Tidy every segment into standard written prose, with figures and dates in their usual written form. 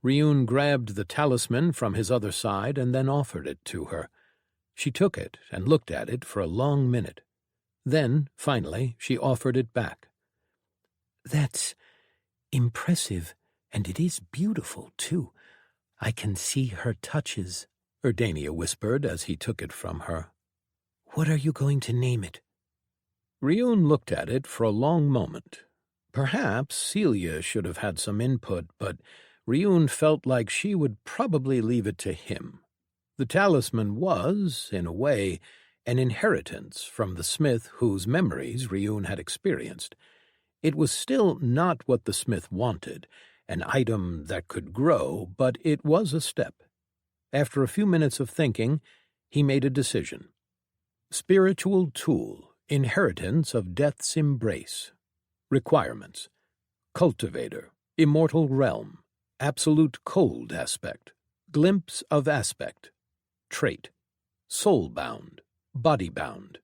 Ryun grabbed the talisman from his other side and then offered it to her. She took it and looked at it for a long minute. Then, finally, she offered it back. "That's impressive, and it is beautiful, too. I can see her touches," Erdania whispered as he took it from her. "What are you going to name it?" Ryun looked at it for a long moment. Perhaps Celia should have had some input, but Ryun felt like she would probably leave it to him. The talisman was, in a way, an inheritance from the smith whose memories Ryun had experienced. It was still not what the smith wanted, an item that could grow, but it was a step. After a few minutes of thinking, he made a decision. Spiritual tool, inheritance of death's embrace. Requirements: cultivator, immortal realm, absolute cold aspect, glimpse of aspect. Trait: soul-bound, body-bound.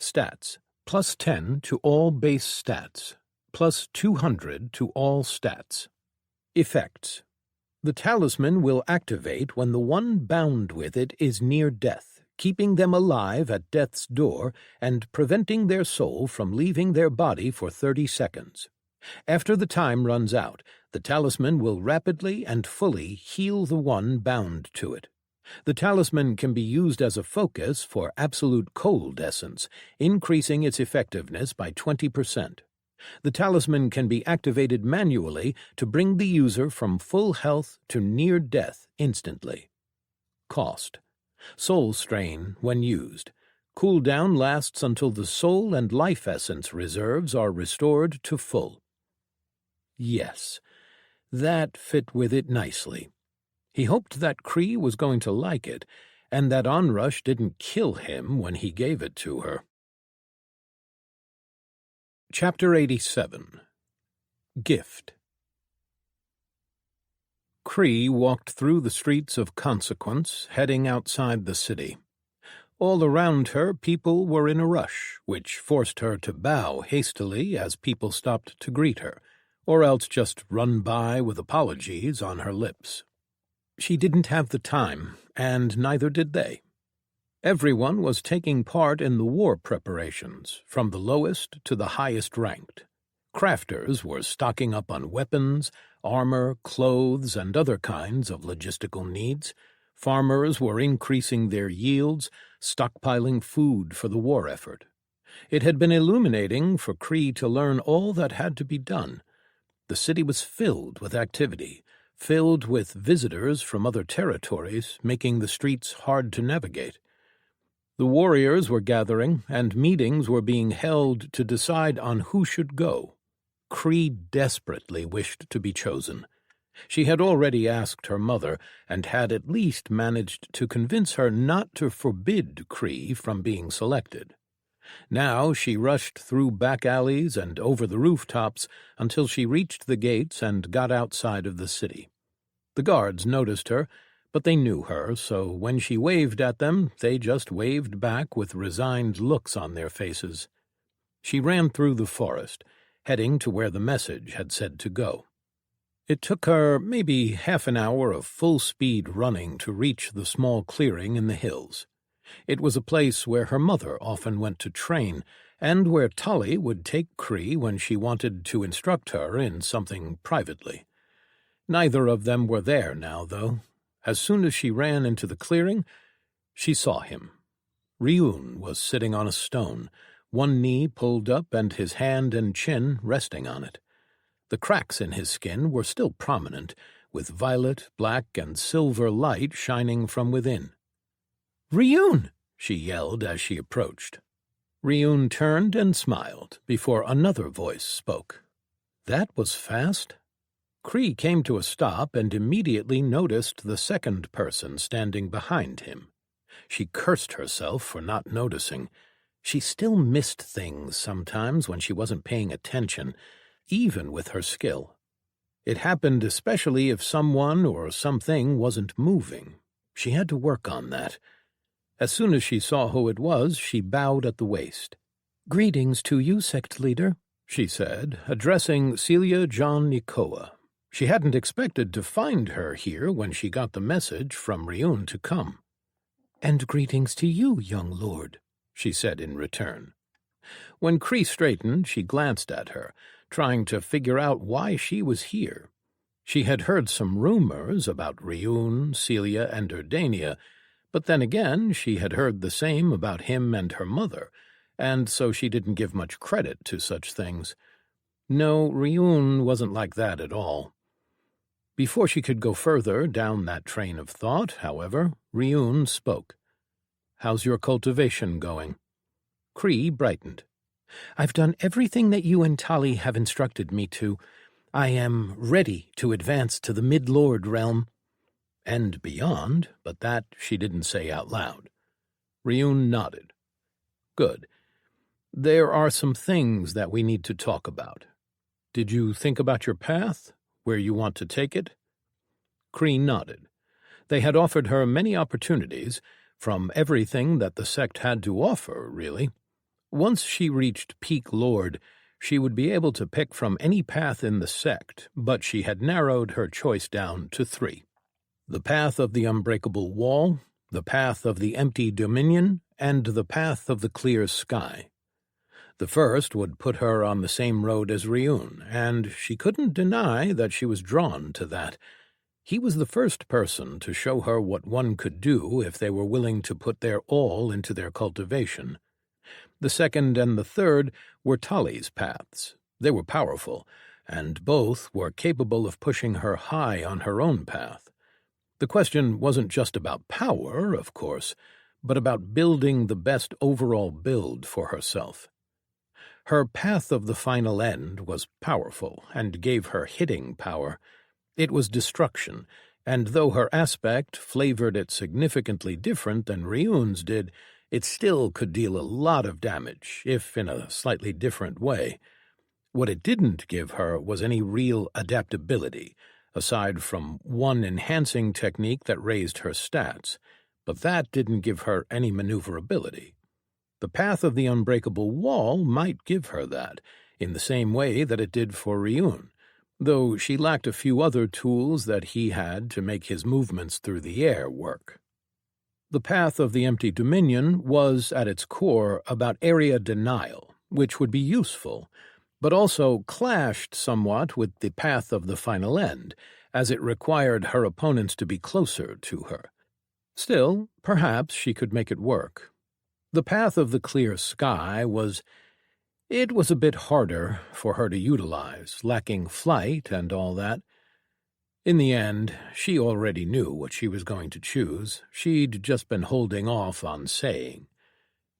Stats: +10 to all base stats, +200 to all stats. Effects: the talisman will activate when the one bound with it is near death, keeping them alive at death's door and preventing their soul from leaving their body for 30 seconds. After the time runs out, the talisman will rapidly and fully heal the one bound to it. The talisman can be used as a focus for absolute cold essence, increasing its effectiveness by 20%. The talisman can be activated manually to bring the user from full health to near death instantly. Cost: soul strain when used. Cooldown lasts until the soul and life essence reserves are restored to full. Yes, that fit with it nicely. He hoped that Cree was going to like it, and that Onrush didn't kill him when he gave it to her. Chapter 87. Gift. Cree walked through the streets of Consequence, heading outside the city. All around her, people were in a rush, which forced her to bow hastily as people stopped to greet her, or else just run by with apologies on her lips. She didn't have the time, and neither did they. Everyone was taking part in the war preparations, from the lowest to the highest ranked. Crafters were stocking up on weapons, armor, clothes, and other kinds of logistical needs. Farmers were increasing their yields, stockpiling food for the war effort. It had been illuminating for Cree to learn all that had to be done. The city was filled with activity, filled with visitors from other territories, making the streets hard to navigate. The warriors were gathering, and meetings were being held to decide on who should go. Cree desperately wished to be chosen. She had already asked her mother, and had at least managed to convince her not to forbid Cree from being selected. Now she rushed through back alleys and over the rooftops until she reached the gates and got outside of the city. The guards noticed her, but they knew her, so when she waved at them, they just waved back with resigned looks on their faces. She ran through the forest, heading to where the message had said to go. It took her maybe half an hour of full-speed running to reach the small clearing in the hills. It was a place where her mother often went to train, and where Tully would take Cree when she wanted to instruct her in something privately. Neither of them were there now, though. As soon as she ran into the clearing, she saw him. Ryun was sitting on a stone, one knee pulled up and his hand and chin resting on it. The cracks in his skin were still prominent, with violet, black, and silver light shining from within. "Ryun!" she yelled as she approached. Ryun turned and smiled before another voice spoke. That was fast. Cree came to a stop and immediately noticed the second person standing behind him. She cursed herself for not noticing. She still missed things sometimes when she wasn't paying attention, even with her skill. It happened especially if someone or something wasn't moving. She had to work on that. As soon as she saw who it was, she bowed at the waist. "Greetings to you, sect leader," she said, addressing Celia John Nikoa. She hadn't expected to find her here when she got the message from Ryun to come. "And greetings to you, young lord," she said in return. When Cree straightened, she glanced at her, trying to figure out why she was here. She had heard some rumors about Ryun, Celia, and Urdania, but then again she had heard the same about him and her mother, and so she didn't give much credit to such things. No, Ryun wasn't like that at all. Before she could go further down that train of thought, however, Ryun spoke. "How's your cultivation going?" Cree brightened. "I've done everything that you and Tali have instructed me to. I am ready to advance to the mid-lord realm." And beyond, but that she didn't say out loud. Ryun nodded. "Good. There are some things that we need to talk about. Did you think about your path, where you want to take it?" Cree nodded. They had offered her many opportunities, from everything that the sect had to offer, really. Once she reached peak lord, she would be able to pick from any path in the sect, but she had narrowed her choice down to 3. The path of the unbreakable wall, the path of the empty dominion, and the path of the clear sky. The first would put her on the same road as Ryun, and she couldn't deny that she was drawn to that. He was the first person to show her what one could do if they were willing to put their all into their cultivation. The second and the third were Tali's paths. They were powerful, and both were capable of pushing her high on her own path. The question wasn't just about power, of course, but about building the best overall build for herself. Her path of the final end was powerful and gave her hitting power. It was destruction, and though her aspect flavored it significantly different than Ryun's did, it still could deal a lot of damage, if in a slightly different way. What it didn't give her was any real adaptability, aside from one enhancing technique that raised her stats, but that didn't give her any maneuverability. The path of the unbreakable wall might give her that, in the same way that it did for Ryun, though she lacked a few other tools that he had to make his movements through the air work. The path of the empty dominion was, at its core, about area denial, which would be useful, but also clashed somewhat with the path of the final end, as it required her opponents to be closer to her. Still, perhaps she could make it work. The path of the clear sky was a bit harder for her to utilize, lacking flight and all that. In the end, she already knew what she was going to choose. She'd just been holding off on saying.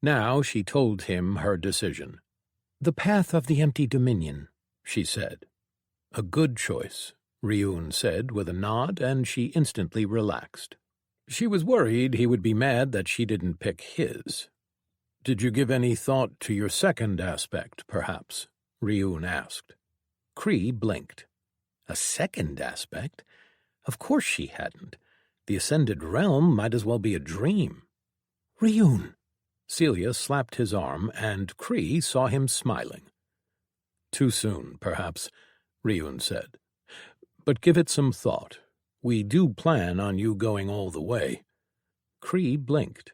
Now she told him her decision. "The path of the empty dominion," she said. "A good choice," Ryun said with a nod, and she instantly relaxed. She was worried he would be mad that she didn't pick his. "Did you give any thought to your second aspect, perhaps?" Ryun asked. Cree blinked. A second aspect? Of course she hadn't. The Ascended Realm might as well be a dream. "Ryun!" Celia slapped his arm, and Cree saw him smiling. "Too soon, perhaps," Ryun said. "But give it some thought. We do plan on you going all the way." Cree blinked.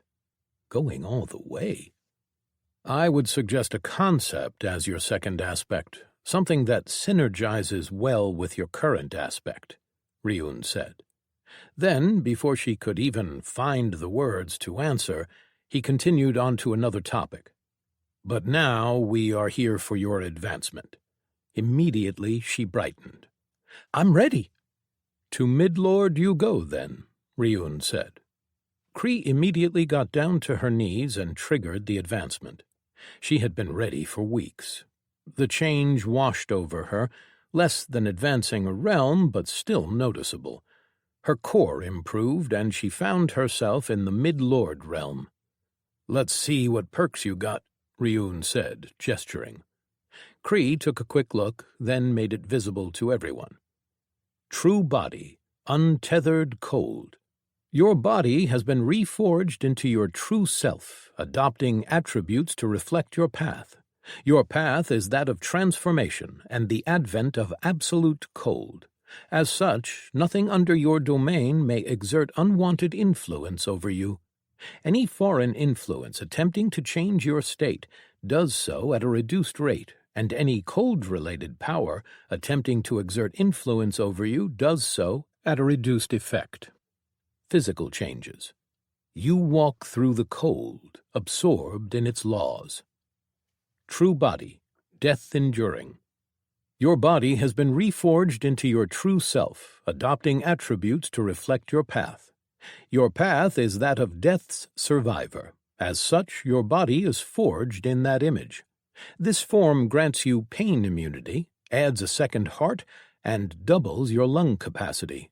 Going all the way? "I would suggest a concept as your second aspect, something that synergizes well with your current aspect," Ryun said. Then, before she could even find the words to answer, he continued on to another topic. "But now we are here for your advancement." Immediately she brightened. "I'm ready." "To Midlord you go, then," Ryun said. Cree immediately got down to her knees and triggered the advancement. She had been ready for weeks. The change washed over her, less than advancing a realm, but still noticeable. Her core improved, and she found herself in the mid-lord realm. "Let's see what perks you got," Ryun said, gesturing. Cree took a quick look, then made it visible to everyone. "True body, untethered cold. Your body has been reforged into your true self, adopting attributes to reflect your path. Your path is that of transformation and the advent of absolute cold. As such, nothing under your domain may exert unwanted influence over you. Any foreign influence attempting to change your state does so at a reduced rate, and any cold-related power attempting to exert influence over you does so at a reduced effect. Physical changes. You walk through the cold, absorbed in its laws. True body, death enduring. Your body has been reforged into your true self, adopting attributes to reflect your path. Your path is that of death's survivor. As such, your body is forged in that image. This form grants you pain immunity, adds a second heart, and doubles your lung capacity.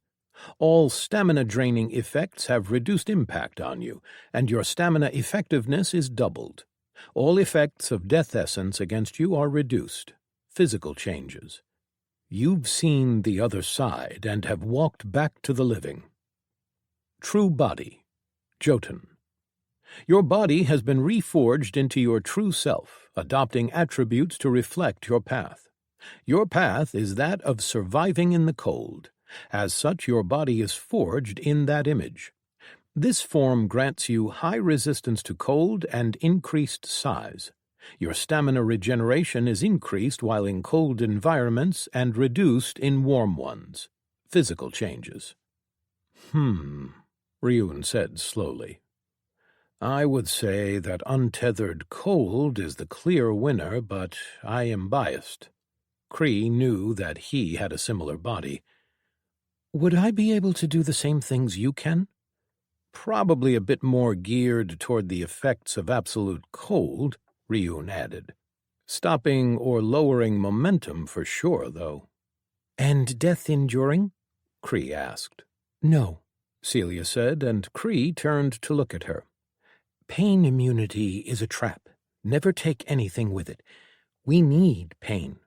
All stamina-draining effects have reduced impact on you, and your stamina effectiveness is doubled. All effects of death essence against you are reduced. Physical changes. You've seen the other side and have walked back to the living. True body, Jotun. Your body has been reforged into your true self, adopting attributes to reflect your path. Your path is that of surviving in the cold. As such, your body is forged in that image. This form grants you high resistance to cold and increased size. Your stamina regeneration is increased while in cold environments and reduced in warm ones. Physical changes. Ryun said slowly. I would say that untethered cold is the clear winner, but I am biased. Kree knew that he had a similar body. Would I be able to do the same things you can? Probably a bit more geared toward the effects of absolute cold, Ryun added. Stopping or lowering momentum for sure, though. And death enduring? Kree asked. No, Celia said, and Kree turned to look at her. Pain immunity is a trap. Never take anything with it. We need pain.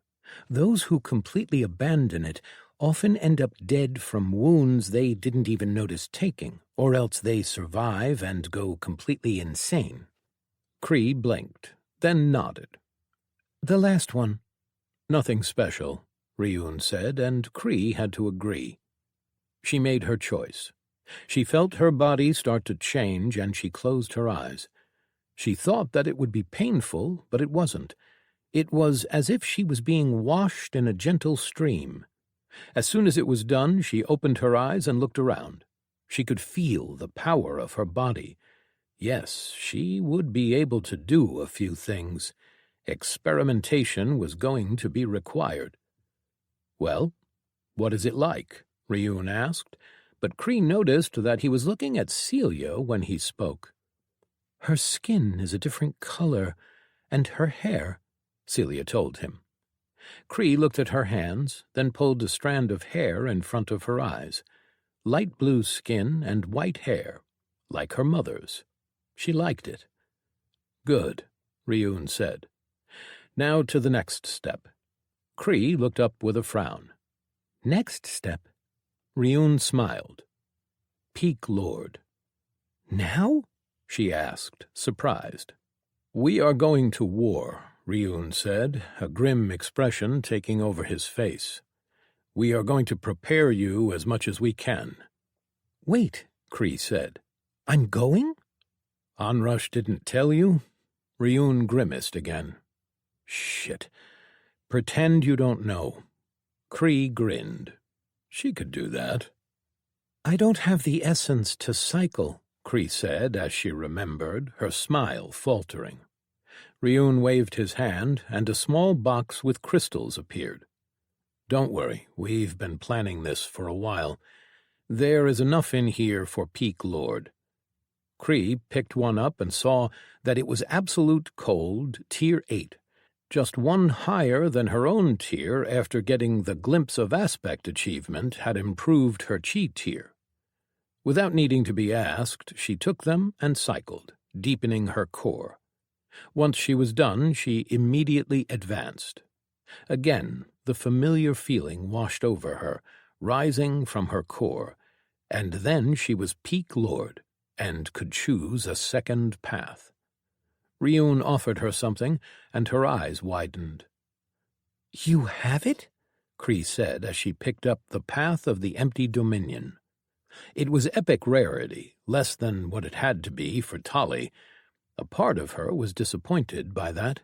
Those who completely abandon it often end up dead from wounds they didn't even notice taking, or else they survive and go completely insane. Kree blinked, then nodded. The last one. Nothing special, Ryun said, and Kree had to agree. She made her choice. She felt her body start to change, and she closed her eyes. She thought that it would be painful, but it wasn't. It was as if she was being washed in a gentle stream. As soon as it was done, she opened her eyes and looked around. She could feel the power of her body. Yes, she would be able to do a few things. Experimentation was going to be required. Well, what is it like? Ryun asked, but Kree noticed that he was looking at Celia when he spoke. Her skin is a different color, and her hair, Celia told him. Kree looked at her hands, then pulled a strand of hair in front of her eyes. Light blue skin and white hair, like her mother's. She liked it. Good, Ryun said. Now to the next step. Kree looked up with a frown. Next step? Ryun smiled. Peak Lord. Now? She asked, surprised. We are going to war, Ryun said, a grim expression taking over his face. We are going to prepare you as much as we can. Wait, Kree said. I'm going? Onrush didn't tell you? Ryun grimaced again. Shit. Pretend you don't know. Kree grinned. She could do that. I don't have the essence to cycle, Kree said as she remembered, her smile faltering. Ryun waved his hand, and a small box with crystals appeared. Don't worry, we've been planning this for a while. There is enough in here for Peak Lord. Kree picked one up and saw that it was absolute cold, tier 8, just one higher than her own tier after getting the Glimpse of Aspect achievement had improved her chi tier. Without needing to be asked, she took them and cycled, deepening her core. Once she was done, she immediately advanced. Again, the familiar feeling washed over her, rising from her core, and then she was Peak Lord and could choose a second path. Ryun offered her something, and her eyes widened. You have it? Cree said as she picked up The Path of the Empty Dominion. It was epic rarity, less than what it had to be for Tolly. A part of her was disappointed by that.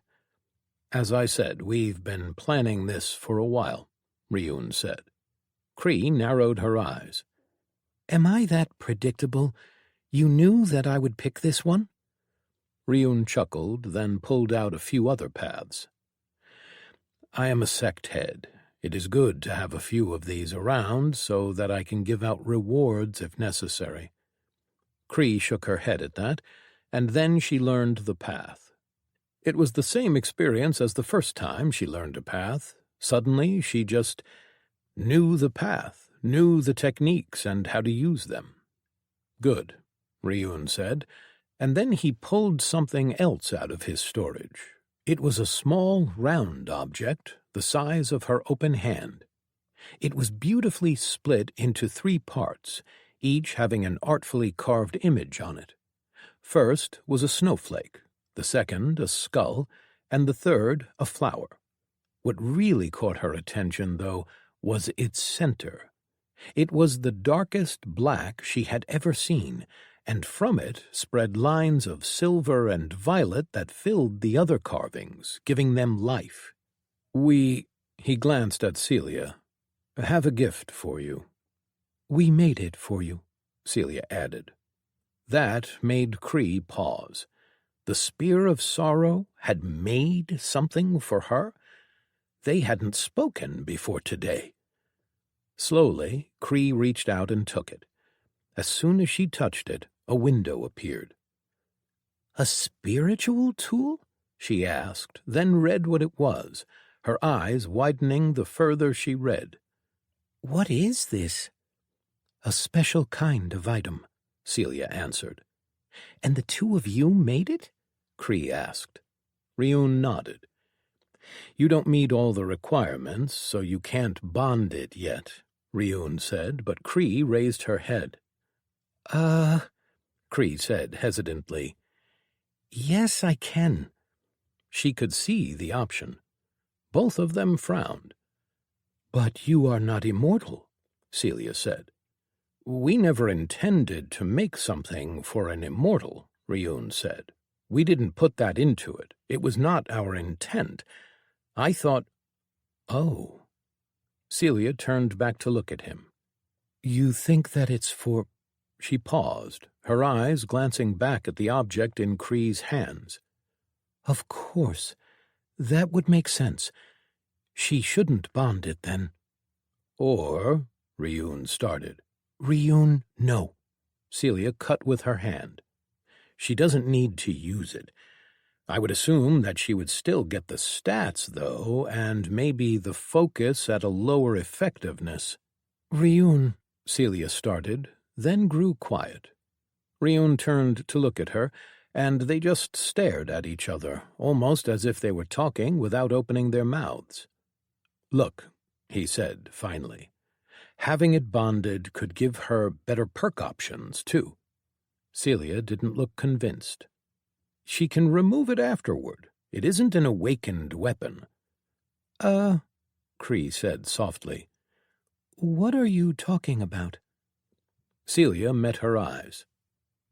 As I said, we've been planning this for a while, Ryun said. Cree narrowed her eyes. Am I that predictable? You knew that I would pick this one? Ryun chuckled, then pulled out a few other paths. I am a sect head. It is good to have a few of these around so that I can give out rewards if necessary. Cree shook her head at that, and then she learned the path. It was the same experience as the first time she learned a path. Suddenly she just knew the path, knew the techniques and how to use them. Good, Ryun said, and then he pulled something else out of his storage. It was a small, round object, the size of her open hand. It was beautifully split into 3 parts, each having an artfully carved image on it. First was a snowflake, the second a skull, and the third a flower. What really caught her attention, though, was its center. It was the darkest black she had ever seen, and from it spread lines of silver and violet that filled the other carvings, giving them life. He glanced at Celia, have a gift for you. We made it for you, Celia added. That made Cree pause. The Spear of Sorrow had made something for her? They hadn't spoken before today. Slowly, Cree reached out and took it. As soon as she touched it, a window appeared. A spiritual tool? She asked, then read what it was, her eyes widening the further she read. What is this? A special kind of item, Celia answered. And the 2 of you made it? Cree asked. Ryun nodded. You don't meet all the requirements, so you can't bond it yet, Ryun said, but Cree raised her head. Cree said hesitantly. Yes, I can. She could see the option. Both of them frowned. But you are not immortal, Celia said. We never intended to make something for an immortal, Ryun said. We didn't put that into it. It was not our intent. I thought... Oh. Celia turned back to look at him. You think that it's for... She paused, her eyes glancing back at the object in Cree's hands. Of course. That would make sense. She shouldn't bond it, then. Or, Ryun started. Ryun, no. Celia cut with her hand. She doesn't need to use it. I would assume that she would still get the stats, though, and maybe the focus at a lower effectiveness. Ryun, Celia started, then grew quiet. Ryun turned to look at her, and they just stared at each other, almost as if they were talking without opening their mouths. Look, he said finally. Having it bonded could give her better perk options, too. Celia didn't look convinced. She can remove it afterward. It isn't an awakened weapon. Cree said softly. What are you talking about? Celia met her eyes.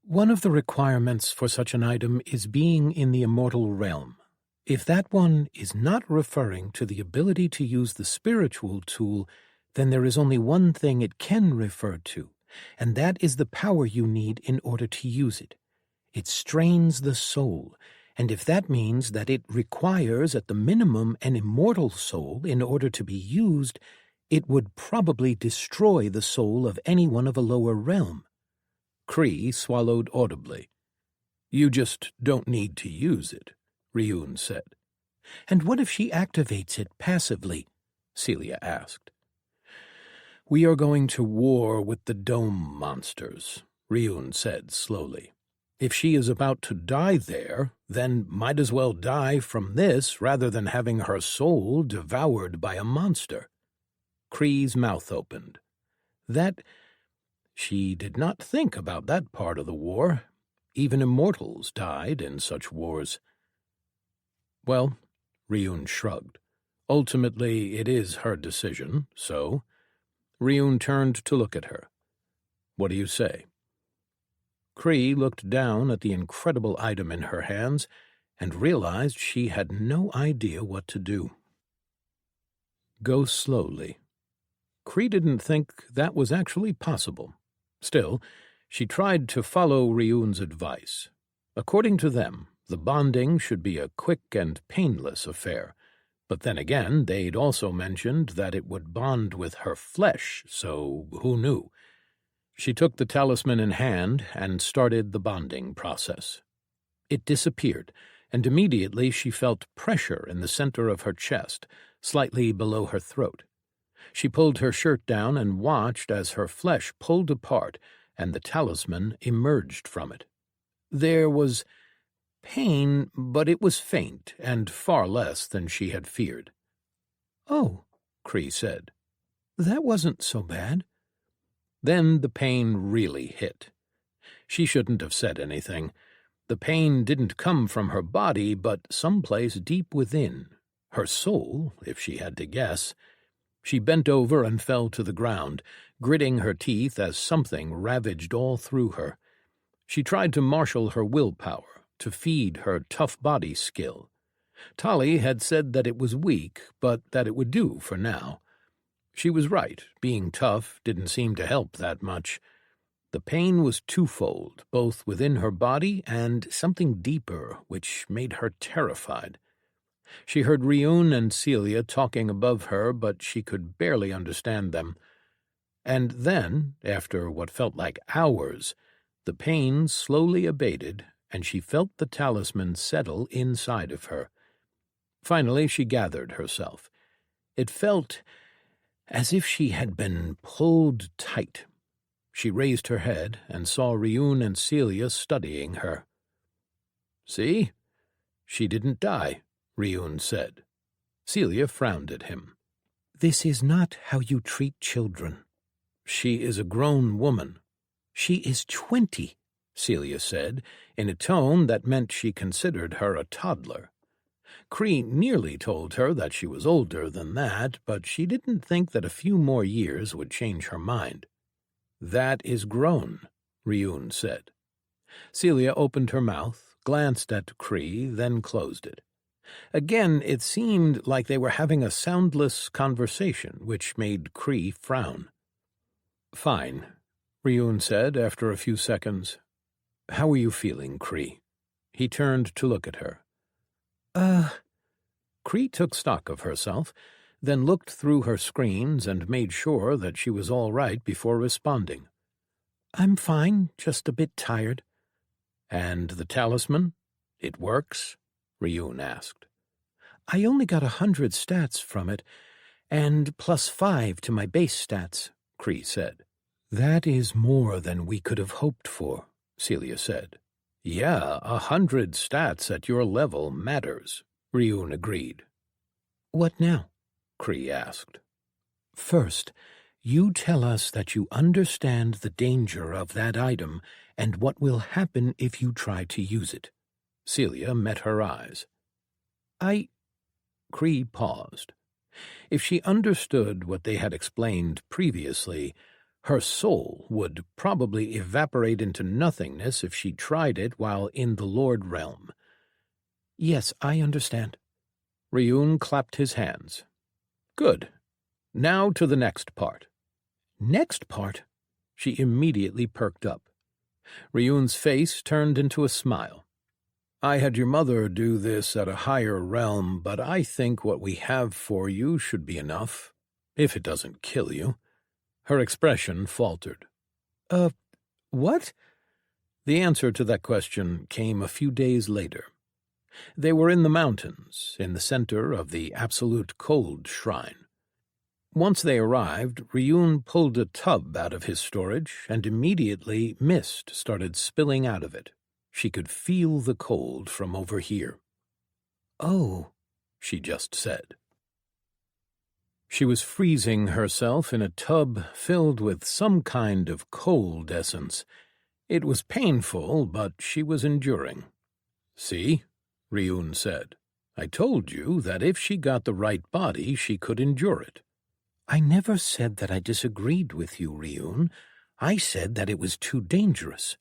One of the requirements for such an item is being in the immortal realm. If that one is not referring to the ability to use the spiritual tool, then there is only one thing it can refer to, and that is the power you need in order to use it. It strains the soul, and if that means that it requires at the minimum an immortal soul in order to be used, it would probably destroy the soul of anyone of a lower realm. Cree swallowed audibly. You just don't need to use it, Ryun said. And what if she activates it passively? Celia asked. We are going to war with the dome monsters, Ryun said slowly. If she is about to die there, then might as well die from this rather than having her soul devoured by a monster. Cree's mouth opened. She did not think about that part of the war. Even immortals died in such wars. Well, Ryun shrugged. Ultimately, it is her decision, so... Ryun turned to look at her. What do you say? Cree looked down at the incredible item in her hands and realized she had no idea what to do. Go slowly. Cree didn't think that was actually possible. Still, she tried to follow Ryun's advice. According to them, the bonding should be a quick and painless affair. But then again, they'd also mentioned that it would bond with her flesh, so who knew? She took the talisman in hand and started the bonding process. It disappeared, and immediately she felt pressure in the center of her chest, slightly below her throat. She pulled her shirt down and watched as her flesh pulled apart and the talisman emerged from it. There was pain, but it was faint and far less than she had feared. "Oh," Cree said. "That wasn't so bad." Then the pain really hit. She shouldn't have said anything. The pain didn't come from her body, but someplace deep within. Her soul, if she had to guess. She bent over and fell to the ground, gritting her teeth as something ravaged all through her. She tried to marshal her willpower, to feed her tough body skill. Tali had said that it was weak, but that it would do for now. She was right. Being tough didn't seem to help that much. The pain was twofold, both within her body and something deeper, which made her terrified. She heard Ryun and Celia talking above her, but she could barely understand them. And then, after what felt like hours, the pain slowly abated, and she felt the talisman settle inside of her. Finally, she gathered herself. It felt as if she had been pulled tight. She raised her head and saw Ryun and Celia studying her. "See? She didn't die," Ryun said. Celia frowned at him. "This is not how you treat children." "She is a grown woman." "She is 20, Celia said, in a tone that meant she considered her a toddler. Cree nearly told her that she was older than that, but she didn't think that a few more years would change her mind. "That is grown," Ryun said. Celia opened her mouth, glanced at Cree, then closed it. Again, it seemed like they were having a soundless conversation, which made Cree frown. "Fine," Ryun said after a few seconds. "How are you feeling, Cree?" He turned to look at her. Cree took stock of herself, then looked through her screens and made sure that she was all right before responding. "I'm fine, just a bit tired." "And the talisman? It works?" Ryun asked. "I only got 100 stats from it, and +5 to my base stats," Cree said. "That is more than we could have hoped for," Celia said. "Yeah, 100 stats at your level matters," Ryun agreed. "What now?" Cree asked. "First, you tell us that you understand the danger of that item and what will happen if you try to use it." Celia met her eyes. Cree paused. If she understood what they had explained previously, her soul would probably evaporate into nothingness if she tried it while in the Lord realm. "Yes, I understand." Ryun clapped his hands. "Good. Now to the next part." "Next part?" She immediately perked up. Ryun's face turned into a smile. "I had your mother do this at a higher realm, but I think what we have for you should be enough, if it doesn't kill you." Her expression faltered. What?" The answer to that question came a few days later. They were in the mountains, in the center of the absolute cold shrine. Once they arrived, Ryun pulled a tub out of his storage, and immediately mist started spilling out of it. She could feel the cold from over here. "Oh," she just said. She was freezing herself in a tub filled with some kind of cold essence. It was painful, but she was enduring. "See?" Ryun said. I told you that if she got the right body, she could endure it. I never said that I disagreed with you, Ryun. I said that it was too dangerous.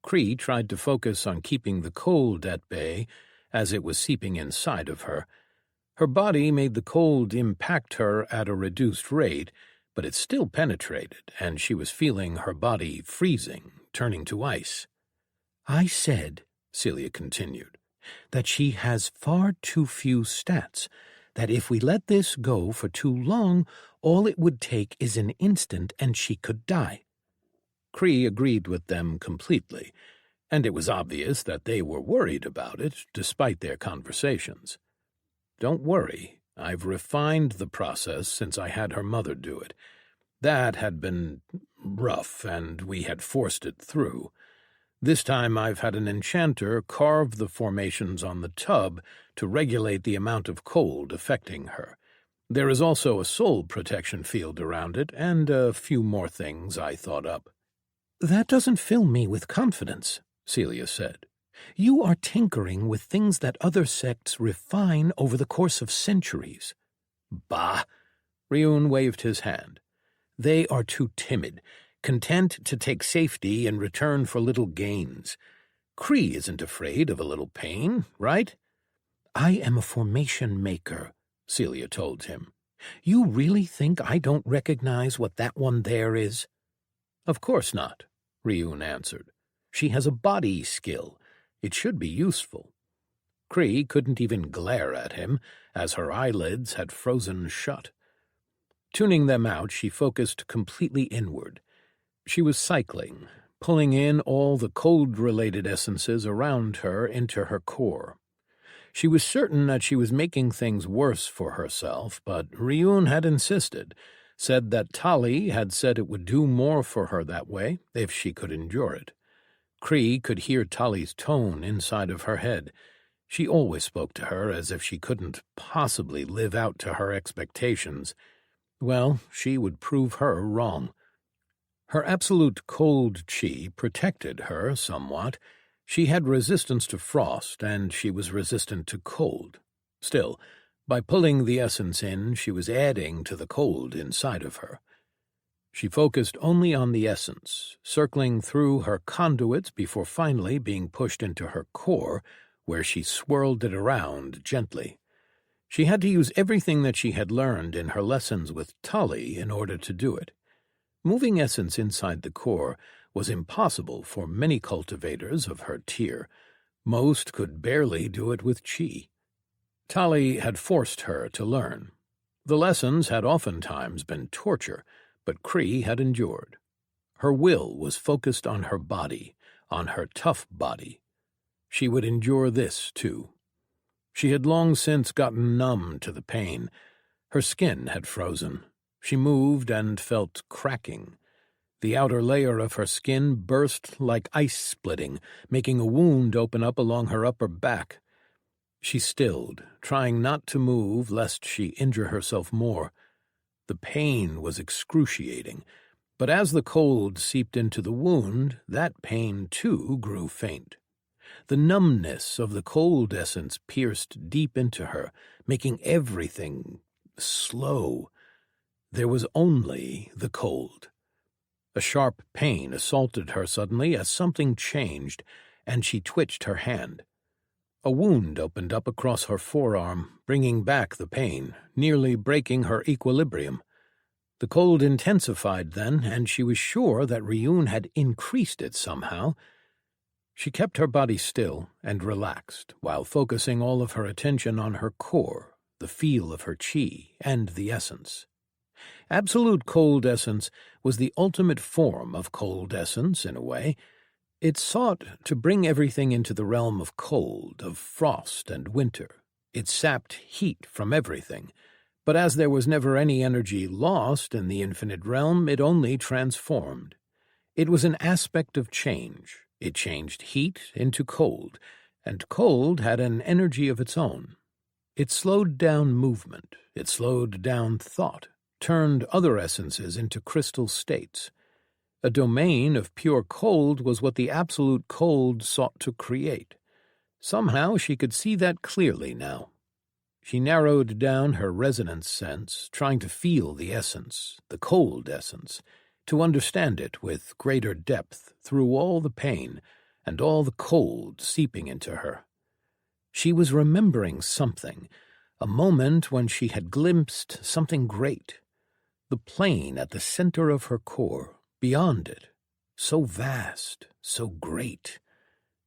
Cree tried to focus on keeping the cold at bay as it was seeping inside of her. Her body made the cold impact her at a reduced rate, but it still penetrated, and she was feeling her body freezing, turning to ice. I said, Celia continued, that she has far too few stats, that if we let this go for too long, all it would take is an instant and she could die. Cree agreed with them completely, and it was obvious that they were worried about it, despite their conversations. Don't worry, I've refined the process since I had her mother do it. That had been rough, and we had forced it through. This time I've had an enchanter carve the formations on the tub to regulate the amount of cold affecting her. There is also a soul protection field around it, and a few more things I thought up. That doesn't fill me with confidence, Celia said. You are tinkering with things that other sects refine over the course of centuries. Bah! Ryun waved his hand. They are too timid, content to take safety in return for little gains. Cree isn't afraid of a little pain, right? I am a formation maker, Celia told him. You really think I don't recognize what that one there is? Of course not, Ryun answered. She has a body skill. It should be useful. Cree couldn't even glare at him, as her eyelids had frozen shut. Tuning them out, she focused completely inward. She was cycling, pulling in all the cold-related essences around her into her core. She was certain that she was making things worse for herself, but Ryun had insisted, said that Tali had said it would do more for her that way, if she could endure it. Cree could hear Tali's tone inside of her head. She always spoke to her as if she couldn't possibly live out to her expectations. Well, she would prove her wrong. Her absolute cold chi protected her somewhat. She had resistance to frost, and she was resistant to cold. Still, by pulling the essence in, she was adding to the cold inside of her. She focused only on the essence, circling through her conduits before finally being pushed into her core, where she swirled it around gently. She had to use everything that she had learned in her lessons with Tali in order to do it. Moving essence inside the core was impossible for many cultivators of her tier. Most could barely do it with chi. Tali had forced her to learn. The lessons had oftentimes been torture, but Cree had endured. Her will was focused on her body, on her tough body. She would endure this, too. She had long since gotten numb to the pain. Her skin had frozen. She moved and felt cracking. The outer layer of her skin burst like ice splitting, making a wound open up along her upper back. She stilled, trying not to move lest she injure herself more. The pain was excruciating, but as the cold seeped into the wound, that pain too grew faint. The numbness of the cold essence pierced deep into her, making everything slow. There was only the cold. A sharp pain assaulted her suddenly as something changed, and she twitched her hand. A wound opened up across her forearm, bringing back the pain, nearly breaking her equilibrium. The cold intensified then, and she was sure that Ryun had increased it somehow. She kept her body still and relaxed, while focusing all of her attention on her core, the feel of her chi, and the essence. Absolute cold essence was the ultimate form of cold essence, in a way. It sought to bring everything into the realm of cold, of frost and winter. It sapped heat from everything, but as there was never any energy lost in the infinite realm, it only transformed. It was an aspect of change. It changed heat into cold, and cold had an energy of its own. It slowed down movement. It slowed down thought, turned other essences into crystal states. A domain of pure cold was what the absolute cold sought to create. Somehow she could see that clearly now. She narrowed down her resonance sense, trying to feel the essence, the cold essence, to understand it with greater depth through all the pain and all the cold seeping into her. She was remembering something, a moment when she had glimpsed something great. The plane at the center of her core, beyond it, so vast, so great.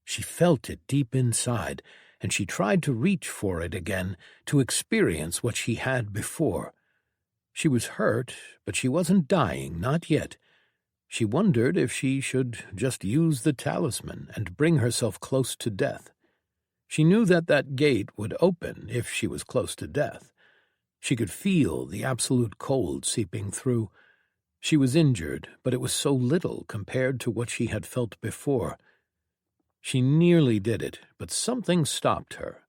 She felt it deep inside, and she tried to reach for it again, to experience what she had before. She was hurt, but she wasn't dying, not yet. She wondered if she should just use the talisman and bring herself close to death. She knew that that gate would open if she was close to death. She could feel the absolute cold seeping through. She was injured, but it was so little compared to what she had felt before. She nearly did it, but something stopped her.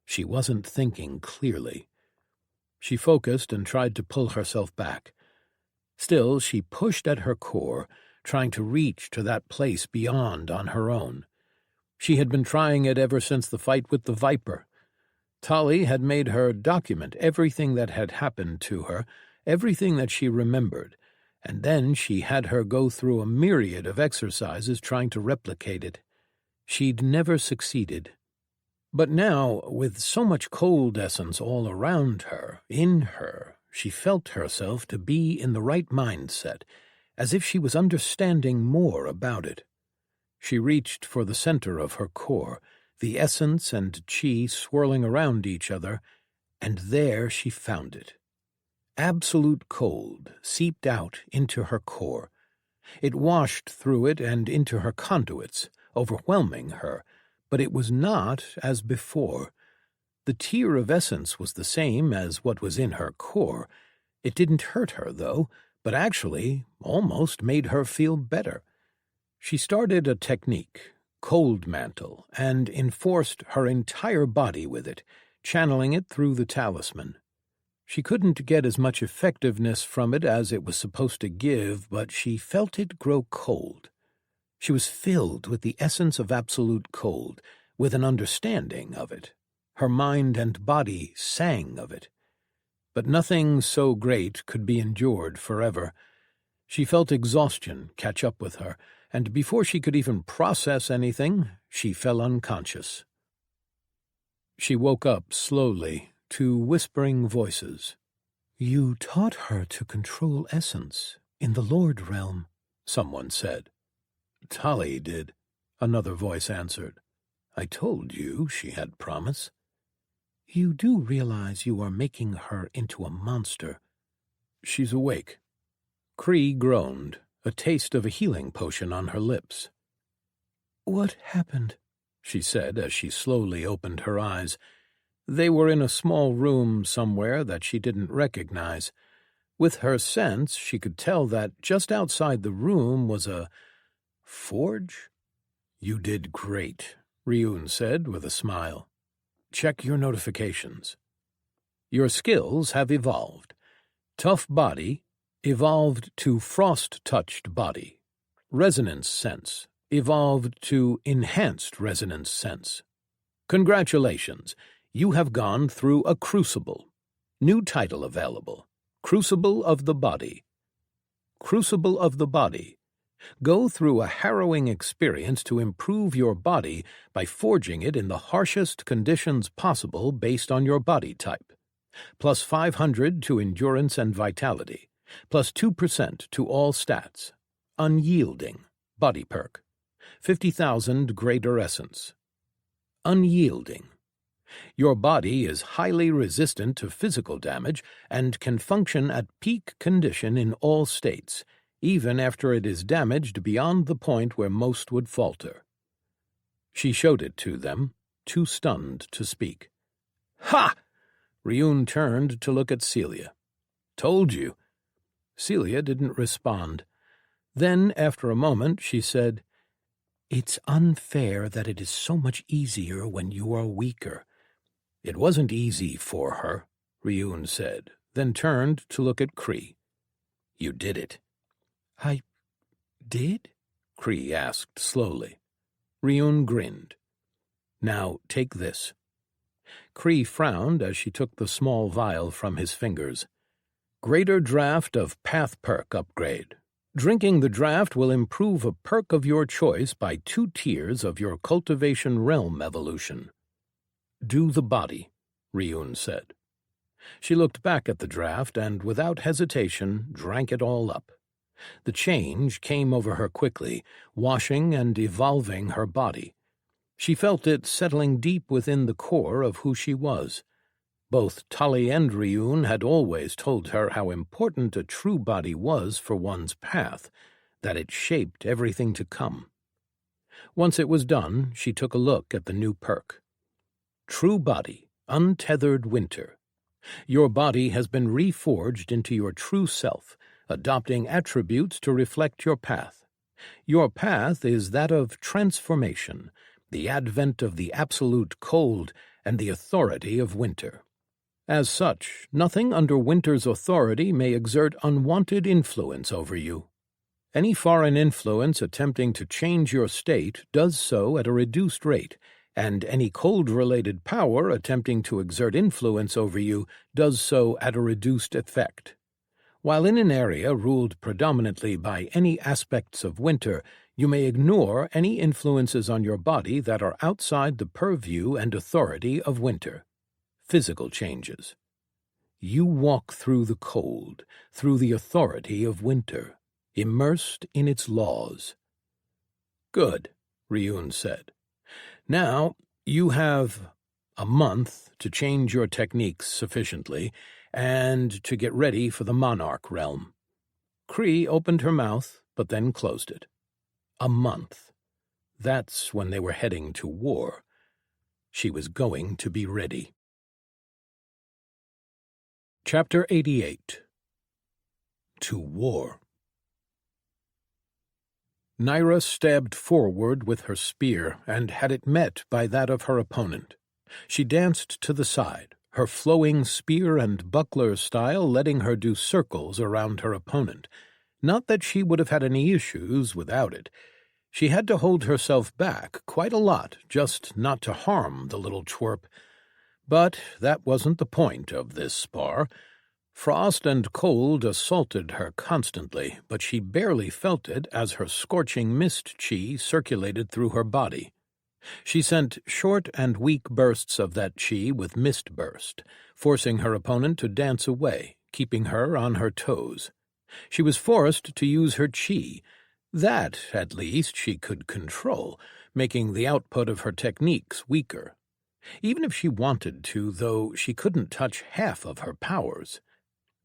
She wasn't thinking clearly. She focused and tried to pull herself back. Still, she pushed at her core, trying to reach to that place beyond on her own. She had been trying it ever since the fight with the Viper. Tali had made her document everything that had happened to her, everything that she remembered, and then she had her go through a myriad of exercises trying to replicate it. She'd never succeeded. But now, with so much cold essence all around her, in her, she felt herself to be in the right mindset, as if she was understanding more about it. She reached for the center of her core, the essence and chi swirling around each other, and there she found it. Absolute cold seeped out into her core. It washed through it and into her conduits, overwhelming her, but it was not as before. The tier of essence was the same as what was in her core. It didn't hurt her, though, but actually almost made her feel better. She started a technique, Cold Mantle, and enforced her entire body with it, channeling it through the talisman. She couldn't get as much effectiveness from it as it was supposed to give, but she felt it grow cold. She was filled with the essence of absolute cold, with an understanding of it. Her mind and body sang of it. But nothing so great could be endured forever. She felt exhaustion catch up with her, and before she could even process anything, she fell unconscious. She woke up slowly to whispering voices. "You taught her to control essence in the Lord realm," someone said. "Tali did," another voice answered. "I told you she had promise." "You do realize you are making her into a monster." "She's awake." Cree groaned, a taste of a healing potion on her lips. "What happened?" she said as she slowly opened her eyes. They were in a small room somewhere that she didn't recognize. With her sense, she could tell that just outside the room was a forge. "You did great," Ryun said with a smile. "Check your notifications. Your skills have evolved. Tough body evolved to frost-touched body. Resonance sense evolved to enhanced resonance sense. Congratulations, you have gone through a crucible. New title available, Crucible of the Body. Crucible of the Body. Go through a harrowing experience to improve your body by forging it in the harshest conditions possible based on your body type. Plus 500 to endurance and vitality. Plus 2% to all stats. Unyielding. Body perk. 50,000 greater essence. Unyielding. Your body is highly resistant to physical damage and can function at peak condition in all states, even after it is damaged beyond the point where most would falter. She showed it to them, too stunned to speak. "Ha!" Ryun turned to look at Celia. "Told you." Celia didn't respond. Then, after a moment, she said, "It's unfair that it is so much easier when you are weaker." "It wasn't easy for her," Ryun said, then turned to look at Cree. "You did it." "I did?" Cree asked slowly. Ryun grinned. Now take this." Cree frowned as she took the small vial from his fingers. "Greater draft of Path Perk upgrade. Drinking the draft will improve a perk of your choice by 2 tiers of your cultivation realm evolution." "Do the body," Ryun said. She looked back at the draft and, without hesitation, drank it all up. The change came over her quickly, washing and evolving her body. She felt it settling deep within the core of who she was. Both Tali and Ryun had always told her how important a true body was for one's path, that it shaped everything to come. Once it was done, she took a look at the new perk. True Body, Untethered Winter. Your body has been reforged into your true self, adopting attributes to reflect your path. Your path is that of transformation, the advent of the absolute cold and the authority of winter. As such, nothing under winter's authority may exert unwanted influence over you. Any foreign influence attempting to change your state does so at a reduced rate, and any cold-related power attempting to exert influence over you does so at a reduced effect. While in an area ruled predominantly by any aspects of winter, you may ignore any influences on your body that are outside the purview and authority of winter. Physical changes. You walk through the cold, through the authority of winter, immersed in its laws. Good, Ryun said. Now you have a month to change your techniques sufficiently and to get ready for the Monarch realm. Cree opened her mouth, but then closed it. A month. That's when they were heading to war. She was going to be ready. Chapter 88. To War. Naira stabbed forward with her spear and had it met by that of her opponent. She danced to the side, her flowing spear and buckler style letting her do circles around her opponent. Not that she would have had any issues without it. She had to hold herself back quite a lot just not to harm the little twerp. But that wasn't the point of this spar. Frost and cold assaulted her constantly, but she barely felt it as her scorching mist chi circulated through her body. She sent short and weak bursts of that chi with mist burst, forcing her opponent to dance away, keeping her on her toes. She was forced to use her chi. That, at least, she could control, making the output of her techniques weaker. Even if she wanted to, though, she couldn't touch half of her powers.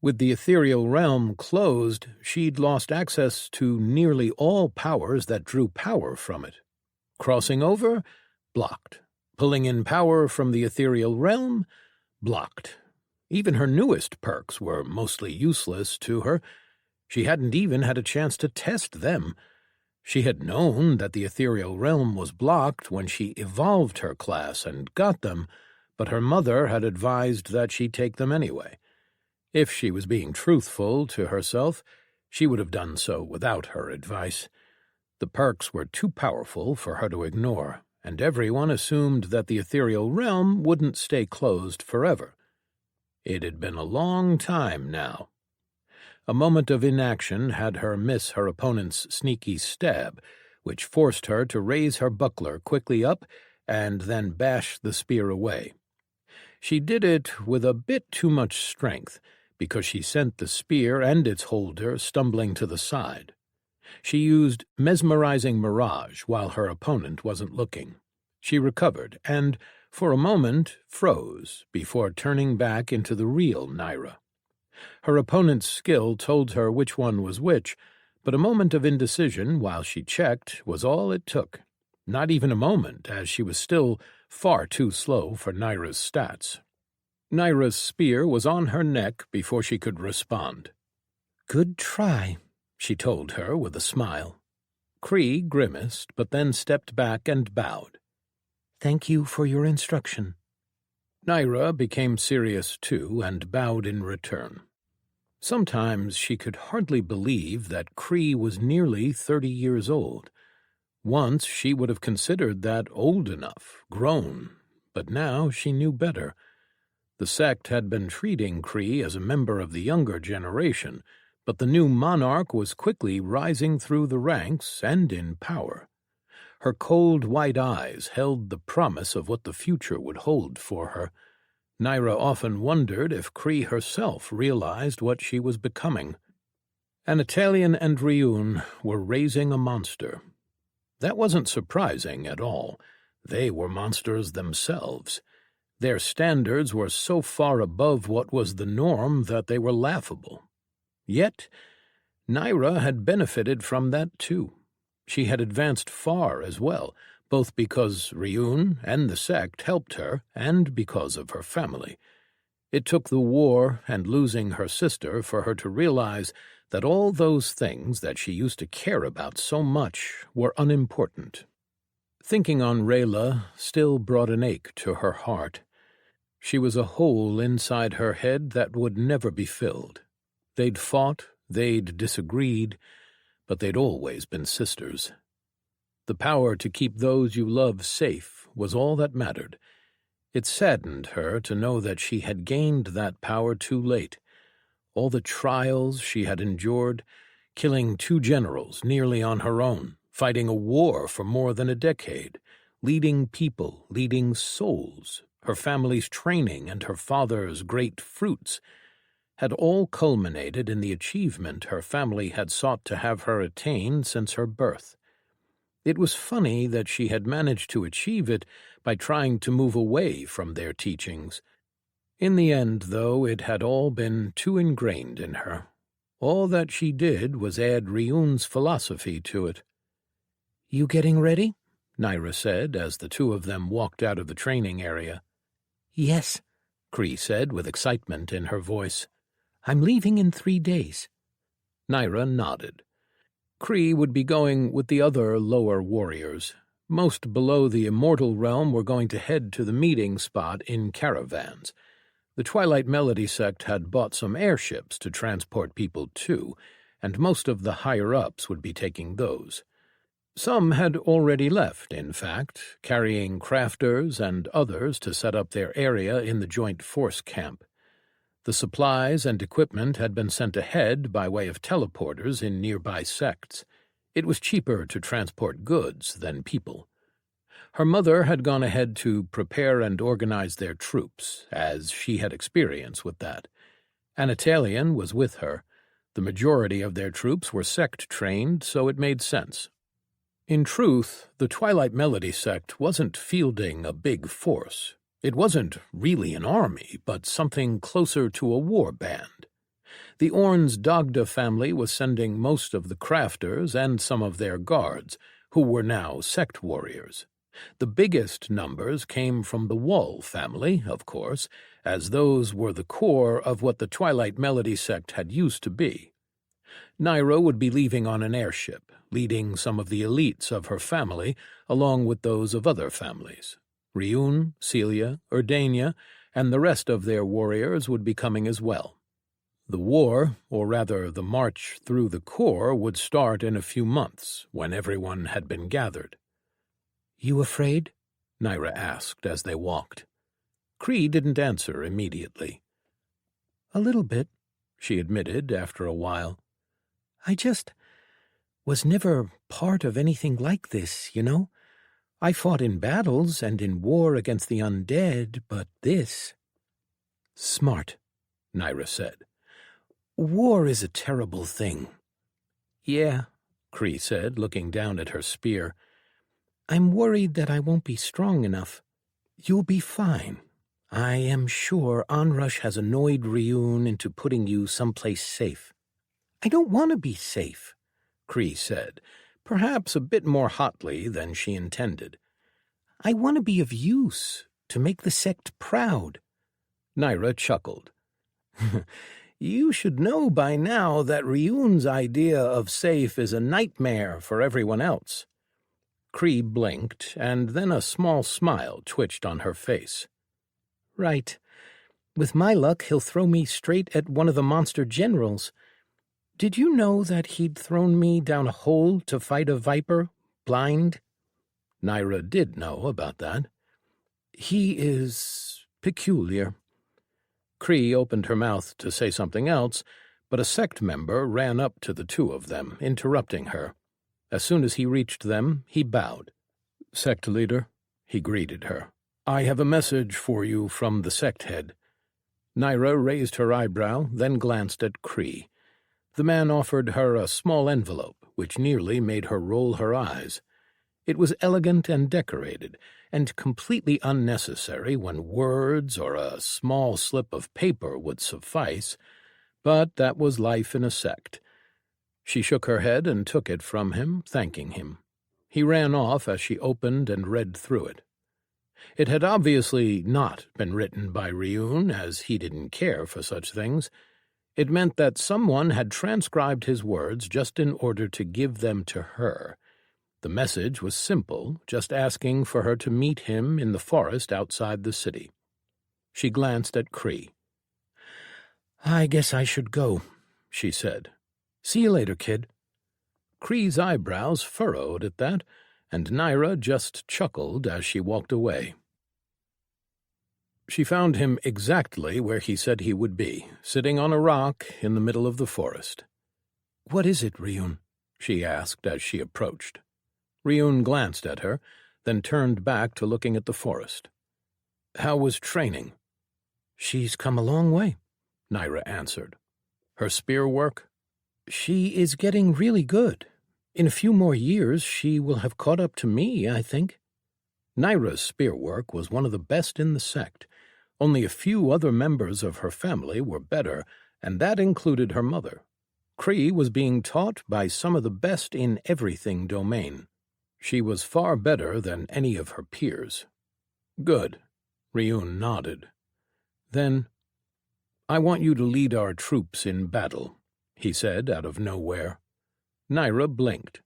With the ethereal realm closed, she'd lost access to nearly all powers that drew power from it. Crossing over? Blocked. Pulling in power from the ethereal realm? Blocked. Even her newest perks were mostly useless to her. She hadn't even had a chance to test them. She had known that the ethereal realm was blocked when she evolved her class and got them, but her mother had advised that she take them anyway. If she was being truthful to herself, she would have done so without her advice. The perks were too powerful for her to ignore, and everyone assumed that the ethereal realm wouldn't stay closed forever. It had been a long time now. A moment of inaction had her miss her opponent's sneaky stab, which forced her to raise her buckler quickly up and then bash the spear away. She did it with a bit too much strength, because she sent the spear and its holder stumbling to the side. She used mesmerizing mirage while her opponent wasn't looking. She recovered and, for a moment, froze before turning back into the real Naira. Her opponent's skill told her which one was which, but a moment of indecision while she checked was all it took. Not even a moment, as she was still far too slow for Naira's stats. Naira's spear was on her neck before she could respond. "Good try," she told her with a smile. Cree grimaced, but then stepped back and bowed. "Thank you for your instruction." Naira became serious too and bowed in return. Sometimes she could hardly believe that Cree was nearly 30 years old. Once she would have considered that old enough, grown, but now she knew better. The sect had been treating Cree as a member of the younger generation, but the new monarch was quickly rising through the ranks and in power. Her cold white eyes held the promise of what the future would hold for her. Naira often wondered if Cree herself realized what she was becoming. Anatolian and Ryun were raising a monster. That wasn't surprising at all. They were monsters themselves. Their standards were so far above what was the norm that they were laughable. Yet, Naira had benefited from that too. She had advanced far as well, both because Ryun and the sect helped her and because of her family. It took the war and losing her sister for her to realize that all those things that she used to care about so much were unimportant. Thinking on Rayla still brought an ache to her heart. She was a hole inside her head that would never be filled. They'd fought, they'd disagreed, but they'd always been sisters. The power to keep those you love safe was all that mattered. It saddened her to know that she had gained that power too late. All the trials she had endured, killing 2 generals nearly on her own, fighting a war for more than a decade, leading people, leading souls, her family's training and her father's great fruits, had all culminated in the achievement her family had sought to have her attain since her birth. It was funny that she had managed to achieve it by trying to move away from their teachings. In the end, though, it had all been too ingrained in her. All that she did was add Ryun's philosophy to it. "You getting ready?" Naira said as the two of them walked out of the training area. "Yes," Cree said with excitement in her voice. "I'm leaving in 3 days." Naira nodded. Cree would be going with the other lower warriors. Most below the immortal realm were going to head to the meeting spot in caravans. The Twilight Melody sect had bought some airships to transport people too, and most of the higher-ups would be taking those. Some had already left, in fact, carrying crafters and others to set up their area in the joint force camp. The supplies and equipment had been sent ahead by way of teleporters in nearby sects. It was cheaper to transport goods than people. Her mother had gone ahead to prepare and organize their troops, as she had experience with that. Anatolian was with her. The majority of their troops were sect-trained, so it made sense. In truth, the Twilight Melody sect wasn't fielding a big force. It wasn't really an army, but something closer to a war band. The Orn's Dagda family was sending most of the crafters and some of their guards, who were now sect warriors. The biggest numbers came from the Wall family, of course, as those were the core of what the Twilight Melody sect had used to be. Naira would be leaving on an airship, leading some of the elites of her family, along with those of other families. Ryun, Celia, Urdania, and the rest of their warriors would be coming as well. The war, or rather the march through the core, would start in a few months, when everyone had been gathered. "You afraid?" Naira asked as they walked. Cree didn't answer immediately. "A little bit," she admitted after a while. "I just was never part of anything like this, you know? I fought in battles and in war against the undead, but this—" "Smart," Naira said. "War is a terrible thing." "Yeah," Cree said, looking down at her spear. "I'm worried that I won't be strong enough." "You'll be fine. I am sure Onrush has annoyed Ryun into putting you someplace safe." "I don't want to be safe," Cree said, perhaps a bit more hotly than she intended. "I want to be of use, to make the sect proud." Naira chuckled. "You should know by now that Ryun's idea of safe is a nightmare for everyone else." Cree blinked, and then a small smile twitched on her face. "Right. With my luck, he'll throw me straight at one of the monster generals. Did you know that he'd thrown me down a hole to fight a viper Blind? Naira did know about that. He is peculiar. Cree opened her mouth to say something else, but a sect member ran up to the two of them, interrupting her. As soon as he reached them, he bowed. "Sect leader," he greeted her, "I have a message for you from the sect head." Naira raised her eyebrow, then glanced at Cree. The man offered her a small envelope, which nearly made her roll her eyes. It was elegant and decorated, and completely unnecessary when words or a small slip of paper would suffice, but that was life in a sect. She shook her head and took it from him, thanking him. He ran off as she opened and read through it. It had obviously not been written by Ryun, as he didn't care for such things. It meant that someone had transcribed his words just in order to give them to her. The message was simple, just asking for her to meet him in the forest outside the city. She glanced at Cree. "I guess I should go," she said. "See you later, kid." Cree's eyebrows furrowed at that, and Naira just chuckled as she walked away. She found him exactly where he said he would be, sitting on a rock in the middle of the forest. "What is it, Ryun?" she asked as she approached. Ryun glanced at her, then turned back to looking at the forest. "How was training?" "She's come a long way," Naira answered. "Her spear work?" "She is getting really good. In a few more years she will have caught up to me, I think." Naira's spear work was one of the best in the sect. Only a few other members of her family were better, and that included her mother. Cree was being taught by some of the best in everything domain. She was far better than any of her peers. "Good," Ryun nodded. "Then, I want you to lead our troops in battle," he said out of nowhere. Naira blinked.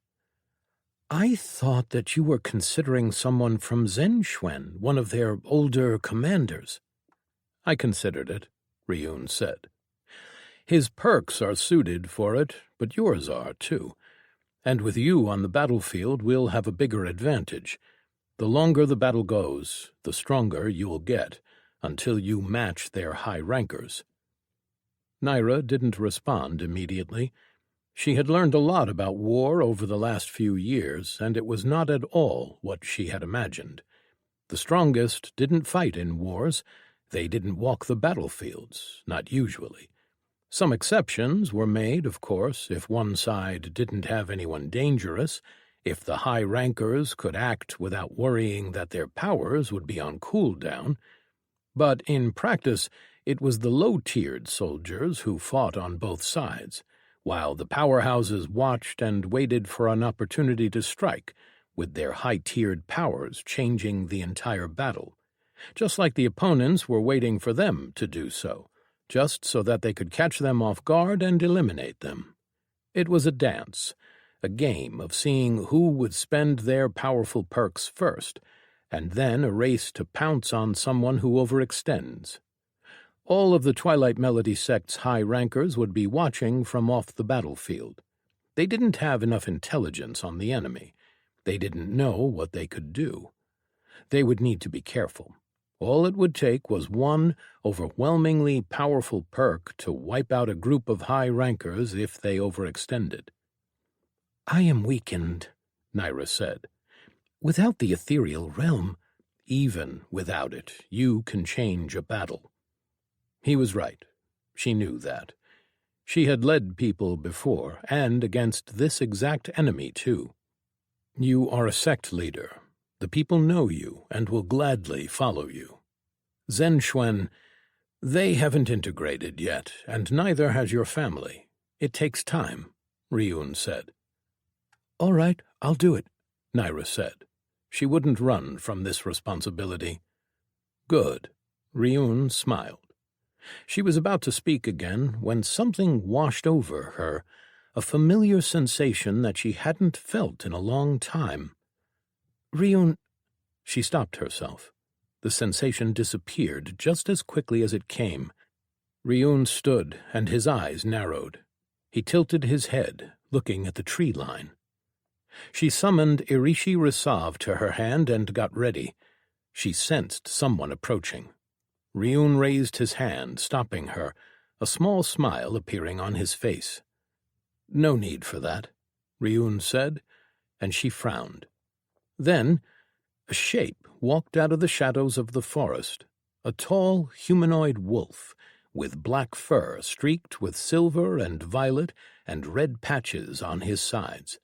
"I thought that you were considering someone from Zhenxuan, one of their older commanders." "I considered it," Ryun said. "His perks are suited for it, but yours are, too. And with you on the battlefield, we'll have a bigger advantage. The longer the battle goes, the stronger you'll get, until you match their high rankers." Naira didn't respond immediately. She had learned a lot about war over the last few years, and it was not at all what she had imagined. The strongest didn't fight in wars. They didn't walk the battlefields, not usually. Some exceptions were made, of course, if one side didn't have anyone dangerous, if the high rankers could act without worrying that their powers would be on cooldown. But in practice, it was the low-tiered soldiers who fought on both sides, while the powerhouses watched and waited for an opportunity to strike, with their high-tiered powers changing the entire battle, just like the opponents were waiting for them to do so, just so that they could catch them off guard and eliminate them. It was a dance, a game of seeing who would spend their powerful perks first, and then a race to pounce on someone who overextends. All of the Twilight Melody sect's high rankers would be watching from off the battlefield. They didn't have enough intelligence on the enemy. They didn't know what they could do. They would need to be careful. All it would take was one overwhelmingly powerful perk to wipe out a group of high rankers if they overextended. "I am weakened," Naira said. "Without the ethereal realm." "Even without it, you can change a battle." He was right. She knew that. She had led people before, and against this exact enemy, too. "You are a sect leader. The people know you and will gladly follow you. Zhenxuan, they haven't integrated yet, and neither has your family. It takes time," Ryun said. "All right, I'll do it," Naira said. She wouldn't run from this responsibility. "Good." Ryun smiled. She was about to speak again when something washed over her, a familiar sensation that she hadn't felt in a long time. "Ryun—" She stopped herself. The sensation disappeared just as quickly as it came. Ryun stood, and his eyes narrowed. He tilted his head, looking at the tree line. She summoned Irishi Risav to her hand and got ready. She sensed someone approaching. Ryun raised his hand, stopping her, a small smile appearing on his face. "No need for that," Ryun said, and she frowned. Then a shape walked out of the shadows of the forest, a tall humanoid wolf, with black fur streaked with silver and violet and red patches on his sides.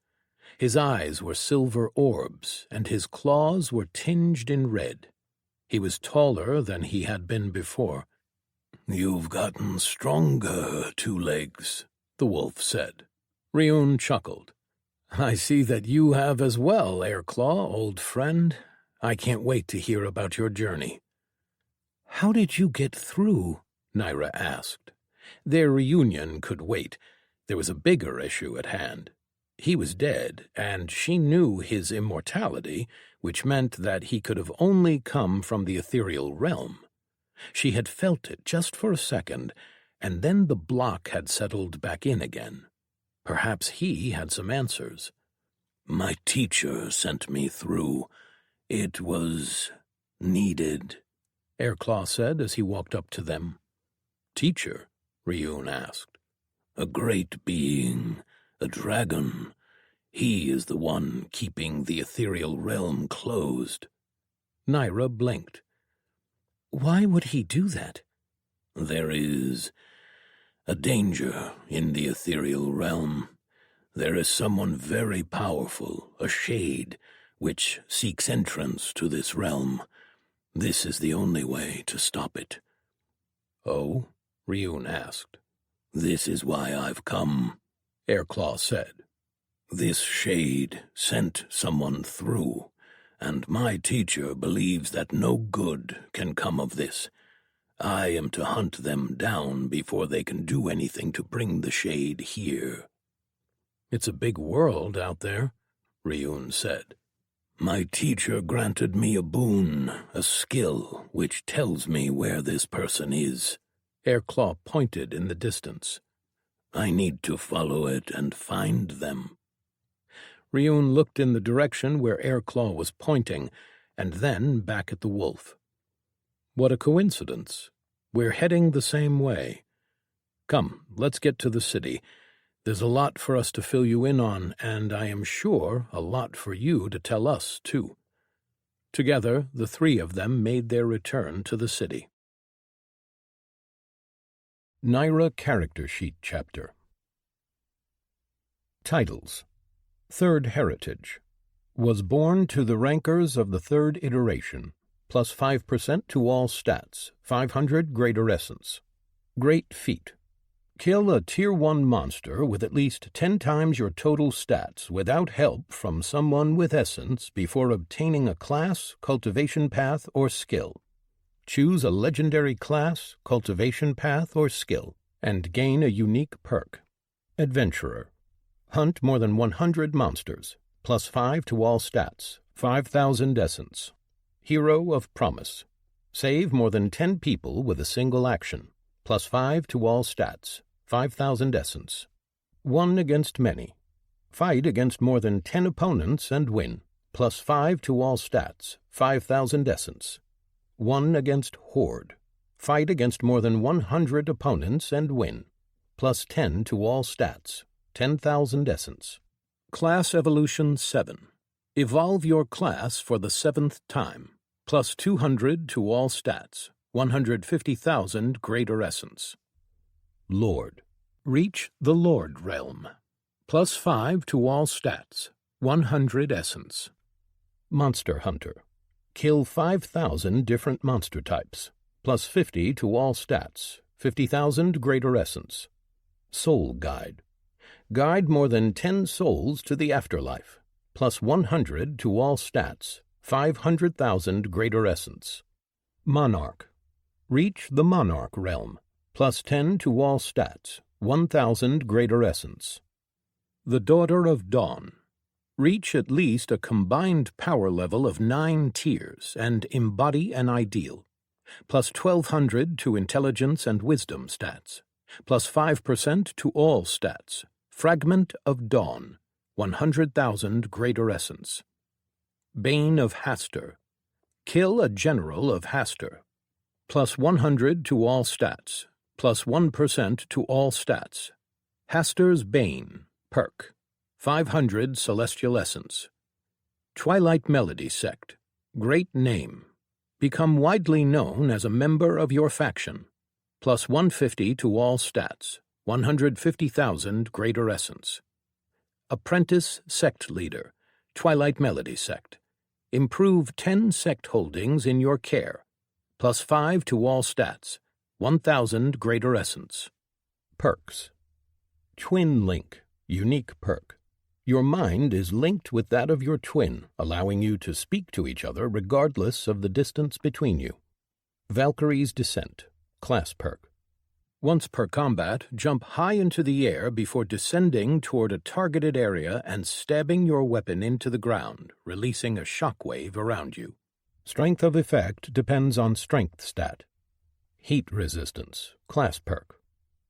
His eyes were silver orbs, and his claws were tinged in red. He was taller than he had been before. "You've gotten stronger, Two Legs," the wolf said. Ryun chuckled. "I see that you have as well, Airclaw, old friend. I can't wait to hear about your journey." "How did you get through?" Naira asked. Their reunion could wait. There was a bigger issue at hand. He was dead, and she knew his immortality, which meant that he could have only come from the ethereal realm. She had felt it just for a second, and then the block had settled back in again. Perhaps he had some answers. "My teacher sent me through. It was needed," Airclaw said as he walked up to them. "Teacher?" Ryun asked. "A great being, a dragon. He is the one keeping the ethereal realm closed." Naira blinked. "Why would he do that?" "There is a danger in the ethereal realm. There is someone very powerful, a shade, which seeks entrance to this realm. This is the only way to stop it." "Oh?" Ryun asked. "This is why I've come," Airclaw said. "This shade sent someone through, and my teacher believes that no good can come of this. I am to hunt them down before they can do anything to bring the shade here." "It's a big world out there," Ryun said. "My teacher granted me a boon, a skill, which tells me where this person is." Airclaw pointed in the distance. "I need to follow it and find them." Ryun looked in the direction where Airclaw was pointing, and then back at the wolf. "What a coincidence. We're heading the same way. Come, let's get to the city. There's a lot for us to fill you in on, and I am sure a lot for you to tell us, too." Together, the three of them made their return to the city. Naira Character Sheet Chapter. Titles. Third Heritage. Was born to the rankers of the third iteration. Plus 5% to all stats. 500 greater essence. Great feat. Kill a Tier 1 monster with at least 10 times your total stats without help from someone with essence before obtaining a class, cultivation path, or skill. Choose a legendary class, cultivation path, or skill, and gain a unique perk. Adventurer. Hunt more than 100 monsters, plus 5 to all stats, 5,000 essence. Hero of Promise. Save more than 10 people with a single action, plus 5 to all stats, 5,000 essence. One against many. Fight against more than 10 opponents and win, plus 5 to all stats, 5,000 essence. One against Horde. Fight against more than 100 opponents and win, plus 10 to all stats, 10,000 essence. Class Evolution 7. Evolve your class for the 7th time, plus 200 to all stats, 150,000 greater essence. Lord. Reach the Lord realm, plus 5 to all stats, 100 essence. Monster Hunter. Kill 5,000 different monster types, plus 50 to all stats, 50,000 greater essence. Soul Guide. Guide more than 10 souls to the afterlife, plus 100 to all stats, 500,000 greater essence. Monarch. Reach the Monarch realm, plus 10 to all stats, 1,000 greater essence. The Daughter of Dawn. Reach at least a combined power level of 9 tiers and embody an ideal, plus 1,200 to intelligence and wisdom stats, plus 5% to all stats. Fragment of Dawn, 100,000 greater essence. Bane of Hastur. Kill a general of Hastur. Plus 100 to all stats. Plus 1% to all stats. Hastur's Bane. Perk. 500 celestial essence. Twilight Melody Sect. Great name. Become widely known as a member of your faction. Plus 150 to all stats. 150,000 greater essence. Apprentice Sect Leader. Twilight Melody Sect. Improve 10 sect holdings in your care. Plus 5 to all stats. 1,000 greater essence. Perks. Twin Link. Unique perk. Your mind is linked with that of your twin, allowing you to speak to each other regardless of the distance between you. Valkyrie's Descent. Class perk. Once per combat, jump high into the air before descending toward a targeted area and stabbing your weapon into the ground, releasing a shockwave around you. Strength of effect depends on strength stat. Heat resistance. Class perk.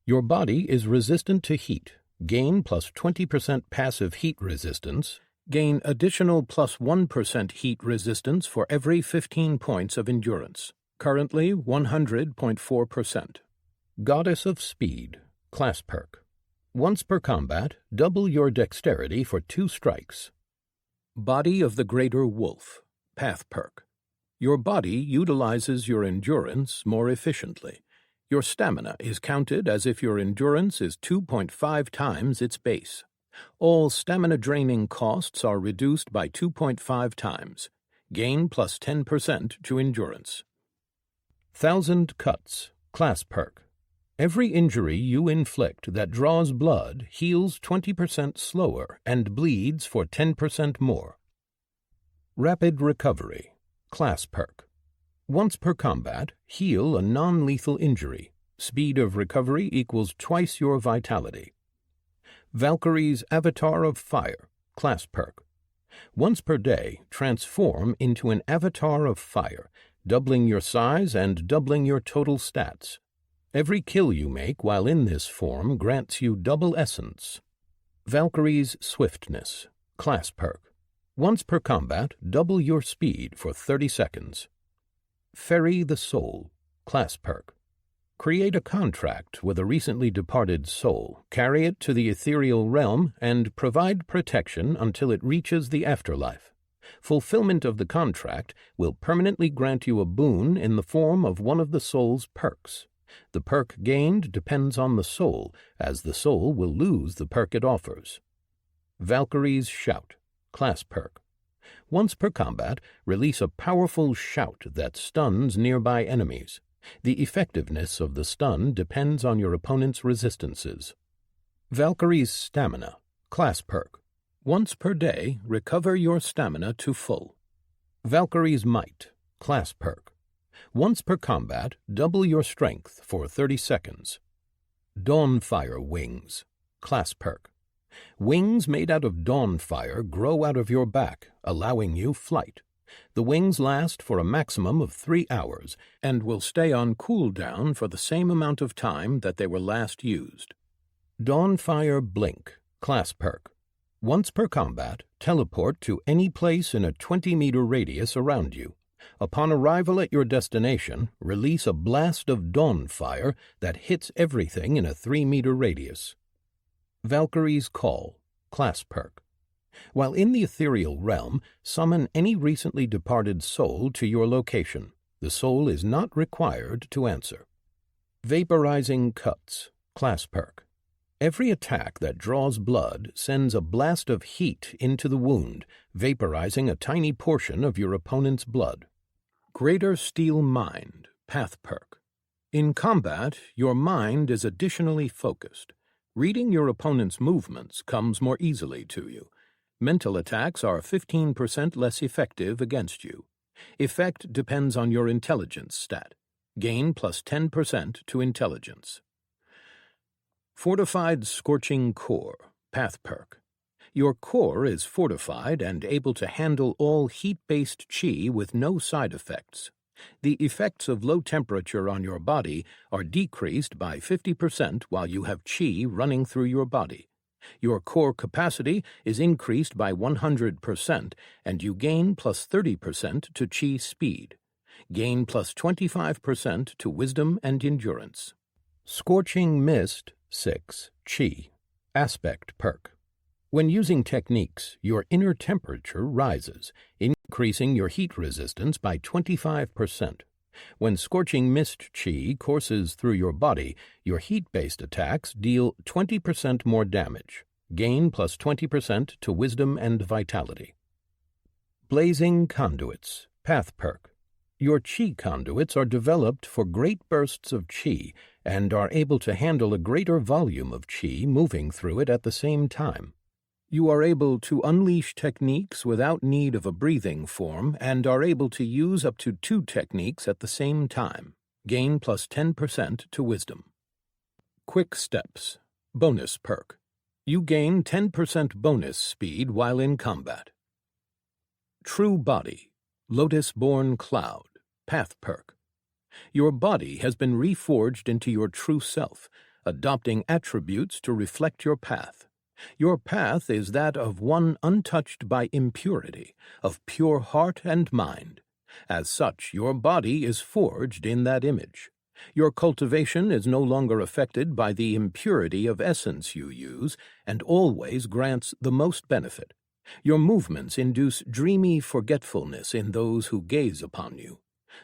Your body is resistant to heat. Gain plus 20% passive heat resistance. Gain additional plus 1% heat resistance for every 15 points of endurance. Currently 100.4%. Goddess of Speed. Class perk. Once per combat, double your dexterity for 2 strikes. Body of the Greater Wolf. Path perk. Your body utilizes your endurance more efficiently. Your stamina is counted as if your endurance is 2.5 times its base. All stamina-draining costs are reduced by 2.5 times. Gain plus 10% to endurance. 1,000 Cuts. Class perk. Every injury you inflict that draws blood heals 20% slower and bleeds for 10% more. Rapid Recovery. Class perk. Once per combat, heal a non-lethal injury. Speed of recovery equals twice your vitality. Valkyrie's Avatar of Fire. Class perk. Once per day, transform into an Avatar of Fire, doubling your size and doubling your total stats. Every kill you make while in this form grants you double essence. Valkyrie's Swiftness. Class perk. Once per combat, double your speed for 30 seconds. Ferry the Soul. Class perk. Create a contract with a recently departed soul, carry it to the ethereal realm, and provide protection until it reaches the afterlife. Fulfillment of the contract will permanently grant you a boon in the form of one of the soul's perks. The perk gained depends on the soul, as the soul will lose the perk it offers. Valkyrie's Shout. Class perk. Once per combat, release a powerful shout that stuns nearby enemies. The effectiveness of the stun depends on your opponent's resistances. Valkyrie's Stamina. Class perk. Once per day, recover your stamina to full. Valkyrie's Might. Class perk. Once per combat, double your strength for 30 seconds. Dawnfire Wings. Class perk. Wings made out of dawnfire grow out of your back, allowing you flight. The wings last for a maximum of 3 hours and will stay on cooldown for the same amount of time that they were last used. Dawnfire Blink. Class perk. Once per combat, teleport to any place in a 20-meter radius around you. Upon arrival at your destination, release a blast of dawnfire that hits everything in a 3-meter radius. Valkyrie's Call. Class perk. While in the ethereal realm, summon any recently departed soul to your location. The soul is not required to answer. Vaporizing Cuts. Class perk. Every attack that draws blood sends a blast of heat into the wound, vaporizing a tiny portion of your opponent's blood. Greater Steel Mind. Path perk. In combat, your mind is additionally focused. Reading your opponent's movements comes more easily to you. Mental attacks are 15% less effective against you. Effect depends on your intelligence stat. Gain plus 10% to intelligence. Fortified Scorching Core. Path perk. Your core is fortified and able to handle all heat-based chi with no side effects. The effects of low temperature on your body are decreased by 50% while you have chi running through your body. Your core capacity is increased by 100%, and you gain plus 30% to chi speed. Gain plus 25% to wisdom and endurance. Scorching Mist 6 Chi Aspect Perk. When using techniques, your inner temperature rises, increasing your heat resistance by 25%. When Scorching Mist Chi courses through your body, your heat-based attacks deal 20% more damage. Gain plus 20% to wisdom and vitality. Blazing Conduits Path Perk. Your chi conduits are developed for great bursts of chi and are able to handle a greater volume of chi moving through it at the same time. You are able to unleash techniques without need of a breathing form and are able to use up to 2 techniques at the same time. Gain plus 10% to wisdom. Quick Steps Bonus Perk. You gain 10% bonus speed while in combat. True Body Lotus-Born Cloud Path Perk. Your body has been reforged into your true self, adopting attributes to reflect your path. Your path is that of one untouched by impurity, of pure heart and mind. As such, your body is forged in that image. Your cultivation is no longer affected by the impurity of essence you use, and always grants the most benefit. Your movements induce dreamy forgetfulness in those who gaze upon you.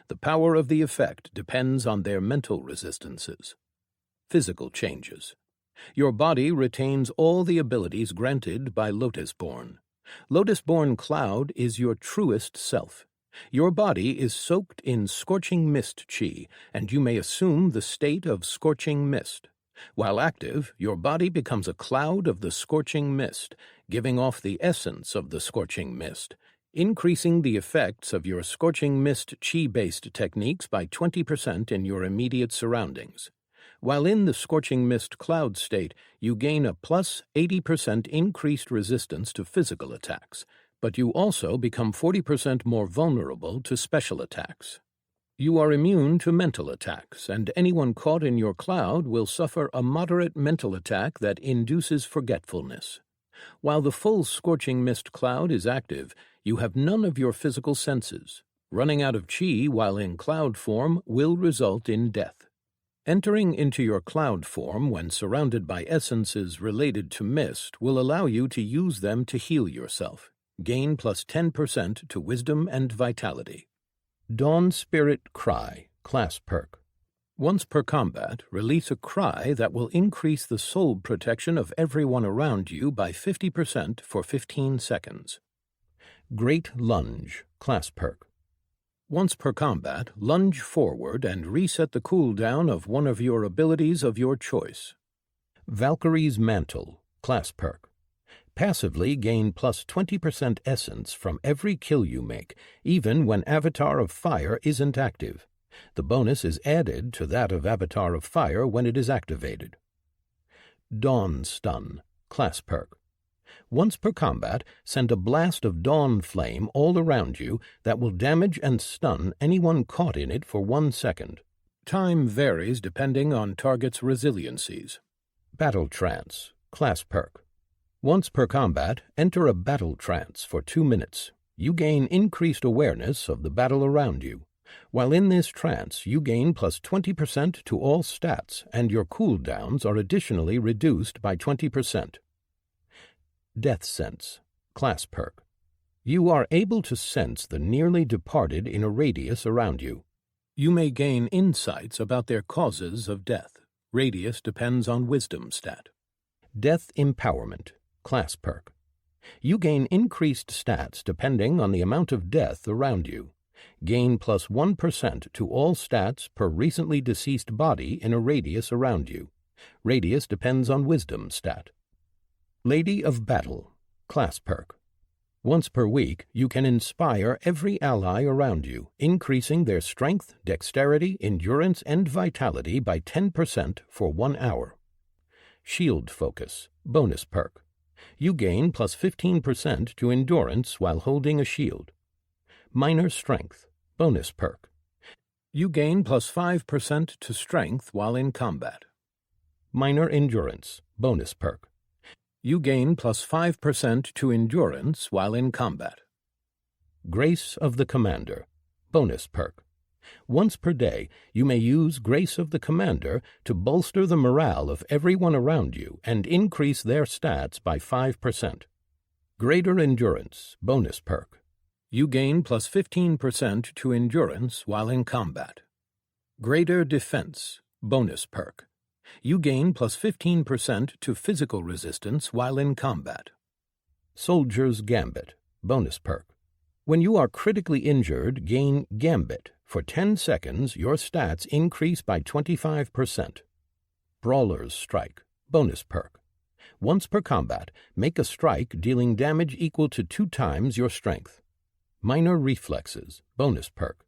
The power of the effect depends on their mental resistances. Physical changes. Your body retains all the abilities granted by Lotus-Born. Lotus-Born Cloud is your truest self. Your body is soaked in Scorching Mist Chi, and you may assume the state of Scorching Mist. While active, your body becomes a cloud of the Scorching Mist, giving off the essence of the Scorching Mist, increasing the effects of your Scorching Mist Chi-based techniques by 20% in your immediate surroundings. While in the Scorching Mist cloud state, you gain a plus 80% increased resistance to physical attacks, but you also become 40% more vulnerable to special attacks. You are immune to mental attacks, and anyone caught in your cloud will suffer a moderate mental attack that induces forgetfulness. While the full Scorching Mist cloud is active, you have none of your physical senses. Running out of chi while in cloud form will result in death. Entering into your cloud form when surrounded by essences related to mist will allow you to use them to heal yourself. Gain plus 10% to wisdom and vitality. Dawn Spirit Cry Class Perk. Once per combat, release a cry that will increase the soul protection of everyone around you by 50% for 15 seconds. Great Lunge Class Perk. Once per combat, lunge forward and reset the cooldown of one of your abilities of your choice. Valkyrie's Mantle Class Perk. Passively gain plus 20% essence from every kill you make, even when Avatar of Fire isn't active. The bonus is added to that of Avatar of Fire when it is activated. Dawn Stun Class Perk. Once per combat, send a blast of dawn flame all around you that will damage and stun anyone caught in it for 1 second. Time varies depending on target's resiliencies. Battle Trance Class Perk. Once per combat, enter a battle trance for 2 minutes. You gain increased awareness of the battle around you. While in this trance, you gain plus 20% to all stats, and your cooldowns are additionally reduced by 20%. Death Sense Class Perk. You are able to sense the nearly departed in a radius around you. You may gain insights about their causes of death. Radius depends on Wisdom stat. Death Empowerment Class Perk. You gain increased stats depending on the amount of death around you. Gain plus 1% to all stats per recently deceased body in a radius around you. Radius depends on Wisdom stat. Lady of Battle Class Perk. Once per week, you can inspire every ally around you, increasing their strength, dexterity, endurance, and vitality by 10% for 1 hour. Shield Focus Bonus Perk. You gain plus 15% to endurance while holding a shield. Minor Strength Bonus Perk. You gain plus 5% to strength while in combat. Minor Endurance Bonus Perk. You gain plus 5% to endurance while in combat. Grace of the Commander. Bonus perk. Once per day, you may use Grace of the Commander to bolster the morale of everyone around you and increase their stats by 5%. Greater Endurance. Bonus perk. You gain plus 15% to endurance while in combat. Greater Defense. Bonus perk. You gain plus 15% to physical resistance while in combat. Soldier's Gambit. Bonus perk. When you are critically injured, gain Gambit. For 10 seconds, your stats increase by 25%. Brawler's Strike. Bonus perk. Once per combat, make a strike dealing damage equal to 2 times your strength. Minor Reflexes. Bonus perk.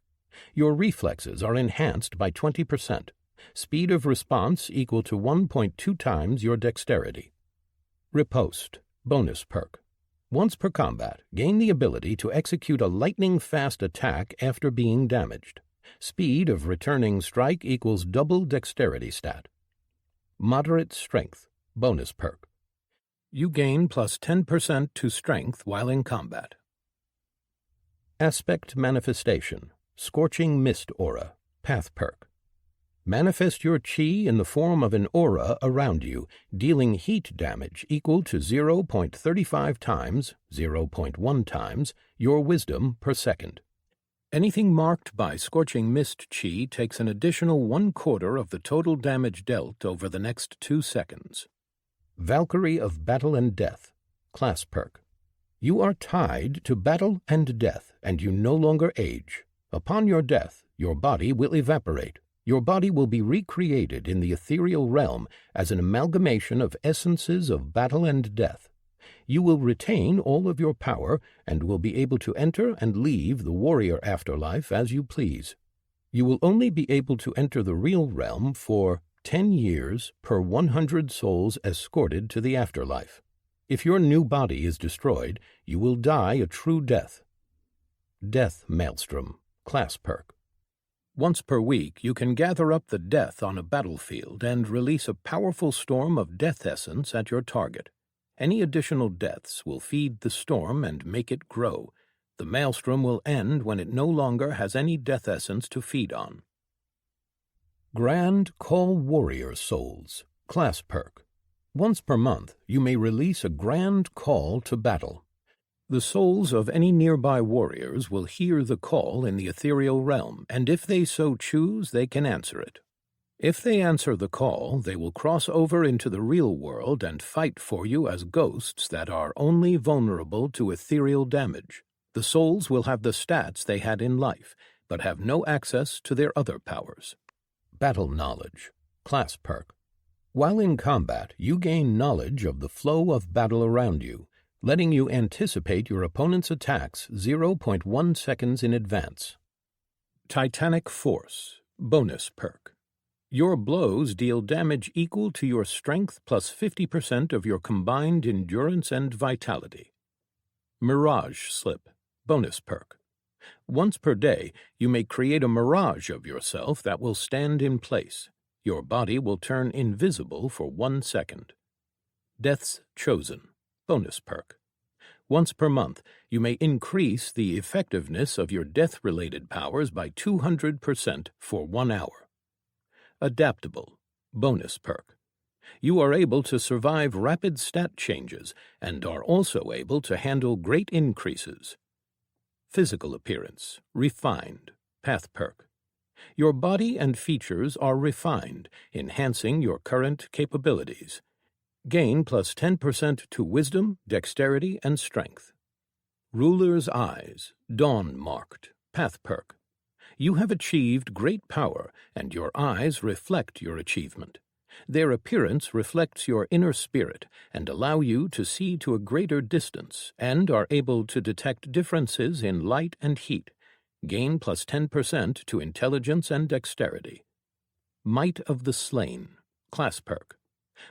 Your reflexes are enhanced by 20%. Speed of response equal to 1.2 times your dexterity. Riposte. Bonus perk. Once per combat, gain the ability to execute a lightning-fast attack after being damaged. Speed of returning strike equals double dexterity stat. Moderate Strength. Bonus perk. You gain plus 10% to strength while in combat. Aspect Manifestation. Scorching Mist Aura. Path perk. Manifest your chi in the form of an aura around you, dealing heat damage equal to 0.35 times, 0.1 times, your wisdom per second. Anything marked by Scorching Mist chi takes an additional 1/4 of the total damage dealt over the next 2 seconds. Valkyrie of Battle and Death. Class perk. You are tied to battle and death, and you no longer age. Upon your death, your body will evaporate. Your body will be recreated in the ethereal realm as an amalgamation of essences of battle and death. You will retain all of your power and will be able to enter and leave the warrior afterlife as you please. You will only be able to enter the real realm for 10 years per 100 souls escorted to the afterlife. If your new body is destroyed, you will die a true death. Death Maelstrom. Class perk. Once per week, you can gather up the death on a battlefield and release a powerful storm of death essence at your target. Any additional deaths will feed the storm and make it grow. The maelstrom will end when it no longer has any death essence to feed on. Grand Call Warrior Souls. Class perk. Once per month, you may release a grand call to battle. The souls of any nearby warriors will hear the call in the ethereal realm, and if they so choose, they can answer it. If they answer the call, they will cross over into the real world and fight for you as ghosts that are only vulnerable to ethereal damage. The souls will have the stats they had in life, but have no access to their other powers. Battle Knowledge. Class perk. While in combat, you gain knowledge of the flow of battle around you, letting you anticipate your opponent's attacks 0.1 seconds in advance. Titanic Force. Bonus perk. Your blows deal damage equal to your strength plus 50% of your combined endurance and vitality. Mirage Slip. Bonus perk. Once per day, you may create a mirage of yourself that will stand in place. Your body will turn invisible for 1 second. Death's Chosen. Bonus perk. Once per month, you may increase the effectiveness of your death-related powers by 200% for 1 hour. Adaptable. Bonus perk. You are able to survive rapid stat changes and are also able to handle great increases. Physical Appearance. Refined. Path perk. Your body and features are refined, enhancing your current capabilities. Gain plus 10% to wisdom, dexterity, and strength. Ruler's Eyes. Dawn Marked. Path perk. You have achieved great power, and your eyes reflect your achievement. Their appearance reflects your inner spirit and allow you to see to a greater distance and are able to detect differences in light and heat. Gain plus 10% to intelligence and dexterity. Might of the Slain. Class perk.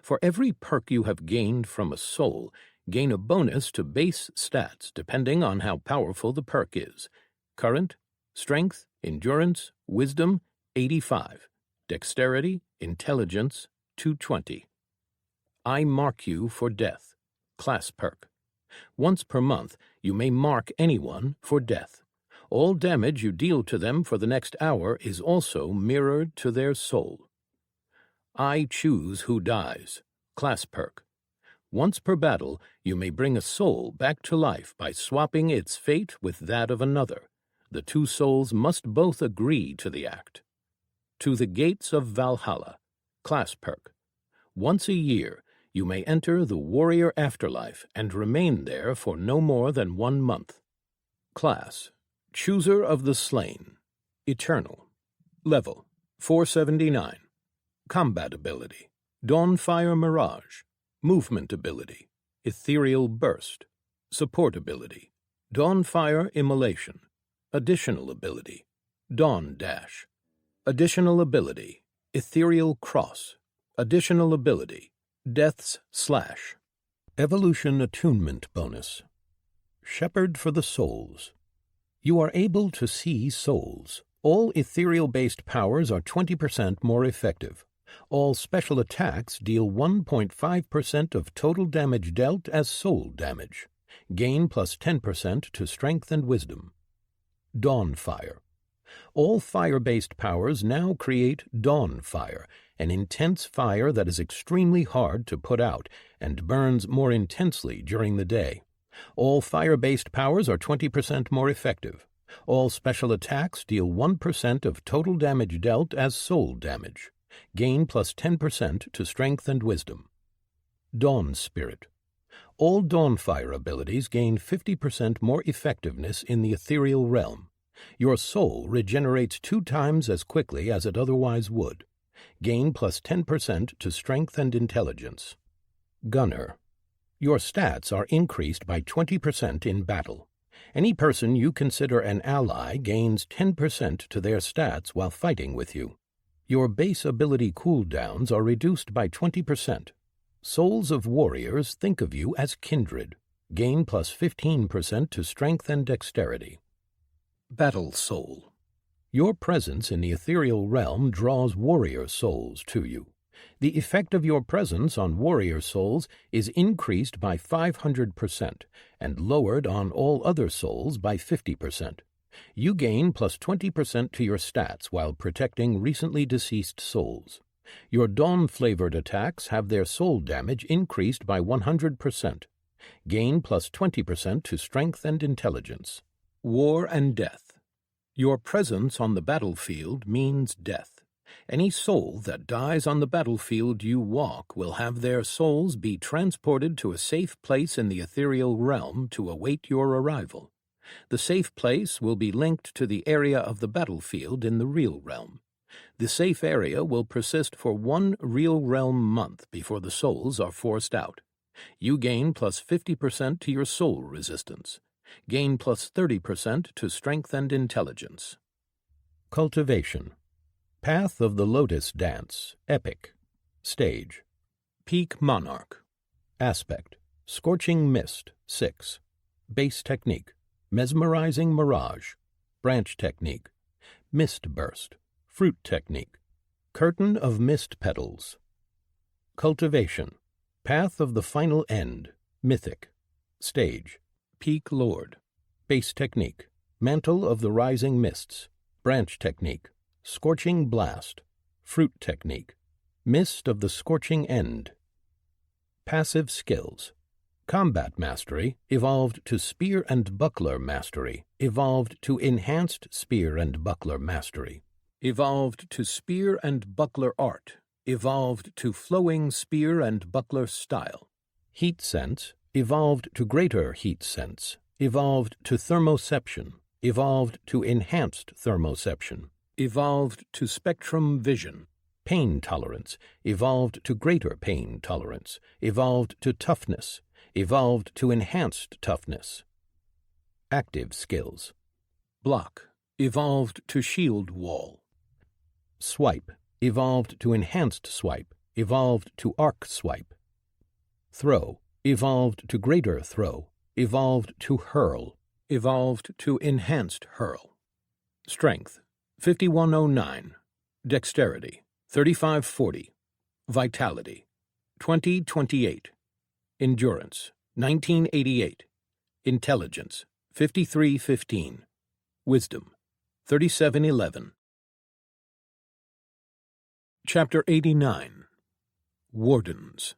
For every perk you have gained from a soul, gain a bonus to base stats depending on how powerful the perk is. Current, strength, endurance, wisdom, 85. Dexterity, intelligence, 220. I mark you for death. class perk. Once per month, you may mark anyone for death. All damage you deal to them for the next hour is also mirrored to their soul. I choose who dies. Class perk. Once per battle, you may bring a soul back to life by swapping its fate with that of another. The two souls must both agree to the act. To the Gates of Valhalla. Class perk. Once a year, you may enter the warrior afterlife and remain there for no more than 1 month. Class. Chooser of the Slain. Eternal. Level. 479. Combat ability. Dawnfire Mirage. Movement ability. Ethereal Burst. Support ability. Dawnfire Immolation. Additional ability. Dawn Dash. Additional ability. Ethereal Cross. Additional ability. Death's Slash. Evolution Attunement Bonus. Shepherd for the Souls. You are able to see souls. All ethereal-based powers are 20% more effective. All special attacks deal 1.5% of total damage dealt as soul damage. Gain plus 10% to strength and wisdom. Dawnfire. All fire-based powers now create Dawnfire, an intense fire that is extremely hard to put out and burns more intensely during the day. All fire-based powers are 20% more effective. All special attacks deal 1% of total damage dealt as soul damage. Gain plus 10% to strength and wisdom. Dawn Spirit. All Dawnfire abilities gain 50% more effectiveness in the ethereal realm. Your soul regenerates 2 times as quickly as it otherwise would. Gain plus 10% to strength and intelligence. Gunner. Your stats are increased by 20% in battle. Any person you consider an ally gains 10% to their stats while fighting with you. Your base ability cooldowns are reduced by 20%. Souls of warriors think of you as kindred. Gain plus 15% to strength and dexterity. Battle Soul. Your presence in the ethereal realm draws warrior souls to you. The effect of your presence on warrior souls is increased by 500% and lowered on all other souls by 50%. You gain plus 20% to your stats while protecting recently deceased souls. Your dawn-flavored attacks have their soul damage increased by 100%. Gain plus 20% to strength and intelligence. War and Death. Your presence on the battlefield means death. Any soul that dies on the battlefield you walk will have their souls be transported to a safe place in the ethereal realm to await your arrival. The safe place will be linked to the area of the battlefield in the real realm. The safe area will persist for 1 real realm month before the souls are forced out. You gain plus 50% to your soul resistance. Gain plus 30% to strength and intelligence. Cultivation. Path of the Lotus Dance, Epic. Stage. Peak Monarch. Aspect. Scorching Mist, 6. Base Technique. Mesmerizing Mirage. Branch Technique. Mist Burst. Fruit Technique. Curtain of Mist Petals. Cultivation. Path of the Final End, Mythic. Stage. Peak Lord. Base Technique. Mantle of the Rising Mists. Branch Technique. Scorching Blast. Fruit Technique. Mist of the Scorching End. Passive Skills. Combat Mastery, evolved to Spear and Buckler Mastery, evolved to Enhanced Spear and Buckler Mastery. Evolved to Spear and Buckler Art, evolved to Flowing Spear and Buckler Style. Heat Sense, evolved to Greater Heat Sense, evolved to Thermoception, evolved to Enhanced Thermoception, evolved to Spectrum Vision. Pain Tolerance, evolved to Greater Pain Tolerance, evolved to Toughness, evolved to Enhanced Toughness. Active Skills. Block, evolved to Shield Wall. Swipe, evolved to Enhanced Swipe, evolved to Arc Swipe. Throw, evolved to Greater Throw, evolved to Hurl, evolved to Enhanced Hurl. Strength, 5109. Dexterity, 3540. Vitality, 2028. Endurance, 1988. Intelligence, 5315. Wisdom, 3711. Chapter 89. Wardens.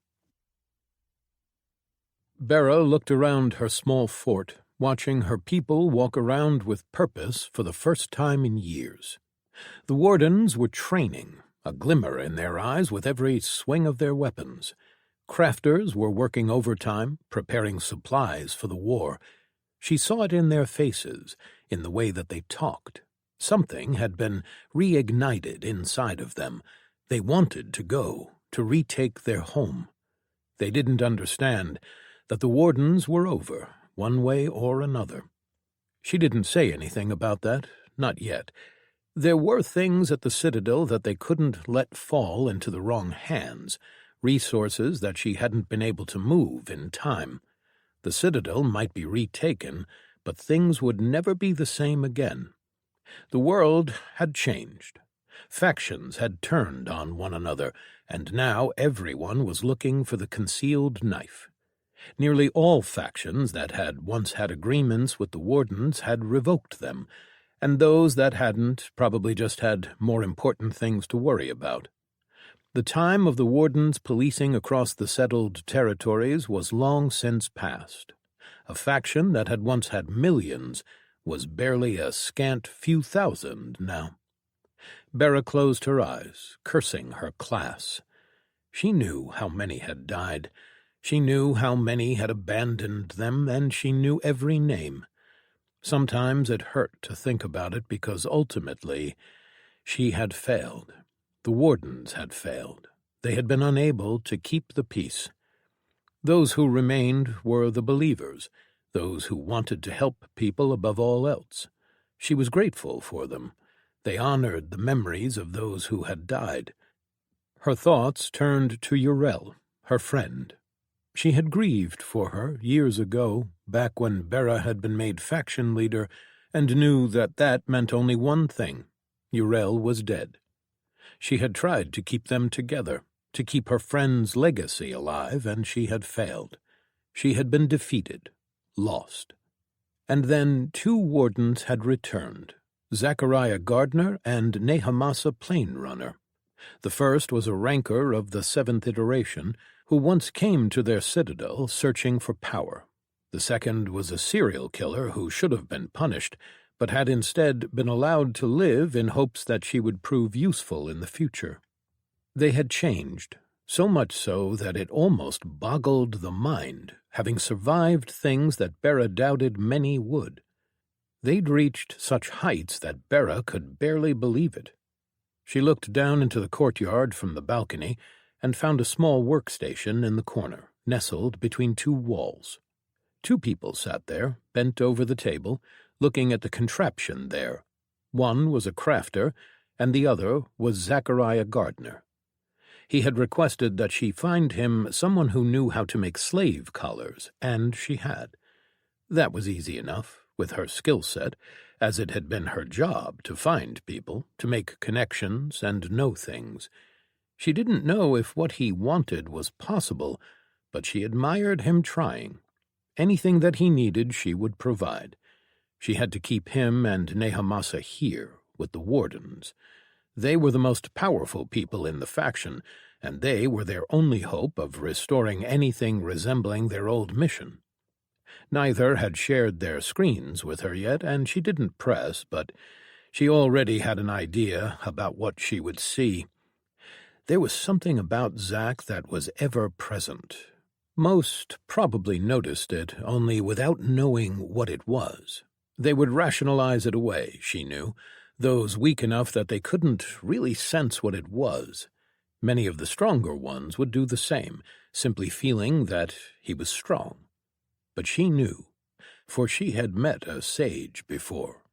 Bera looked around her small fort, watching her people walk around with purpose for the first time in years. The wardens were training, a glimmer in their eyes with every swing of their weapons. Crafters were working overtime, preparing supplies for the war. She saw it in their faces, in the way that they talked. Something had been reignited inside of them. They wanted to go, to retake their home. They didn't understand that the wardens were over, one way or another. She didn't say anything about that, not yet. There were things at the Citadel that they couldn't let fall into the wrong hands, resources that she hadn't been able to move in time. The Citadel might be retaken, but things would never be the same again. The world had changed. Factions had turned on one another, and now everyone was looking for the concealed knife. Nearly all factions that had once had agreements with the wardens had revoked them, and those that hadn't probably just had more important things to worry about. The time of the wardens policing across the settled territories was long since past. A faction that had once had millions was barely a scant few thousand now. Bera closed her eyes, cursing her class. She knew how many had died. She knew how many had abandoned them, and she knew every name. Sometimes it hurt to think about it because ultimately she had failed. The wardens had failed. They had been unable to keep the peace. Those who remained were the believers, those who wanted to help people above all else. She was grateful for them. They honored the memories of those who had died. Her thoughts turned to Yrel, her friend. She had grieved for her years ago, back when Bera had been made faction leader, and knew that that meant only one thing: Yrel was dead. She had tried to keep them together, to keep her friend's legacy alive, and she had failed. She had been defeated, lost. And then 2 wardens had returned, Zachariah Gardner and Nehemasa Plainrunner. The first was a ranker of the 7th iteration, who once came to their citadel searching for power. The second was a serial killer who should have been punished, but had instead been allowed to live in hopes that she would prove useful in the future. They had changed, so much so that it almost boggled the mind, having survived things that Bera doubted many would. They'd reached such heights that Bera could barely believe it. She looked down into the courtyard from the balcony and found a small workstation in the corner, nestled between 2 walls. 2 people sat there, bent over the table, looking at the contraption there. One was a crafter, and the other was Zachariah Gardner. He had requested that she find him someone who knew how to make slave collars, and she had. That was easy enough, with her skill set, as it had been her job to find people, to make connections and know things. She didn't know if what he wanted was possible, but she admired him trying. Anything that he needed she would provide. She had to keep him and Nehemasa here, with the wardens. They were the most powerful people in the faction, and they were their only hope of restoring anything resembling their old mission. Neither had shared their screens with her yet, and she didn't press, but she already had an idea about what she would see. There was something about Zach that was ever present. Most probably noticed it, only without knowing what it was. They would rationalize it away, she knew, those weak enough that they couldn't really sense what it was. Many of the stronger ones would do the same, simply feeling that he was strong. But she knew, for she had met a sage before.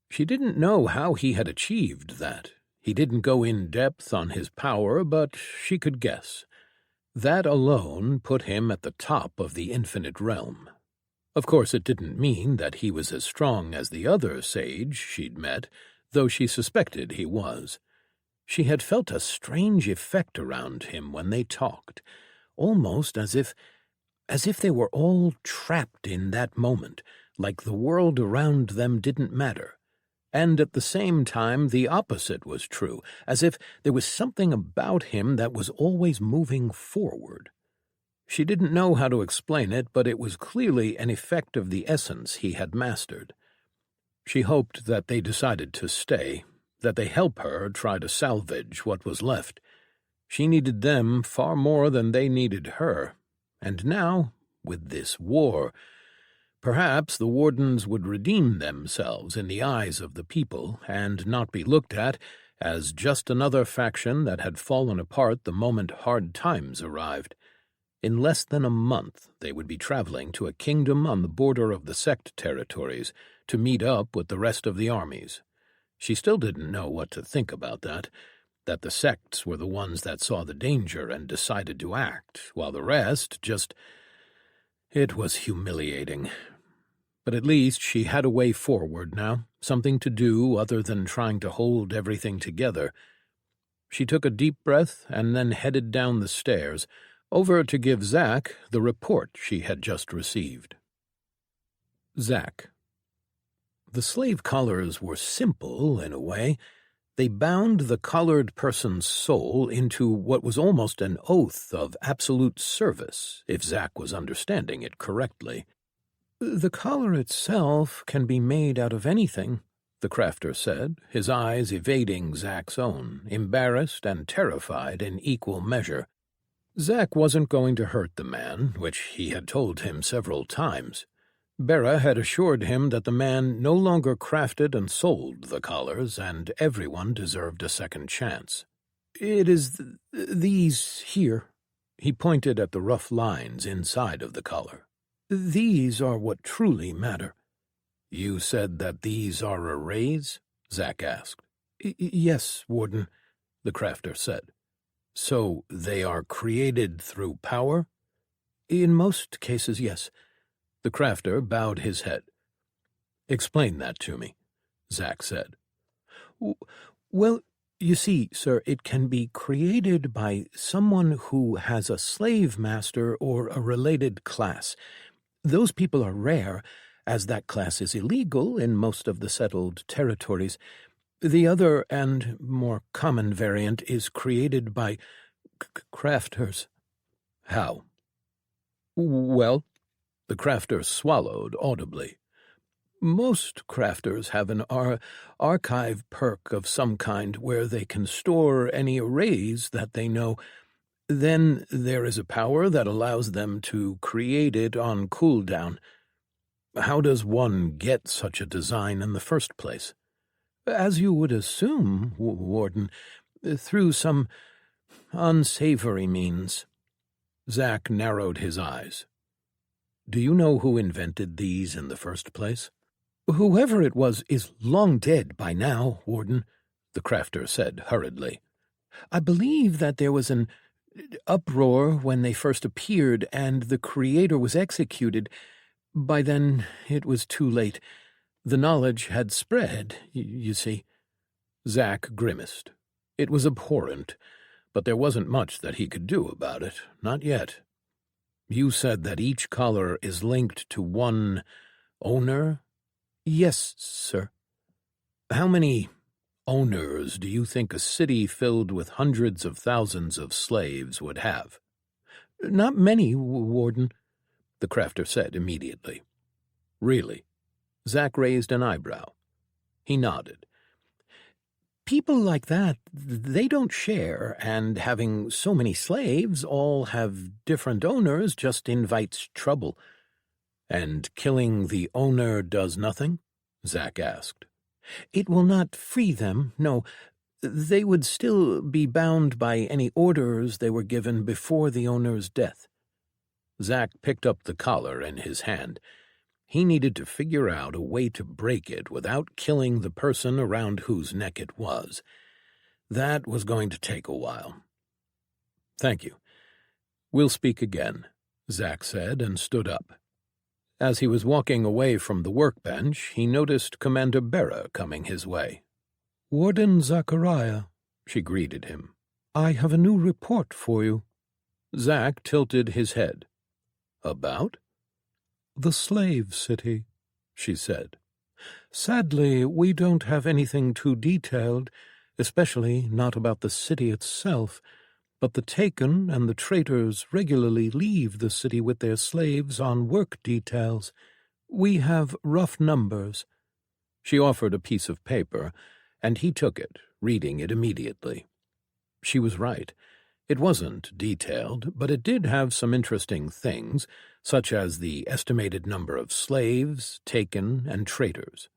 She didn't know how he had achieved that. He didn't go in depth on his power, but she could guess. That alone put him at the top of the infinite realm. Of course, it didn't mean that he was as strong as the other sage she'd met, though she suspected he was. She had felt a strange effect around him when they talked, almost as if as if they were all trapped in that moment, like the world around them didn't matter. And at the same time, the opposite was true, as if there was something about him that was always moving forward. She didn't know how to explain it, but it was clearly an effect of the essence he had mastered. She hoped that they decided to stay, that they help her try to salvage what was left. She needed them far more than they needed her, and now, with this war, perhaps the wardens would redeem themselves in the eyes of the people and not be looked at as just another faction that had fallen apart the moment hard times arrived. In less than a month, they would be traveling to a kingdom on the border of the sect territories to meet up with the rest of the armies. She still didn't know what to think about that the sects were the ones that saw the danger and decided to act, while the rest just... It was humiliating. But at least she had a way forward now, something to do other than trying to hold everything together. She took a deep breath and then headed down the stairs, over to give Zack the report she had just received. Zack. The slave collars were simple, in a way. They bound the collared person's soul into what was almost an oath of absolute service, if Zack was understanding it correctly. "The collar itself can be made out of anything," the crafter said, his eyes evading Zack's own, embarrassed and terrified in equal measure. Zack wasn't going to hurt the man, which he had told him several times. Bera had assured him that the man no longer crafted and sold the collars, and everyone deserved a second chance. "It is these here." He pointed at the rough lines inside of the collar. "These are what truly matter." "You said that these are arrays?" Zack asked. Yes, Warden," the crafter said. "So they are created through power?" "In most cases, yes." The crafter bowed his head. "Explain that to me," Zack said. "Well, you see, sir, it can be created by someone who has a slave master or a related class. Those people are rare, as that class is illegal in most of the settled territories. The other and more common variant is created by crafters." "How?" "Well," the crafter swallowed audibly. "Most crafters have an archive perk of some kind where they can store any arrays that they know. Then there is a power that allows them to create it on cooldown. How does one get such a design in the first place?" "As you would assume, Warden, through some unsavory means." Zack narrowed his eyes. "Do you know who invented these in the first place?" "Whoever it was is long dead by now, Warden," the crafter said hurriedly. "I believe that there was an uproar when they first appeared, and the creator was executed. By then it was too late. The knowledge had spread, you see." Zack grimaced. It was abhorrent, but there wasn't much that he could do about it, not yet. "You said that each collar is linked to one owner?" "Yes, sir." "How many owners do you think a city filled with hundreds of thousands of slaves would have?" "Not many, Warden," the crafter said immediately. "Really?" Zack raised an eyebrow. He nodded. "People like that, they don't share, and having so many slaves all have different owners just invites trouble." "And killing the owner does nothing?" Zack asked. "It will not free them, no. They would still be bound by any orders they were given before the owner's death." Zack picked up the collar in his hand. He needed to figure out a way to break it without killing the person around whose neck it was. That was going to take a while. "Thank you. We'll speak again," Zack said and stood up. As he was walking away from the workbench, he noticed Commander Bera coming his way. "Warden Zachariah," she greeted him. "I have a new report for you." Zack tilted his head. About? The slave city, she said. Sadly, we don't have anything too detailed, especially not about the city itself, but the taken and the traitors regularly leave the city with their slaves on work details. We have rough numbers. She offered a piece of paper, and he took it, reading it immediately. She was right. It wasn't detailed, but it did have some interesting things, such as the estimated number of slaves, taken, and traitors.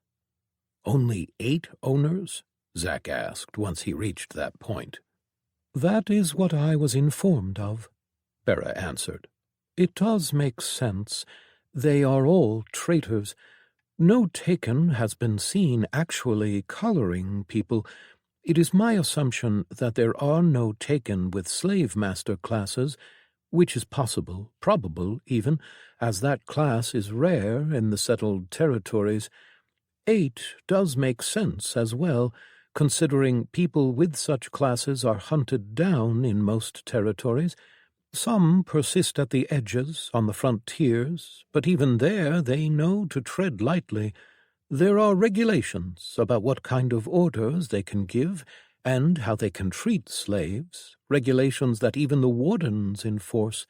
"Only 8 owners?" Zack asked once he reached that point. That is what I was informed of, Bera answered. It does make sense. They are all traitors. No taken has been seen actually coloring people. It is my assumption that there are no taken with slave master classes, which is possible, probable even, as that class is rare in the settled territories. 8 does make sense as well, considering people with such classes are hunted down in most territories. Some persist at the edges, on the frontiers, but even there they know to tread lightly. There are regulations about what kind of orders they can give and how they can treat slaves, regulations that even the wardens enforce,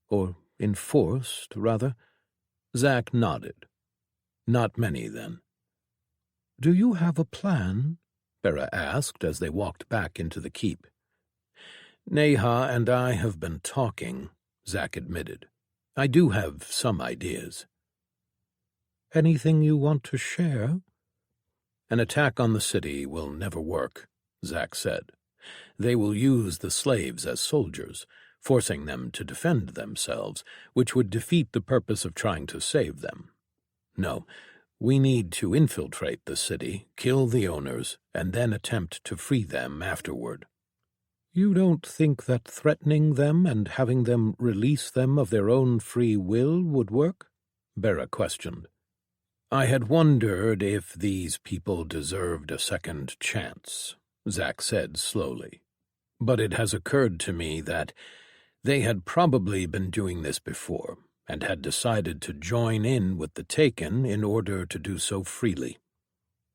or enforced, rather. Zack nodded. Not many, then. Do you have a plan? Bera asked as they walked back into the keep. Neha and I have been talking, Zack admitted. I do have some ideas. Anything you want to share? An attack on the city will never work, Zack said. They will use the slaves as soldiers, forcing them to defend themselves, which would defeat the purpose of trying to save them. No, we need to infiltrate the city, kill the owners, and then attempt to free them afterward. You don't think that threatening them and having them release them of their own free will would work? Bera questioned. I had wondered if these people deserved a second chance, Zack said slowly. But it has occurred to me that they had probably been doing this before, and had decided to join in with the Taken in order to do so freely.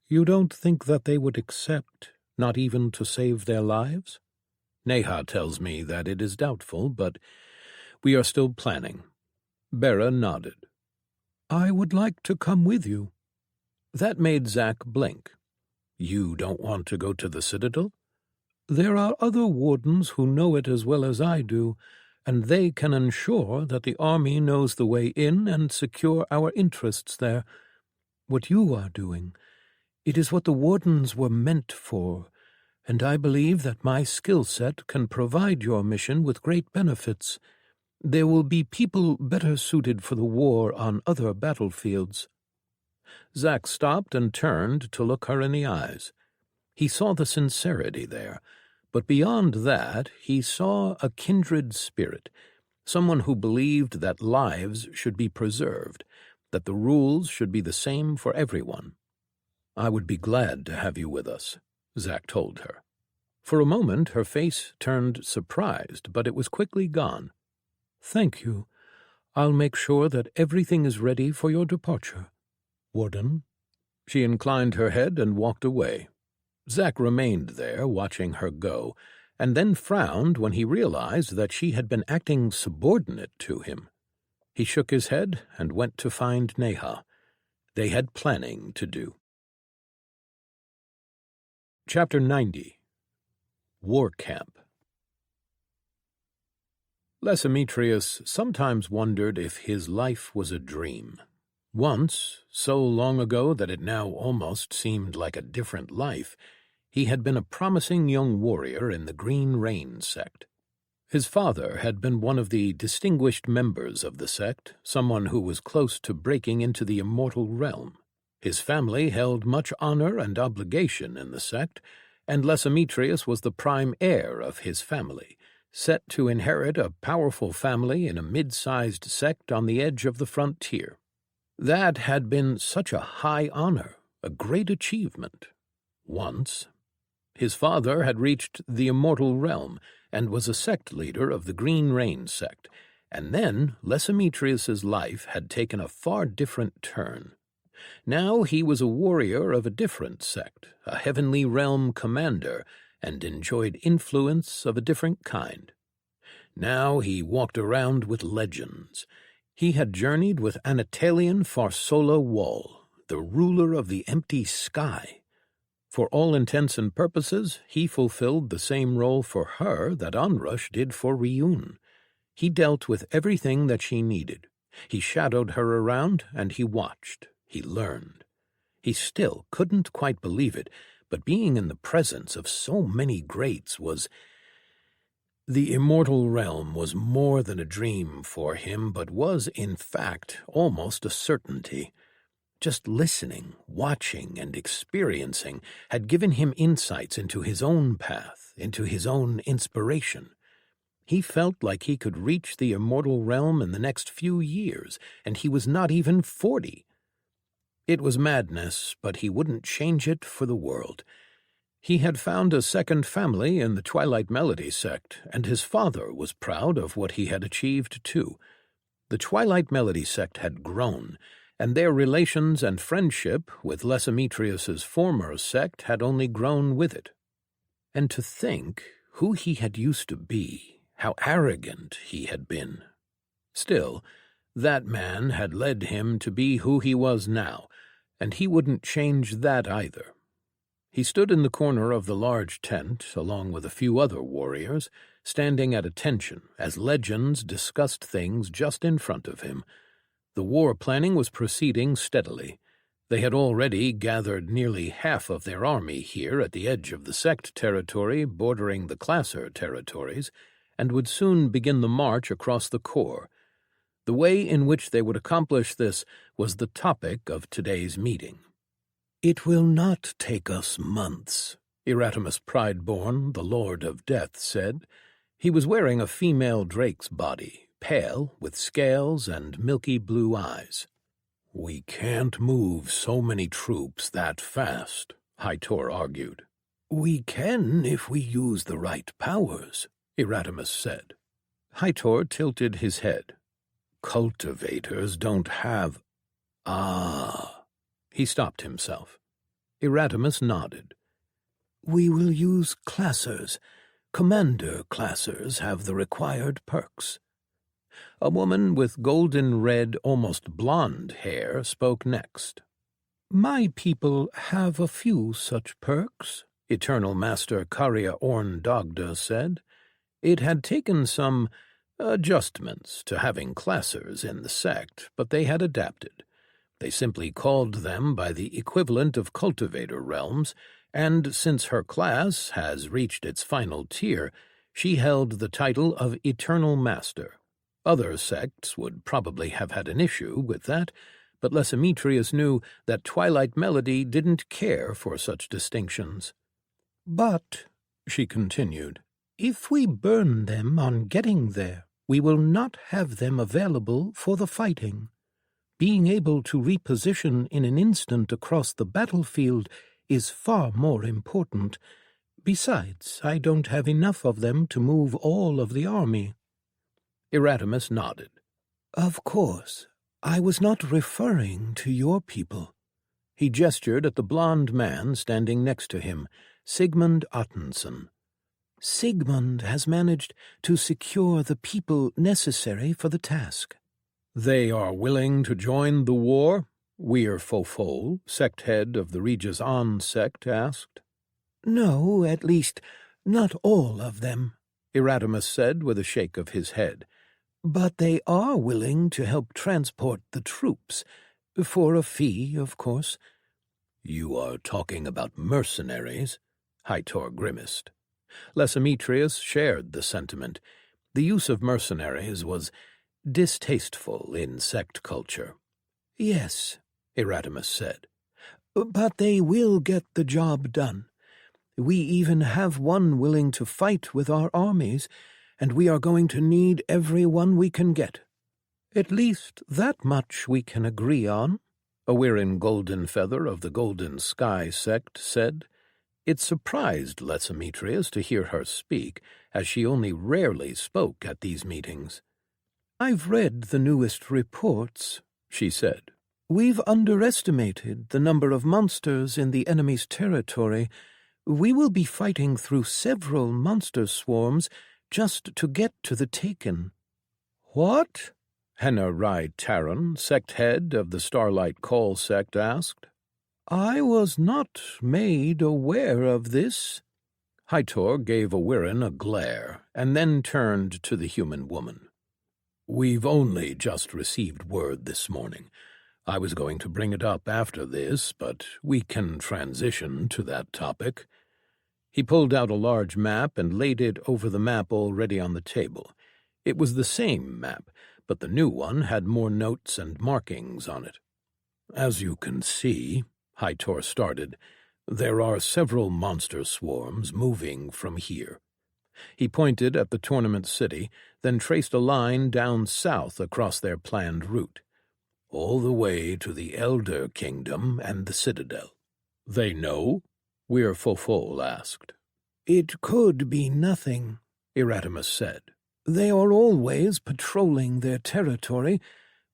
You don't think that they would accept, not even to save their lives? Neha tells me that it is doubtful, but we are still planning. Bera nodded. I would like to come with you. That made Zack blink. You don't want to go to the Citadel? There are other wardens who know it as well as I do, and they can ensure that the army knows the way in and secure our interests there. What you are doing, it is what the wardens were meant for, and I believe that my skill set can provide your mission with great benefits. There will be people better suited for the war on other battlefields. Zack stopped and turned to look her in the eyes. He saw the sincerity there, but beyond that he saw a kindred spirit, someone who believed that lives should be preserved, that the rules should be the same for everyone. I would be glad to have you with us, Zack told her. For a moment her face turned surprised, but it was quickly gone. Thank you. I'll make sure that everything is ready for your departure, Warden. She inclined her head and walked away. Zack remained there, watching her go, and then frowned when he realized that she had been acting subordinate to him. He shook his head and went to find Neha. They had planning to do. Chapter 90. War Camp. Lysimetrius sometimes wondered if his life was a dream. Once, so long ago that it now almost seemed like a different life, he had been a promising young warrior in the Green Rain sect. His father had been one of the distinguished members of the sect, someone who was close to breaking into the immortal realm. His family held much honor and obligation in the sect, and Lysimetrius was the prime heir of his family, set to inherit a powerful family in a mid-sized sect on the edge of the frontier. That had been such a high honor, a great achievement. Once, his father had reached the immortal realm and was a sect leader of the Green Rain sect, And then Lysimetrius's life had taken a far different turn. Now he was a warrior of a different sect, a heavenly realm commander, and enjoyed influence of a different kind. Now he walked around with legends. He had journeyed with Anatolian Farsola Wall, the ruler of the empty sky. For all intents and purposes, he fulfilled the same role for her that Onrush did for Ryun. He dealt with everything that she needed. He shadowed her around, and he watched. He learned. He still couldn't quite believe it, but being in the presence of so many greats was... The immortal realm was more than a dream for him, but was, in fact, almost a certainty. Just listening, watching, and experiencing had given him insights into his own path, into his own inspiration. He felt like he could reach the immortal realm in the next few years, and he was not even 40. It was madness, but he wouldn't change it for the world. He had found a second family in the Twilight Melody sect, and his father was proud of what he had achieved too. The Twilight Melody sect had grown, and their relations and friendship with Lysimetrius's former sect had only grown with it. And to think who he had used to be, how arrogant he had been. Still, that man had led him to be who he was now, and he wouldn't change that either. He stood in the corner of the large tent, along with a few other warriors, standing at attention as legends discussed things just in front of him. The war planning was proceeding steadily. They had already gathered nearly half of their army here at the edge of the sect territory bordering the classer territories, and would soon begin the march across the core. The way in which they would accomplish this was the topic of today's meeting. "It will not take us months," Eratimus Prideborn, the Lord of Death, said. He was wearing a female drake's body, pale, with scales and milky blue eyes. "We can't move so many troops that fast," Hytor argued. "We can if we use the right powers," Eratimus said. Hytor tilted his head. "Cultivators don't have—" "Ah." He stopped himself. Eratimus nodded. "We will use classers. Commander classers have the required perks." A woman with golden-red, almost blonde hair spoke next. "My people have a few such perks," Eternal Master Karya Orn Dagda said. It had taken some adjustments to having classers in the sect, but they had adapted. They simply called them by the equivalent of cultivator realms, and since her class has reached its final tier, she held the title of Eternal Master. Other sects would probably have had an issue with that, but Lysimetrius knew that Twilight Melody didn't care for such distinctions. "But," she continued, "if we burn them on getting there, we will not have them available for the fighting. Being able to reposition in an instant across the battlefield is far more important. Besides, I don't have enough of them to move all of the army." Eratimus nodded. "Of course, I was not referring to your people." He gestured at the blond man standing next to him, Sigmund Ottensen. "Sigmund has managed to secure the people necessary for the task." "They are willing to join the war?" Weir Fofol, sect head of the Regis An sect, asked. "No, at least, not all of them," Eratimus said with a shake of his head. "But they are willing to help transport the troops, for a fee, of course." "You are talking about mercenaries?" Hytor grimaced. Lysimetrius shared the sentiment. The use of mercenaries was distasteful in sect culture. "Yes," Eratimus said, "but they will get the job done. We even have one willing to fight with our armies, and we are going to need every one we can get." "At least that much we can agree on," Awirin Goldenfeather of the Golden Sky sect said. It surprised Lysimetrius to hear her speak, as she only rarely spoke at these meetings. "I've read the newest reports," she said. "We've underestimated the number of monsters in the enemy's territory. We will be fighting through several monster swarms just to get to the Taken." "What?" Henna Rai Taran, sect head of the Starlight Call sect, asked. "I was not made aware of this." Hytor gave Awirin a glare, and then turned to the human woman. "We've only just received word this morning. I was going to bring it up after this, but we can transition to that topic." He pulled out a large map and laid it over the map already on the table. It was the same map, but the new one had more notes and markings on it. "As you can see," Hytor started, "there are several monster swarms moving from here." He pointed at the tournament city, then traced a line down south across their planned route, all the way to the Elder Kingdom and the Citadel. "They know?" Weir Fofol asked. "It could be nothing," Eratimus said. "They are always patrolling their territory.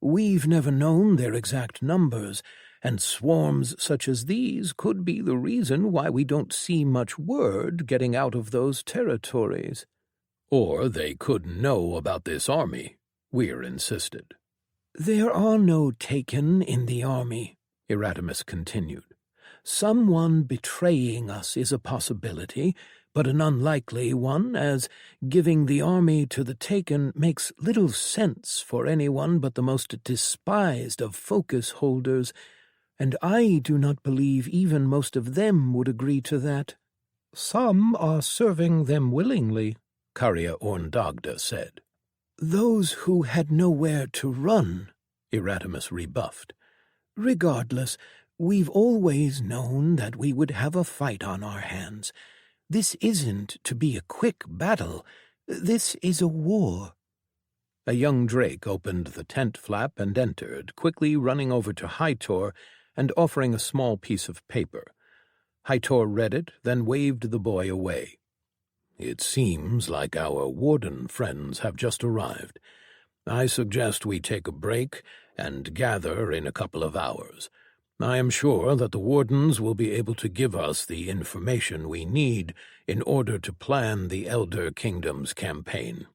We've never known their exact numbers, and swarms such as these could be the reason why we don't see much word getting out of those territories." "Or they could know about this army," Weir insisted. "There are no Taken in the army," Eratimus continued. "Someone betraying us is a possibility, but an unlikely one, as giving the army to the Taken makes little sense for anyone but the most despised of focus holders, and I do not believe even most of them would agree to that." "Some are serving them willingly," Karya Orndagda said. "Those who had nowhere to run," Eratimus rebuffed. "Regardless, we've always known that we would have a fight on our hands. This isn't to be a quick battle. This is a war." A young drake opened the tent flap and entered, quickly running over to Hytor and offering a small piece of paper. Hytor read it, then waved the boy away. "It seems like our warden friends have just arrived. I suggest we take a break and gather in a couple of hours. I am sure that the wardens will be able to give us the information we need in order to plan the Elder Kingdom's campaign."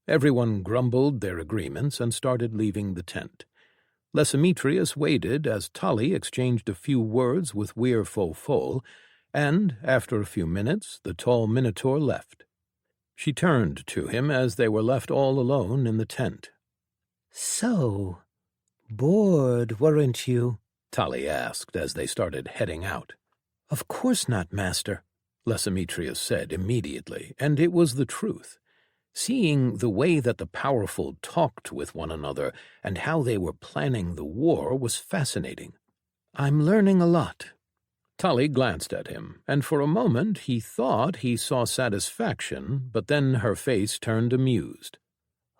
Everyone grumbled their agreements and started leaving the tent. Lesemetrius waited as Tali exchanged a few words with Weir Fofol, and, after a few minutes, the tall Minotaur left. She turned to him as they were left all alone in the tent. "So, bored, weren't you?" Tali asked as they started heading out. "Of course not, Master," Lesemetrius said immediately, and it was the truth. Seeing the way that the powerful talked with one another and how they were planning the war was fascinating. "I'm learning a lot." Tali glanced at him, and for a moment he thought he saw satisfaction, but then her face turned amused.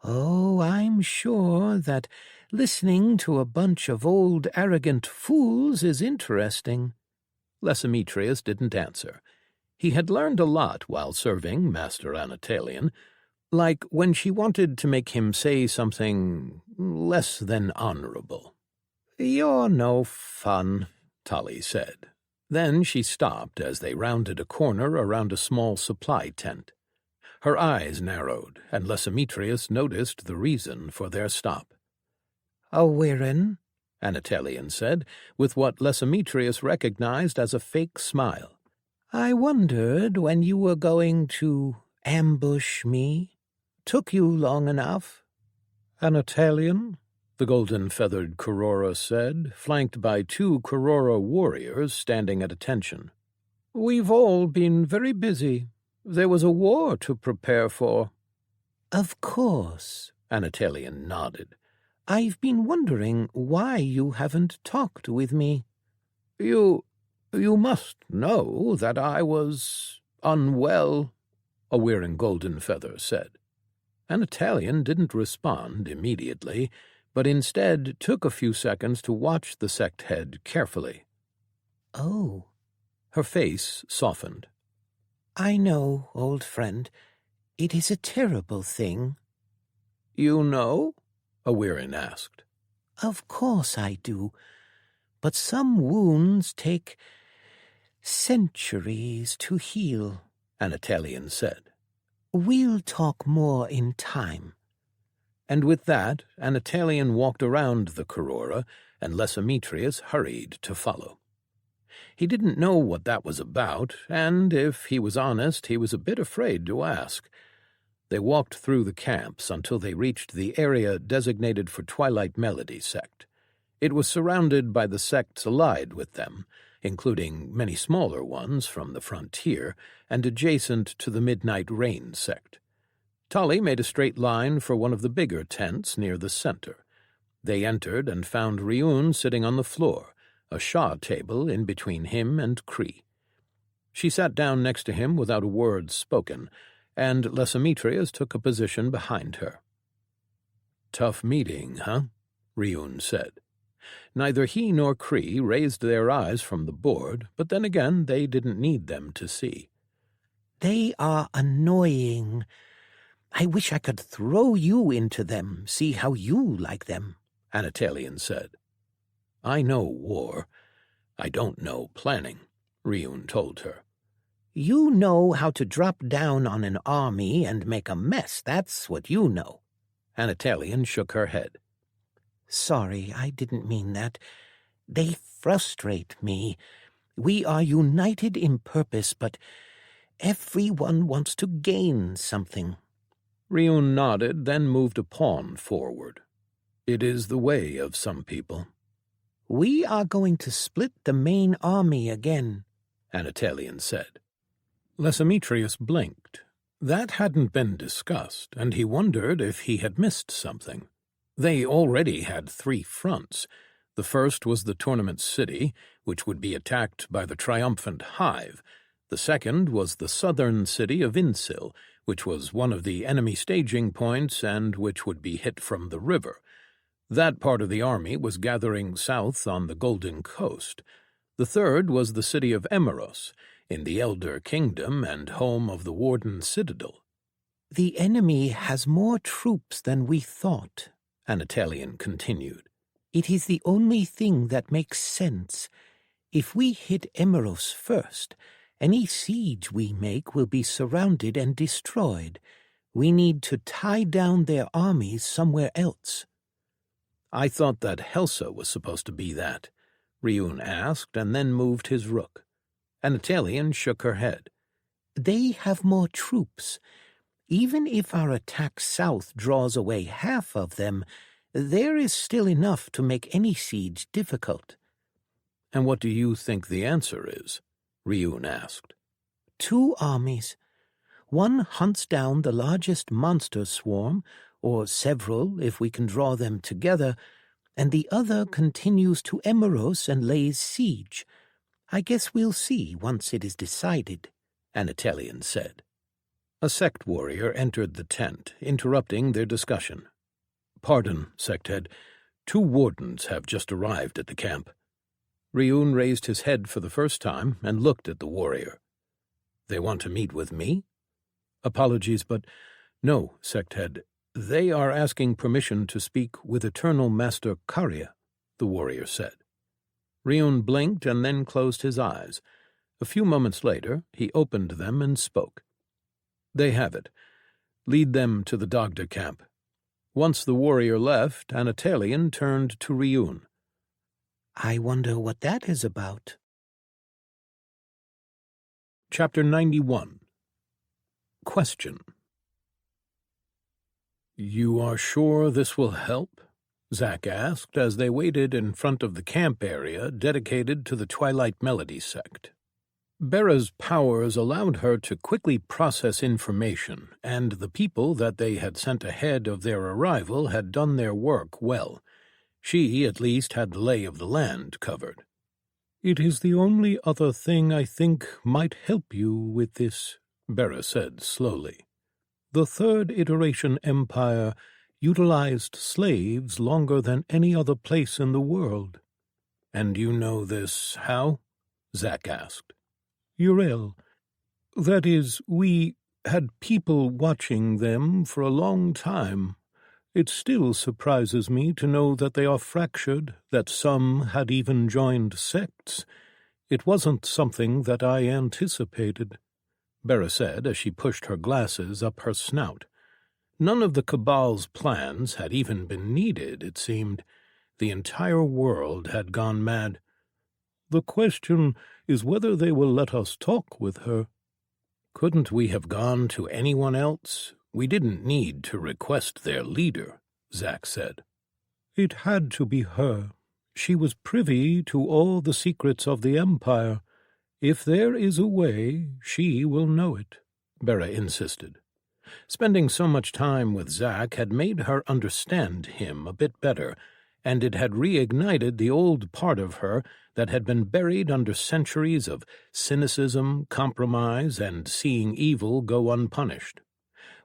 "Oh, I'm sure that listening to a bunch of old arrogant fools is interesting." Lesemetrius didn't answer. He had learned a lot while serving Master Anatolian, like when she wanted to make him say something less than honorable. "You're no fun," Tali said. Then she stopped as they rounded a corner around a small supply tent. Her eyes narrowed, and Lesemetrius noticed the reason for their stop. "Awirin," Anatolian said, with what Lesemetrius recognized as a fake smile. "I wondered when you were going to ambush me. Took you long enough." "Anatolian," the golden-feathered Kurora said, flanked by two Kurora warriors standing at attention. "We've all been very busy. There was a war to prepare for." "Of course," Anatolian nodded. "I've been wondering why you haven't talked with me." You must know that I was unwell," a wearing golden feather said. Anatolian didn't respond immediately, but instead took a few seconds to watch the sect head carefully. "Oh." Her face softened. "I know, old friend. It is a terrible thing." You know? Awirin asked. Of course I do, but some wounds take centuries to heal, Anatolian said. We'll talk more in time. And with that, Anatolian walked around the Corora, and Lesometrius hurried to follow. He didn't know what that was about, and, if he was honest, he was a bit afraid to ask. They walked through the camps until they reached the area designated for Twilight Melody sect. It was surrounded by the sects allied with them, including many smaller ones from the frontier and adjacent to the Midnight Rain sect. Tully made a straight line for one of the bigger tents near the center. They entered and found Riun sitting on the floor, a Shah table in between him and Cree. She sat down next to him without a word spoken, and Lesometrius took a position behind her. "Tough meeting, huh?" Riun said. Neither he nor Cree raised their eyes from the board, but then again they didn't need them to see. They are annoying. I wish I could throw you into them, see how you like them, Anatolian said. I know war. I don't know planning, Riun told her. You know how to drop down on an army and make a mess, that's what you know. Anatolian shook her head. Sorry, I didn't mean that. They frustrate me. We are united in purpose, but everyone wants to gain something. Riun nodded, then moved a pawn forward. It is the way of some people. We are going to split the main army again, Anatolian said. Lesometrius blinked. That hadn't been discussed, and he wondered if he had missed something. They already had 3 fronts. The first was the tournament city, which would be attacked by the triumphant Hive. The second was the southern city of Insil, which was one of the enemy staging points and which would be hit from the river. That part of the army was gathering south on the Golden Coast. The third was the city of Emeros, in the Elder Kingdom and home of the Warden Citadel. The enemy has more troops than we thought, Anatolian continued. It is the only thing that makes sense. If we hit Emeros first, any siege we make will be surrounded and destroyed. We need to tie down their armies somewhere else. I thought that Helsa was supposed to be that, Riun asked, and then moved his rook. Anatolian shook her head. They have more troops. Even if our attack south draws away half of them, there is still enough to make any siege difficult. And what do you think the answer is? Riun asked. 2 armies. One hunts down the largest monster swarm, or several if we can draw them together, and the other continues to Emeros and lays siege. I guess we'll see once it is decided, Anatolian said. A sect warrior entered the tent, interrupting their discussion. Pardon, sect head. 2 wardens have just arrived at the camp. Riun raised his head for the first time and looked at the warrior. They want to meet with me? Apologies, but no, sect head. They are asking permission to speak with Eternal Master Karya, the warrior said. Riun blinked and then closed his eyes. A few moments later, he opened them and spoke. They have it. Lead them to the Dagda camp. Once the warrior left, Anatolian turned to Riun. I wonder what that is about. Chapter 91. Question. You are sure this will help? Zack asked as they waited in front of the camp area dedicated to the Twilight Melody sect. Bera's powers allowed her to quickly process information, and the people that they had sent ahead of their arrival had done their work well. She, at least, had the lay of the land covered. It is the only other thing I think might help you with this, Bera said slowly. The Third Iteration Empire utilized slaves longer than any other place in the world. And you know this how? Zack asked. Uriel. That is, we had people watching them for a long time. It still surprises me to know that they are fractured, that some had even joined sects. It wasn't something that I anticipated, Bera said as she pushed her glasses up her snout. None of the Cabal's plans had even been needed, it seemed. The entire world had gone mad. The question is whether they will let us talk with her. Couldn't we have gone to anyone else? We didn't need to request their leader, Zack said. It had to be her. She was privy to all the secrets of the Empire. If there is a way, she will know it, Bera insisted. Spending so much time with Zack had made her understand him a bit better, and it had reignited the old part of her that had been buried under centuries of cynicism, compromise, and seeing evil go unpunished.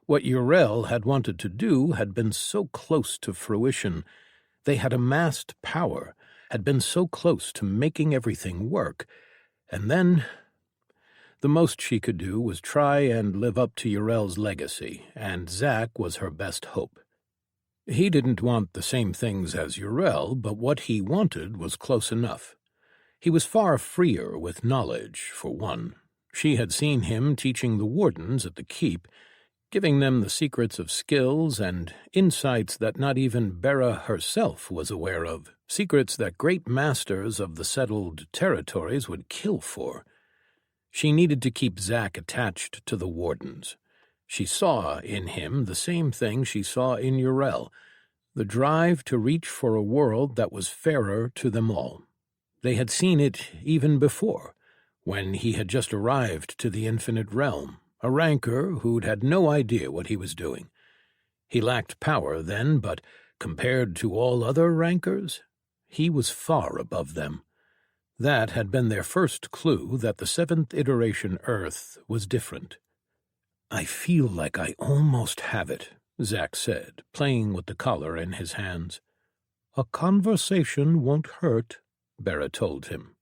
What Yrel had wanted to do had been so close to fruition. They had amassed power, had been so close to making everything work, and then the most she could do was try and live up to Yrel's legacy, and Zack was her best hope. He didn't want the same things as Yrel, but what he wanted was close enough. He was far freer with knowledge, for one. She had seen him teaching the wardens at the keep, giving them the secrets of skills and insights that not even Bera herself was aware of, secrets that great masters of the settled territories would kill for. She needed to keep Zack attached to the wardens. She saw in him the same thing she saw in Yrel, the drive to reach for a world that was fairer to them all. They had seen it even before, when he had just arrived to the Infinite Realm, a ranker who'd had no idea what he was doing. He lacked power then, but compared to all other rankers, he was far above them. That had been their first clue that the seventh iteration Earth was different. I feel like I almost have it, Zack said, playing with the collar in his hands. A conversation won't hurt, Bera told him.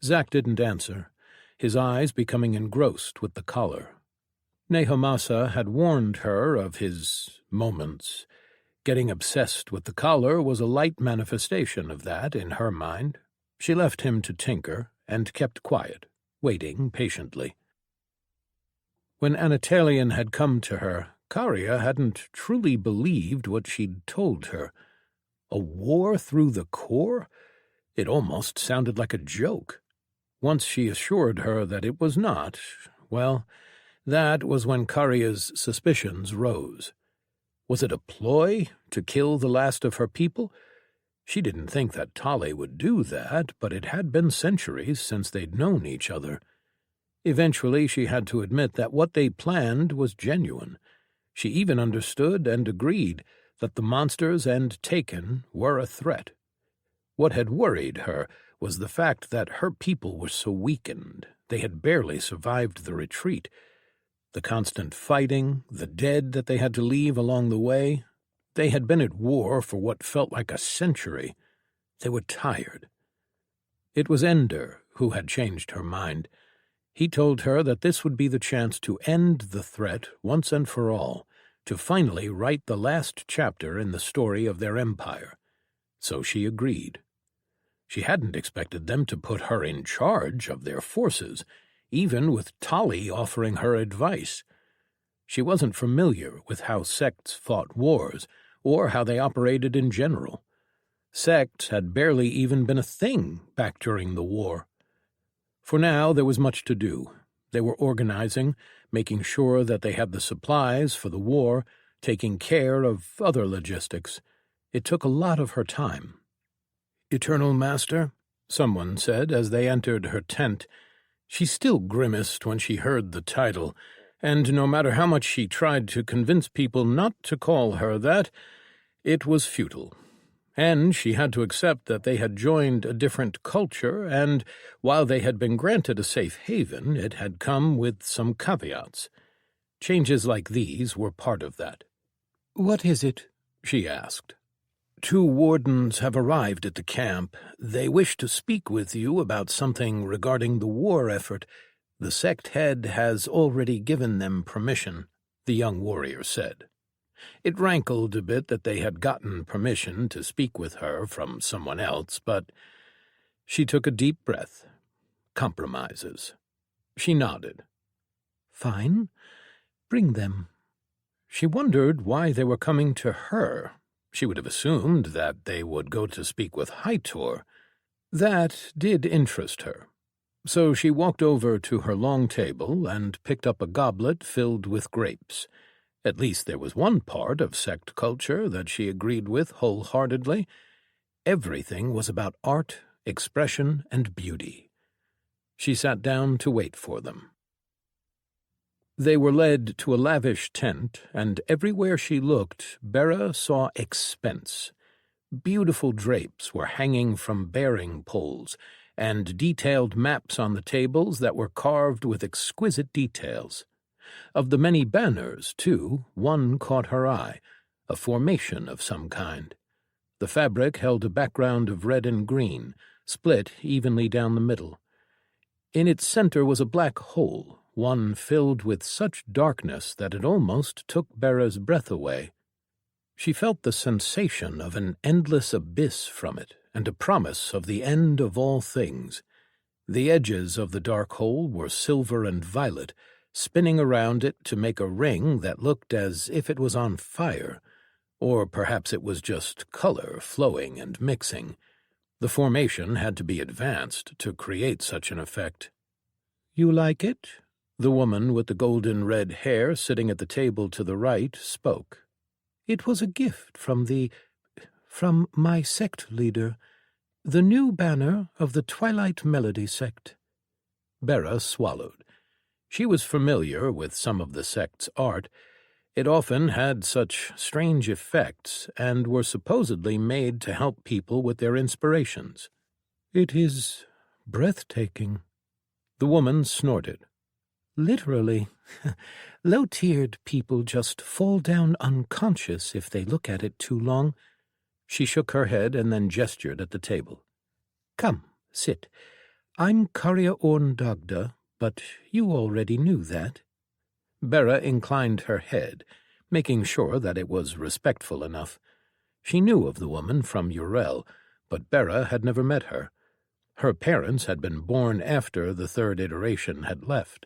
Zack didn't answer, his eyes becoming engrossed with the collar. Nehemasa had warned her of his moments. Getting obsessed with the collar was a light manifestation of that in her mind. She left him to tinker and kept quiet, waiting patiently. When Anatolian had come to her, Karia hadn't truly believed what she'd told her. A war through the core? It almost sounded like a joke. Once she assured her that it was not, well, that was when Karia's suspicions rose. Was it a ploy to kill the last of her people? She didn't think that Tali would do that, but it had been centuries since they'd known each other. Eventually she had to admit that what they planned was genuine. She even understood and agreed that the monsters and Taken were a threat. What had worried her was the fact that her people were so weakened. They had barely survived the retreat. The constant fighting, the dead that they had to leave along the way. They had been at war for what felt like a century. They were tired. It was Ender who had changed her mind. He told her that this would be the chance to end the threat once and for all, to finally write the last chapter in the story of their empire. So she agreed. She hadn't expected them to put her in charge of their forces, even with Tali offering her advice. She wasn't familiar with how sects fought wars, or how they operated in general. Sects had barely even been a thing back during the war. For now, there was much to do. They were organizing, making sure that they had the supplies for the war, taking care of other logistics. It took a lot of her time. "Eternal Master," someone said as they entered her tent. She still grimaced when she heard the title, and no matter how much she tried to convince people not to call her that, it was futile. And she had to accept that they had joined a different culture, and while they had been granted a safe haven, it had come with some caveats. Changes like these were part of that. "What is it?" she asked. "2 wardens have arrived at the camp. They wish to speak with you about something regarding the war effort. The sect head has already given them permission," the young warrior said. It rankled a bit that they had gotten permission to speak with her from someone else, but she took a deep breath. Compromises. She nodded. Fine. Bring them. She wondered why they were coming to her. She would have assumed that they would go to speak with Hytor. That did interest her. So she walked over to her long table and picked up a goblet filled with grapes. At least there was one part of sect culture that she agreed with wholeheartedly. Everything was about art, expression, and beauty. She sat down to wait for them. They were led to a lavish tent, and everywhere she looked, Bera saw expense. Beautiful drapes were hanging from bearing poles, and detailed maps on the tables that were carved with exquisite details. Of the many banners, too, one caught her eye, a formation of some kind. The fabric held a background of red and green, split evenly down the middle. In its center was a black hole, one filled with such darkness that it almost took Bera's breath away. She felt the sensation of an endless abyss from it, and a promise of the end of all things. The edges of the dark hole were silver and violet, spinning around it to make a ring that looked as if it was on fire, or perhaps it was just color flowing and mixing. The formation had to be advanced to create such an effect. You like it? The woman with the golden-red hair sitting at the table to the right spoke. It was a gift from my sect leader, the new banner of the Twilight Melody sect. Bera swallowed. She was familiar with some of the sect's art. It often had such strange effects and were supposedly made to help people with their inspirations. It is breathtaking. The woman snorted. Literally. Low-tiered people just fall down unconscious if they look at it too long. She shook her head and then gestured at the table. Come, sit. I'm Karya Orndagda, but you already knew that. Bera inclined her head, making sure that it was respectful enough. She knew of the woman from Urel, but Bera had never met her. Her parents had been born after the third iteration had left.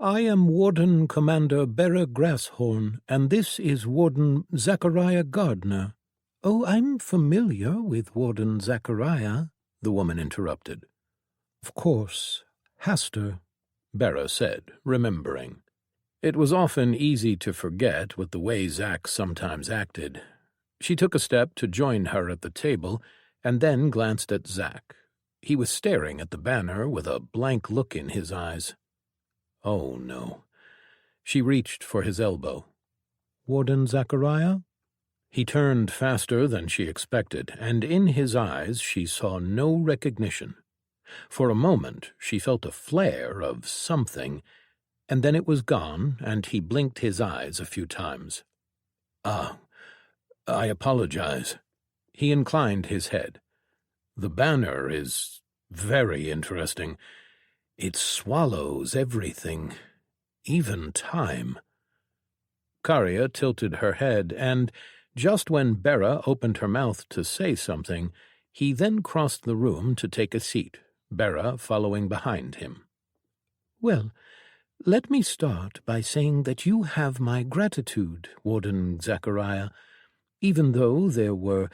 I am Warden Commander Bera Grasshorn, and this is Warden Zachariah Gardner. Oh, I'm familiar with Warden Zachariah, the woman interrupted. Of course, Haster, Bera said, remembering. It was often easy to forget with the way Zach sometimes acted. She took a step to join her at the table, and then glanced at Zach. He was staring at the banner with a blank look in his eyes. Oh, no. She reached for his elbow. Warden Zachariah? He turned faster than she expected, and in his eyes she saw no recognition. For a moment she felt a flare of something, and then it was gone, and he blinked his eyes a few times. I apologize. He inclined his head. The banner is very interesting. It swallows everything, even time. Karya tilted her head, and just when Bera opened her mouth to say something, he then crossed the room to take a seat, Bera following behind him. Well, let me start by saying that you have my gratitude, Warden Zachariah. Even though there were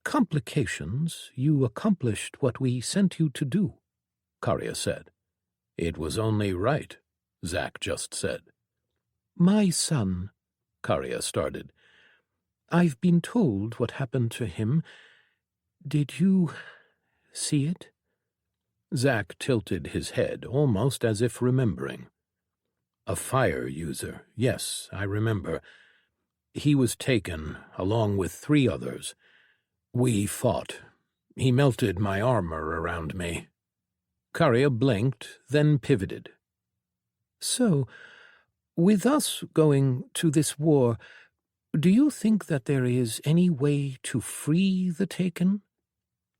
complications, you accomplished what we sent you to do, Karya said. It was only right, Zach just said. My son, Karya started. I've been told what happened to him. Did you see it? Zach tilted his head, almost as if remembering. A fire user, yes, I remember. He was taken, along with 3 others. We fought. He melted my armor around me. Karya blinked, then pivoted. So, with us going to this war, do you think that there is any way to free the taken?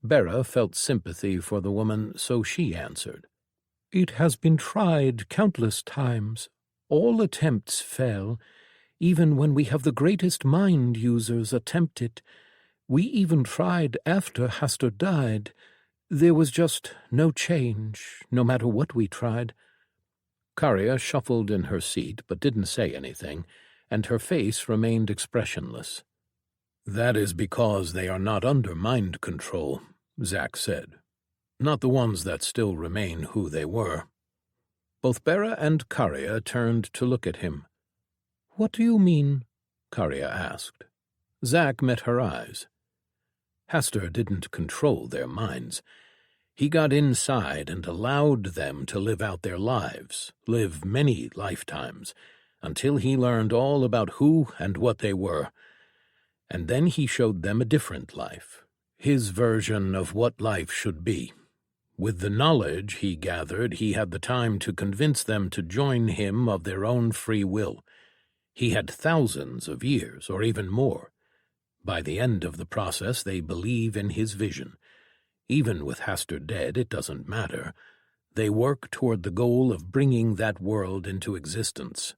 Bera felt sympathy for the woman, so she answered. It has been tried countless times. All attempts fail. Even when we have the greatest mind users attempt it. We even tried after Hastur died. There was just no change, no matter what we tried." Karya shuffled in her seat but didn't say anything, and her face remained expressionless. "That is because they are not under mind control," Zack said. "Not the ones that still remain who they were." Both Bera and Karya turned to look at him. "What do you mean?" Karya asked. Zack met her eyes. Hastur didn't control their minds. He got inside and allowed them to live out their lives, live many lifetimes, until he learned all about who and what they were. And then he showed them a different life, his version of what life should be. With the knowledge he gathered, he had the time to convince them to join him of their own free will. He had thousands of years, or even more. By the end of the process, they believe in his vision. Even with Hastur dead, it doesn't matter. They work toward the goal of bringing that world into existence.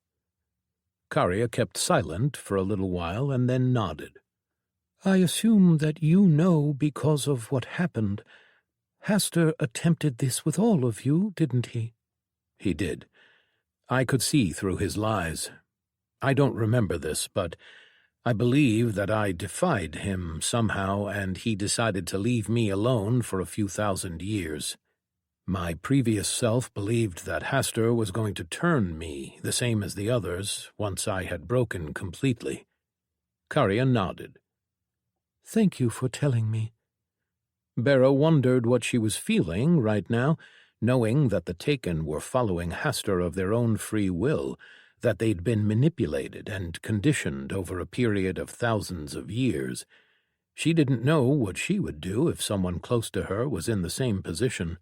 Karya kept silent for a little while and then nodded. "I assume that you know because of what happened. Hastur attempted this with all of you, didn't he?" "He did. I could see through his lies. I don't remember this, but I believe that I defied him somehow, and he decided to leave me alone for a few thousand years. My previous self believed that Hastur was going to turn me, the same as the others, once I had broken completely." Karya nodded. "Thank you for telling me." Bera wondered what she was feeling right now, knowing that the Taken were following Hastur of their own free will, that they'd been manipulated and conditioned over a period of thousands of years. She didn't know what she would do if someone close to her was in the same position.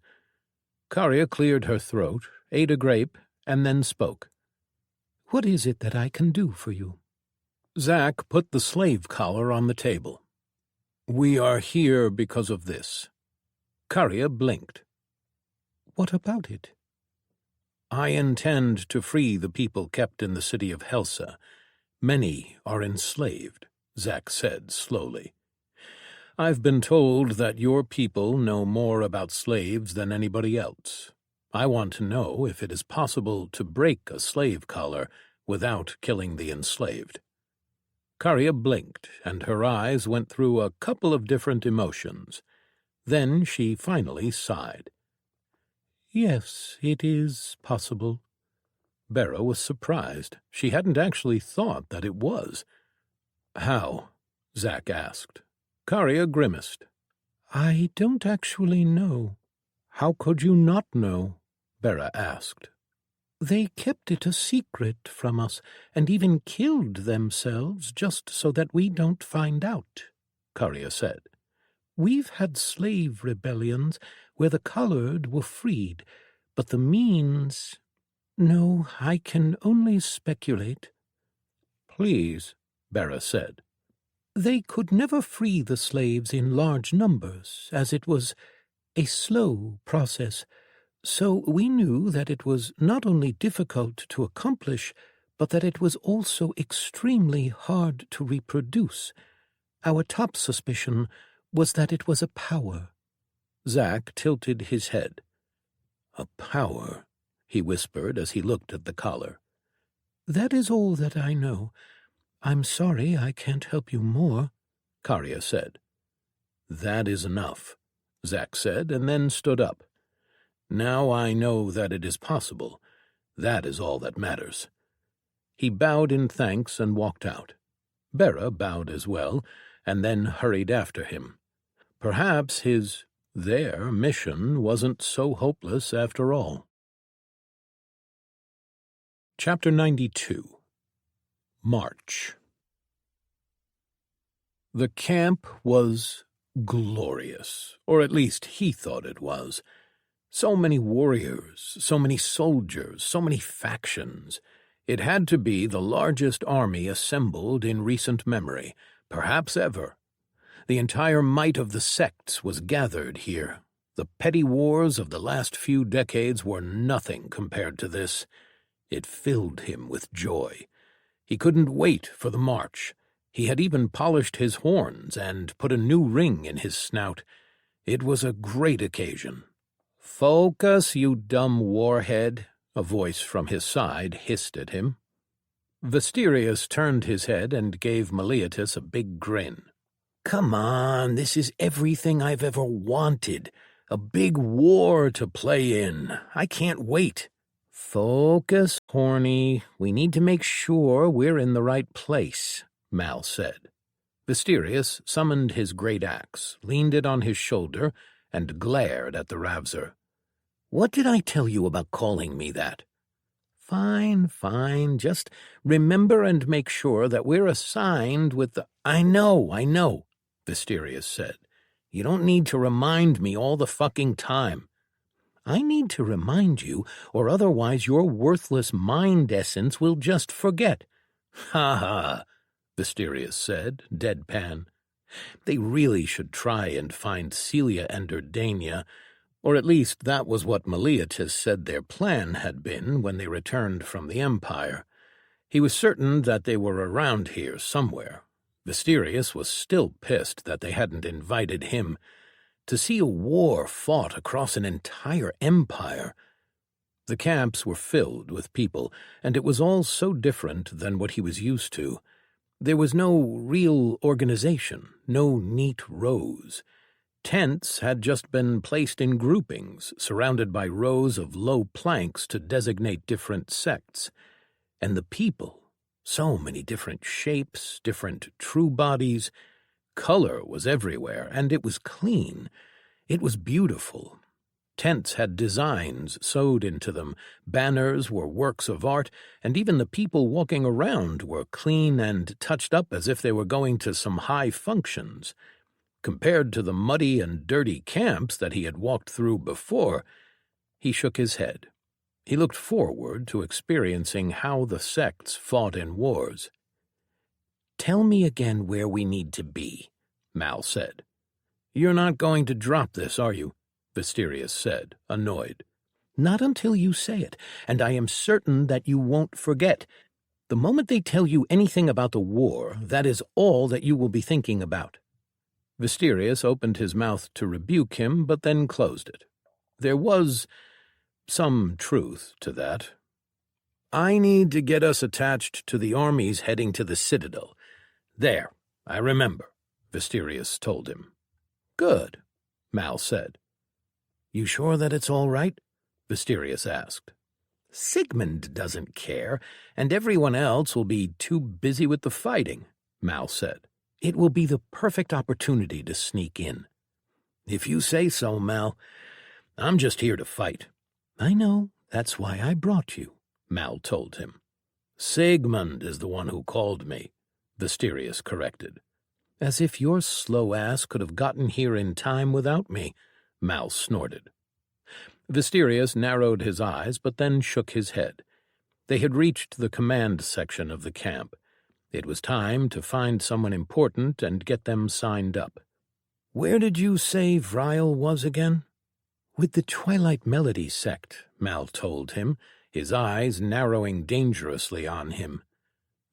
Karya cleared her throat, ate a grape, and then spoke. "What is it that I can do for you?" Zack put the slave collar on the table. "We are here because of this." Karya blinked. "What about it?" "I intend to free the people kept in the city of Helsa. Many are enslaved," Zack said slowly. "I've been told that your people know more about slaves than anybody else. I want to know if it is possible to break a slave collar without killing the enslaved." Karya blinked, and her eyes went through a couple of different emotions. Then she finally sighed. "Yes, it is possible." Bera was surprised. She hadn't actually thought that it was. "How?" Zack asked. Karya grimaced. "I don't actually know." "How could you not know?" Bera asked. "They kept it a secret from us, and even killed themselves just so that we don't find out," Karya said. "We've had slave rebellions where the colored were freed, but the means— No, I can only speculate." "Please," Bera said. "They could never free the slaves in large numbers, as it was a slow process. So we knew that it was not only difficult to accomplish, but that it was also extremely hard to reproduce. Our top suspicion was that it was a power." Zack tilted his head. "A power," he whispered as he looked at the collar. "That is all that I know. I'm sorry I can't help you more," Karya said. "That is enough," Zack said, and then stood up. "Now I know that it is possible. That is all that matters." He bowed in thanks and walked out. Bera bowed as well, and then hurried after him. Perhaps their mission wasn't so hopeless after all. Chapter 92. March. The camp was glorious, or at least he thought it was. So many warriors, so many soldiers, so many factions. It had to be the largest army assembled in recent memory, perhaps ever. The entire might of the sects was gathered here. The petty wars of the last few decades were nothing compared to this. It filled him with joy. He couldn't wait for the march. He had even polished his horns and put a new ring in his snout. It was a great occasion. "Focus, you dumb warhead," a voice from his side hissed at him. Vesterius turned his head and gave Meleatus a big grin. "Come on, this is everything I've ever wanted. A big war to play in. I can't wait." "Focus, Horny. We need to make sure we're in the right place," Mal said. Vesterius summoned his great axe, leaned it on his shoulder, and glared at the Ravzer. "What did I tell you about calling me that?" Fine. Just remember and make sure that we're assigned with the—" I know, Vesterius said. "You don't need to remind me all the fucking time." "I need to remind you, or otherwise your worthless mind essence will just forget." "Ha, Vesterius said, deadpan. They really should try and find Celia and Dardania, or at least that was what Meleatus said their plan had been when they returned from the Empire. He was certain that they were around here somewhere. Vesterius was still pissed that they hadn't invited him. To see a war fought across an entire empire. The camps were filled with people, and it was all so different than what he was used to. There was no real organization, no neat rows. Tents had just been placed in groupings, surrounded by rows of low planks to designate different sects. And the people, so many different shapes, different true bodies. Color was everywhere, and it was clean. It was beautiful. Tents had designs sewed into them, banners were works of art, and even the people walking around were clean and touched up as if they were going to some high functions. Compared to the muddy and dirty camps that he had walked through before, he shook his head. He looked forward to experiencing how the sects fought in wars. "Tell me again where we need to be," Mal said. "You're not going to drop this, are you?" Vesterius said, annoyed. "Not until you say it, and I am certain that you won't forget. The moment they tell you anything about the war, that is all that you will be thinking about." Vesterius opened his mouth to rebuke him, but then closed it. There was some truth to that. "I need to get us attached to the armies heading to the Citadel. There, I remember," Vesterius told him. "Good," Mal said. "You sure that it's all right?" Vesterius asked. "Sigmund doesn't care, and everyone else will be too busy with the fighting," Mal said. "It will be the perfect opportunity to sneak in." "If you say so, Mal. I'm just here to fight." "I know. That's why I brought you," Mal told him. "Sigmund is the one who called me," Vesterius corrected. "As if your slow ass could have gotten here in time without me," Mal snorted. Vesterius narrowed his eyes, but then shook his head. They had reached the command section of the camp. It was time to find someone important and get them signed up. "Where did you say Vriel was again?" "With the Twilight Melody sect," Mal told him, his eyes narrowing dangerously on him.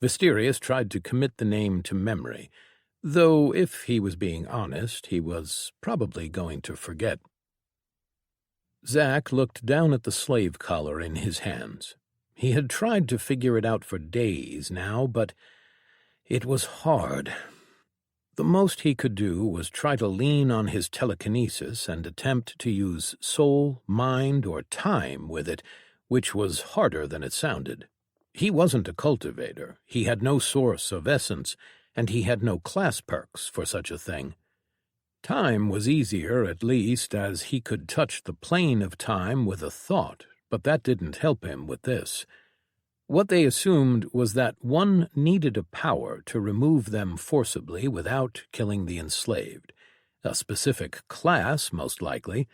Vesterius tried to commit the name to memory, though if he was being honest, he was probably going to forget. Zack looked down at the slave collar in his hands. He had tried to figure it out for days now, but it was hard. The most he could do was try to lean on his telekinesis and attempt to use soul, mind, or time with it, which was harder than it sounded. He wasn't a cultivator, he had no source of essence, and he had no class perks for such a thing. Time was easier, at least, as he could touch the plane of time with a thought, but that didn't help him with this. What they assumed was that one needed a power to remove them forcibly without killing the enslaved. A specific class, most likely,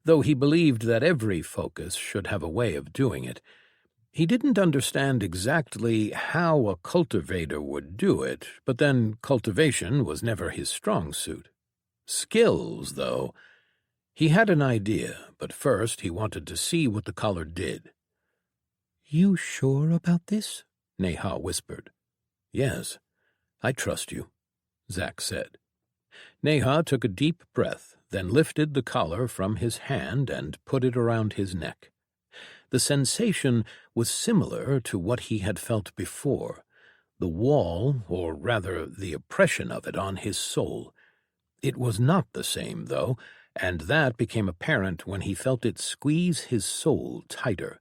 though he believed that every focus should have a way of doing it. He didn't understand exactly how a cultivator would do it, but then cultivation was never his strong suit. Skills, though. He had an idea, but first he wanted to see what the collar did. "You sure about this?" Neha whispered. Yes, I trust you, Zack said. Neha took a deep breath, then lifted the collar from his hand and put it around his neck. The sensation was similar to what he had felt before, the wall, or rather the oppression of it on his soul. It was not the same, though, and that became apparent when he felt it squeeze his soul tighter.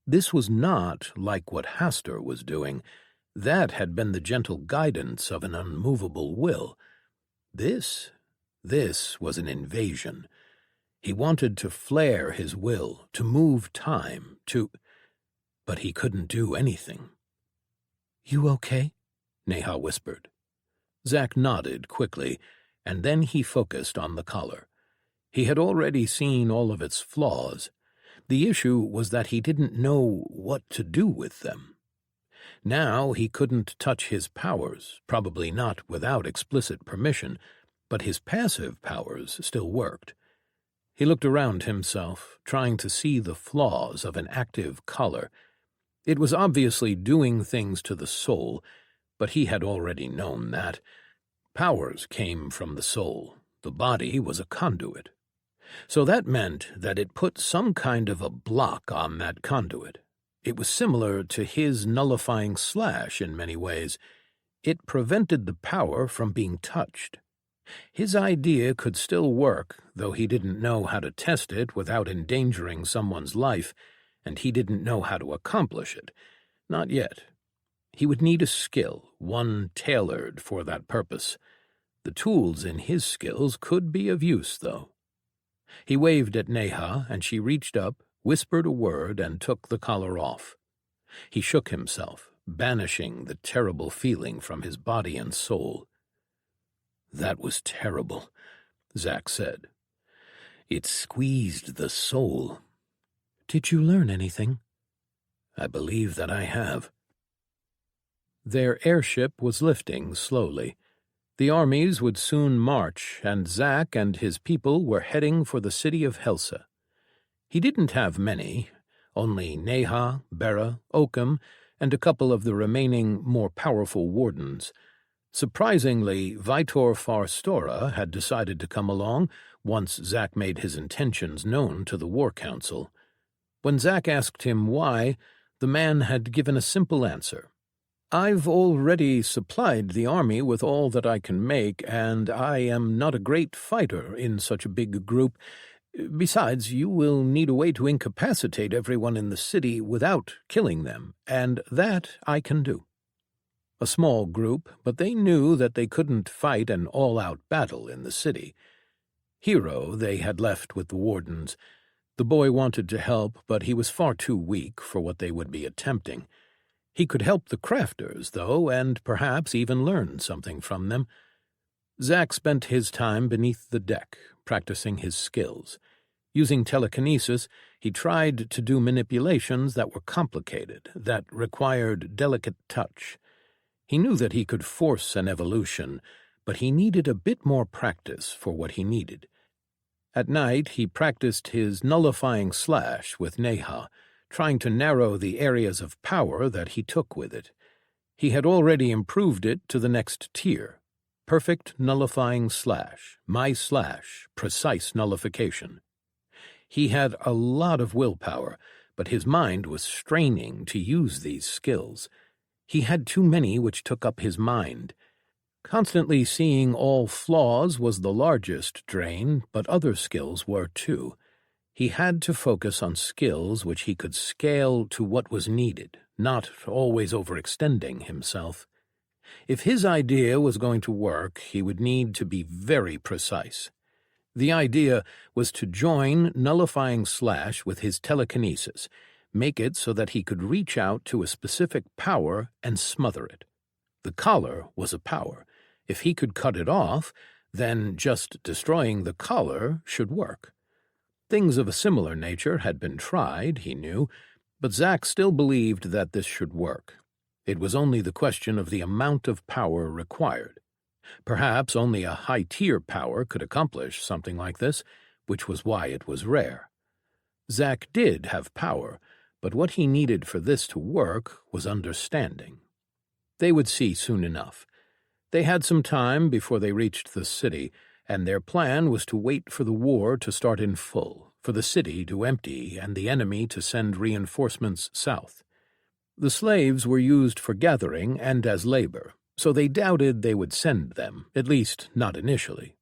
This was not like what Hastur was doing. That had been the gentle guidance of an unmovable will. This was an invasion. He wanted to flare his will, to move time, but he couldn't do anything. "You okay?" Neha whispered. Zack nodded quickly, and then he focused on the collar. He had already seen all of its flaws. The issue was that he didn't know what to do with them. Now he couldn't touch his powers, probably not without explicit permission, but his passive powers still worked. He looked around himself, trying to see the flaws of an active collar. It was obviously doing things to the soul, but he had already known that. Powers came from the soul. The body was a conduit. So that meant that it put some kind of a block on that conduit. It was similar to his nullifying slash in many ways. It prevented the power from being touched. His idea could still work, though he didn't know how to test it without endangering someone's life, and he didn't know how to accomplish it. Not yet. He would need a skill, one tailored for that purpose. The tools in his skills could be of use, though. He waved at Neha, and she reached up, whispered a word, and took the collar off. He shook himself, banishing the terrible feeling from his body and soul. "That was terrible," Zack said. "It squeezed the soul." "Did you learn anything?" "I believe that I have." Their airship was lifting slowly. The armies would soon march, and Zack and his people were heading for the city of Helsa. He didn't have many, only Neha, Bera, Oakham, and a couple of the remaining more powerful wardens. Surprisingly, Vitor Farstora had decided to come along once Zack made his intentions known to the War Council. When Zack asked him why, the man had given a simple answer. "I've already supplied the army with all that I can make, and I am not a great fighter in such a big group. Besides, you will need a way to incapacitate everyone in the city without killing them, and that I can do." A small group, but they knew that they couldn't fight an all-out battle in the city. Hero they had left with the wardens. The boy wanted to help, but he was far too weak for what they would be attempting. He could help the crafters, though, and perhaps even learn something from them. Zack spent his time beneath the deck, practicing his skills. Using telekinesis, he tried to do manipulations that were complicated, that required delicate touch. He knew that he could force an evolution, but he needed a bit more practice for what he needed. At night, he practiced his nullifying slash with Neha, trying to narrow the areas of power that he took with it. He had already improved it to the next tier. Perfect nullifying slash, my slash, precise nullification. He had a lot of willpower, but his mind was straining to use these skills. He had too many which took up his mind. Constantly seeing all flaws was the largest drain, but other skills were too. He had to focus on skills which he could scale to what was needed, not always overextending himself. If his idea was going to work, he would need to be very precise. The idea was to join nullifying slash with his telekinesis, make it so that he could reach out to a specific power and smother it. The collar was a power. If he could cut it off, then just destroying the collar should work. Things of a similar nature had been tried, he knew, but Zack still believed that this should work. It was only the question of the amount of power required. Perhaps only a high-tier power could accomplish something like this, which was why it was rare. Zack did have power, but what he needed for this to work was understanding. They would see soon enough. They had some time before they reached the city, and their plan was to wait for the war to start in full, for the city to empty and the enemy to send reinforcements south. The slaves were used for gathering and as labor, so they doubted they would send them, at least not initially.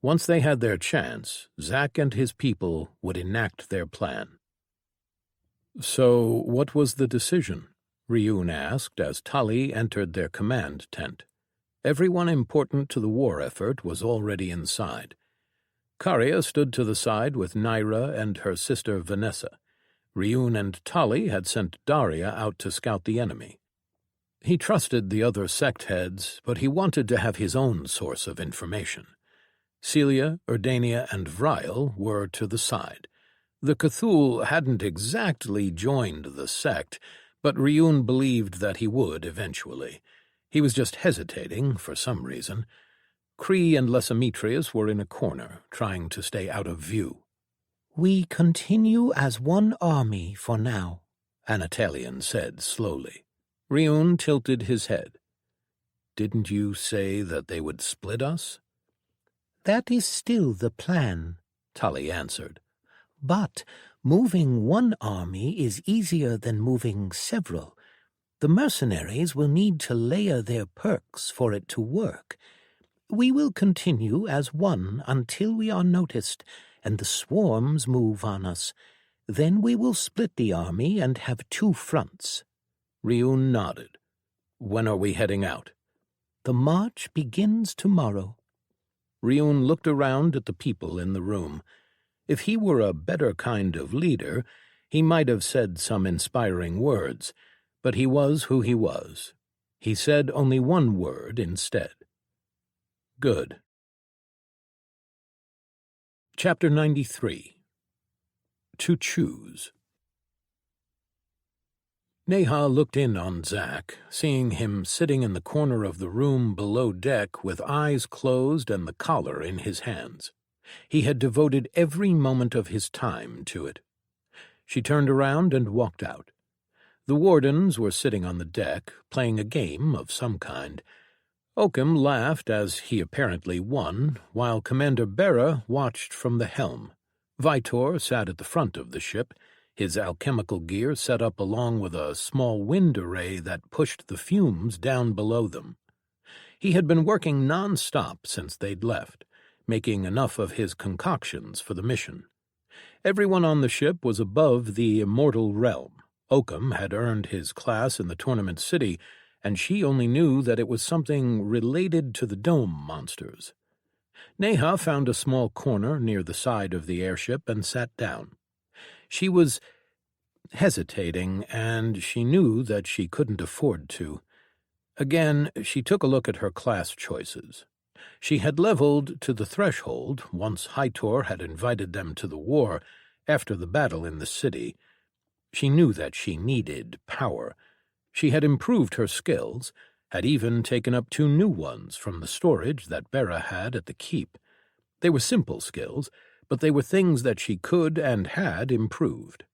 Once they had their chance, Zack and his people would enact their plan. "So what was the decision?" Ryun asked as Tali entered their command tent. Everyone important to the war effort was already inside. Karya stood to the side with Naira and her sister Vanessa. Ryun and Tali had sent Daria out to scout the enemy. He trusted the other sect heads, but he wanted to have his own source of information. Celia, Urdania, and Vryle were to the side. The Cthul hadn't exactly joined the sect, but Ryun believed that he would eventually. He was just hesitating for some reason. Kree and Lesametrius were in a corner, trying to stay out of view. "We continue as one army for now," Anatolian said slowly. Ryun tilted his head. "Didn't you say that they would split us?" "That is still the plan," Tali answered. "But moving one army is easier than moving several. The mercenaries will need to layer their perks for it to work. We will continue as one until we are noticed, and the swarms move on us. Then we will split the army and have two fronts." Ryun nodded. "When are we heading out?" "The march begins tomorrow." Ryun looked around at the people in the room. If he were a better kind of leader, he might have said some inspiring words, but he was who he was. He said only one word instead. "Good." Chapter 93. To Choose. Neha looked in on Zack, seeing him sitting in the corner of the room below deck with eyes closed and the collar in his hands. He had devoted every moment of his time to it. She turned around and walked out. The wardens were sitting on the deck, playing a game of some kind. Oakham laughed as he apparently won, while Commander Bera watched from the helm. Vitor sat at the front of the ship, his alchemical gear set up along with a small wind array that pushed the fumes down below them. He had been working non-stop since they'd left, making enough of his concoctions for the mission. Everyone on the ship was above the immortal realm. Oakham had earned his class in the tournament city, and she only knew that it was something related to the dome monsters. Neha found a small corner near the side of the airship and sat down. She was hesitating, and she knew that she couldn't afford to. Again, she took a look at her class choices. She had leveled to the threshold once Hytor had invited them to the war after the battle in the city. She knew that she needed power. She had improved her skills, had even taken up 2 new ones from the storage that Bera had at the keep. They were simple skills, but they were things that she could and had improved.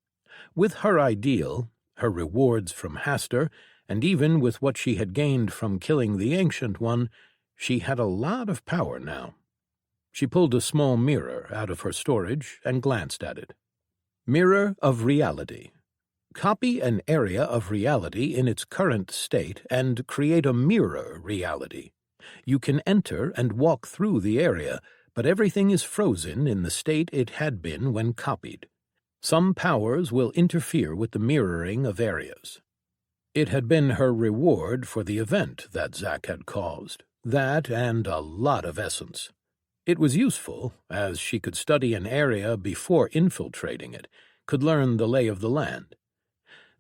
With her ideal, her rewards from Hastur, and even with what she had gained from killing the Ancient One, she had a lot of power now. She pulled a small mirror out of her storage and glanced at it. Mirror of Reality. Copy an area of reality in its current state and create a mirror reality. You can enter and walk through the area, but everything is frozen in the state it had been when copied. Some powers will interfere with the mirroring of areas. It had been her reward for the event that Zack had caused, that and a lot of essence. It was useful, as she could study an area before infiltrating it, could learn the lay of the land.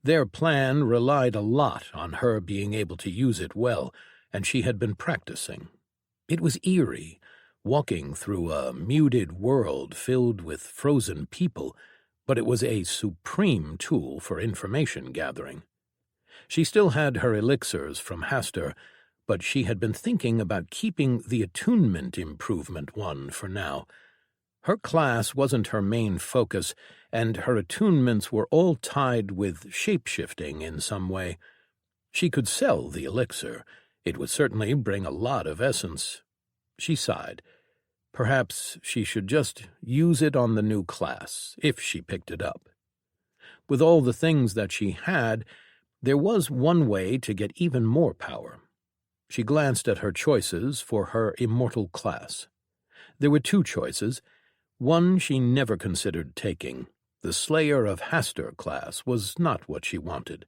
Their plan relied a lot on her being able to use it well, and she had been practicing. It was eerie, walking through a muted world filled with frozen people, but it was a supreme tool for information gathering. She still had her elixirs from Hastur, but she had been thinking about keeping the attunement improvement one for now. Her class wasn't her main focus, and her attunements were all tied with shape-shifting in some way. She could sell the elixir. It would certainly bring a lot of essence. She sighed. Perhaps she should just use it on the new class, if she picked it up. With all the things that she had, there was one way to get even more power. She glanced at her choices for her immortal class. There were two choices. One she never considered taking. The Slayer of Hastur class was not what she wanted.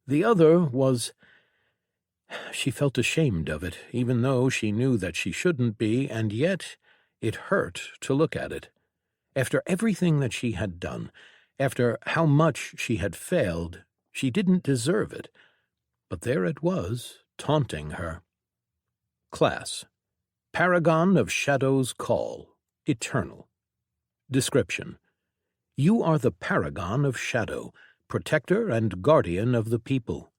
The other was... She felt ashamed of it, even though she knew that she shouldn't be, and yet it hurt to look at it. After everything that she had done, after how much she had failed, she didn't deserve it. But there it was, taunting her. Class: Paragon of Shadow's Call, Eternal. Description: You are the Paragon of Shadow, protector and guardian of the people.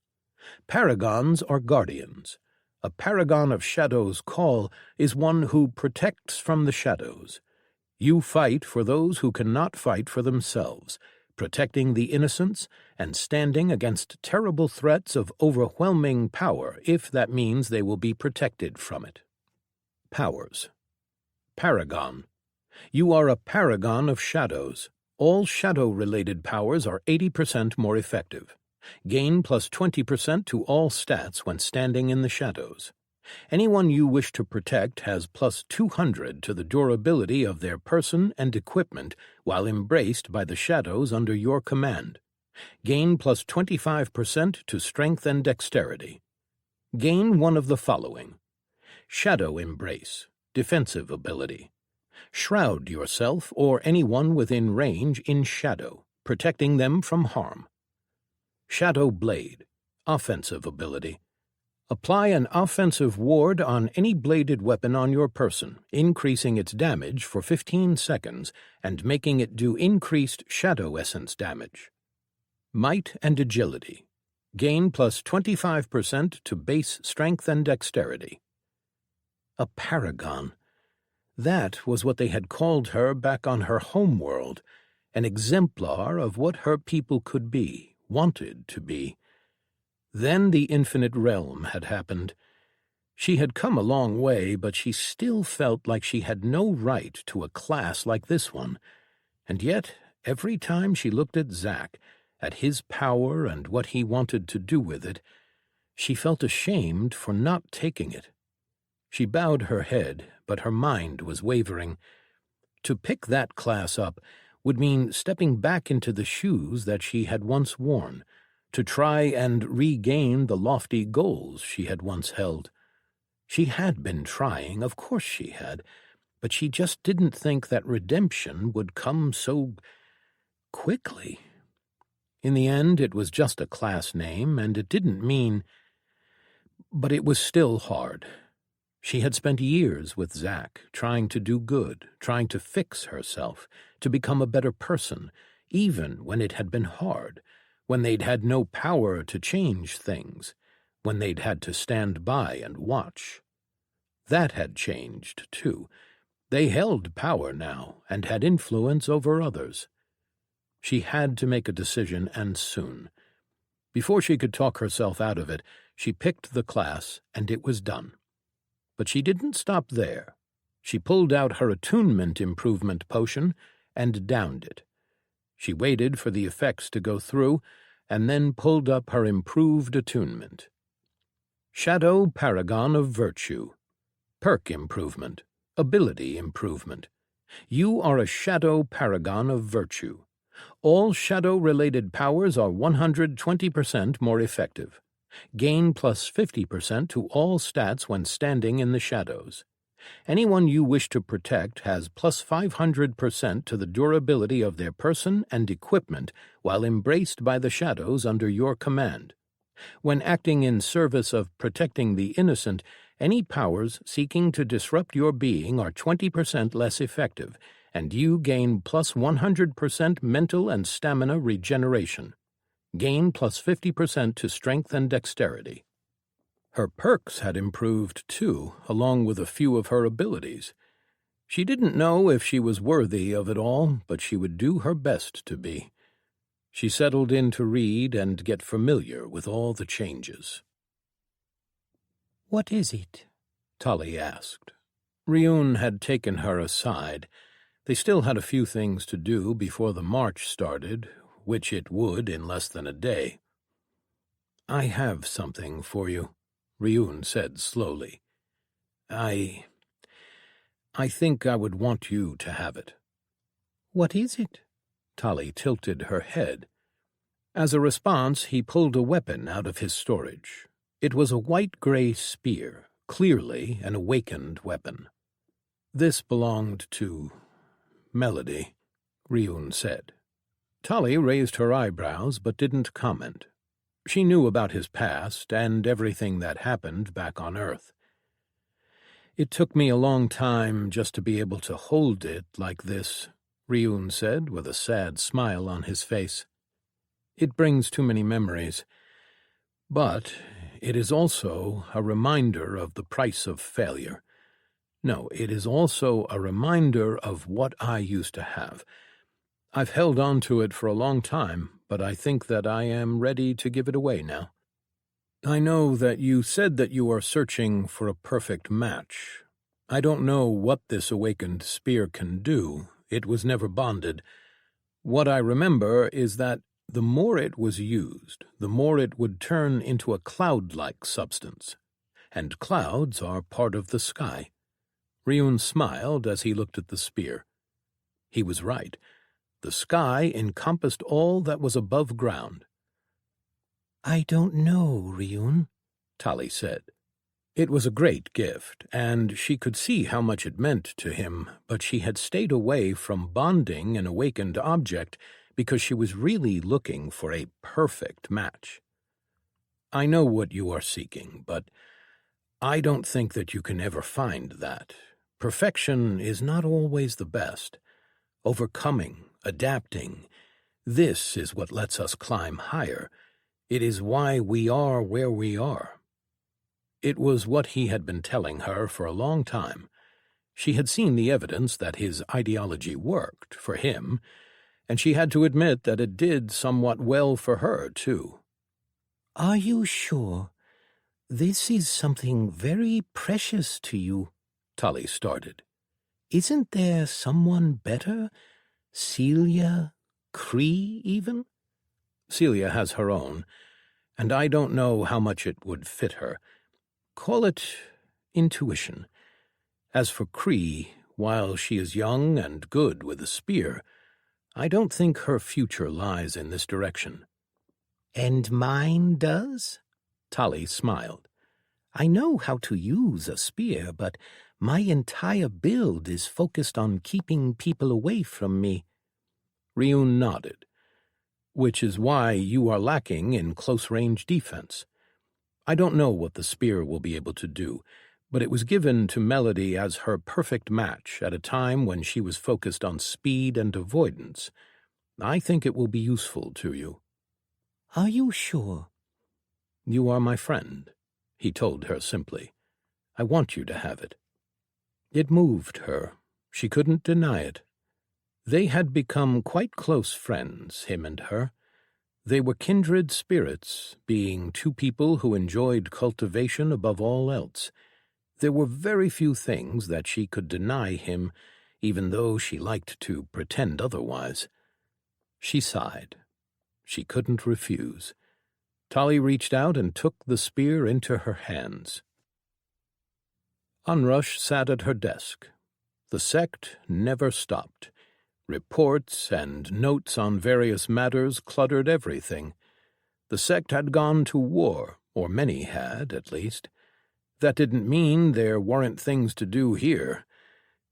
Paragons are guardians. A Paragon of Shadow's Call is one who protects from the shadows. You fight for those who cannot fight for themselves, protecting the innocents and standing against terrible threats of overwhelming power if that means they will be protected from it. Powers: Paragon. You are a Paragon of Shadows. All shadow-related powers are 80% more effective. Gain plus 20% to all stats when standing in the shadows. Anyone you wish to protect has plus 200 to the durability of their person and equipment while embraced by the shadows under your command. Gain plus 25% to strength and dexterity. Gain one of the following: Shadow Embrace, defensive ability. Shroud yourself or anyone within range in shadow, protecting them from harm. Shadow Blade, offensive ability. Apply an offensive ward on any bladed weapon on your person, increasing its damage for 15 seconds and making it do increased shadow essence damage. Might and Agility. Gain plus 25% to base strength and dexterity. A Paragon. That was what they had called her back on her home world, an exemplar of what her people could be, wanted to be. Then the infinite realm had happened. She had come a long way, but she still felt like she had no right to a class like this one. And yet, every time she looked at Zack, at his power and what he wanted to do with it, she felt ashamed for not taking it. She bowed her head, but her mind was wavering. To pick that class up would mean stepping back into the shoes that she had once worn, to try and regain the lofty goals she had once held. She had been trying, of course she had, but she just didn't think that redemption would come so quickly. In the end, it was just a class name, and it didn't mean... But it was still hard. She had spent years with Zack, trying to do good, trying to fix herself, to become a better person, even when it had been hard, when they'd had no power to change things, when they'd had to stand by and watch. That had changed, too. They held power now, and had influence over others. She had to make a decision, and soon. Before she could talk herself out of it, she picked the class, and it was done. But she didn't stop there. She pulled out her attunement improvement potion and downed it. She waited for the effects to go through, and then pulled up her improved attunement. Shadow Paragon of Virtue. Perk improvement. Ability improvement. You are a Shadow Paragon of Virtue. All shadow-related powers are 120% more effective. Gain plus 50% to all stats when standing in the shadows. Anyone you wish to protect has plus 500% to the durability of their person and equipment while embraced by the shadows under your command. When acting in service of protecting the innocent, any powers seeking to disrupt your being are 20% less effective, and you gain plus 100% mental and stamina regeneration. Gain plus 50% to strength and dexterity. Her perks had improved, too, along with a few of her abilities. She didn't know if she was worthy of it all, but she would do her best to be. She settled in to read and get familiar with all the changes. "What is it?" Tully asked. Ryun had taken her aside. They still had a few things to do before the march started, which it would in less than a day. "I have something for you," Ryun said slowly. I think I would want you to have it." "What is it?" Tully tilted her head. As a response, he pulled a weapon out of his storage. It was a white-gray spear, clearly an awakened weapon. "This belonged to Melody," Ryun said. Tully raised her eyebrows but didn't comment. She knew about his past and everything that happened back on Earth. "It took me a long time just to be able to hold it like this," Ryun said with a sad smile on his face. "It brings too many memories. But it is also a reminder of the price of failure. No, it is also a reminder of what I used to have. I've held on to it for a long time, but I think that I am ready to give it away now. I know that you said that you are searching for a perfect match. I don't know what this awakened spear can do. It was never bonded. What I remember is that the more it was used, the more it would turn into a cloud-like substance. And clouds are part of the sky." Ryun smiled as he looked at the spear. He was right. The sky encompassed all that was above ground. "I don't know, Ryun," Tully said. It was a great gift, and she could see how much it meant to him, but she had stayed away from bonding an awakened object because she was really looking for a perfect match. "I know what you are seeking, but I don't think that you can ever find that. Perfection is not always the best. Overcoming, adapting, this is what lets us climb higher. It is why we are where we are." It was what he had been telling her for a long time. She had seen the evidence that his ideology worked for him, and she had to admit that it did somewhat well for her, too. "Are you sure? This is something very precious to you," Tully started. "Isn't there someone better? Celia? Cree, even?" "Celia has her own, and I don't know how much it would fit her. Call it intuition. As for Cree, while she is young and good with a spear, I don't think her future lies in this direction." "And mine does?" Tully smiled. "I know how to use a spear, but my entire build is focused on keeping people away from me." Ryun nodded. "Which is why you are lacking in close-range defense. I don't know what the spear will be able to do, but it was given to Melody as her perfect match at a time when she was focused on speed and avoidance. I think it will be useful to you." "Are you sure?" "You are my friend," he told her simply. "I want you to have it." It moved her. She couldn't deny it. They had become quite close friends, him and her. They were kindred spirits, being two people who enjoyed cultivation above all else. There were very few things that she could deny him, even though she liked to pretend otherwise. She sighed. She couldn't refuse. Tully reached out and took the spear into her hands. Onrush sat at her desk. The sect never stopped. Reports and notes on various matters cluttered everything. The sect had gone to war, or many had, at least. That didn't mean there weren't things to do here.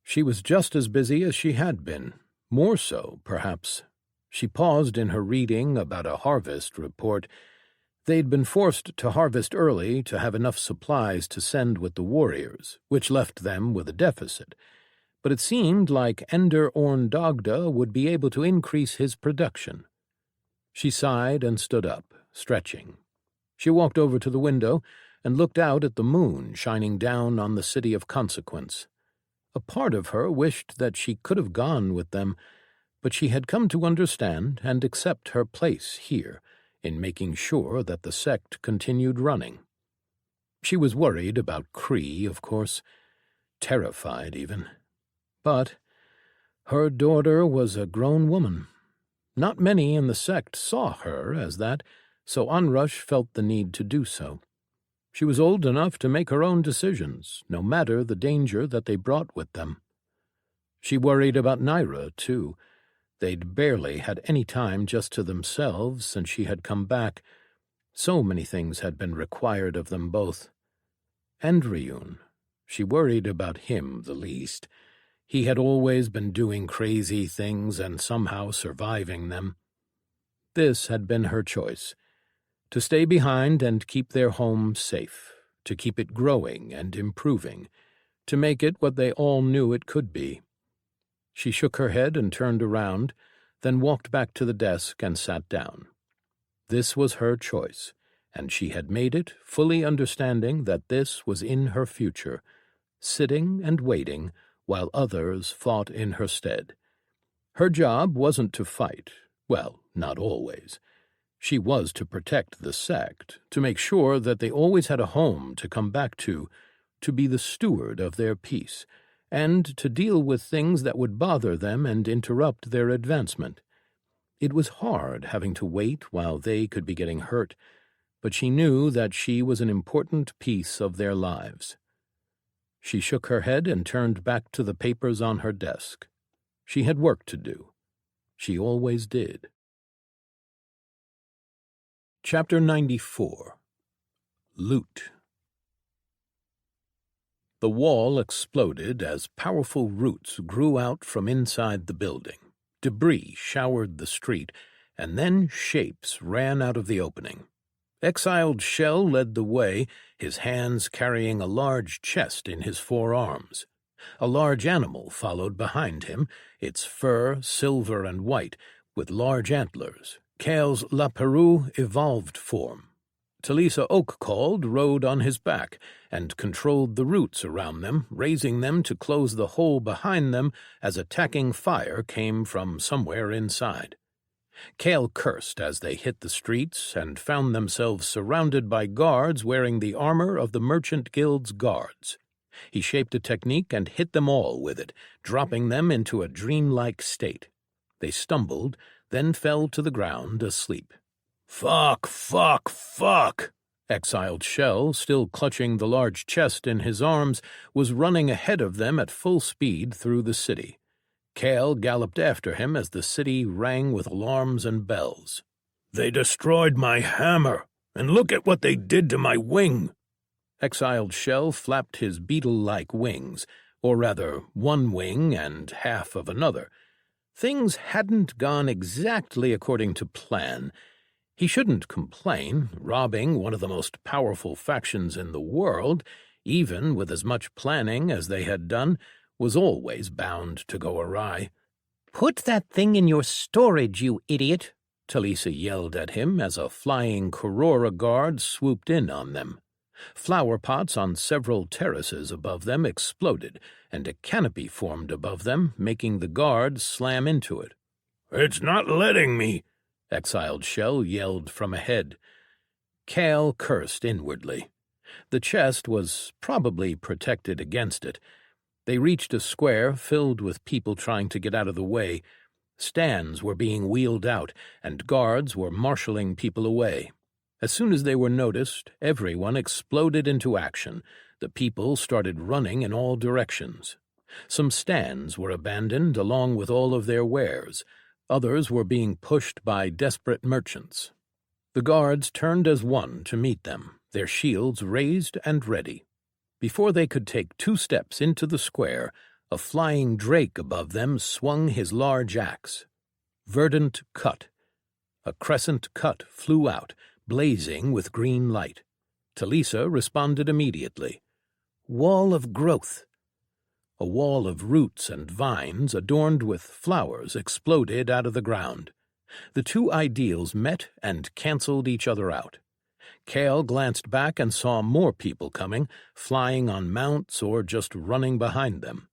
She was just as busy as she had been, more so, perhaps. She paused in her reading about a harvest report. They'd been forced to harvest early to have enough supplies to send with the warriors, which left them with a deficit. But it seemed like Ender Orn Dagda would be able to increase his production. She sighed and stood up, stretching. She walked over to the window and looked out at the moon shining down on the city of Consequence. A part of her wished that she could have gone with them, but she had come to understand and accept her place here in making sure that the sect continued running. She was worried about Cree, of course, terrified even. But her daughter was a grown woman. Not many in the sect saw her as that, so Onrush felt the need to do so. She was old enough to make her own decisions, no matter the danger that they brought with them. She worried about Naira, too. They'd barely had any time just to themselves since she had come back. So many things had been required of them both. And Ryun. She worried about him the least. He had always been doing crazy things and somehow surviving them. This had been her choice. To stay behind and keep their home safe, to keep it growing and improving, to make it what they all knew it could be. She shook her head and turned around, then walked back to the desk and sat down. This was her choice, and she had made it, fully understanding that this was in her future, sitting and waiting while others fought in her stead. Her job wasn't to fight, well, not always. She was to protect the sect, to make sure that they always had a home to come back to be the steward of their peace, and to deal with things that would bother them and interrupt their advancement. It was hard having to wait while they could be getting hurt, but she knew that she was an important piece of their lives. She shook her head and turned back to the papers on her desk. She had work to do. She always did. Chapter 94. Loot. The wall exploded as powerful roots grew out from inside the building. Debris showered the street, and then shapes ran out of the opening. Exiled Shell led the way, his hands carrying a large chest in his forearms. A large animal followed behind him, its fur silver and white, with large antlers. Kale's La Peru evolved form. Talisa Oak-Called rode on his back and controlled the roots around them, raising them to close the hole behind them as attacking fire came from somewhere inside. Kale cursed as they hit the streets and found themselves surrounded by guards wearing the armor of the Merchant Guild's guards. He shaped a technique and hit them all with it, dropping them into a dreamlike state. They stumbled, then fell to the ground asleep. "Fuck, fuck, fuck!" Exiled Shell, still clutching the large chest in his arms, was running ahead of them at full speed through the city. Kale galloped after him as the city rang with alarms and bells. "They destroyed my hammer, and look at what they did to my wing!" Exiled Shell flapped his beetle-like wings, or rather one wing and half of another. Things hadn't gone exactly according to plan. He shouldn't complain. Robbing one of the most powerful factions in the world, even with as much planning as they had done, was always bound to go awry. "Put that thing in your storage, you idiot!" Talisa yelled at him as a flying Korora guard swooped in on them. Flower pots on several terraces above them exploded, and a canopy formed above them, making the guard slam into it. "It's not letting me!" Exiled Shell yelled from ahead. Kale cursed inwardly. The chest was probably protected against it. They reached a square filled with people trying to get out of the way. Stands were being wheeled out, and guards were marshalling people away. As soon as they were noticed, everyone exploded into action. The people started running in all directions. Some stands were abandoned along with all of their wares. Others were being pushed by desperate merchants. The guards turned as one to meet them, their shields raised and ready. Before they could take 2 steps into the square, a flying drake above them swung his large axe. Verdant cut. A crescent cut flew out, blazing with green light. Talisa responded immediately. Wall of growth. A wall of roots and vines adorned with flowers exploded out of the ground. The 2 ideals met and canceled each other out. Kale glanced back and saw more people coming, flying on mounts or just running behind them.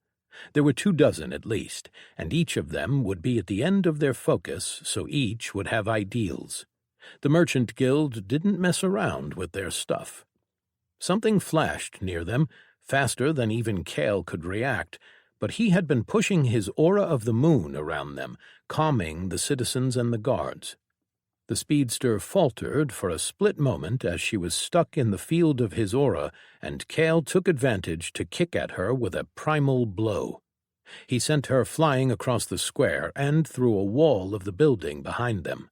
There were 24 at least, and each of them would be at the end of their focus, so each would have ideals. The Merchant Guild didn't mess around with their stuff. Something flashed near them, faster than even Cale could react, but he had been pushing his aura of the moon around them, calming the citizens and the guards. The speedster faltered for a split moment as she was stuck in the field of his aura, and Cale took advantage to kick at her with a primal blow. He sent her flying across the square and through a wall of the building behind them.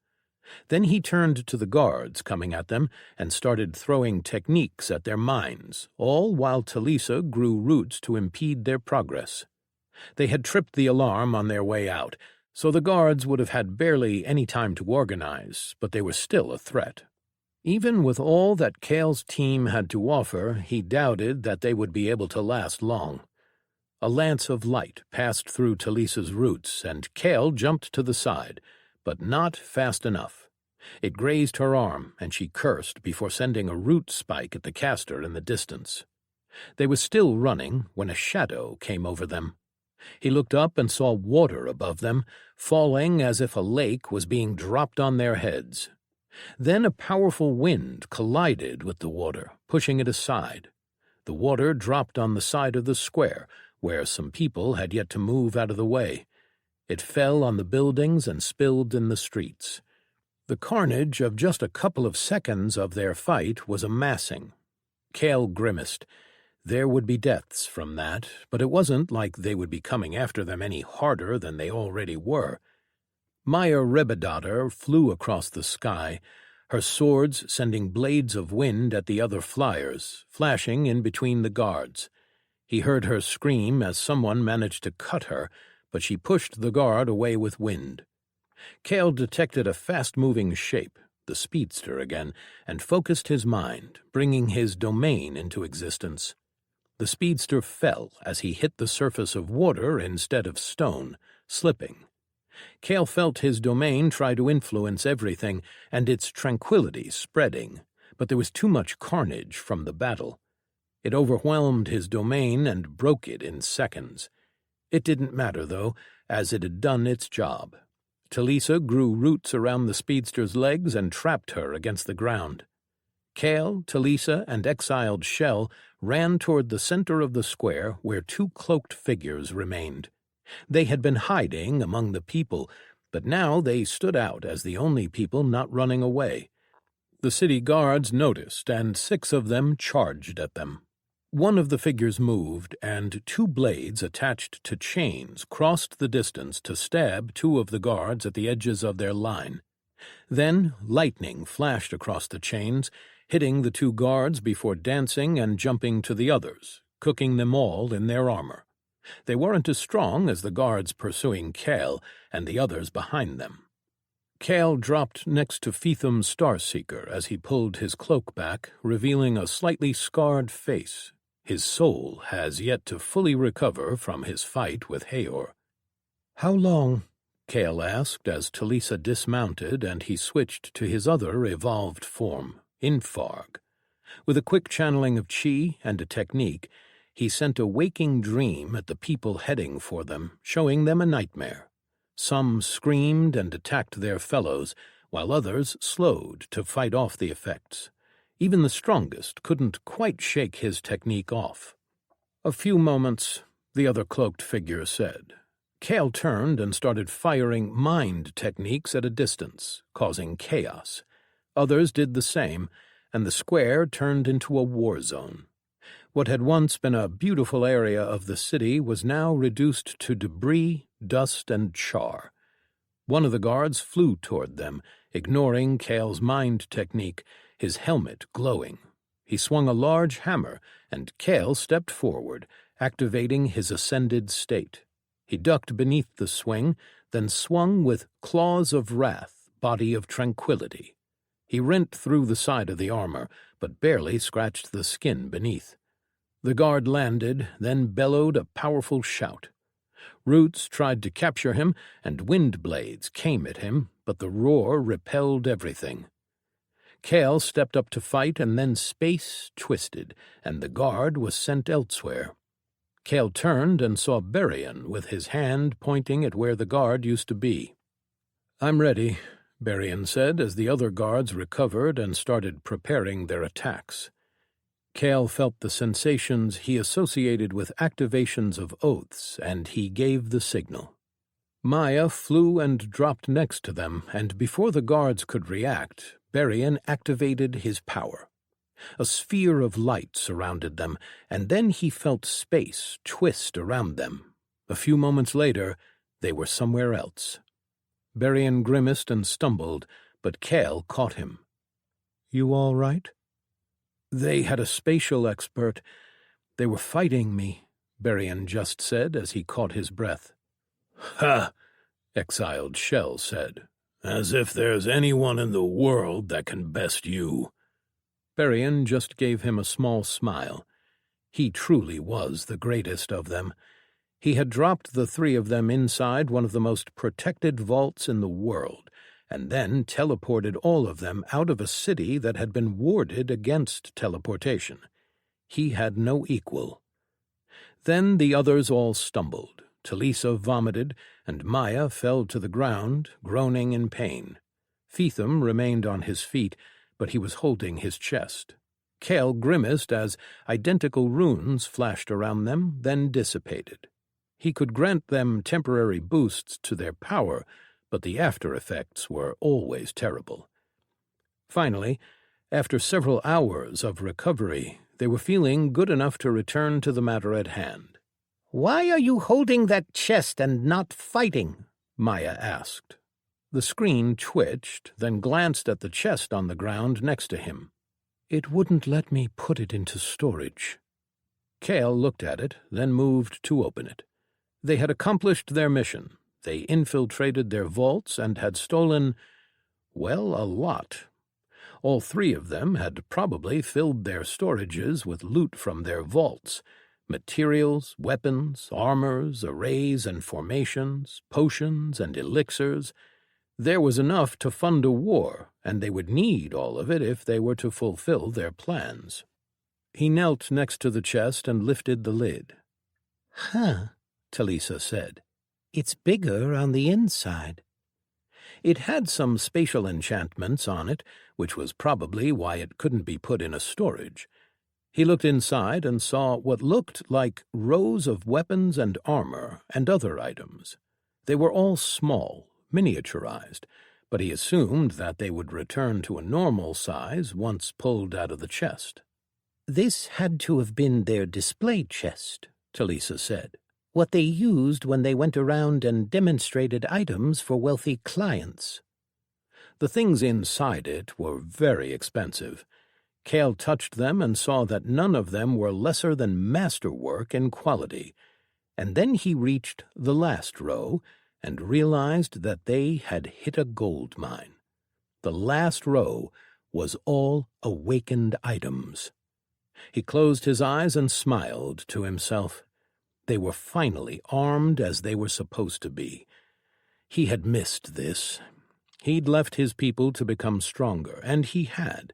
Then he turned to the guards coming at them and started throwing techniques at their minds, all while Talisa grew roots to impede their progress. They had tripped the alarm on their way out, so the guards would have had barely any time to organize, but they were still a threat. Even with all that Cale's team had to offer, he doubted that they would be able to last long. A lance of light passed through Talisa's roots, and Cale jumped to the side, but not fast enough. It grazed her arm, and she cursed before sending a root spike at the caster in the distance. They were still running when a shadow came over them. He looked up and saw water above them, falling as if a lake was being dropped on their heads. Then a powerful wind collided with the water, pushing it aside. The water dropped on the side of the square, where some people had yet to move out of the way. It fell on the buildings and spilled in the streets. The carnage of just a couple of seconds of their fight was amassing. Cale grimaced. There would be deaths from that, but it wasn't like they would be coming after them any harder than they already were. Maya Rebedadder flew across the sky, her swords sending blades of wind at the other flyers, flashing in between the guards. He heard her scream as someone managed to cut her, but she pushed the guard away with wind. Cale detected a fast-moving shape, the speedster again, and focused his mind, bringing his domain into existence. The speedster fell as he hit the surface of water instead of stone, slipping. Cale felt his domain try to influence everything, and its tranquility spreading, but there was too much carnage from the battle. It overwhelmed his domain and broke it in seconds. It didn't matter, though, as it had done its job. Talisa grew roots around the speedster's legs and trapped her against the ground. Cale, Talisa, and exiled Shell ran toward the center of the square where two cloaked figures remained. They had been hiding among the people, but now they stood out as the only people not running away. The city guards noticed, and 6 of them charged at them. One of the figures moved, and 2 blades attached to chains crossed the distance to stab 2 of the guards at the edges of their line. Then lightning flashed across the chains, hitting the 2 guards before dancing and jumping to the others, cooking them all in their armor. They weren't as strong as the guards pursuing Cale and the others behind them. Cale dropped next to Feetham's Starseeker as he pulled his cloak back, revealing a slightly scarred face. His soul has yet to fully recover from his fight with Haor. "How long?" Cale asked as Talisa dismounted and he switched to his other evolved form, Infarg. With a quick channeling of chi and a technique, he sent a waking dream at the people heading for them, showing them a nightmare. Some screamed and attacked their fellows, while others slowed to fight off the effects. Even the strongest couldn't quite shake his technique off. "A few moments," the other cloaked figure said. Cale turned and started firing mind techniques at a distance, causing chaos. Others did the same, and the square turned into a war zone. What had once been a beautiful area of the city was now reduced to debris, dust, and char. One of the guards flew toward them, ignoring Cale's mind technique, his helmet glowing. He swung a large hammer, and Cale stepped forward, activating his ascended state. He ducked beneath the swing, then swung with claws of wrath, body of tranquility. He rent through the side of the armor, but barely scratched the skin beneath. The guard landed, then bellowed a powerful shout. Roots tried to capture him, and wind blades came at him, but the roar repelled everything. Cale stepped up to fight, and then space twisted, and the guard was sent elsewhere. Cale turned and saw Berrien with his hand pointing at where the guard used to be. "I'm ready," Berrien said as the other guards recovered and started preparing their attacks. Cale felt the sensations he associated with activations of oaths, and he gave the signal. Maya flew and dropped next to them, and before the guards could react, Berrien activated his power. A sphere of light surrounded them, and then he felt space twist around them. A few moments later, they were somewhere else. Berrien grimaced and stumbled, but Cale caught him. "You all right?" "They had a spatial expert. They were fighting me," Berrien just said as he caught his breath. "Ha!" Exiled Shell said. "As if there's anyone in the world that can best you." Berrien just gave him a small smile. He truly was the greatest of them. He had dropped the three of them inside one of the most protected vaults in the world, and then teleported all of them out of a city that had been warded against teleportation. He had no equal. Then the others all stumbled. Talisa vomited, and Maya fell to the ground, groaning in pain. Feetham remained on his feet, but he was holding his chest. Cale grimaced as identical runes flashed around them, then dissipated. He could grant them temporary boosts to their power, but the after-effects were always terrible. Finally, after several hours of recovery, they were feeling good enough to return to the matter at hand. "Why are you holding that chest and not fighting?" Maya asked. The screen twitched, then glanced at the chest on the ground next to him. "It wouldn't let me put it into storage." Cale looked at it, then moved to open it. They had accomplished their mission. They infiltrated their vaults and had stolen, well, a lot. All three of them had probably filled their storages with loot from their vaults. Materials, weapons, armors, arrays and formations, potions and elixirs. There was enough to fund a war, and they would need all of it if they were to fulfill their plans. He knelt next to the chest and lifted the lid. "Huh," Talisa said. "It's bigger on the inside." It had some spatial enchantments on it, which was probably why it couldn't be put in a storage. He looked inside and saw what looked like rows of weapons and armor and other items. They were all small, miniaturized, but he assumed that they would return to a normal size once pulled out of the chest. "This had to have been their display chest," Talisa said. "What they used when they went around and demonstrated items for wealthy clients." The things inside it were very expensive. Cale touched them and saw that none of them were lesser than masterwork in quality, and then he reached the last row and realized that they had hit a gold mine. The last row was all awakened items. He closed his eyes and smiled to himself. They were finally armed as they were supposed to be. He had missed this. He'd left his people to become stronger, and he had.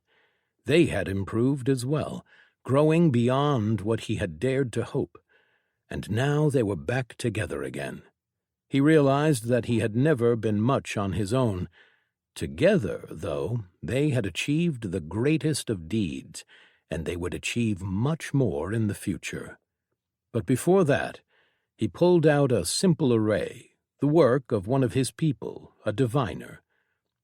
They had improved as well, growing beyond what he had dared to hope. And now they were back together again. He realized that he had never been much on his own. Together, though, they had achieved the greatest of deeds, and they would achieve much more in the future. But before that, he pulled out a simple array, the work of one of his people, a diviner.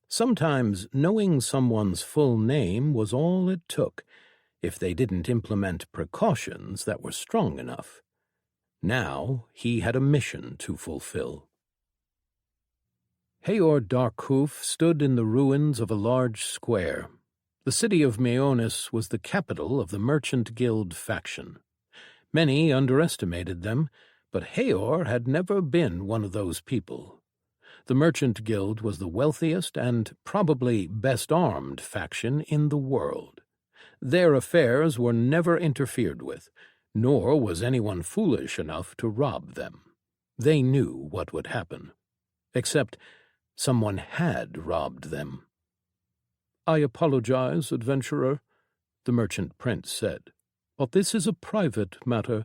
Sometimes knowing someone's full name was all it took, if they didn't implement precautions that were strong enough. Now he had a mission to fulfill. Heor Darkhoof stood in the ruins of a large square. The city of Meonis was the capital of the Merchant Guild faction. Many underestimated them, but Heor had never been one of those people. The Merchant Guild was the wealthiest and probably best-armed faction in the world. Their affairs were never interfered with, nor was anyone foolish enough to rob them. They knew what would happen. Except someone had robbed them. "I apologize, adventurer," the merchant prince said, "but this is a private matter.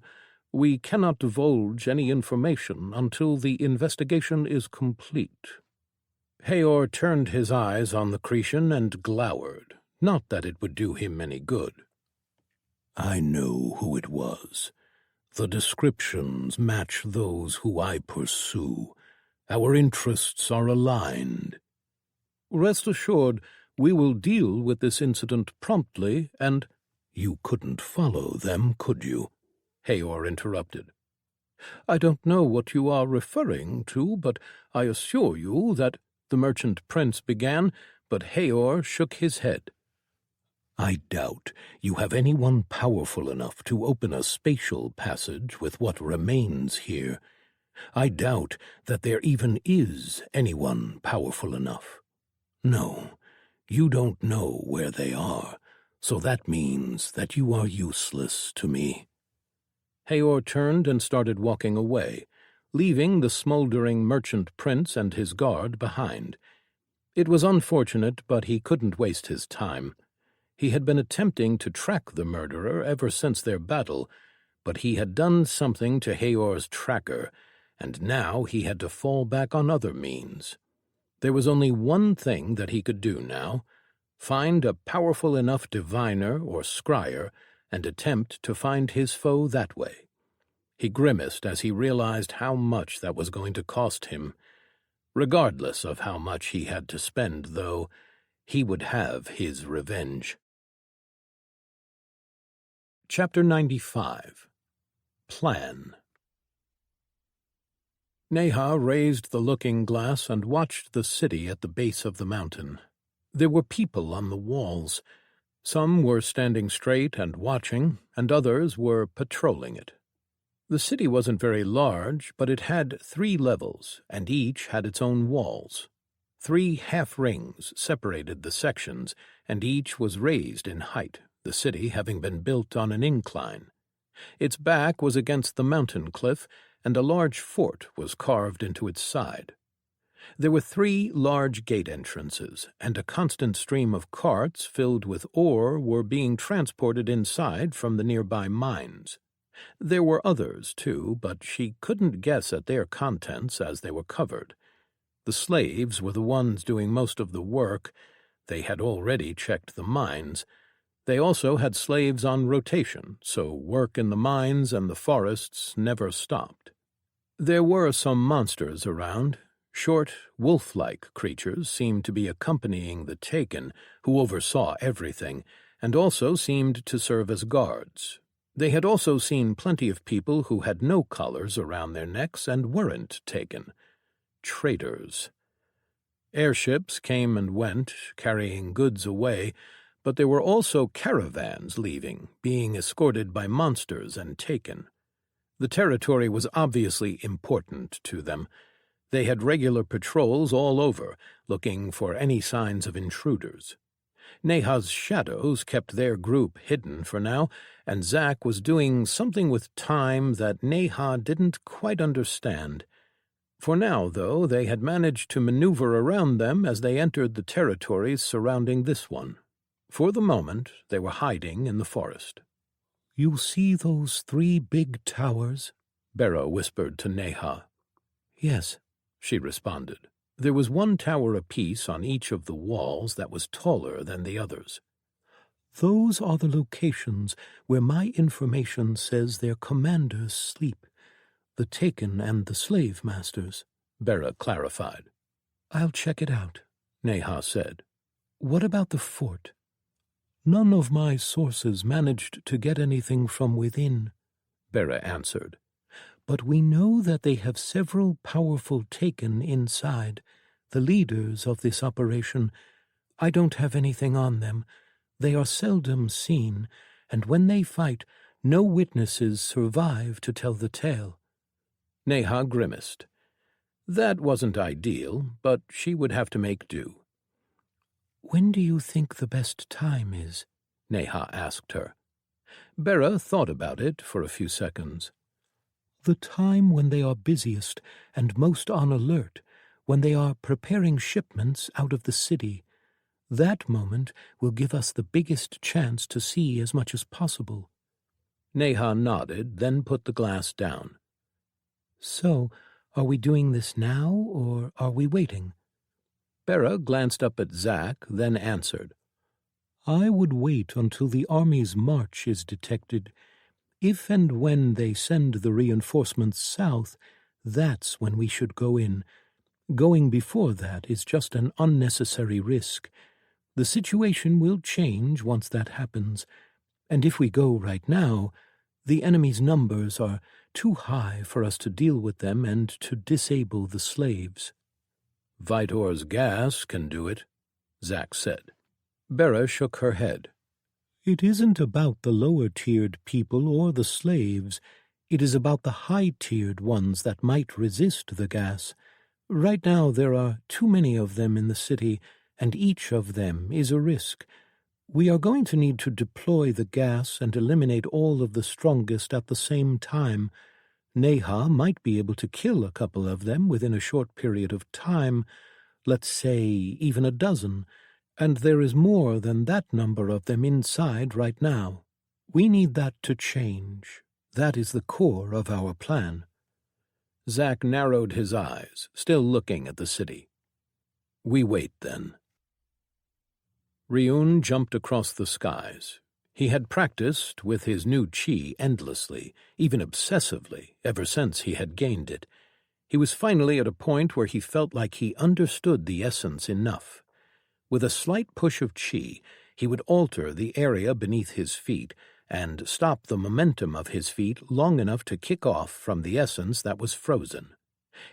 We cannot divulge any information until the investigation is complete." Haor turned his eyes on the Cretan and glowered, not that it would do him any good. "I know who it was. The descriptions match those who I pursue. Our interests are aligned." "Rest assured, we will deal with this incident promptly and—" "You couldn't follow them, could you?" Haor interrupted. "I don't know what you are referring to, but I assure you that—" the merchant prince began, but Haor shook his head. "I doubt you have anyone powerful enough to open a spatial passage with what remains here. I doubt that there even is anyone powerful enough. No, you don't know where they are, so that means that you are useless to me." Haor turned and started walking away, leaving the smoldering merchant prince and his guard behind. It was unfortunate, but he couldn't waste his time. He had been attempting to track the murderer ever since their battle, but he had done something to Haor's tracker, and now he had to fall back on other means. There was only one thing that he could do now: find a powerful enough diviner or scryer and attempt to find his foe that way. He grimaced as he realized how much that was going to cost him. Regardless of how much he had to spend, though, he would have his revenge. Chapter 95. Plan. Neha raised the looking-glass and watched the city at the base of the mountain. There were people on the walls. Some were standing straight and watching, and others were patrolling it. The city wasn't very large, but it had 3 levels, and each had its own walls. 3 half-rings separated the sections, and each was raised in height, the city having been built on an incline. Its back was against the mountain cliff, and a large fort was carved into its side. There were 3 large gate entrances, and a constant stream of carts filled with ore were being transported inside from the nearby mines. There were others, too, but she couldn't guess at their contents as they were covered. The slaves were the ones doing most of the work. They had already checked the mines. They also had slaves on rotation, so work in the mines and the forests never stopped. There were some monsters around. Short, wolf-like creatures seemed to be accompanying the Taken, who oversaw everything, and also seemed to serve as guards. They had also seen plenty of people who had no collars around their necks and weren't taken. Traitors. Airships came and went, carrying goods away, but there were also caravans leaving, being escorted by monsters and taken. The territory was obviously important to them. They had regular patrols all over, looking for any signs of intruders. Neha's shadows kept their group hidden for now, and Zack was doing something with time that Neha didn't quite understand. For now, though, they had managed to maneuver around them as they entered the territories surrounding this one. For the moment, they were hiding in the forest. "You see those 3 big towers?" Bera whispered to Neha. "Yes," she responded. There was 1 tower apiece on each of the walls that was taller than the others. "Those are the locations where my information says their commanders sleep, the Taken and the slave masters," Bera clarified. "I'll check it out," Neha said. "What about the fort?" "None of my sources managed to get anything from within," Bera answered. "But we know that they have several powerful Taken inside, the leaders of this operation. I don't have anything on them. They are seldom seen, and when they fight, no witnesses survive to tell the tale." Neha grimaced. That wasn't ideal, but she would have to make do. "When do you think the best time is?" Neha asked her. Bera thought about it for a few seconds. "The time when they are busiest and most on alert, when they are preparing shipments out of the city. That moment will give us the biggest chance to see as much as possible." Neha nodded, then put the glass down. So, are we doing this now, or are we waiting? Bera glanced up at Zack, then answered. I would wait until the army's march is detected. If and when they send the reinforcements south, that's when we should go in. Going before that is just an unnecessary risk. The situation will change once that happens, and if we go right now, the enemy's numbers are too high for us to deal with them and to disable the slaves. Vitor's gas can do it, Zack said. Bera shook her head. It isn't about the lower-tiered people or the slaves. It is about the high-tiered ones that might resist the gas. Right now there are too many of them in the city, and each of them is a risk. We are going to need to deploy the gas and eliminate all of the strongest at the same time. Neha might be able to kill a couple of them within a short period of time, let's say even a dozen, and there is more than that number of them inside right now. We need that to change. That is the core of our plan. Zack narrowed his eyes, still looking at the city. We wait, then. Ryun jumped across the skies. He had practiced with his new chi endlessly, even obsessively, ever since he had gained it. He was finally at a point where he felt like he understood the essence enough. With a slight push of chi, he would alter the area beneath his feet and stop the momentum of his feet long enough to kick off from the essence that was frozen.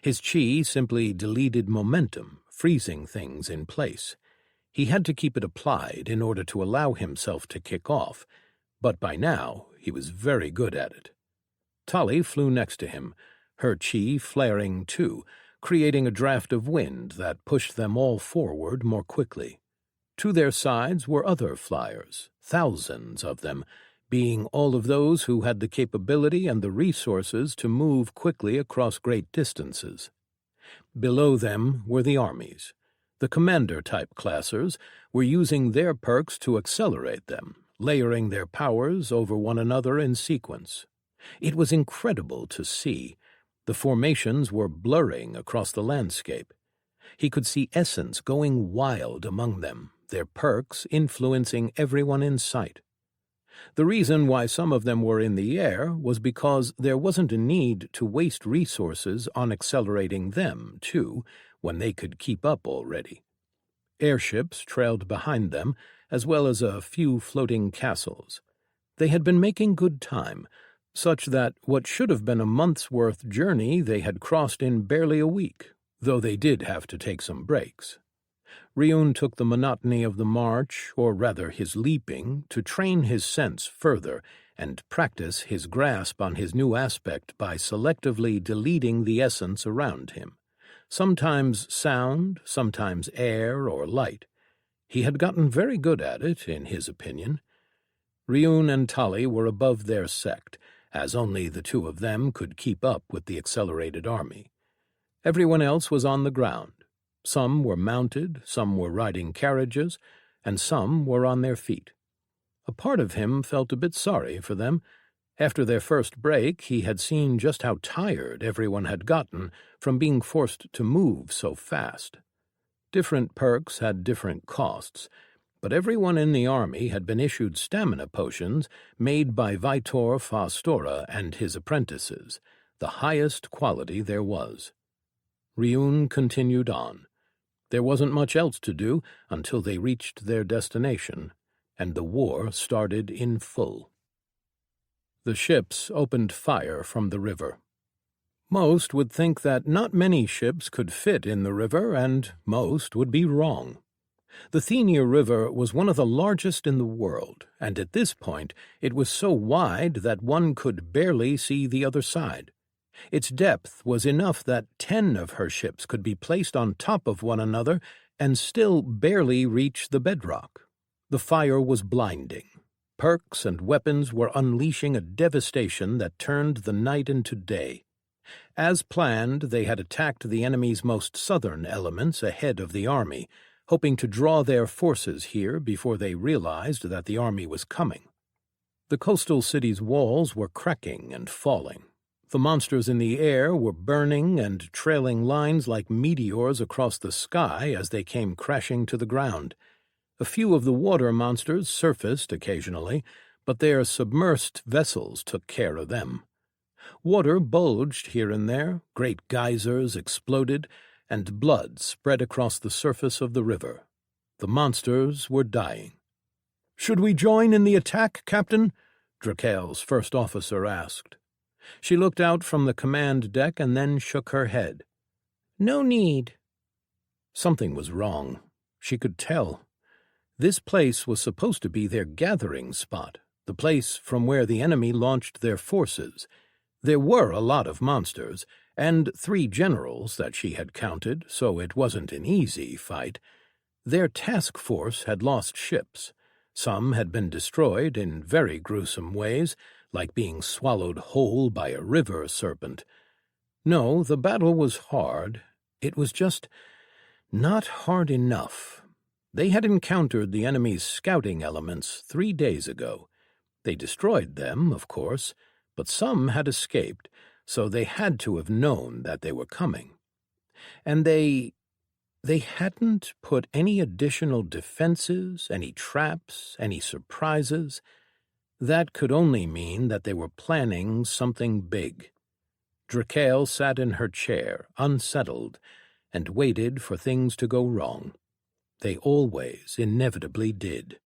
His chi simply deleted momentum, freezing things in place. He had to keep it applied in order to allow himself to kick off, but by now he was very good at it. Tali flew next to him, her chi flaring too, creating a draft of wind that pushed them all forward more quickly. To their sides were other flyers, thousands of them, being all of those who had the capability and the resources to move quickly across great distances. Below them were the armies. The commander-type classers were using their perks to accelerate them, layering their powers over one another in sequence. It was incredible to see. The formations were blurring across the landscape. He could see essence going wild among them, their perks influencing everyone in sight. The reason why some of them were in the air was because there wasn't a need to waste resources on accelerating them, too, when they could keep up already. Airships trailed behind them, as well as a few floating castles. They had been making good time, such that what should have been a month's worth journey they had crossed in barely a week, though they did have to take some breaks. Ryun took the monotony of the march, or rather his leaping, to train his sense further and practice his grasp on his new aspect by selectively deleting the essence around him. Sometimes sound, sometimes air or light. He had gotten very good at it, in his opinion. Ryun and Tali were above their sect, as only the two of them could keep up with the accelerated army. Everyone else was on the ground. Some were mounted, some were riding carriages, and some were on their feet. A part of him felt a bit sorry for them. After their first break, he had seen just how tired everyone had gotten from being forced to move so fast. Different perks had different costs, but everyone in the army had been issued stamina potions made by Vitor Fastora and his apprentices, the highest quality there was. Ryun continued on. There wasn't much else to do until they reached their destination, and the war started in full. The ships opened fire from the river. Most would think that not many ships could fit in the river, and most would be wrong. The Thenia River was one of the largest in the world, and at this point it was so wide that one could barely see the other side. Its depth was enough that 10 of her ships could be placed on top of one another and still barely reach the bedrock. The fire was blinding. Perks and weapons were unleashing a devastation that turned the night into day. As planned, they had attacked the enemy's most southern elements ahead of the army, hoping to draw their forces here before they realized that the army was coming. The coastal city's walls were cracking and falling. The monsters in the air were burning and trailing lines like meteors across the sky as they came crashing to the ground. A few of the water monsters surfaced occasionally, but their submersed vessels took care of them. Water bulged here and there, great geysers exploded, and blood spread across the surface of the river. The monsters were dying. "Should we join in the attack, Captain?" Drakale's first officer asked. She looked out from the command deck and then shook her head. "No need." Something was wrong. She could tell. This place was supposed to be their gathering spot, the place from where the enemy launched their forces. There were a lot of monsters, and 3 generals that she had counted, so it wasn't an easy fight. Their task force had lost ships. Some had been destroyed in very gruesome ways, like being swallowed whole by a river serpent. No, the battle was hard. It was just not hard enough. They had encountered the enemy's scouting elements 3 days ago. They destroyed them, of course, but some had escaped, so they had to have known that they were coming. And they hadn't put any additional defenses, any traps, any surprises. That could only mean that they were planning something big. Drakale sat in her chair, unsettled, and waited for things to go wrong. They always inevitably did.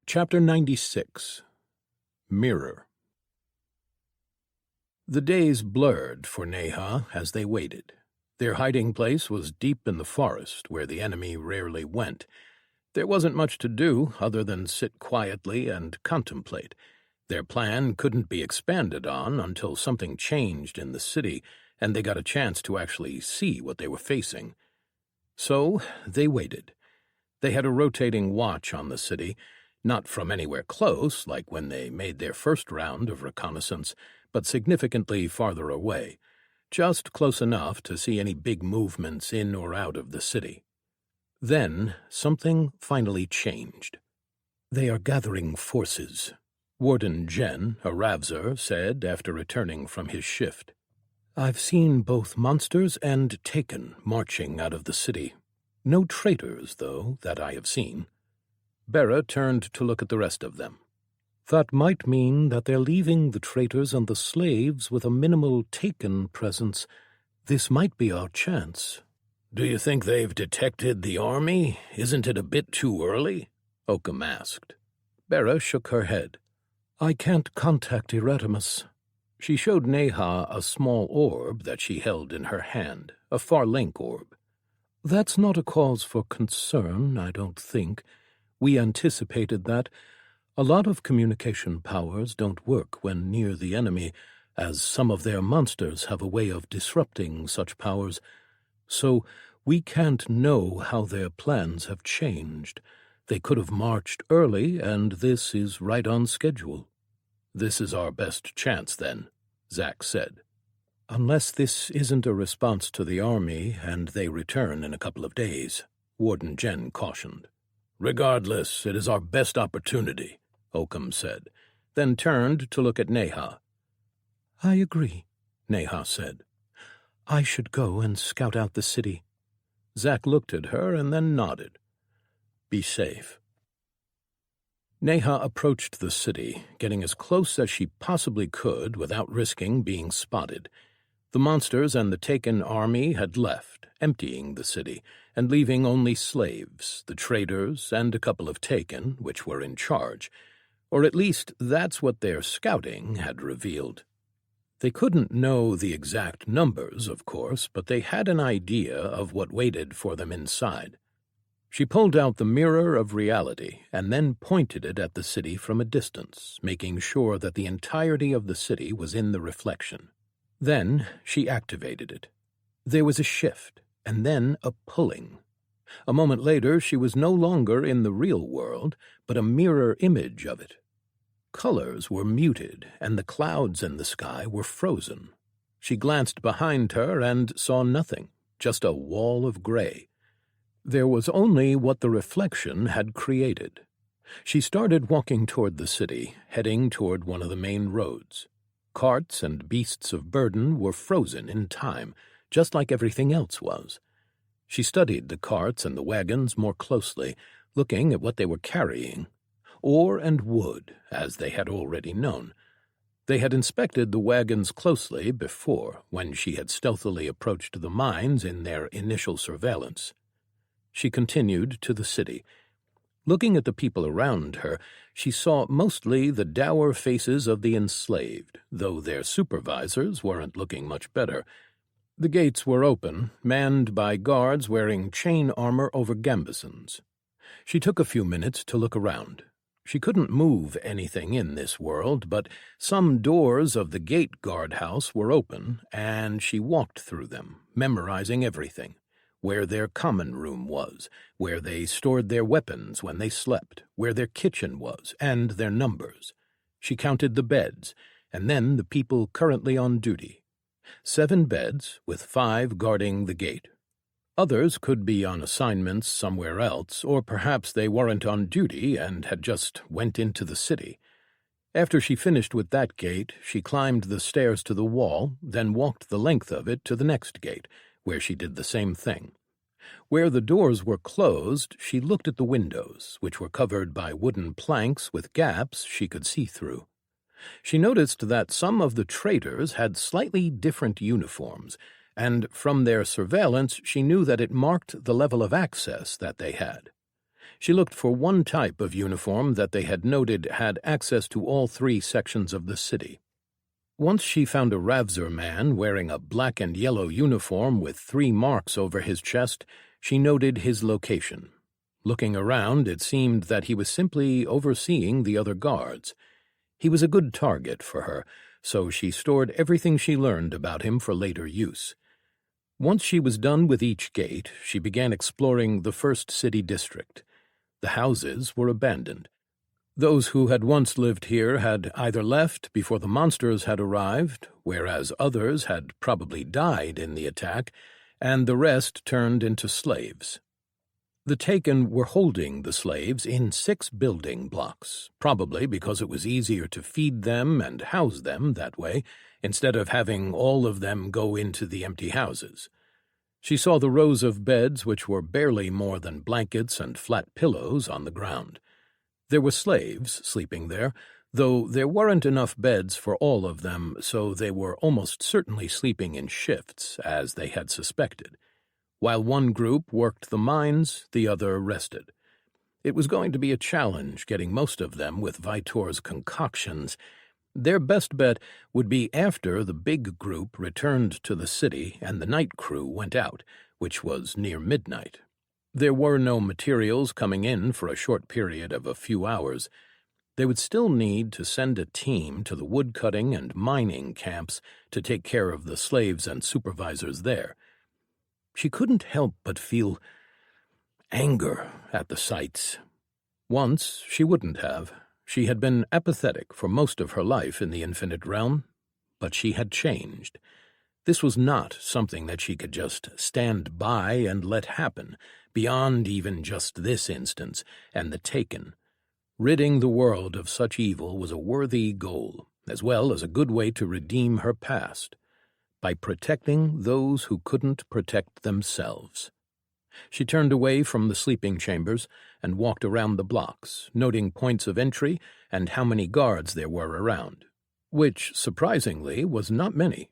Chapter 96. Mirror. The days blurred for Neha as they waited. Their hiding place was deep in the forest, where the enemy rarely went. There wasn't much to do other than sit quietly and contemplate. Their plan couldn't be expanded on until something changed in the city, and they got a chance to actually see what they were facing. So they waited. They had a rotating watch on the city, not from anywhere close, like when they made their first round of reconnaissance, but significantly farther away, just close enough to see any big movements in or out of the city. Then something finally changed. "They are gathering forces," Warden Jen, a Ravzer, said after returning from his shift. "I've seen both monsters and Taken marching out of the city. No traitors, though, that I have seen." Bera turned to look at the rest of them. "That might mean that they're leaving the traitors and the slaves with a minimal Taken presence. This might be our chance." "Do you think they've detected the army? Isn't it a bit too early?" Oakham asked. Bera shook her head. "I can't contact Erasmus." She showed Neha a small orb that she held in her hand, a Farlink orb. "That's not a cause for concern, I don't think. We anticipated that. A lot of communication powers don't work when near the enemy, as some of their monsters have a way of disrupting such powers. So we can't know how their plans have changed. They could have marched early, and this is right on schedule." "This is our best chance, then," Zack said. "Unless this isn't a response to the army, and they return in a couple of days," Warden Jen cautioned. "Regardless, it is our best opportunity," Oakham said, then turned to look at Neha. "I agree," Neha said. "I should go and scout out the city." Zack looked at her and then nodded. "Be safe." Neha approached the city, getting as close as she possibly could without risking being spotted. The monsters and the Taken army had left, emptying the city, and leaving only slaves, the traders, and a couple of Taken, which were in charge. Or at least that's what their scouting had revealed. They couldn't know the exact numbers, of course, but they had an idea of what waited for them inside. She pulled out the mirror of reality and then pointed it at the city from a distance, making sure that the entirety of the city was in the reflection. Then she activated it. There was a shift, and then a pulling. A moment later, she was no longer in the real world, but a mirror image of it. Colors were muted, and the clouds in the sky were frozen. She glanced behind her and saw nothing, just a wall of gray. There was only what the reflection had created. She started walking toward the city, heading toward one of the main roads. Carts and beasts of burden were frozen in time, just like everything else was. She studied the carts and the wagons more closely, looking at what they were carrying. Ore and wood, as they had already known. They had inspected the wagons closely before, when she had stealthily approached the mines in their initial surveillance. She continued to the city. Looking at the people around her, she saw mostly the dour faces of the enslaved, though their supervisors weren't looking much better. The gates were open, manned by guards wearing chain armor over gambesons. She took a few minutes to look around. She couldn't move anything in this world, but some doors of the gate guardhouse were open, and she walked through them, memorizing everything. Where their common room was, where they stored their weapons when they slept, where their kitchen was, and their numbers. She counted the beds, and then the people currently on duty. 7 beds, with 5 guarding the gate. Others could be on assignments somewhere else, or perhaps they weren't on duty and had just went into the city. After she finished with that gate, she climbed the stairs to the wall, then walked the length of it to the next gate, where she did the same thing. Where the doors were closed, she looked at the windows, which were covered by wooden planks with gaps she could see through. She noticed that some of the traders had slightly different uniforms, and from their surveillance she knew that it marked the level of access that they had. She looked for one type of uniform that they had noted had access to all 3 sections of the city. Once she found a Ravzer man wearing a black and yellow uniform with 3 marks over his chest. She noted his location. Looking around, it seemed that he was simply overseeing the other guards. He was a good target for her, so she stored everything she learned about him for later use. Once she was done with each gate, she began exploring the first city district. The houses were abandoned. Those who had once lived here had either left before the monsters had arrived, whereas others had probably died in the attack, and the rest turned into slaves. The Taken were holding the slaves in 6 building blocks, probably because it was easier to feed them and house them that way, instead of having all of them go into the empty houses. She saw the rows of beds which were barely more than blankets and flat pillows on the ground. There were slaves sleeping there, though there weren't enough beds for all of them, so they were almost certainly sleeping in shifts, as they had suspected. While one group worked the mines, the other rested. It was going to be a challenge getting most of them with Vitor's concoctions. Their best bet would be after the big group returned to the city and the night crew went out, which was near midnight. There were no materials coming in for a short period of a few hours. They would still need to send a team to the woodcutting and mining camps to take care of the slaves and supervisors there. She couldn't help but feel anger at the sights. Once she wouldn't have. She had been apathetic for most of her life in the Infinite Realm, but she had changed. This was not something that she could just stand by and let happen, beyond even just this instance and the Taken. Ridding the world of such evil was a worthy goal, as well as a good way to redeem her past, by protecting those who couldn't protect themselves. She turned away from the sleeping chambers and walked around the blocks, noting points of entry and how many guards there were around, which, surprisingly, was not many.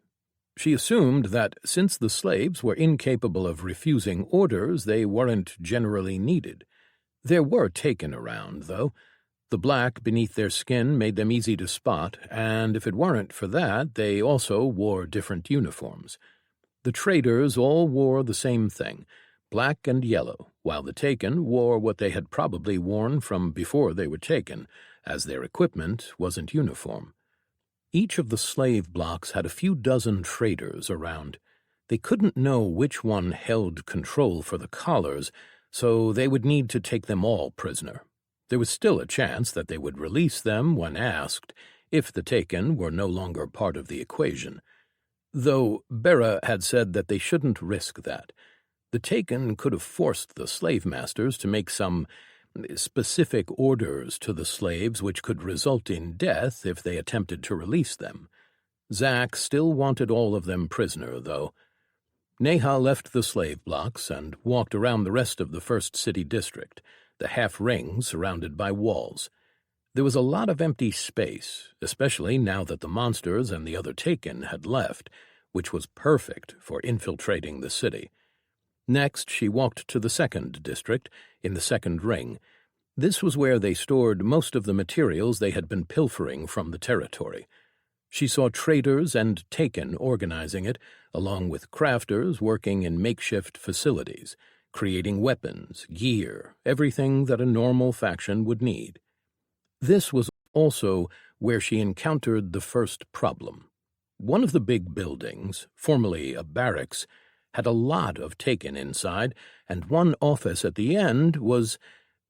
She assumed that since the slaves were incapable of refusing orders, they weren't generally needed. There were Taken around, though. The black beneath their skin made them easy to spot, and if it weren't for that, they also wore different uniforms. The traders all wore the same thing, black and yellow, while the Taken wore what they had probably worn from before they were taken, as their equipment wasn't uniform. Each of the slave blocks had a few dozen traders around. They couldn't know which one held control for the collars, so they would need to take them all prisoner. There was still a chance that they would release them when asked, if the Taken were no longer part of the equation. Though Bera had said that they shouldn't risk that. The Taken could have forced the slave masters to make some specific orders to the slaves which could result in death if they attempted to release them. Zack still wanted all of them prisoner, though. Neha left the slave blocks and walked around the rest of the first city district, the half-ring surrounded by walls. There was a lot of empty space, especially now that the monsters and the other Taken had left, which was perfect for infiltrating the city. Next, she walked to the second district, in the second ring. This was where they stored most of the materials they had been pilfering from the territory. She saw traders and Taken organizing it, along with crafters working in makeshift facilities, creating weapons, gear, everything that a normal faction would need. This was also where she encountered the first problem. One of the big buildings, formerly a barracks, had a lot of Taken inside, and one office at the end was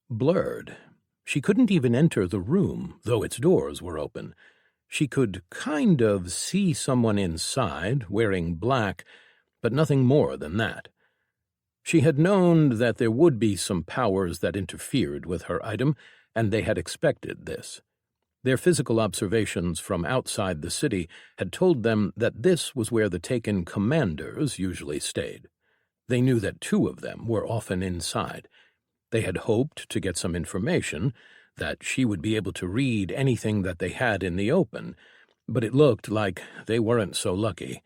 blurred. She couldn't even enter the room, though its doors were open. She could kind of see someone inside, wearing black, but nothing more than that. She had known that there would be some powers that interfered with her item, and they had expected this. Their physical observations from outside the city had told them that this was where the Taken commanders usually stayed. They knew that 2 of them were often inside. They had hoped to get some information, that she would be able to read anything that they had in the open, but it looked like they weren't so lucky.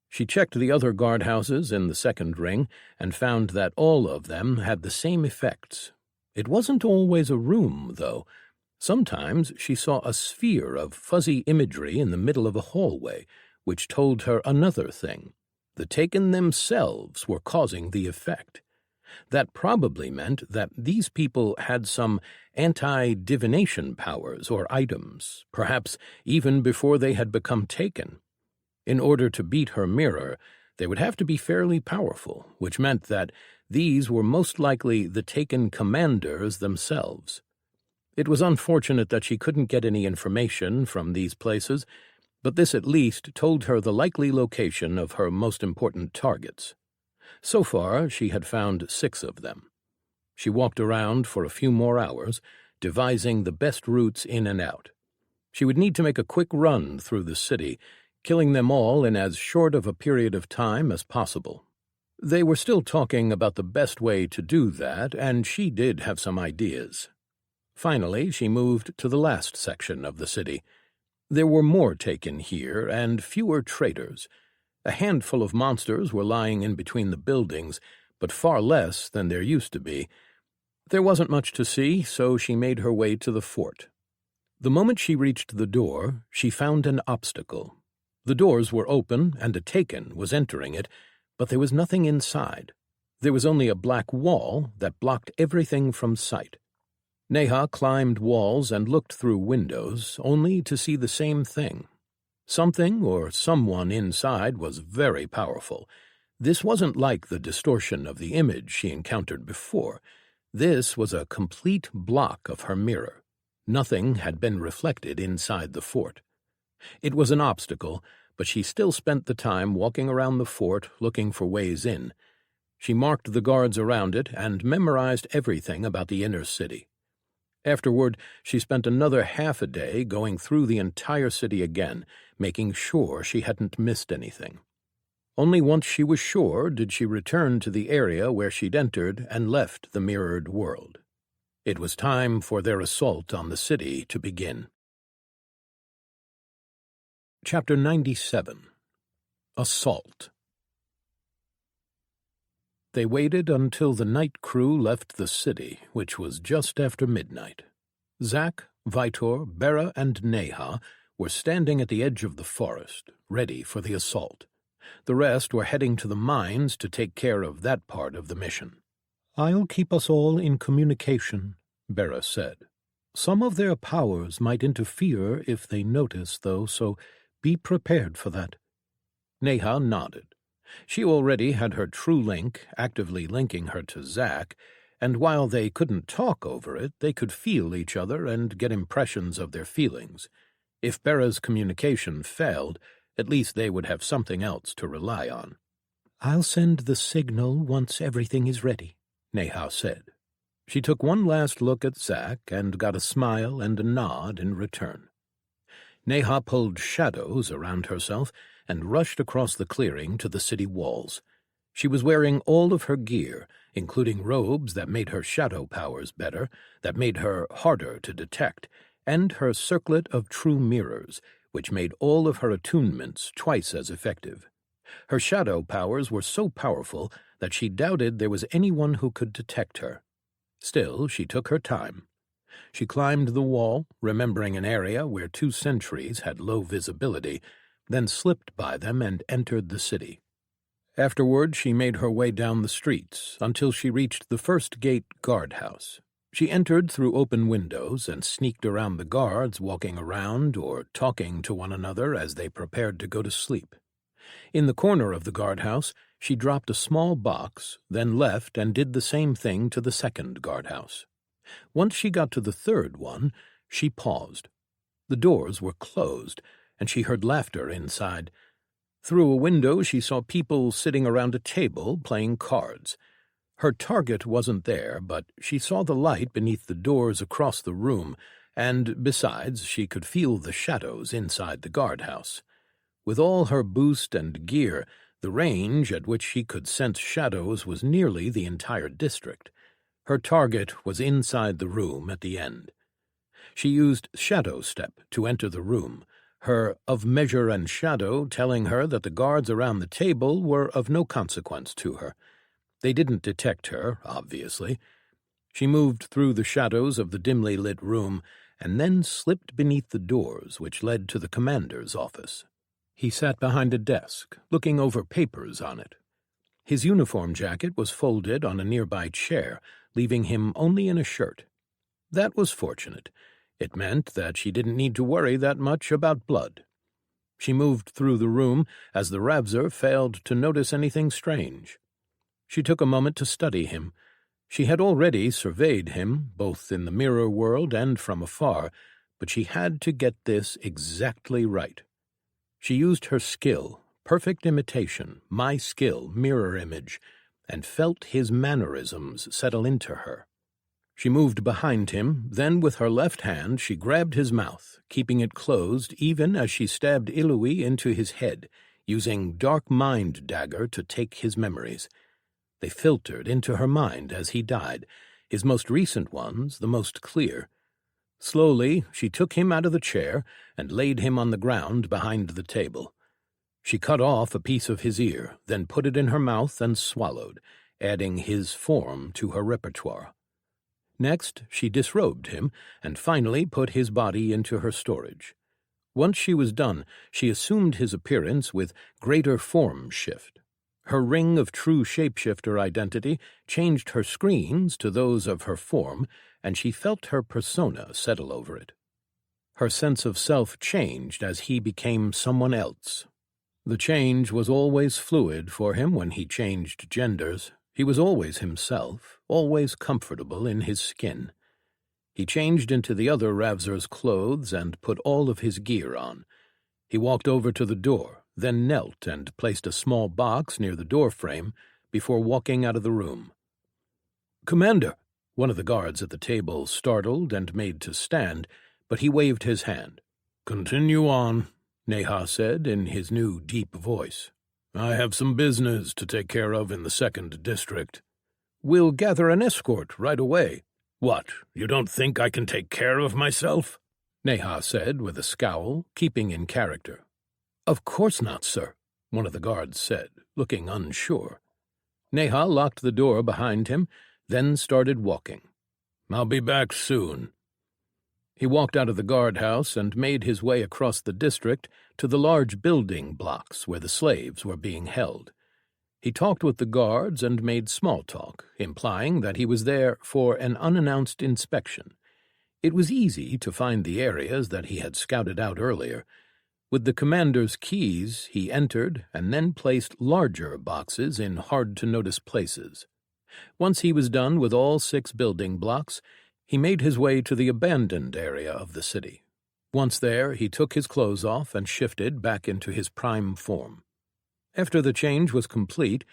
She checked the other guardhouses in the second ring and found that all of them had the same effects. It wasn't always a room, though. Sometimes she saw a sphere of fuzzy imagery in the middle of a hallway, which told her another thing. The Taken themselves were causing the effect. That probably meant that these people had some anti-divination powers or items, perhaps even before they had become Taken. In order to beat her mirror, they would have to be fairly powerful, which meant that these were most likely the Taken commanders themselves. It was unfortunate that she couldn't get any information from these places, but this at least told her the likely location of her most important targets. So far, she had found 6 of them. She walked around for a few more hours, devising the best routes in and out. She would need to make a quick run through the city, killing them all in as short of a period of time as possible. They were still talking about the best way to do that, and she did have some ideas. Finally, she moved to the last section of the city. There were more Taken here, and fewer traders. A handful of monsters were lying in between the buildings, but far less than there used to be. There wasn't much to see, so she made her way to the fort. The moment she reached the door, she found an obstacle. The doors were open, and a Taken was entering it, but there was nothing inside. There was only a black wall that blocked everything from sight. Neha climbed walls and looked through windows, only to see the same thing. Something or someone inside was very powerful. This wasn't like the distortion of the image she encountered before. This was a complete block of her mirror. Nothing had been reflected inside the fort. It was an obstacle, but she still spent the time walking around the fort looking for ways in. She marked the guards around it and memorized everything about the inner city. Afterward, she spent another half a day going through the entire city again, making sure she hadn't missed anything. Only once she was sure did she return to the area where she'd entered and left the mirrored world. It was time for their assault on the city to begin. Chapter 97. Assault. They waited until the night crew left the city, which was just after midnight. Zack, Vitor, Bera, and Neha were standing at the edge of the forest, ready for the assault. The rest were heading to the mines to take care of that part of the mission. "I'll keep us all in communication," Bera said. "Some of their powers might interfere if they notice, though, so be prepared for that." Neha nodded. She already had her true link actively linking her to Zack, and while they couldn't talk over it, they could feel each other and get impressions of their feelings. If Bera's communication failed, at least they would have something else to rely on. "I'll send the signal once everything is ready," Neha said. She took one last look at Zack and got a smile and a nod in return. Neha pulled shadows around herself and rushed across the clearing to the city walls. She was wearing all of her gear, including robes that made her shadow powers better, that made her harder to detect, and her circlet of true mirrors, which made all of her attunements twice as effective. Her shadow powers were so powerful that she doubted there was anyone who could detect her. Still, she took her time. She climbed the wall, remembering an area where 2 sentries had low visibility, then slipped by them and entered the city. Afterward, she made her way down the streets until she reached the first gate guardhouse. She entered through open windows and sneaked around the guards, walking around or talking to one another as they prepared to go to sleep. In the corner of the guardhouse, she dropped a small box, then left and did the same thing to the second guardhouse. Once she got to the third one, she paused. The doors were closed, and she heard laughter inside. Through a window, she saw people sitting around a table playing cards. Her target wasn't there, but she saw the light beneath the doors across the room, and besides, she could feel the shadows inside the guardhouse. With all her boost and gear, the range at which she could sense shadows was nearly the entire district. Her target was inside the room at the end. She used Shadow Step to enter the room, her of measure and shadow telling her that the guards around the table were of no consequence to her. They didn't detect her, obviously. She moved through the shadows of the dimly lit room and then slipped beneath the doors which led to the commander's office. He sat behind a desk, looking over papers on it. His uniform jacket was folded on a nearby chair, leaving him only in a shirt. That was fortunate. It meant that she didn't need to worry that much about blood. She moved through the room as the Ravzer failed to notice anything strange. She took a moment to study him. She had already surveyed him, both in the mirror world and from afar, but she had to get this exactly right. She used her skill, perfect imitation, my skill, mirror image, and felt his mannerisms settle into her. She moved behind him, then with her left hand she grabbed his mouth, keeping it closed even as she stabbed Ilui into his head, using Dark Mind Dagger to take his memories. They filtered into her mind as he died, his most recent ones the most clear. Slowly, she took him out of the chair and laid him on the ground behind the table. She cut off a piece of his ear, then put it in her mouth and swallowed, adding his form to her repertoire. Next, she disrobed him and finally put his body into her storage. Once she was done, she assumed his appearance with greater form shift. Her ring of true shapeshifter identity changed her screens to those of her form, and she felt her persona settle over it. Her sense of self changed as he became someone else. The change was always fluid for him when he changed genders. He was always himself, always comfortable in his skin. He changed into the other Ravzer's clothes and put all of his gear on. He walked over to the door, then knelt and placed a small box near the doorframe before walking out of the room. "Commander!" One of the guards at the table startled and made to stand, but he waved his hand. "Continue on," Neha said in his new deep voice. "I have some business to take care of in the 2nd District. We'll gather an escort right away." "What, you don't think I can take care of myself?" Neha said with a scowl, keeping in character. "Of course not, sir," one of the guards said, looking unsure. Neha locked the door behind him, then started walking. "I'll be back soon." He walked out of the guardhouse and made his way across the district to the large building blocks where the slaves were being held. He talked with the guards and made small talk, implying that he was there for an unannounced inspection. It was easy to find the areas that he had scouted out earlier. With the commander's keys, he entered and then placed larger boxes in hard-to-notice places. Once he was done with all 6 building blocks, he made his way to the abandoned area of the city. Once there, he took his clothes off and shifted back into his prime form. After the change was complete,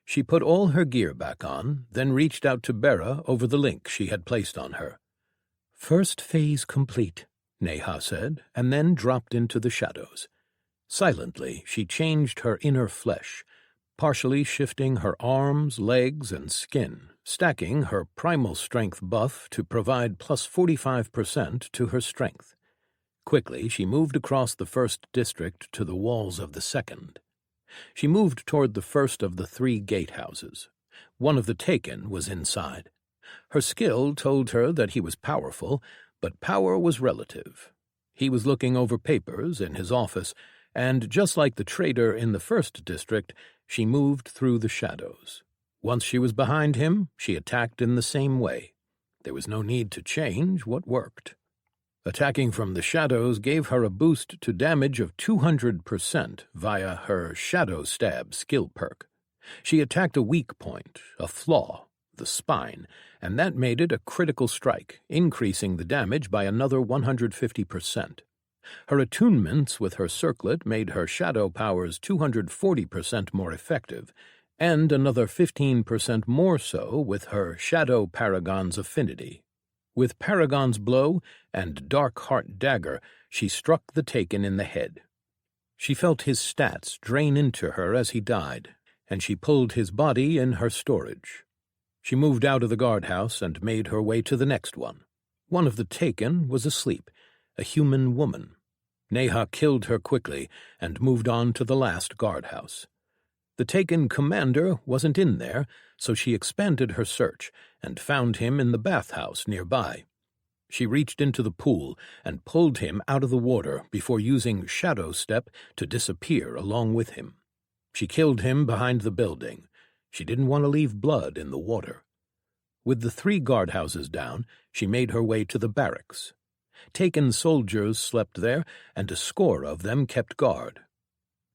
She put all her gear back on, then reached out to Bera over the link she had placed on her. "First phase complete," Neha said, and then dropped into the shadows. Silently, she changed her inner flesh, partially shifting her arms, legs, and skin, stacking her primal strength buff to provide plus 45% to her strength. Quickly, she moved across the first district to the walls of the second. She moved toward the first of the 3 gatehouses. One of the taken was inside. Her skill told her that he was powerful, but power was relative. He was looking over papers in his office, and just like the trader in the first district, she moved through the shadows. Once she was behind him, she attacked in the same way. There was no need to change what worked. Attacking from the shadows gave her a boost to damage of 200% via her Shadow Stab skill perk. She attacked a weak point, a flaw, the spine, and that made it a critical strike, increasing the damage by another 150%. Her attunements with her circlet made her shadow powers 240% more effective, and another 15% more so with her Shadow Paragon's affinity. With Paragon's Blow and Dark Heart Dagger, she struck the taken in the head. She felt his stats drain into her as he died, and she pulled his body in her storage. She moved out of the guardhouse and made her way to the next one. One of the taken was asleep, a human woman. Neha killed her quickly and moved on to the last guardhouse. The taken commander wasn't in there, so she expanded her search and found him in the bathhouse nearby. She reached into the pool and pulled him out of the water before using Shadow Step to disappear along with him. She killed him behind the building. She didn't want to leave blood in the water. With the 3 guardhouses down, she made her way to the barracks. Taken soldiers slept there, and a score of them kept guard.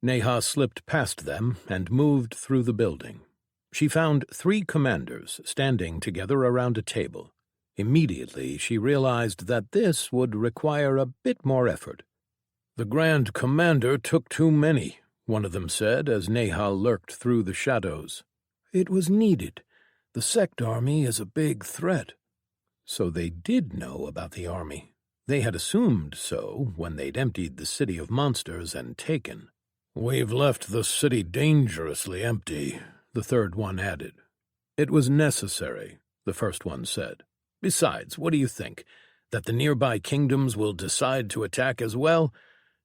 Neha slipped past them and moved through the building. She found 3 commanders standing together around a table. Immediately she realized that this would require a bit more effort. "The Grand Commander took too many," one of them said as Neha lurked through the shadows. "It was needed. The Sect army is a big threat." So they did know about the army. They had assumed so when they'd emptied the city of monsters and taken. "We've left the city dangerously empty," the third one added. "It was necessary," the first one said. "Besides, what do you think? That the nearby kingdoms will decide to attack as well?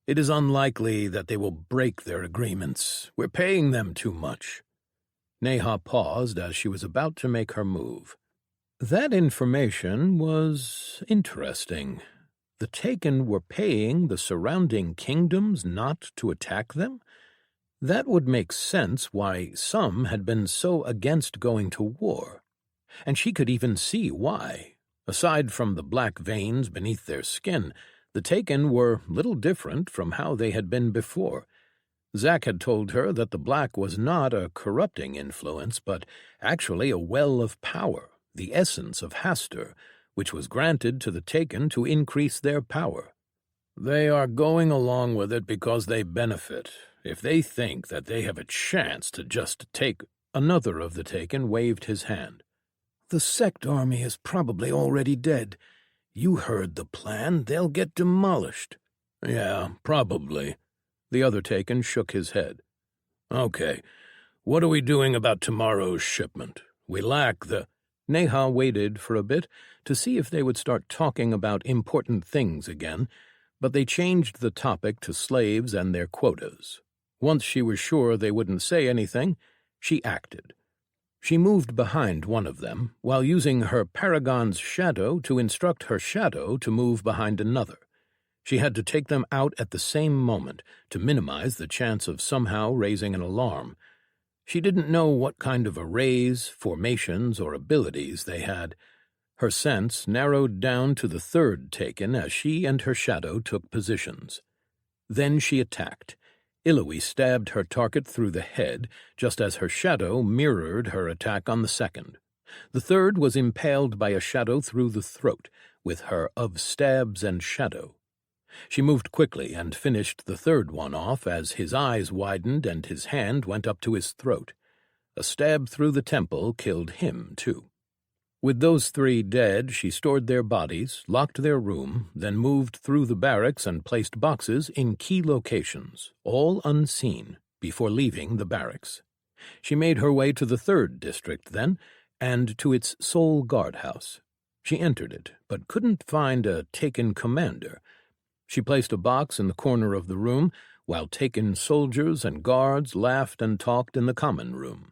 It is unlikely that they will break their agreements. We're paying them too much." Neha paused as she was about to make her move. That information was interesting. The taken were paying the surrounding kingdoms not to attack them? That would make sense why some had been so against going to war. And she could even see why. Aside from the black veins beneath their skin, the taken were little different from how they had been before. Zack had told her that the black was not a corrupting influence, but actually a well of power, the essence of Hastur, which was granted to the taken to increase their power. They are going along with it because they benefit. If they think that they have a chance to just take... Another of the taken waved his hand. "The Sect army is probably already dead. You heard the plan. They'll get demolished." "Yeah, probably." The other taken shook his head. "Okay, what are we doing about tomorrow's shipment? We lack the..." Neha waited for a bit to see if they would start talking about important things again, but they changed the topic to slaves and their quotas. Once she was sure they wouldn't say anything, she acted. She moved behind one of them, while using her Paragon's shadow to instruct her shadow to move behind another. She had to take them out at the same moment to minimize the chance of somehow raising an alarm. She didn't know what kind of arrays, formations, or abilities they had. Her sense narrowed down to the third taken as she and her shadow took positions. Then she attacked. Iloe stabbed her target through the head, just as her shadow mirrored her attack on the second. The third was impaled by a shadow through the throat, with her of stabs and shadow. She moved quickly and finished the third one off as his eyes widened and his hand went up to his throat. A stab through the temple killed him, too. With those 3 dead, she stored their bodies, locked their room, then moved through the barracks and placed boxes in key locations, all unseen, before leaving the barracks. She made her way to the 3rd district then, and to its sole guardhouse. She entered it, but couldn't find a taken commander. She placed a box in the corner of the room, while taken soldiers and guards laughed and talked in the common room.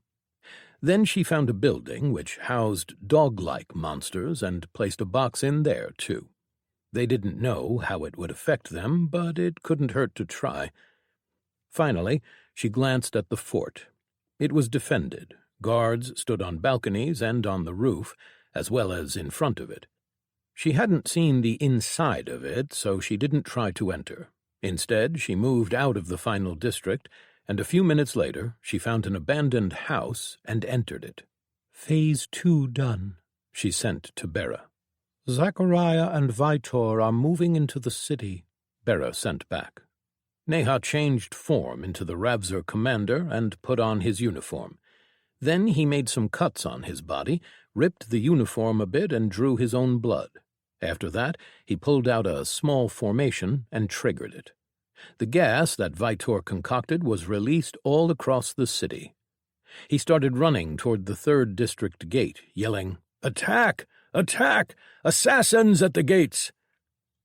Then she found a building which housed dog-like monsters and placed a box in there, too. They didn't know how it would affect them, but it couldn't hurt to try. Finally, she glanced at the fort. It was defended. Guards stood on balconies and on the roof, as well as in front of it. She hadn't seen the inside of it, so she didn't try to enter. Instead, she moved out of the final district, and a few minutes later she found an abandoned house and entered it. "Phase 2 done," she sent to Bera. "Zachariah and Vitor are moving into the city," Bera sent back. Neha changed form into the Ravzer commander and put on his uniform. Then he made some cuts on his body, ripped the uniform a bit, and drew his own blood. After that, he pulled out a small formation and triggered it. The gas that Vitor concocted was released all across the city. He started running toward the 3rd district gate, yelling, "Attack! Attack! Assassins at the gates!"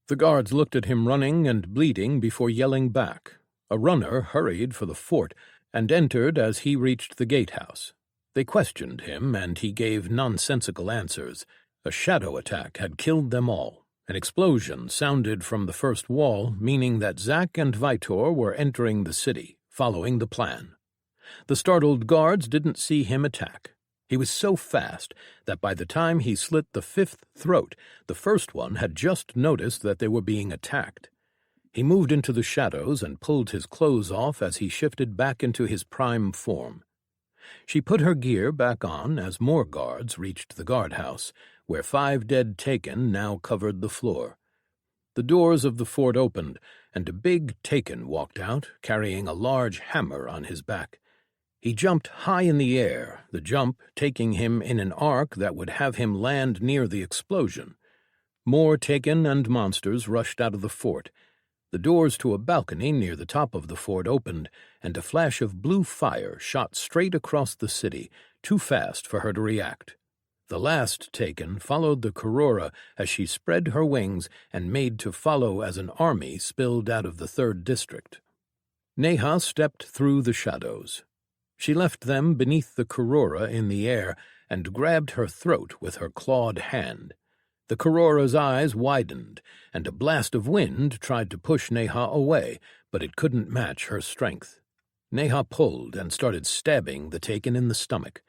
The guards looked at him running and bleeding before yelling back. A runner hurried for the fort and entered as he reached the gatehouse. They questioned him, and he gave nonsensical answers. A shadow attack had killed them all. An explosion sounded from the first wall, meaning that Zach and Vitor were entering the city, following the plan. The startled guards didn't see him attack. He was so fast that by the time he slit the 5th throat, the first one had just noticed that they were being attacked. He moved into the shadows and pulled his clothes off as he shifted back into his prime form. She put her gear back on as more guards reached the guardhouse, where 5 dead Taken now covered the floor. The doors of the fort opened, and a big Taken walked out, carrying a large hammer on his back. He jumped high in the air, the jump taking him in an arc that would have him land near the explosion. More Taken and monsters rushed out of the fort. The doors to a balcony near the top of the fort opened, and a flash of blue fire shot straight across the city, too fast for her to react. The last Taken followed the Kurora as she spread her wings and made to follow as an army spilled out of the 3rd district. Neha stepped through the shadows. She left them beneath the Kurora in the air and grabbed her throat with her clawed hand. The Kurora's eyes widened, and a blast of wind tried to push Neha away, but it couldn't match her strength. Neha pulled and started stabbing the Taken in the stomach.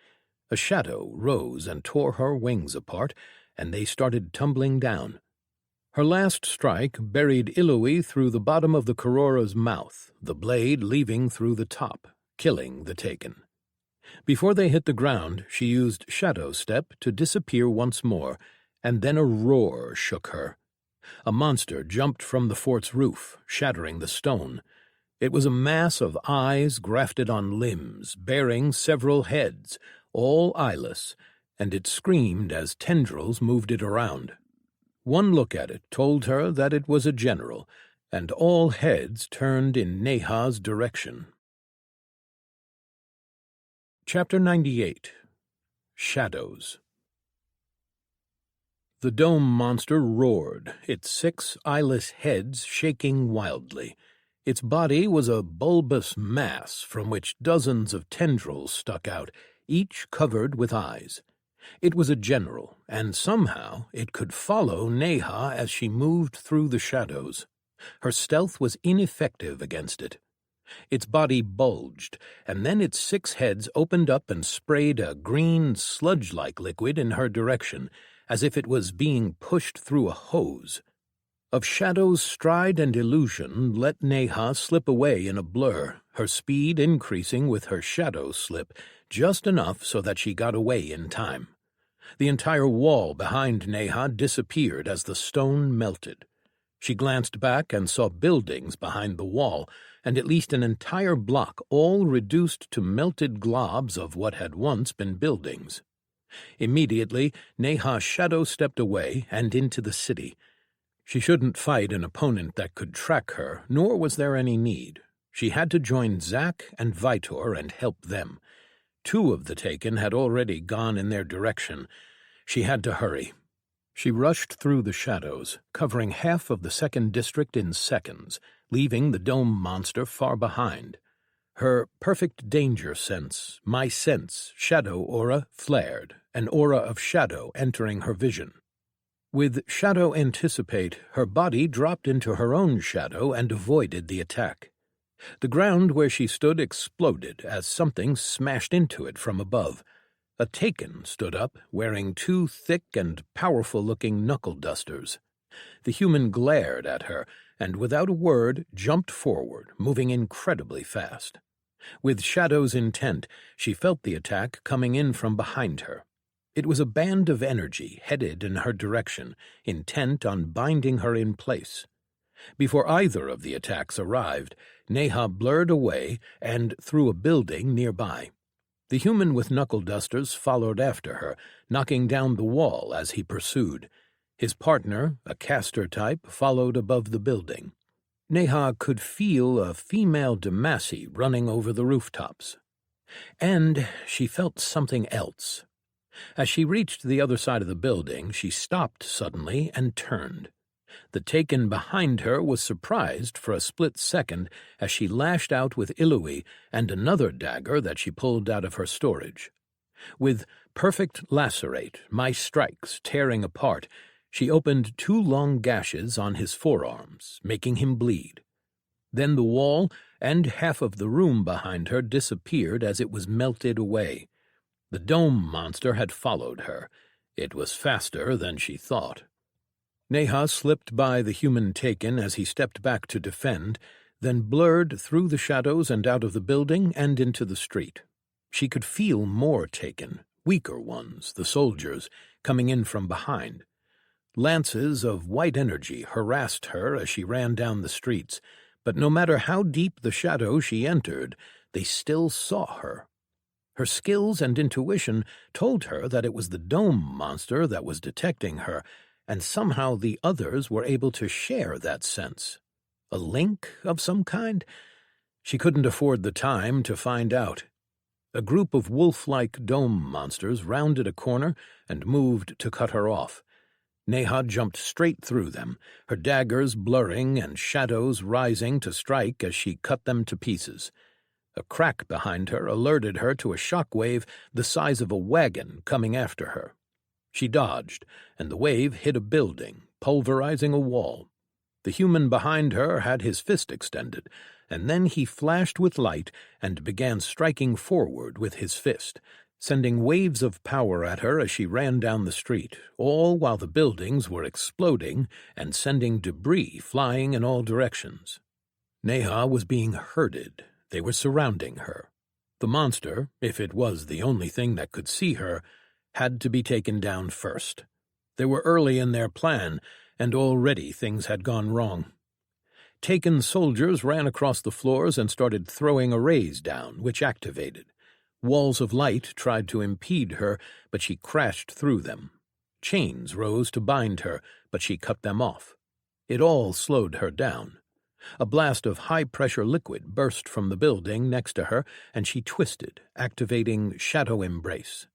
A shadow rose and tore her wings apart, and they started tumbling down. Her last strike buried Ilui through the bottom of the Kurora's mouth, the blade leaving through the top, killing the Taken. Before they hit the ground, she used Shadow Step to disappear once more, and then a roar shook her. A monster jumped from the fort's roof, shattering the stone. It was a mass of eyes grafted on limbs, bearing several heads, all eyeless, and it screamed as tendrils moved it around. One look at it told her that it was a general, and all heads turned in Neha's direction. Chapter 98. Shadows. The dome monster roared, its 6 eyeless heads shaking wildly. Its body was a bulbous mass from which dozens of tendrils stuck out, each covered with eyes. It was a general, and somehow it could follow Neha as she moved through the shadows. Her stealth was ineffective against it. Its body bulged, and then its 6 heads opened up and sprayed a green, sludge-like liquid in her direction, as if it was being pushed through a hose. Of Shadow's stride and illusion let Neha slip away in a blur, her speed increasing with her shadow slip, just enough so that she got away in time. The entire wall behind Neha disappeared as the stone melted. She glanced back and saw buildings behind the wall, and at least an entire block all reduced to melted globs of what had once been buildings. Immediately, Neha's shadow stepped away and into the city. She shouldn't fight an opponent that could track her, nor was there any need. She had to join Zack and Vitor and help them. 2 of the Taken had already gone in their direction. She had to hurry. She rushed through the shadows, covering half of the 2nd District in seconds, leaving the dome monster far behind. Her perfect danger sense, my sense, shadow aura, flared, an aura of shadow entering her vision. With shadow anticipate, her body dropped into her own shadow and avoided the attack. The ground where she stood exploded as something smashed into it from above. A Taken stood up, wearing 2 thick and powerful-looking knuckle-dusters. The human glared at her, and without a word jumped forward, moving incredibly fast. With Shadow's intent, she felt the attack coming in from behind her. It was a band of energy headed in her direction, intent on binding her in place. Before either of the attacks arrived, Neha blurred away and through a building nearby. The human with knuckle-dusters followed after her, knocking down the wall as he pursued. His partner, a caster type, followed above the building. Neha could feel a female Demacy running over the rooftops. And she felt something else. As she reached the other side of the building, she stopped suddenly and turned. The Taken behind her was surprised for a split second as she lashed out with Ilui and another dagger that she pulled out of her storage. With perfect lacerate, my strikes tearing apart, she opened 2 long gashes on his forearms, making him bleed. Then the wall and half of the room behind her disappeared as it was melted away. The dome monster had followed her. It was faster than she thought. Neha slipped by the human Taken as he stepped back to defend, then blurred through the shadows and out of the building and into the street. She could feel more Taken, weaker ones, the soldiers, coming in from behind. Lances of white energy harassed her as she ran down the streets, but no matter how deep the shadow she entered, they still saw her. Her skills and intuition told her that it was the dome monster that was detecting her, and somehow the others were able to share that sense. A link of some kind? She couldn't afford the time to find out. A group of wolf-like dome monsters rounded a corner and moved to cut her off. Neha jumped straight through them, her daggers blurring and shadows rising to strike as she cut them to pieces. A crack behind her alerted her to a shock wave the size of a wagon coming after her. She dodged, and the wave hit a building, pulverizing a wall. The human behind her had his fist extended, and then he flashed with light and began striking forward with his fist, sending waves of power at her as she ran down the street, all while the buildings were exploding and sending debris flying in all directions. Neha was being herded. They were surrounding her. The monster, if it was the only thing that could see her, had to be taken down first. They were early in their plan, and already things had gone wrong. Taken soldiers ran across the floors and started throwing arrays down, which activated. Walls of light tried to impede her, but she crashed through them. Chains rose to bind her, but she cut them off. It all slowed her down. A blast of high-pressure liquid burst from the building next to her, and she twisted, activating Shadow Embrace.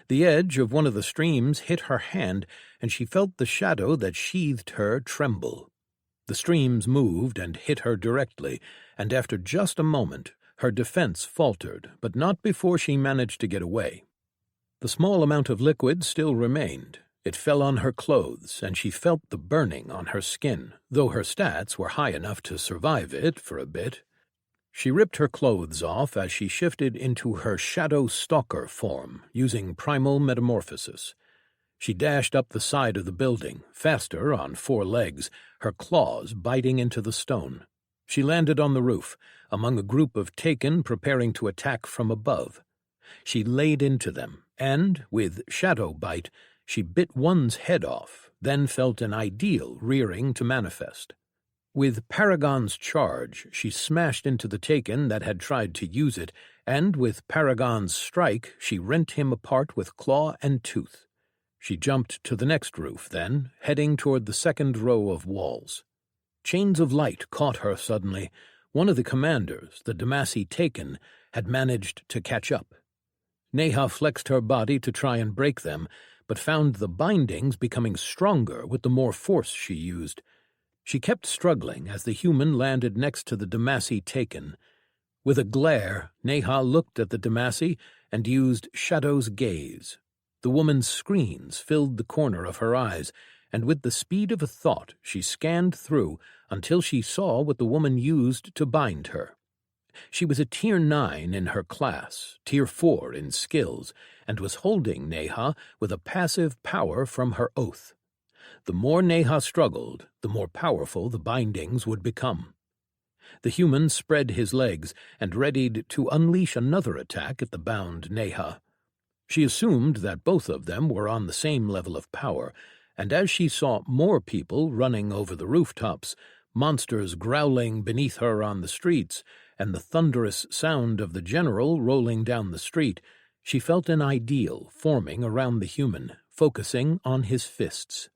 The edge of one of the streams hit her hand, and she felt the shadow that sheathed her tremble. The streams moved and hit her directly, and after just a moment, her defense faltered, but not before she managed to get away. The small amount of liquid still remained. It fell on her clothes, and she felt the burning on her skin, though her stats were high enough to survive it for a bit. She ripped her clothes off as she shifted into her Shadow Stalker form, using primal metamorphosis. She dashed up the side of the building, faster on 4 legs, her claws biting into the stone. She landed on the roof, among a group of Taken preparing to attack from above. She laid into them, and, with Shadow Bite, she bit one's head off, then felt an ideal rearing to manifest. With Paragon's charge, she smashed into the Taken that had tried to use it, and with Paragon's strike, she rent him apart with claw and tooth. She jumped to the next roof then, heading toward the second row of walls. Chains of light caught her suddenly. One of the commanders, the Demacy Taken, had managed to catch up. Neha flexed her body to try and break them, but found the bindings becoming stronger with the more force she used. She kept struggling as the human landed next to the Demacy Taken. With a glare, Neha looked at the Demacy and used Shadow's gaze. The woman's screens filled the corner of her eyes, and with the speed of a thought she scanned through until she saw what the woman used to bind her. She was a Tier 9 in her class, Tier 4 in skills, and was holding Neha with a passive power from her oath. The more Neha struggled, the more powerful the bindings would become. The human spread his legs and readied to unleash another attack at the bound Neha. She assumed that both of them were on the same level of power, and as she saw more people running over the rooftops, monsters growling beneath her on the streets, and the thunderous sound of the general rolling down the street, she felt an ideal forming around the human, focusing on his fists.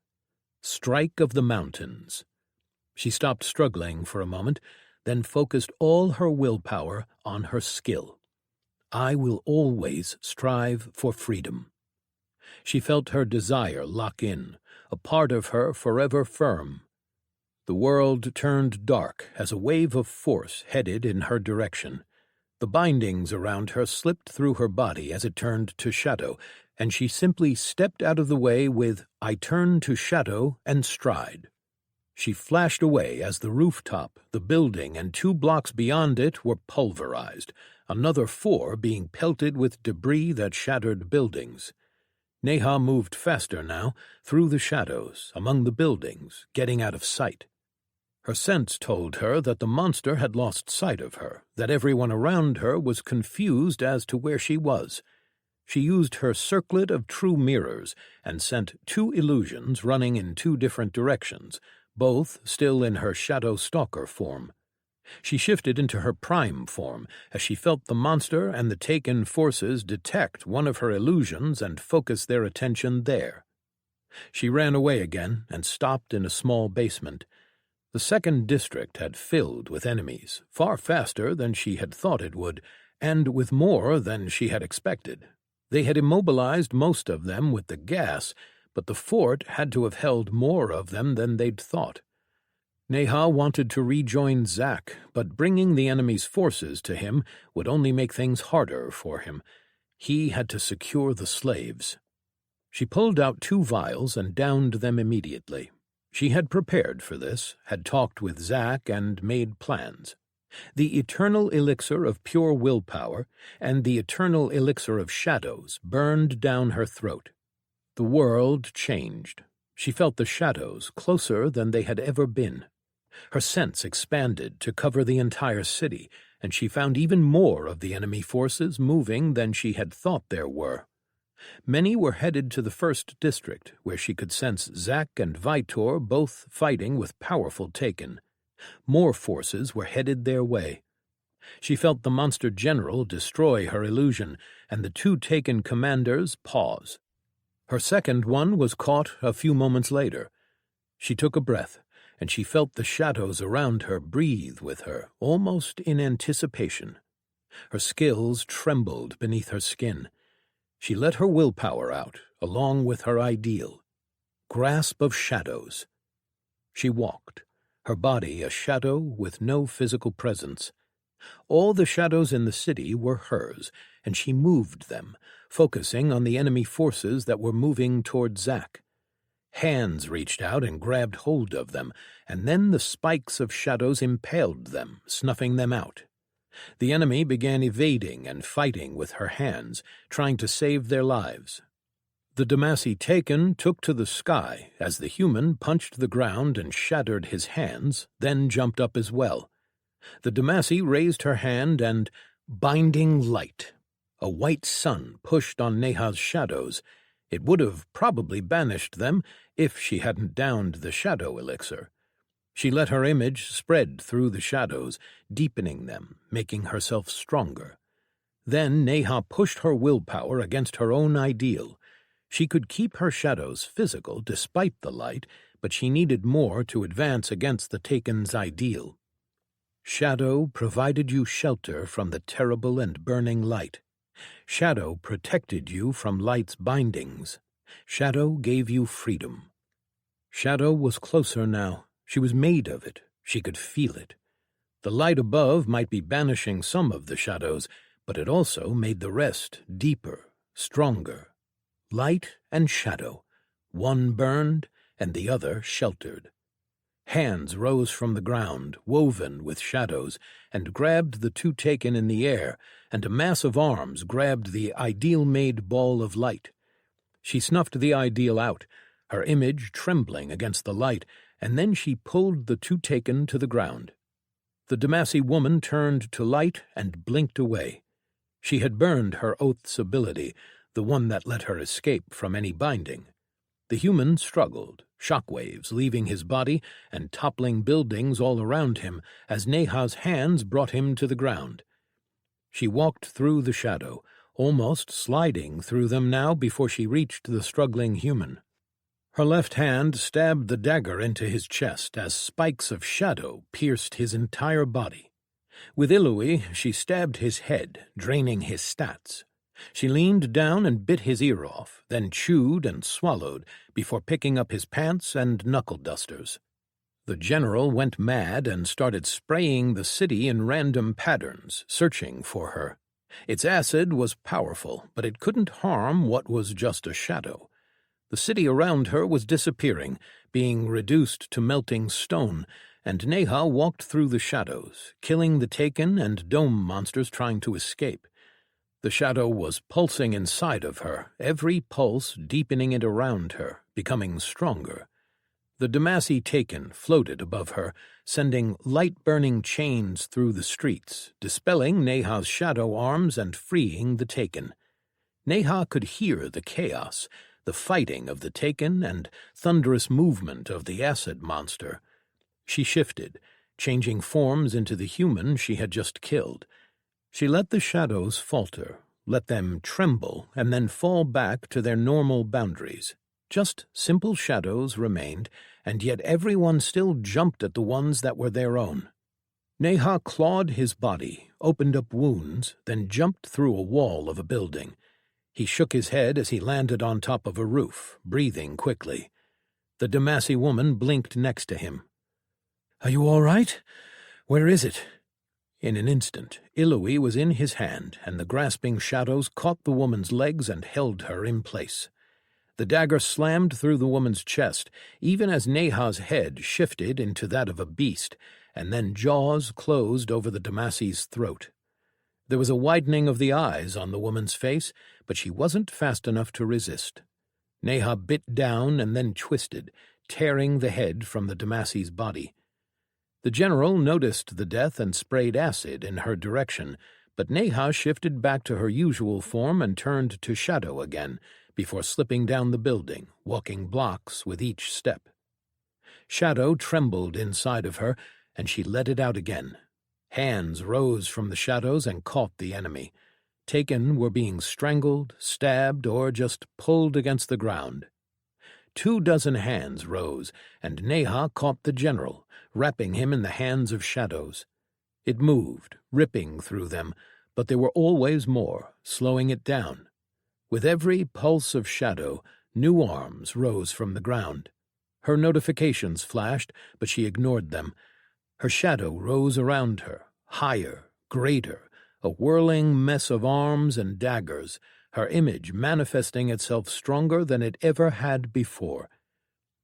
Strike of the mountains. She stopped struggling for a moment, then focused all her willpower on her skill. I will always strive for freedom. She felt her desire lock in, a part of her forever firm. The world turned dark as a wave of force headed in her direction. The bindings around her slipped through her body as it turned to shadow, and she simply stepped out of the way with, I turn to shadow and stride. She flashed away as the rooftop, the building, and 2 blocks beyond it were pulverized, another 4 being pelted with debris that shattered buildings. Neha moved faster now, through the shadows, among the buildings, getting out of sight. Her sense told her that the monster had lost sight of her, that everyone around her was confused as to where she was. She used her circlet of true mirrors and sent 2 illusions running in 2 different directions, both still in her shadow stalker form. She shifted into her prime form as she felt the monster and the Taken forces detect one of her illusions and focus their attention there. She ran away again and stopped in a small basement. The second district had filled with enemies, far faster than she had thought it would, and with more than she had expected. They had immobilized most of them with the gas, but the fort had to have held more of them than they'd thought. Neha wanted to rejoin Zack, but bringing the enemy's forces to him would only make things harder for him. He had to secure the slaves. She pulled out 2 vials and downed them immediately. She had prepared for this, had talked with Zack and made plans. The eternal elixir of pure willpower and the eternal elixir of shadows burned down her throat. The world changed. She felt the shadows closer than they had ever been. Her sense expanded to cover the entire city, and she found even more of the enemy forces moving than she had thought there were. Many were headed to the first district, where she could sense Zack and Vitor both fighting with powerful Taken. More forces were headed their way. She felt the monster general destroy her illusion, and the 2 Taken commanders pause. Her second one was caught a few moments later. She took a breath, and she felt the shadows around her breathe with her, almost in anticipation. Her skills trembled beneath her skin. She let her willpower out, along with her ideal. Grasp of shadows. She walked, her body a shadow with no physical presence. All the shadows in the city were hers, and she moved them, focusing on the enemy forces that were moving toward Zack. Hands reached out and grabbed hold of them, and then the spikes of shadows impaled them, snuffing them out. The enemy began evading and fighting with her hands, trying to save their lives. The Demacy Taken took to the sky as the human punched the ground and shattered his hands, then jumped up as well. The Demacy raised her hand and, binding light. A white sun pushed on Neha's shadows. It would have probably banished them if she hadn't downed the shadow elixir. She let her image spread through the shadows, deepening them, making herself stronger. Then Neha pushed her willpower against her own ideal. She could keep her shadows physical despite the light, but she needed more to advance against the Taken's ideal. Shadow provided you shelter from the terrible and burning light. Shadow protected you from light's bindings. Shadow gave you freedom. Shadow was closer now. She was made of it. She could feel it. The light above might be banishing some of the shadows, but it also made the rest deeper, stronger. Light and shadow. One burned, and the other sheltered. Hands rose from the ground, woven with shadows, and grabbed the two Taken in the air, and a mass of arms grabbed the ideal-made ball of light. She snuffed the ideal out, her image trembling against the light, and then she pulled the two Taken to the ground. The Damacy woman turned to light and blinked away. She had burned her oath's ability, the one that let her escape from any binding. The human struggled, shockwaves leaving his body and toppling buildings all around him as Neha's hands brought him to the ground. She walked through the shadow, almost sliding through them now before she reached the struggling human. Her left hand stabbed the dagger into his chest as spikes of shadow pierced his entire body. With Ilui, she stabbed his head, draining his stats. She leaned down and bit his ear off, then chewed and swallowed before picking up his pants and knuckle-dusters. The general went mad and started spraying the city in random patterns, searching for her. Its acid was powerful, but it couldn't harm what was just a shadow. The city around her was disappearing, being reduced to melting stone, and Neha walked through the shadows, killing the Taken and dome monsters trying to escape. The shadow was pulsing inside of her, every pulse deepening it around her, becoming stronger. The Damacy Taken floated above her, sending light-burning chains through the streets, dispelling Neha's shadow arms and freeing the Taken. Neha could hear the chaos, the fighting of the Taken and thunderous movement of the acid monster. She shifted, changing forms into the human she had just killed. She let the shadows falter, let them tremble, and then fall back to their normal boundaries. Just simple shadows remained, and yet everyone still jumped at the ones that were their own. Neha clawed his body, opened up wounds, then jumped through a wall of a building. He shook his head as he landed on top of a roof, breathing quickly. The Damacy woman blinked next to him. "Are you all right? Where is it?" In an instant, Ilui was in his hand, and the grasping shadows caught the woman's legs and held her in place. The dagger slammed through the woman's chest, even as Neha's head shifted into that of a beast, and then jaws closed over the Damacy's throat. There was a widening of the eyes on the woman's face, but she wasn't fast enough to resist. Neha bit down and then twisted, tearing the head from the Damacy's body. The general noticed the death and sprayed acid in her direction, but Neha shifted back to her usual form and turned to shadow again, before slipping down the building, walking blocks with each step. Shadow trembled inside of her, and she let it out again. Hands rose from the shadows and caught the enemy. Taken were being strangled, stabbed, or just pulled against the ground. 24 hands rose, and Neha caught the general, wrapping him in the hands of shadows. It moved, ripping through them, but there were always more, slowing it down. With every pulse of shadow, new arms rose from the ground. Her notifications flashed, but she ignored them. Her shadow rose around her, higher, greater, a whirling mess of arms and daggers, her image manifesting itself stronger than it ever had before.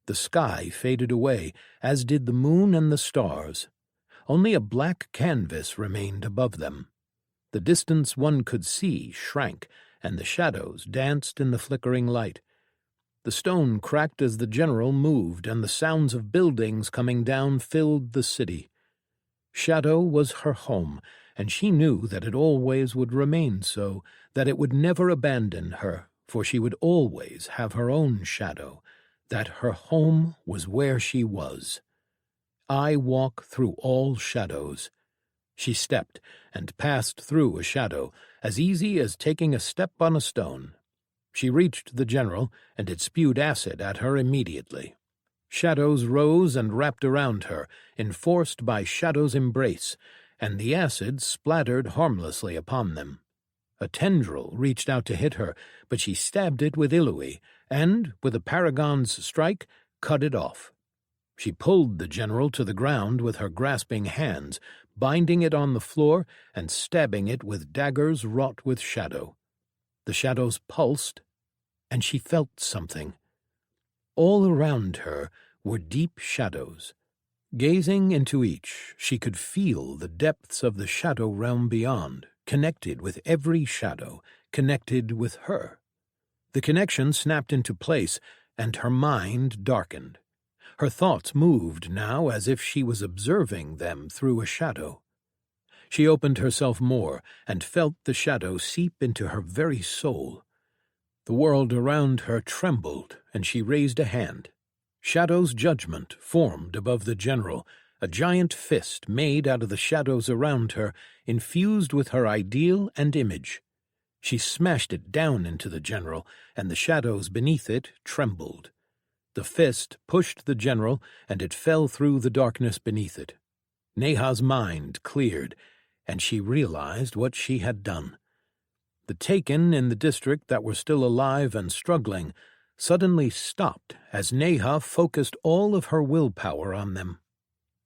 The sky faded away, as did the moon and the stars. Only a black canvas remained above them. The distance one could see shrank, and the shadows danced in the flickering light. The stone cracked as the general moved, and the sounds of buildings coming down filled the city. Shadow was her home, and she knew that it always would remain so, that it would never abandon her, for she would always have her own shadow, that her home was where she was. I walk through all shadows. She stepped and passed through a shadow, as easy as taking a step on a stone. She reached the general, and it spewed acid at her immediately. Shadows rose and wrapped around her, enforced by Shadow's embrace, and the acid splattered harmlessly upon them. A tendril reached out to hit her, but she stabbed it with Ilui, and, with a paragon's strike, cut it off. She pulled the general to the ground with her grasping hands, binding it on the floor and stabbing it with daggers wrought with shadow. The shadows pulsed, and she felt something. All around her were deep shadows. Gazing into each, she could feel the depths of the shadow realm beyond, connected with every shadow, connected with her. The connection snapped into place, and her mind darkened. Her thoughts moved now as if she was observing them through a shadow. She opened herself more and felt the shadow seep into her very soul. The world around her trembled, and she raised a hand. Shadow's judgment formed above the general, a giant fist made out of the shadows around her, infused with her ideal and image. She smashed it down into the general, and the shadows beneath it trembled. The fist pushed the general, and it fell through the darkness beneath it. Neha's mind cleared, and she realized what she had done. The Taken in the district that were still alive and struggling suddenly stopped as Neha focused all of her willpower on them.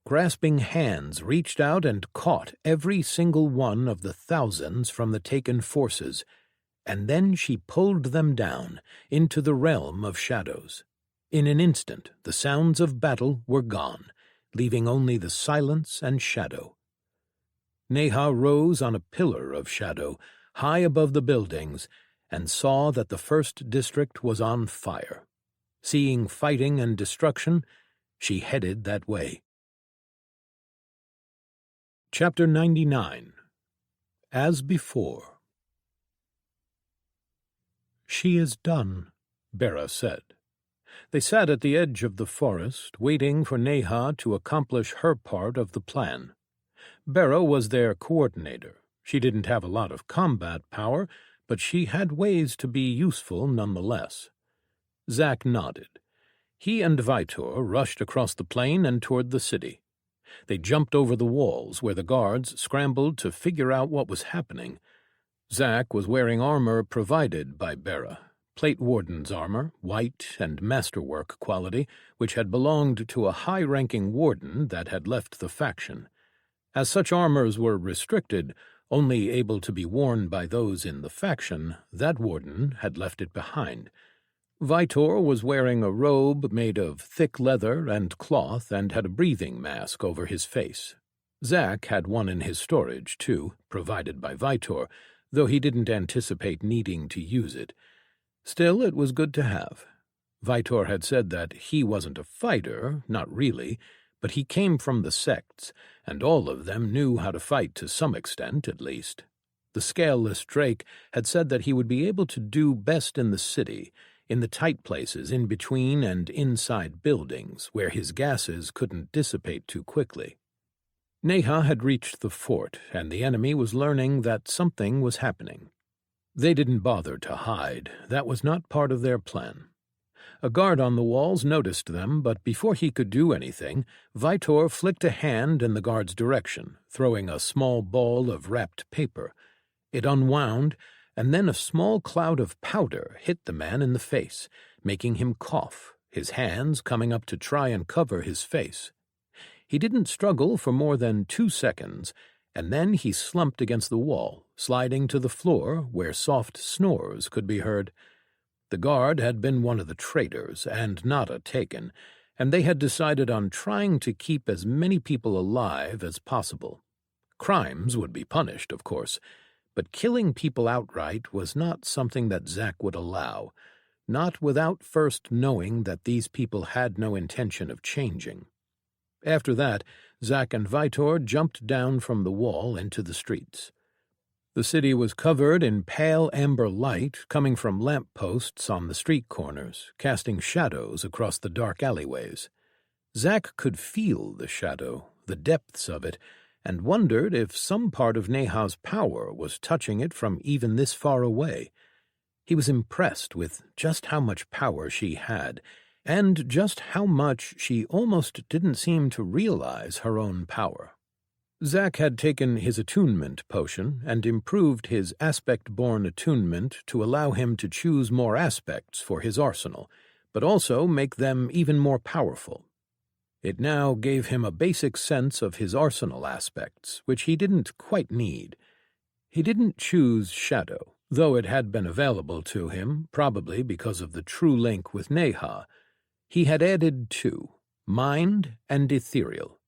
Grasping hands reached out and caught every single one of the thousands from the Taken forces, and then she pulled them down into the realm of shadows. In an instant, the sounds of battle were gone, leaving only the silence and shadow. Neha rose on a pillar of shadow, high above the buildings, and saw that the first district was on fire. Seeing fighting and destruction, she headed that way. Chapter 99. As Before. "She is done," Bera said. They sat at the edge of the forest, waiting for Neha to accomplish her part of the plan. Bera was their coordinator. She didn't have a lot of combat power, but she had ways to be useful nonetheless. Zack nodded. He and Vitor rushed across the plain and toward the city. They jumped over the walls, where the guards scrambled to figure out what was happening. Zack was wearing armor provided by Bera. Plate Warden's armor, white and masterwork quality, which had belonged to a high-ranking warden that had left the faction. As such armors were restricted, only able to be worn by those in the faction, that warden had left it behind. Vitor was wearing a robe made of thick leather and cloth and had a breathing mask over his face. Zack had one in his storage, too, provided by Vitor, though he didn't anticipate needing to use it. Still, it was good to have. Vitor had said that he wasn't a fighter, not really, but he came from the sects, and all of them knew how to fight to some extent, at least. The scaleless Drake had said that he would be able to do best in the city, in the tight places in between and inside buildings, where his gases couldn't dissipate too quickly. Neha had reached the fort, and the enemy was learning that something was happening. They didn't bother to hide. That was not part of their plan. A guard on the walls noticed them, but before he could do anything, Vitor flicked a hand in the guard's direction, throwing a small ball of wrapped paper. It unwound, and then a small cloud of powder hit the man in the face, making him cough, his hands coming up to try and cover his face. He didn't struggle for more than 2 seconds, and then he slumped against the wall, sliding to the floor where soft snores could be heard. The guard had been one of the traitors, and not a Taken, and they had decided on trying to keep as many people alive as possible. Crimes would be punished, of course, but killing people outright was not something that Zack would allow, not without first knowing that these people had no intention of changing. After that, Zack and Vitor jumped down from the wall into the streets. The city was covered in pale amber light coming from lamp posts on the street corners, casting shadows across the dark alleyways. Zack could feel the shadow, the depths of it, and wondered if some part of Neha's power was touching it from even this far away. He was impressed with just how much power she had, and just how much she almost didn't seem to realize her own power. Zack had taken his attunement potion and improved his aspect-born attunement to allow him to choose more aspects for his arsenal, but also make them even more powerful. It now gave him a basic sense of his arsenal aspects, which he didn't quite need. He didn't choose Shadow, though it had been available to him, probably because of the true link with Neha. He had added two, Mind and Ethereal.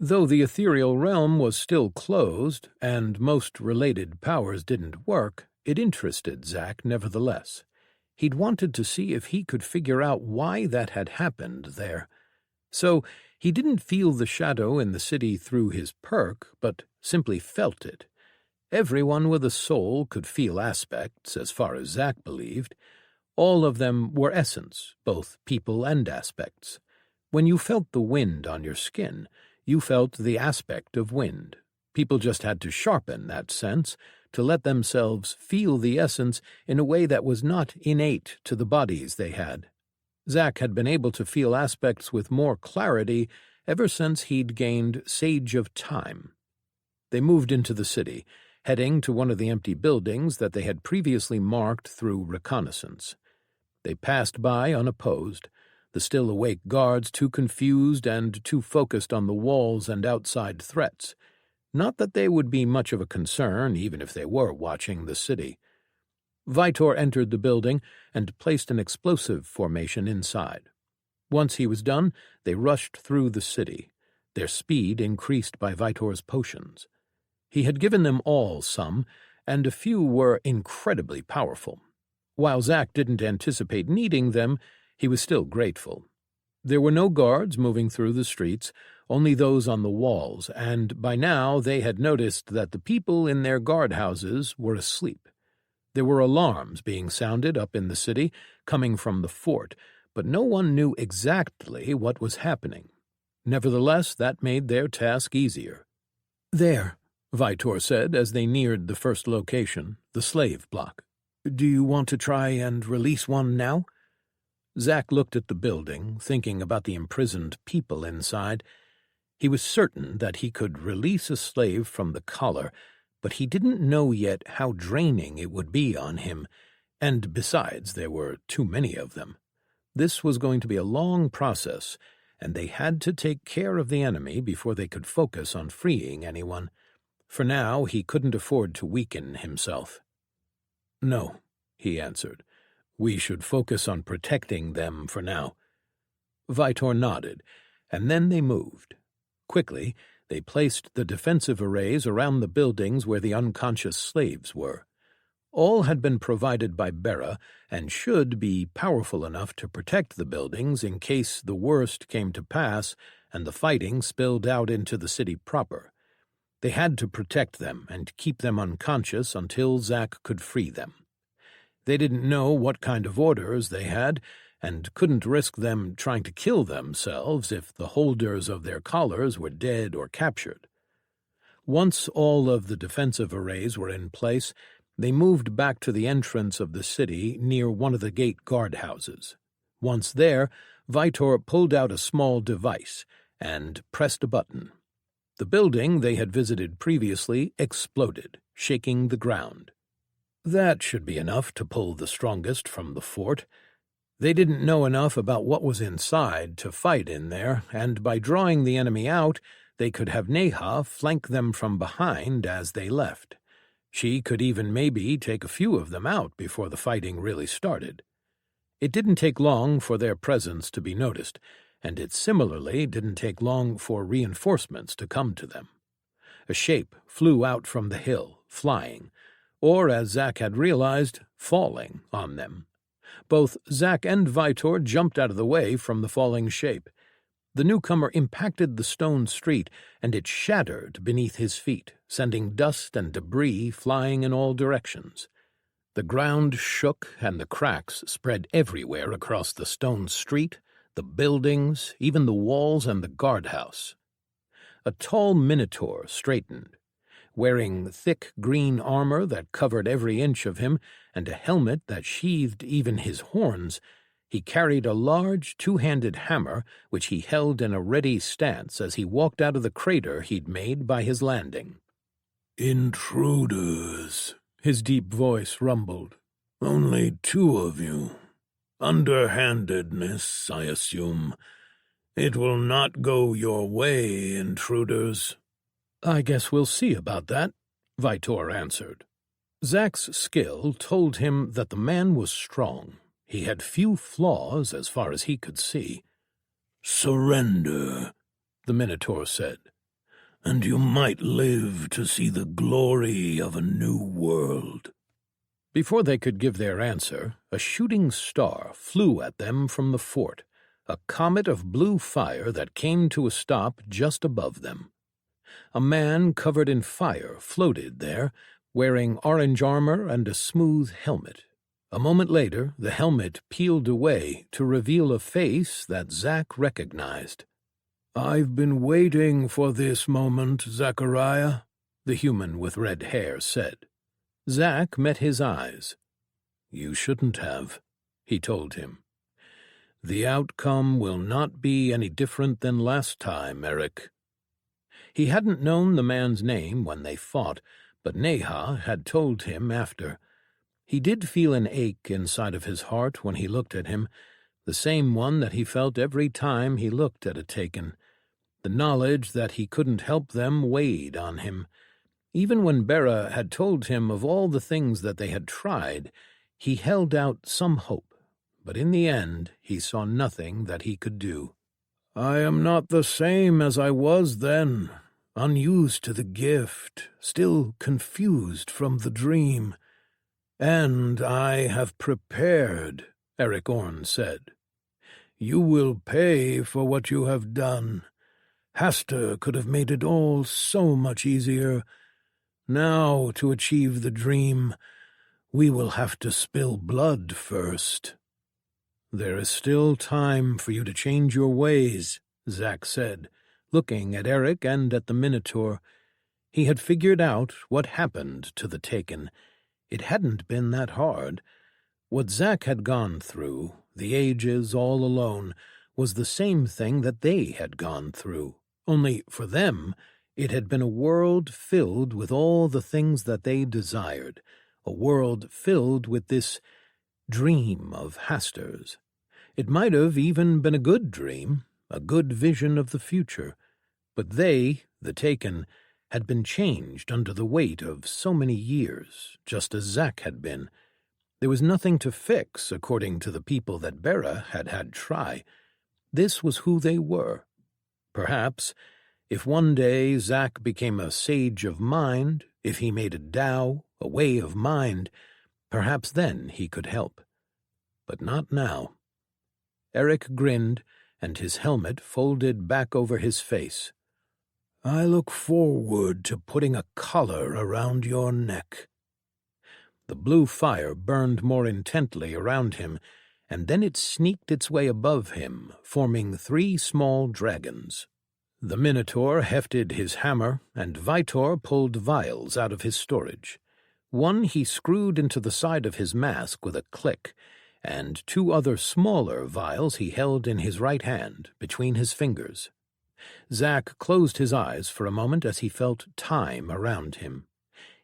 Though the ethereal realm was still closed, and most related powers didn't work, it interested Zack nevertheless. He'd wanted to see if he could figure out why that had happened there. So he didn't feel the shadow in the city through his perk, but simply felt it. Everyone with a soul could feel aspects, as far as Zack believed. All of them were essence, both people and aspects. When you felt the wind on your skin, you felt the aspect of wind. People just had to sharpen that sense to let themselves feel the essence in a way that was not innate to the bodies they had. Zack had been able to feel aspects with more clarity ever since he'd gained Sage of Time. They moved into the city, heading to one of the empty buildings that they had previously marked through reconnaissance. They passed by unopposed, the still-awake guards too confused and too focused on the walls and outside threats. Not that they would be much of a concern, even if they were watching the city. Vitor entered the building and placed an explosive formation inside. Once he was done, they rushed through the city, their speed increased by Vitor's potions. He had given them all some, and a few were incredibly powerful. While Zack didn't anticipate needing them, he was still grateful. There were no guards moving through the streets, only those on the walls, and by now they had noticed that the people in their guardhouses were asleep. There were alarms being sounded up in the city, coming from the fort, but no one knew exactly what was happening. Nevertheless, that made their task easier. "There," Vitor said as they neared the first location, the slave block. "Do you want to try and release one now?" Zack looked at the building, thinking about the imprisoned people inside. He was certain that he could release a slave from the collar, but he didn't know yet how draining it would be on him, and besides, there were too many of them. This was going to be a long process, and they had to take care of the enemy before they could focus on freeing anyone. For now, he couldn't afford to weaken himself. "No," he answered. "We should focus on protecting them for now." Vitor nodded, and then they moved. Quickly, they placed the defensive arrays around the buildings where the unconscious slaves were. All had been provided by Bera and should be powerful enough to protect the buildings in case the worst came to pass and the fighting spilled out into the city proper. They had to protect them and keep them unconscious until Zack could free them. They didn't know what kind of orders they had, and couldn't risk them trying to kill themselves if the holders of their collars were dead or captured. Once all of the defensive arrays were in place, they moved back to the entrance of the city near one of the gate guardhouses. Once there, Vitor pulled out a small device and pressed a button. The building they had visited previously exploded, shaking the ground. That should be enough to pull the strongest from the fort. They didn't know enough about what was inside to fight in there, and by drawing the enemy out, they could have Neha flank them from behind as they left. She could even maybe take a few of them out before the fighting really started. It didn't take long for their presence to be noticed, and it similarly didn't take long for reinforcements to come to them. A shape flew out from the hill, flying, or, as Zack had realized, falling on them. Both Zack and Vitor jumped out of the way from the falling shape. The newcomer impacted the stone street, and it shattered beneath his feet, sending dust and debris flying in all directions. The ground shook, and the cracks spread everywhere across the stone street, the buildings, even the walls and the guardhouse. A tall minotaur straightened. Wearing thick green armor that covered every inch of him, and a helmet that sheathed even his horns, he carried a large two-handed hammer which he held in a ready stance as he walked out of the crater he'd made by his landing. "Intruders," his deep voice rumbled. "Only two of you. Underhandedness, I assume. It will not go your way, intruders." "I guess we'll see about that," Vitor answered. Zack's skill told him that the man was strong. He had few flaws as far as he could see. "Surrender," the Minotaur said, "and you might live to see the glory of a new world." Before they could give their answer, a shooting star flew at them from the fort, a comet of blue fire that came to a stop just above them. A man covered in fire floated there, wearing orange armor and a smooth helmet. A moment later, the helmet peeled away to reveal a face that Zack recognized. "I've been waiting for this moment, Zachariah," the human with red hair said. Zack met his eyes. "You shouldn't have," he told him. "The outcome will not be any different than last time, Eric." He hadn't known the man's name when they fought, but Neha had told him after. He did feel an ache inside of his heart when he looked at him, the same one that he felt every time he looked at a Taken. The knowledge that he couldn't help them weighed on him. Even when Bera had told him of all the things that they had tried, he held out some hope, but in the end he saw nothing that he could do. "I am not the same as I was then, unused to the gift, still confused from the dream. And I have prepared," Eric Orn said. "You will pay for what you have done. Haster could have made it all so much easier. Now, to achieve the dream, we will have to spill blood first." "There is still time for you to change your ways," Zack said, looking at Eric and at the Minotaur. He had figured out what happened to the Taken. It hadn't been that hard. What Zack had gone through, the ages all alone, was the same thing that they had gone through. Only, for them, it had been a world filled with all the things that they desired, a world filled with this dream of Haster's. It might have even been a good dream, a good vision of the future, but they, the Taken, had been changed under the weight of so many years, just as Zack had been. There was nothing to fix, according to the people that Bera had had try. This was who they were. Perhaps, if one day Zack became a sage of mind, if he made a Tao, a way of mind, perhaps then he could help. But not now. Eric grinned, and his helmet folded back over his face. "I look forward to putting a collar around your neck." The blue fire burned more intently around him, and then it sneaked its way above him, forming 3 small dragons. The Minotaur hefted his hammer, and Vitor pulled vials out of his storage. One he screwed into the side of his mask with a click, and 2 other smaller vials he held in his right hand, between his fingers. Zack closed his eyes for a moment as he felt time around him.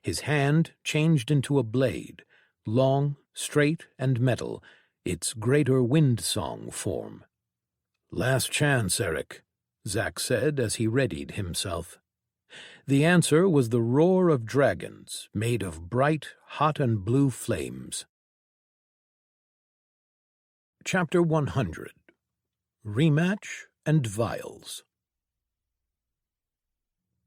His hand changed into a blade, long, straight, and metal, its greater wind-song form. "Last chance, Eric," Zack said as he readied himself. The answer was the roar of dragons, made of bright, hot and blue flames. Chapter 100. Rematch and Vials.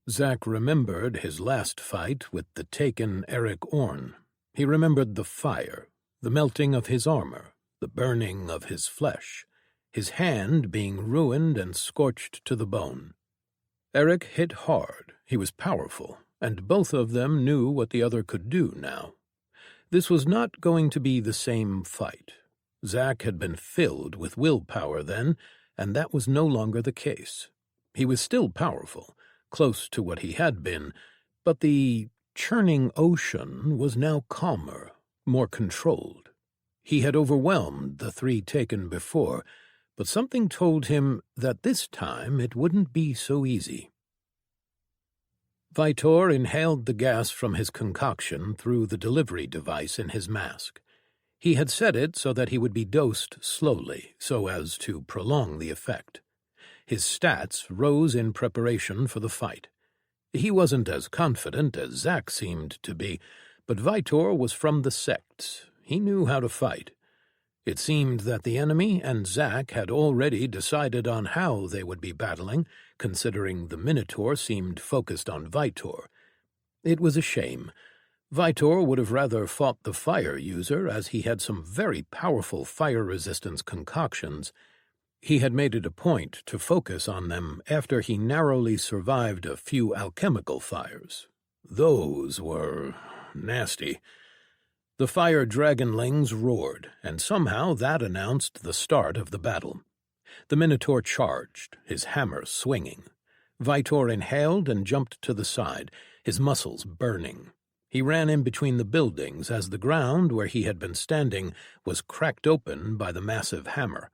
Zack remembered his last fight with the Taken Eric Orn. He remembered the fire, the melting of his armor, the burning of his flesh. his hand being ruined and scorched to the bone. Eric hit hard, he was powerful, and both of them knew what the other could do now. This was not going to be the same fight. Zack had been filled with willpower then, and that was no longer the case. He was still powerful, close to what he had been, but the churning ocean was now calmer, more controlled. He had overwhelmed the 3 taken before, but something told him that this time it wouldn't be so easy. Vitor inhaled the gas from his concoction through the delivery device in his mask. He had set it so that he would be dosed slowly, so as to prolong the effect. His stats rose in preparation for the fight. He wasn't as confident as Zack seemed to be, but Vitor was from the sects. He knew how to fight. It seemed that the enemy and Zack had already decided on how they would be battling, considering the Minotaur seemed focused on Vitor. It was a shame. Vitor would have rather fought the fire user, as he had some very powerful fire-resistance concoctions. He had made it a point to focus on them after he narrowly survived a few alchemical fires. Those were nasty. The fire dragonlings roared, and somehow that announced the start of the battle. The Minotaur charged, his hammer swinging. Vitor inhaled and jumped to the side, his muscles burning. He ran in between the buildings as the ground where he had been standing was cracked open by the massive hammer.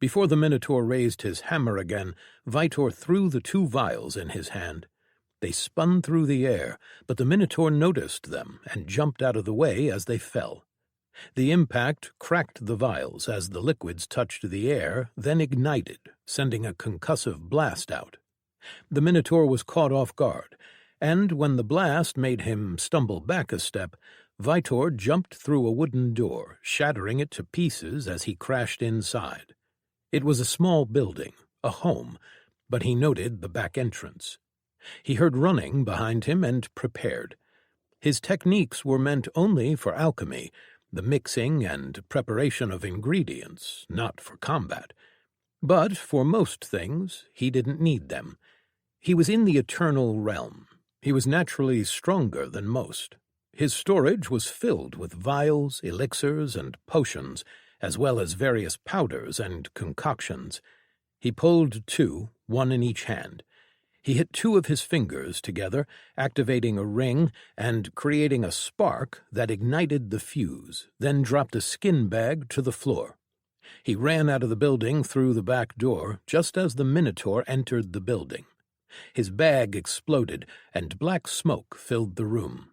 Before the Minotaur raised his hammer again, Vitor threw the 2 vials in his hand. They spun through the air, but the Minotaur noticed them and jumped out of the way as they fell. The impact cracked the vials as the liquids touched the air, then ignited, sending a concussive blast out. The Minotaur was caught off guard, and when the blast made him stumble back a step, Vitor jumped through a wooden door, shattering it to pieces as he crashed inside. It was a small building, a home, but he noted the back entrance. He heard running behind him and prepared. His techniques were meant only for alchemy, the mixing and preparation of ingredients, not for combat. But for most things, he didn't need them. He was in the eternal realm. He was naturally stronger than most. His storage was filled with vials, elixirs, and potions, as well as various powders and concoctions. He pulled 2, 1 in each hand. He hit 2 of his fingers together, activating a ring and creating a spark that ignited the fuse, then dropped a skin bag to the floor. He ran out of the building through the back door just as the Minotaur entered the building. His bag exploded, and black smoke filled the room.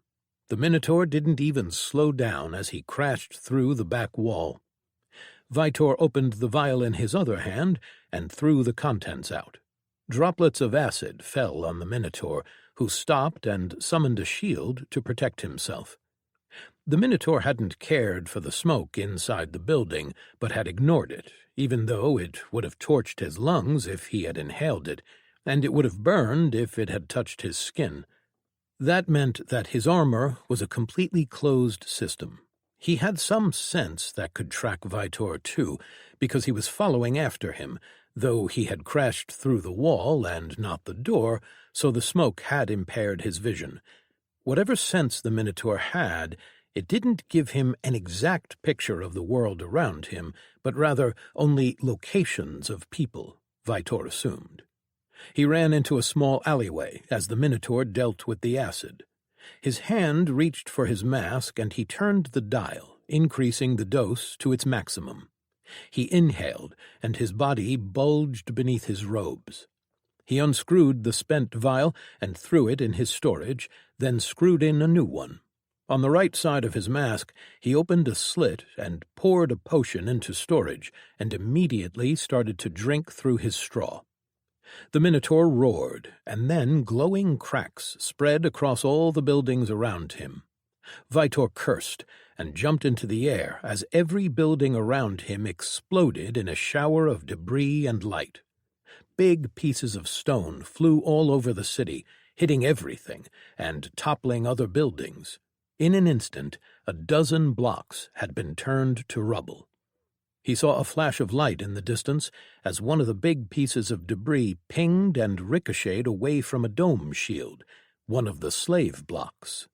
The Minotaur didn't even slow down as he crashed through the back wall. Vitor opened the vial in his other hand and threw the contents out. Droplets of acid fell on the Minotaur, who stopped and summoned a shield to protect himself. The Minotaur hadn't cared for the smoke inside the building, but had ignored it, even though it would have torched his lungs if he had inhaled it, and it would have burned if it had touched his skin. That meant that his armor was a completely closed system. He had some sense that could track Vitor too, because he was following after him, though he had crashed through the wall and not the door, so the smoke had impaired his vision. Whatever sense the Minotaur had, it didn't give him an exact picture of the world around him, but rather only locations of people, Vitor assumed. He ran into a small alleyway as the Minotaur dealt with the acid. His hand reached for his mask and he turned the dial, increasing the dose to its maximum. He inhaled, and his body bulged beneath his robes. He unscrewed the spent vial and threw it in his storage, then screwed in a new one. On the right side of his mask, he opened a slit and poured a potion into storage, and immediately started to drink through his straw. The Minotaur roared, and then glowing cracks spread across all the buildings around him. Vitor cursed and jumped into the air as every building around him exploded in a shower of debris and light. Big pieces of stone flew all over the city, hitting everything and toppling other buildings. In an instant, a dozen blocks had been turned to rubble. He saw a flash of light in the distance as one of the big pieces of debris pinged and ricocheted away from a dome shield, one of the slave blocks.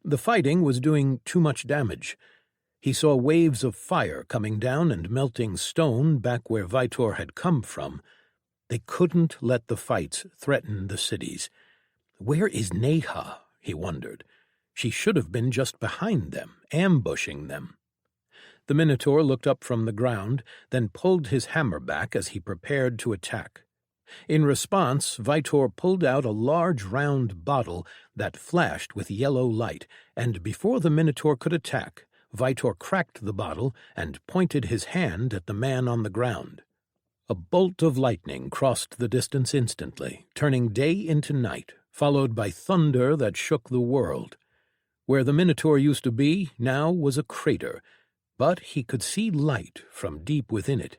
The fighting was doing too much damage. He saw waves of fire coming down and melting stone back where Vitor had come from. They couldn't let the fights threaten the cities. Where is Neha? He wondered. She should have been just behind them, ambushing them. The Minotaur looked up from the ground, then pulled his hammer back as he prepared to attack. In response, Vitor pulled out a large round bottle that flashed with yellow light, and before the Minotaur could attack, Vitor cracked the bottle and pointed his hand at the man on the ground. A bolt of lightning crossed the distance instantly, turning day into night, followed by thunder that shook the world. Where the Minotaur used to be now was a crater, but he could see light from deep within it.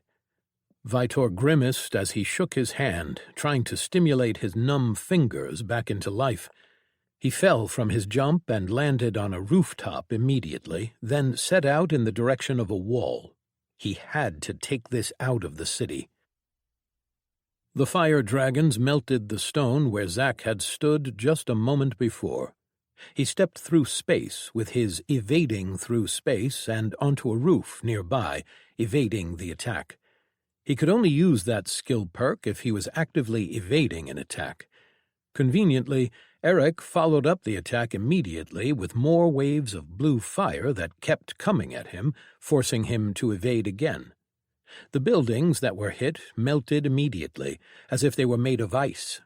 Vitor grimaced as he shook his hand, trying to stimulate his numb fingers back into life. He fell from his jump and landed on a rooftop immediately, then set out in the direction of a wall. He had to take this out of the city. The fire dragons melted the stone where Zack had stood just a moment before. He stepped through space with his evading through space and onto a roof nearby, evading the attack. He could only use that skill perk if he was actively evading an attack. Conveniently, Eric followed up the attack immediately with more waves of blue fire that kept coming at him, forcing him to evade again. The buildings that were hit melted immediately, as if they were made of ice.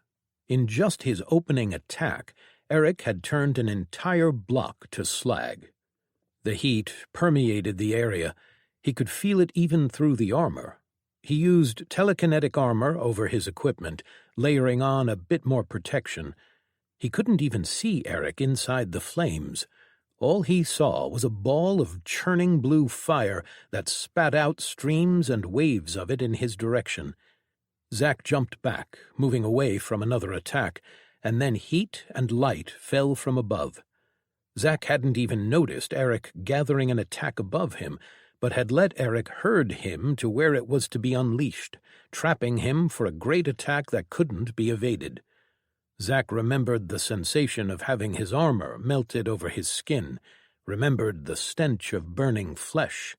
In just his opening attack, Eric had turned an entire block to slag. The heat permeated the area. He could feel it even through the armor. He used telekinetic armor over his equipment, layering on a bit more protection. He couldn't even see Eric inside the flames. All he saw was a ball of churning blue fire that spat out streams and waves of it in his direction. Zack jumped back, moving away from another attack, and then heat and light fell from above. Zack hadn't even noticed Eric gathering an attack above him, but had let Eric herd him to where it was to be unleashed, trapping him for a great attack that couldn't be evaded. Zack remembered the sensation of having his armor melted over his skin, remembered the stench of burning flesh.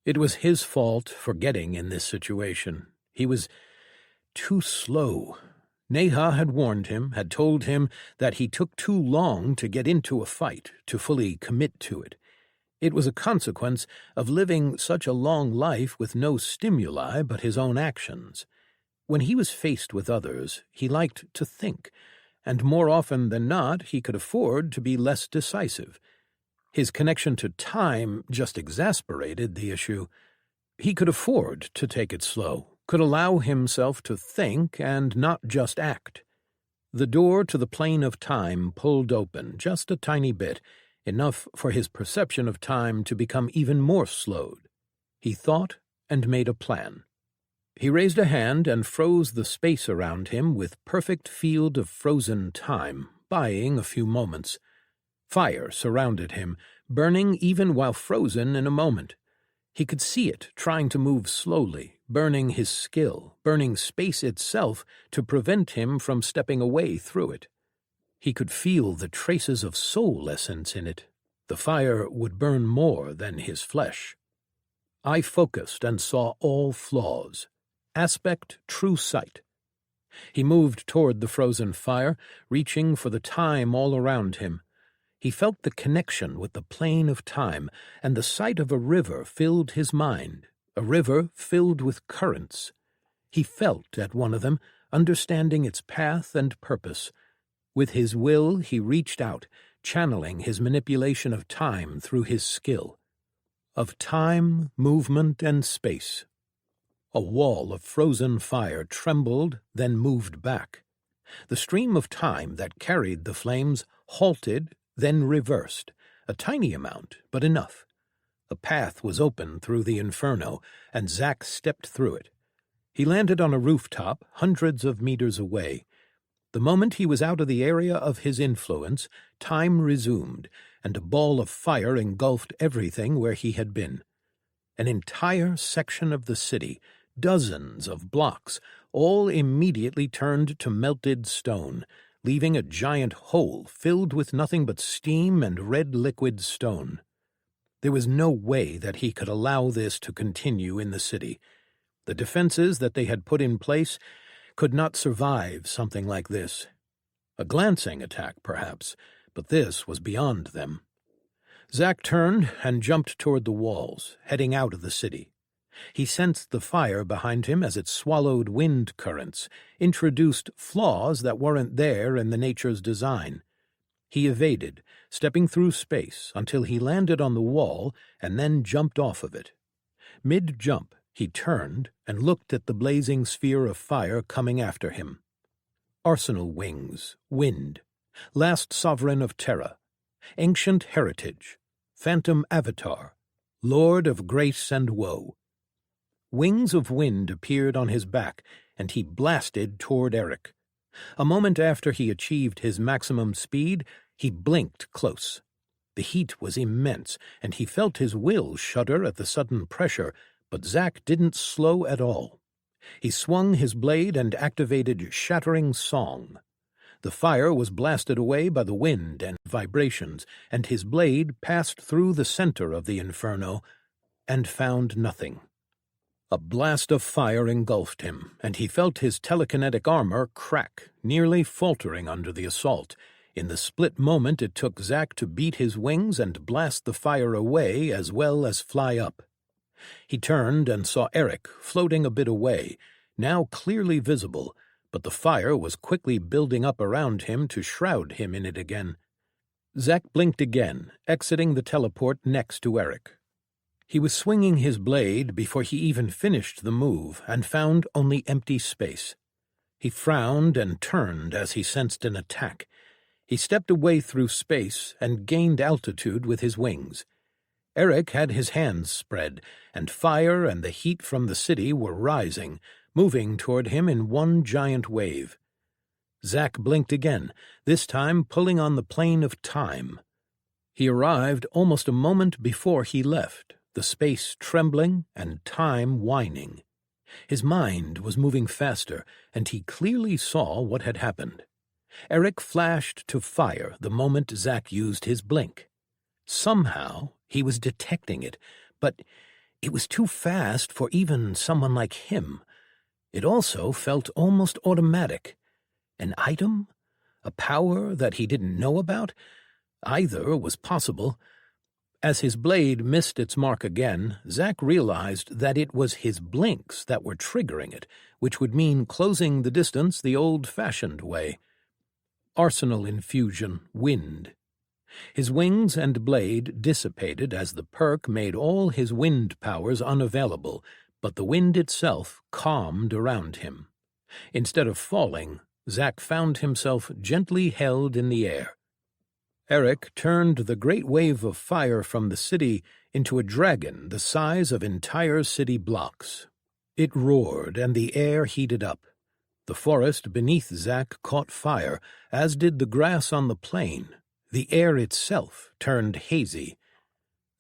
It was his fault for getting in this situation. He was too slow. Neha had warned him, had told him that he took too long to get into a fight, to fully commit to it. It was a consequence of living such a long life with no stimuli but his own actions. When he was faced with others, he liked to think, and more often than not he could afford to be less decisive. His connection to time just exasperated the issue. He could afford to take it slow, could allow himself to think and not just act. The door to the plane of time pulled open just a tiny bit, enough for his perception of time to become even more slowed. He thought and made a plan. He raised a hand and froze the space around him with perfect field of frozen time, buying a few moments. Fire surrounded him, burning even while frozen in a moment. He could see it trying to move slowly, burning his skill, burning space itself to prevent him from stepping away through it. He could feel the traces of soul essence in it. The fire would burn more than his flesh. I focused and saw all flaws. Aspect, true sight. He moved toward the frozen fire, reaching for the time all around him. He felt the connection with the plane of time, and the sight of a river filled his mind, a river filled with currents. He felt at one of them, understanding its path and purpose. With his will he reached out, channeling his manipulation of time through his skill. Of time, movement, and space. A wall of frozen fire trembled, then moved back. The stream of time that carried the flames halted, then reversed, a tiny amount, but enough. A path was open through the inferno, and Zack stepped through it. He landed on a rooftop hundreds of meters away. The moment he was out of the area of his influence, time resumed, and a ball of fire engulfed everything where he had been. An entire section of the city, dozens of blocks, all immediately turned to melted stone, leaving a giant hole filled with nothing but steam and red liquid stone. There was no way that he could allow this to continue in the city. The defenses that they had put in place could not survive something like this. A glancing attack, perhaps, but this was beyond them. Zack turned and jumped toward the walls, heading out of the city. He sensed the fire behind him as it swallowed wind currents, introduced flaws that weren't there in the nature's design. He evaded, stepping through space until he landed on the wall and then jumped off of it. Mid-jump, he turned and looked at the blazing sphere of fire coming after him. Arsenal wings, wind, last sovereign of Terra, ancient heritage, phantom avatar, lord of grace and woe. Wings of wind appeared on his back, and he blasted toward Eric. A moment after he achieved his maximum speed, he blinked close. The heat was immense, and he felt his will shudder at the sudden pressure, but Zack didn't slow at all. He swung his blade and activated Shattering Song. The fire was blasted away by the wind and vibrations, and his blade passed through the center of the inferno and found nothing. A blast of fire engulfed him, and he felt his telekinetic armor crack, nearly faltering under the assault. In the split moment it took Zack to beat his wings and blast the fire away as well as fly up. He turned and saw Eric floating a bit away, now clearly visible, but the fire was quickly building up around him to shroud him in it again. Zack blinked again, exiting the teleport next to Eric. He was swinging his blade before he even finished the move and found only empty space. He frowned and turned as he sensed an attack. He stepped away through space and gained altitude with his wings. Eric had his hands spread, and fire and the heat from the city were rising, moving toward him in one giant wave. Zack blinked again, this time pulling on the plane of time. He arrived almost a moment before he left, the space trembling and time whining. His mind was moving faster, and he clearly saw what had happened. Eric flashed to fire the moment Zack used his blink. Somehow he was detecting it, but it was too fast for even someone like him. It also felt almost automatic. An item? A power that he didn't know about? Either was possible. As his blade missed its mark again, Zack realized that it was his blinks that were triggering it, which would mean closing the distance the old-fashioned way. Arsenal infusion, wind. His wings and blade dissipated as the perk made all his wind powers unavailable, but the wind itself calmed around him. Instead of falling, Zack found himself gently held in the air. Eric turned the great wave of fire from the city into a dragon the size of entire city blocks. It roared, and the air heated up. The forest beneath Zack caught fire, as did the grass on the plain. The air itself turned hazy.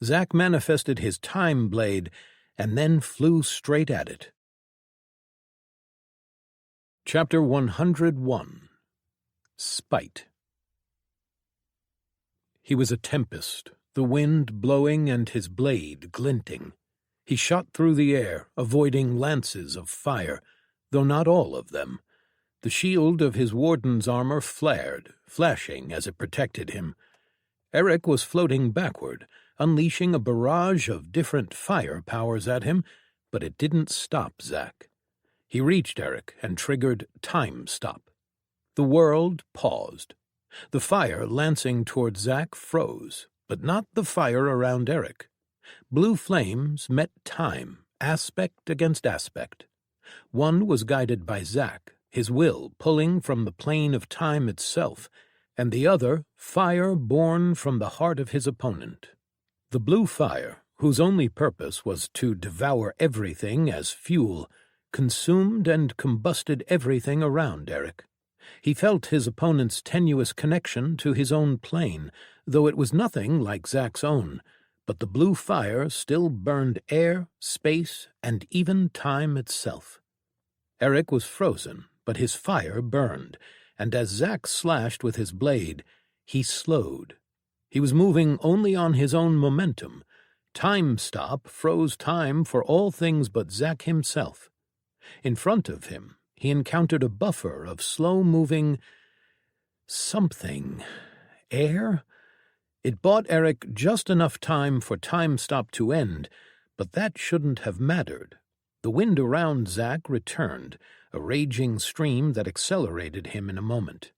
Zack manifested his time blade and then flew straight at it. Chapter 101. Spite. He was a tempest, the wind blowing and his blade glinting. He shot through the air, avoiding lances of fire, though not all of them. The shield of his warden's armor flared, flashing as it protected him. Eric was floating backward, unleashing a barrage of different fire powers at him, but it didn't stop Zack. He reached Eric and triggered Time Stop. The world paused. The fire lancing toward Zack froze, but not the fire around Eric. Blue flames met time, aspect against aspect. One was guided by Zack, his will pulling from the plane of time itself, and the other fire born from the heart of his opponent. The blue fire, whose only purpose was to devour everything as fuel, consumed and combusted everything around Eric. He felt his opponent's tenuous connection to his own plane, though it was nothing like Zack's own, but the blue fire still burned air, space, and even time itself. Eric was frozen, but his fire burned, and as Zack slashed with his blade, he slowed. He was moving only on his own momentum. Time stop froze time for all things but Zack himself. In front of him, he encountered a buffer of slow-moving something. Air? It bought Eric just enough time for time stop to end, but that shouldn't have mattered. The wind around Zack returned, a raging stream that accelerated him in a moment.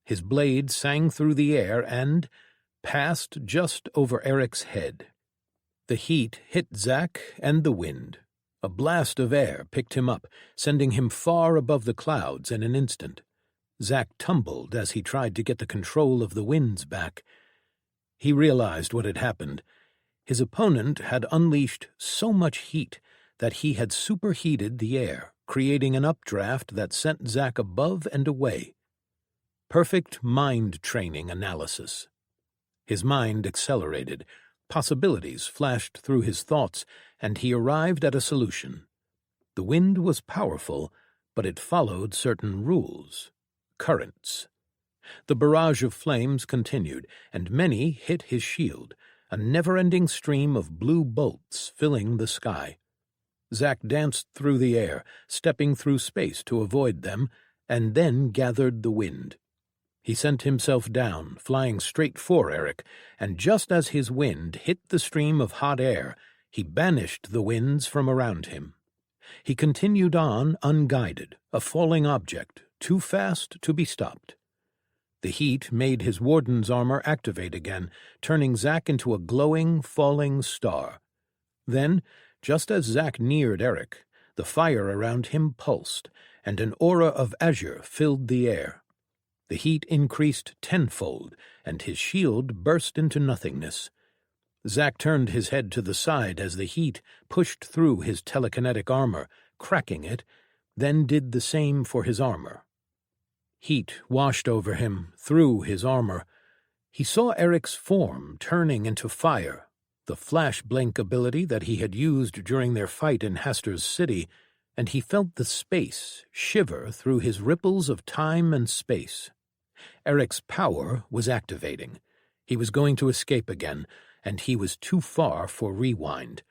His blade sang through the air and passed just over Eric's head. The heat hit Zack and the wind. A blast of air picked him up, sending him far above the clouds in an instant. Zack tumbled as he tried to get the control of the winds back. He realized what had happened. His opponent had unleashed so much heat that he had superheated the air, creating an updraft that sent Zack above and away. Perfect mind training analysis. His mind accelerated. Possibilities flashed through his thoughts, and he arrived at a solution. The wind was powerful, but it followed certain rules. Currents. The barrage of flames continued, and many hit his shield, a never-ending stream of blue bolts filling the sky. Zack danced through the air, stepping through space to avoid them, and then gathered the wind. He sent himself down, flying straight for Eric, and just as his wind hit the stream of hot air, he banished the winds from around him. He continued on unguided, a falling object, too fast to be stopped. The heat made his warden's armor activate again, turning Zack into a glowing, falling star. Then, just as Zack neared Eric, the fire around him pulsed, and an aura of azure filled the air. The heat increased tenfold, and his shield burst into nothingness. Zack turned his head to the side as the heat pushed through his telekinetic armor, cracking it, then did the same for his armor. Heat washed over him, through his armor. He saw Eric's form turning into fire, the flash blink ability that he had used during their fight in Haster's city, and he felt the space shiver through his ripples of time and space. Eric's power was activating. He was going to escape again, and he was too far for rewind.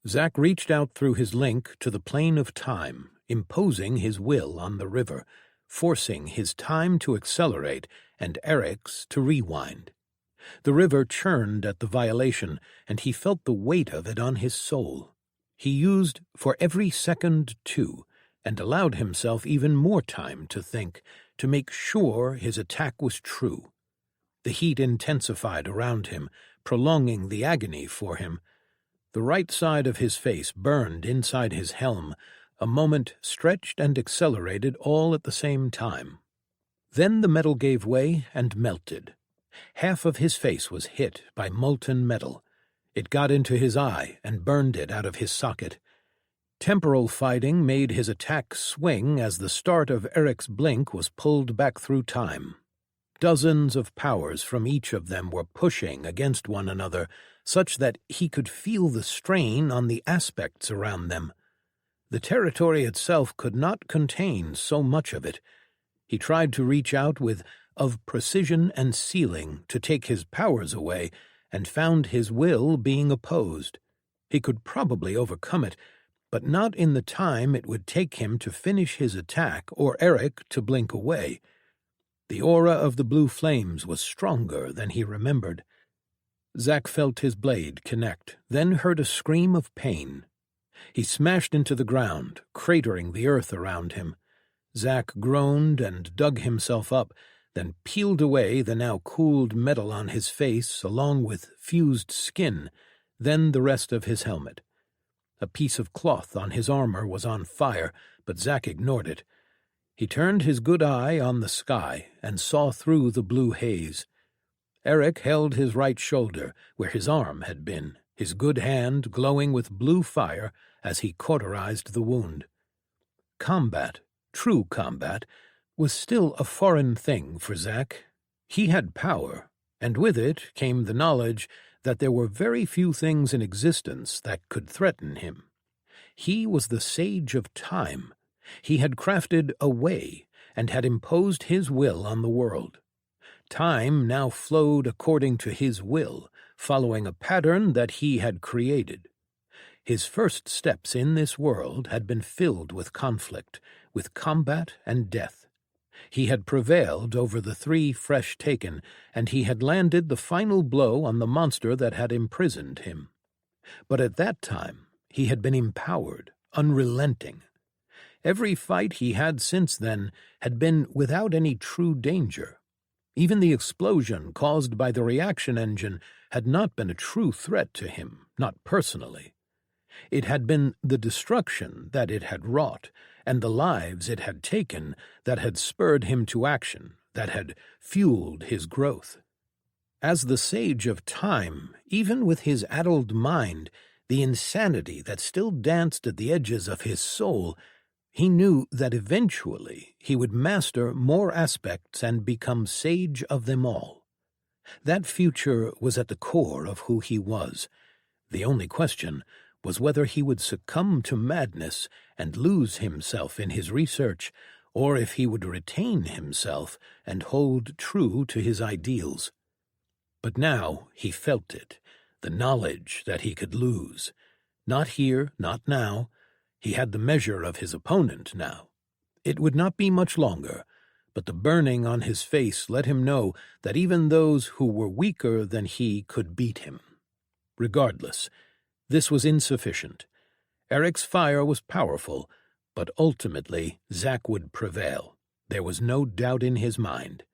Zack reached out through his link to the plane of time, imposing his will on the river, forcing his time to accelerate and Eric's to rewind. The river churned at the violation, and he felt the weight of it on his soul. He used for every second, too, and allowed himself even more time to think, to make sure his attack was true. The heat intensified around him, prolonging the agony for him. The right side of his face burned inside his helm, a moment stretched and accelerated all at the same time. Then the metal gave way and melted. Half of his face was hit by molten metal. It got into his eye and burned it out of his socket. Temporal fighting made his attack swing as the start of Eric's blink was pulled back through time. Dozens of powers from each of them were pushing against one another, such that he could feel the strain on the aspects around them. The territory itself could not contain so much of it. He tried to reach out with of precision and sealing to take his powers away, and found his will being opposed. He could probably overcome it, but not in the time it would take him to finish his attack or Eric to blink away. The aura of the blue flames was stronger than he remembered. Zack felt his blade connect, then heard a scream of pain. He smashed into the ground, cratering the earth around him. Zack groaned and dug himself up, then peeled away the now cooled metal on his face along with fused skin, then the rest of his helmet. A piece of cloth on his armor was on fire, but Zack ignored it. He turned his good eye on the sky and saw through the blue haze. Eric held his right shoulder, where his arm had been, his good hand glowing with blue fire as he cauterized the wound. Combat, true combat, was still a foreign thing for Zack. He had power, and with it came the knowledge that there were very few things in existence that could threaten him. He was the sage of time. He had crafted a way and had imposed his will on the world. Time now flowed according to his will, following a pattern that he had created. His first steps in this world had been filled with conflict, with combat and death. He had prevailed over the 3 fresh taken, and he had landed the final blow on the monster that had imprisoned him. But at that time, he had been empowered, unrelenting. Every fight he had since then had been without any true danger. Even the explosion caused by the reaction engine had not been a true threat to him, not personally. It had been the destruction that it had wrought, and the lives it had taken, that had spurred him to action, that had fueled his growth. As the sage of time, even with his addled mind, the insanity that still danced at the edges of his soul, he knew that eventually he would master more aspects and become sage of them all. That future was at the core of who he was. The only question was whether he would succumb to madness and lose himself in his research, or if he would retain himself and hold true to his ideals. But now he felt it, the knowledge that he could lose. Not here, not now. He had the measure of his opponent now. It would not be much longer, but the burning on his face let him know that even those who were weaker than he could beat him. Regardless, this was insufficient. Eric's fire was powerful, but ultimately Zack would prevail. There was no doubt in his mind.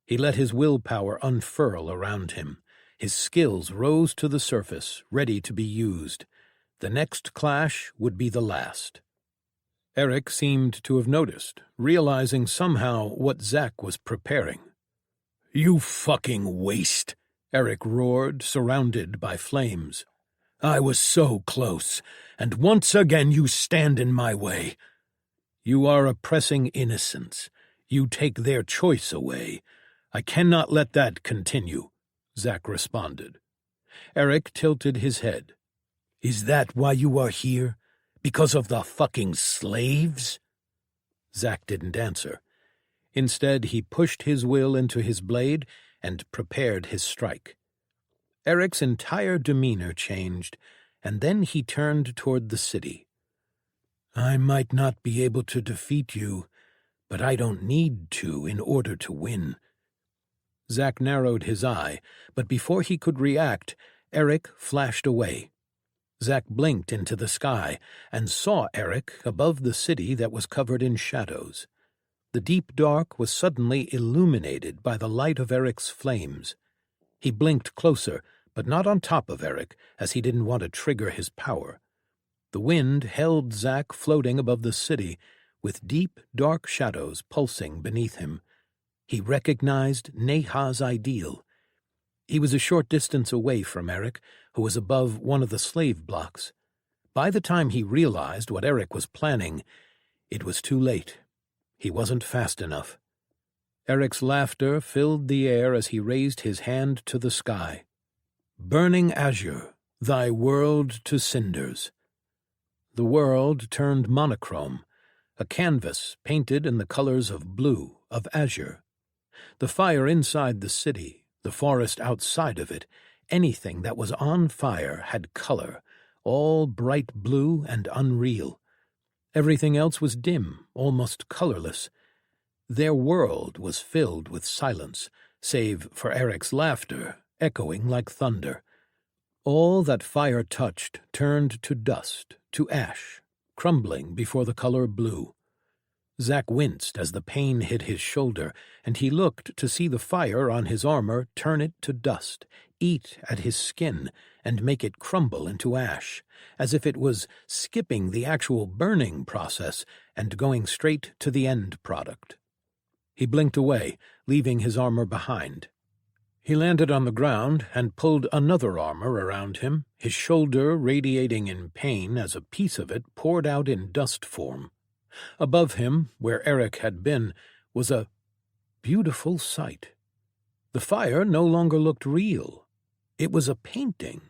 He let his willpower unfurl around him. His skills rose to the surface, ready to be used. The next clash would be the last. Eric seemed to have noticed, realizing somehow what Zack was preparing. "You fucking waste!" Eric roared, surrounded by flames. "I was so close, and once again you stand in my way. You are oppressing innocents. You take their choice away. I cannot let that continue," Zack responded. Eric tilted his head. "Is that why you are here? Because of the fucking slaves?" Zack didn't answer. Instead, he pushed his will into his blade and prepared his strike. Eric's entire demeanor changed, and then he turned toward the city. "I might not be able to defeat you, but I don't need to in order to win." Zack narrowed his eye, but before he could react, Eric flashed away. Zack blinked into the sky and saw Eric above the city that was covered in shadows. The deep dark was suddenly illuminated by the light of Eric's flames. He blinked closer, but not on top of Eric, as he didn't want to trigger his power. The wind held Zack floating above the city, with deep, dark shadows pulsing beneath him. He recognized Neha's ideal. He was a short distance away from Eric, who was above one of the slave blocks. By the time he realized what Eric was planning, it was too late. He wasn't fast enough. Eric's laughter filled the air as he raised his hand to the sky. "Burning azure, thy world to cinders." The world turned monochrome, a canvas painted in the colors of blue, of azure. The fire inside the city, the forest outside of it, anything that was on fire had color, all bright blue and unreal. Everything else was dim, almost colorless. Their world was filled with silence, save for Eric's laughter, echoing like thunder. All that fire touched turned to dust, to ash, crumbling before the color blue. Zack winced as the pain hit his shoulder, and he looked to see the fire on his armor turn it to dust, eat at his skin, and make it crumble into ash, as if it was skipping the actual burning process and going straight to the end product. He blinked away, leaving his armor behind. He landed on the ground and pulled another armor around him, his shoulder radiating in pain as a piece of it poured out in dust form. Above him, where Eric had been, was a beautiful sight. The fire no longer looked real. It was a painting,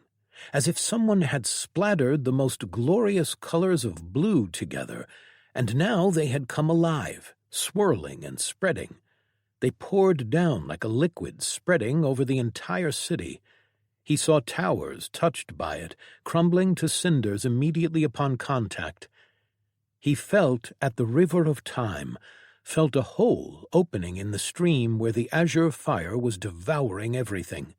as if someone had splattered the most glorious colors of blue together, and now they had come alive, swirling and spreading. They poured down like a liquid, spreading over the entire city. He saw towers touched by it, crumbling to cinders immediately upon contact. He felt at the river of time, felt a hole opening in the stream where the azure fire was devouring everything.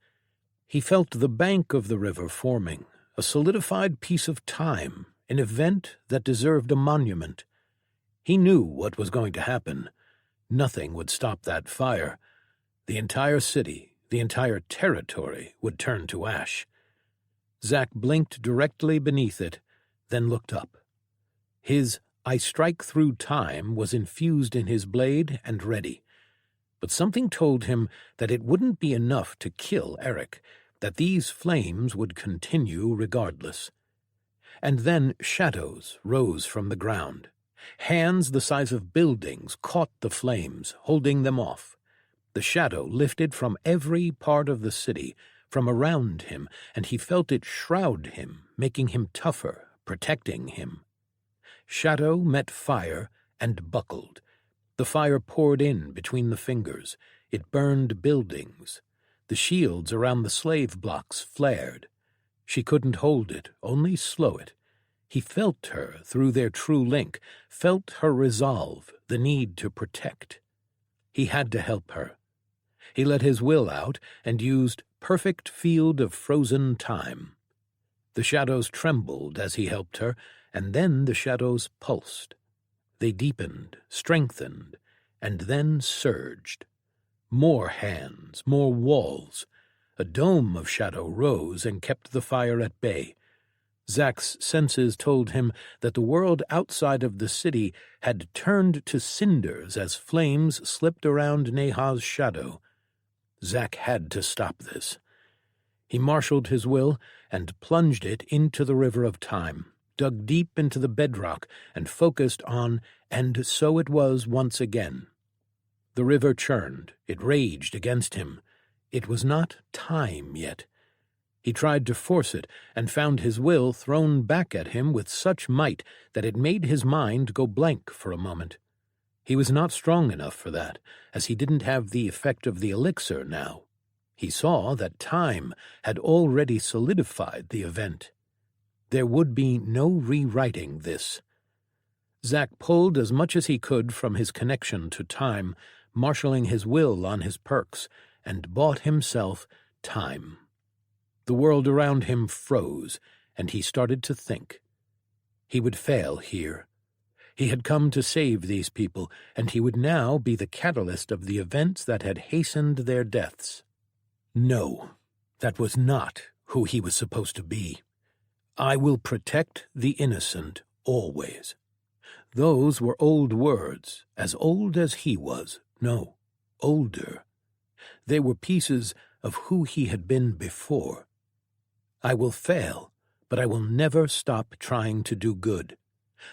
He felt the bank of the river forming, a solidified piece of time, an event that deserved a monument. He knew what was going to happen. Nothing would stop that fire. The entire city, the entire territory would turn to ash. Zack blinked directly beneath it, then looked up. His "I strike through time" was infused in his blade and ready. But something told him that it wouldn't be enough to kill Eric, that these flames would continue regardless. And then shadows rose from the ground. Hands the size of buildings caught the flames, holding them off. The shadow lifted from every part of the city, from around him, and he felt it shroud him, making him tougher, protecting him. Shadow met fire and buckled. The fire poured in between the fingers. It burned buildings. The shields around the slave blocks flared. She couldn't hold it, only slow it. He felt her through their true link, felt her resolve, the need to protect. He had to help her. He let his will out and used perfect field of frozen time. The shadows trembled as he helped her, and then the shadows pulsed. They deepened, strengthened, and then surged. More hands, more walls. A dome of shadow rose and kept the fire at bay. Zack's senses told him that the world outside of the city had turned to cinders as flames slipped around Neha's shadow. Zack had to stop this. He marshaled his will and plunged it into the river of time, dug deep into the bedrock and focused on, and so it was once again. The river churned, it raged against him. It was not time yet. He tried to force it, and found his will thrown back at him with such might that it made his mind go blank for a moment. He was not strong enough for that, as he didn't have the effect of the elixir now. He saw that time had already solidified the event. There would be no rewriting this. Zack pulled as much as he could from his connection to time, marshalling his will on his perks, and bought himself time. The world around him froze, and he started to think. He would fail here. He had come to save these people, and he would now be the catalyst of the events that had hastened their deaths. No, that was not who he was supposed to be. I will protect the innocent always. Those were old words, as old as he was, no, older. They were pieces of who he had been before. I will fail, but I will never stop trying to do good.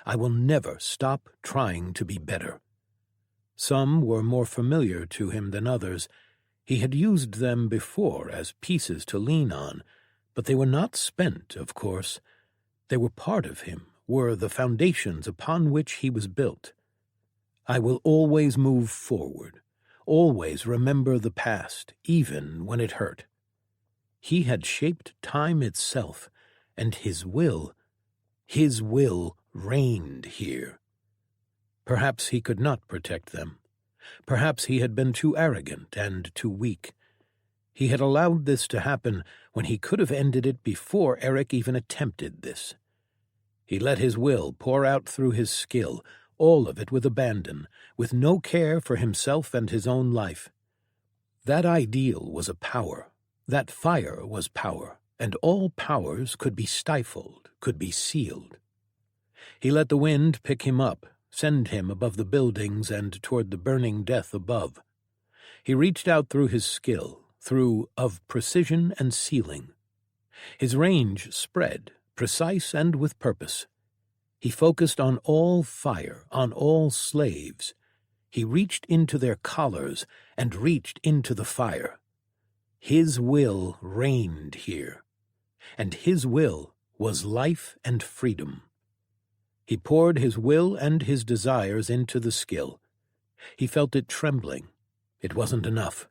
I will never stop trying to be better. Some were more familiar to him than others. He had used them before as pieces to lean on, but they were not spent, of course. They were part of him, were the foundations upon which he was built. I will always move forward, always remember the past, even when it hurt. He had shaped time itself, and his will reigned here. Perhaps he could not protect them. Perhaps he had been too arrogant and too weak. He had allowed this to happen when he could have ended it before Eric even attempted this. He let his will pour out through his skill, all of it with abandon, with no care for himself and his own life. That ideal was a power. That fire was power, and all powers could be stifled, could be sealed. He let the wind pick him up, send him above the buildings and toward the burning death above. He reached out through his skill, through of precision and sealing. His range spread, precise and with purpose. He focused on all fire, on all slaves. He reached into their collars and reached into the fire. His will reigned here, and his will was life and freedom. He poured his will and his desires into the skill. He felt it trembling. It wasn't enough.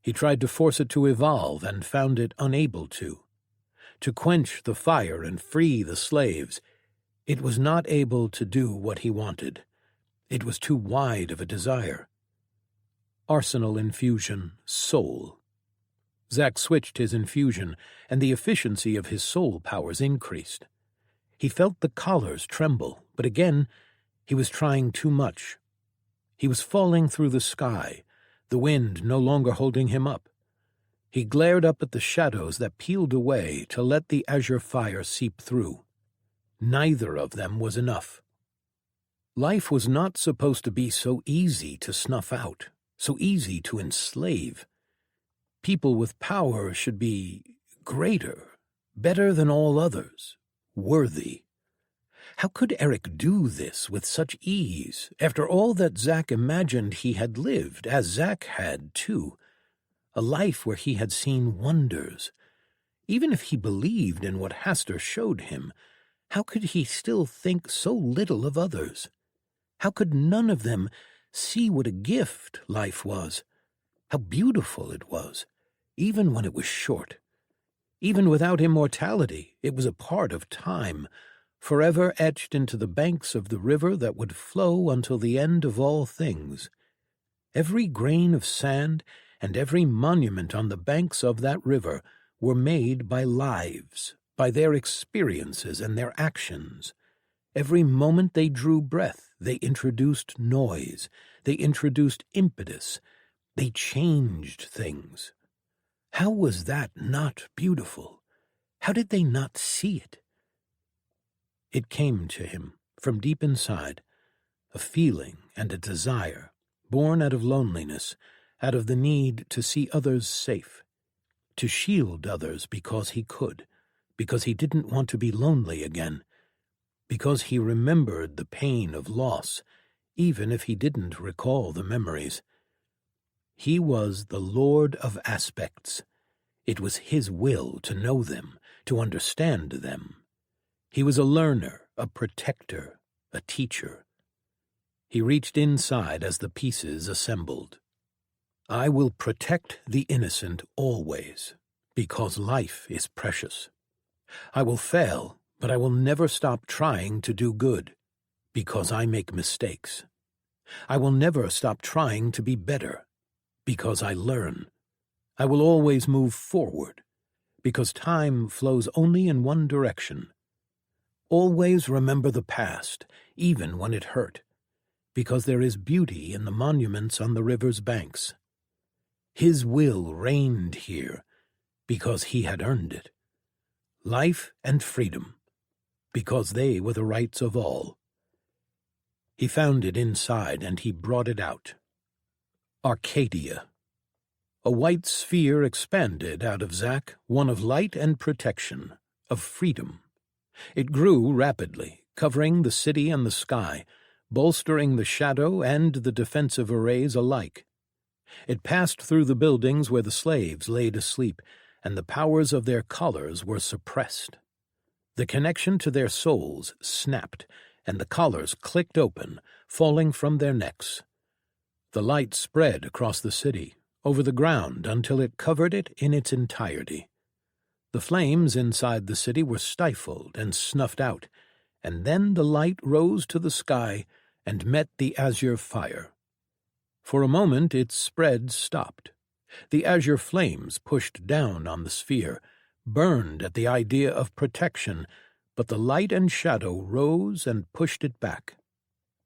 He tried to force it to evolve and found it unable to. To quench the fire and free the slaves, it was not able to do what he wanted. It was too wide of a desire. Arsenal infusion, soul. Zack switched his infusion, and the efficiency of his soul powers increased. He felt the collars tremble, but again, he was trying too much. He was falling through the sky, the wind no longer holding him up. He glared up at the shadows that peeled away to let the azure fire seep through. Neither of them was enough. Life was not supposed to be so easy to snuff out, so easy to enslave. People with power should be greater, better than all others, worthy. How could Eric do this with such ease, after all that Zack imagined he had lived, as Zack had, too? A life where he had seen wonders. Even if he believed in what Hastur showed him, how could he still think so little of others? How could none of them see what a gift life was? How beautiful it was, even when it was short. Even without immortality, it was a part of time, forever etched into the banks of the river that would flow until the end of all things. Every grain of sand and every monument on the banks of that river were made by lives, by their experiences and their actions. Every moment they drew breath, they introduced noise, they introduced impetus, they changed things. How was that not beautiful? How did they not see it? It came to him from deep inside, a feeling and a desire, born out of loneliness, out of the need to see others safe, to shield others because he could, because he didn't want to be lonely again, because he remembered the pain of loss, even if he didn't recall the memories. He was the Lord of aspects. It was his will to know them, to understand them. He was a learner, a protector, a teacher. He reached inside as the pieces assembled. I will protect the innocent always, because life is precious. I will fail, but I will never stop trying to do good, because I make mistakes. I will never stop trying to be better, because I learn. I will always move forward, because time flows only in one direction. Always remember the past, even when it hurt, because there is beauty in the monuments on the river's banks. His will reigned here, because he had earned it. Life and freedom, because they were the rights of all. He found it inside, and he brought it out. Arcadia. A white sphere expanded out of Zack, one of light and protection, of freedom. It grew rapidly, covering the city and the sky, bolstering the shadow and the defensive arrays alike. It passed through the buildings where the slaves laid asleep, and the powers of their collars were suppressed. The connection to their souls snapped, and the collars clicked open, falling from their necks. The light spread across the city, over the ground until it covered it in its entirety. The flames inside the city were stifled and snuffed out, and then the light rose to the sky and met the azure fire. For a moment its spread stopped. The azure flames pushed down on the sphere, burned at the idea of protection, but the light and shadow rose and pushed it back.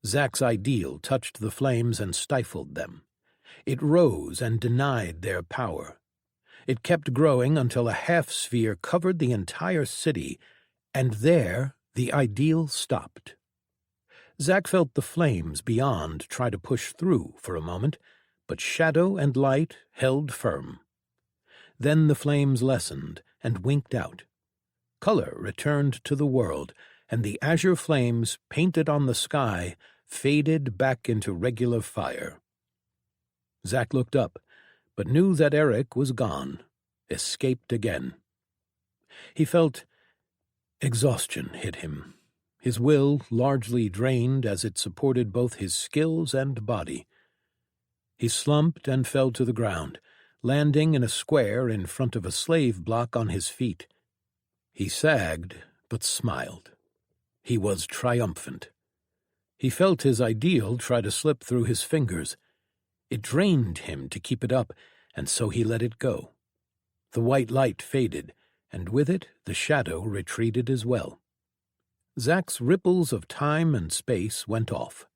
Zack's ideal touched the flames and stifled them. It rose and denied their power. It kept growing until a half-sphere covered the entire city, and there the ideal stopped. Zack felt the flames beyond try to push through for a moment, but shadow and light held firm. Then the flames lessened and winked out. Color returned to the world, and the azure flames painted on the sky faded back into regular fire. Zack looked up, but knew that Eric was gone, escaped again. He felt exhaustion hit him, his will largely drained as it supported both his skills and body. He slumped and fell to the ground, landing in a square in front of a slave block on his feet. He sagged, but smiled. He was triumphant. He felt his ideal try to slip through his fingers. It drained him to keep it up, and so he let it go. The white light faded, and with it the shadow retreated as well. Zack's ripples of time and space went off.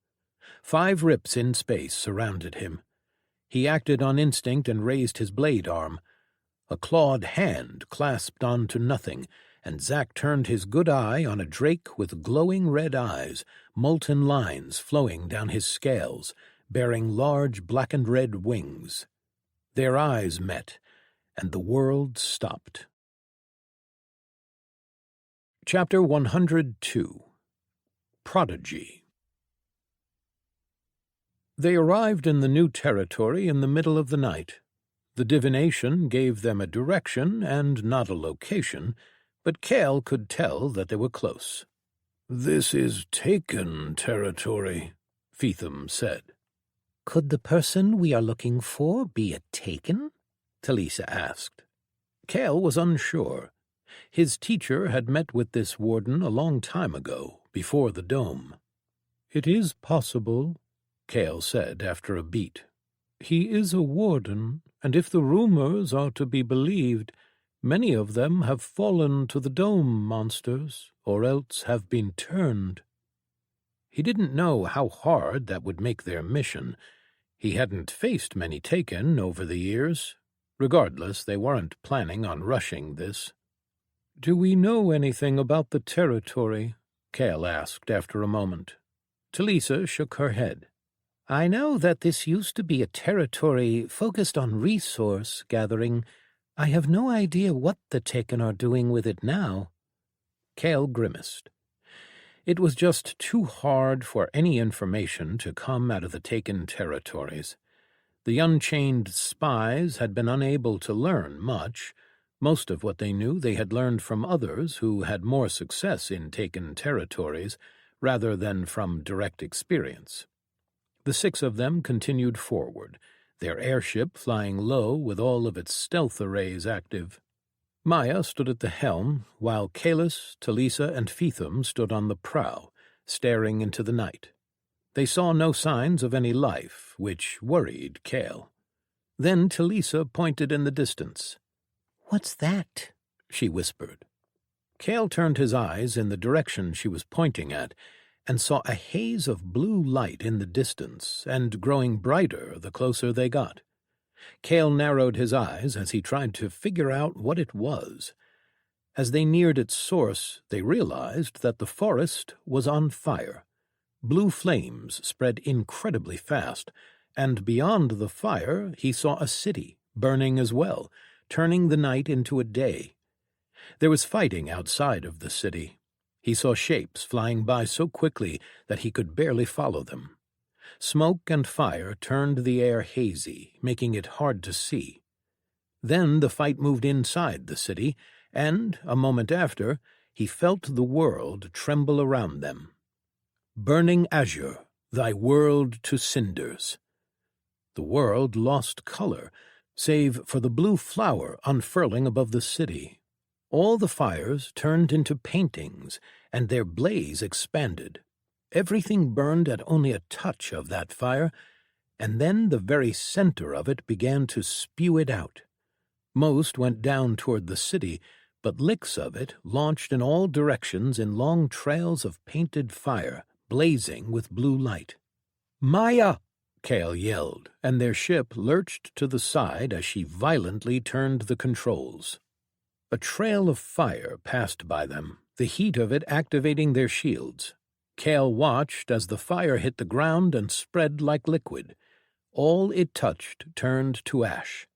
5 rips in space surrounded him. He acted on instinct and raised his blade arm. A clawed hand clasped on to nothing, and Zack turned his good eye on a drake with glowing red eyes, molten lines flowing down his scales, bearing large black and red wings. Their eyes met, and the world stopped. Chapter 102. Prodigy. They arrived in the new territory in the middle of the night. The divination gave them a direction and not a location, but Cale could tell that they were close. "This is taken territory," Feetham said. "Could the person we are looking for be a taken?" Talisa asked. Cale was unsure. His teacher had met with this warden a long time ago, before the dome. "It is possible," Cale said after a beat. "He is a warden, and if the rumors are to be believed, many of them have fallen to the dome monsters, or else have been turned." He didn't know how hard that would make their mission. He hadn't faced many taken over the years. Regardless, they weren't planning on rushing this. "Do we know anything about the territory?" Cale asked after a moment. Talisa shook her head. "I know that this used to be a territory focused on resource gathering. I have no idea what the Taken are doing with it now." Cale grimaced. It was just too hard for any information to come out of the Taken territories. The Unchained spies had been unable to learn much. Most of what they knew they had learned from others who had more success in Taken territories, rather than from direct experience. The 6 of them continued forward, their airship flying low with all of its stealth arrays active. Maya stood at the helm, while Kalis, Talisa, and Feetham stood on the prow, staring into the night. They saw no signs of any life, which worried Cale. Then Talisa pointed in the distance. "What's that?" she whispered. Cale turned his eyes in the direction she was pointing at, and saw a haze of blue light in the distance, and growing brighter the closer they got. Cale narrowed his eyes as he tried to figure out what it was. As they neared its source, they realized that the forest was on fire. Blue flames spread incredibly fast, and beyond the fire he saw a city, burning as well, turning the night into a day. There was fighting outside of the city. He saw shapes flying by so quickly that he could barely follow them. Smoke and fire turned the air hazy, making it hard to see. Then the fight moved inside the city, and, a moment after, he felt the world tremble around them. "Burning azure, thy world to cinders." The world lost color, save for the blue flower unfurling above the city. All the fires turned into paintings, and their blaze expanded. Everything burned at only a touch of that fire, and then the very center of it began to spew it out. Most went down toward the city, but licks of it launched in all directions in long trails of painted fire, blazing with blue light. "Maya!" Cale yelled, and their ship lurched to the side as she violently turned the controls. A trail of fire passed by them, the heat of it activating their shields. Cale watched as the fire hit the ground and spread like liquid. All it touched turned to ash.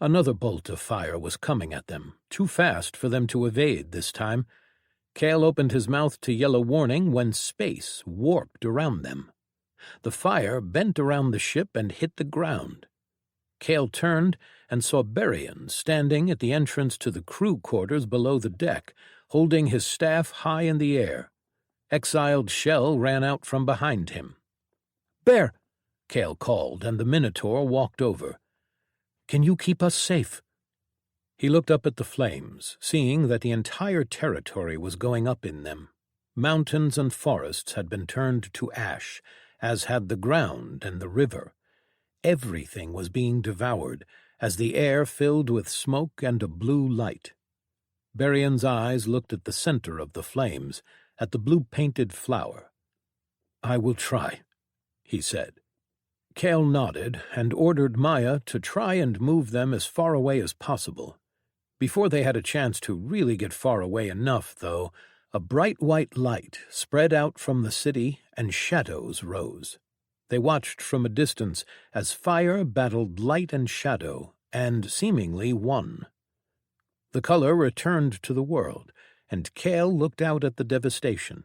Another bolt of fire was coming at them, too fast for them to evade this time. Cale opened his mouth to yell a warning when space warped around them. The fire bent around the ship and hit the ground. Cale turned and saw Berrien standing at the entrance to the crew quarters below the deck, holding his staff high in the air. Exiled Shell ran out from behind him. "Bear!" Cale called, and the Minotaur walked over. "Can you keep us safe?" He looked up at the flames, seeing that the entire territory was going up in them. Mountains and forests had been turned to ash, as had the ground and the river. Everything was being devoured, as the air filled with smoke and a blue light. Berrien's eyes looked at the center of the flames, at the blue-painted flower. "I will try," he said. Cale nodded and ordered Maya to try and move them as far away as possible. Before they had a chance to really get far away enough, though, a bright white light spread out from the city and shadows rose. They watched from a distance as fire battled light and shadow and seemingly won. The color returned to the world, and Cale looked out at the devastation.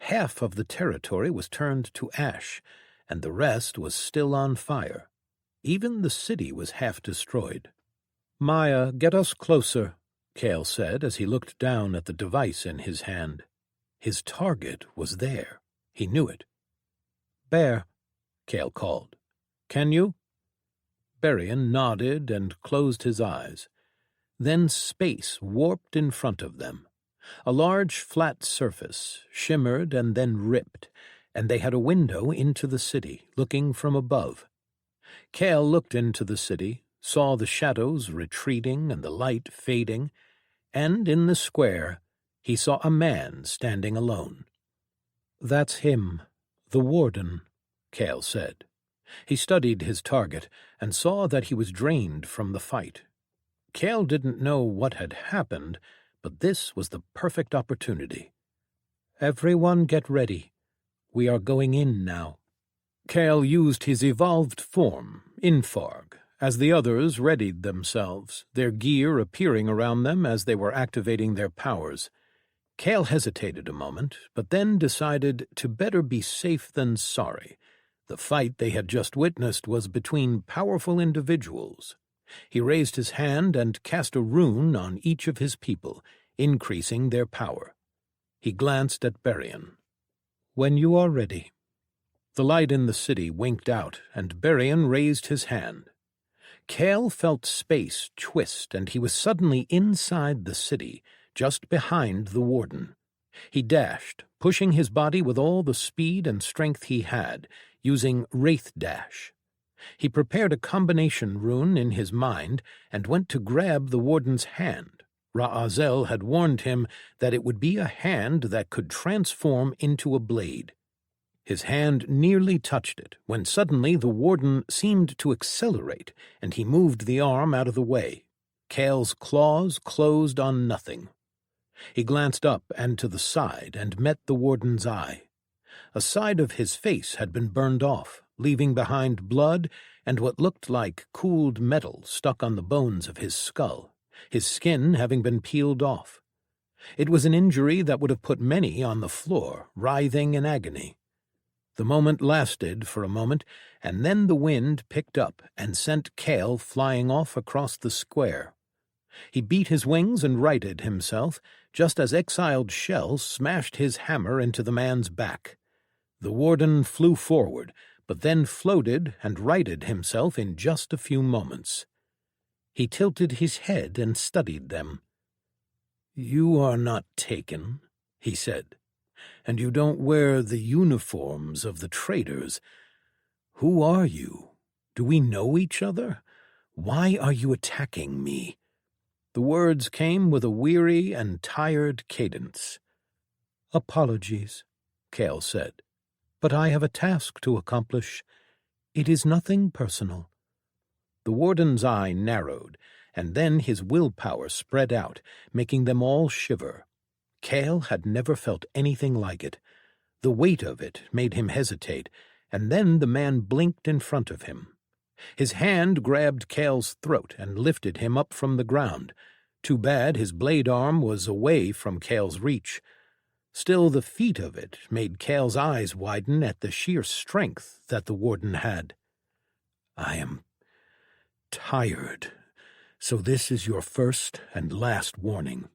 Half of the territory was turned to ash, and the rest was still on fire. Even the city was half destroyed. "Maya, get us closer," Cale said as he looked down at the device in his hand. His target was there. He knew it. "Bear," Cale called. "Can you?" Berrien nodded and closed his eyes. Then space warped in front of them. A large flat surface shimmered and then ripped, and they had a window into the city, looking from above. Cale looked into the city, saw the shadows retreating and the light fading, and in the square he saw a man standing alone. "That's him, the warden," Cale said. He studied his target and saw that he was drained from the fight. Cale didn't know what had happened, but this was the perfect opportunity. "Everyone get ready. We are going in now." Cale used his evolved form, Infarg, as the others readied themselves, their gear appearing around them as they were activating their powers. Cale hesitated a moment, but then decided to better be safe than sorry. The fight they had just witnessed was between powerful individuals. He raised his hand and cast a rune on each of his people, increasing their power. He glanced at Berrien. "When you are ready." The light in the city winked out, and Berrien raised his hand. Cale felt space twist, and he was suddenly inside the city, just behind the warden. He dashed, pushing his body with all the speed and strength he had, using Wraith Dash. He prepared a combination rune in his mind and went to grab the warden's hand. Ra'azel had warned him that it would be a hand that could transform into a blade. His hand nearly touched it, when suddenly the warden seemed to accelerate, and he moved the arm out of the way. Cale's claws closed on nothing. He glanced up and to the side and met the warden's eye. A side of his face had been burned off, leaving behind blood and what looked like cooled metal stuck on the bones of his skull, his skin having been peeled off. It was an injury that would have put many on the floor, writhing in agony. The moment lasted for a moment, and then the wind picked up and sent Cale flying off across the square. He beat his wings and righted himself, just as Exiled Shell smashed his hammer into the man's back. The warden flew forward, but then floated and righted himself in just a few moments. He tilted his head and studied them. "You are not taken," he said, "and you don't wear the uniforms of the traders. Who are you? Do we know each other? Why are you attacking me?" The words came with a weary and tired cadence. "Apologies," Cale said, "but I have a task to accomplish. It is nothing personal." The warden's eye narrowed, and then his willpower spread out, making them all shiver. Cale had never felt anything like it. The weight of it made him hesitate, and then the man blinked in front of him. His hand grabbed Cale's throat and lifted him up from the ground. Too bad his blade arm was away from Cale's reach. Still, the feat of it made Cale's eyes widen at the sheer strength that the warden had. I am tired, so this is your first and last warning.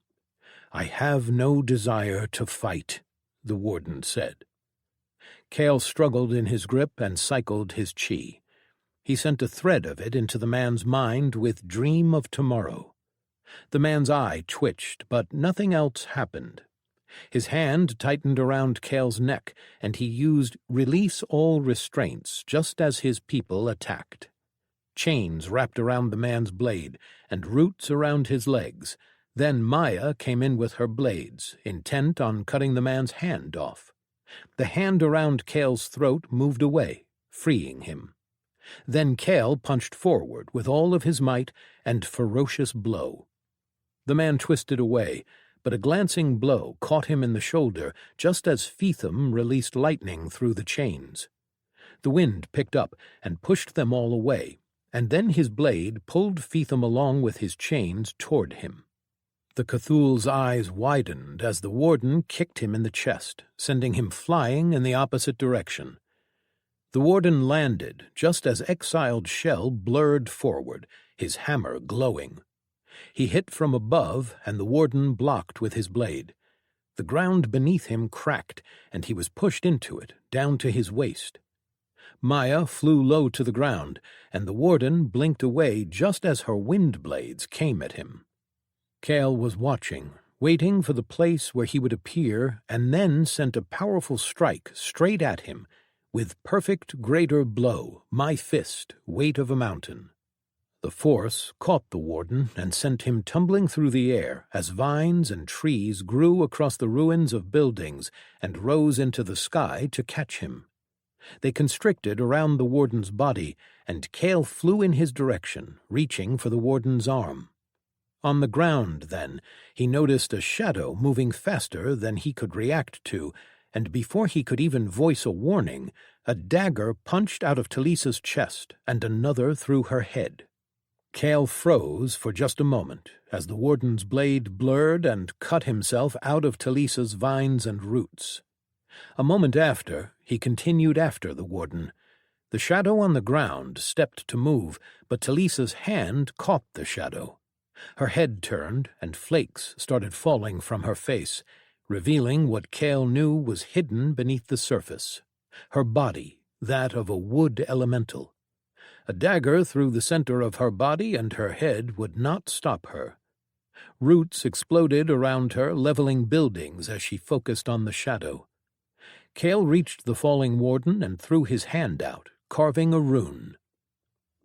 I have no desire to fight, the warden said. Cale struggled in his grip and cycled his chi. He sent a thread of it into the man's mind with dream of tomorrow. The man's eye twitched, but nothing else happened. His hand tightened around Cale's neck, and he used release all restraints just as his people attacked. Chains wrapped around the man's blade, and roots around his legs. Then Maya came in with her blades, intent on cutting the man's hand off. The hand around Cale's throat moved away, freeing him. Then Cale punched forward with all of his might and ferocious blow. The man twisted away, but a glancing blow caught him in the shoulder just as Feetham released lightning through the chains. The wind picked up and pushed them all away, and then his blade pulled Feetham along with his chains toward him. The Cthulhu's eyes widened as the warden kicked him in the chest, sending him flying in the opposite direction. The warden landed just as Exiled Shell blurred forward, his hammer glowing. He hit from above, and the warden blocked with his blade. The ground beneath him cracked, and he was pushed into it, down to his waist. Maya flew low to the ground, and the warden blinked away just as her wind blades came at him. Cale was watching, waiting for the place where he would appear, and then sent a powerful strike straight at him, with perfect greater blow, my fist, weight of a mountain. The force caught the warden and sent him tumbling through the air as vines and trees grew across the ruins of buildings and rose into the sky to catch him. They constricted around the warden's body, and Cale flew in his direction, reaching for the warden's arm. On the ground, then, he noticed a shadow moving faster than he could react to, and before he could even voice a warning, a dagger punched out of Talisa's chest and another through her head. Cale froze for just a moment as the warden's blade blurred and cut himself out of Talisa's vines and roots. A moment after, he continued after the warden. The shadow on the ground stepped to move, but Talisa's hand caught the shadow. Her head turned, and flakes started falling from her face, revealing what Cale knew was hidden beneath the surface. Her body, that of a wood elemental. A dagger through the center of her body and her head would not stop her. Roots exploded around her, leveling buildings as she focused on the shadow. Cale reached the falling warden and threw his hand out, carving a rune.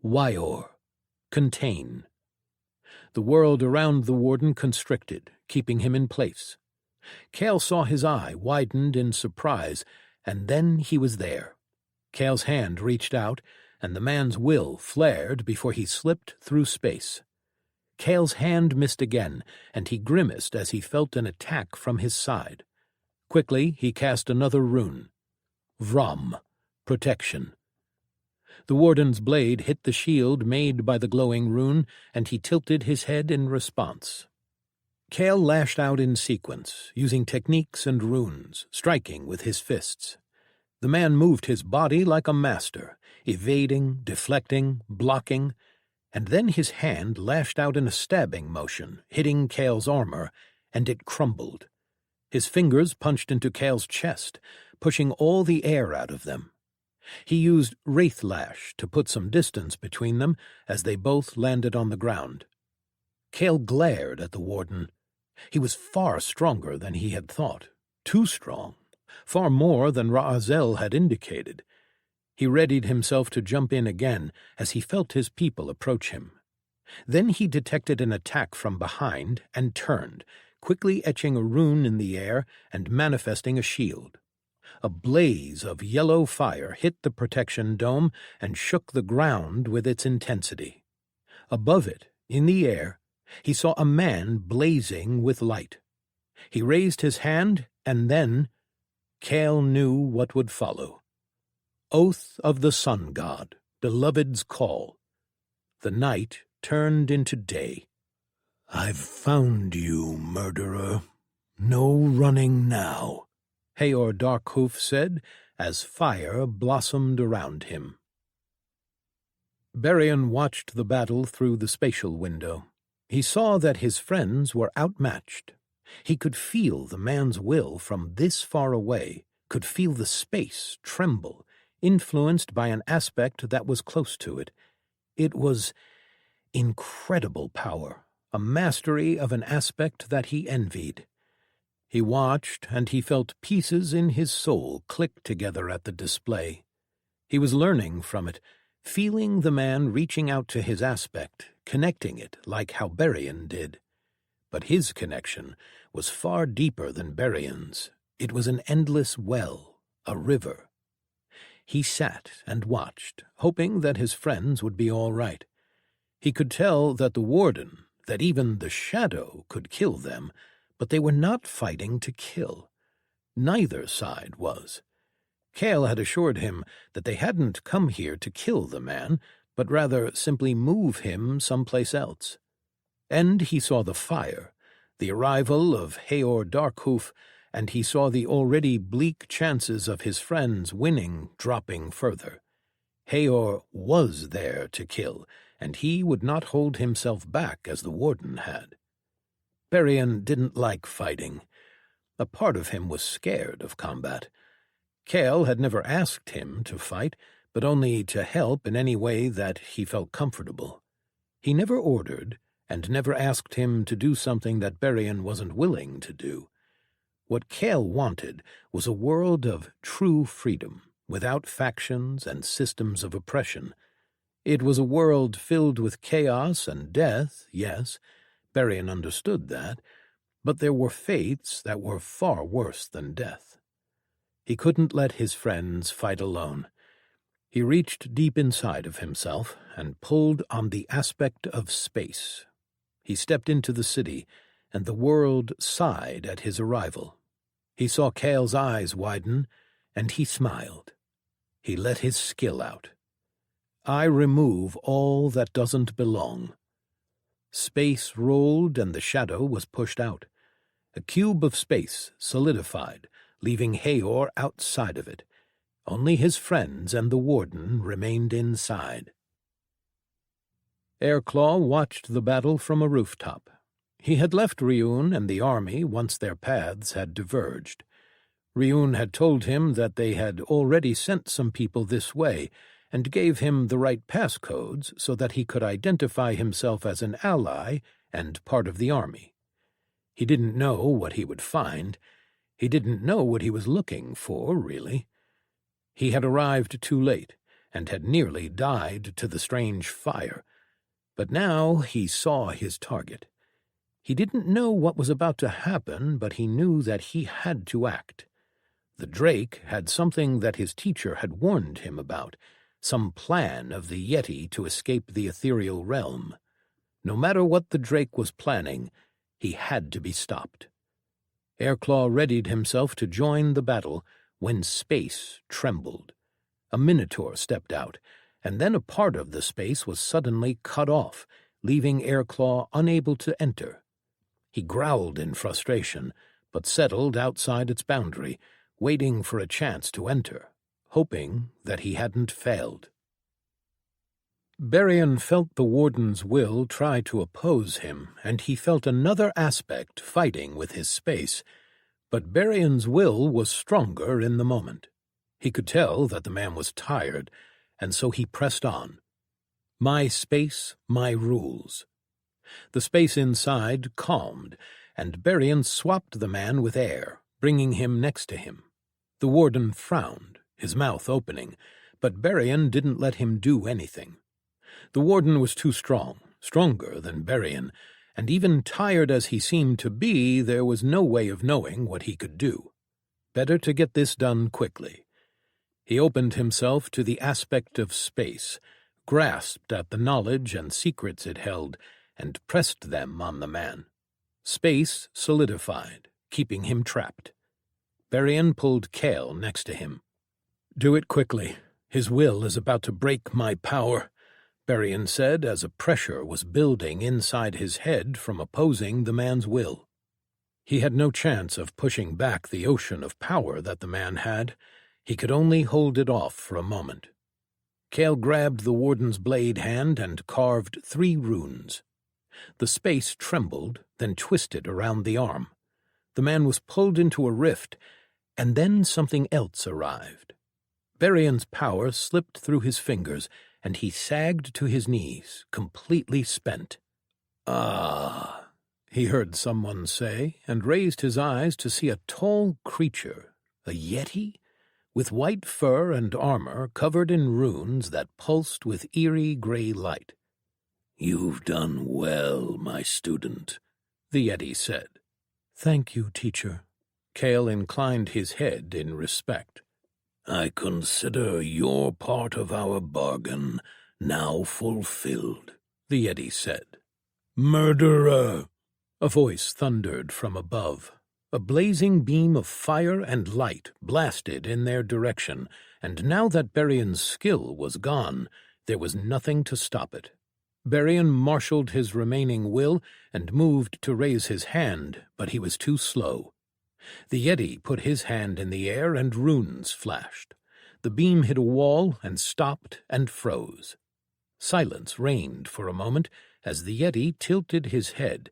Wyor. Contain. The world around the warden constricted, keeping him in place. Cale saw his eye widened in surprise, and then he was there. Cale's hand reached out, and the man's will flared before he slipped through space. Cale's hand missed again, and he grimaced as he felt an attack from his side. Quickly, he cast another rune. Vrom. Protection. The warden's blade hit the shield made by the glowing rune, and he tilted his head in response. Cale lashed out in sequence, using techniques and runes, striking with his fists. The man moved his body like a master, evading, deflecting, blocking, and then his hand lashed out in a stabbing motion, hitting Cale's armor, and it crumbled. His fingers punched into Cale's chest, pushing all the air out of them. He used Wraith Lash to put some distance between them as they both landed on the ground. Cale glared at the warden. He was far stronger than he had thought, too strong, far more than Ra'azel had indicated. He readied himself to jump in again as he felt his people approach him. Then he detected an attack from behind and turned, quickly etching a rune in the air and manifesting a shield. A blaze of yellow fire hit the protection dome and shook the ground with its intensity. Above it, in the air, he saw a man blazing with light. He raised his hand, and then Cale knew what would follow. Oath of the Sun God, Beloved's call. The night turned into day. I've found you, murderer. No running now, Heor Darkhoof said, as fire blossomed around him. Berian watched the battle through the spatial window. He saw that his friends were outmatched. He could feel the man's will from this far away, could feel the space tremble, influenced by an aspect that was close to it. It was incredible power, a mastery of an aspect that he envied. He watched, and he felt pieces in his soul click together at the display. He was learning from it, feeling the man reaching out to his aspect, connecting it like how Berian did. But his connection was far deeper than Berian's. It was an endless well, a river. He sat and watched, hoping that his friends would be all right. He could tell that the warden, that even the shadow could kill them, but they were not fighting to kill. Neither side was. Cale had assured him that they hadn't come here to kill the man, but rather simply move him someplace else. And he saw the fire, the arrival of Heor Darkhoof, and he saw the already bleak chances of his friends winning dropping further. Heor was there to kill, and he would not hold himself back as the warden had. Berian didn't like fighting. A part of him was scared of combat. Cale had never asked him to fight, but only to help in any way that he felt comfortable. He never ordered, and never asked him to do something that Berian wasn't willing to do. What Cale wanted was a world of true freedom, without factions and systems of oppression. It was a world filled with chaos and death, yes, Berian understood that, but there were fates that were far worse than death. He couldn't let his friends fight alone. He reached deep inside of himself and pulled on the aspect of space. He stepped into the city, and the world sighed at his arrival. He saw Cale's eyes widen, and he smiled. He let his skill out. I remove all that doesn't belong. Space rolled and the shadow was pushed out. A cube of space solidified, leaving Heor outside of it. Only his friends and the warden remained inside. Airclaw watched the battle from a rooftop. He had left Ryun and the army once their paths had diverged. Ryun had told him that they had already sent some people this way, and gave him the right passcodes so that he could identify himself as an ally and part of the army. He didn't know what he would find. He didn't know what he was looking for, really. He had arrived too late, and had nearly died to the strange fire. But now he saw his target. He didn't know what was about to happen, but he knew that he had to act. The Drake had something that his teacher had warned him about, some plan of the Yeti to escape the ethereal realm. No matter what the Drake was planning, he had to be stopped. Airclaw readied himself to join the battle when space trembled. A minotaur stepped out, and then a part of the space was suddenly cut off, leaving Airclaw unable to enter. He growled in frustration, but settled outside its boundary, waiting for a chance to enter, hoping that he hadn't failed. Berian felt the warden's will try to oppose him, and he felt another aspect fighting with his space. But Berian's will was stronger in the moment. He could tell that the man was tired, and so he pressed on. My space, my rules. The space inside calmed, and Berian swapped the man with air, bringing him next to him. The warden frowned, his mouth opening, but Berian didn't let him do anything. The warden was too strong, stronger than Berian, and even tired as he seemed to be, there was no way of knowing what he could do. Better to get this done quickly. He opened himself to the aspect of space, grasped at the knowledge and secrets it held, and pressed them on the man. Space solidified, keeping him trapped. Berian pulled Cale next to him. Do it quickly. His will is about to break my power, Berian said as a pressure was building inside his head from opposing the man's will. He had no chance of pushing back the ocean of power that the man had. He could only hold it off for a moment. Kale grabbed the warden's blade hand and carved 3 runes. The space trembled, then twisted around the arm. The man was pulled into a rift, and then something else arrived. Berrien's power slipped through his fingers, and he sagged to his knees, completely spent. "Ah," he heard someone say, and raised his eyes to see a tall creature, a yeti, with white fur and armor covered in runes that pulsed with eerie gray light. "You've done well, my student," the yeti said. "Thank you, teacher." Kale inclined his head in respect. "I consider your part of our bargain now fulfilled," the yeti said. "Murderer!" a voice thundered from above. A blazing beam of fire and light blasted in their direction, and now that Berrien's skill was gone, there was nothing to stop it. Berrien marshaled his remaining will and moved to raise his hand, but he was too slow. The yeti put his hand in the air and runes flashed. The beam hit a wall and stopped and froze. Silence reigned for a moment as the yeti tilted his head,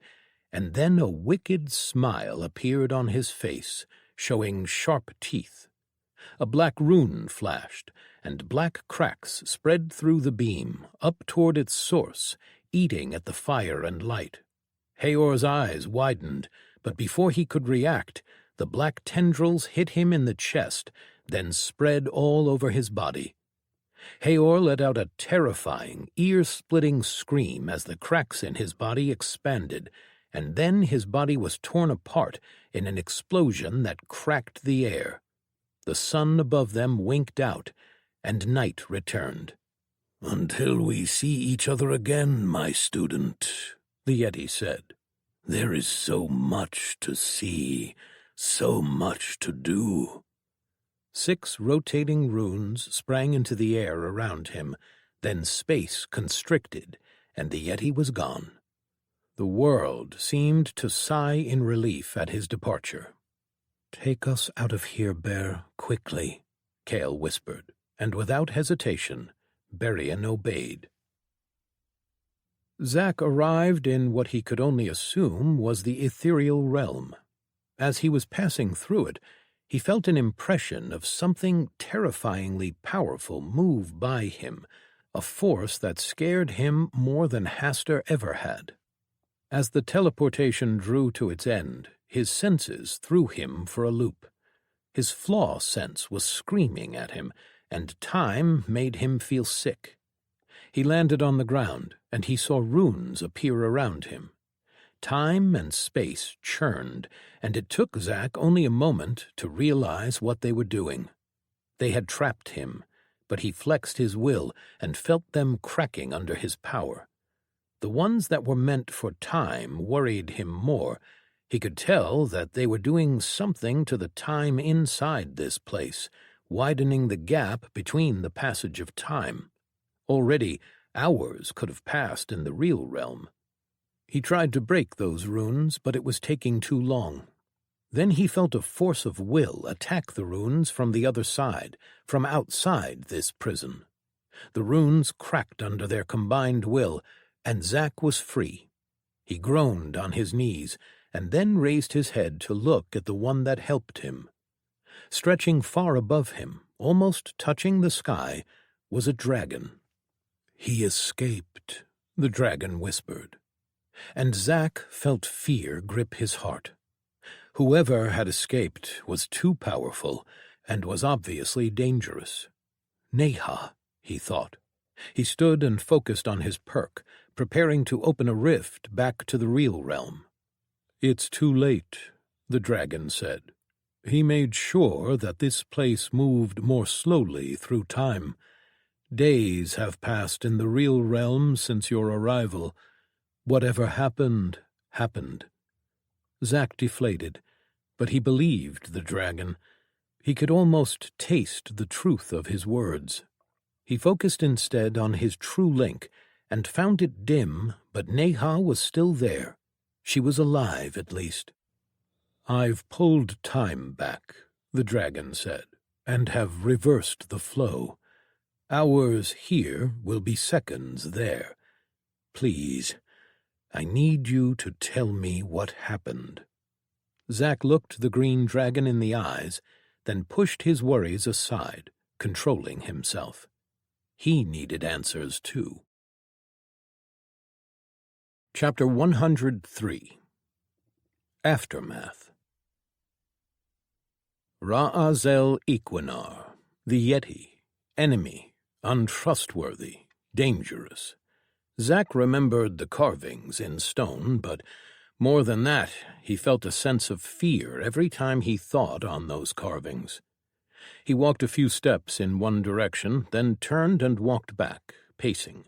and then a wicked smile appeared on his face, showing sharp teeth. A black rune flashed, and black cracks spread through the beam, up toward its source, eating at the fire and light. Hayor's eyes widened, but before he could react, the black tendrils hit him in the chest, then spread all over his body. Hayor let out a terrifying, ear-splitting scream as the cracks in his body expanded, and then his body was torn apart in an explosion that cracked the air. The sun above them winked out, and night returned. "Until we see each other again, my student," the yeti said. "There is so much to see, so much to do." 6 rotating runes sprang into the air around him, then space constricted, and the yeti was gone. The world seemed to sigh in relief at his departure. "Take us out of here, Bear, quickly," Kale whispered, and without hesitation, Berrien obeyed. Zack arrived in what he could only assume was the ethereal realm. As he was passing through it, he felt an impression of something terrifyingly powerful move by him, a force that scared him more than Hastur ever had. As the teleportation drew to its end, his senses threw him for a loop. His flaw sense was screaming at him, and time made him feel sick. He landed on the ground, and he saw runes appear around him. Time and space churned, and it took Zack only a moment to realize what they were doing. They had trapped him, but he flexed his will and felt them cracking under his power. The ones that were meant for time worried him more. He could tell that they were doing something to the time inside this place, widening the gap between the passage of time. Already, hours could have passed in the real realm. He tried to break those runes, but it was taking too long. Then he felt a force of will attack the runes from the other side, from outside this prison. The runes cracked under their combined will, and Zack was free. He groaned on his knees, and then raised his head to look at the one that helped him. Stretching far above him, almost touching the sky, was a dragon. "He escaped," the dragon whispered. And Zack felt fear grip his heart. Whoever had escaped was too powerful, and was obviously dangerous. Neha, he thought. He stood and focused on his perk, preparing to open a rift back to the real realm. "It's too late," the dragon said. He made sure that this place moved more slowly through time. Days have passed in the real realm since your arrival. Whatever happened, happened. Zack deflated, but he believed the dragon. He could almost taste the truth of his words. He focused instead on his true link, and found it dim, but Neha was still there. She was alive, at least. "I've pulled time back," the dragon said, "and have reversed the flow. Hours here will be seconds there. Please, I need you to tell me what happened." Zack looked the green dragon in the eyes, then pushed his worries aside, controlling himself. He needed answers too. Chapter 103. Aftermath. Ra'azel Equinar, the Yeti, enemy, untrustworthy, dangerous. Zack remembered the carvings in stone, but more than that, he felt a sense of fear every time he thought on those carvings. He walked a few steps in one direction, then turned and walked back, pacing.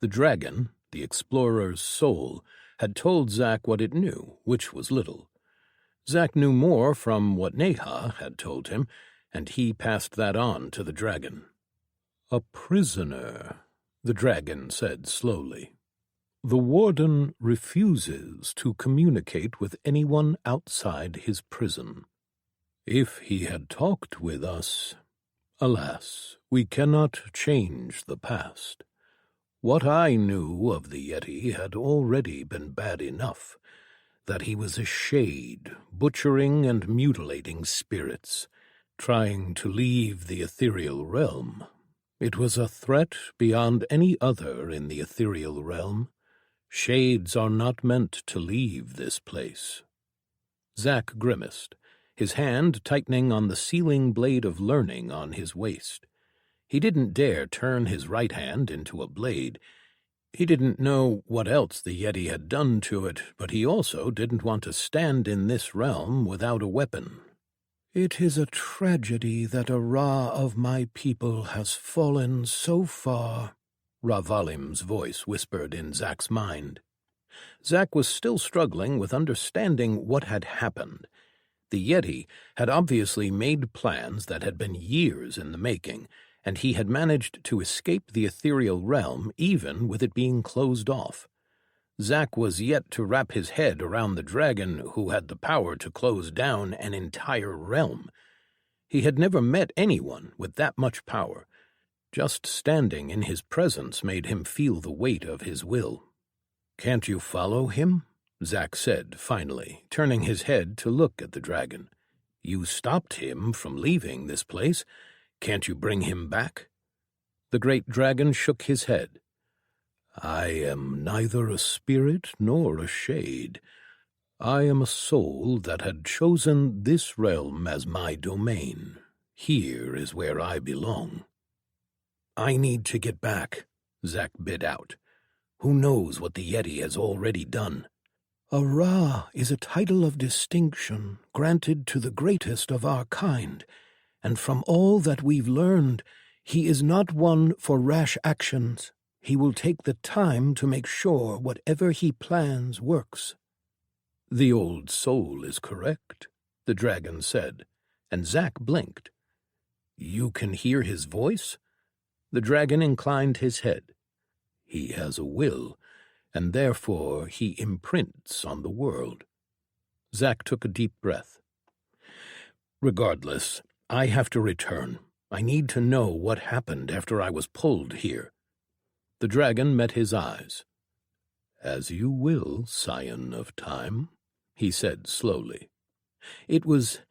The dragon, the explorer's soul, had told Zack what it knew, which was little. Zack knew more from what Neha had told him, and he passed that on to the dragon. "A prisoner," the dragon said slowly. "The warden refuses to communicate with anyone outside his prison. If he had talked with us, alas, we cannot change the past. What I knew of the Yeti had already been bad enough, that he was a shade, butchering and mutilating spirits, trying to leave the ethereal realm. It was a threat beyond any other in the ethereal realm. Shades are not meant to leave this place." Zack grimaced, his hand tightening on the sealing blade of learning on his waist. He didn't dare turn his right hand into a blade. He didn't know what else the Yeti had done to it, but he also didn't want to stand in this realm without a weapon. "It is a tragedy that a Ra of my people has fallen so far," Ravalim's voice whispered in Zack's mind. Zack was still struggling with understanding what had happened. The Yeti had obviously made plans that had been years in the making, and he had managed to escape the ethereal realm even with it being closed off. Zack was yet to wrap his head around the dragon who had the power to close down an entire realm. He had never met anyone with that much power. Just standing in his presence made him feel the weight of his will. "Can't you follow him?" Zack said, finally, turning his head to look at the dragon. "You stopped him from leaving this place. Can't you bring him back?" The great dragon shook his head. "I am neither a spirit nor a shade. I am a soul that had chosen this realm as my domain. Here is where I belong." "I need to get back," Zack bit out. "Who knows what the Yeti has already done?" "A Ra is a title of distinction granted to the greatest of our kind, and from all that we've learned, he is not one for rash actions. He will take the time to make sure whatever he plans works." "The old soul is correct," the dragon said, and Zack blinked. "You can hear his voice?" The dragon inclined his head. "He has a will, and therefore he imprints on the world." Zack took a deep breath. "Regardless, I have to return. I need to know what happened after I was pulled here." The dragon met his eyes. "As you will, scion of time," he said slowly. It was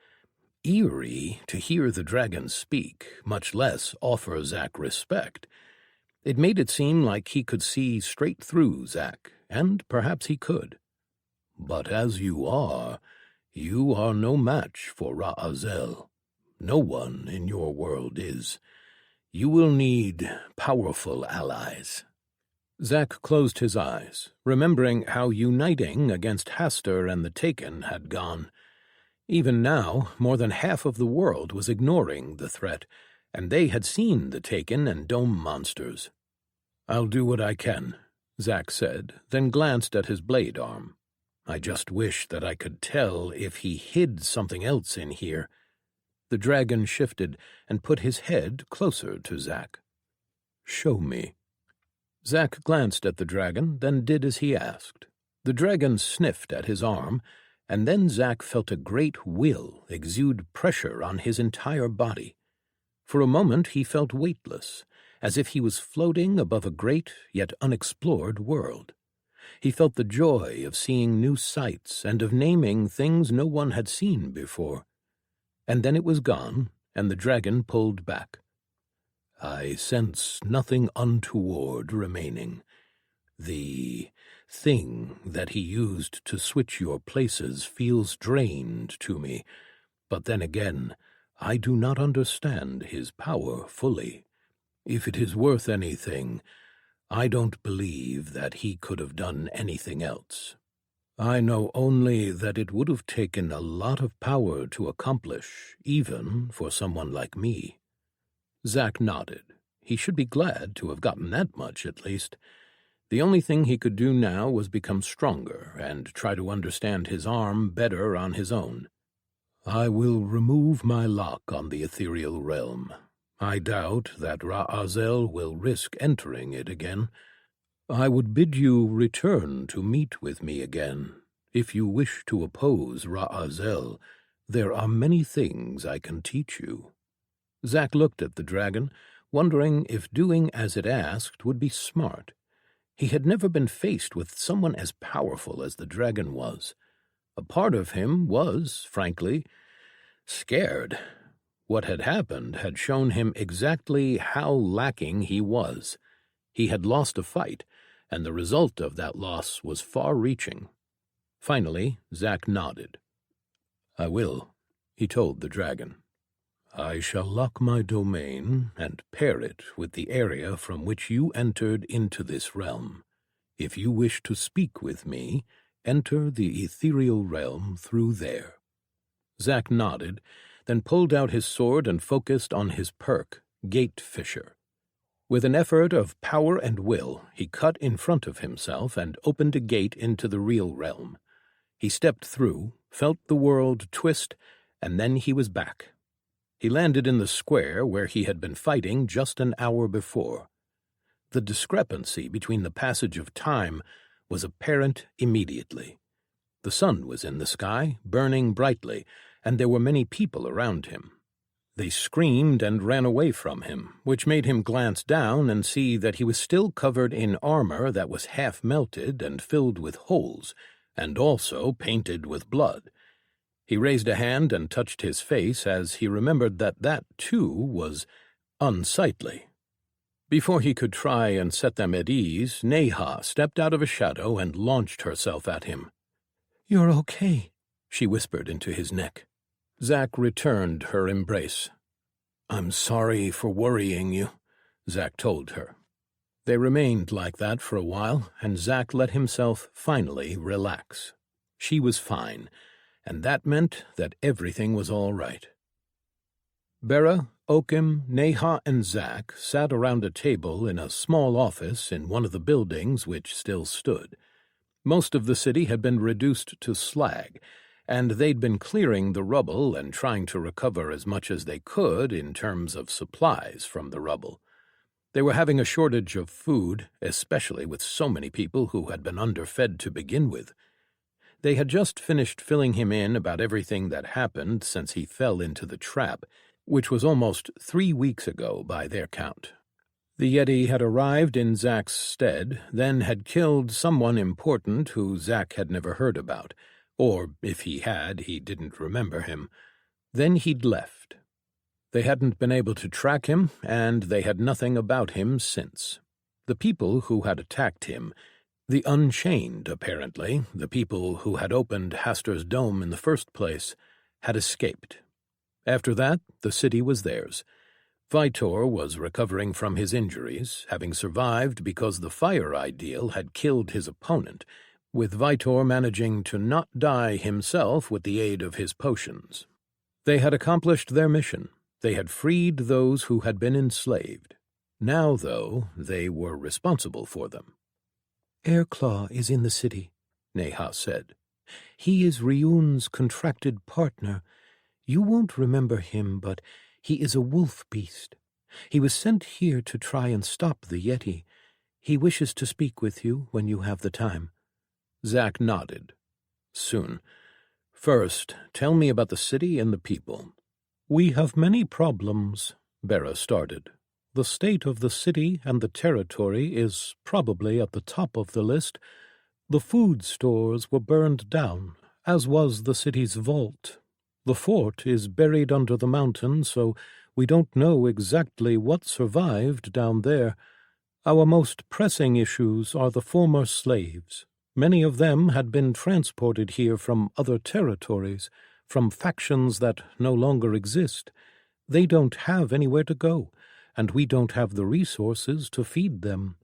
eerie to hear the dragon speak, much less offer Zack respect. It made it seem like he could see straight through Zack, and perhaps he could. "But as you are no match for Ra'azel. No one in your world is. You will need powerful allies." Zack closed his eyes, remembering how uniting against Hastur and the Taken had gone. Even now, more than half of the world was ignoring the threat, and they had seen the Taken and dome monsters. "I'll do what I can," Zack said, then glanced at his blade arm. "I just wish that I could tell if he hid something else in here." The dragon shifted and put his head closer to Zack. "Show me." Zack glanced at the dragon, then did as he asked. The dragon sniffed at his arm, and then Zack felt a great will exude pressure on his entire body. For a moment he felt weightless, as if he was floating above a great yet unexplored world. He felt the joy of seeing new sights and of naming things no one had seen before. And then it was gone, and the dragon pulled back. "I sense nothing untoward remaining. The thing that he used to switch your places feels drained to me, but then again, I do not understand his power fully. If it is worth anything, I don't believe that he could have done anything else. I know only that it would have taken a lot of power to accomplish, even for someone like me." Zack nodded. He should be glad to have gotten that much, at least. The only thing he could do now was become stronger and try to understand his arm better on his own. "I will remove my lock on the ethereal realm. I doubt that Ra'azel will risk entering it again. I would bid you return to meet with me again. If you wish to oppose Ra'azel, there are many things I can teach you." Zack looked at the dragon, wondering if doing as it asked would be smart. He had never been faced with someone as powerful as the dragon was. A part of him was, frankly, scared. What had happened had shown him exactly how lacking he was. He had lost a fight, and the result of that loss was far-reaching. Finally, Zack nodded. "I will," he told the dragon. "I shall lock my domain and pair it with the area from which you entered into this realm. If you wish to speak with me, enter the ethereal realm through there." Zack nodded, then pulled out his sword and focused on his perk, Gate Fisher. With an effort of power and will, he cut in front of himself and opened a gate into the real realm. He stepped through, felt the world twist, and then he was back. He landed in the square where he had been fighting just an hour before. The discrepancy between the passage of time was apparent immediately. The sun was in the sky, burning brightly, and there were many people around him. They screamed and ran away from him, which made him glance down and see that he was still covered in armor that was half melted and filled with holes, and also painted with blood. He raised a hand and touched his face as he remembered that that, too, was unsightly. Before he could try and set them at ease, Neha stepped out of a shadow and launched herself at him. "You're okay," she whispered into his neck. Zack returned her embrace. "I'm sorry for worrying you," Zack told her. They remained like that for a while, and Zack let himself finally relax. She was fine, and that meant that everything was all right. Bera, Oakham, Neha, and Zack sat around a table in a small office in one of the buildings which still stood. Most of the city had been reduced to slag, and they'd been clearing the rubble and trying to recover as much as they could in terms of supplies from the rubble. They were having a shortage of food, especially with so many people who had been underfed to begin with. They had just finished filling him in about everything that happened since he fell into the trap, which was almost 3 weeks ago by their count. The Yeti had arrived in Zack's stead, then had killed someone important who Zack had never heard about, or if he had, he didn't remember him. Then he'd left. They hadn't been able to track him, and they had nothing about him since. The people who had attacked him, the Unchained, apparently, the people who had opened Hastur's dome in the first place, had escaped. After that, the city was theirs. Vitor was recovering from his injuries, having survived because the fire ideal had killed his opponent, with Vitor managing to not die himself with the aid of his potions. They had accomplished their mission. They had freed those who had been enslaved. Now, though, they were responsible for them. "Airclaw is in the city," Neha said. "He is Ryun's contracted partner. You won't remember him, but he is a wolf beast. He was sent here to try and stop the Yeti. He wishes to speak with you when you have the time." Zack nodded. "Soon. First, tell me about the city and the people." "We have many problems," Bera started. the state of the city and the territory is probably at the top of the list. The food stores were burned down, as was the city's vault. The fort is buried under the mountain, so we don't know exactly what survived down there. Our most pressing issues are the former slaves. Many of them had been transported here from other territories, from factions that no longer exist. They don't have anywhere to go, and we don't have the resources to feed them.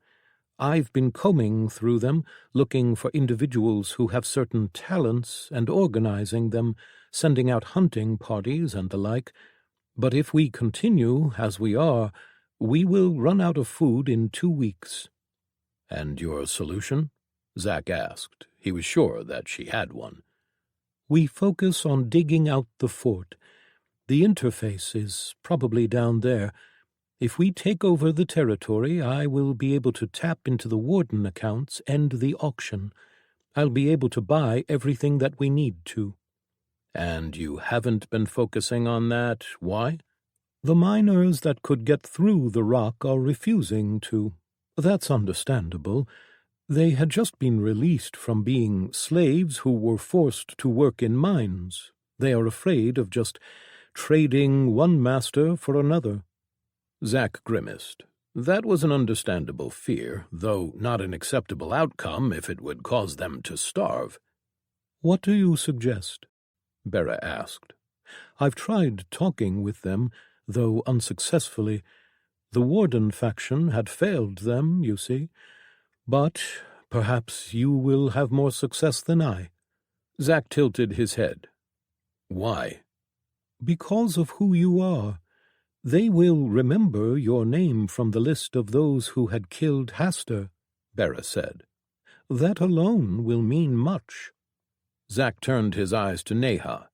I've been combing through them, looking for individuals who have certain talents and organizing them, sending out hunting parties and the like. But if we continue as we are, we will run out of food in 2 weeks. And your solution? Zack asked. He was sure that she had one. We focus on digging out the fort. The interface is probably down there. If we take over the territory, I will be able to tap into the warden accounts and the auction. I'll be able to buy everything that we need to. And you haven't been focusing on that. Why? The miners that could get through the rock are refusing to. That's understandable. They had just been released from being slaves who were forced to work in mines. They are afraid of just trading one master for another. Zack grimaced. That was an understandable fear, though not an acceptable outcome if it would cause them to starve. What do you suggest? Bera asked. I've tried talking with them, though unsuccessfully. The warden faction had failed them, you see. But perhaps you will have more success than I. Zack tilted his head. Why? Because of who you are. They will remember your name from the list of those who had killed Hastur, Bera said. That alone will mean much. Zack turned his eyes to Neha.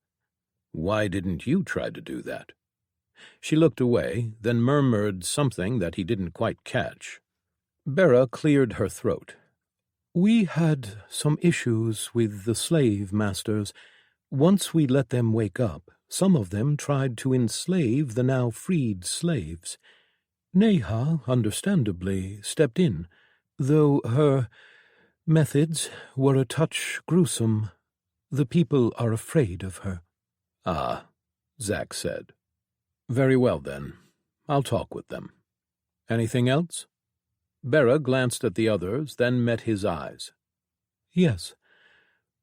Why didn't you try to do that? She looked away, then murmured something that he didn't quite catch. Bera cleared her throat. We had some issues with the slave masters. Once we let them wake up, some of them tried to enslave the now freed slaves. Neha, understandably, stepped in, though her methods were a touch gruesome. The people are afraid of her. Ah, Zack said. Very well, then. I'll talk with them. Anything else? Bera glanced at the others, then met his eyes. Yes.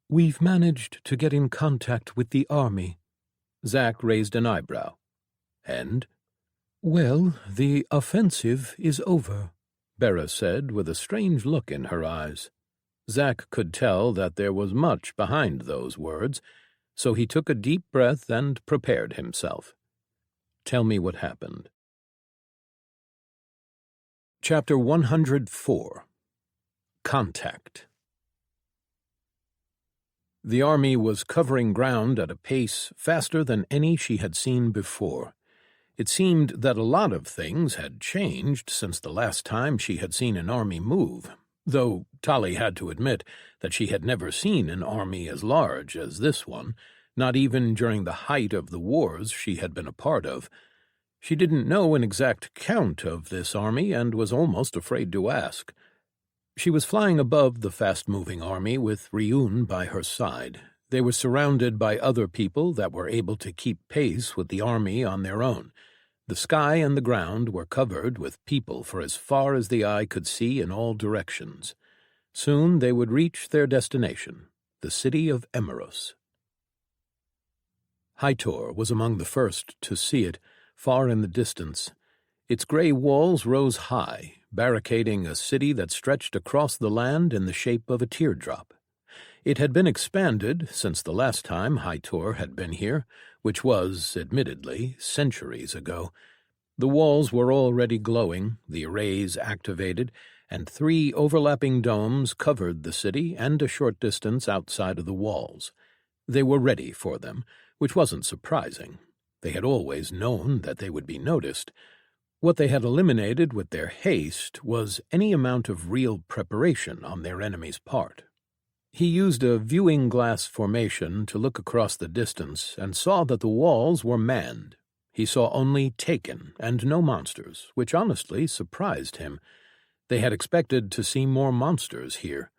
We've managed to get in contact with the army. Zack raised an eyebrow. And? Well, the offensive is over, Bera said with a strange look in her eyes. Zack could tell that there was much behind those words, so he took a deep breath and prepared himself. Tell me what happened. Chapter 104. Contact. The army was covering ground at a pace faster than any she had seen before. It seemed that a lot of things had changed since the last time she had seen an army move, though Tali had to admit that she had never seen an army as large as this one, not even during the height of the wars she had been a part of. She didn't know an exact count of this army and was almost afraid to ask. She was flying above the fast-moving army with Ryun by her side. They were surrounded by other people that were able to keep pace with the army on their own. The sky and the ground were covered with people for as far as the eye could see in all directions. Soon they would reach their destination, the city of Emeros. Hytor was among the first to see it, far in the distance. Its gray walls rose high, barricading a city that stretched across the land in the shape of a teardrop. It had been expanded since the last time Hytor had been here, which was, admittedly, centuries ago. The walls were already glowing, the arrays activated, and 3 overlapping domes covered the city and a short distance outside of the walls. They were ready for them, which wasn't surprising. They had always known that they would be noticed. What they had eliminated with their haste was any amount of real preparation on their enemy's part. He used a viewing glass formation to look across the distance and saw that the walls were manned. He saw only taken and no monsters, which honestly surprised him. They had expected to see more monsters here.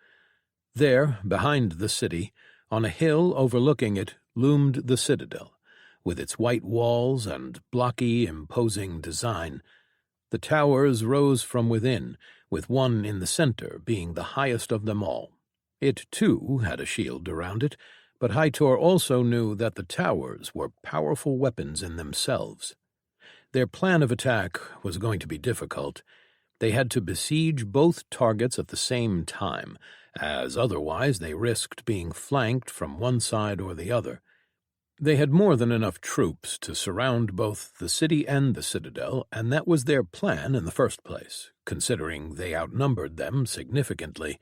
There, behind the city, on a hill overlooking it, loomed the citadel, with its white walls and blocky, imposing design. The towers rose from within, with one in the center being the highest of them all. It, too, had a shield around it, but Hytor also knew that the towers were powerful weapons in themselves. Their plan of attack was going to be difficult. They had to besiege both targets at the same time, as otherwise they risked being flanked from one side or the other. They had more than enough troops to surround both the city and the citadel, and that was their plan in the first place, considering they outnumbered them significantly.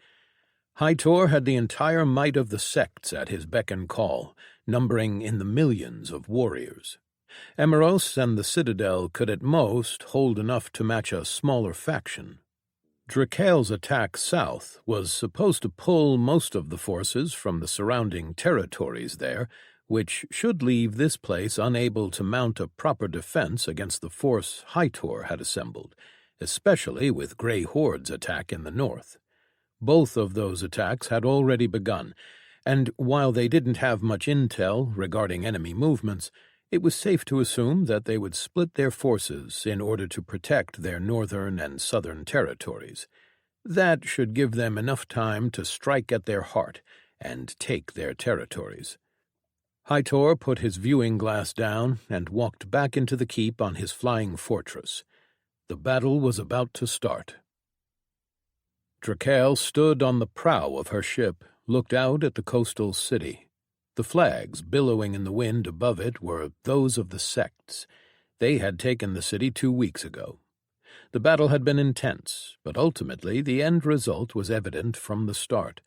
Hytor had the entire might of the sects at his beck and call, numbering in the millions of warriors. Emeros and the citadel could at most hold enough to match a smaller faction. Drakale's attack south was supposed to pull most of the forces from the surrounding territories there, which should leave this place unable to mount a proper defense against the force Hytor had assembled, especially with Grey Horde's attack in the north. Both of those attacks had already begun, and while they didn't have much intel regarding enemy movements, it was safe to assume that they would split their forces in order to protect their northern and southern territories. That should give them enough time to strike at their heart and take their territories. Hytor put his viewing glass down and walked back into the keep on his flying fortress. The battle was about to start. Drakale stood on the prow of her ship, looked out at the coastal city. The flags billowing in the wind above it were those of the sects. They had taken the city 2 weeks ago. The battle had been intense, but ultimately the end result was evident from the start.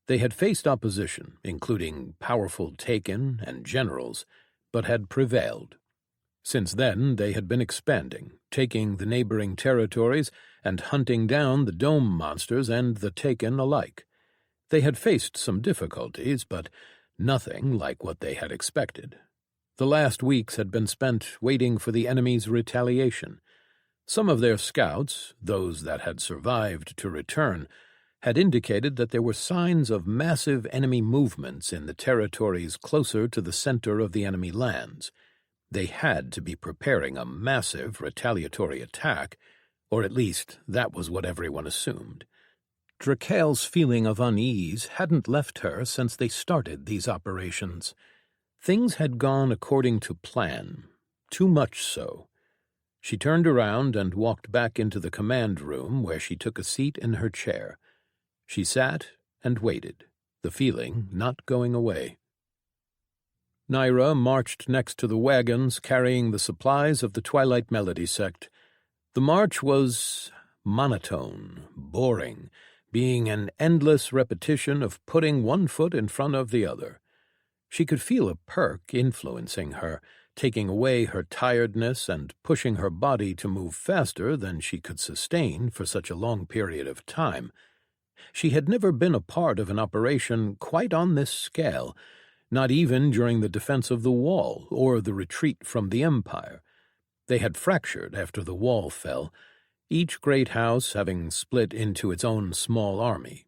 They had faced opposition, including powerful Taken and generals, but had prevailed. Since then, they had been expanding, taking the neighboring territories and hunting down the Dome monsters and the Taken alike. They had faced some difficulties, but nothing like what they had expected. The last weeks had been spent waiting for the enemy's retaliation. Some of their scouts, those that had survived to return, had indicated that there were signs of massive enemy movements in the territories closer to the center of the enemy lands. They had to be preparing a massive retaliatory attack, or at least that was what everyone assumed. Drakale's feeling of unease hadn't left her since they started these operations. Things had gone according to plan, too much so. She turned around and walked back into the command room where she took a seat in her chair. She sat and waited, the feeling not going away. Naira marched next to the wagons carrying the supplies of the Twilight Melody sect. The march was monotone, boring, being an endless repetition of putting one foot in front of the other. She could feel a perk influencing her, taking away her tiredness and pushing her body to move faster than she could sustain for such a long period of time. She had never been a part of an operation quite on this scale, not even during the defense of the wall or the retreat from the Empire. They had fractured after the wall fell, each great house having split into its own small army.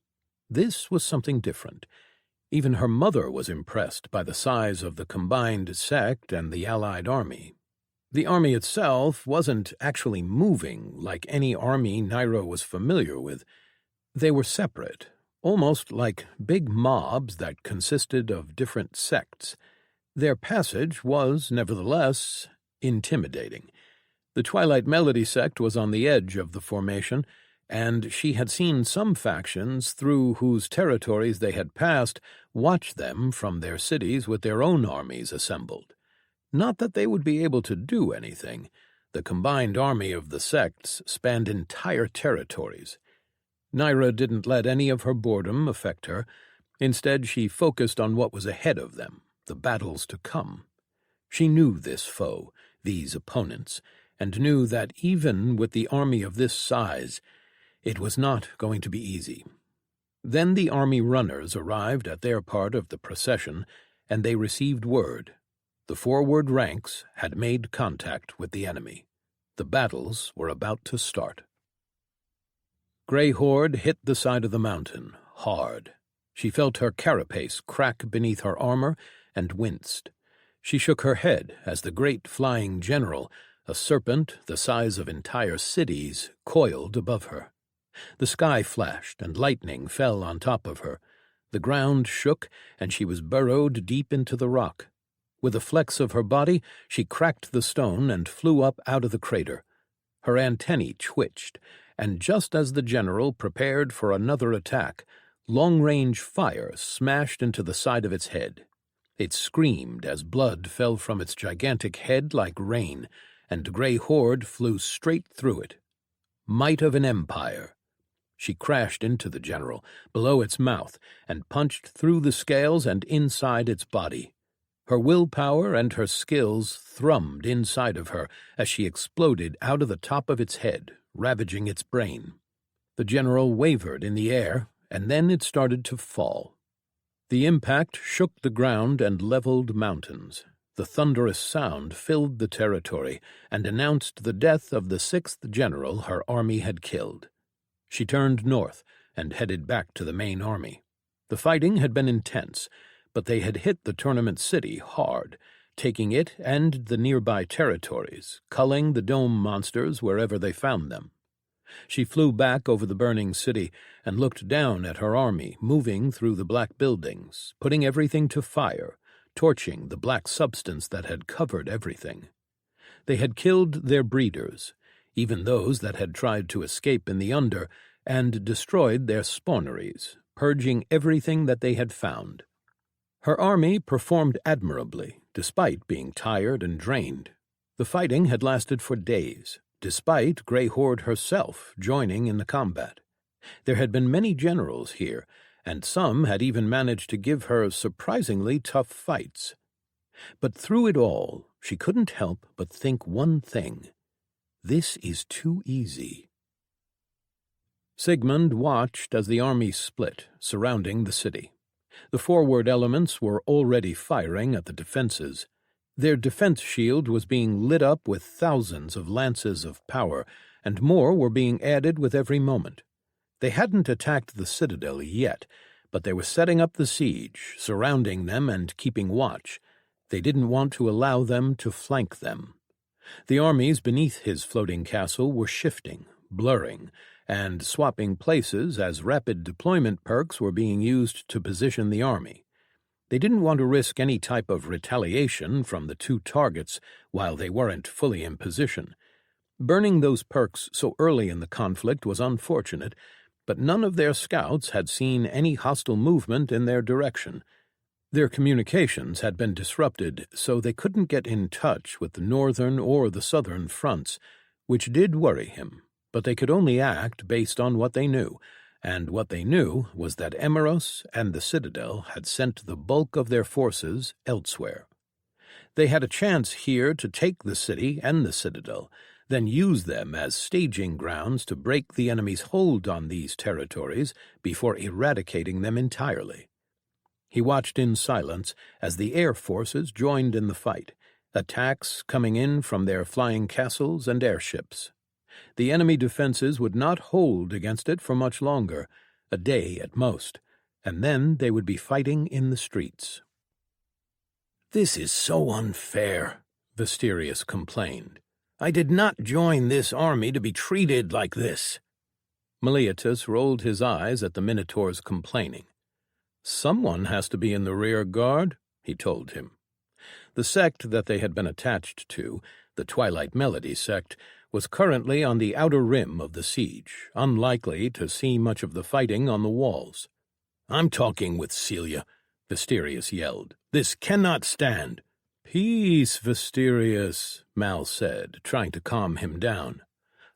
This was something different. Even her mother was impressed by the size of the combined sect and the allied army. The army itself wasn't actually moving like any army Naira was familiar with. They were separate, almost like big mobs that consisted of different sects. Their passage was, nevertheless, intimidating. The Twilight Melody sect was on the edge of the formation, and she had seen some factions through whose territories they had passed watch them from their cities with their own armies assembled. Not that they would be able to do anything. The combined army of the sects spanned entire territories. Naira didn't let any of her boredom affect her. Instead, she focused on what was ahead of them, the battles to come. She knew this foe, these opponents, and knew that even with the army of this size, it was not going to be easy. Then the army runners arrived at their part of the procession, and they received word. The forward ranks had made contact with the enemy. The battles were about to start. Grey Horde hit the side of the mountain, hard. She felt her carapace crack beneath her armor and winced. She shook her head as the great flying general, a serpent the size of entire cities, coiled above her. The sky flashed and lightning fell on top of her. The ground shook and she was burrowed deep into the rock. With a flex of her body, she cracked the stone and flew up out of the crater. Her antennae twitched, and just as the general prepared for another attack, long-range fire smashed into the side of its head. It screamed as blood fell from its gigantic head like rain, and Grey Horde flew straight through it. Might of an empire. She crashed into the general, below its mouth, and punched through the scales and inside its body. Her willpower and her skills thrummed inside of her as she exploded out of the top of its head, ravaging its brain. The general wavered in the air, and then it started to fall. The impact shook the ground and leveled mountains. The thunderous sound filled the territory and announced the death of the 6th general her army had killed. She turned north and headed back to the main army. The fighting had been intense, but they had hit the tournament city hard, taking it and the nearby territories, culling the dome monsters wherever they found them. She flew back over the burning city and looked down at her army moving through the black buildings, putting everything to fire, torching the black substance that had covered everything. They had killed their breeders, even those that had tried to escape in the under, and destroyed their spawneries, purging everything that they had found. Her army performed admirably, despite being tired and drained. The fighting had lasted for days, despite Grey Horde herself joining in the combat. There had been many generals here, and some had even managed to give her surprisingly tough fights. But through it all, she couldn't help but think one thing. This is too easy. Sigmund watched as the army split, surrounding the city. The forward elements were already firing at the defenses. Their defense shield was being lit up with thousands of lances of power, and more were being added with every moment. They hadn't attacked the citadel yet, but they were setting up the siege, surrounding them and keeping watch. They didn't want to allow them to flank them. The armies beneath his floating castle were shifting, blurring, and swapping places as rapid deployment perks were being used to position the army. They didn't want to risk any type of retaliation from the two targets while they weren't fully in position. Burning those perks so early in the conflict was unfortunate, but none of their scouts had seen any hostile movement in their direction. Their communications had been disrupted, so they couldn't get in touch with the northern or the southern fronts, which did worry him. But they could only act based on what they knew, and what they knew was that Emeros and the Citadel had sent the bulk of their forces elsewhere. They had a chance here to take the city and the Citadel, then use them as staging grounds to break the enemy's hold on these territories before eradicating them entirely. He watched in silence as the air forces joined in the fight, attacks coming in from their flying castles and airships. The enemy defenses would not hold against it for much longer, a day at most, and then they would be fighting in the streets. "This is so unfair," Visterius complained. "I did not join this army to be treated like this." Meleatus rolled his eyes at the Minotaur's complaining. "Someone has to be in the rear guard," he told him. The sect that they had been attached to, the Twilight Melody sect, was currently on the outer rim of the siege, unlikely to see much of the fighting on the walls. "I'm talking with Celia," Visterius yelled. "This cannot stand." "Peace, Visterius," Mal said, trying to calm him down.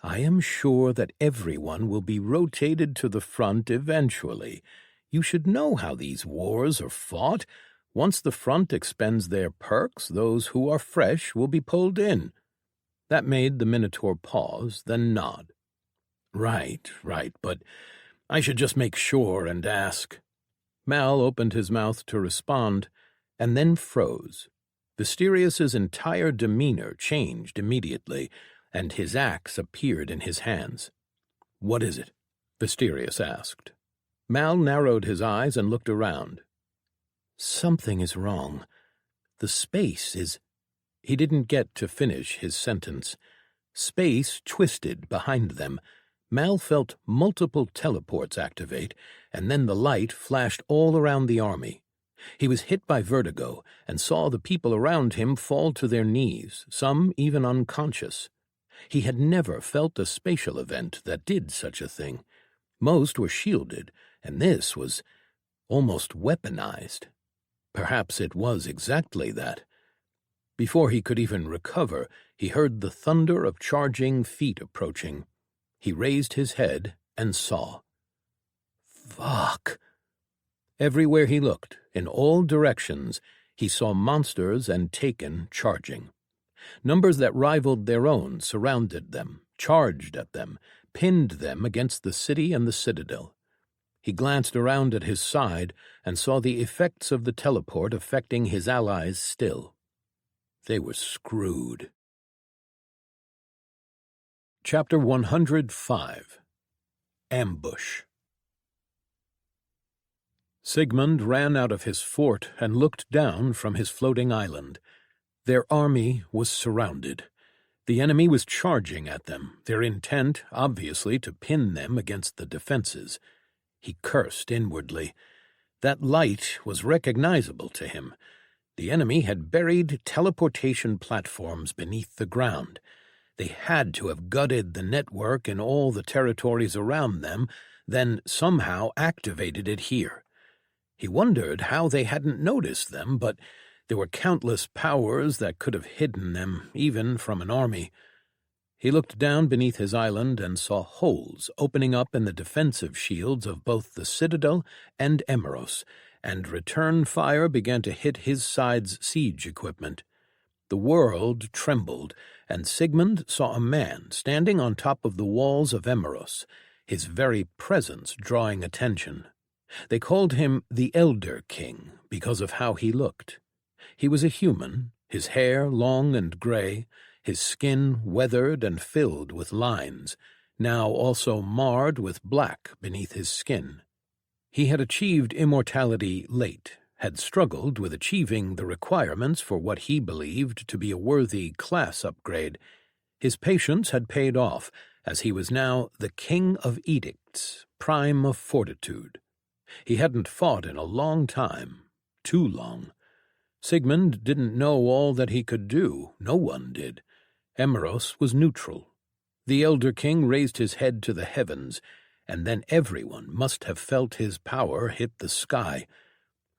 "I am sure that everyone will be rotated to the front eventually. You should know how these wars are fought. Once the front expends their perks, those who are fresh will be pulled in." That made the Minotaur pause, then nod. Right, but I should just make sure and ask." Mal opened his mouth to respond, and then froze. Visterius's entire demeanor changed immediately, and his axe appeared in his hands. "What is it?" Visterius asked. Mal narrowed his eyes and looked around. "Something is wrong. The space is—" He didn't get to finish his sentence. Space twisted behind them. Mal felt multiple teleports activate, and then the light flashed all around the army. He was hit by vertigo and saw the people around him fall to their knees, some even unconscious. He had never felt a spatial event that did such a thing. Most were shielded, and this was almost weaponized. Perhaps it was exactly that. Before he could even recover, he heard the thunder of charging feet approaching. He raised his head and saw. Fuck! Everywhere he looked, in all directions, he saw monsters and Taken charging. Numbers that rivaled their own surrounded them, charged at them, pinned them against the city and the citadel. He glanced around at his side and saw the effects of the teleport affecting his allies still. They were screwed. Chapter 105. Ambush. Sigmund ran out of his fort and looked down from his floating island. Their army was surrounded. The enemy was charging at them, their intent obviously to pin them against the defenses. He cursed inwardly. That light was recognizable to him. The enemy had buried teleportation platforms beneath the ground. They had to have gutted the network in all the territories around them, then somehow activated it here. He wondered how they hadn't noticed them, but there were countless powers that could have hidden them, even from an army. He looked down beneath his island and saw holes opening up in the defensive shields of both the Citadel and Emeros, and return fire began to hit his side's siege equipment. The world trembled, and Sigmund saw a man standing on top of the walls of Emeros, his very presence drawing attention. They called him the Elder King because of how he looked. He was a human, his hair long and gray, his skin weathered and filled with lines, now also marred with black beneath his skin. He had achieved immortality late, had struggled with achieving the requirements for what he believed to be a worthy class upgrade. His patience had paid off, as he was now the King of Edicts, prime of fortitude. He hadn't fought in a long time, too long. Sigmund didn't know all that he could do, no one did. Emeros was neutral. The Elder King raised his head to the heavens, and then everyone must have felt his power hit the sky.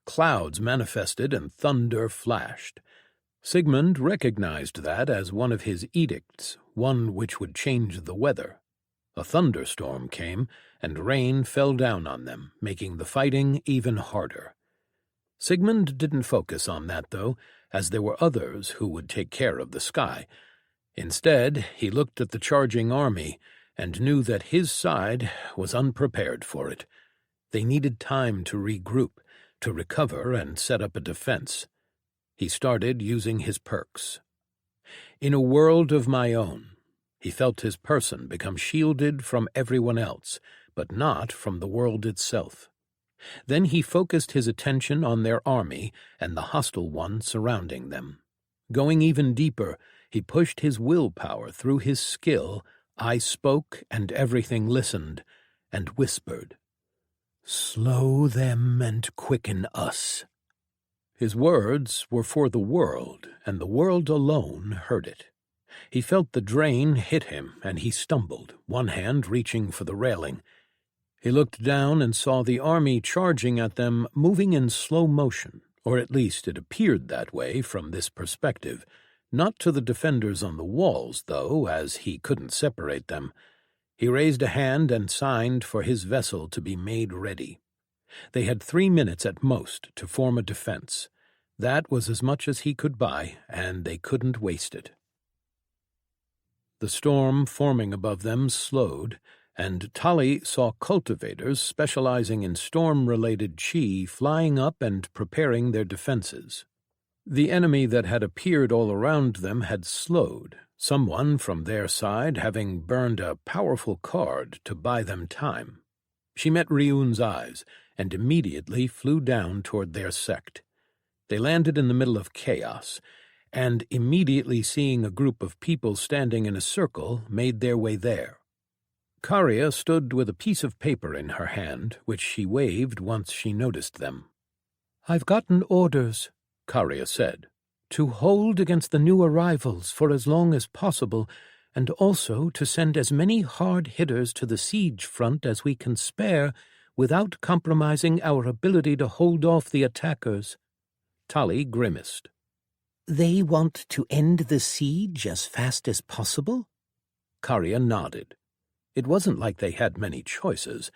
Clouds manifested and thunder flashed. Sigmund recognized that as one of his edicts, one which would change the weather. A thunderstorm came, and rain fell down on them, making the fighting even harder. Sigmund didn't focus on that, though, as there were others who would take care of the sky. Instead, he looked at the charging army and knew that his side was unprepared for it. They needed time to regroup, to recover and set up a defense. He started using his perks. In a world of my own, he felt his person become shielded from everyone else, but not from the world itself. Then he focused his attention on their army and the hostile one surrounding them. Going even deeper, he pushed his willpower through his skill. I spoke and everything listened, and whispered, "Slow them and quicken us." His words were for the world, and the world alone heard it. He felt the drain hit him, and he stumbled, one hand reaching for the railing. He looked down and saw the army charging at them, moving in slow motion, or at least it appeared that way from this perspective. Not to the defenders on the walls, though, as he couldn't separate them. He raised a hand and signed for his vessel to be made ready. They had 3 minutes at most to form a defense. That was as much as he could buy, and they couldn't waste it. The storm forming above them slowed, and Tali saw cultivators specializing in storm-related chi flying up and preparing their defenses. The enemy that had appeared all around them had slowed, someone from their side having burned a powerful card to buy them time. She met Ryun's eyes and immediately flew down toward their sect. They landed in the middle of chaos, and immediately seeing a group of people standing in a circle, made their way there. Karya stood with a piece of paper in her hand, which she waved once she noticed them. "I've gotten orders," Karya said, "to hold against the new arrivals for as long as possible, and also to send as many hard hitters to the siege front as we can spare without compromising our ability to hold off the attackers." Tali grimaced. "They want to end the siege as fast as possible?" Karya nodded. It wasn't like they had many choices.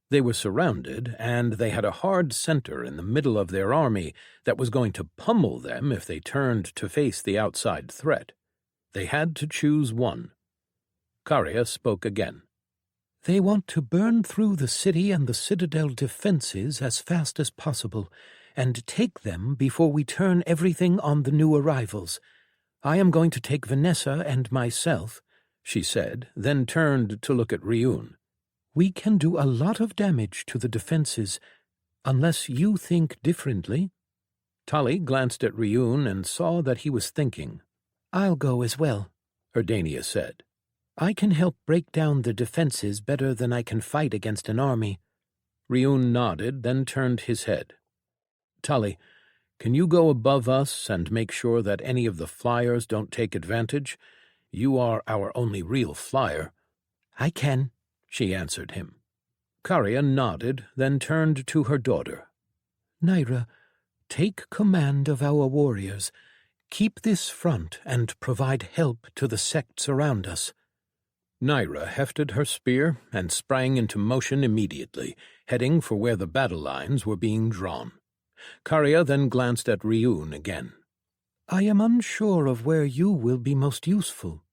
They were surrounded, and they had a hard center in the middle of their army that was going to pummel them if they turned to face the outside threat. They had to choose one. Karya spoke again. "They want to burn through the city and the citadel defenses as fast as possible, and take them before we turn everything on the new arrivals. I am going to take Vanessa and myself," she said, then turned to look at Ryun. "We can do a lot of damage to the defenses, unless you think differently." Tali glanced at Ryun and saw that he was thinking. "I'll go as well," Erdania said. "I can help break down the defenses better than I can fight against an army." Ryun nodded, then turned his head. "Tali, can you go above us and make sure that any of the flyers don't take advantage? You are our only real flyer." "I can," she answered him. Karya nodded, then turned to her daughter. "Naira, take command of our warriors. Keep this front and provide help to the sects around us." Naira hefted her spear and sprang into motion immediately, heading for where the battle lines were being drawn. Karya then glanced at Ryun again. "I am unsure of where you will be most useful."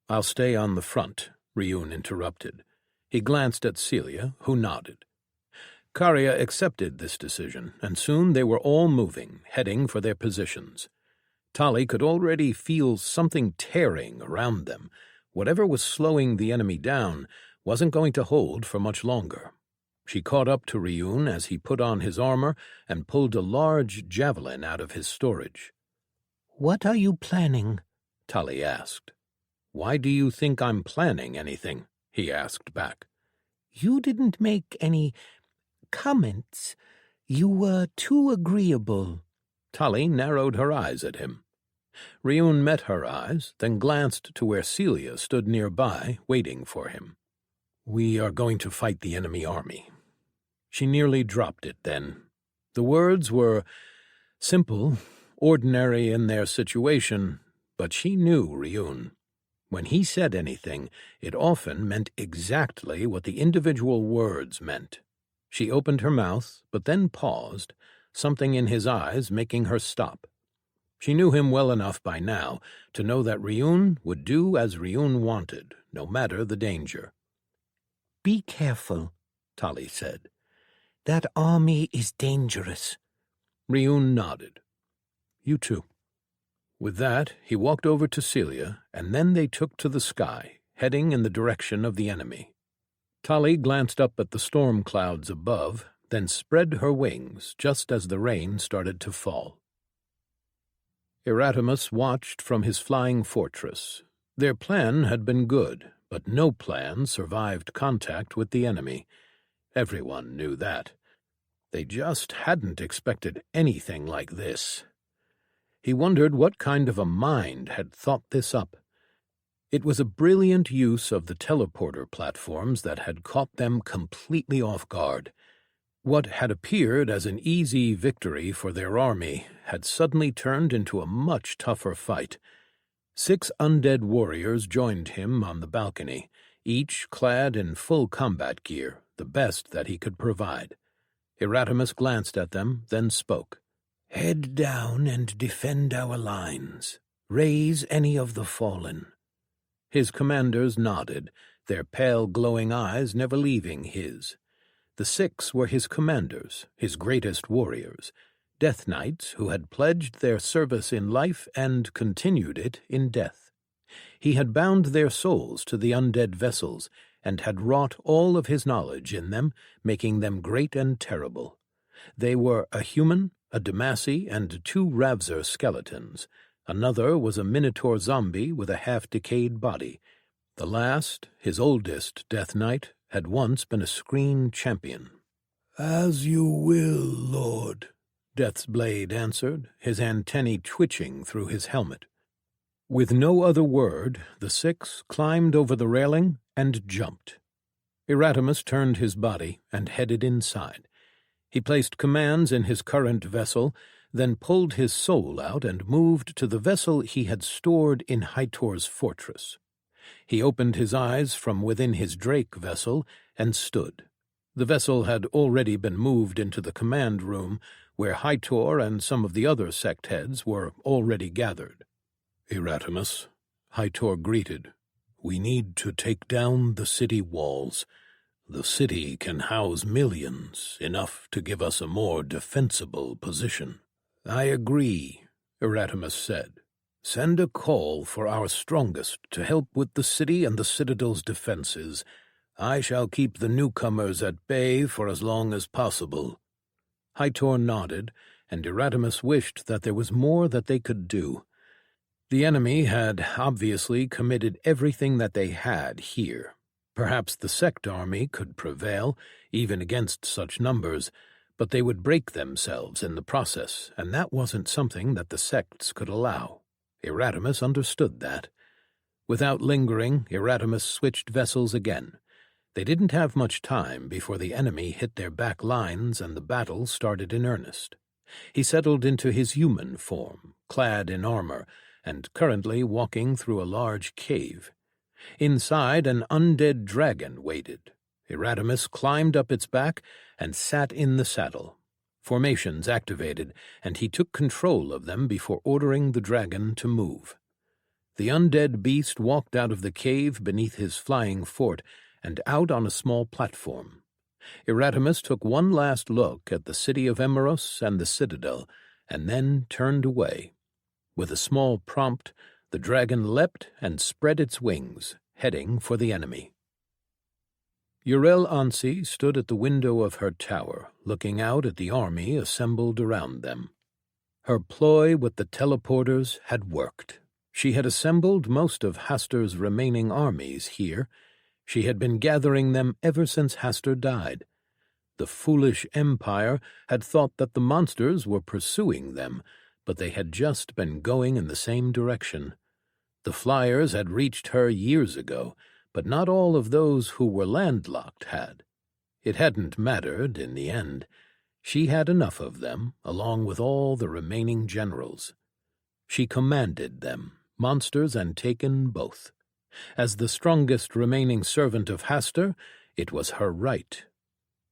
"I'll stay on the front," Ryun interrupted. He glanced at Celia, who nodded. Karya accepted this decision, and soon they were all moving, heading for their positions. Tali could already feel something tearing around them. Whatever was slowing the enemy down wasn't going to hold for much longer. She caught up to Ryun as he put on his armor and pulled a large javelin out of his storage. "What are you planning?" Tali asked. "Why do you think I'm planning anything?" he asked back. "You didn't make any comments. You were too agreeable." Tali narrowed her eyes at him. Ryun met her eyes, then glanced to where Celia stood nearby, waiting for him. "We are going to fight the enemy army." She nearly dropped it then. The words were simple, ordinary in their situation, but she knew Ryun. When he said anything, it often meant exactly what the individual words meant. She opened her mouth, but then paused, something in his eyes making her stop. She knew him well enough by now to know that Ryun would do as Ryun wanted, no matter the danger. "Be careful," Tali said. "That army is dangerous." Ryun nodded. "You too." With that, he walked over to Celia, and then they took to the sky, heading in the direction of the enemy. Tali glanced up at the storm clouds above, then spread her wings just as the rain started to fall. Erasmus watched from his flying fortress. Their plan had been good, but no plan survived contact with the enemy. Everyone knew that. They just hadn't expected anything like this. He wondered what kind of a mind had thought this up. It was a brilliant use of the teleporter platforms that had caught them completely off guard. What had appeared as an easy victory for their army had suddenly turned into a much tougher fight. 6 undead warriors joined him on the balcony, each clad in full combat gear, the best that he could provide. Erasmus glanced at them, then spoke. "Head down and defend our lines. Raise any of the fallen." His commanders nodded, their pale glowing eyes never leaving his. The 6 were his commanders, his greatest warriors. Death Knights who had pledged their service in life and continued it in death. He had bound their souls to the undead vessels and had wrought all of his knowledge in them, making them great and terrible. They were a human, a Demacy, and 2 Ravzer skeletons. Another was a Minotaur zombie with a half-decayed body. The last, his oldest Death Knight, had once been a screen champion. "As you will, Lord," Death's Blade answered, his antennae twitching through his helmet. With no other word, the 6 climbed over the railing and jumped. Erasmus turned his body and headed inside. He placed commands in his current vessel, then pulled his soul out and moved to the vessel he had stored in Hytor's fortress. He opened his eyes from within his Drake vessel and stood. The vessel had already been moved into the command room, where Hytor and some of the other sect heads were already gathered. "Erasmus," Hytor greeted, "we need to take down the city walls. The city can house millions, enough to give us a more defensible position." "I agree," Erasmus said. "Send a call for our strongest to help with the city and the citadel's defenses. I shall keep the newcomers at bay for as long as possible." Hytor nodded, and Erasmus wished that there was more that they could do. The enemy had obviously committed everything that they had here. Perhaps the sect army could prevail, even against such numbers, but they would break themselves in the process, and that wasn't something that the sects could allow. Erasmus understood that. Without lingering, Erasmus switched vessels again. They didn't have much time before the enemy hit their back lines and the battle started in earnest. He settled into his human form, clad in armor, and currently walking through a large cave. Inside, an undead dragon waited. Erasmus climbed up its back and sat in the saddle. Formations activated, and he took control of them before ordering the dragon to move. The undead beast walked out of the cave beneath his flying fort and out on a small platform. Erasmus took one last look at the city of Emeros and the citadel, and then turned away. With a small prompt, the dragon leapt and spread its wings, heading for the enemy. Uriel Ansi stood at the window of her tower, looking out at the army assembled around them. Her ploy with the teleporters had worked. She had assembled most of Hastur's remaining armies here. She had been gathering them ever since Hastur died. The foolish Empire had thought that the monsters were pursuing them, but they had just been going in the same direction. The flyers had reached her years ago, but not all of those who were landlocked had. It hadn't mattered in the end. She had enough of them, along with all the remaining generals. She commanded them, monsters and Taken both. As the strongest remaining servant of Hastur, it was her right.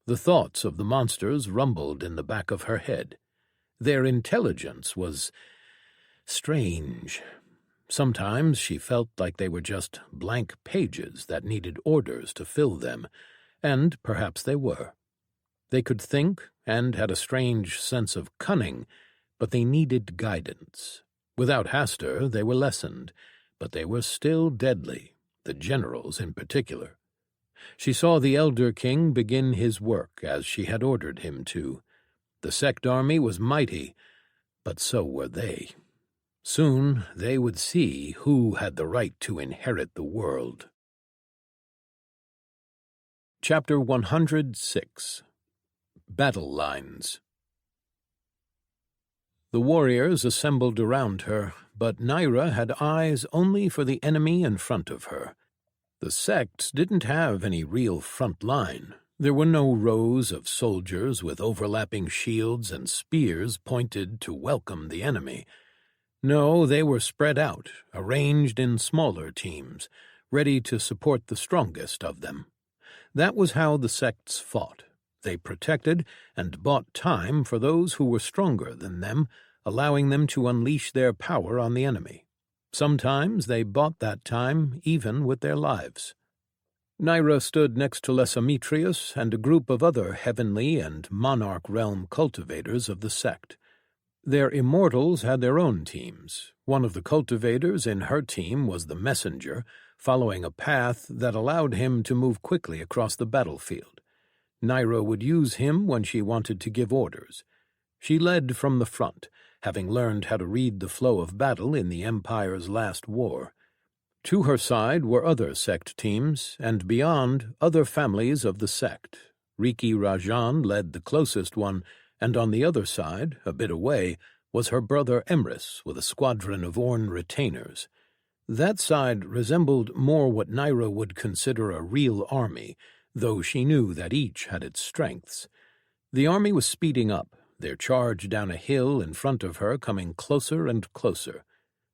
The thoughts of the monsters rumbled in the back of her head. Their intelligence was strange. Sometimes she felt like they were just blank pages that needed orders to fill them, and perhaps they were. They could think and had a strange sense of cunning, but they needed guidance. Without Hastur, they were lessened, but they were still deadly, the generals in particular. She saw the Elder King begin his work as she had ordered him to. The sect army was mighty, but so were they. Soon they would see who had the right to inherit the world. Chapter 106. Battle Lines. The warriors assembled around her, but Naira had eyes only for the enemy in front of her. The sects didn't have any real front line. There were no rows of soldiers with overlapping shields and spears pointed to welcome the enemy. No, they were spread out, arranged in smaller teams, ready to support the strongest of them. That was how the sects fought. They protected and bought time for those who were stronger than them, allowing them to unleash their power on the enemy. Sometimes they bought that time even with their lives. Naira stood next to Lesametrius and a group of other heavenly and monarch realm cultivators of the sect. Their immortals had their own teams. One of the cultivators in her team was the messenger, following a path that allowed him to move quickly across the battlefield. Naira would use him when she wanted to give orders. She led from the front, having learned how to read the flow of battle in the Empire's last war. To her side were other sect teams, and beyond, other families of the sect. Riki Rajan led the closest one, and on the other side, a bit away, was her brother Emrys with a squadron of Orn retainers. That side resembled more what Naira would consider a real army, though she knew that each had its strengths. The army was speeding up, their charge down a hill in front of her coming closer and closer.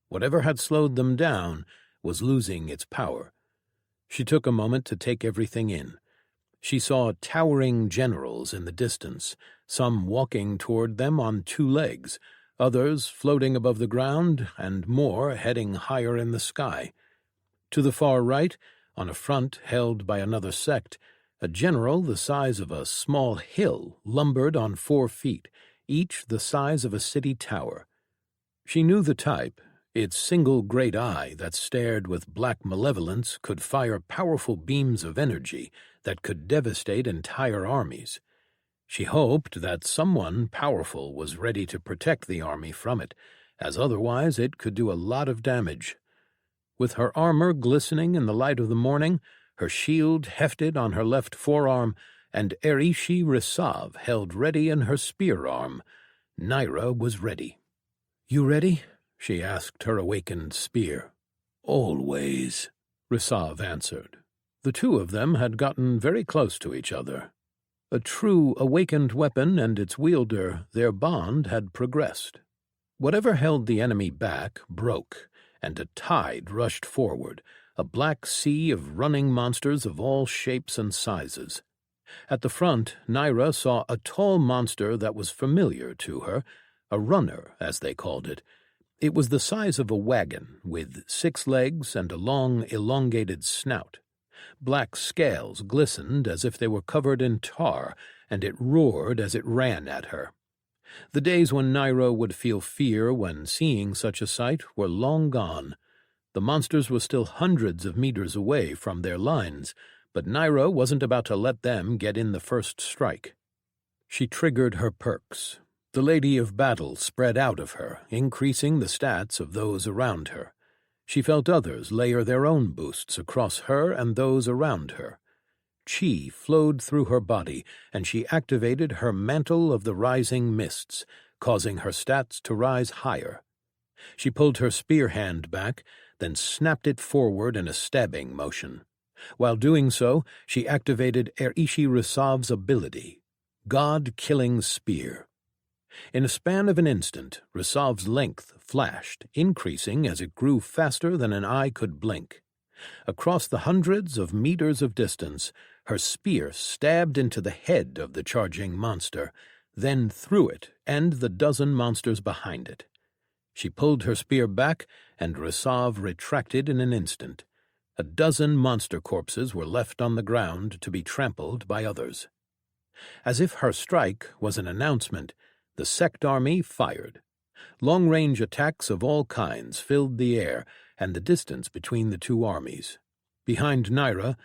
Whatever had slowed them down was losing its power. She took a moment to take everything in. She saw towering generals in the distance, some walking toward them on two legs, others floating above the ground, and more heading higher in the sky. To the far right, on a front held by another sect, a general the size of a small hill lumbered on 4 feet, each the size of a city tower. She knew the type. Its single great eye that stared with black malevolence could fire powerful beams of energy that could devastate entire armies. She hoped that someone powerful was ready to protect the army from it, as otherwise it could do a lot of damage. With her armor glistening in the light of the morning, her shield hefted on her left forearm, and Erishi Risav held ready in her spear arm, Naira was ready. "You ready?" she asked her awakened spear. "Always," Risav answered. The two of them had gotten very close to each other. A true awakened weapon and its wielder, their bond had progressed. Whatever held the enemy back broke, and a tide rushed forward, a black sea of running monsters of all shapes and sizes. At the front, Naira saw a tall monster that was familiar to her, a runner, as they called it. It was the size of a wagon, with 6 legs and a long, elongated snout. Black scales glistened as if they were covered in tar, and it roared as it ran at her. The days when Naira would feel fear when seeing such a sight were long gone. The monsters were still hundreds of meters away from their lines, but Naira wasn't about to let them get in the first strike. She triggered her perks. The Lady of Battle spread out of her, increasing the stats of those around her. She felt others layer their own boosts across her and those around her. Chi flowed through her body, and she activated her Mantle of the Rising Mists, causing her stats to rise higher. She pulled her spear hand back, then snapped it forward in a stabbing motion. While doing so, she activated Erishi Risav's ability, God-Killing Spear. In a span of an instant, Risav's length flashed, increasing as it grew faster than an eye could blink. Across the hundreds of meters of distance, her spear stabbed into the head of the charging monster, then through it and the dozen monsters behind it. She pulled her spear back, and Risav retracted in an instant. A dozen monster corpses were left on the ground to be trampled by others. As if her strike was an announcement, the sect army fired. Long-range attacks of all kinds filled the air and the distance between the two armies. Behind Naira,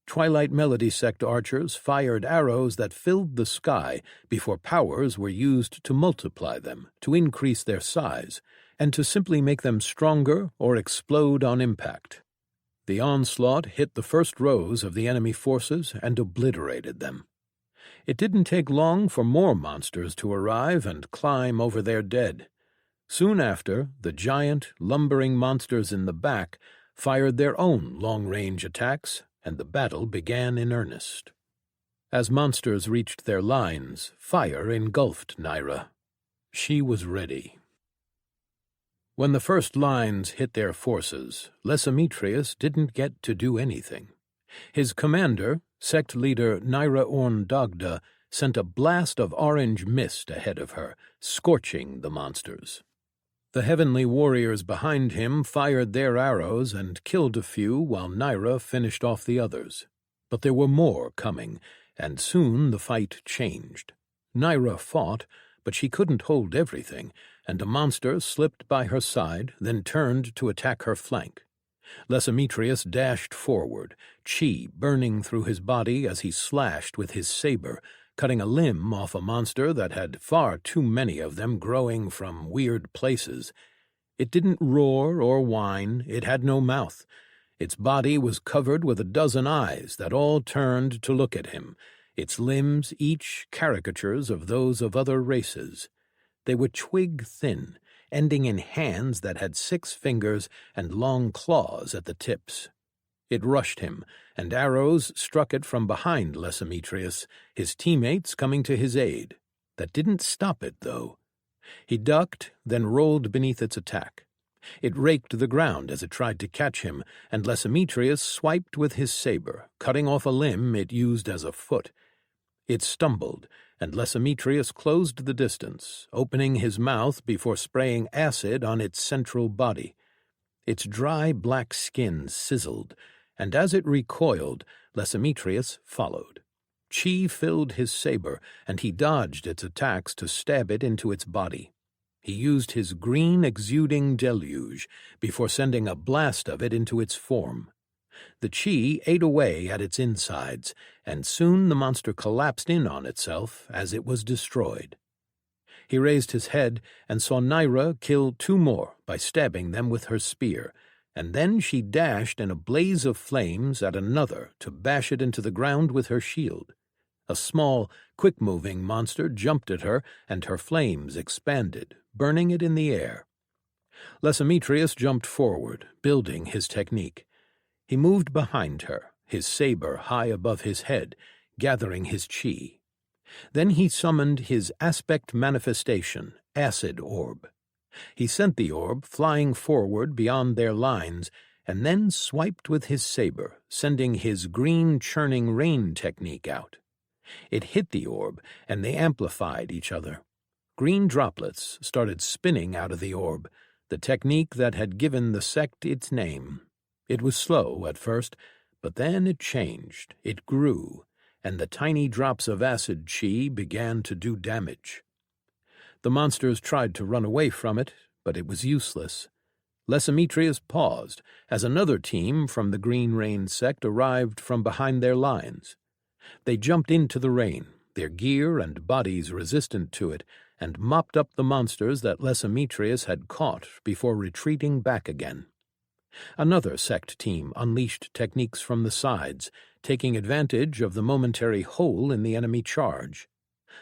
Twilight Melody sect archers fired arrows that filled the sky before powers were used to multiply them, to increase their size, and to simply make them stronger or explode on impact. The onslaught hit the first rows of the enemy forces and obliterated them. It didn't take long for more monsters to arrive and climb over their dead. Soon after, the giant, lumbering monsters in the back fired their own long-range attacks, and the battle began in earnest. As monsters reached their lines, fire engulfed Naira. She was ready. When the first lines hit their forces, Lesametrius didn't get to do anything. His commander, sect leader Naira Orn Dagda, sent a blast of orange mist ahead of her, scorching the monsters. The heavenly warriors behind him fired their arrows and killed a few while Naira finished off the others. But there were more coming, and soon the fight changed. Naira fought, but she couldn't hold everything, and a monster slipped by her side, then turned to attack her flank. Lysimetrius dashed forward, chi burning through his body as he slashed with his saber, cutting a limb off a monster that had far too many of them growing from weird places. It didn't roar or whine, it had no mouth. Its body was covered with a dozen eyes that all turned to look at him, its limbs each caricatures of those of other races. They were twig-thin, ending in hands that had 6 fingers and long claws at the tips. It rushed him, and arrows struck it from behind Lysimetrius, his teammates coming to his aid. That didn't stop it, though. He ducked, then rolled beneath its attack. It raked the ground as it tried to catch him, and Lysimetrius swiped with his saber, cutting off a limb it used as a foot. It stumbled, and Lysimetrius closed the distance, opening his mouth before spraying acid on its central body. Its dry black skin sizzled, and as it recoiled, Lysimetrius followed. Chi filled his saber, and he dodged its attacks to stab it into its body. He used his green exuding deluge before sending a blast of it into its form. The chi ate away at its insides, and soon the monster collapsed in on itself as it was destroyed. He raised his head and saw Naira kill 2 more by stabbing them with her spear, and then she dashed in a blaze of flames at another to bash it into the ground with her shield. A small, quick-moving monster jumped at her, and her flames expanded, burning it in the air. Lysimetrius jumped forward, building his technique. He moved behind her, his saber high above his head, gathering his chi. Then he summoned his aspect manifestation, Acid Orb. He sent the orb flying forward beyond their lines, and then swiped with his saber, sending his green churning rain technique out. It hit the orb, and they amplified each other. Green droplets started spinning out of the orb, the technique that had given the sect its name. It was slow at first, but then it changed, it grew, and the tiny drops of acid chi began to do damage. The monsters tried to run away from it, but it was useless. Lysimetrius paused as another team from the Green Rain sect arrived from behind their lines. They jumped into the rain, their gear and bodies resistant to it, and mopped up the monsters that Lysimetrius had caught before retreating back again. Another sect team unleashed techniques from the sides, taking advantage of the momentary hole in the enemy charge.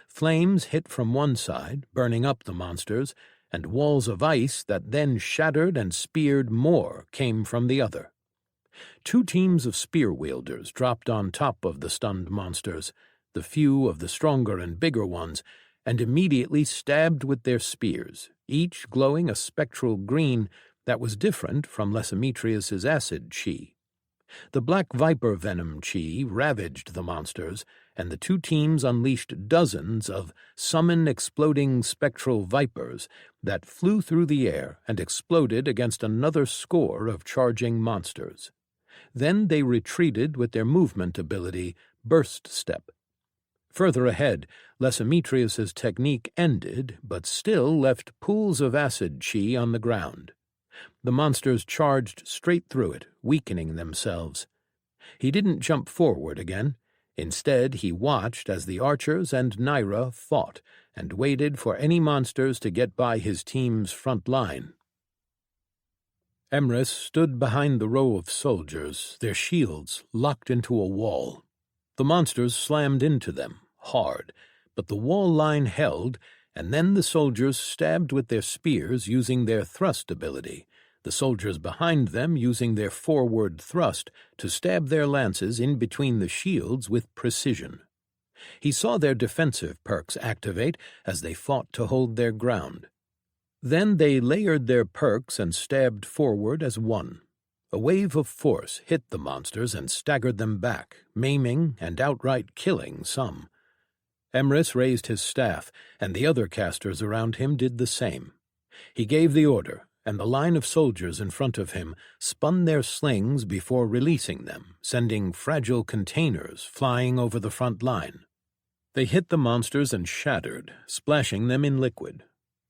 Flames hit from one side, burning up the monsters, and walls of ice that then shattered and speared more came from the other. 2 teams of spear-wielders dropped on top of the stunned monsters, the few of the stronger and bigger ones, and immediately stabbed with their spears, each glowing a spectral green that was different from Lysimetrius's acid chi. The black viper venom chi ravaged the monsters, and the 2 teams unleashed dozens of summon exploding spectral vipers that flew through the air and exploded against another score of charging monsters. Then they retreated with their movement ability, Burst Step. Further ahead, Lysimetrius's technique ended, but still left pools of acid chi on the ground. The monsters charged straight through it, weakening themselves. He didn't jump forward again. Instead, he watched as the archers and Naira fought, and waited for any monsters to get by his team's front line. Emrys stood behind the row of soldiers, their shields locked into a wall. The monsters slammed into them, hard, but the wall line held, and then the soldiers stabbed with their spears using their thrust ability, the soldiers behind them using their forward thrust to stab their lances in between the shields with precision. He saw their defensive perks activate as they fought to hold their ground. Then they layered their perks and stabbed forward as one. A wave of force hit the monsters and staggered them back, maiming and outright killing some. Emrys raised his staff, and the other casters around him did the same. He gave the order, and the line of soldiers in front of him spun their slings before releasing them, sending fragile containers flying over the front line. They hit the monsters and shattered, splashing them in liquid.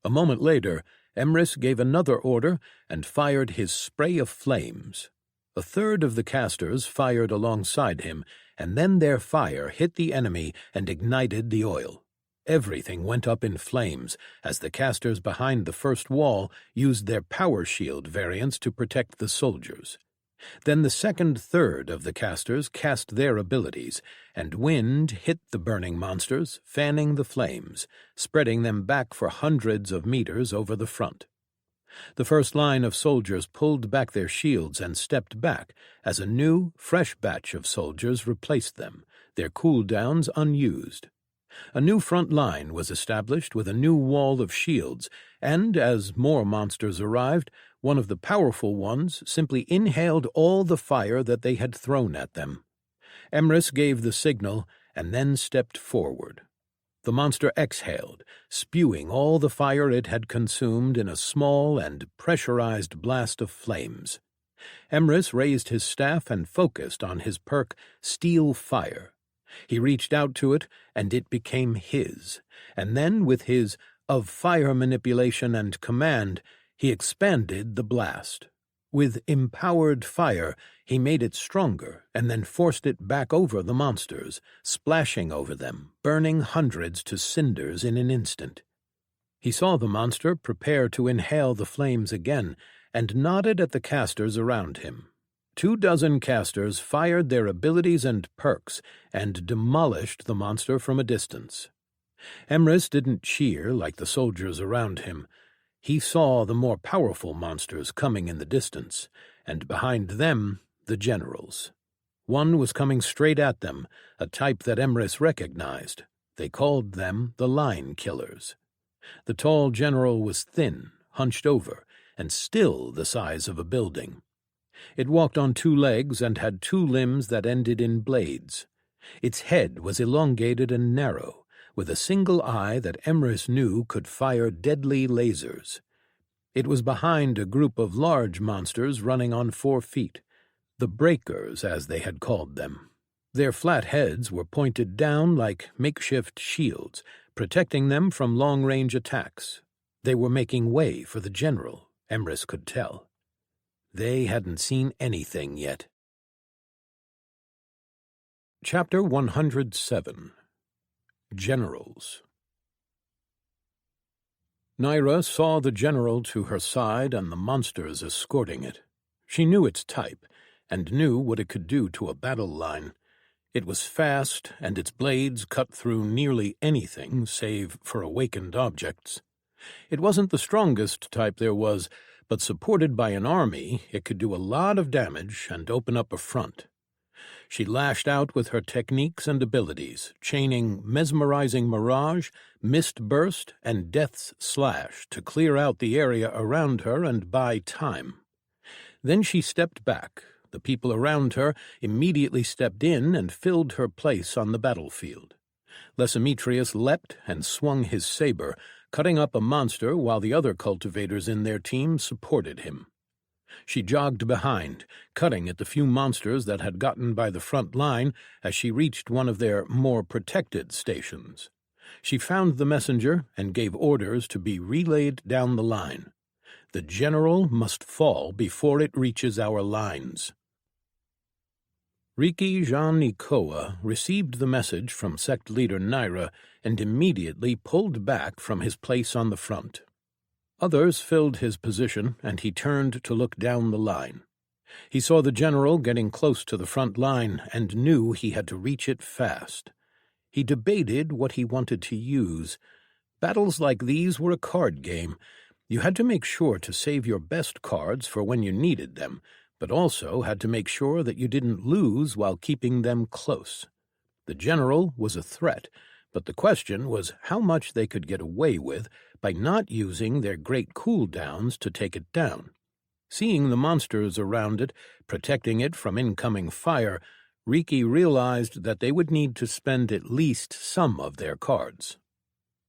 A moment later, Emrys gave another order and fired his spray of flames. A third of the casters fired alongside him, and then their fire hit the enemy and ignited the oil. Everything went up in flames as the casters behind the first wall used their power shield variants to protect the soldiers. Then the second third of the casters cast their abilities, and wind hit the burning monsters, fanning the flames, spreading them back for hundreds of meters over the front. The first line of soldiers pulled back their shields and stepped back as a new, fresh batch of soldiers replaced them, their cooldowns unused. A new front line was established with a new wall of shields, and as more monsters arrived, one of the powerful ones simply inhaled all the fire that they had thrown at them. Emrys gave the signal and then stepped forward. The monster exhaled, spewing all the fire it had consumed in a small and pressurized blast of flames. Emrys raised his staff and focused on his perk, Steel Fire. He reached out to it, and it became his, and then with his of fire manipulation and command, he expanded the blast. With empowered fire, he made it stronger and then forced it back over the monsters, splashing over them, burning hundreds to cinders in an instant. He saw the monster prepare to inhale the flames again and nodded at the casters around him. 24 casters fired their abilities and perks and demolished the monster from a distance. Emrys didn't cheer like the soldiers around him. He saw the more powerful monsters coming in the distance, and behind them, the generals. One was coming straight at them, a type that Emrys recognized. They called them the Line Killers. The tall general was thin, hunched over, and still the size of a building. It walked on 2 legs and had 2 limbs that ended in blades. Its head was elongated and narrow, with a single eye that Emrys knew could fire deadly lasers. It was behind a group of large monsters running on 4 feet, the Breakers, as they had called them. Their flat heads were pointed down like makeshift shields, protecting them from long-range attacks. They were making way for the general, Emrys could tell. They hadn't seen anything yet. Chapter 107. Generals. Naira saw the general to her side and the monsters escorting it. She knew its type, and knew what it could do to a battle line. It was fast, and its blades cut through nearly anything save for awakened objects. It wasn't the strongest type there was, but supported by an army, it could do a lot of damage and open up a front. She lashed out with her techniques and abilities, chaining Mesmerizing Mirage, Mist Burst, and Death's Slash to clear out the area around her and buy time. Then she stepped back. The people around her immediately stepped in and filled her place on the battlefield. Lysimetrius leapt and swung his saber, cutting up a monster while the other cultivators in their team supported him. She jogged behind, cutting at the few monsters that had gotten by the front line as she reached one of their more protected stations. She found the messenger and gave orders to be relayed down the line. The general must fall before it reaches our lines. Riki Jean Nikoa received the message from sect leader Naira and immediately pulled back from his place on the front. Others filled his position, and he turned to look down the line. He saw the general getting close to the front line and knew he had to reach it fast. He debated what he wanted to use. Battles like these were a card game. You had to make sure to save your best cards for when you needed them, but also had to make sure that you didn't lose while keeping them close. The general was a threat, but the question was how much they could get away with by not using their great cooldowns to take it down. Seeing the monsters around it, protecting it from incoming fire, Riki realized that they would need to spend at least some of their cards.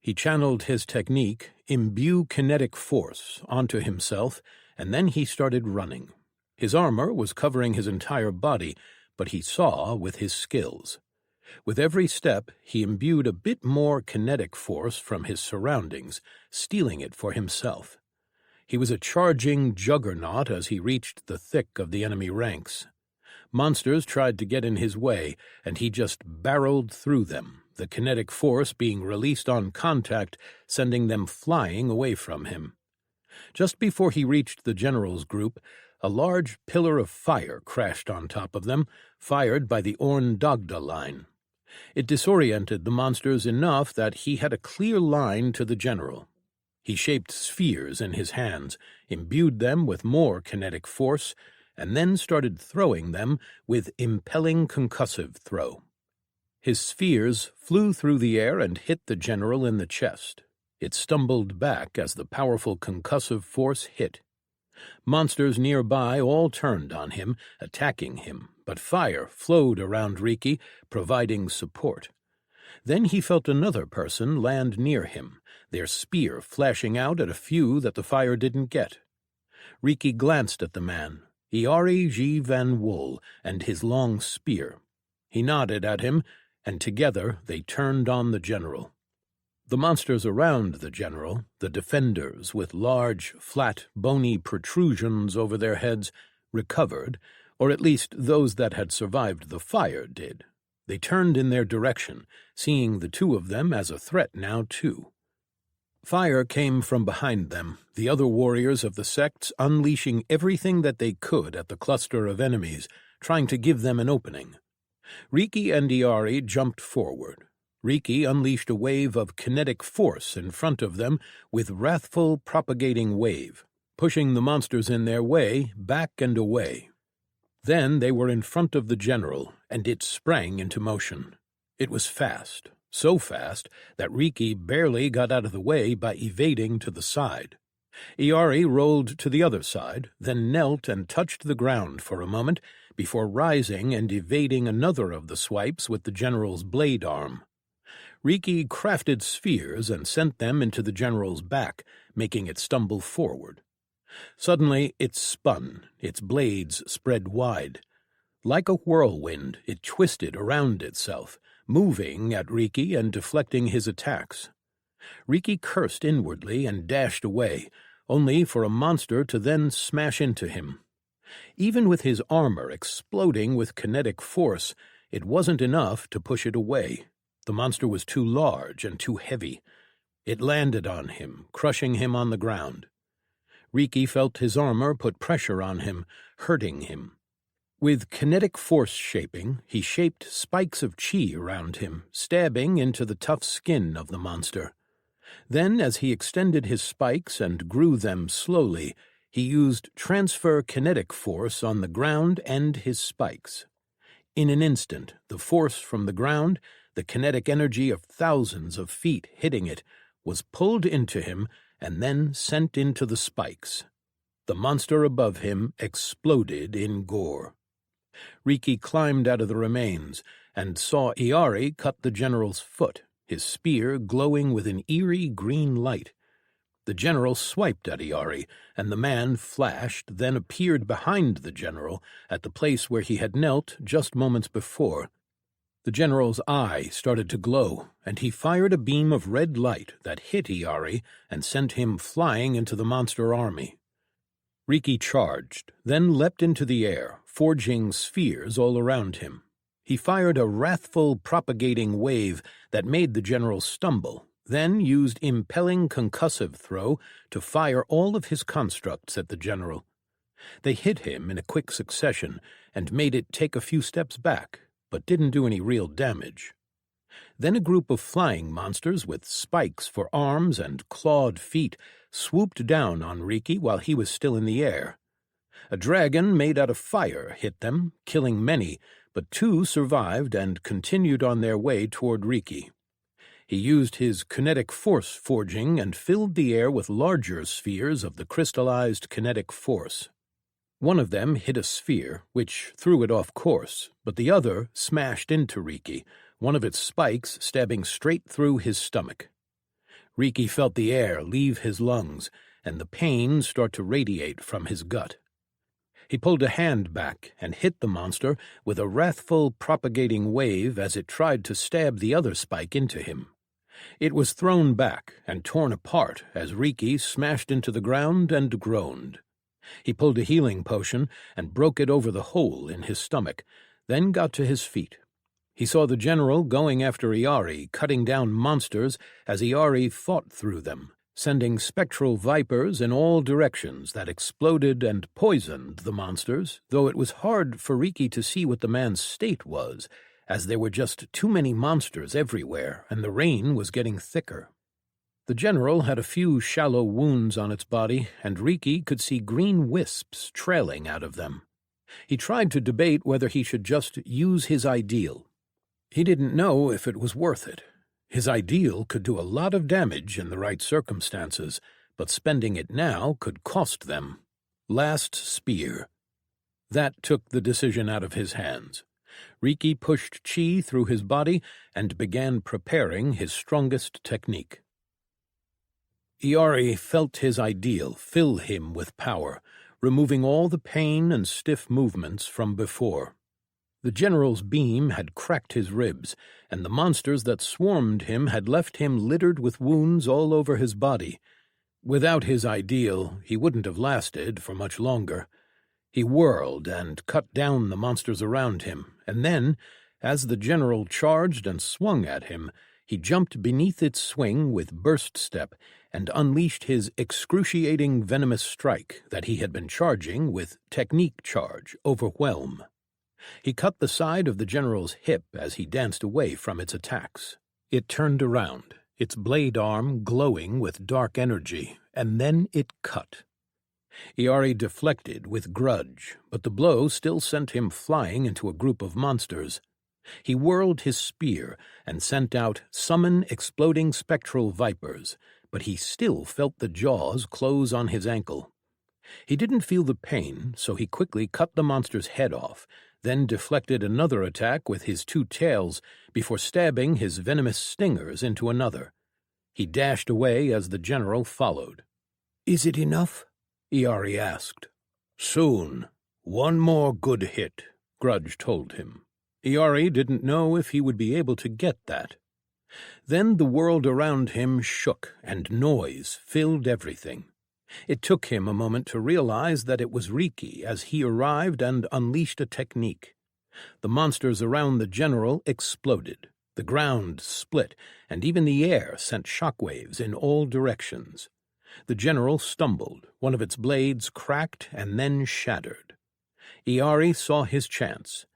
He channeled his technique, Imbue Kinetic Force, onto himself, and then he started running. His armor was covering his entire body, but he saw with his skills. With every step, he imbued a bit more kinetic force from his surroundings, stealing it for himself. He was a charging juggernaut as he reached the thick of the enemy ranks. Monsters tried to get in his way, and he just barreled through them, the kinetic force being released on contact, sending them flying away from him. Just before he reached the general's group, a large pillar of fire crashed on top of them, fired by the Orn Dagda line. It disoriented the monsters enough that he had a clear line to the general. He shaped spheres in his hands, imbued them with more kinetic force, and then started throwing them with impelling concussive throw. His spheres flew through the air and hit the general in the chest. It stumbled back as the powerful concussive force hit. Monsters nearby all turned on him, attacking him, but fire flowed around Riki, providing support. Then he felt another person land near him, their spear flashing out at a few that the fire didn't get. Riki glanced at the man, Iari G. Van Wool, and his long spear. He nodded at him, and together they turned on the general. The monsters around the general, the defenders with large, flat, bony protrusions over their heads, recovered, or at least those that had survived the fire did. They turned in their direction, seeing the two of them as a threat now too. Fire came from behind them, the other warriors of the sects unleashing everything that they could at the cluster of enemies, trying to give them an opening. Riki and Iari jumped forward. Riki unleashed a wave of kinetic force in front of them with wrathful propagating wave, pushing the monsters in their way, back and away. Then they were in front of the general, and it sprang into motion. It was fast, so fast that Riki barely got out of the way by evading to the side. Iari rolled to the other side, then knelt and touched the ground for a moment before rising and evading another of the swipes with the general's blade arm. Riki crafted spheres and sent them into the general's back, making it stumble forward. Suddenly it spun, its blades spread wide. Like a whirlwind, it twisted around itself, moving at Riki and deflecting his attacks. Riki cursed inwardly and dashed away, only for a monster to then smash into him. Even with his armor exploding with kinetic force, it wasn't enough to push it away. The monster was too large and too heavy. It landed on him, crushing him on the ground. Riki felt his armor put pressure on him, hurting him. With kinetic force shaping, he shaped spikes of chi around him, stabbing into the tough skin of the monster. Then, as he extended his spikes and grew them slowly, he used transfer kinetic force on the ground and his spikes. In an instant, the force from the ground, the kinetic energy of thousands of feet hitting it, was pulled into him and then sent into the spikes. The monster above him exploded in gore. Riki climbed out of the remains and saw Iari cut the general's foot, his spear glowing with an eerie green light. The general swiped at Iari, and the man flashed, then appeared behind the general at the place where he had knelt just moments before. The general's eye started to glow, and he fired a beam of red light that hit Iari and sent him flying into the monster army. Riki charged, then leapt into the air, forging spheres all around him. He fired a wrathful propagating wave that made the general stumble, then used impelling concussive throw to fire all of his constructs at the general. They hit him in a quick succession and made it take a few steps back, but didn't do any real damage. Then a group of flying monsters with spikes for arms and clawed feet swooped down on Riki while he was still in the air. A dragon made out of fire hit them, killing many, but 2 survived and continued on their way toward Riki. He used his kinetic force forging and filled the air with larger spheres of the crystallized kinetic force. One of them hit a sphere, which threw it off course, but the other smashed into Riki, one of its spikes stabbing straight through his stomach. Riki felt the air leave his lungs, and the pain start to radiate from his gut. He pulled a hand back and hit the monster with a wrathful propagating wave as it tried to stab the other spike into him. It was thrown back and torn apart as Riki smashed into the ground and groaned. He pulled a healing potion and broke it over the hole in his stomach, then got to his feet. He saw the general going after Iari, cutting down monsters as Iari fought through them, sending spectral vipers in all directions that exploded and poisoned the monsters, though it was hard for Riki to see what the man's state was, as there were just too many monsters everywhere and the rain was getting thicker. The general had a few shallow wounds on its body, and Riki could see green wisps trailing out of them. He tried to debate whether he should just use his ideal. He didn't know if it was worth it. His ideal could do a lot of damage in the right circumstances, but spending it now could cost them. Last spear. That took the decision out of his hands. Riki pushed chi through his body and began preparing his strongest technique. Iari felt his ideal fill him with power, removing all the pain and stiff movements from before. The general's beam had cracked his ribs, and the monsters that swarmed him had left him littered with wounds all over his body. Without his ideal, he wouldn't have lasted for much longer. He whirled and cut down the monsters around him, and then, as the general charged and swung at him, he jumped beneath its swing with burst step and unleashed his excruciating venomous strike that he had been charging with technique charge, overwhelm. He cut the side of the general's hip as he danced away from its attacks. It turned around, its blade arm glowing with dark energy, and then it cut. Iari deflected with grudge, but the blow still sent him flying into a group of monsters. He whirled his spear and sent out summon exploding spectral vipers, but he still felt the jaws close on his ankle. He didn't feel the pain, so he quickly cut the monster's head off, then deflected another attack with his two tails before stabbing his venomous stingers into another. He dashed away as the general followed. "Is it enough?" Iari asked. "Soon. One more good hit," Grudge told him. Iari didn't know if he would be able to get that. Then the world around him shook, and noise filled everything. It took him a moment to realize that it was Riki as he arrived and unleashed a technique. The monsters around the general exploded. The ground split, and even the air sent shockwaves in all directions. The general stumbled, one of its blades cracked and then shattered. Iari saw his chance.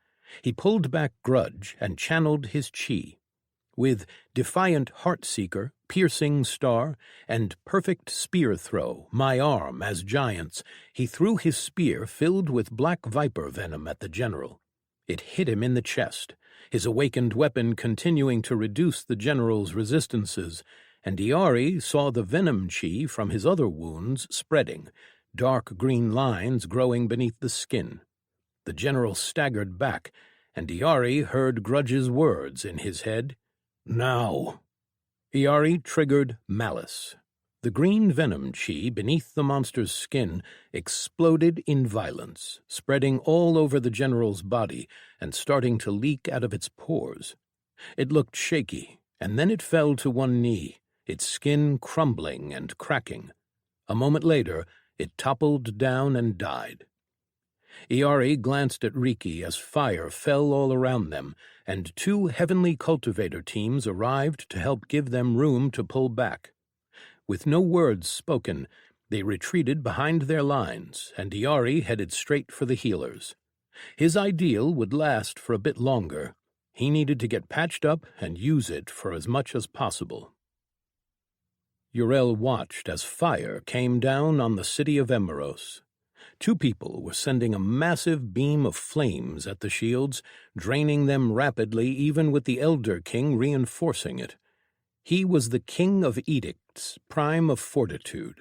He pulled back Grudge and channeled his chi. With Defiant Heartseeker, Piercing Star, and Perfect Spear Throw, My Arm as giants, he threw his spear filled with black viper venom at the general. It hit him in the chest, his awakened weapon continuing to reduce the general's resistances, and Iari saw the venom chi from his other wounds spreading, dark green lines growing beneath the skin. The general staggered back, and Iari heard Grudge's words in his head. "Now." Iari triggered Malice. The green venom chi beneath the monster's skin exploded in violence, spreading all over the general's body and starting to leak out of its pores. It looked shaky, and then it fell to one knee, its skin crumbling and cracking. A moment later, it toppled down and died. Iari glanced at Riki as fire fell all around them, and two heavenly cultivator teams arrived to help give them room to pull back. With no words spoken, they retreated behind their lines, and Iari headed straight for the healers. His ideal would last for a bit longer. He needed to get patched up and use it for as much as possible. Uriel watched as fire came down on the city of Emeros. Two people were sending a massive beam of flames at the shields, draining them rapidly even with the Elder King reinforcing it. He was the King of Edicts, prime of fortitude.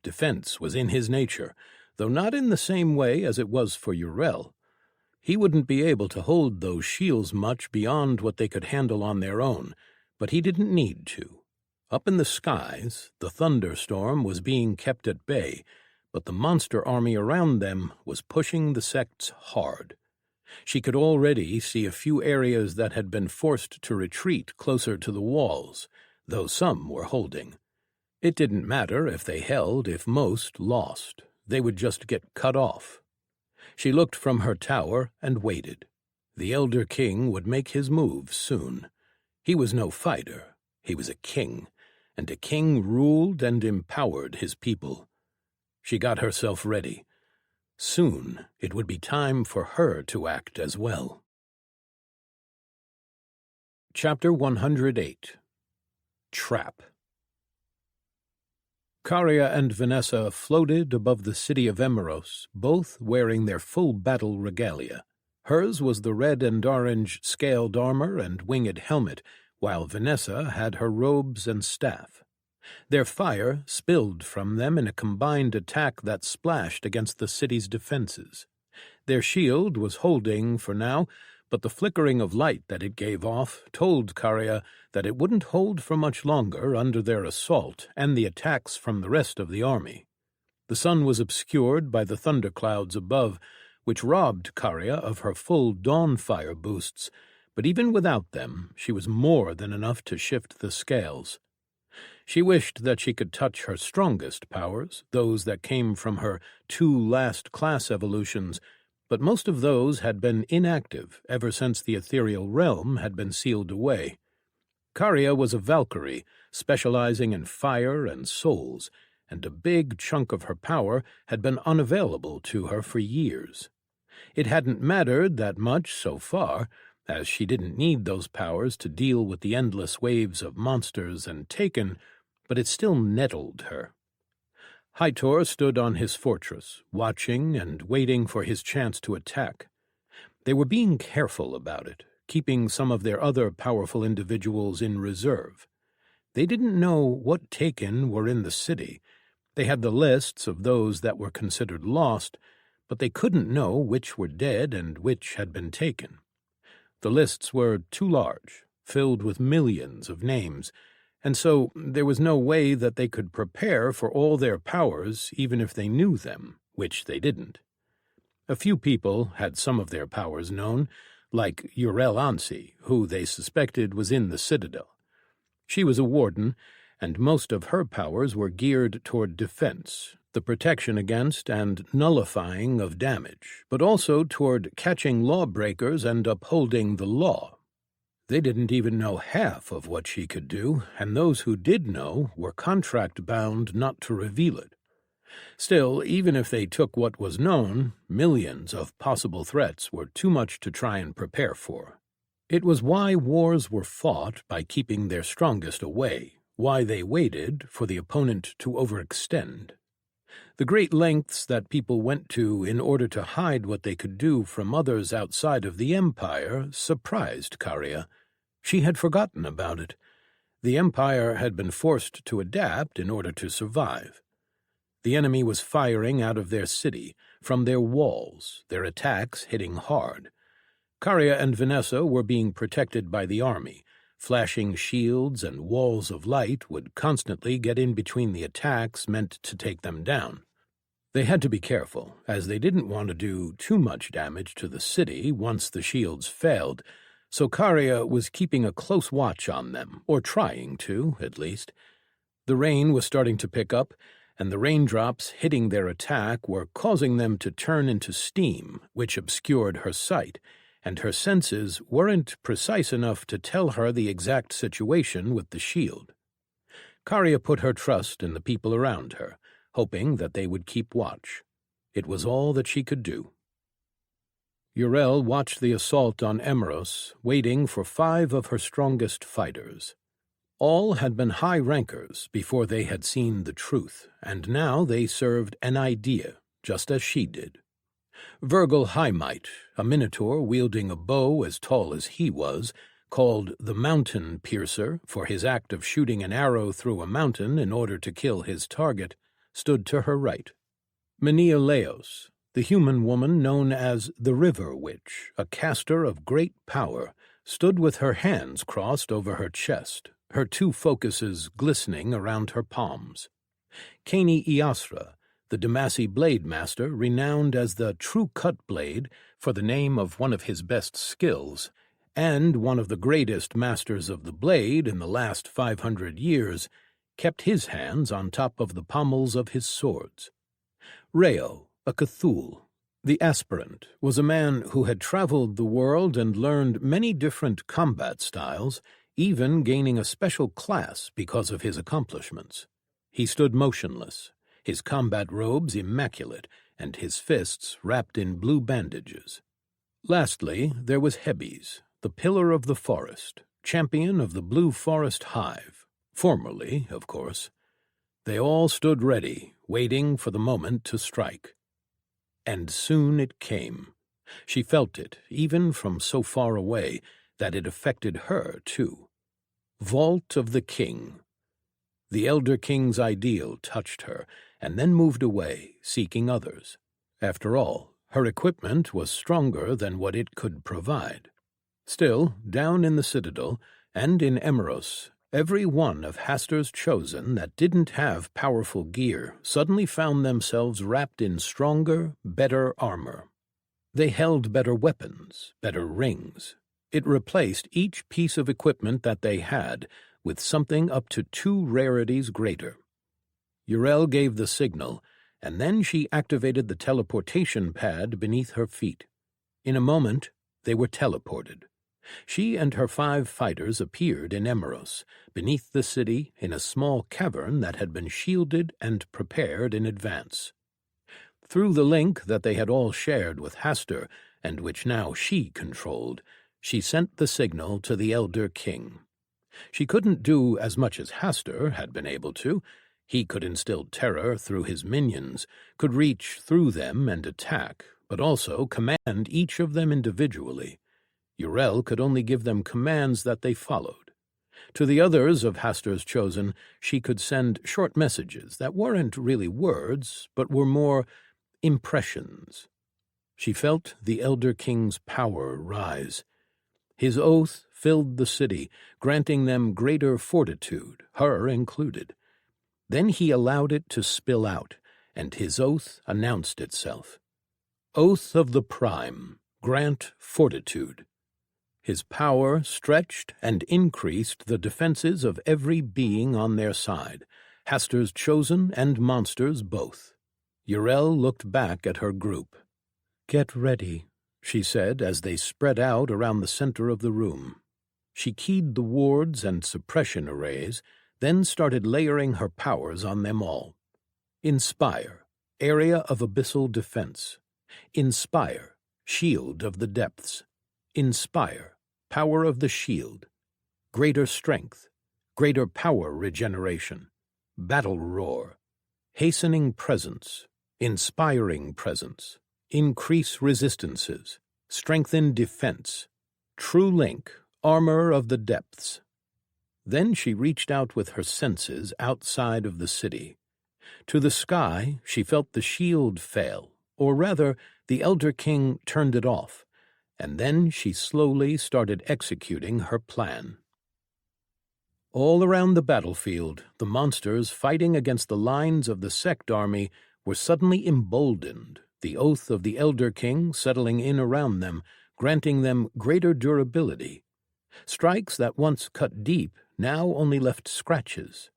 Defense was in his nature, though not in the same way as it was for Uriel. He wouldn't be able to hold those shields much beyond what they could handle on their own, but he didn't need to. Up in the skies, the thunderstorm was being kept at bay, but the monster army around them was pushing the sects hard. She could already see a few areas that had been forced to retreat closer to the walls, though some were holding. It didn't matter if they held, if most lost. They would just get cut off. She looked from her tower and waited. The Elder King would make his move soon. He was no fighter. He was a king, and a king ruled and empowered his people. She got herself ready. Soon it would be time for her to act as well. Chapter 108. Trap. Caria and Vanessa floated above the city of Emeros, both wearing their full battle regalia. Hers was the red and orange scaled armor and winged helmet, while Vanessa had her robes and staff. Their fire spilled from them in a combined attack that splashed against the city's defenses. Their shield was holding for now, but the flickering of light that it gave off told Caria that it wouldn't hold for much longer under their assault and the attacks from the rest of the army. The sun was obscured by the thunderclouds above, which robbed Caria of her full dawn fire boosts, but even without them she was more than enough to shift the scales. She wished that she could touch her strongest powers, those that came from her 2 last-class evolutions, but most of those had been inactive ever since the ethereal realm had been sealed away. Caria was a Valkyrie, specializing in fire and souls, and a big chunk of her power had been unavailable to her for years. It hadn't mattered that much so far, as she didn't need those powers to deal with the endless waves of monsters and Taken, but it still nettled her. Hytor stood on his fortress, watching and waiting for his chance to attack. They were being careful about it, keeping some of their other powerful individuals in reserve. They didn't know what Taken were in the city. They had the lists of those that were considered lost, but they couldn't know which were dead and which had been taken. The lists were too large, filled with millions of names, and so there was no way that they could prepare for all their powers even if they knew them, which they didn't. A few people had some of their powers known, like Urel Ansi, who they suspected was in the Citadel. She was a warden, and most of her powers were geared toward defense, the protection against and nullifying of damage, but also toward catching lawbreakers and upholding the law. They didn't even know half of what she could do, and those who did know were contract-bound not to reveal it. Still, even if they took what was known, millions of possible threats were too much to try and prepare for. It was why wars were fought by keeping their strongest away, why they waited for the opponent to overextend. The great lengths that people went to in order to hide what they could do from others outside of the Empire surprised Caria. She had forgotten about it. The Empire had been forced to adapt in order to survive. The enemy was firing out of their city, from their walls, their attacks hitting hard. Caria and Vanessa were being protected by the army. Flashing shields and walls of light would constantly get in between the attacks meant to take them down. They had to be careful, as they didn't want to do too much damage to the city once the shields failed, so Caria was keeping a close watch on them, or trying to, at least. The rain was starting to pick up, and the raindrops hitting their attack were causing them to turn into steam, which obscured her sight, and her senses weren't precise enough to tell her the exact situation with the shield. Caria put her trust in the people around her, hoping that they would keep watch. It was all that she could do. Urel watched the assault on Emeros, waiting for 5 of her strongest fighters. All had been high rankers before they had seen the truth, and now they served an idea, just as she did. Virgil Highmight, a minotaur wielding a bow as tall as he was, called the Mountain Piercer for his act of shooting an arrow through a mountain in order to kill his target, stood to her right. Menelaos, the human woman known as the River Witch, a caster of great power, stood with her hands crossed over her chest, her 2 focuses glistening around her palms. Kani Iasra, the Demacy blade master, renowned as the true cut blade for the name of one of his best skills, and one of the greatest masters of the blade in the last 500 years, kept his hands on top of the pommels of his swords. Reo, a Cthul, the aspirant, was a man who had traveled the world and learned many different combat styles, even gaining a special class because of his accomplishments. He stood motionless, his combat robes immaculate, and his fists wrapped in blue bandages. Lastly, there was Hebes, the pillar of the forest, champion of the Blue Forest Hive, formerly, of course. They all stood ready, waiting for the moment to strike. And soon it came. She felt it, even from so far away, that it affected her, too. Vault of the King. The Elder King's ideal touched her, and then moved away, seeking others. After all, her equipment was stronger than what it could provide. Still, down in the Citadel, and in Emeros, every one of Hastur's chosen that didn't have powerful gear suddenly found themselves wrapped in stronger, better armor. They held better weapons, better rings. It replaced each piece of equipment that they had with something up to 2 rarities greater. Uriel gave the signal, and then she activated the teleportation pad beneath her feet. In a moment, they were teleported. She and her 5 fighters appeared in Emeros, beneath the city in a small cavern that had been shielded and prepared in advance. Through the link that they had all shared with Hastur, and which now she controlled, she sent the signal to the Elder King. She couldn't do as much as Hastur had been able to. He could instill terror through his minions, could reach through them and attack, but also command each of them individually. Uriel could only give them commands that they followed. To the others of Hastur's chosen, she could send short messages that weren't really words, but were more impressions. She felt the Elder King's power rise. His oath filled the city, granting them greater fortitude, her included. Then he allowed it to spill out, and his oath announced itself. Oath of the Prime, grant fortitude. His power stretched and increased the defenses of every being on their side, Hastur's chosen and monsters both. Uriel looked back at her group. "Get ready," she said as they spread out around the center of the room. She keyed the wards and suppression arrays, then started layering her powers on them all. Inspire, area of abyssal defense. Inspire, shield of the depths. Inspire, power of the shield. Greater strength, greater power regeneration. Battle roar. Hastening presence, inspiring presence. Increase resistances. Strengthen defense. True link, armor of the depths. Then she reached out with her senses outside of the city. To the sky, she felt the shield fail, or rather, the Elder King turned it off, and then she slowly started executing her plan. All around the battlefield, the monsters fighting against the lines of the sect army were suddenly emboldened, the oath of the Elder King settling in around them, granting them greater durability. Strikes that once cut deep now only left scratches.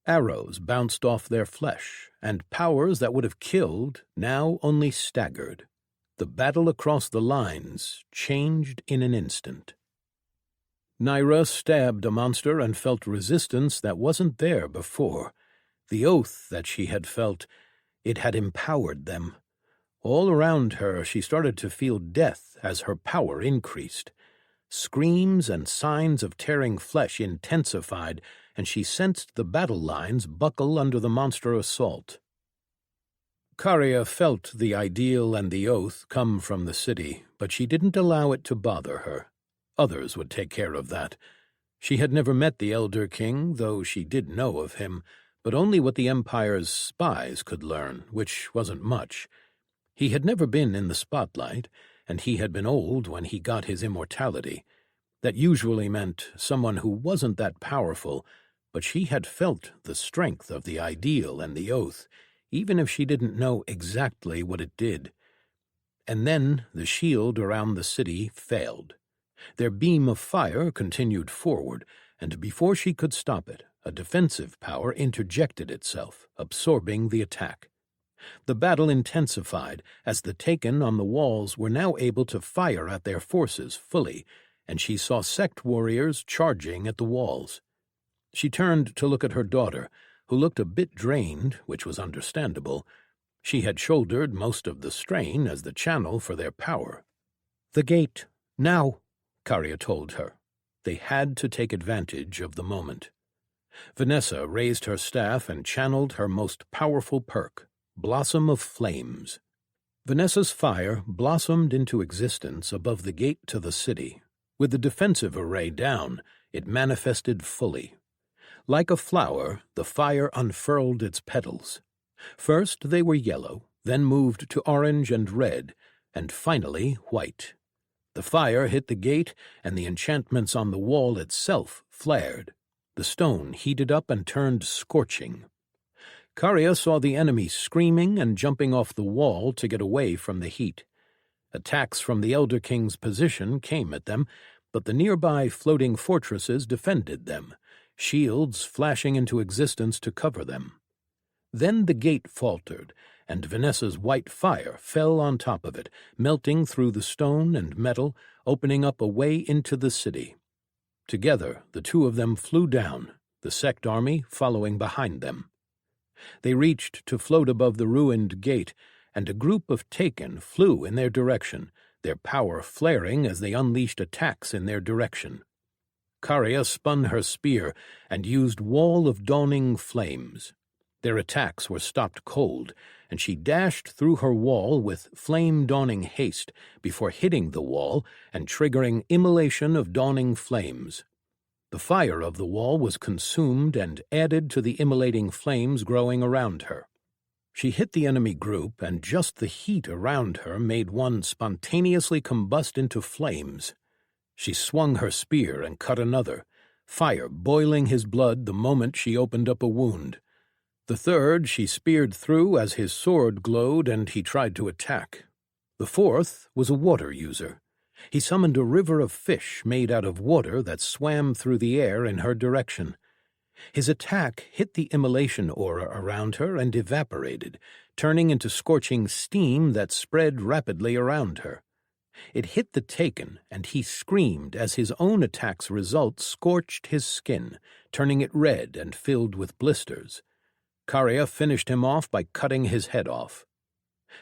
Arrows bounced off their flesh, and powers that would have killed now only staggered. The battle across the lines changed in an instant. Naira stabbed a monster and felt resistance that wasn't there before. The oath that she had felt, it had empowered them. All around her she started to feel death as her power increased. Screams and signs of tearing flesh intensified, and she sensed the battle lines buckle under the monster assault. Karia felt the ideal and the oath come from the city, but she didn't allow it to bother her. Others would take care of that. She had never met the Elder King, though she did know of him, but only what the Empire's spies could learn, which wasn't much. He had never been in the spotlight, and he had been old when he got his immortality. That usually meant someone who wasn't that powerful, but she had felt the strength of the ideal and the oath, even if she didn't know exactly what it did. And then the shield around the city failed. Their beam of fire continued forward, and before she could stop it, a defensive power interjected itself, absorbing the attack. The battle intensified as the Taken on the walls were now able to fire at their forces fully, and she saw sect warriors charging at the walls. She turned to look at her daughter, who looked a bit drained, which was understandable. She had shouldered most of the strain as the channel for their power. "The gate, now," Karya told her. They had to take advantage of the moment. Vanessa raised her staff and channeled her most powerful perk, Blossom of Flames. Vanessa's fire blossomed into existence above the gate to the city. With the defensive array down, it manifested fully. Like a flower, the fire unfurled its petals. First they were yellow, then moved to orange and red, and finally white. The fire hit the gate, and the enchantments on the wall itself flared. The stone heated up and turned scorching. Karya saw the enemy screaming and jumping off the wall to get away from the heat. Attacks from the Elder King's position came at them, but the nearby floating fortresses defended them, shields flashing into existence to cover them. Then the gate faltered, and Vanessa's white fire fell on top of it, melting through the stone and metal, opening up a way into the city. Together, the two of them flew down, the sect army following behind them. They reached to float above the ruined gate, and a group of Taken flew in their direction, their power flaring as they unleashed attacks in their direction. Karya spun her spear and used Wall of Dawning Flames. Their attacks were stopped cold, and she dashed through her wall with flame-dawning haste before hitting the wall and triggering Immolation of Dawning Flames. The fire of the wall was consumed and added to the immolating flames growing around her. She hit the enemy group, and just the heat around her made one spontaneously combust into flames. She swung her spear and cut another, fire boiling his blood the moment she opened up a wound. The third she speared through as his sword glowed and he tried to attack. The fourth was a water user. He summoned a river of fish made out of water that swam through the air in her direction. His attack hit the immolation aura around her and evaporated, turning into scorching steam that spread rapidly around her. It hit the Taken, and he screamed as his own attack's result scorched his skin, turning it red and filled with blisters. Karya finished him off by cutting his head off.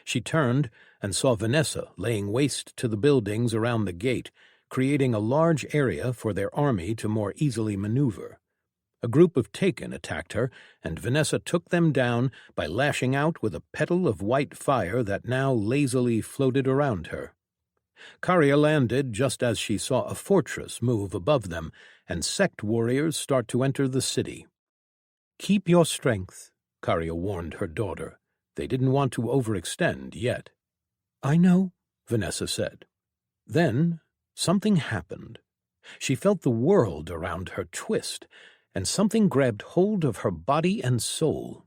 She turned and saw Vanessa laying waste to the buildings around the gate, creating a large area for their army to more easily maneuver. A group of Taken attacked her, and Vanessa took them down by lashing out with a petal of white fire that now lazily floated around her. Karya landed just as she saw a fortress move above them, and sect warriors start to enter the city. "Keep your strength," Karya warned her daughter. They didn't want to overextend yet. "I know," Vanessa said. Then something happened. She felt the world around her twist, and something grabbed hold of her body and soul.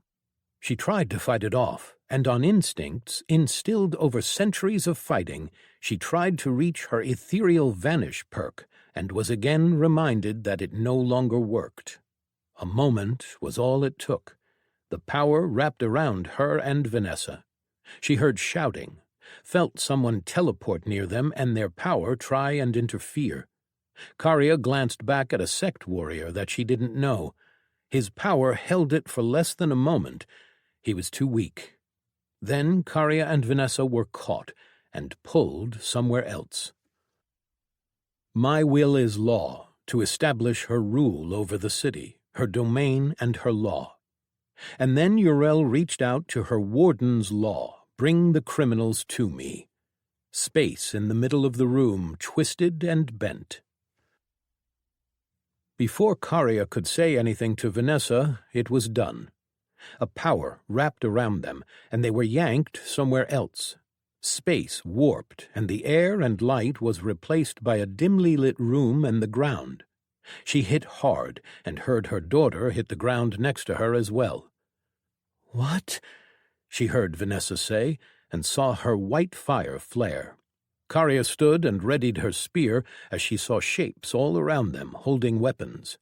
She tried to fight it off, and on instincts instilled over centuries of fighting, she tried to reach her ethereal vanish perk, and was again reminded that it no longer worked. A moment was all it took. The power wrapped around her and Vanessa. She heard shouting, felt someone teleport near them and their power try and interfere. Karya glanced back at a sect warrior that she didn't know. His power held it for less than a moment. He was too weak. Then Karya and Vanessa were caught and pulled somewhere else. My will is law, to establish her rule over the city, her domain and her law. And then Uriel reached out to her warden's law, bring the criminals to me. Space in the middle of the room twisted and bent. Before Karya could say anything to Vanessa, it was done. A power wrapped around them, and they were yanked somewhere else. Space warped, and the air and light was replaced by a dimly lit room and the ground. She hit hard, and heard her daughter hit the ground next to her as well. "What?" she heard Vanessa say, and saw her white fire flare. Karya stood and readied her spear as she saw shapes all around them holding weapons.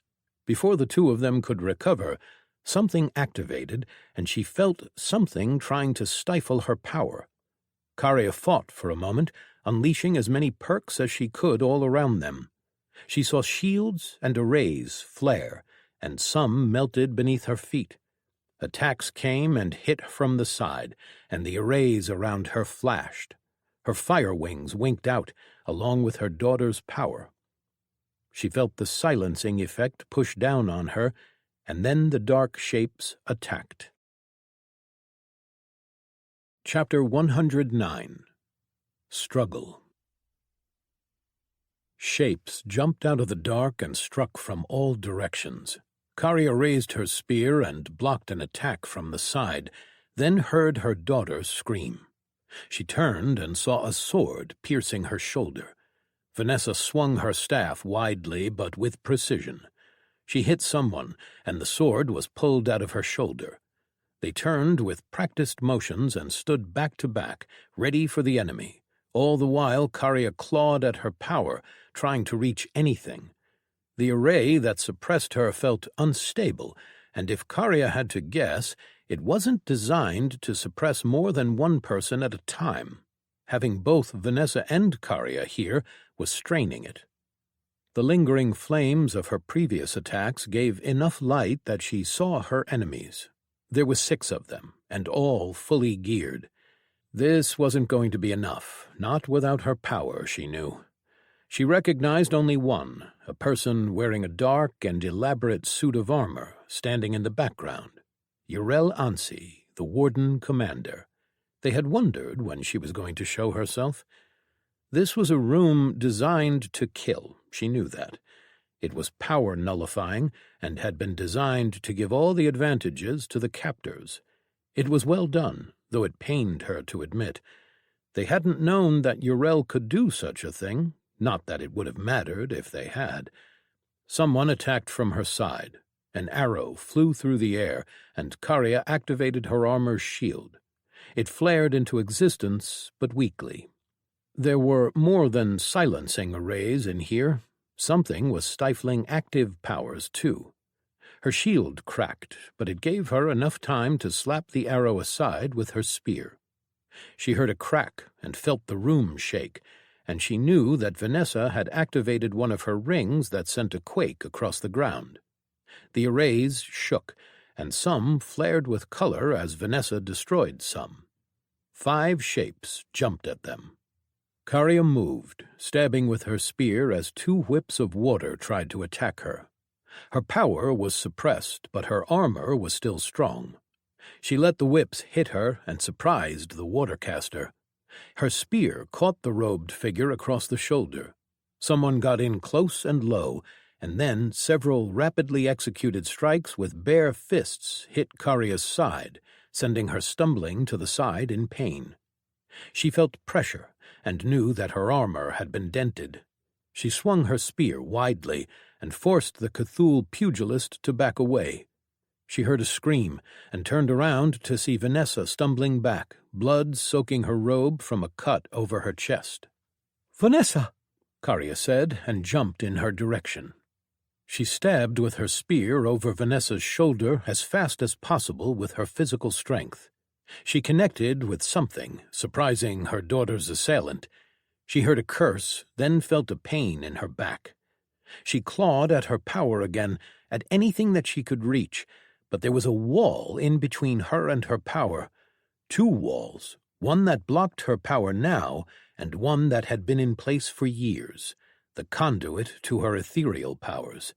Before the two of them could recover, something activated, and she felt something trying to stifle her power. Karya fought for a moment, unleashing as many perks as she could all around them. She saw shields and arrays flare, and some melted beneath her feet. Attacks came and hit from the side, and the arrays around her flashed. Her fire wings winked out, along with her daughter's power. She felt the silencing effect push down on her, and then the dark shapes attacked. Chapter 109. Struggle. Shapes jumped out of the dark and struck from all directions. Karya raised her spear and blocked an attack from the side, then heard her daughter scream. She turned and saw a sword piercing her shoulder. Vanessa swung her staff widely but with precision. She hit someone, and the sword was pulled out of her shoulder. They turned with practiced motions and stood back to back, ready for the enemy. All the while Karya clawed at her power, trying to reach anything. The array that suppressed her felt unstable, and if Karya had to guess, it wasn't designed to suppress more than one person at a time. Having both Vanessa and Karya here was straining it. The lingering flames of her previous attacks gave enough light that she saw her enemies. There were 6 of them, and all fully geared. This wasn't going to be enough, not without her power, she knew. She recognized only one, a person wearing a dark and elaborate suit of armor, standing in the background. Yrel Ansi, the Warden Commander. They had wondered when she was going to show herself. This was a room designed to kill, she knew that. It was power-nullifying and had been designed to give all the advantages to the captors. It was well done, though it pained her to admit. They hadn't known that Yrel could do such a thing, not that it would have mattered if they had. Someone attacked from her side. An arrow flew through the air, and Karya activated her armor's shield. It flared into existence, but weakly. There were more than silencing arrays in here. Something was stifling active powers, too. Her shield cracked, but it gave her enough time to slap the arrow aside with her spear. She heard a crack and felt the room shake, and she knew that Vanessa had activated one of her rings that sent a quake across the ground. The arrays shook, and some flared with color as Vanessa destroyed some. 5 shapes jumped at them. Karya moved, stabbing with her spear as 2 whips of water tried to attack her. Her power was suppressed, but her armor was still strong. She let the whips hit her and surprised the watercaster. Her spear caught the robed figure across the shoulder. Someone got in close and low, and then several rapidly executed strikes with bare fists hit Karya's side, sending her stumbling to the side in pain. She felt pressure and knew that her armor had been dented. She swung her spear widely and forced the Cthulhu pugilist to back away. She heard a scream and turned around to see Vanessa stumbling back, blood soaking her robe from a cut over her chest. "Vanessa!" Karya said, and jumped in her direction. She stabbed with her spear over Vanessa's shoulder as fast as possible with her physical strength. She connected with something, surprising her daughter's assailant. She heard a curse, then felt a pain in her back. She clawed at her power again, at anything that she could reach, but there was a wall in between her and her power. 2 walls, one that blocked her power now, and one that had been in place for years, the conduit to her ethereal powers.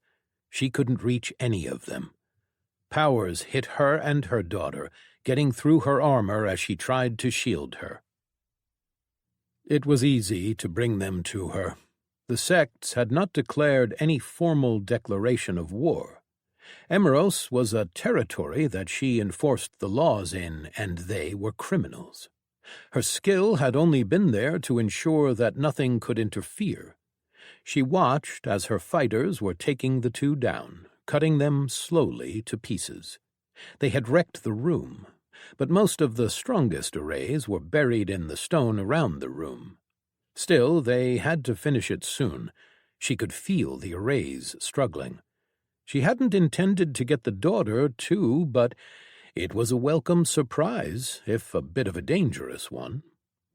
She couldn't reach any of them. Powers hit her and her daughter, getting through her armor as she tried to shield her. It was easy to bring them to her. The sects had not declared any formal declaration of war. Emeros was a territory that she enforced the laws in, and they were criminals. Her skill had only been there to ensure that nothing could interfere. She watched as her fighters were taking the 2 down, cutting them slowly to pieces. They had wrecked the room, but most of the strongest arrays were buried in the stone around the room. Still, they had to finish it soon. She could feel the arrays struggling. She hadn't intended to get the daughter, too, but it was a welcome surprise, if a bit of a dangerous one.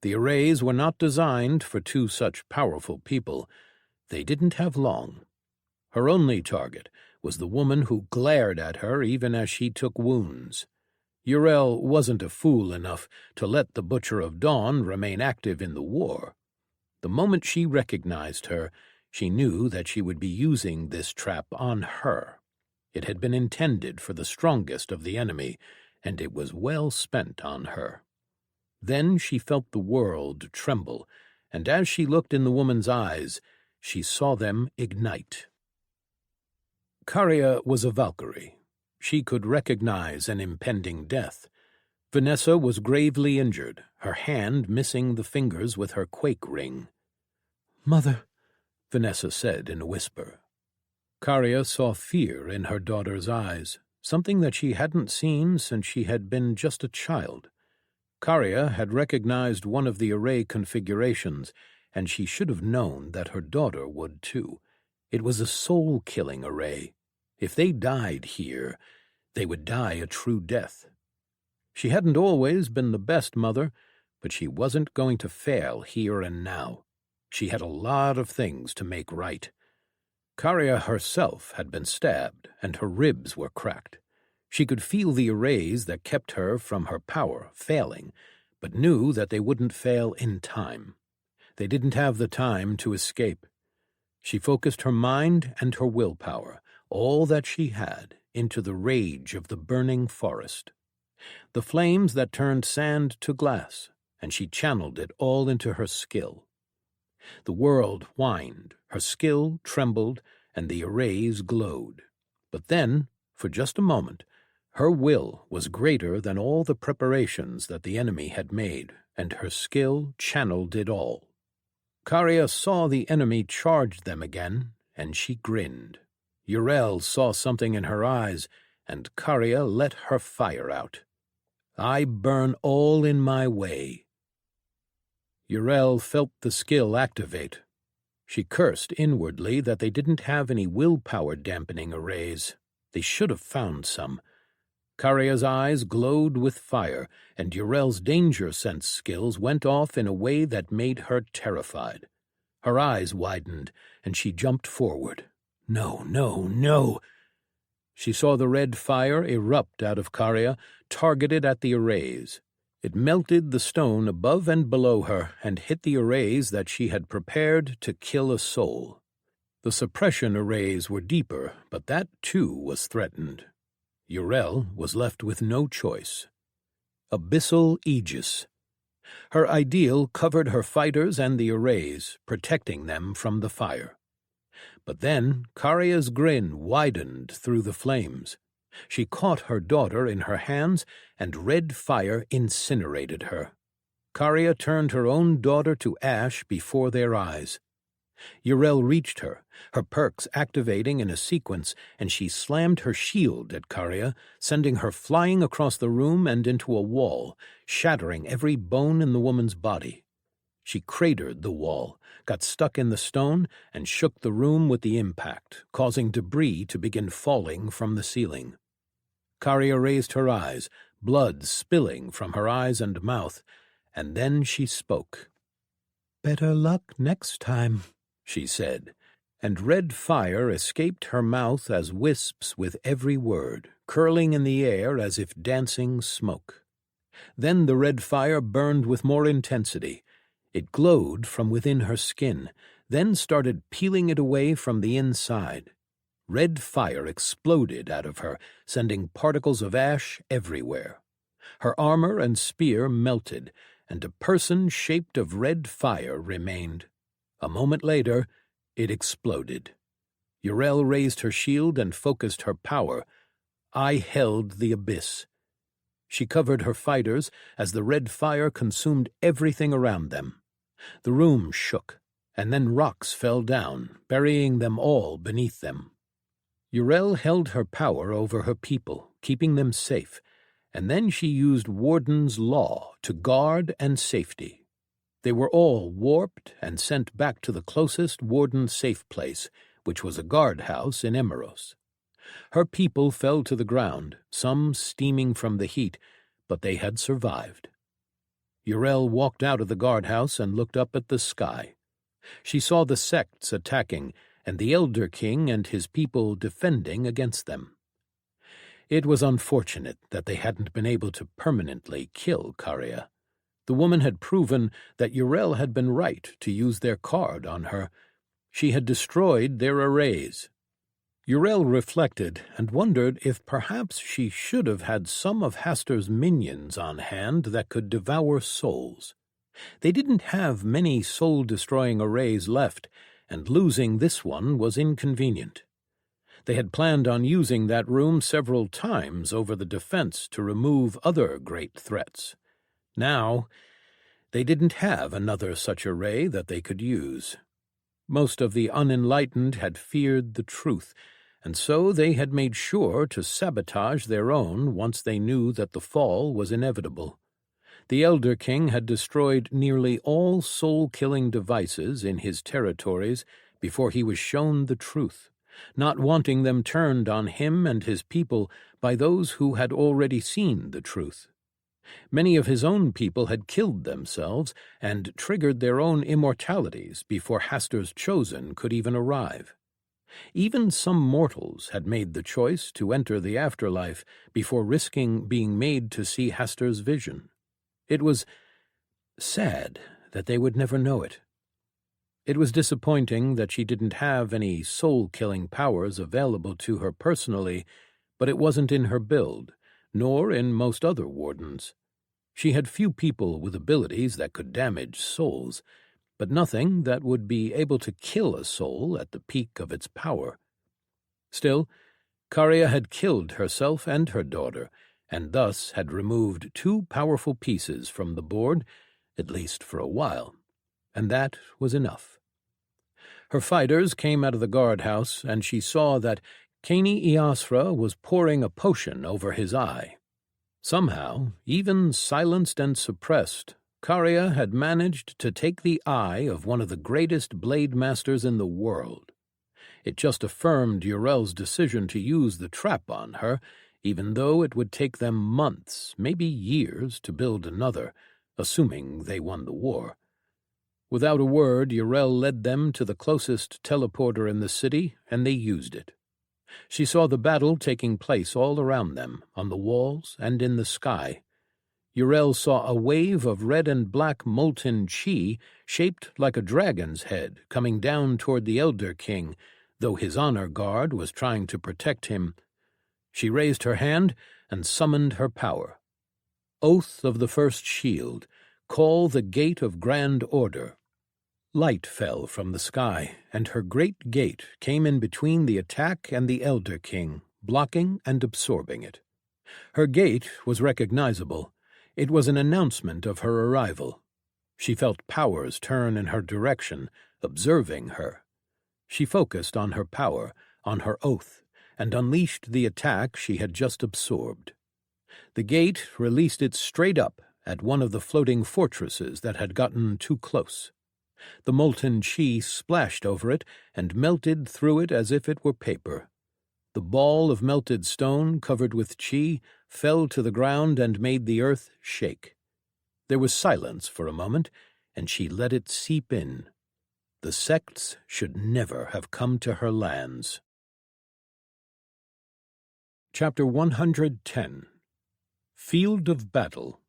The arrays were not designed for two such powerful people. They didn't have long. Her only target was the woman who glared at her even as she took wounds. Uriel wasn't a fool enough to let the Butcher of Dawn remain active in the war. The moment she recognized her, she knew that she would be using this trap on her. It had been intended for the strongest of the enemy, and it was well spent on her. Then she felt the world tremble, and as she looked in the woman's eyes, she saw them ignite. Karia was a Valkyrie. She could recognize an impending death. Vanessa was gravely injured, her hand missing the fingers with her quake ring. "Mother," Vanessa said in a whisper. Karia saw fear in her daughter's eyes, something that she hadn't seen since she had been just a child. Karia had recognized one of the array configurations, and she should have known that her daughter would too. It was a soul-killing array. If they died here, they would die a true death. She hadn't always been the best mother, but she wasn't going to fail here and now. She had a lot of things to make right. Karia herself had been stabbed, and her ribs were cracked. She could feel the arrays that kept her from her power failing, but knew that they wouldn't fail in time. They didn't have the time to escape. She focused her mind and her willpower, all that she had, into the rage of the burning forest. The flames that turned sand to glass, and she channeled it all into her skill. The world whined, her skill trembled, and the arrays glowed. But then, for just a moment, her will was greater than all the preparations that the enemy had made, and her skill channeled it all. Karia saw the enemy charge them again, and she grinned. Uriel saw something in her eyes, and Karia let her fire out. "I burn all in my way." Uriel felt the skill activate. She cursed inwardly that they didn't have any willpower dampening arrays. They should have found some. Karia's eyes glowed with fire, and Uriel's danger sense skills went off in a way that made her terrified. Her eyes widened, and she jumped forward. No, no, no! She saw the red fire erupt out of Karia, targeted at the arrays. It melted the stone above and below her and hit the arrays that she had prepared to kill a soul. The suppression arrays were deeper, but that too was threatened. Uriel was left with no choice. Abyssal Aegis. Her ideal covered her fighters and the arrays, protecting them from the fire. But then Karia's grin widened through the flames. She caught her daughter in her hands, and red fire incinerated her. Karia turned her own daughter to ash before their eyes. Uriel reached her, her perks activating in a sequence, and she slammed her shield at Karia, sending her flying across the room and into a wall, shattering every bone in the woman's body. She cratered the wall, got stuck in the stone, and shook the room with the impact, causing debris to begin falling from the ceiling. Karia raised her eyes, blood spilling from her eyes and mouth, and then she spoke. "Better luck next time," she said, and red fire escaped her mouth as wisps with every word, curling in the air as if dancing smoke. Then the red fire burned with more intensity. It glowed from within her skin, then started peeling it away from the inside. Red fire exploded out of her, sending particles of ash everywhere. Her armor and spear melted, and a person shaped of red fire remained. A moment later, it exploded. Uriel raised her shield and focused her power. I held the abyss. She covered her fighters as the red fire consumed everything around them. The room shook, and then rocks fell down, burying them all beneath them. Uriel held her power over her people, keeping them safe, and then she used Warden's Law to guard and safety. They were all warped and sent back to the closest Warden's safe place, which was a guardhouse in Emeros. Her people fell to the ground, some steaming from the heat, but they had survived. Uriel walked out of the guardhouse and looked up at the sky. She saw the sects attacking, and the Elder King and his people defending against them. It was unfortunate that they hadn't been able to permanently kill Caria. The woman had proven that Uriel had been right to use their card on her. She had destroyed their arrays. Uriel reflected and wondered if perhaps she should have had some of Hastur's minions on hand that could devour souls. They didn't have many soul-destroying arrays left, and losing this one was inconvenient. They had planned on using that room several times over the defense to remove other great threats. Now, they didn't have another such array that they could use. Most of the unenlightened had feared the truth, and so they had made sure to sabotage their own once they knew that the fall was inevitable. The Elder King had destroyed nearly all soul-killing devices in his territories before he was shown the truth, not wanting them turned on him and his people by those who had already seen the truth. Many of his own people had killed themselves and triggered their own immortalities before Hastur's chosen could even arrive. Even some mortals had made the choice to enter the afterlife before risking being made to see Hastur's vision. It was sad that they would never know it. It was disappointing that she didn't have any soul-killing powers available to her personally, but it wasn't in her build, nor in most other wardens. She had few people with abilities that could damage souls, but nothing that would be able to kill a soul at the peak of its power. Still, Caria had killed herself and her daughter, and thus had removed two powerful pieces from the board, at least for a while, and that was enough. Her fighters came out of the guardhouse, and she saw that Kani Iasra was pouring a potion over his eye. Somehow, even silenced and suppressed, Caria had managed to take the eye of one of the greatest blade masters in the world. It just affirmed Uriel's decision to use the trap on her, even though it would take them months, maybe years, to build another, assuming they won the war. Without a word, Uriel led them to the closest teleporter in the city, and they used it. She saw the battle taking place all around them, on the walls and in the sky. Uriel saw a wave of red and black molten chi, shaped like a dragon's head, coming down toward the Elder King, though his honor guard was trying to protect him. She raised her hand and summoned her power. Oath of the First Shield, call the Gate of Grand Order. Light fell from the sky, and her great gate came in between the attack and the Elder King, blocking and absorbing it. Her gate was recognizable. It was an announcement of her arrival. She felt powers turn in her direction, observing her. She focused on her power, on her oath, and unleashed the attack she had just absorbed. The gate released it straight up at one of the floating fortresses that had gotten too close. The molten chi splashed over it and melted through it as if it were paper. The ball of melted stone covered with chi fell to the ground and made the earth shake. There was silence for a moment, and she let it seep in. The sects should never have come to her lands. Chapter 110. Field of Battle.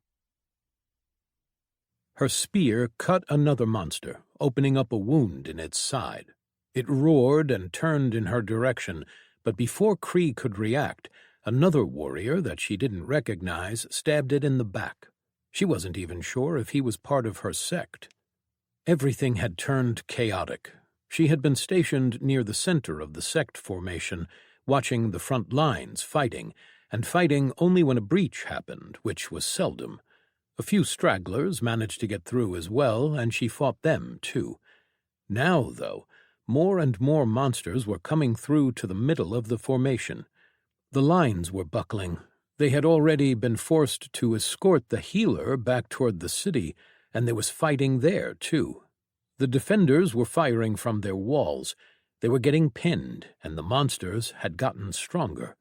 Her spear cut another monster, opening up a wound in its side. It roared and turned in her direction, but before Cree could react, another warrior that she didn't recognize stabbed it in the back. She wasn't even sure if he was part of her sect. Everything had turned chaotic. She had been stationed near the center of the sect formation, watching the front lines fighting, and fighting only when a breach happened, which was seldom. A few stragglers managed to get through as well, and she fought them, too. Now, though, more and more monsters were coming through to the middle of the formation. The lines were buckling. They had already been forced to escort the healer back toward the city, and there was fighting there, too. The defenders were firing from their walls. They were getting pinned, and the monsters had gotten stronger.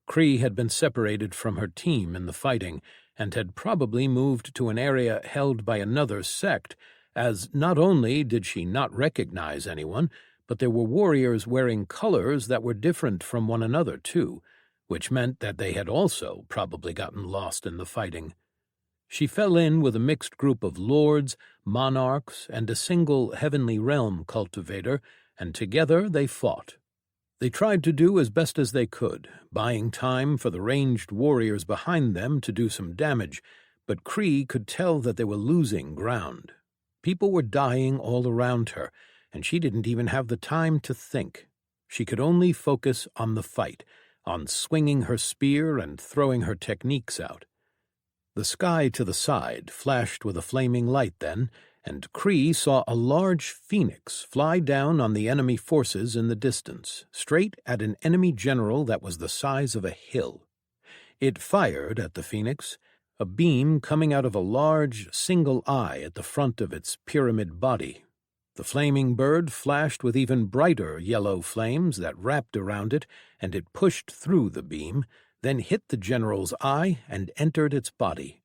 Cree had been separated from her team in the fighting, and had probably moved to an area held by another sect, as not only did she not recognize anyone, but there were warriors wearing colors that were different from one another, too, which meant that they had also probably gotten lost in the fighting. She fell in with a mixed group of lords, monarchs, and a single heavenly realm cultivator, and together they fought. They tried to do as best as they could, buying time for the ranged warriors behind them to do some damage, but Cree could tell that they were losing ground. People were dying all around her, and she didn't even have the time to think. She could only focus on the fight, on swinging her spear and throwing her techniques out. The sky to the side flashed with a flaming light then, and Cree saw a large phoenix fly down on the enemy forces in the distance, straight at an enemy general that was the size of a hill. It fired at the phoenix, a beam coming out of a large single eye at the front of its pyramid body. The flaming bird flashed with even brighter yellow flames that wrapped around it, and it pushed through the beam, then hit the general's eye and entered its body.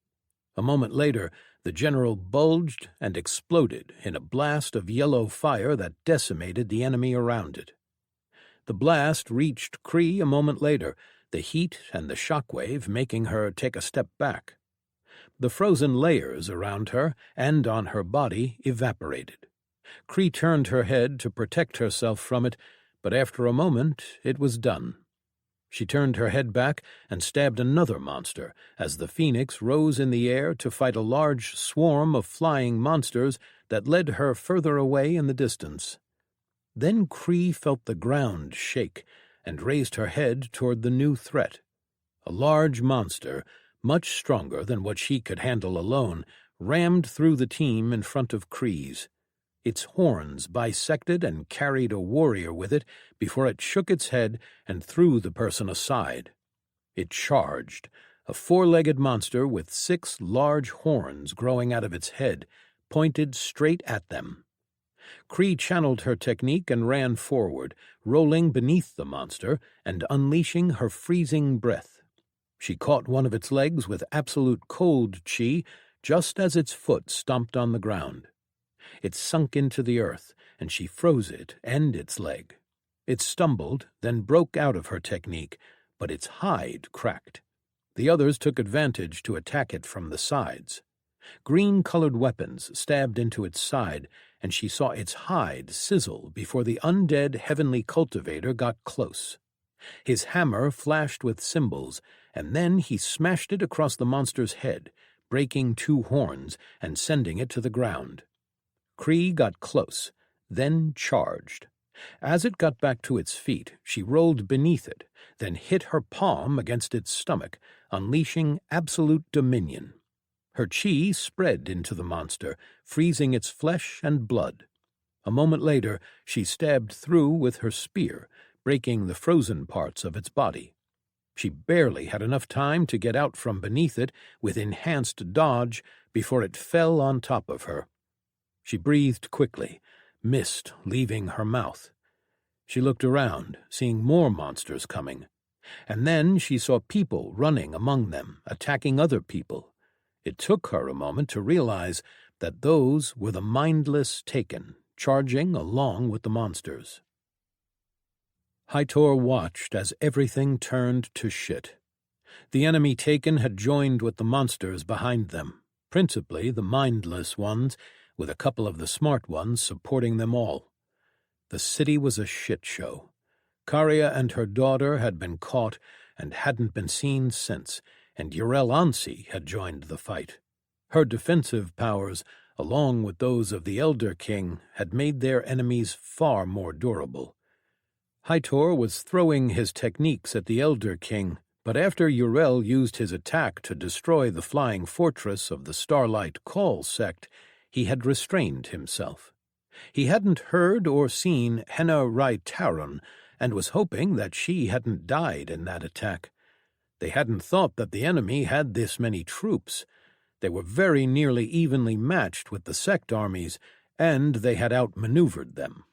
A moment later, the general bulged and exploded in a blast of yellow fire that decimated the enemy around it. The blast reached Cree a moment later, the heat and the shockwave making her take a step back. The frozen layers around her and on her body evaporated. Cree turned her head to protect herself from it, but after a moment it was done. She turned her head back and stabbed another monster as the phoenix rose in the air to fight a large swarm of flying monsters that led her further away in the distance. Then Cree felt the ground shake and raised her head toward the new threat. A large monster, much stronger than what she could handle alone, rammed through the team in front of Cree's. Its horns bisected and carried a warrior with it before it shook its head and threw the person aside. It charged, a four-legged monster with 6 large horns growing out of its head, pointed straight at them. Cree channeled her technique and ran forward, rolling beneath the monster and unleashing her freezing breath. She caught one of its legs with absolute cold chi just as its foot stomped on the ground. It sunk into the earth, and she froze it and its leg. It stumbled, then broke out of her technique, but its hide cracked. The others took advantage to attack it from the sides. Green-colored weapons stabbed into its side, and she saw its hide sizzle before the undead heavenly cultivator got close. His hammer flashed with symbols, and then he smashed it across the monster's head, breaking 2 horns and sending it to the ground. Cree got close, then charged. As it got back to its feet, she rolled beneath it, then hit her palm against its stomach, unleashing absolute dominion. Her chi spread into the monster, freezing its flesh and blood. A moment later, she stabbed through with her spear, breaking the frozen parts of its body. She barely had enough time to get out from beneath it with enhanced dodge before it fell on top of her. She breathed quickly, mist leaving her mouth. She looked around, seeing more monsters coming. And then she saw people running among them, attacking other people. It took her a moment to realize that those were the mindless Taken, charging along with the monsters. Hightor watched as everything turned to shit. The enemy Taken had joined with the monsters behind them, principally the mindless ones, with a couple of the smart ones supporting them all. The city was a shit show. Karya and her daughter had been caught and hadn't been seen since, and Yrel Ansi had joined the fight. Her defensive powers, along with those of the Elder King, had made their enemies far more durable. Hightor was throwing his techniques at the Elder King, but after Yrel used his attack to destroy the flying fortress of the Starlight Call sect, he had restrained himself. He hadn't heard or seen Henna Rai Taran, and was hoping that she hadn't died in that attack. They hadn't thought that the enemy had this many troops. They were very nearly evenly matched with the sect armies, and they had outmaneuvered them.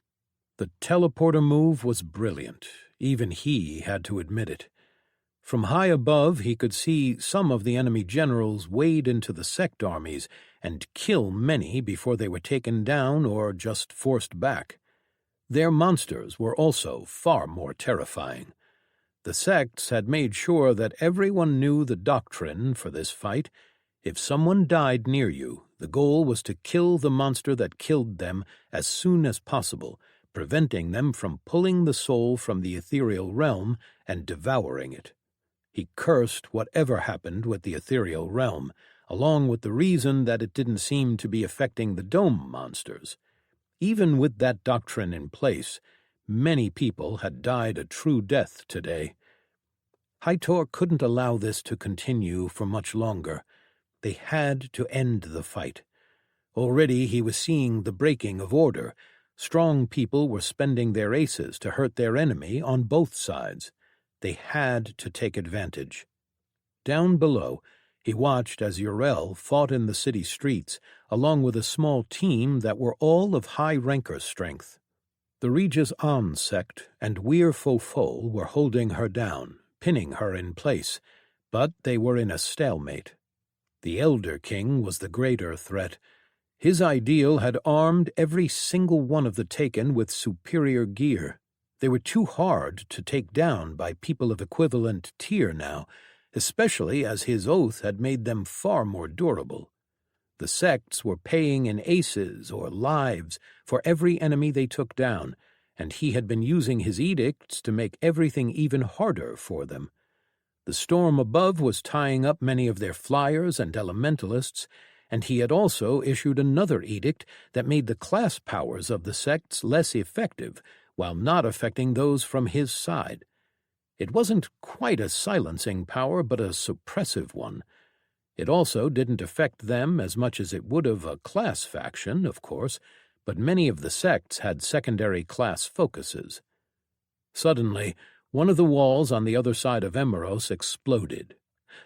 The teleporter move was brilliant. Even he had to admit it. From high above, he could see some of the enemy generals wade into the sect armies and kill many before they were taken down or just forced back. Their monsters were also far more terrifying. The sects had made sure that everyone knew the doctrine for this fight. If someone died near you, the goal was to kill the monster that killed them as soon as possible, preventing them from pulling the soul from the ethereal realm and devouring it. He cursed whatever happened with the ethereal realm, along with the reason that it didn't seem to be affecting the dome monsters. Even with that doctrine in place, many people had died a true death today. Hytor couldn't allow this to continue for much longer. They had to end the fight. Already he was seeing the breaking of order. Strong people were spending their aces to hurt their enemy on both sides. They had to take advantage. Down below, he watched as Uriel fought in the city streets, along with a small team that were all of high ranker strength. The Regis An sect and Weir Fofol were holding her down, pinning her in place, but they were in a stalemate. The Elder King was the greater threat. His ideal had armed every single one of the Taken with superior gear. They were too hard to take down by people of equivalent tier now, especially as his oath had made them far more durable. The sects were paying in aces or lives for every enemy they took down, and he had been using his edicts to make everything even harder for them. The storm above was tying up many of their flyers and elementalists, and he had also issued another edict that made the class powers of the sects less effective, while not affecting those from his side. It wasn't quite a silencing power, but a suppressive one. It also didn't affect them as much as it would have a class faction, of course, but many of the sects had secondary class focuses. Suddenly, one of the walls on the other side of Emeros exploded.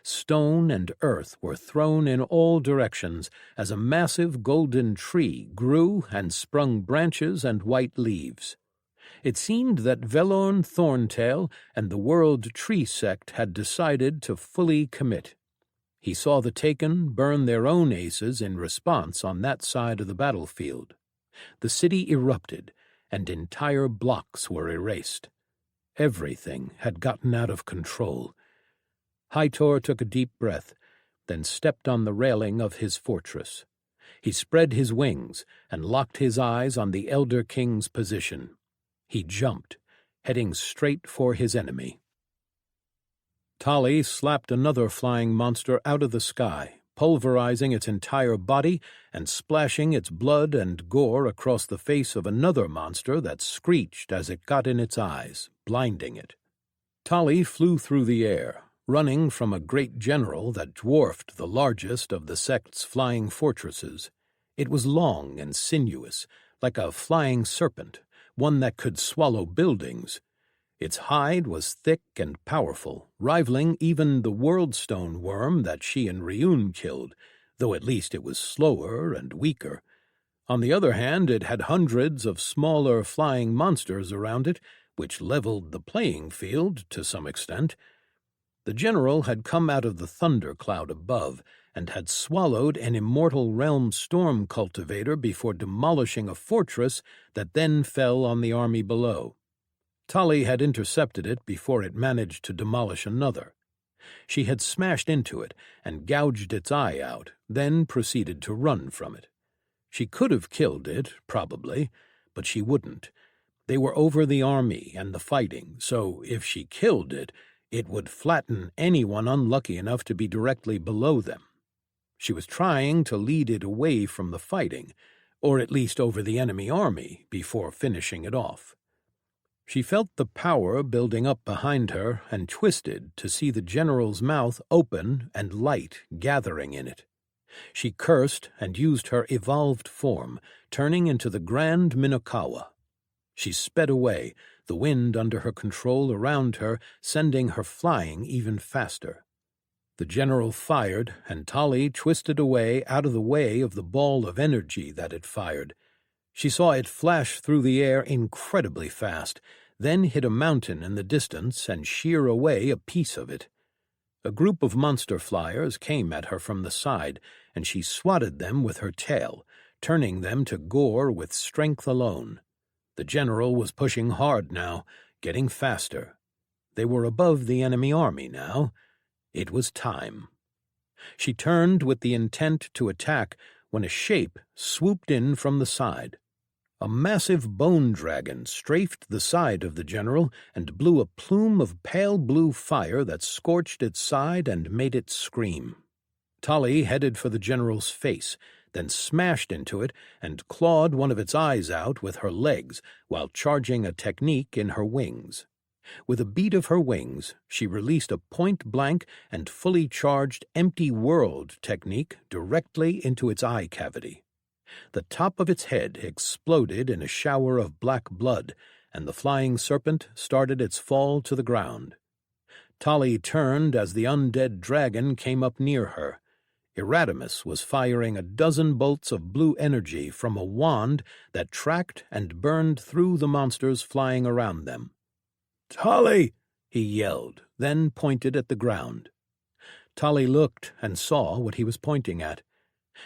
Stone and earth were thrown in all directions as a massive golden tree grew and sprung branches and white leaves. It seemed that Velorn Thorntail and the World Tree Sect had decided to fully commit. He saw the Taken burn their own aces in response on that side of the battlefield. The city erupted, and entire blocks were erased. Everything had gotten out of control. Hytor took a deep breath, then stepped on the railing of his fortress. He spread his wings and locked his eyes on the Elder King's position. He jumped, heading straight for his enemy. Tali slapped another flying monster out of the sky, pulverizing its entire body and splashing its blood and gore across the face of another monster that screeched as it got in its eyes, blinding it. Tali flew through the air, running from a great general that dwarfed the largest of the sect's flying fortresses. It was long and sinuous, like a flying serpent, one that could swallow buildings. Its hide was thick and powerful, rivaling even the worldstone worm that she and Ryun killed, though at least it was slower and weaker. On the other hand, it had hundreds of smaller flying monsters around it, which leveled the playing field to some extent. The general had come out of the thunder cloud above and had swallowed an immortal realm storm cultivator before demolishing a fortress that then fell on the army below. Tali had intercepted it before it managed to demolish another. She had smashed into it and gouged its eye out, then proceeded to run from it. She could have killed it, probably, but she wouldn't. They were over the army and the fighting, so if she killed it, it would flatten anyone unlucky enough to be directly below them. She was trying to lead it away from the fighting, or at least over the enemy army, before finishing it off. She felt the power building up behind her and twisted to see the general's mouth open and light gathering in it. She cursed and used her evolved form, turning into the Grand Minokawa. She sped away, the wind under her control around her, sending her flying even faster. The general fired, and Tali twisted away out of the way of the ball of energy that it fired. She saw it flash through the air incredibly fast, then hit a mountain in the distance and shear away a piece of it. A group of monster flyers came at her from the side, and she swatted them with her tail, turning them to gore with strength alone. The general was pushing hard now, getting faster. They were above the enemy army now. It was time. She turned with the intent to attack when a shape swooped in from the side. A massive bone dragon strafed the side of the general and blew a plume of pale blue fire that scorched its side and made it scream. Tali headed for the general's face, then smashed into it and clawed one of its eyes out with her legs while charging a technique in her wings. With a beat of her wings, she released a point-blank and fully charged empty world technique directly into its eye cavity. The top of its head exploded in a shower of black blood, and the flying serpent started its fall to the ground. Tali turned as the undead dragon came up near her. Erasmus was firing a dozen bolts of blue energy from a wand that tracked and burned through the monsters flying around them. "Tali!" he yelled, then pointed at the ground. Tali looked and saw what he was pointing at.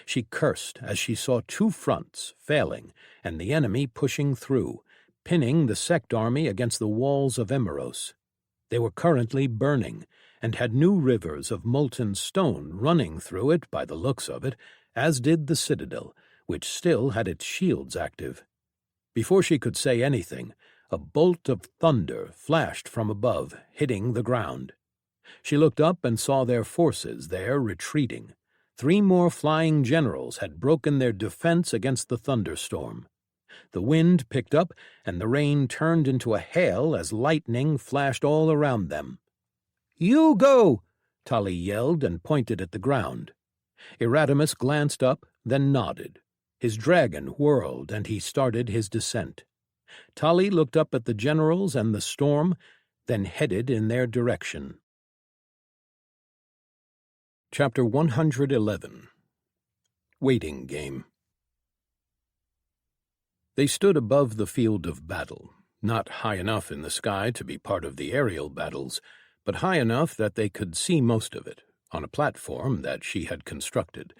She cursed as she saw two fronts failing and the enemy pushing through, pinning the sect army against the walls of Emeros. They were currently burning, and had new rivers of molten stone running through it by the looks of it, as did the citadel, which still had its shields active. Before she could say anything, a bolt of thunder flashed from above, hitting the ground. She looked up and saw their forces there retreating. 3 more flying generals had broken their defense against the thunderstorm. The wind picked up, and the rain turned into a hail as lightning flashed all around them. "You go!" Tali yelled and pointed at the ground. Erasmus glanced up, then nodded. His dragon whirled, and he started his descent. Tali looked up at the generals and the storm, then headed in their direction. Chapter 111. Waiting Game. They stood above the field of battle, not high enough in the sky to be part of the aerial battles, but high enough that they could see most of it, on a platform that she had constructed.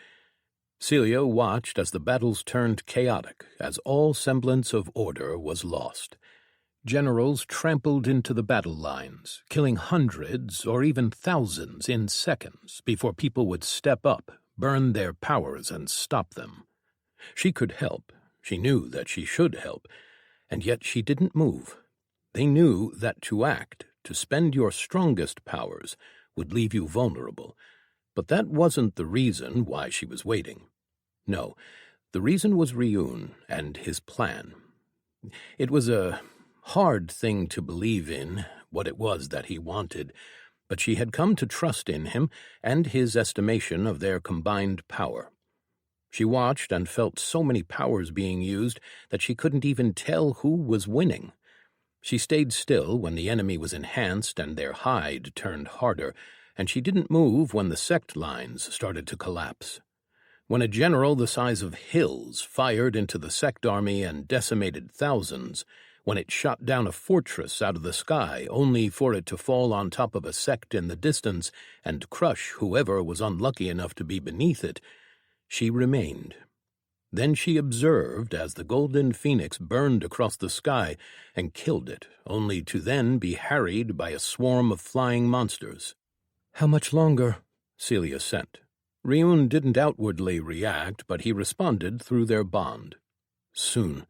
Celia watched as the battles turned chaotic, as all semblance of order was lost. Generals trampled into the battle lines, killing hundreds or even thousands in seconds before people would step up, burn their powers, and stop them. She could help. She knew that she should help, and yet she didn't move. They knew that to act, to spend your strongest powers, would leave you vulnerable, but that wasn't the reason why she was waiting. No, the reason was Ryun and his plan. It was a hard thing to believe in, what it was that he wanted, but she had come to trust in him and his estimation of their combined power. She watched and felt so many powers being used that she couldn't even tell who was winning. She stayed still when the enemy was enhanced and their hide turned harder, and she didn't move when the sect lines started to collapse. When a general the size of hills fired into the sect army and decimated thousands, when it shot down a fortress out of the sky only for it to fall on top of a sect in the distance and crush whoever was unlucky enough to be beneath it, she remained. Then she observed as the golden phoenix burned across the sky and killed it, only to then be harried by a swarm of flying monsters. "How much longer?" Celia sent. Ryun didn't outwardly react, but he responded through their bond. "Soon."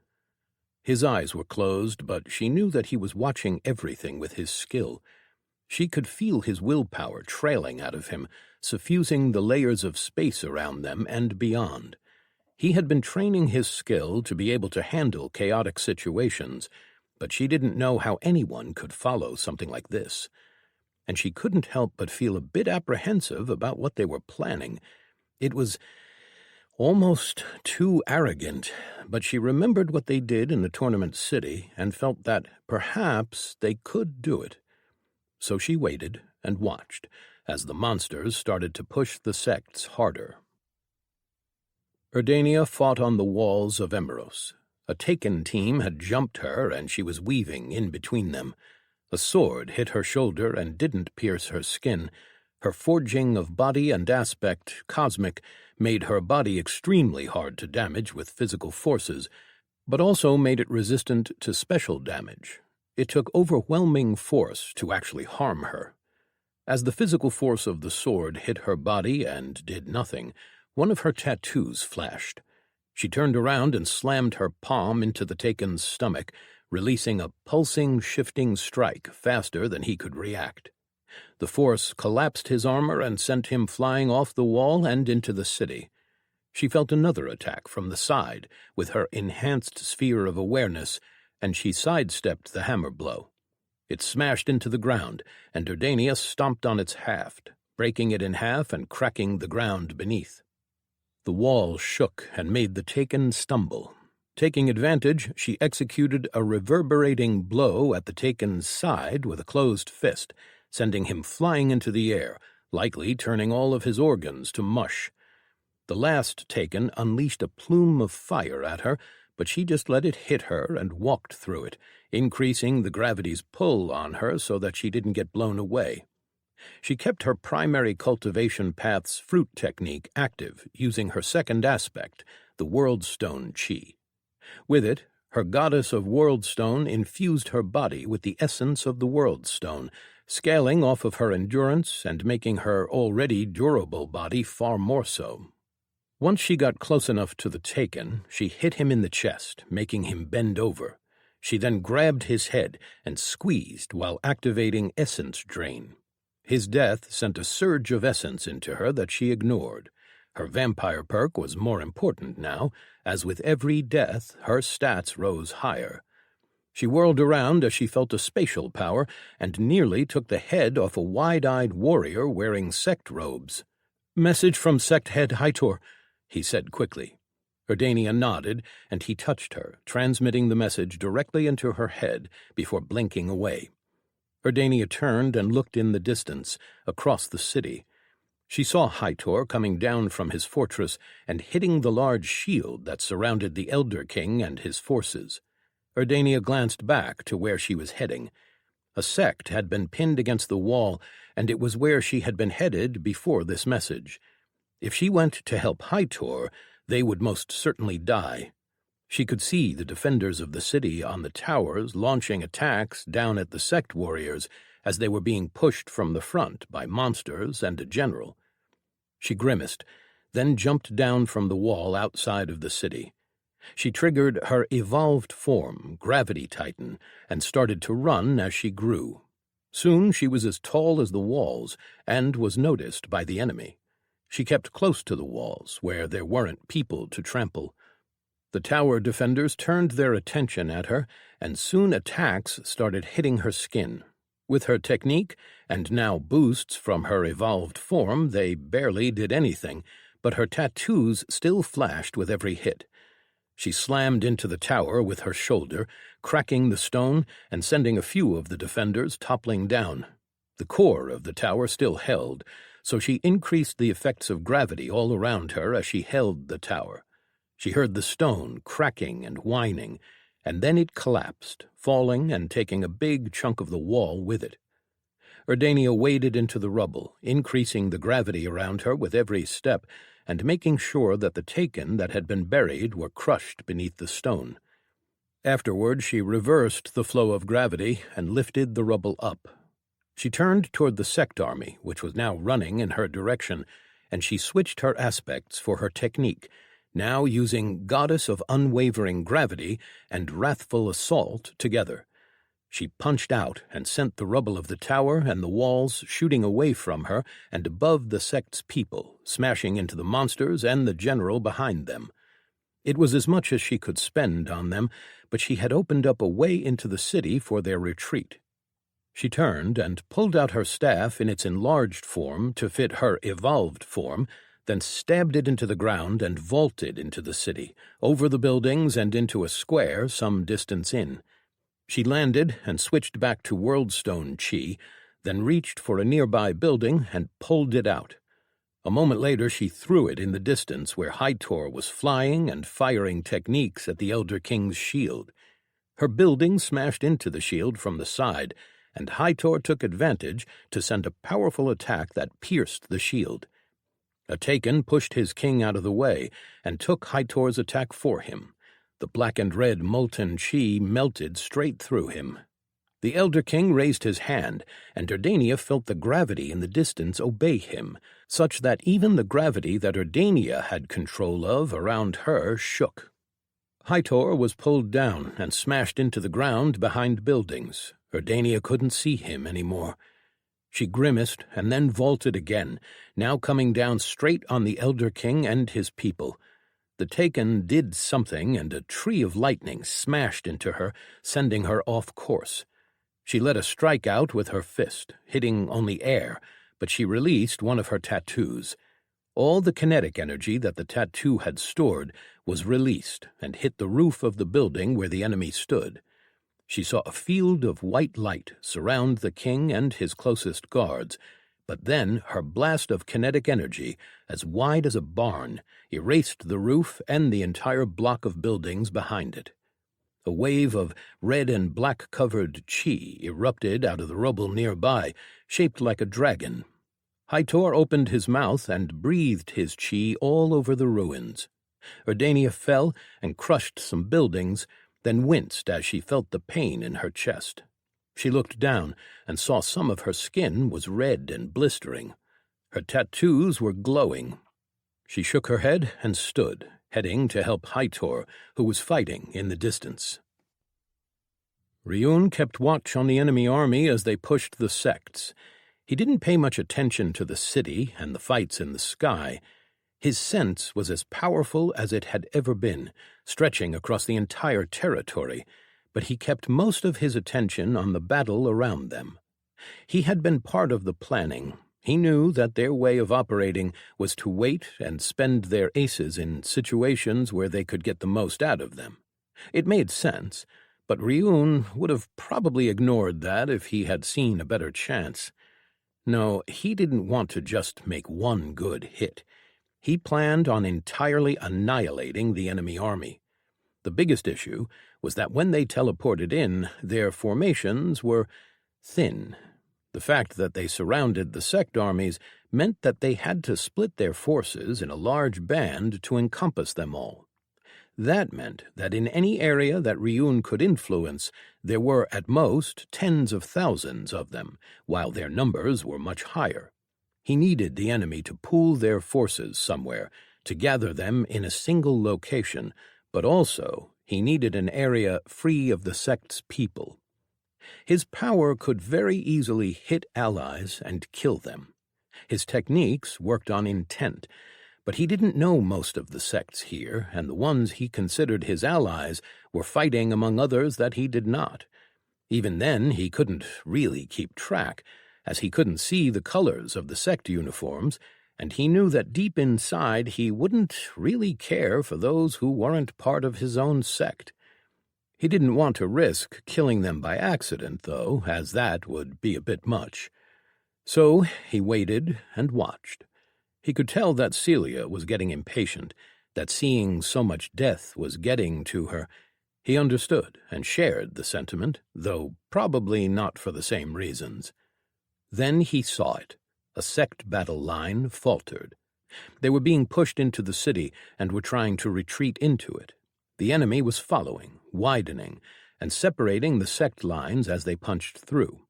His eyes were closed, but she knew that he was watching everything with his skill. She could feel his willpower trailing out of him, suffusing the layers of space around them and beyond. He had been training his skill to be able to handle chaotic situations, but she didn't know how anyone could follow something like this. And she couldn't help but feel a bit apprehensive about what they were planning. It was Almost too arrogant, but she remembered what they did in the tournament city and felt that perhaps they could do it. So she waited and watched as the monsters started to push the sects harder. Erdania fought on the walls of Emeros. A taken team had jumped her, and she was weaving in between them. A sword hit her shoulder and didn't pierce her skin. Her forging of body and aspect, cosmic, made her body extremely hard to damage with physical forces, but also made it resistant to special damage. It took overwhelming force to actually harm her. As the physical force of the sword hit her body and did nothing, one of her tattoos flashed. She turned around and slammed her palm into the Taken's stomach, releasing a pulsing, shifting strike faster than he could react. The force collapsed his armor and sent him flying off the wall and into the city. She felt another attack from the side with her enhanced sphere of awareness, and she sidestepped the hammer blow. It smashed into the ground, and Erdania stomped on its haft, breaking it in half and cracking the ground beneath. The wall shook and made the Taken stumble. Taking advantage, she executed a reverberating blow at the Taken's side with a closed fist, sending him flying into the air, likely turning all of his organs to mush. The last Taken unleashed a plume of fire at her, but she just let it hit her and walked through it, increasing the gravity's pull on her so that she didn't get blown away. She kept her primary cultivation path's fruit technique active, using her second aspect, the World Stone Chi. With it, her goddess of World Stone infused her body with the essence of the World Stone, scaling off of her endurance and making her already durable body far more so. Once she got close enough to the Taken, she hit him in the chest, making him bend over. She then grabbed his head and squeezed while activating Essence Drain. His death sent a surge of essence into her that she ignored. Her vampire perk was more important now, as with every death her stats rose higher. She whirled around as she felt a spatial power and nearly took the head off a wide-eyed warrior wearing sect robes. "Message from sect head Hytor," he said quickly. Erdania nodded, and he touched her, transmitting the message directly into her head before blinking away. Erdania turned and looked in the distance, across the city. She saw Hytor coming down from his fortress and hitting the large shield that surrounded the Elder King and his forces. Erdania glanced back to where she was heading. A sect had been pinned against the wall, and it was where she had been headed before this message. If she went to help Hytor, they would most certainly die. She could see the defenders of the city on the towers launching attacks down at the sect warriors as they were being pushed from the front by monsters and a general. She grimaced, then jumped down from the wall outside of the city. She triggered her evolved form, Gravity Titan, and started to run as she grew. Soon she was as tall as the walls and was noticed by the enemy. She kept close to the walls, where there weren't people to trample. The tower defenders turned their attention at her, and soon attacks started hitting her skin. With her technique, and now boosts from her evolved form, they barely did anything, but her tattoos still flashed with every hit. She slammed into the tower with her shoulder, cracking the stone and sending a few of the defenders toppling down. The core of the tower still held, so she increased the effects of gravity all around her as she held the tower. She heard the stone cracking and whining, and then it collapsed, falling and taking a big chunk of the wall with it. Erdania waded into the rubble, increasing the gravity around her with every step, and making sure that the Taken that had been buried were crushed beneath the stone. Afterward, she reversed the flow of gravity and lifted the rubble up. She turned toward the sect army, which was now running in her direction, and she switched her aspects for her technique, now using Goddess of Unwavering Gravity and Wrathful Assault together. She punched out and sent the rubble of the tower and the walls shooting away from her and above the sect's people, smashing into the monsters and the general behind them. It was as much as she could spend on them, but she had opened up a way into the city for their retreat. She turned and pulled out her staff in its enlarged form to fit her evolved form, then stabbed it into the ground and vaulted into the city, over the buildings and into a square some distance in. She landed and switched back to Worldstone chi, then reached for a nearby building and pulled it out. A moment later she threw it in the distance where Hightor was flying and firing techniques at the Elder King's shield. Her building smashed into the shield from the side, and Hightor took advantage to send a powerful attack that pierced the shield. A Taken pushed his king out of the way and took Hightor's attack for him. The black and red molten chi melted straight through him. The Elder King raised his hand, and Dardania felt the gravity in the distance obey him, such that even the gravity that Dardania had control of around her shook. Hightor was pulled down and smashed into the ground behind buildings. Dardania couldn't see him anymore. She grimaced and then vaulted again, now coming down straight on the Elder King and his people. The Taken did something, and a tree of lightning smashed into her, sending her off course. She let a strike out with her fist, hitting only air, but she released one of her tattoos. All the kinetic energy that the tattoo had stored was released and hit the roof of the building where the enemy stood. She saw a field of white light surround the king and his closest guards, but then her blast of kinetic energy, as wide as a barn, erased the roof and the entire block of buildings behind it. A wave of red and black-covered chi erupted out of the rubble nearby, shaped like a dragon. Hightor opened his mouth and breathed his chi all over the ruins. Dardania fell and crushed some buildings, then winced as she felt the pain in her chest. She looked down and saw some of her skin was red and blistering. Her tattoos were glowing. She shook her head and stood, heading to help Hightor, who was fighting in the distance. Ryun kept watch on the enemy army as they pushed the sects. He didn't pay much attention to the city and the fights in the sky. His sense was as powerful as it had ever been, stretching across the entire territory, but he kept most of his attention on the battle around them. He had been part of the planning. He knew that their way of operating was to wait and spend their aces in situations where they could get the most out of them. It made sense, but Ryun would have probably ignored that if he had seen a better chance. No, he didn't want to just make one good hit. He planned on entirely annihilating the enemy army. The biggest issue was that when they teleported in, their formations were thin. The fact that they surrounded the sect armies meant that they had to split their forces in a large band to encompass them all. That meant that in any area that Ryun could influence, there were at most tens of thousands of them, while their numbers were much higher. He needed the enemy to pool their forces somewhere, to gather them in a single location, but also he needed an area free of the sect's people. His power could very easily hit allies and kill them. His techniques worked on intent, but he didn't know most of the sects here, and the ones he considered his allies were fighting among others that he did not. Even then, he couldn't really keep track, as he couldn't see the colors of the sect uniforms, and he knew that deep inside he wouldn't really care for those who weren't part of his own sect. He didn't want to risk killing them by accident, though, as that would be a bit much. So he waited and watched. He could tell that Celia was getting impatient, that seeing so much death was getting to her. He understood and shared the sentiment, though probably not for the same reasons. Then he saw it. A sect battle line faltered. They were being pushed into the city and were trying to retreat into it. The enemy was following, widening, and separating the sect lines as they punched through.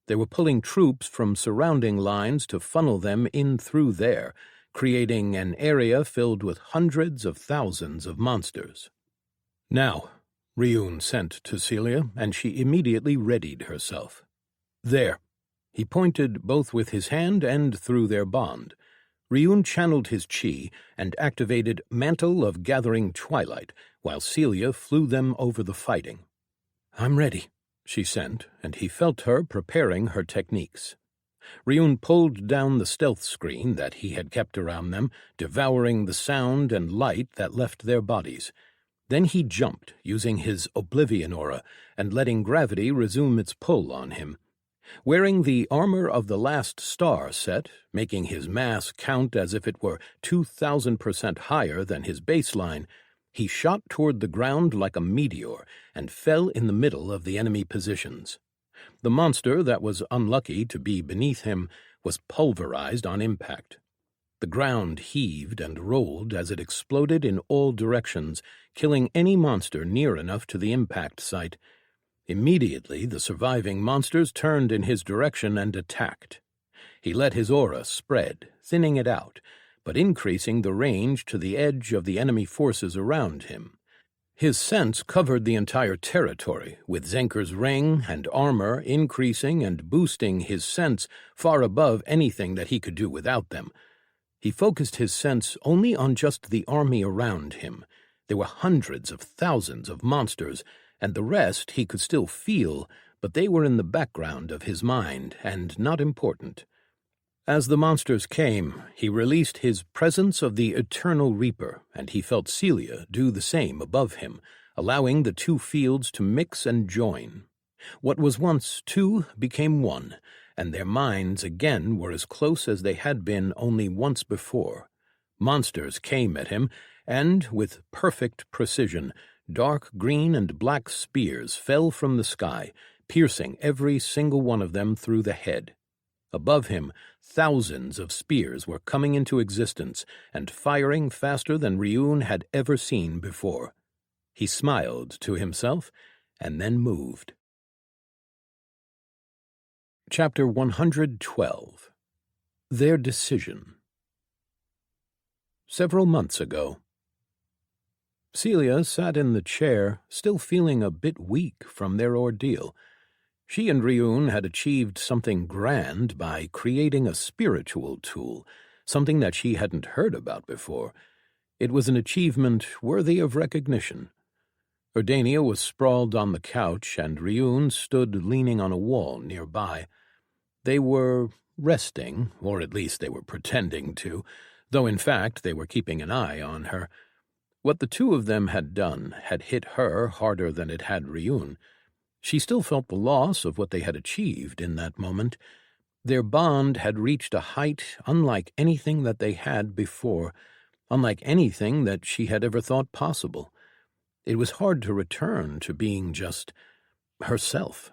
They were pulling troops from surrounding lines to funnel them in through there, creating an area filled with hundreds of thousands of monsters. "Now," Ryun sent to Celia, and she immediately readied herself. "There." He pointed both with his hand and through their bond. Ryun channeled his chi and activated Mantle of Gathering Twilight, while Celia flew them over the fighting. "I'm ready," she sent, and he felt her preparing her techniques. Ryun pulled down the stealth screen that he had kept around them, devouring the sound and light that left their bodies. Then he jumped, using his oblivion aura, and letting gravity resume its pull on him. Wearing the armor of the last star set, making his mass count as if it were 2,000% higher than his baseline, he shot toward the ground like a meteor and fell in the middle of the enemy positions. The monster that was unlucky to be beneath him was pulverized on impact. The ground heaved and rolled as it exploded in all directions, killing any monster near enough to the impact site. Immediately, the surviving monsters turned in his direction and attacked. He let his aura spread, thinning it out, but increasing the range to the edge of the enemy forces around him. His sense covered the entire territory, with Zenker's ring and armor increasing and boosting his sense far above anything that he could do without them. He focused his sense only on just the army around him. There were hundreds of thousands of monsters, and the rest he could still feel, but they were in the background of his mind and not important. As the monsters came, he released his presence of the Eternal Reaper, and he felt Celia do the same above him, allowing the two fields to mix and join. What was once two became one, and their minds again were as close as they had been only once before. Monsters came at him, and, with perfect precision, dark green and black spears fell from the sky, piercing every single one of them through the head. Above him, thousands of spears were coming into existence and firing faster than Ryun had ever seen before. He smiled to himself and then moved. Chapter 112. Their Decision. Several months ago. Celia sat in the chair, still feeling a bit weak from their ordeal. She and Ryun had achieved something grand by creating a spiritual tool, something that she hadn't heard about before. It was an achievement worthy of recognition. Ordania was sprawled on the couch, and Ryun stood leaning on a wall nearby. They were resting, or at least they were pretending to, though in fact they were keeping an eye on her. What the two of them had done had hit her harder than it had Ryun. She still felt the loss of what they had achieved in that moment. Their bond had reached a height unlike anything that they had before, unlike anything that she had ever thought possible. It was hard to return to being just herself.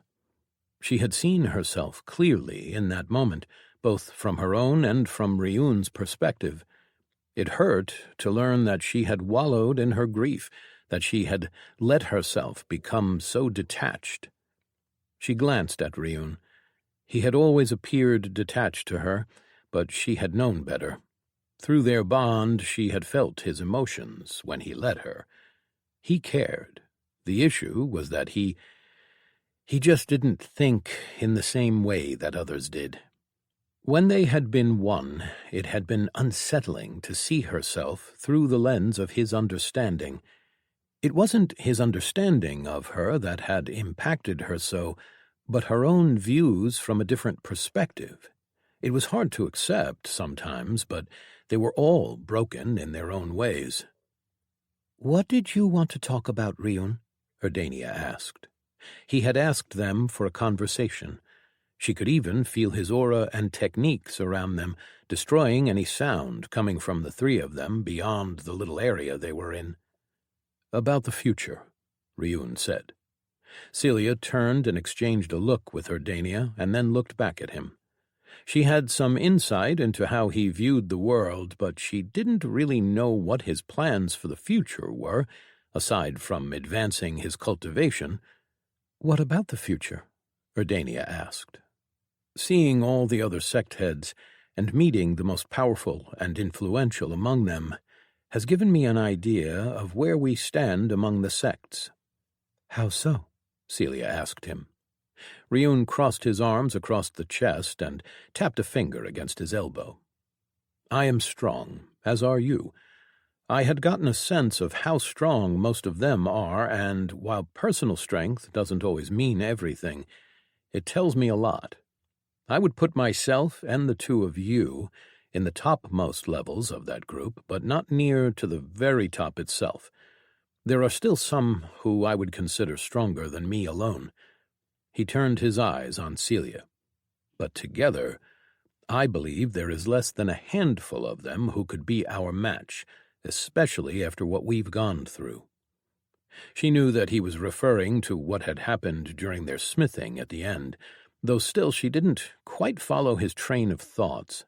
She had seen herself clearly in that moment, both from her own and from Ryun's perspective. It hurt to learn that she had wallowed in her grief, that she had let herself become so detached. She glanced at Ryun. He had always appeared detached to her, but she had known better. Through their bond, she had felt his emotions when he let her. He cared. The issue was that he just didn't think in the same way that others did. When they had been one, it had been unsettling to see herself through the lens of his understanding. It wasn't his understanding of her that had impacted her so, but her own views from a different perspective. It was hard to accept sometimes, but they were all broken in their own ways. "What did you want to talk about, Ryun?" Ordania asked. He had asked them for a conversation. She could even feel his aura and techniques around them, destroying any sound coming from the three of them beyond the little area they were in. "About the future," Ryun said. Celia turned and exchanged a look with Ordania and then looked back at him. She had some insight into how he viewed the world, but she didn't really know what his plans for the future were, aside from advancing his cultivation. "What about the future?" Ordania asked. "Seeing all the other sect heads and meeting the most powerful and influential among them has given me an idea of where we stand among the sects." "How so?" Celia asked him. Ryun crossed his arms across the chest and tapped a finger against his elbow. "I am strong, as are you. I had gotten a sense of how strong most of them are, and while personal strength doesn't always mean everything, it tells me a lot. I would put myself and the two of you in the topmost levels of that group, but not near to the very top itself. There are still some who I would consider stronger than me alone." He turned his eyes on Celia. "But together, I believe there is less than a handful of them who could be our match, especially after what we've gone through." She knew that he was referring to what had happened during their smithing at the end, though still she didn't quite follow his train of thoughts.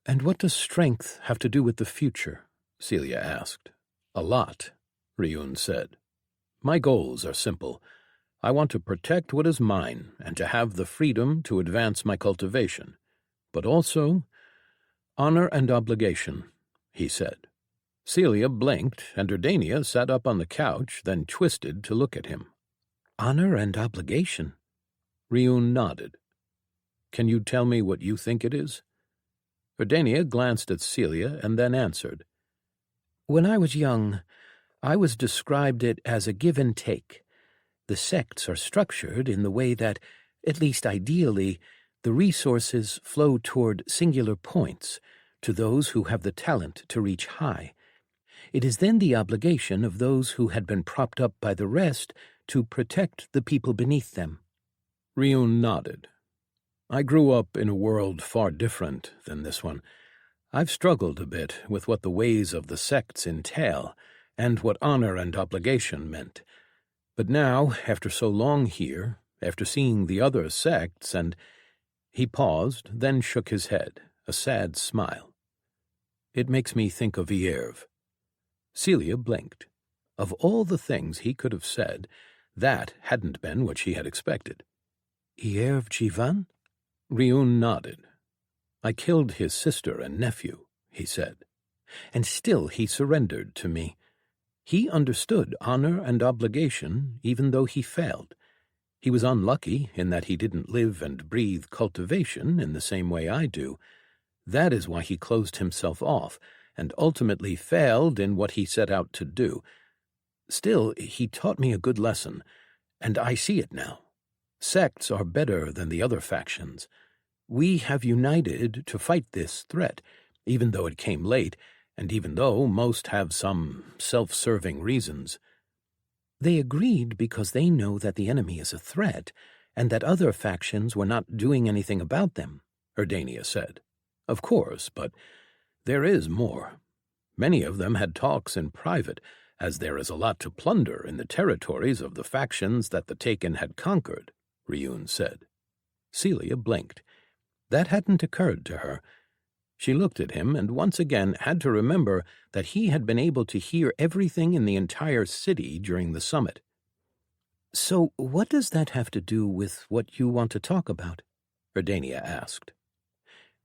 "And what does strength have to do with the future?" Celia asked. "A lot," Ryun said. "My goals are simple. I want to protect what is mine and to have the freedom to advance my cultivation. But also honor and obligation," he said. Celia blinked, and Erdania sat up on the couch, then twisted to look at him. "Honor and obligation?" Ryun nodded. "Can you tell me what you think it is?" Erdania glanced at Celia and then answered. "When I was young, I was described it as a give and take. The sects are structured in the way that, at least ideally, the resources flow toward singular points, to those who have the talent to reach high. It is then the obligation of those who had been propped up by the rest to protect the people beneath them." Ryun nodded. "I grew up in a world far different than this one. I've struggled a bit with what the ways of the sects entail, and what honor and obligation meant. But now, after so long here, after seeing the other sects, and—" He paused, then shook his head, a sad smile. "It makes me think of Ierv." Celia blinked. Of all the things he could have said, that hadn't been what she had expected. "Ierv Jivan?" Ryun nodded. "I killed his sister and nephew," he said. "And still he surrendered to me. He understood honor and obligation even though he failed. He was unlucky in that he didn't live and breathe cultivation in the same way I do. That is why he closed himself off and ultimately failed in what he set out to do. Still, he taught me a good lesson, and I see it now. Sects are better than the other factions. We have united to fight this threat, even though it came late, and even though most have some self-serving reasons." "They agreed because they know that the enemy is a threat, and that other factions were not doing anything about them," Erdania said. "Of course, but there is more. Many of them had talks in private, as there is a lot to plunder in the territories of the factions that the Taken had conquered," Ryun said. Celia blinked. That hadn't occurred to her. She looked at him and once again had to remember that he had been able to hear everything in the entire city during the summit. "So what does that have to do with what you want to talk about?" Erdania asked.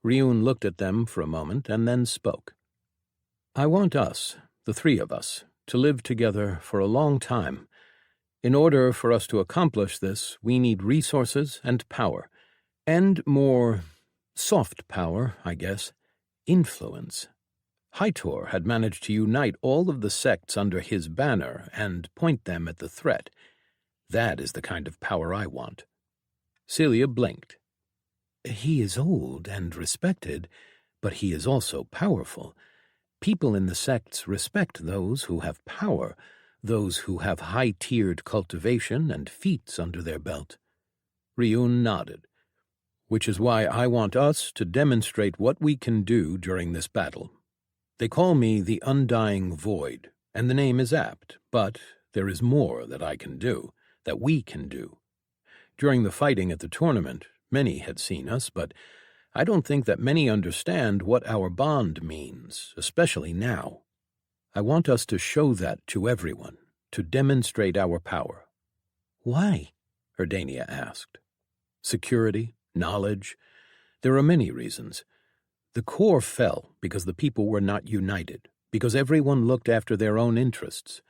Ryun looked at them for a moment and then spoke. "I want us, the three of us, to live together for a long time. In order for us to accomplish this, we need resources and power, and more soft power, I guess. Influence. Hytor had managed to unite all of the sects under his banner and point them at the threat. That is the kind of power I want." Celia blinked. "He is old and respected, but he is also powerful. People in the sects respect those who have power, those who have high-tiered cultivation and feats under their belt." Ryun nodded. "Which is why I want us to demonstrate what we can do during this battle. They call me the Undying Void, and the name is apt, but there is more that I can do, that we can do. During the fighting at the tournament, many had seen us, but I don't think that many understand what our bond means, especially now. I want us to show that to everyone, to demonstrate our power." "Why?" Erdania asked. "Security. Knowledge. There are many reasons. The core fell because the people were not united, because everyone looked after their own interests.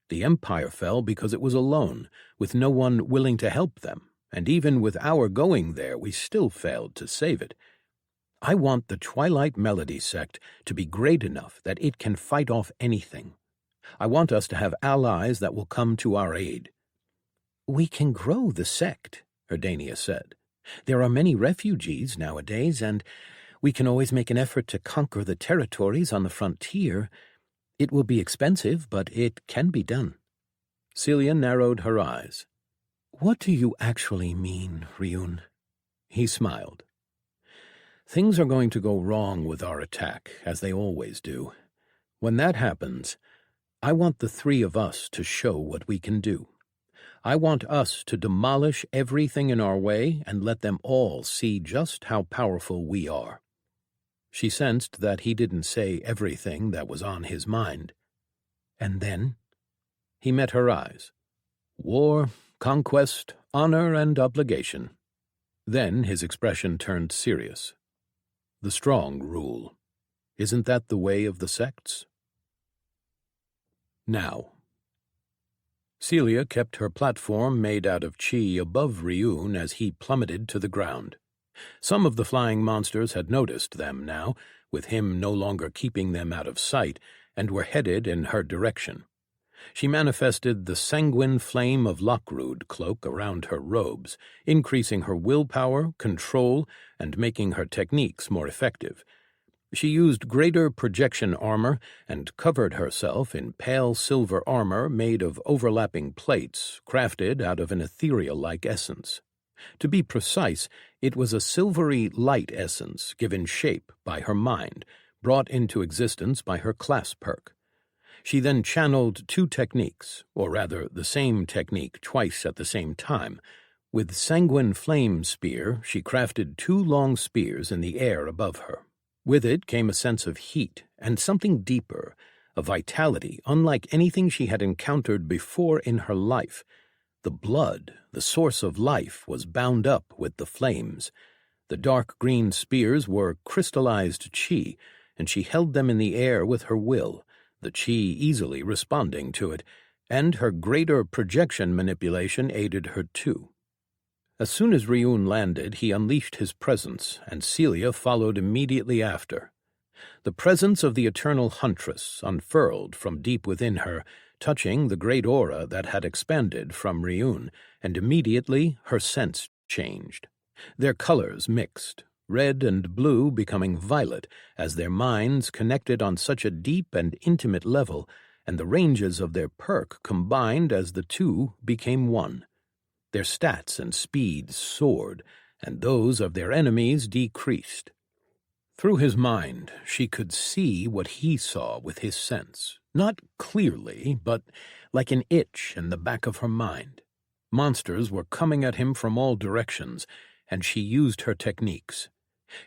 The empire fell because it was alone, with no one willing to help them, and even with our going there, we still failed to save it. I want the Twilight Melody sect to be great enough that it can fight off anything. I want us to have allies that will come to our aid." "We can grow the sect," Erdania said. There are many refugees nowadays, and we can always make an effort to conquer the territories on the frontier. It will be expensive, but it can be done." Celia narrowed her eyes. "What do you actually mean, Ryun?" He smiled. "Things are going to go wrong with our attack, as they always do. When that happens, I want the three of us to show what we can do. I want us to demolish everything in our way and let them all see just how powerful we are." She sensed that he didn't say everything that was on his mind. "And then?" He met her eyes. "War, conquest, honor, and obligation." Then his expression turned serious. "The strong rule. Isn't that the way of the sects?" Now. Celia kept her platform made out of chi above Ryun as he plummeted to the ground. Some of the flying monsters had noticed them now, with him no longer keeping them out of sight, and were headed in her direction. She manifested the sanguine flame of Lockrood cloak around her robes, increasing her willpower, control, and making her techniques more effective. She used greater projection armor and covered herself in pale silver armor made of overlapping plates crafted out of an ethereal-like essence. To be precise, it was a silvery light essence given shape by her mind, brought into existence by her class perk. She then channeled two techniques, or rather the same technique twice at the same time. With Sanguine Flame Spear, she crafted two long spears in the air above her. With it came a sense of heat and something deeper, a vitality unlike anything she had encountered before in her life. The blood, the source of life, was bound up with the flames. The dark green spears were crystallized chi, and she held them in the air with her will, the chi easily responding to it, and her greater projection manipulation aided her too. As soon as Ryun landed, he unleashed his presence, and Celia followed immediately after. The presence of the Eternal Huntress unfurled from deep within her, touching the great aura that had expanded from Ryun, and immediately her sense changed. Their colors mixed, red and blue becoming violet, as their minds connected on such a deep and intimate level, and the ranges of their perk combined as the two became one. Their stats and speeds soared, and those of their enemies decreased. Through his mind, she could see what he saw with his sense, not clearly, but like an itch in the back of her mind. Monsters were coming at him from all directions, and she used her techniques.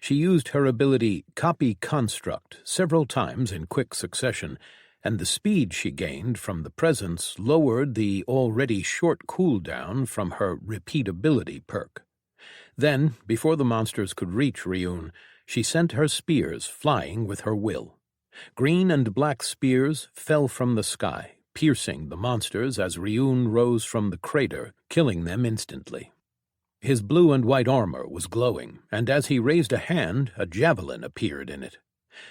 She used her ability Copy Construct several times in quick succession, and the speed she gained from the presence lowered the already short cooldown from her Repeatability perk. Then, before the monsters could reach Ryun, she sent her spears flying with her will. Green and black spears fell from the sky, piercing the monsters as Ryun rose from the crater, killing them instantly. His blue and white armor was glowing, and as he raised a hand, a javelin appeared in it.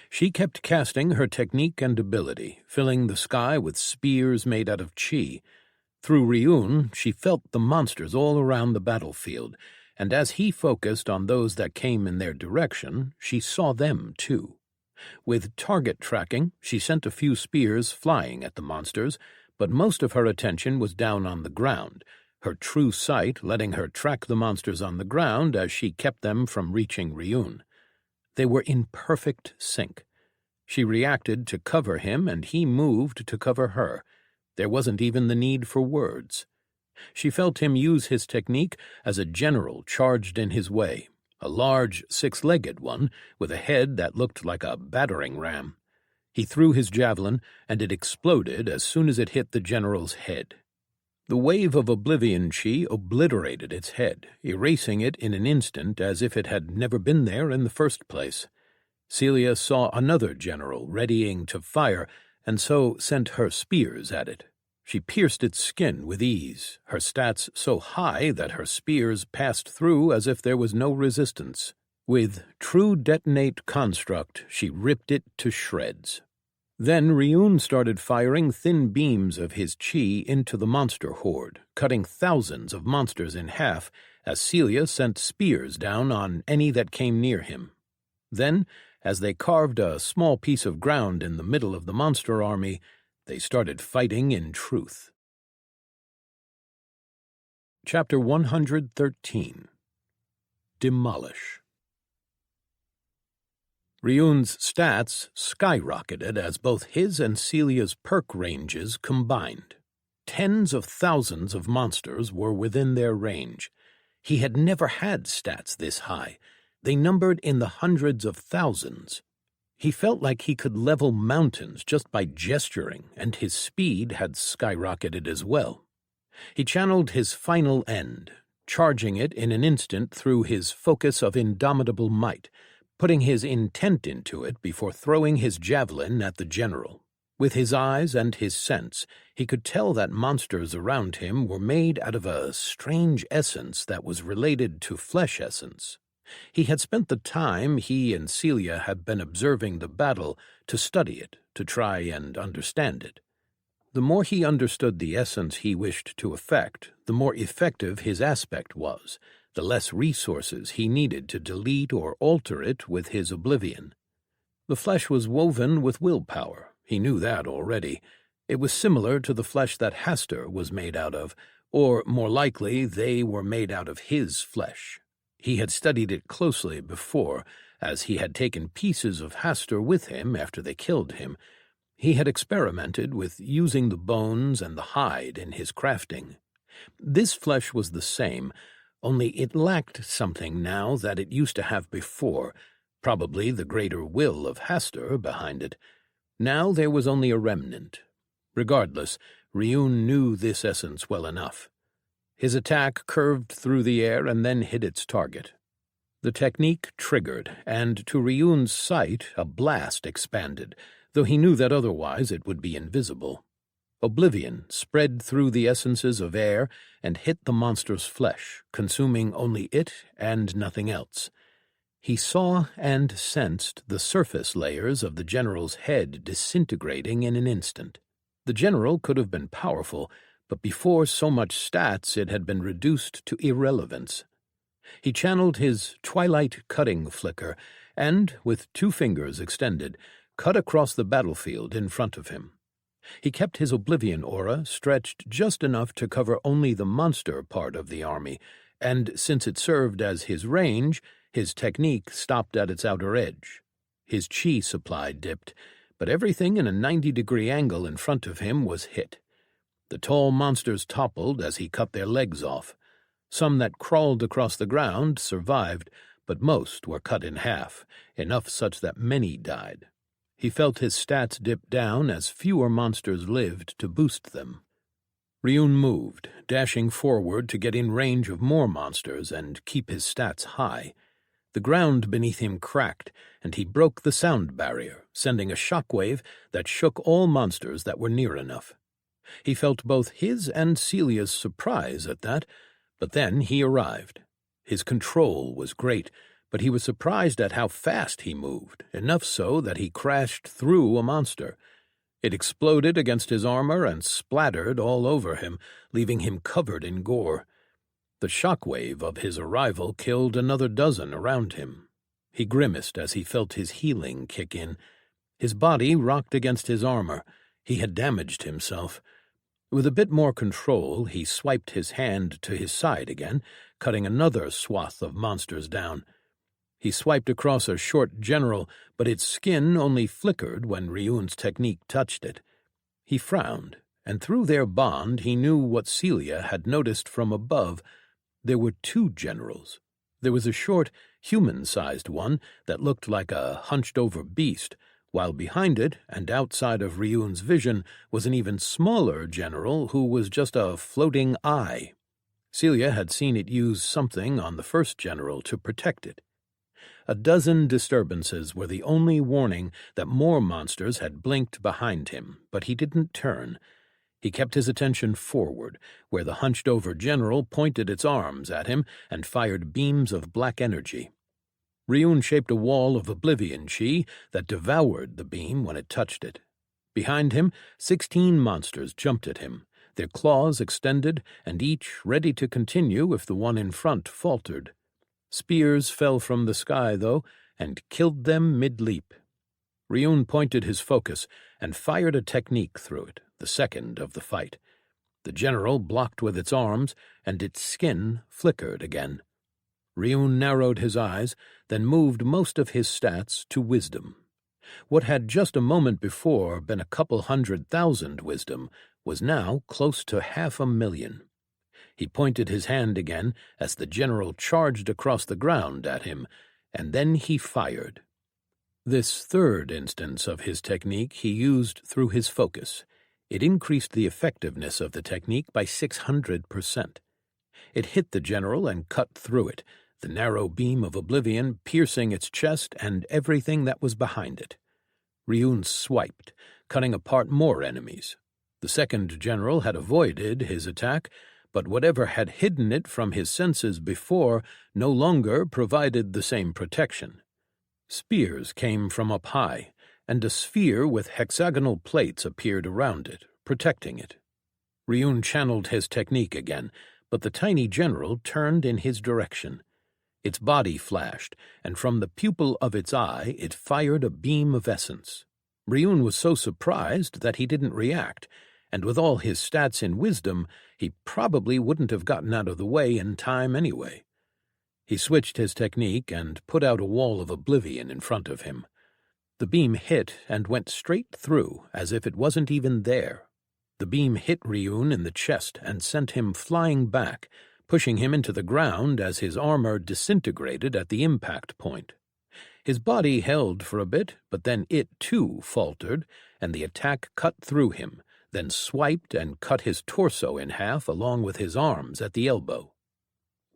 She kept casting her technique and ability, filling the sky with spears made out of chi. Through Ryun, she felt the monsters all around the battlefield, and as he focused on those that came in their direction, she saw them too. With target tracking, she sent a few spears flying at the monsters, but most of her attention was down on the ground, her true sight letting her track the monsters on the ground as she kept them from reaching Ryun. They were in perfect sync. She reacted to cover him, and he moved to cover her. There wasn't even the need for words. She felt him use his technique as a general charged in his way, a large six-legged one with a head that looked like a battering ram. He threw his javelin, and it exploded as soon as it hit the general's head. The wave of oblivion chi obliterated its head, erasing it in an instant as if it had never been there in the first place. Celia saw another general readying to fire, and so sent her spears at it. She pierced its skin with ease, her stats so high that her spears passed through as if there was no resistance. With true detonate construct, she ripped it to shreds. Then Ryun started firing thin beams of his chi into the monster horde, cutting thousands of monsters in half as Celia sent spears down on any that came near him. Then, as they carved a small piece of ground in the middle of the monster army, they started fighting in truth. Chapter 113. Demolish. Ryun's stats skyrocketed as both his and Celia's perk ranges combined. Tens of thousands of monsters were within their range. He had never had stats this high. They numbered in the hundreds of thousands. He felt like he could level mountains just by gesturing, and his speed had skyrocketed as well. He channeled his final end, charging it in an instant through his focus of indomitable might, putting his intent into it before throwing his javelin at the general. With his eyes and his sense, he could tell that monsters around him were made out of a strange essence that was related to flesh essence. He had spent the time he and Celia had been observing the battle to study it, to try and understand it. The more he understood the essence he wished to affect, the more effective his aspect was, the less resources he needed to delete or alter it with his oblivion. The flesh was woven with willpower. He knew that already. It was similar to the flesh that Hastur was made out of, or more likely they were made out of his flesh. He had studied it closely before, as he had taken pieces of Hastur with him after they killed him. He had experimented with using the bones and the hide in his crafting. This flesh was the same, only it lacked something now that it used to have before, probably the greater will of Hastur behind it. Now there was only a remnant. Regardless, Ryun knew this essence well enough. His attack curved through the air and then hit its target. The technique triggered, and to Ryun's sight a blast expanded, though he knew that otherwise it would be invisible. Oblivion spread through the essences of air and hit the monster's flesh, consuming only it and nothing else. He saw and sensed the surface layers of the general's head disintegrating in an instant. The general could have been powerful, but before so much stats it had been reduced to irrelevance. He channeled his twilight cutting flicker and, with 2 fingers extended, cut across the battlefield in front of him. He kept his oblivion aura stretched just enough to cover only the monster part of the army, and since it served as his range, his technique stopped at its outer edge. His chi supply dipped, but everything in a 90-degree angle in front of him was hit. The tall monsters toppled as he cut their legs off. Some that crawled across the ground survived, but most were cut in half, enough such that many died. He felt his stats dip down as fewer monsters lived to boost them. Ryun moved, dashing forward to get in range of more monsters and keep his stats high. The ground beneath him cracked, and he broke the sound barrier, sending a shockwave that shook all monsters that were near enough. He felt both his and Celia's surprise at that, but then he arrived. His control was great, but he was surprised at how fast he moved, enough so that he crashed through a monster. It exploded against his armor and splattered all over him, leaving him covered in gore. The shockwave of his arrival killed another dozen around him. He grimaced as he felt his healing kick in. His body rocked against his armor. He had damaged himself. With a bit more control, he swiped his hand to his side again, cutting another swath of monsters down. He swiped across a short general, but its skin only flickered when Ryun's technique touched it. He frowned, and through their bond he knew what Celia had noticed from above. There were 2 generals. There was a short, human-sized one that looked like a hunched-over beast, while behind it, and outside of Ryun's vision, was an even smaller general who was just a floating eye. Celia had seen it use something on the first general to protect it. A dozen disturbances were the only warning that more monsters had blinked behind him, but he didn't turn. He kept his attention forward, where the hunched-over general pointed its arms at him and fired beams of black energy. Ryun shaped a wall of oblivion chi that devoured the beam when it touched it. Behind him, 16 monsters jumped at him, their claws extended and each ready to continue if the one in front faltered. Spears fell from the sky, though, and killed them mid-leap. Ryun pointed his focus and fired a technique through it, the second of the fight. The general blocked with its arms, and its skin flickered again. Ryun narrowed his eyes, then moved most of his stats to wisdom. What had just a moment before been a couple 100,000 wisdom was now close to 500,000. He pointed his hand again as the general charged across the ground at him, and then he fired. This third instance of his technique he used through his focus. It increased the effectiveness of the technique by 600%. It hit the general and cut through it, the narrow beam of oblivion piercing its chest and everything that was behind it. Ryun swiped, cutting apart more enemies. The second general had avoided his attack, but whatever had hidden it from his senses before no longer provided the same protection. Spears came from up high, and a sphere with hexagonal plates appeared around it, protecting it. Ryun channeled his technique again, but the tiny general turned in his direction. Its body flashed, and from the pupil of its eye it fired a beam of essence. Ryun was so surprised that he didn't react, and with all his stats in wisdom, he probably wouldn't have gotten out of the way in time anyway. He switched his technique and put out a wall of oblivion in front of him. The beam hit and went straight through, as if it wasn't even there. The beam hit Ryun in the chest and sent him flying back, pushing him into the ground as his armor disintegrated at the impact point. His body held for a bit, but then it, too, faltered, and the attack cut through him, then swiped and cut his torso in half along with his arms at the elbow.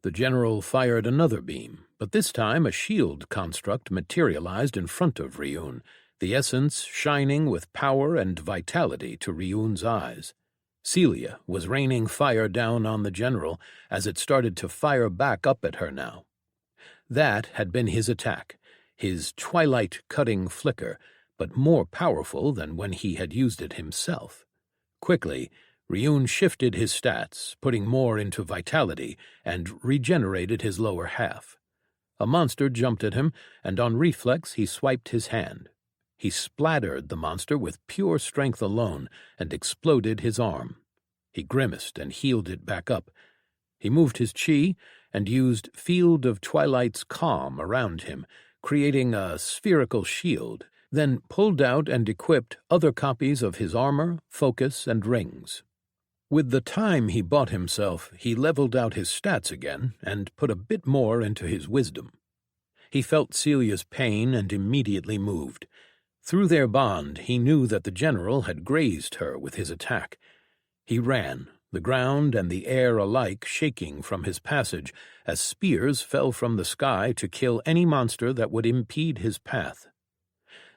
The general fired another beam, but this time a shield construct materialized in front of Ryun, the essence shining with power and vitality to Ryun's eyes. Celia was raining fire down on the general as it started to fire back up at her now. That had been his attack, his twilight-cutting flicker, but more powerful than when he had used it himself. Quickly, Ryun shifted his stats, putting more into vitality, and regenerated his lower half. A monster jumped at him, and on reflex he swiped his hand. He splattered the monster with pure strength alone and exploded his arm. He grimaced and healed it back up. He moved his chi and used Field of Twilight's calm around him, creating a spherical shield, then pulled out and equipped other copies of his armor, focus, and rings. With the time he bought himself, he leveled out his stats again and put a bit more into his wisdom. He felt Celia's pain and immediately moved. Through their bond, he knew that the general had grazed her with his attack. He ran, the ground and the air alike shaking from his passage as spears fell from the sky to kill any monster that would impede his path.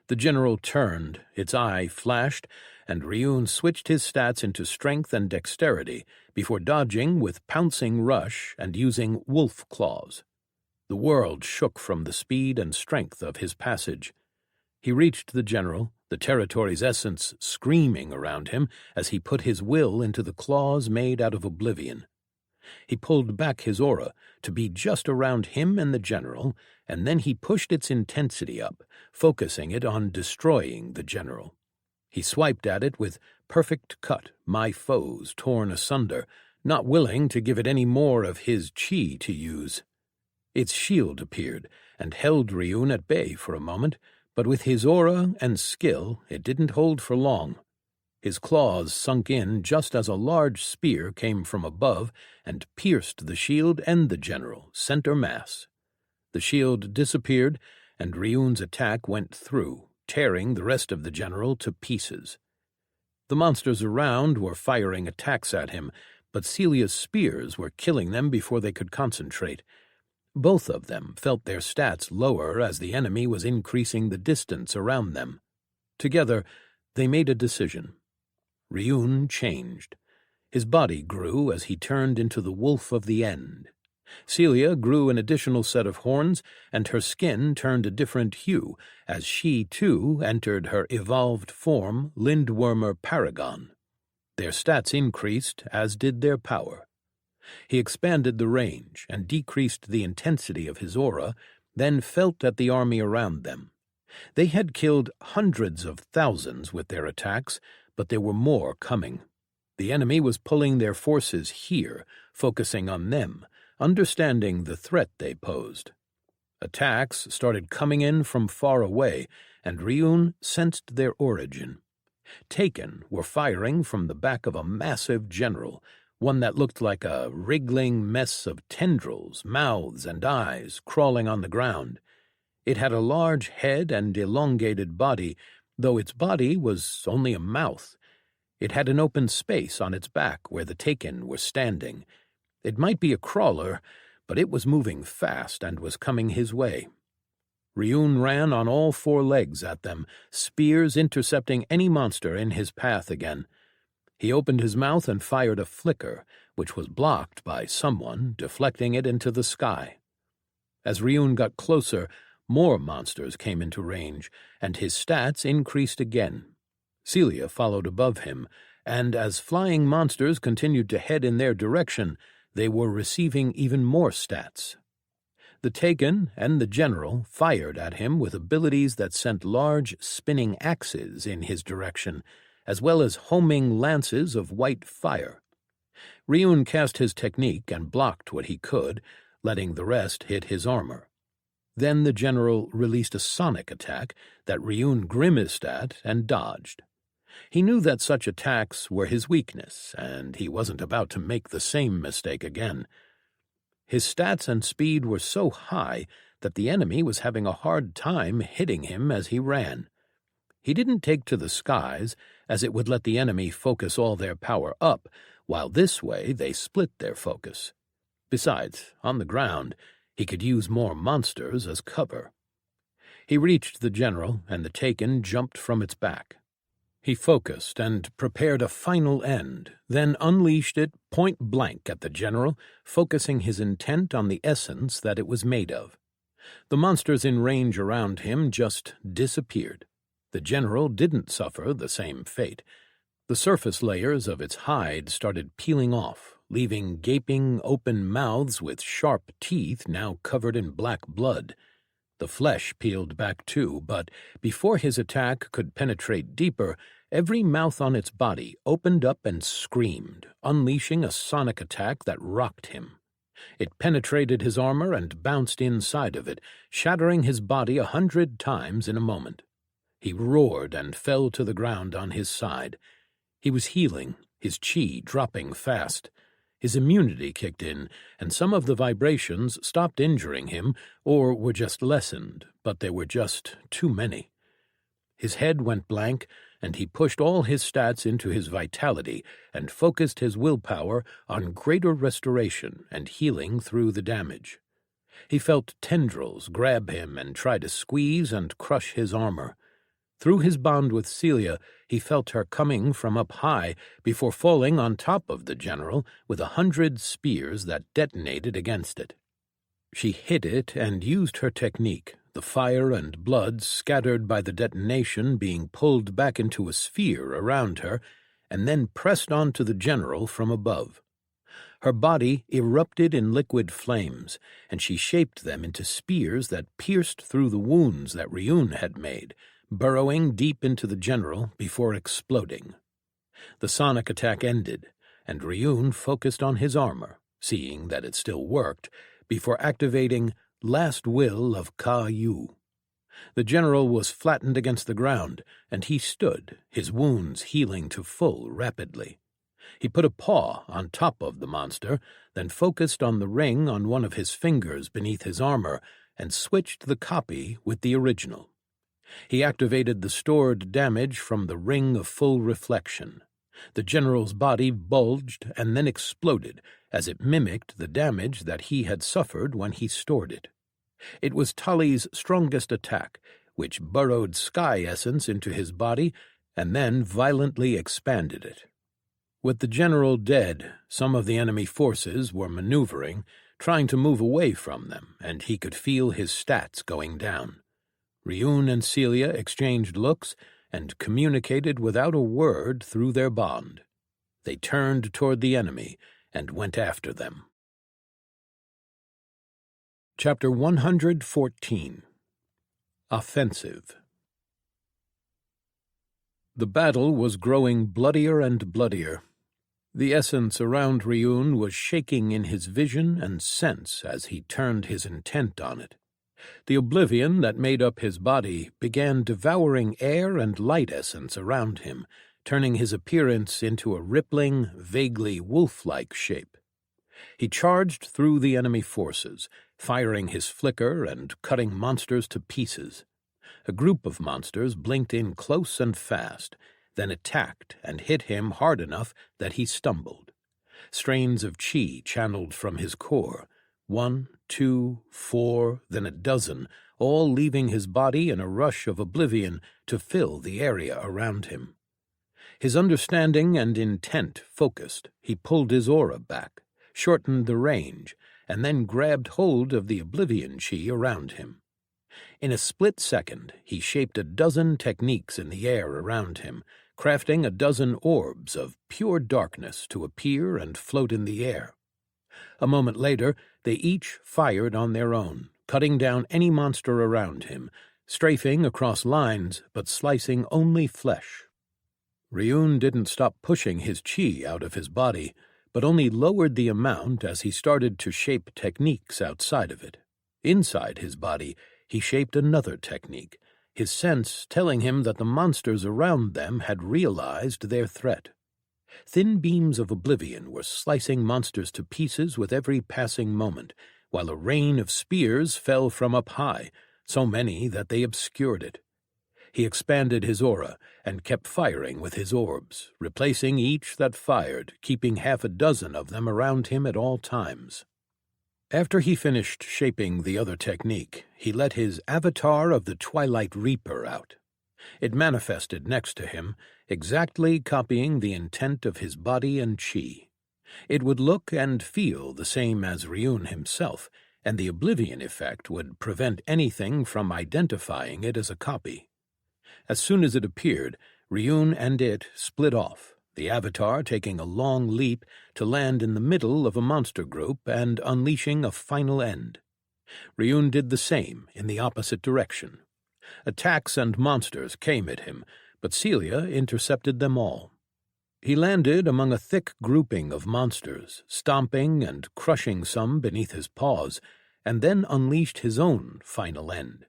The general turned, its eye flashed, and Ryun switched his stats into strength and dexterity before dodging with pouncing rush and using wolf claws. The world shook from the speed and strength of his passage. He reached the general, the territory's essence screaming around him as he put his will into the claws made out of oblivion. He pulled back his aura to be just around him and the general, and then he pushed its intensity up, focusing it on destroying the general. He swiped at it with perfect cut, my foes torn asunder, not willing to give it any more of his chi to use. Its shield appeared and held Ryun at bay for a moment, but with his aura and skill it didn't hold for long. His claws sunk in just as a large spear came from above and pierced the shield and the general, center mass. The shield disappeared, and Ryun's attack went through, tearing the rest of the general to pieces. The monsters around were firing attacks at him, but Celia's spears were killing them before they could concentrate. Both of them felt their stats lower as the enemy was increasing the distance around them. Together, they made a decision. Ryun changed. His body grew as he turned into the wolf of the end. Celia grew an additional set of horns, and her skin turned a different hue as she, too, entered her evolved form, Lindwormer Paragon. Their stats increased, as did their power. He expanded the range and decreased the intensity of his aura, then felt at the army around them. They had killed hundreds of thousands with their attacks, but there were more coming. The enemy was pulling their forces here, focusing on them, understanding the threat they posed. Attacks started coming in from far away, and Ryun sensed their origin. Taken were firing from the back of a massive general, one that looked like a wriggling mess of tendrils, mouths, and eyes crawling on the ground. It had a large head and elongated body, though its body was only a mouth. It had an open space on its back where the Taken were standing. It might be a crawler, but it was moving fast and was coming his way. Ryun ran on all four legs at them, spears intercepting any monster in his path again. He opened his mouth and fired a flicker, which was blocked by someone, deflecting it into the sky. As Ryun got closer, more monsters came into range, and his stats increased again. Celia followed above him, and as flying monsters continued to head in their direction, they were receiving even more stats. The Taken and the General fired at him with abilities that sent large spinning axes in his direction, as well as homing lances of white fire. Ryun cast his technique and blocked what he could, letting the rest hit his armor. Then the General released a sonic attack that Ryun grimaced at and dodged. He knew that such attacks were his weakness, and he wasn't about to make the same mistake again. His stats and speed were so high that the enemy was having a hard time hitting him as he ran. He didn't take to the skies, as it would let the enemy focus all their power up, while this way they split their focus. Besides, on the ground, he could use more monsters as cover. He reached the General, and the Taken jumped from its back. He focused and prepared a final end, then unleashed it point-blank at the General, focusing his intent on the essence that it was made of. The monsters in range around him just disappeared. The General didn't suffer the same fate. The surface layers of its hide started peeling off, leaving gaping, open mouths with sharp teeth now covered in black blood. The flesh peeled back too, but before his attack could penetrate deeper, every mouth on its body opened up and screamed, unleashing a sonic attack that rocked him. It penetrated his armor and bounced inside of it, shattering his body 100 times in a moment. He roared and fell to the ground on his side. He was healing, his chi dropping fast. His immunity kicked in, and some of the vibrations stopped injuring him or were just lessened, but there were just too many. His head went blank, and he pushed all his stats into his vitality and focused his willpower on greater restoration and healing through the damage. He felt tendrils grab him and try to squeeze and crush his armor. Through his bond with Celia, he felt her coming from up high before falling on top of the General with 100 spears that detonated against it. She hit it and used her technique, the fire and blood scattered by the detonation being pulled back into a sphere around her, and then pressed onto the General from above. Her body erupted in liquid flames, and she shaped them into spears that pierced through the wounds that Ryun had made, burrowing deep into the General before exploding. The sonic attack ended, and Ryun focused on his armor, seeing that it still worked, before activating Last Will of Ka-Yu. The General was flattened against the ground, and he stood, his wounds healing to full rapidly. He put a paw on top of the monster, then focused on the ring on one of his fingers beneath his armor, and switched the copy with the original. He activated the stored damage from the Ring of Full Reflection. The General's body bulged and then exploded, as it mimicked the damage that he had suffered when he stored it. It was Tully's strongest attack, which burrowed sky essence into his body and then violently expanded it. With the General dead, some of the enemy forces were maneuvering, trying to move away from them, and he could feel his stats going down. Ryun and Celia exchanged looks and communicated without a word through their bond. They turned toward the enemy and went after them. Chapter 114. Offensive. The battle was growing bloodier and bloodier. The essence around Ryun was shaking in his vision and sense as he turned his intent on it. The oblivion that made up his body began devouring air and light essence around him, turning his appearance into a rippling, vaguely wolf-like shape. He charged through the enemy forces, firing his flicker and cutting monsters to pieces. A group of monsters blinked in close and fast, then attacked and hit him hard enough that he stumbled. Strains of chi channeled from his core, 1, 2, 4, then a dozen, all leaving his body in a rush of oblivion to fill the area around him. His understanding and intent focused, he pulled his aura back, shortened the range, and then grabbed hold of the oblivion chi around him. In a split second, he shaped a dozen techniques in the air around him, crafting a dozen orbs of pure darkness to appear and float in the air. A moment later, they each fired on their own, cutting down any monster around him, strafing across lines but slicing only flesh. Ryun didn't stop pushing his chi out of his body, but only lowered the amount as he started to shape techniques outside of it. Inside his body, he shaped another technique, his sense telling him that the monsters around them had realized their threat. Thin beams of oblivion were slicing monsters to pieces with every passing moment, while a rain of spears fell from up high, so many that they obscured it. He expanded his aura and kept firing with his orbs, replacing each that fired, keeping half a dozen of them around him at all times. After he finished shaping the other technique, he let his avatar of the Twilight Reaper out. It manifested next to him, exactly copying the intent of his body and chi. It would look and feel the same as Ryun himself, and the oblivion effect would prevent anything from identifying it as a copy. As soon as it appeared, Ryun and it split off, the avatar taking a long leap to land in the middle of a monster group and unleashing a final end. Ryun did the same in the opposite direction. Attacks and monsters came at him, but Celia intercepted them all. He landed among a thick grouping of monsters, stomping and crushing some beneath his paws, and then unleashed his own final end.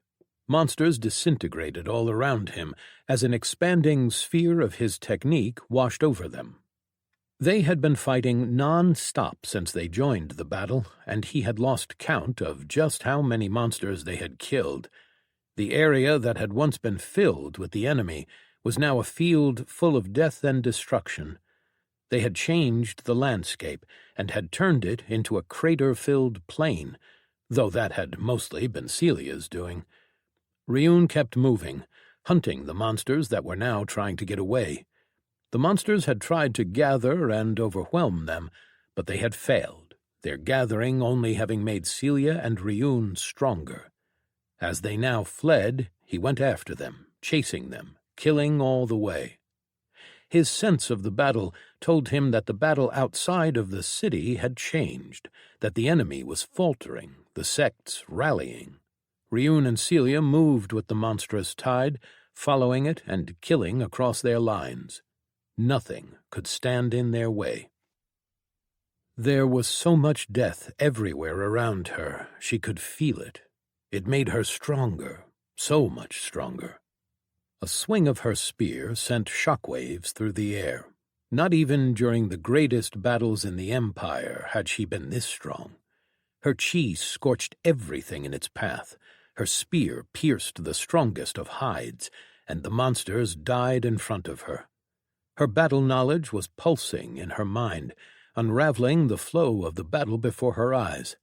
Monsters disintegrated all around him as an expanding sphere of his technique washed over them. They had been fighting non-stop since they joined the battle, and he had lost count of just how many monsters they had killed. The area that had once been filled with the enemy was now a field full of death and destruction. They had changed the landscape and had turned it into a crater-filled plain, though that had mostly been Celia's doing. Ryun kept moving, hunting the monsters that were now trying to get away. The monsters had tried to gather and overwhelm them, but they had failed, their gathering only having made Celia and Ryun stronger. As they now fled, he went after them, chasing them, killing all the way. His sense of the battle told him that the battle outside of the city had changed, that the enemy was faltering, the sects rallying. Ryun and Celia moved with the monstrous tide, following it and killing across their lines. Nothing could stand in their way. There was so much death everywhere around her, she could feel it. It made her stronger, so much stronger. A swing of her spear sent shockwaves through the air. Not even during the greatest battles in the Empire had she been this strong. Her chi scorched everything in its path. Her spear pierced the strongest of hides, and the monsters died in front of her. Her battle knowledge was pulsing in her mind, unraveling the flow of the battle before her eyes.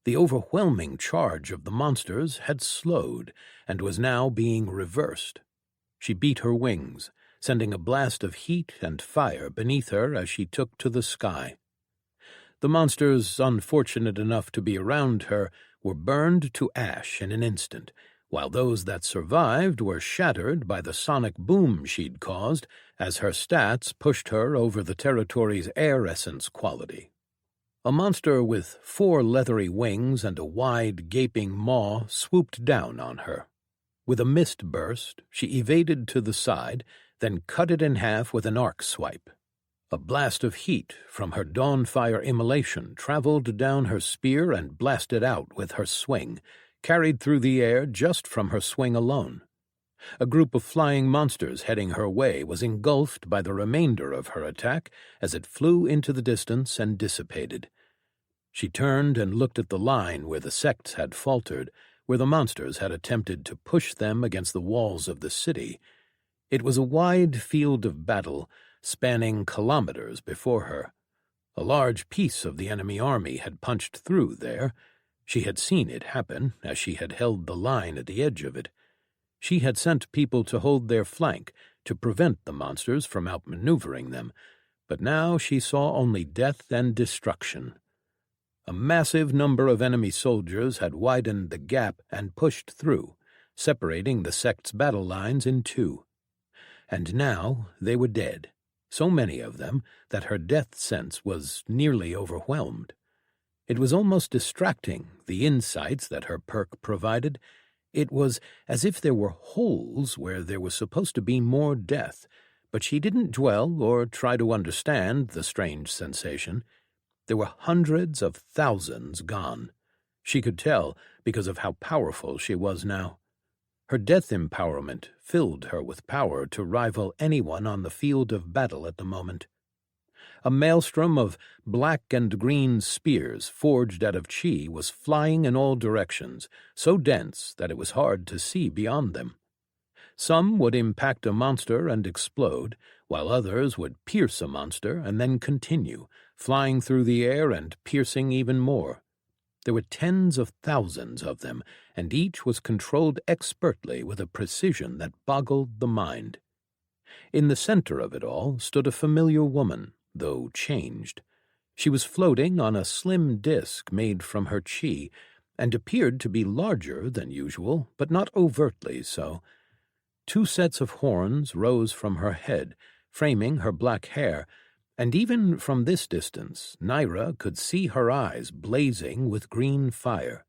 The overwhelming charge of the monsters had slowed and was now being reversed. She beat her wings, sending a blast of heat and fire beneath her as she took to the sky. The monsters unfortunate enough to be around her were burned to ash in an instant, while those that survived were shattered by the sonic boom she'd caused as her stats pushed her over the territory's air essence quality. A monster with 4 leathery wings and a wide, gaping maw swooped down on her. With a mist burst, she evaded to the side, then cut it in half with an arc swipe. A blast of heat from her dawnfire immolation traveled down her spear and blasted out with her swing, carried through the air just from her swing alone. A group of flying monsters heading her way was engulfed by the remainder of her attack as it flew into the distance and dissipated. She turned and looked at the line where the sects had faltered, where the monsters had attempted to push them against the walls of the city. It was a wide field of battle, spanning kilometers before her. A large piece of the enemy army had punched through there. She had seen it happen as she had held the line at the edge of it. She had sent people to hold their flank to prevent the monsters from outmaneuvering them, but now she saw only death and destruction. A massive number of enemy soldiers had widened the gap and pushed through, separating the sect's battle lines in 2. And now they were dead, so many of them that her death sense was nearly overwhelmed. It was almost distracting, the insights that her perk provided. It was as if there were holes where there was supposed to be more death, but she didn't dwell or try to understand the strange sensation. There were hundreds of thousands gone. She could tell because of how powerful she was now. Her death empowerment filled her with power to rival anyone on the field of battle at the moment. A maelstrom of black and green spears forged out of chi was flying in all directions, so dense that it was hard to see beyond them. Some would impact a monster and explode, while others would pierce a monster and then continue, flying through the air and piercing even more. There were tens of thousands of them, and each was controlled expertly with a precision that boggled the mind. In the center of it all stood a familiar woman, though changed. She was floating on a slim disk made from her chi, and appeared to be larger than usual, but not overtly so. 2 sets of horns rose from her head, framing her black hair, and even from this distance Naira could see her eyes blazing with green fire.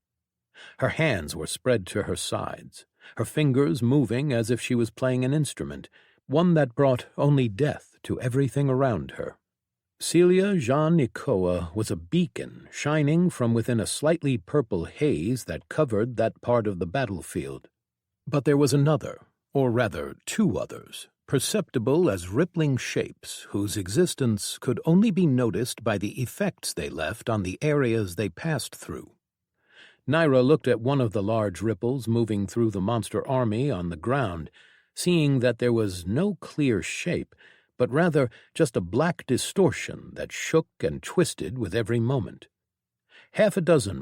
Her hands were spread to her sides, her fingers moving as if she was playing an instrument, one that brought only death to everything around her. Celia Jean Ikoa was a beacon shining from within a slightly purple haze that covered that part of the battlefield. But there was another, or rather 2 others, perceptible as rippling shapes whose existence could only be noticed by the effects they left on the areas they passed through. Naira looked at one of the large ripples moving through the monster army on the ground, seeing that there was no clear shape, but rather just a black distortion that shook and twisted with every moment. 6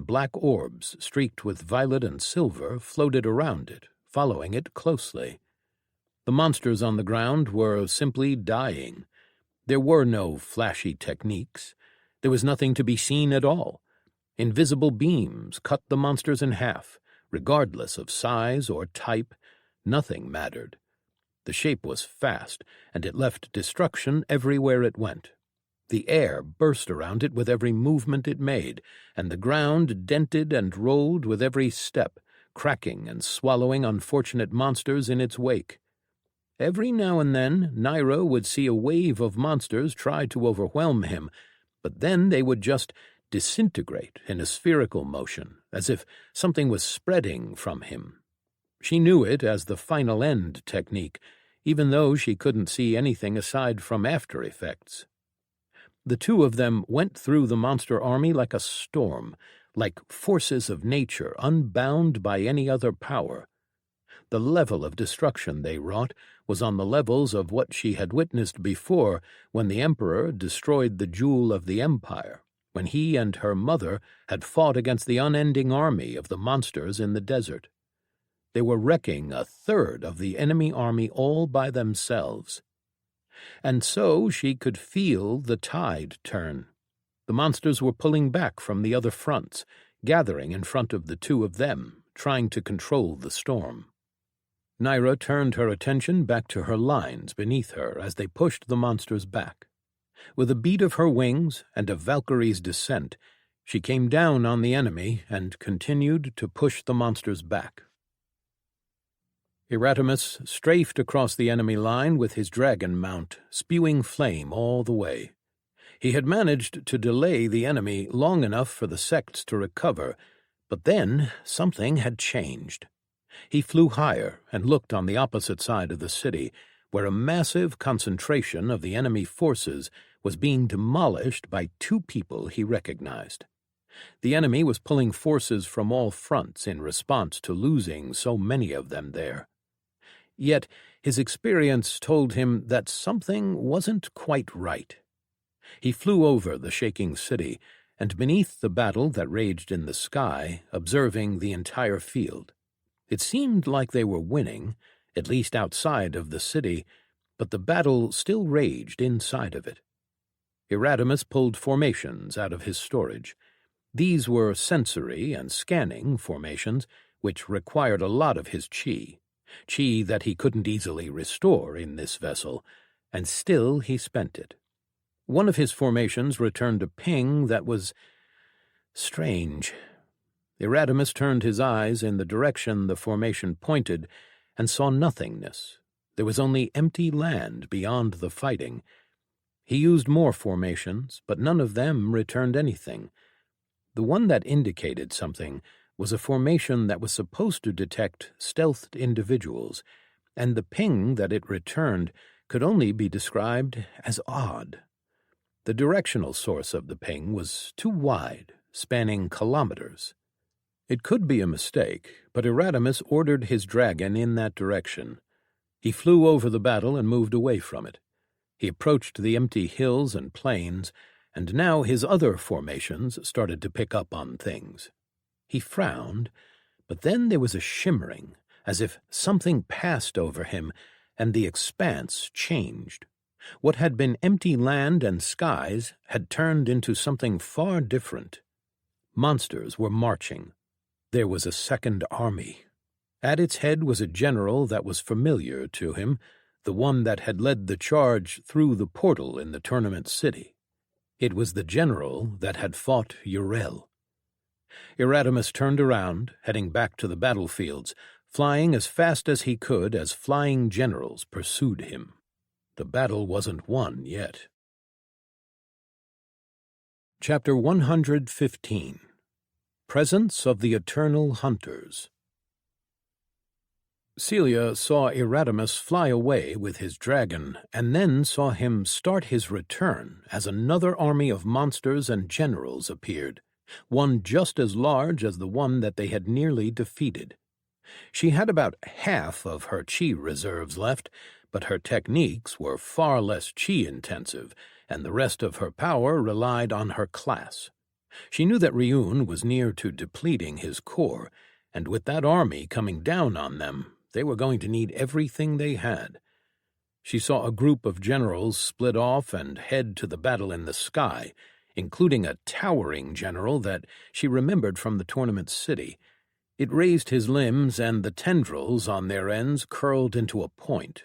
black orbs, streaked with violet and silver, floated around it, following it closely. The monsters on the ground were simply dying. There were no flashy techniques. There was nothing to be seen at all. Invisible beams cut the monsters in half, regardless of size or type. Nothing mattered. The shape was fast, and it left destruction everywhere it went. The air burst around it with every movement it made, and the ground dented and rolled with every step, cracking and swallowing unfortunate monsters in its wake. Every now and then, Naira would see a wave of monsters try to overwhelm him, but then they would just disintegrate in a spherical motion, as if something was spreading from him. She knew it as the final end technique, even though she couldn't see anything aside from after effects. The 2 of them went through the monster army like a storm, like forces of nature unbound by any other power. The level of destruction they wrought was on the levels of what she had witnessed before when the Emperor destroyed the jewel of the Empire, when he and her mother had fought against the unending army of the monsters in the desert. They were wrecking 1/3 of the enemy army all by themselves. And so she could feel the tide turn. The monsters were pulling back from the other fronts, gathering in front of the two of them, trying to control the storm. Naira turned her attention back to her lines beneath her as they pushed the monsters back. With a beat of her wings and a Valkyrie's descent, she came down on the enemy and continued to push the monsters back. Erasmus strafed across the enemy line with his dragon mount, spewing flame all the way. He had managed to delay the enemy long enough for the sects to recover, but then something had changed. He flew higher and looked on the opposite side of the city, where a massive concentration of the enemy forces was being demolished by two people he recognized. The enemy was pulling forces from all fronts in response to losing so many of them there. Yet his experience told him that something wasn't quite right. He flew over the shaking city, and beneath the battle that raged in the sky, observing the entire field. It seemed like they were winning, at least outside of the city, but the battle still raged inside of it. Erasmus pulled formations out of his storage. These were sensory and scanning formations, which required a lot of his chi that he couldn't easily restore in this vessel, and still he spent it. One of his formations returned a ping that was strange. Erasmus turned his eyes in the direction the formation pointed and saw nothingness. There was only empty land beyond the fighting. He used more formations, but none of them returned anything. The one that indicated something was a formation that was supposed to detect stealthed individuals, and the ping that it returned could only be described as odd. The directional source of the ping was too wide, spanning kilometers. It could be a mistake, but Erasmus ordered his dragon in that direction. He flew over the battle and moved away from it. He approached the empty hills and plains, and now his other formations started to pick up on things. He frowned, but then there was a shimmering, as if something passed over him, and the expanse changed. What had been empty land and skies had turned into something far different. Monsters were marching. There was a second army. At its head was a general that was familiar to him, the one that had led the charge through the portal in the tournament city. It was the general that had fought Uriel. Erasmus turned around, heading back to the battlefields, flying as fast as he could as flying generals pursued him. The battle wasn't won yet. Chapter 115. Presence of the Eternal Hunters. Celia saw Erasmus fly away with his dragon, and then saw him start his return as another army of monsters and generals appeared, one just as large as the one that they had nearly defeated. She had about half of her chi reserves left, but her techniques were far less chi-intensive, and the rest of her power relied on her class. She knew that Ryun was near to depleting his core, and with that army coming down on them, they were going to need everything they had. She saw a group of generals split off and head to the battle in the sky, including a towering general that she remembered from the tournament city. It raised his limbs, and the tendrils on their ends curled into a point.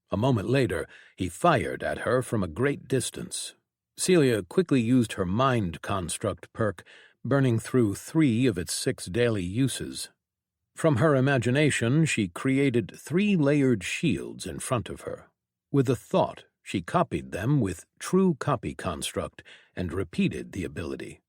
A moment later, he fired at her from a great distance. Celia quickly used her mind construct perk, burning through 3 of its 6 daily uses. From her imagination, she created 3 layered shields in front of her. With a thought, she copied them with True Copy Construct and repeated the ability.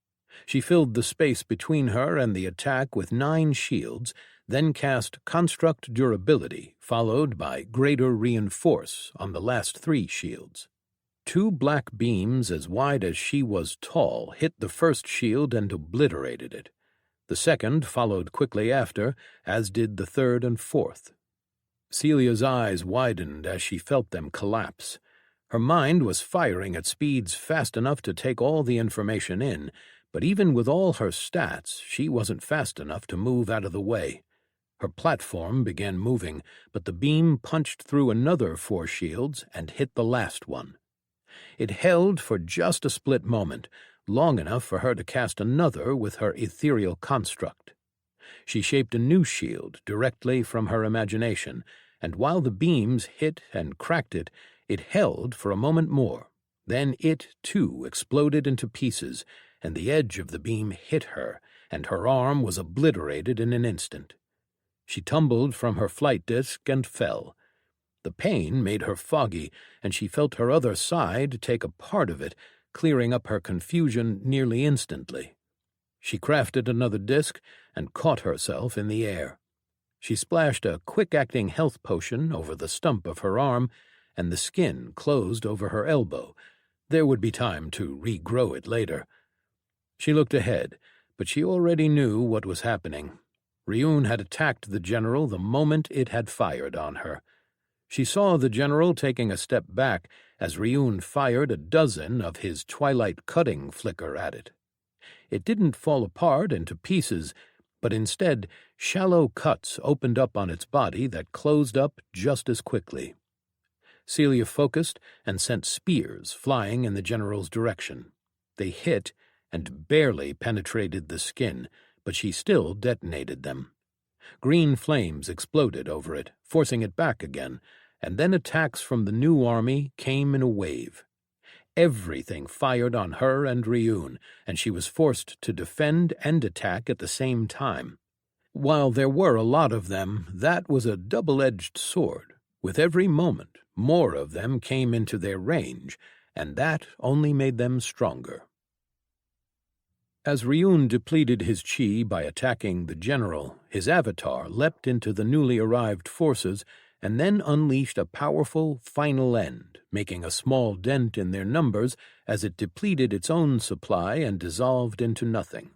She filled the space between her and the attack with 9 shields, then cast Construct Durability, followed by Greater Reinforce on the last 3 shields. 2 black beams as wide as she was tall hit the first shield and obliterated it. The second followed quickly after, as did the third and fourth. Celia's eyes widened as she felt them collapse. Her mind was firing at speeds fast enough to take all the information in, but even with all her stats, she wasn't fast enough to move out of the way. Her platform began moving, but the beam punched through another 4 shields and hit the last one. It held for just a split moment, long enough for her to cast another with her ethereal construct. She shaped a new shield directly from her imagination, and while the beams hit and cracked it, it held for a moment more. Then it, too, exploded into pieces, and the edge of the beam hit her, and her arm was obliterated in an instant. She tumbled from her flight disc and fell. The pain made her foggy, and she felt her other side take a part of it, clearing up her confusion nearly instantly. She crafted another disc and caught herself in the air. She splashed a quick-acting health potion over the stump of her arm, and the skin closed over her elbow. There would be time to regrow it later. She looked ahead, but she already knew what was happening. Ryun had attacked the general the moment it had fired on her. She saw the general taking a step back as Ryun fired a dozen of his twilight cutting flicker at it. It didn't fall apart into pieces, but instead shallow cuts opened up on its body that closed up just as quickly. Celia focused and sent spears flying in the general's direction. They hit and barely penetrated the skin, but she still detonated them. Green flames exploded over it, forcing it back again, and then attacks from the new army came in a wave. Everything fired on her and Ryun, and she was forced to defend and attack at the same time. While there were a lot of them, that was a double-edged sword. With every moment, more of them came into their range, and that only made them stronger. As Ryun depleted his chi by attacking the general, his avatar leapt into the newly arrived forces and then unleashed a powerful final end, making a small dent in their numbers as it depleted its own supply and dissolved into nothing.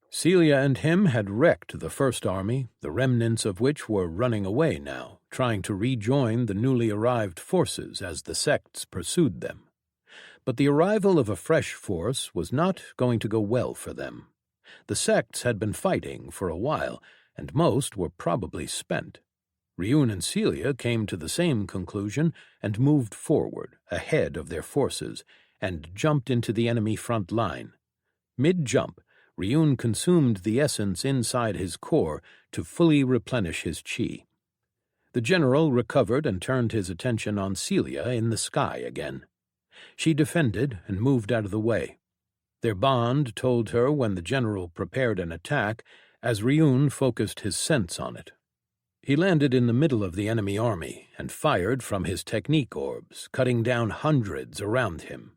Celia and him had wrecked the first army, the remnants of which were running away now, trying to rejoin the newly arrived forces as the sects pursued them. But the arrival of a fresh force was not going to go well for them. The sects had been fighting for a while, and most were probably spent. Ryun and Celia came to the same conclusion and moved forward, ahead of their forces, and jumped into the enemy front line. Mid-jump, Ryun consumed the essence inside his core to fully replenish his chi. The general recovered and turned his attention on Celia in the sky again. She defended and moved out of the way. Their bond told her when the general prepared an attack, as Ryun focused his sense on it. He landed in the middle of the enemy army and fired from his technique orbs, cutting down hundreds around him.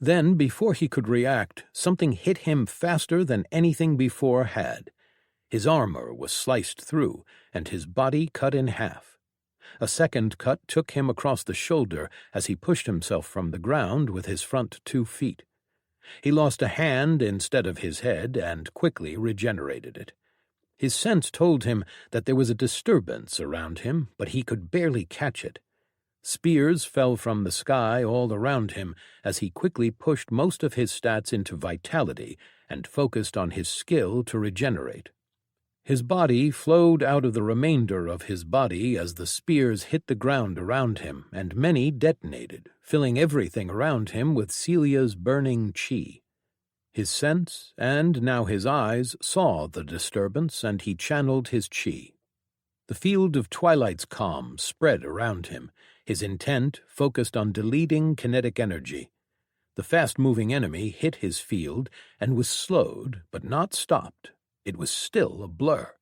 Then, before he could react, something hit him faster than anything before had. His armor was sliced through, and his body cut in half. A second cut took him across the shoulder as he pushed himself from the ground with his front 2 feet. He lost a hand instead of his head and quickly regenerated it. His sense told him that there was a disturbance around him, but he could barely catch it. Spears fell from the sky all around him as he quickly pushed most of his stats into vitality and focused on his skill to regenerate. His body flowed out of the remainder of his body as the spears hit the ground around him, and many detonated, filling everything around him with Celia's burning chi. His sense, and now his eyes, saw the disturbance, and he channeled his chi. The field of Twilight's calm spread around him, his intent focused on deleting kinetic energy. The fast-moving enemy hit his field and was slowed, but not stopped. It was still a blur.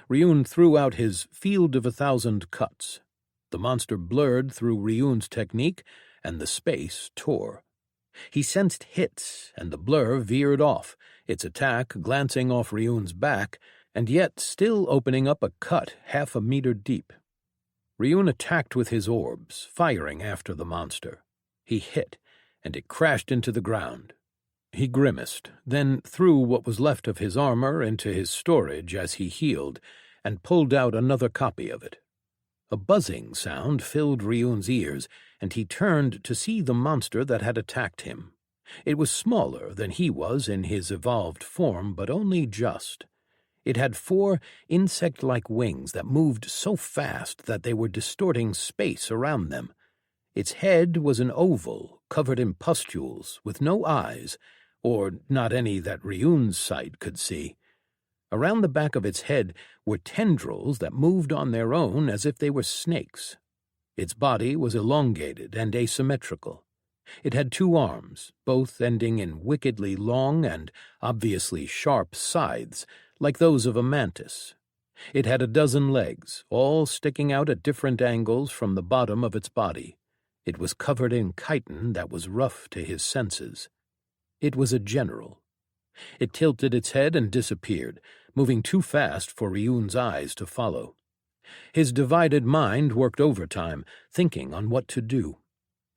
Ryun threw out his field of 1,000 cuts. The monster blurred through Ryun's technique, and the space tore. He sensed hits, and the blur veered off, its attack glancing off Ryun's back, and yet still opening up a cut 1/2 meter deep. Ryun attacked with his orbs, firing after the monster. He hit, and it crashed into the ground. He grimaced, then threw what was left of his armor into his storage as he healed, and pulled out another copy of it. A buzzing sound filled Ryun's ears, and he turned to see the monster that had attacked him. It was smaller than he was in his evolved form, but only just. It had 4 insect-like wings that moved so fast that they were distorting space around them. Its head was an oval, covered in pustules, with no eyes, or not any that Ryun's sight could see. Around the back of its head were tendrils that moved on their own as if they were snakes. Its body was elongated and asymmetrical. It had 2 arms, both ending in wickedly long and obviously sharp scythes, like those of a mantis. It had a 12 legs, all sticking out at different angles from the bottom of its body. It was covered in chitin that was rough to his senses. It was a general. It tilted its head and disappeared, moving too fast for Ryun's eyes to follow. His divided mind worked overtime, thinking on what to do.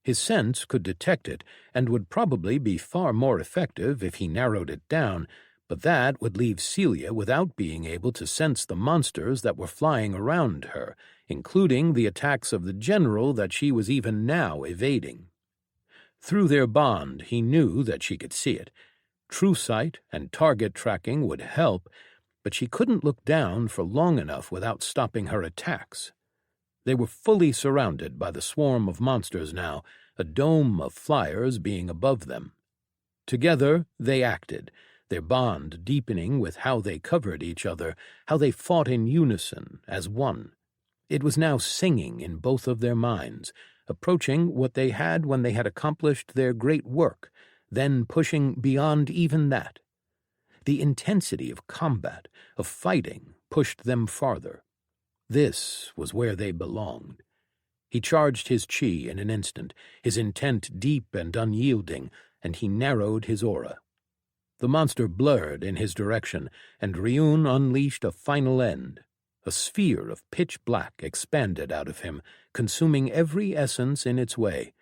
His sense could detect it, and would probably be far more effective if he narrowed it down, but that would leave Celia without being able to sense the monsters that were flying around her, including the attacks of the general that she was even now evading. Through their bond, he knew that she could see it. True sight and target tracking would help, but she couldn't look down for long enough without stopping her attacks. They were fully surrounded by the swarm of monsters now, a dome of flyers being above them. Together they acted, their bond deepening with how they covered each other, how they fought in unison, as one. It was now singing in both of their minds, approaching what they had when they had accomplished their great work, then pushing beyond even that. The intensity of combat, of fighting, pushed them farther. This was where they belonged. He charged his chi in an instant, his intent deep and unyielding, and he narrowed his aura. The monster blurred in his direction, and Ryun unleashed a final end. A sphere of pitch black expanded out of him, consuming every essence in its way.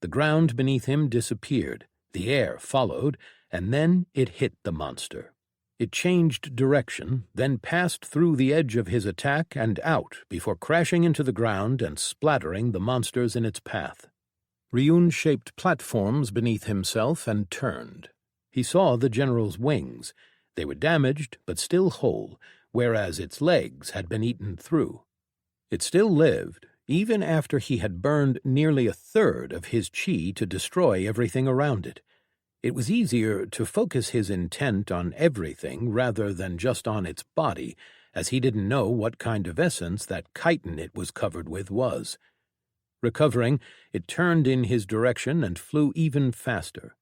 The ground beneath him disappeared, the air followed, and then it hit the monster. It changed direction, then passed through the edge of his attack and out before crashing into the ground and splattering the monsters in its path. Ryun shaped platforms beneath himself and turned. He saw the general's wings. They were damaged, but still whole, whereas its legs had been eaten through. It still lived, even after he had burned nearly 1/3 of his chi to destroy everything around it. It was easier to focus his intent on everything rather than just on its body, as he didn't know what kind of essence that chitin it was covered with was. Recovering, it turned in his direction and flew even faster.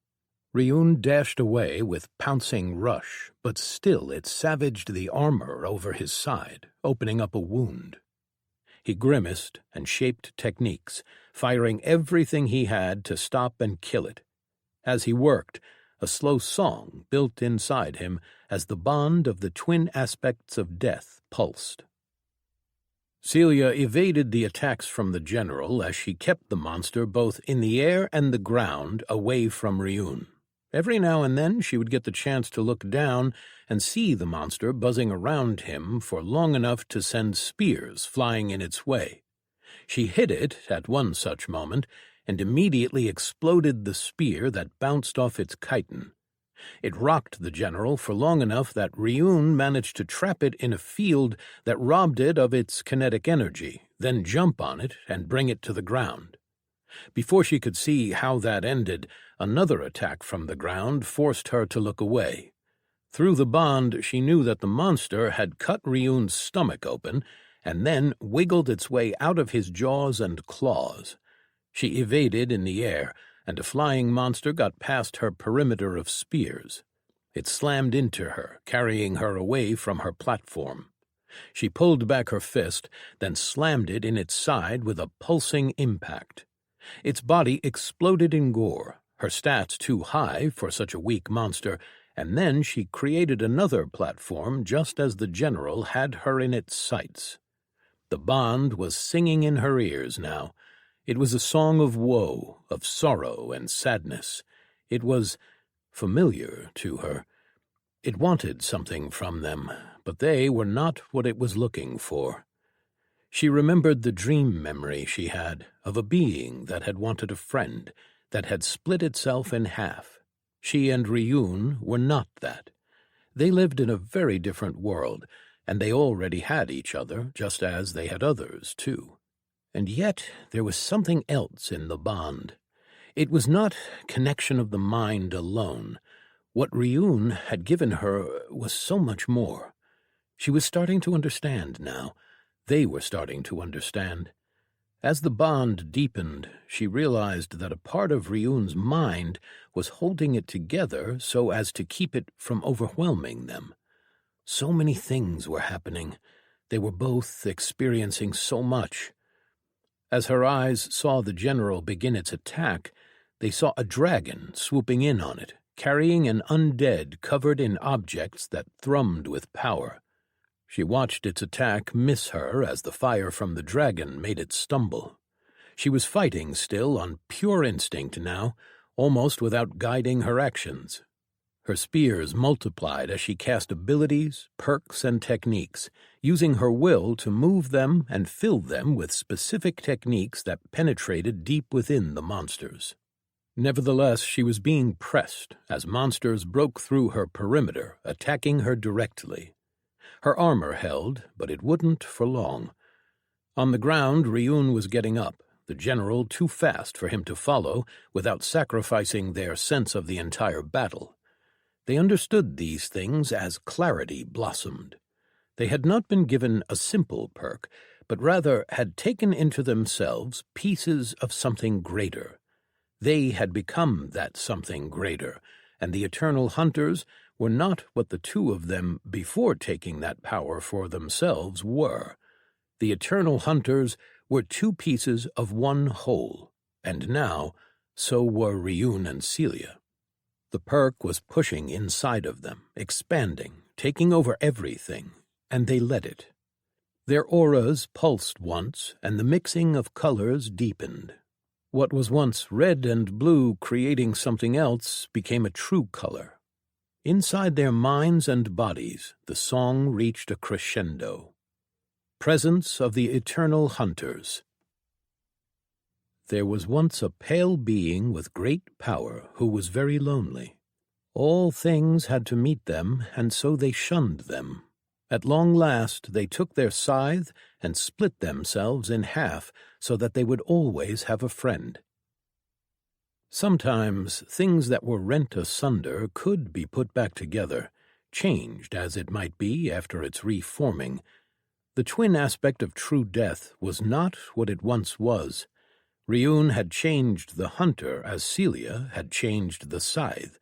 Ryun dashed away with pouncing rush, but still it savaged the armor over his side, opening up a wound. He grimaced and shaped techniques, firing everything he had to stop and kill it. As he worked, a slow song built inside him as the bond of the twin aspects of death pulsed. Celia evaded the attacks from the general as she kept the monster both in the air and the ground away from Ryun. Every now and then she would get the chance to look down and see the monster buzzing around him for long enough to send spears flying in its way. She hit it at one such moment, and immediately exploded the spear that bounced off its chitin. It rocked the general for long enough that Ryun managed to trap it in a field that robbed it of its kinetic energy, then jump on it and bring it to the ground. Before she could see how that ended, another attack from the ground forced her to look away. Through the bond, she knew that the monster had cut Ryun's stomach open and then wiggled its way out of his jaws and claws. She evaded in the air, and a flying monster got past her perimeter of spears. It slammed into her, carrying her away from her platform. She pulled back her fist, then slammed it in its side with a pulsing impact. Its body exploded in gore, her stats too high for such a weak monster, and then she created another platform just as the general had her in its sights. The bond was singing in her ears now. It was a song of woe, of sorrow and sadness. It was familiar to her. It wanted something from them, but they were not what it was looking for. She remembered the dream memory she had of a being that had wanted a friend, that had split itself in half. She and Ryun were not that. They lived in a very different world, and they already had each other, just as they had others, too. And yet there was something else in the bond. It was not connection of the mind alone. What Ryun had given her was so much more. She was starting to understand now. They were starting to understand. As the bond deepened, she realized that a part of Ryun's mind was holding it together so as to keep it from overwhelming them. So many things were happening. They were both experiencing so much. As her eyes saw the general begin its attack, they saw a dragon swooping in on it, carrying an undead covered in objects that thrummed with power. She watched its attack miss her as the fire from the dragon made it stumble. She was fighting still on pure instinct now, almost without guiding her actions. Her spears multiplied as she cast abilities, perks, and techniques, using her will to move them and fill them with specific techniques that penetrated deep within the monsters. Nevertheless, she was being pressed as monsters broke through her perimeter, attacking her directly. Her armor held, but it wouldn't for long. On the ground, Ryun was getting up, the general too fast for him to follow without sacrificing their sense of the entire battle. They understood these things as clarity blossomed. They had not been given a simple perk, but rather had taken into themselves pieces of something greater. They had become that something greater, and the eternal hunters were not what the two of them before taking that power for themselves were. The eternal hunters were two pieces of one whole, and now so were Ryun and Celia. The perk was pushing inside of them, expanding, taking over everything, and they let it. Their auras pulsed once, and the mixing of colors deepened. What was once red and blue creating something else became a true color. Inside their minds and bodies, the song reached a crescendo. Presence of the Eternal Hunters. There was once a pale being with great power who was very lonely. All things had to meet them, and so they shunned them. At long last they took their scythe and split themselves in half so that they would always have a friend. Sometimes things that were rent asunder could be put back together, changed as it might be after its reforming. The twin aspect of true death was not what it once was. Ryun had changed the hunter as Celia had changed the scythe.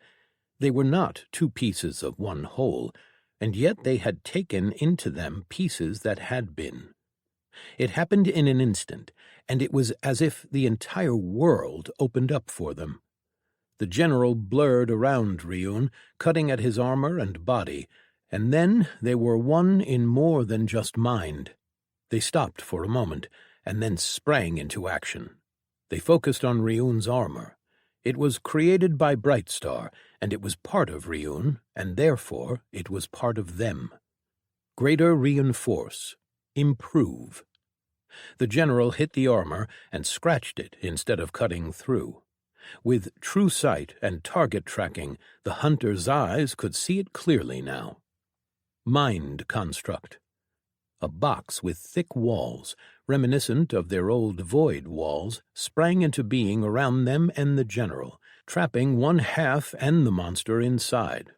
They were not two pieces of one whole, and yet they had taken into them pieces that had been. It happened in an instant, and it was as if the entire world opened up for them. The general blurred around Ryun, cutting at his armor and body, and then they were one in more than just mind. They stopped for a moment, and then sprang into action. They focused on Ryun's armor. It was created by Brightstar, and it was part of Ryun, and therefore it was part of them. Greater reinforce. Improve. The general hit the armor and scratched it instead of cutting through. With true sight and target tracking, the hunter's eyes could see it clearly now. Mind construct. A box with thick walls, reminiscent of their old void walls, sprang into being around them and the general, trapping one half and the monster inside.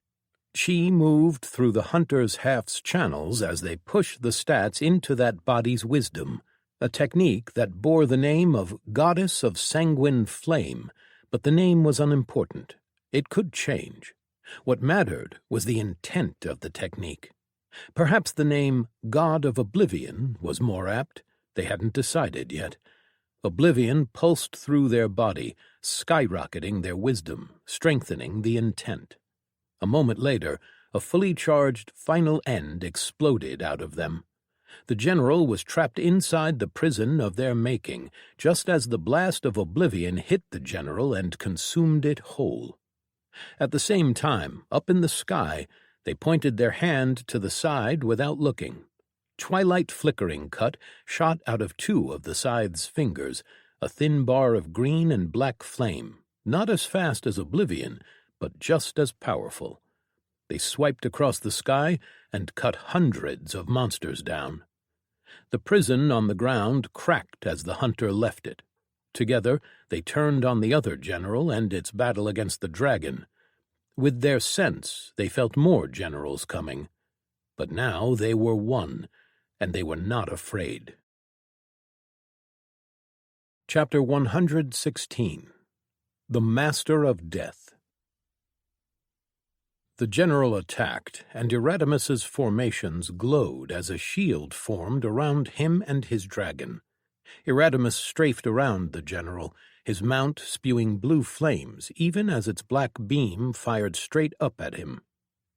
She moved through the hunter's half's channels as they pushed the stats into that body's wisdom, a technique that bore the name of Goddess of Sanguine Flame, but the name was unimportant. It could change. What mattered was the intent of the technique. Perhaps the name God of Oblivion was more apt. They hadn't decided yet. Oblivion pulsed through their body, skyrocketing their wisdom, strengthening the intent. A moment later, a fully charged final end exploded out of them. The general was trapped inside the prison of their making, just as the blast of oblivion hit the general and consumed it whole. At the same time, up in the sky, they pointed their hand to the side without looking. Twilight flickering cut shot out of two of the scythe's fingers, a thin bar of green and black flame, not as fast as oblivion, but just as powerful. They swiped across the sky and cut hundreds of monsters down. The prison on the ground cracked as the hunter left it. Together, they turned on the other general and its battle against the dragon. With their sense, they felt more generals coming. But now they were one, and they were not afraid. Chapter 116. The Master of Death. The general attacked, and Erasmus's formations glowed as a shield formed around him and his dragon. Erasmus strafed around the general, his mount spewing blue flames even as its black beam fired straight up at him.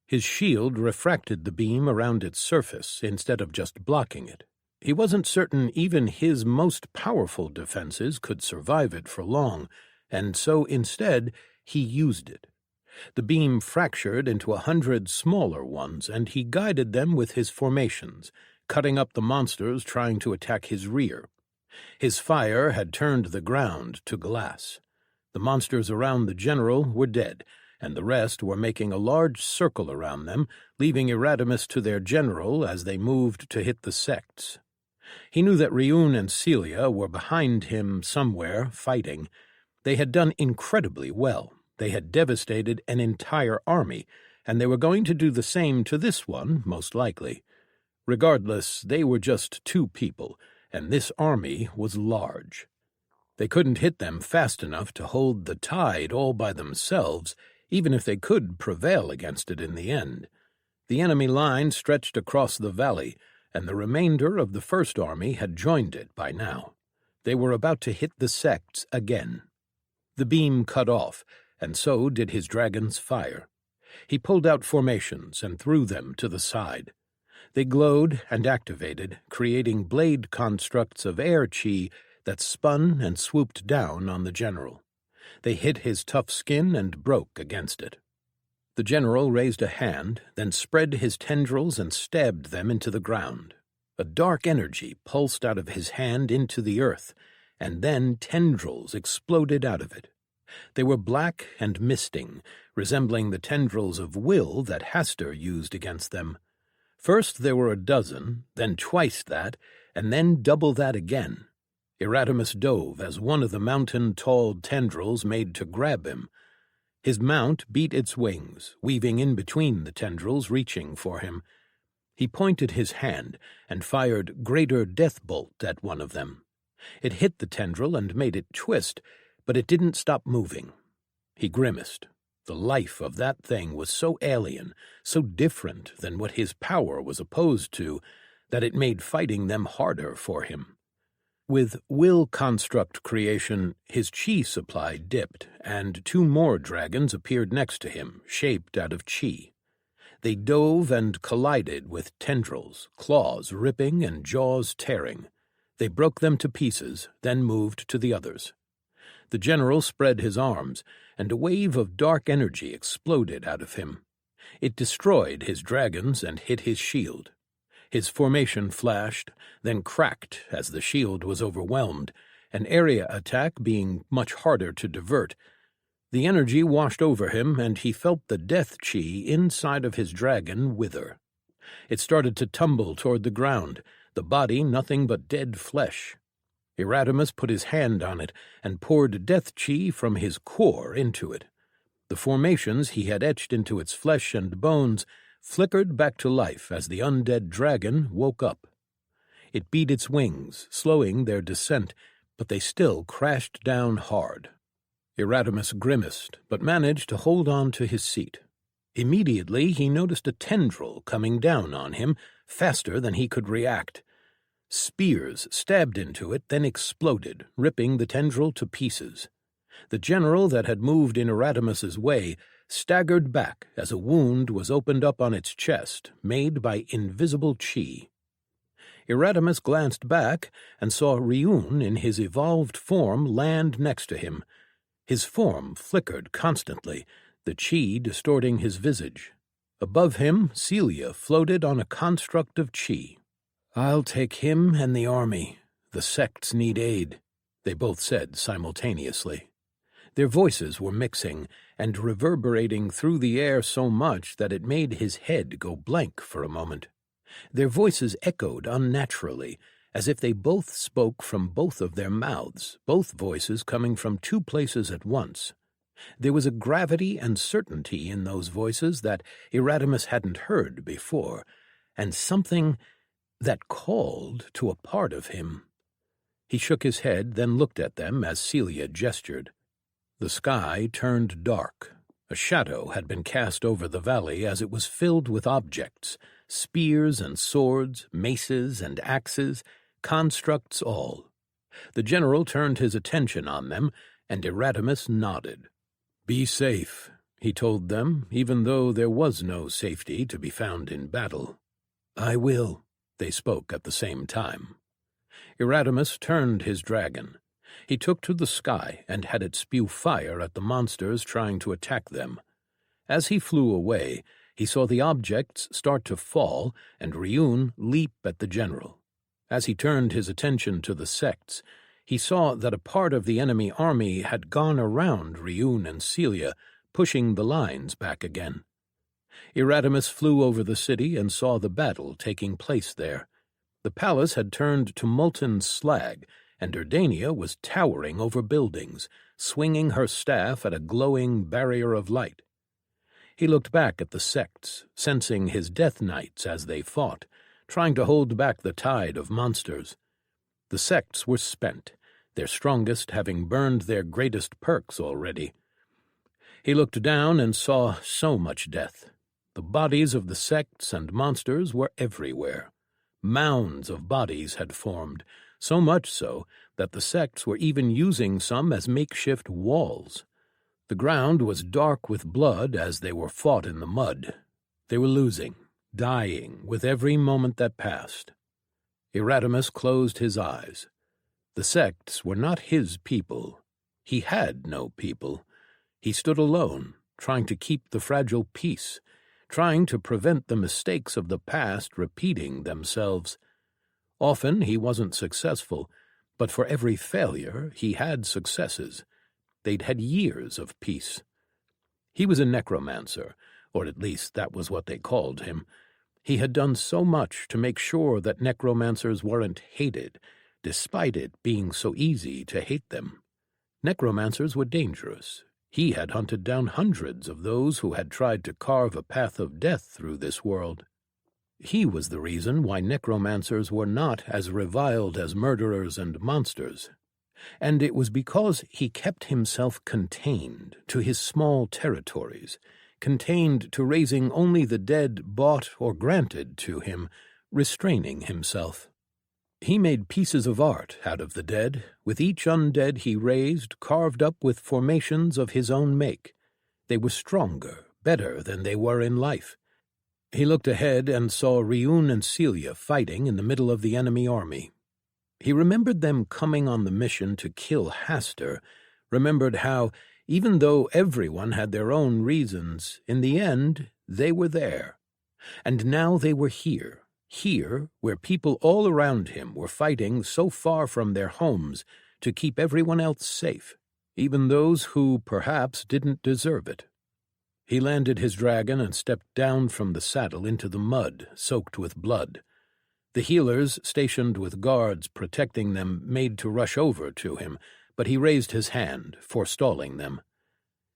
His shield refracted the beam around its surface instead of just blocking it. He wasn't certain even his most powerful defenses could survive it for long, and so instead he used it. The beam fractured into 100 smaller ones, and he guided them with his formations, cutting up the monsters trying to attack his rear. His fire had turned the ground to glass. The monsters around the general were dead, and the rest were making a large circle around them, leaving Erasmus to their general as they moved to hit the sects. He knew that Rioun and Celia were behind him somewhere, fighting. They had done incredibly well. They had devastated an entire army, and they were going to do the same to this one, most likely. Regardless, they were just two people, and this army was large. They couldn't hit them fast enough to hold the tide all by themselves, even if they could prevail against it in the end. The enemy line stretched across the valley, and the remainder of the first army had joined it by now. They were about to hit the sects again. The beam cut off, and so did his dragon's fire. He pulled out formations and threw them to the side. They glowed and activated, creating blade constructs of air chi that spun and swooped down on the general. They hit his tough skin and broke against it. The general raised a hand, then spread his tendrils and stabbed them into the ground. A dark energy pulsed out of his hand into the earth, and then tendrils exploded out of it. They were black and misting, resembling the tendrils of will that Hastur used against them. First there were a dozen, then twice that, and then double that again. Erasmus dove as one of the mountain-tall tendrils made to grab him. His mount beat its wings, weaving in between the tendrils, reaching for him. He pointed his hand and fired Greater Death Bolt at one of them. It hit the tendril and made it twist, but it didn't stop moving. He grimaced. The life of that thing was so alien, so different than what his power was opposed to, that it made fighting them harder for him. With will construct creation, his chi supply dipped, and two more dragons appeared next to him, shaped out of chi. They dove and collided with tendrils, claws ripping and jaws tearing. They broke them to pieces, then moved to the others. The general spread his arms, and a wave of dark energy exploded out of him. It destroyed his dragons and hit his shield. His formation flashed, then cracked as the shield was overwhelmed, an area attack being much harder to divert. The energy washed over him, and he felt the death chi inside of his dragon wither. It started to tumble toward the ground, the body nothing but dead flesh. Erasmus put his hand on it and poured death chi from his core into it. The formations he had etched into its flesh and bones flickered back to life as the undead dragon woke up. It beat its wings, slowing their descent, but they still crashed down hard. Erasmus grimaced, but managed to hold on to his seat. Immediately he noticed a tendril coming down on him, faster than he could react. Spears stabbed into it, then exploded, ripping the tendril to pieces. The general that had moved in Erasmus's way staggered back as a wound was opened up on its chest, made by invisible chi. Erasmus glanced back and saw Rioun in his evolved form land next to him. His form flickered constantly, the chi distorting his visage. Above him, Celia floated on a construct of chi. "I'll take him and the army. The sects need aid," they both said simultaneously. Their voices were mixing and reverberating through the air so much that it made his head go blank for a moment. Their voices echoed unnaturally, as if they both spoke from both of their mouths, both voices coming from two places at once. There was a gravity and certainty in those voices that Erasmus hadn't heard before, and something that called to a part of him. He shook his head, then looked at them as Celia gestured. The sky turned dark. A shadow had been cast over the valley as it was filled with objects, spears and swords, maces and axes, constructs all. The general turned his attention on them, and Erasmus nodded. "Be safe," he told them, even though there was no safety to be found in battle. "I will," they spoke at the same time. Erasmus turned his dragon. He took to the sky and had it spew fire at the monsters trying to attack them. As he flew away, he saw the objects start to fall and Ryun leap at the general. As he turned his attention to the sects, he saw that a part of the enemy army had gone around Ryun and Celia, pushing the lines back again. Erasmus flew over the city and saw the battle taking place there. The palace had turned to molten slag, and Erdania was towering over buildings, swinging her staff at a glowing barrier of light. He looked back at the sects, sensing his death knights as they fought, trying to hold back the tide of monsters. The sects were spent, their strongest having burned their greatest perks already. He looked down and saw so much death. The bodies of the sects and monsters were everywhere. Mounds of bodies had formed, so much so that the sects were even using some as makeshift walls. The ground was dark with blood as they were fought in the mud. They were losing, dying with every moment that passed. Erasmus closed his eyes. The sects were not his people. He had no people. He stood alone, trying to keep the fragile peace, trying to prevent the mistakes of the past repeating themselves. Often he wasn't successful, but for every failure he had successes. They'd had years of peace. He was a necromancer, or at least that was what they called him. He had done so much to make sure that necromancers weren't hated, despite it being so easy to hate them. Necromancers were dangerous. He had hunted down hundreds of those who had tried to carve a path of death through this world. He was the reason why necromancers were not as reviled as murderers and monsters. And it was because he kept himself contained to his small territories, contained to raising only the dead bought or granted to him, restraining himself. He made pieces of art out of the dead, with each undead he raised carved up with formations of his own make. They were stronger, better than they were in life. He looked ahead and saw Ryun and Celia fighting in the middle of the enemy army. He remembered them coming on the mission to kill Hastur, remembered how, even though everyone had their own reasons, in the end they were there. And now they were here where people all around him were fighting so far from their homes to keep everyone else safe, even those who perhaps didn't deserve it. He landed his dragon and stepped down from the saddle into the mud, soaked with blood. The healers, stationed with guards protecting them, made to rush over to him, but he raised his hand, forestalling them.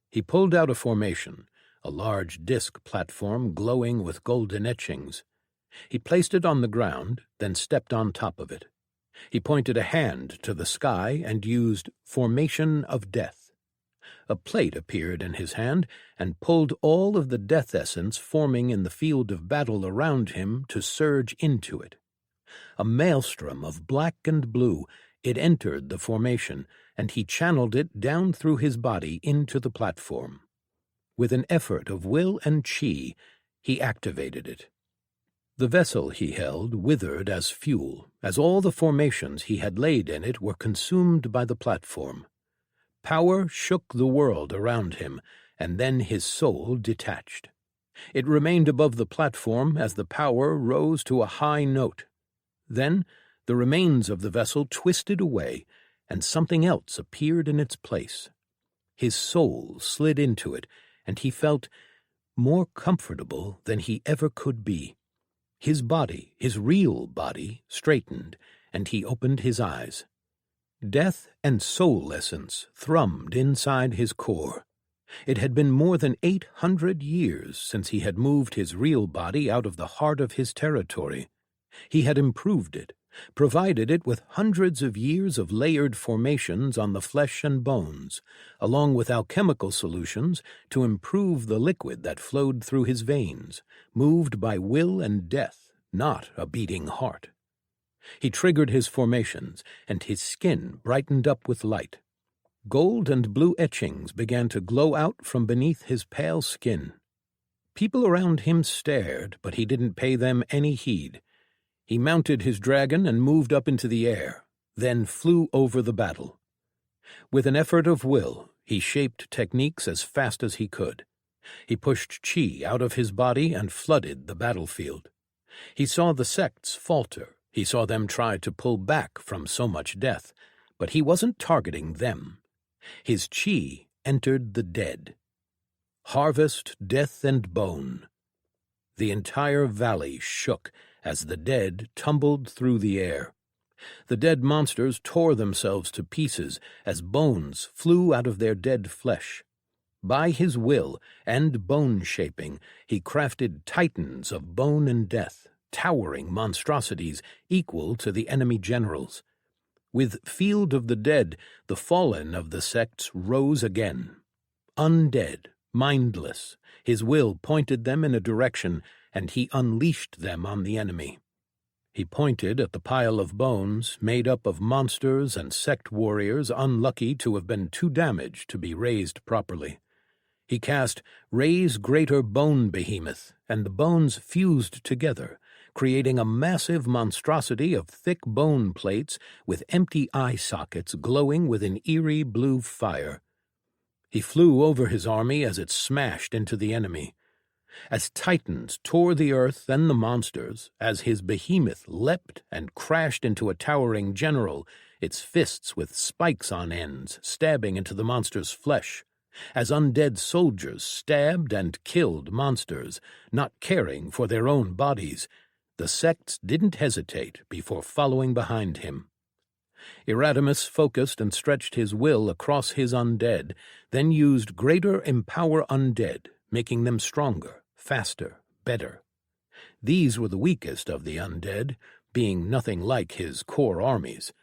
He pulled out a formation, a large disc platform glowing with golden etchings. He placed it on the ground, then stepped on top of it. He pointed a hand to the sky and used Formation of Death. A plate appeared in his hand and pulled all of the death essence forming in the field of battle around him to surge into it. A maelstrom of black and blue, it entered the formation, and he channeled it down through his body into the platform. With an effort of will and chi, he activated it. The vessel he held withered as fuel, as all the formations he had laid in it were consumed by the platform. Power shook the world around him, and then his soul detached. It remained above the platform as the power rose to a high note. Then the remains of the vessel twisted away, and something else appeared in its place. His soul slid into it, and he felt more comfortable than he ever could be. His body, his real body, straightened, and he opened his eyes. Death and soul essence thrummed inside his core. It had been more than 800 years since he had moved his real body out of the heart of his territory. He had improved it, provided it with hundreds of years of layered formations on the flesh and bones, along with alchemical solutions to improve the liquid that flowed through his veins, moved by will and death, not a beating heart. He triggered his formations, and his skin brightened up with light. Gold and blue etchings began to glow out from beneath his pale skin. People around him stared, but he didn't pay them any heed. He mounted his dragon and moved up into the air, then flew over the battle. With an effort of will, he shaped techniques as fast as he could. He pushed chi out of his body and flooded the battlefield. He saw the sects falter. He saw them try to pull back from so much death, but he wasn't targeting them. His chi entered the dead. Harvest, death, and bone. The entire valley shook as the dead tumbled through the air. The dead monsters tore themselves to pieces as bones flew out of their dead flesh. By his will and bone shaping, he crafted titans of bone and death, towering monstrosities equal to the enemy generals. With Field of the Dead, the fallen of the sects rose again. Undead, mindless, his will pointed them in a direction, and he unleashed them on the enemy. He pointed at the pile of bones made up of monsters and sect warriors unlucky to have been too damaged to be raised properly. He cast Raise Greater Bone Behemoth, and the bones fused together, creating a massive monstrosity of thick bone plates with empty eye sockets glowing with an eerie blue fire. He flew over his army as it smashed into the enemy. As titans tore the earth and the monsters, as his behemoth leapt and crashed into a towering general, its fists with spikes on ends stabbing into the monster's flesh, as undead soldiers stabbed and killed monsters, not caring for their own bodies, the sects didn't hesitate before following behind him. Erasmus focused and stretched his will across his undead, then used Greater Empower Undead, making them stronger, faster, better. These were the weakest of the undead, being nothing like his core armies.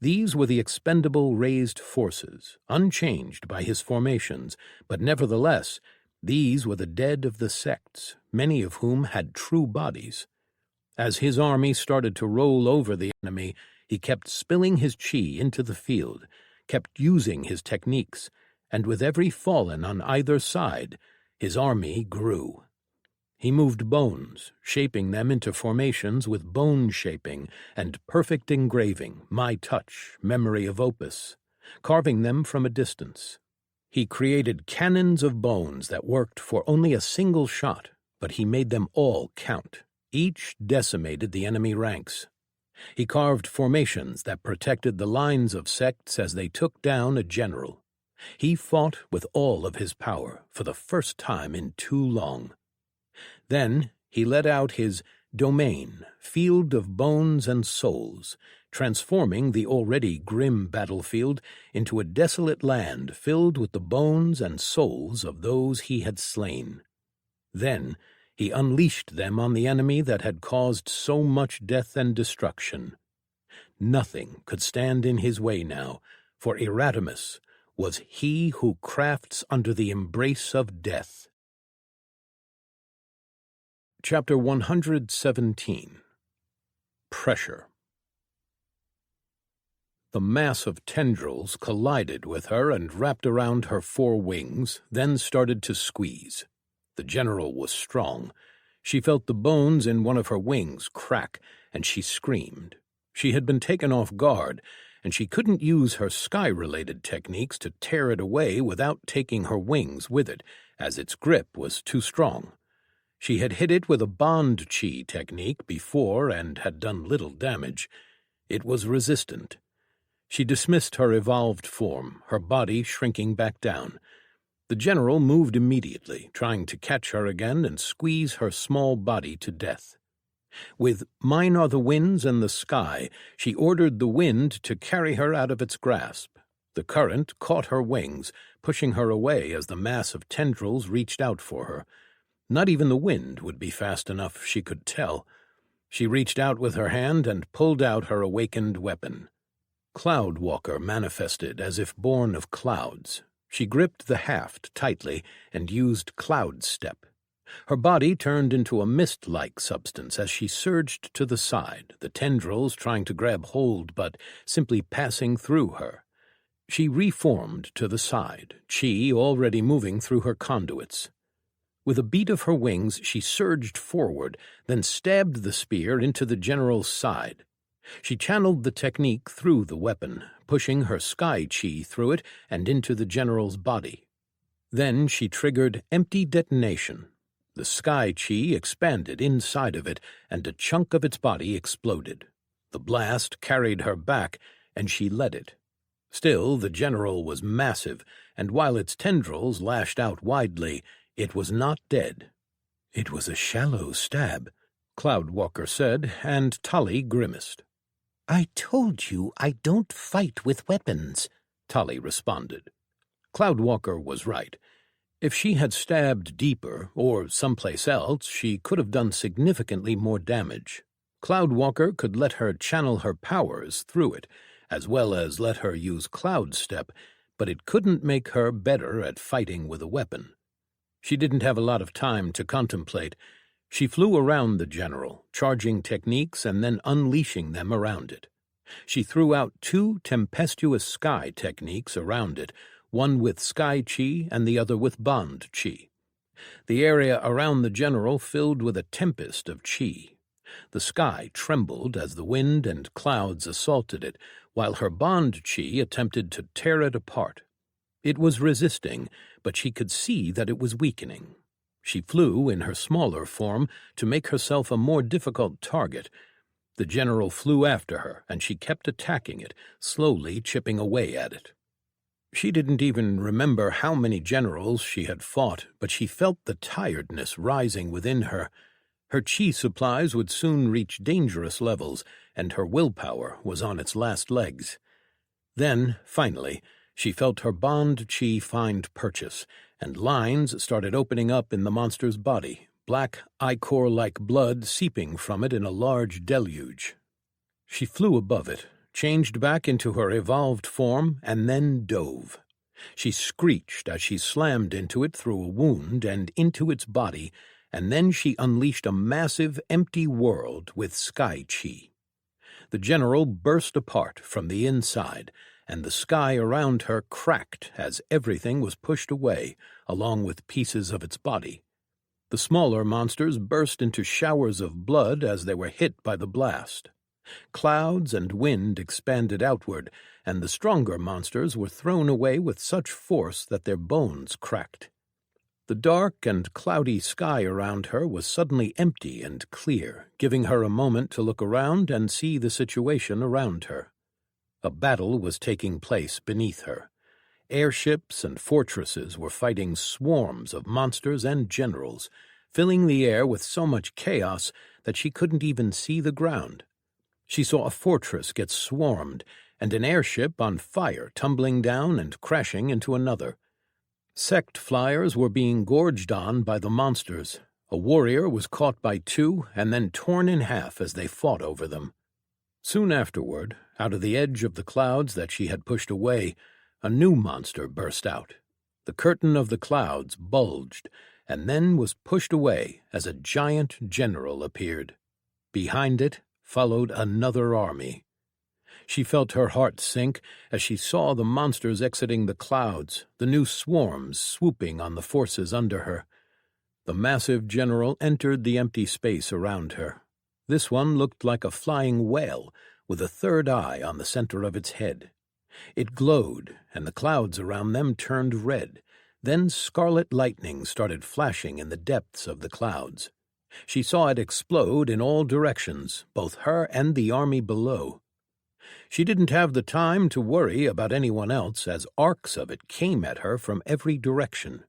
These were the expendable raised forces, unchanged by his formations, but nevertheless, these were the dead of the sects, many of whom had true bodies. As his army started to roll over the enemy, he kept spilling his chi into the field, kept using his techniques, and with every fallen on either side, his army grew. He moved bones, shaping them into formations with bone shaping and perfect engraving, my touch, memory of opus, carving them from a distance. He created cannons of bones that worked for only a single shot, but he made them all count. Each decimated the enemy ranks. He carved formations that protected the lines of sects as they took down a general. He fought with all of his power for the first time in too long. Then he let out his domain, Field of Bones and Souls, transforming the already grim battlefield into a desolate land filled with the bones and souls of those he had slain. Then he unleashed them on the enemy that had caused so much death and destruction. Nothing could stand in his way now, for Erasmus was he who crafts under the embrace of death. Chapter 117. Pressure. The mass of tendrils collided with her and wrapped around her four wings, then started to squeeze. The general was strong. She felt the bones in one of her wings crack, and she screamed. She had been taken off guard, and she couldn't use her sky-related techniques to tear it away without taking her wings with it, as its grip was too strong. She had hit it with a bond chi technique before and had done little damage. It was resistant. She dismissed her evolved form, her body shrinking back down. The general moved immediately, trying to catch her again and squeeze her small body to death. With "Mine are the winds and the sky," she ordered the wind to carry her out of its grasp. The current caught her wings, pushing her away as the mass of tendrils reached out for her. Not even the wind would be fast enough, she could tell. She reached out with her hand and pulled out her awakened weapon. Cloudwalker manifested as if born of clouds. She gripped the haft tightly and used cloud step. Her body turned into a mist-like substance as she surged to the side, the tendrils trying to grab hold but simply passing through her. She reformed to the side, chi already moving through her conduits. With a beat of her wings, she surged forward, then stabbed the spear into the general's side. She channeled the technique through the weapon, pushing her sky chi through it and into the general's body. Then she triggered empty detonation. The sky chi expanded inside of it, and a chunk of its body exploded. The blast carried her back, and she let it. Still, the general was massive, and while its tendrils lashed out widely, it was not dead. "It was a shallow stab," Cloudwalker said, and Tali grimaced. "I told you I don't fight with weapons," Tali responded. Cloudwalker was right. If she had stabbed deeper, or someplace else, she could have done significantly more damage. Cloudwalker could let her channel her powers through it, as well as let her use Cloud Step, but it couldn't make her better at fighting with a weapon. She didn't have a lot of time to contemplate. She flew around the general, charging techniques and then unleashing them around it. She threw out 2 tempestuous sky techniques around it, one with sky chi and the other with bond chi. The area around the general filled with a tempest of chi. The sky trembled as the wind and clouds assaulted it, while her bond chi attempted to tear it apart. It was resisting, but she could see that it was weakening. She flew in her smaller form to make herself a more difficult target. The general flew after her, and she kept attacking it, slowly chipping away at it. She didn't even remember how many generals she had fought, but she felt the tiredness rising within her. Her chi supplies would soon reach dangerous levels, and her willpower was on its last legs. Then, finally, she felt her bond chi find purchase, and lines started opening up in the monster's body, black ichor-like blood seeping from it in a large deluge. She flew above it, changed back into her evolved form, and then dove. She screeched as she slammed into it through a wound and into its body, and then she unleashed a massive, empty world with sky chi. The general burst apart from the inside, and the sky around her cracked as everything was pushed away, along with pieces of its body. The smaller monsters burst into showers of blood as they were hit by the blast. Clouds and wind expanded outward, and the stronger monsters were thrown away with such force that their bones cracked. The dark and cloudy sky around her was suddenly empty and clear, giving her a moment to look around and see the situation around her. A battle was taking place beneath her. Airships and fortresses were fighting swarms of monsters and generals, filling the air with so much chaos that she couldn't even see the ground. She saw a fortress get swarmed, and an airship on fire tumbling down and crashing into another. Sect flyers were being gorged on by the monsters. A warrior was caught by 2 and then torn in half as they fought over them. Soon afterward, out of the edge of the clouds that she had pushed away, a new monster burst out. The curtain of the clouds bulged, and then was pushed away as a giant general appeared. Behind it followed another army. She felt her heart sink as she saw the monsters exiting the clouds, the new swarms swooping on the forces under her. The massive general entered the empty space around her. This one looked like a flying whale, with a third eye on the center of its head. It glowed, and the clouds around them turned red. Then scarlet lightning started flashing in the depths of the clouds. She saw it explode in all directions, both her and the army below. She didn't have the time to worry about anyone else, as arcs of it came at her from every direction.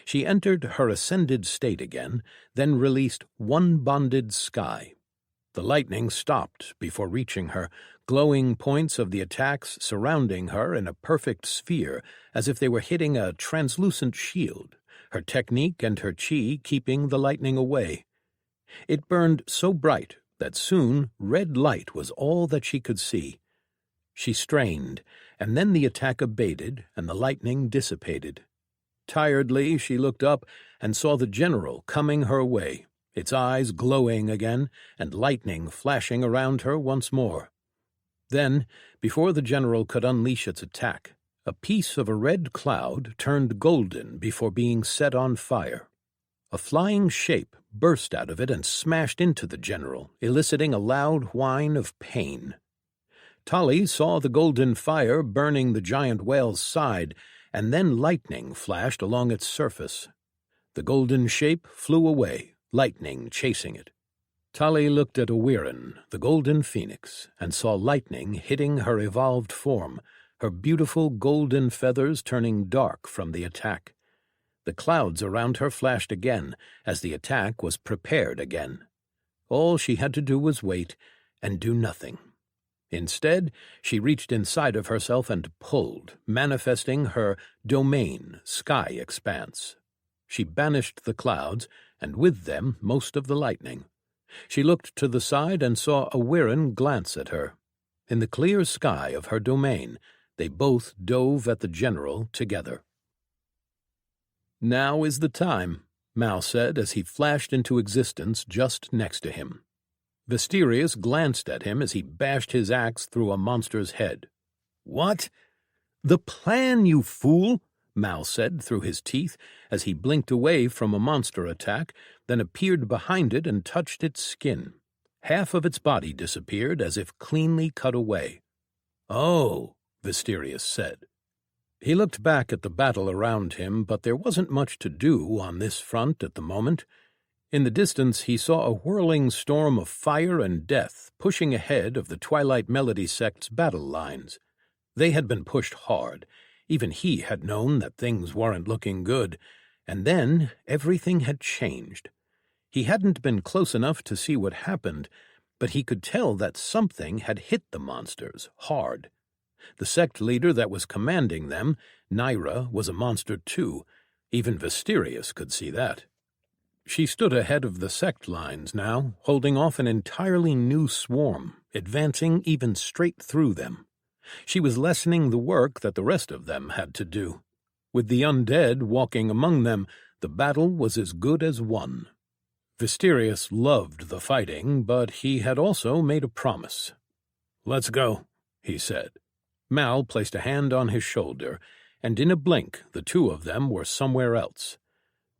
She entered her ascended state again, then released one bonded sky. The lightning stopped before reaching her, glowing points of the attacks surrounding her in a perfect sphere, as if they were hitting a translucent shield, her technique and her chi keeping the lightning away. It burned so bright that soon red light was all that she could see. She strained, and then the attack abated and the lightning dissipated. Tiredly she looked up and saw the general coming her way, its eyes glowing again and lightning flashing around her once more. Then, before the general could unleash its attack, a piece of a red cloud turned golden before being set on fire. A flying shape burst out of it and smashed into the general, eliciting a loud whine of pain. Tali saw the golden fire burning the giant whale's side, and then lightning flashed along its surface. The golden shape flew away, lightning chasing it. Tali looked at Awirin, the golden phoenix, and saw lightning hitting her evolved form, her beautiful golden feathers turning dark from the attack. The clouds around her flashed again, as the attack was prepared again. All she had to do was wait and do nothing. Instead, she reached inside of herself and pulled, manifesting her domain, sky expanse. She banished the clouds, and with them most of the lightning. She looked to the side and saw Awirin glance at her. In the clear sky of her domain, they both dove at the general together. "Now is the time," Mal said as he flashed into existence just next to him. Vistirius glanced at him as he bashed his axe through a monster's head. "What?" "The plan, you fool!" Mal said through his teeth as he blinked away from a monster attack, then appeared behind it and touched its skin. Half of its body disappeared as if cleanly cut away. "Oh," Vistirius said. He looked back at the battle around him, but there wasn't much to do on this front at the moment. In the distance he saw a whirling storm of fire and death pushing ahead of the Twilight Melody sect's battle lines. They had been pushed hard. Even he had known that things weren't looking good, and then everything had changed. He hadn't been close enough to see what happened, but he could tell that something had hit the monsters hard. The sect leader that was commanding them, Naira, was a monster too. Even Vistirius could see that. She stood ahead of the sect lines now, holding off an entirely new swarm, advancing even straight through them. She was lessening the work that the rest of them had to do. With the undead walking among them, the battle was as good as won. Vistirius loved the fighting, but he had also made a promise. "Let's go," he said. Mal placed a hand on his shoulder, and in a blink the two of them were somewhere else.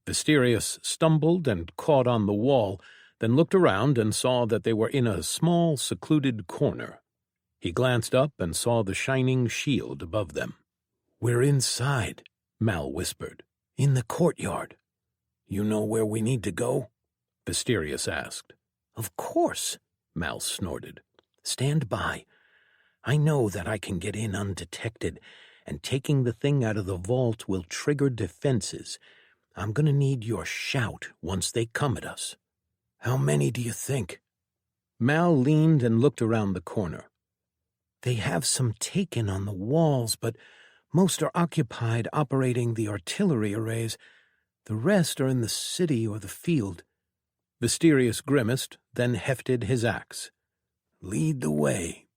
Vistirius stumbled and caught on the wall, then looked around and saw that they were in a small, secluded corner. He glanced up and saw the shining shield above them. "We're inside," Mal whispered. "In the courtyard." "You know where we need to go?" Vistirius asked. "Of course," Mal snorted. "Stand by. I know that I can get in undetected, and taking the thing out of the vault will trigger defenses. I'm going to need your shout once they come at us." "How many do you think?" Mal leaned and looked around the corner. "They have some taken on the walls, but most are occupied operating the artillery arrays. The rest are in the city or the field." Vistirius grimaced, then hefted his axe. "Lead the way."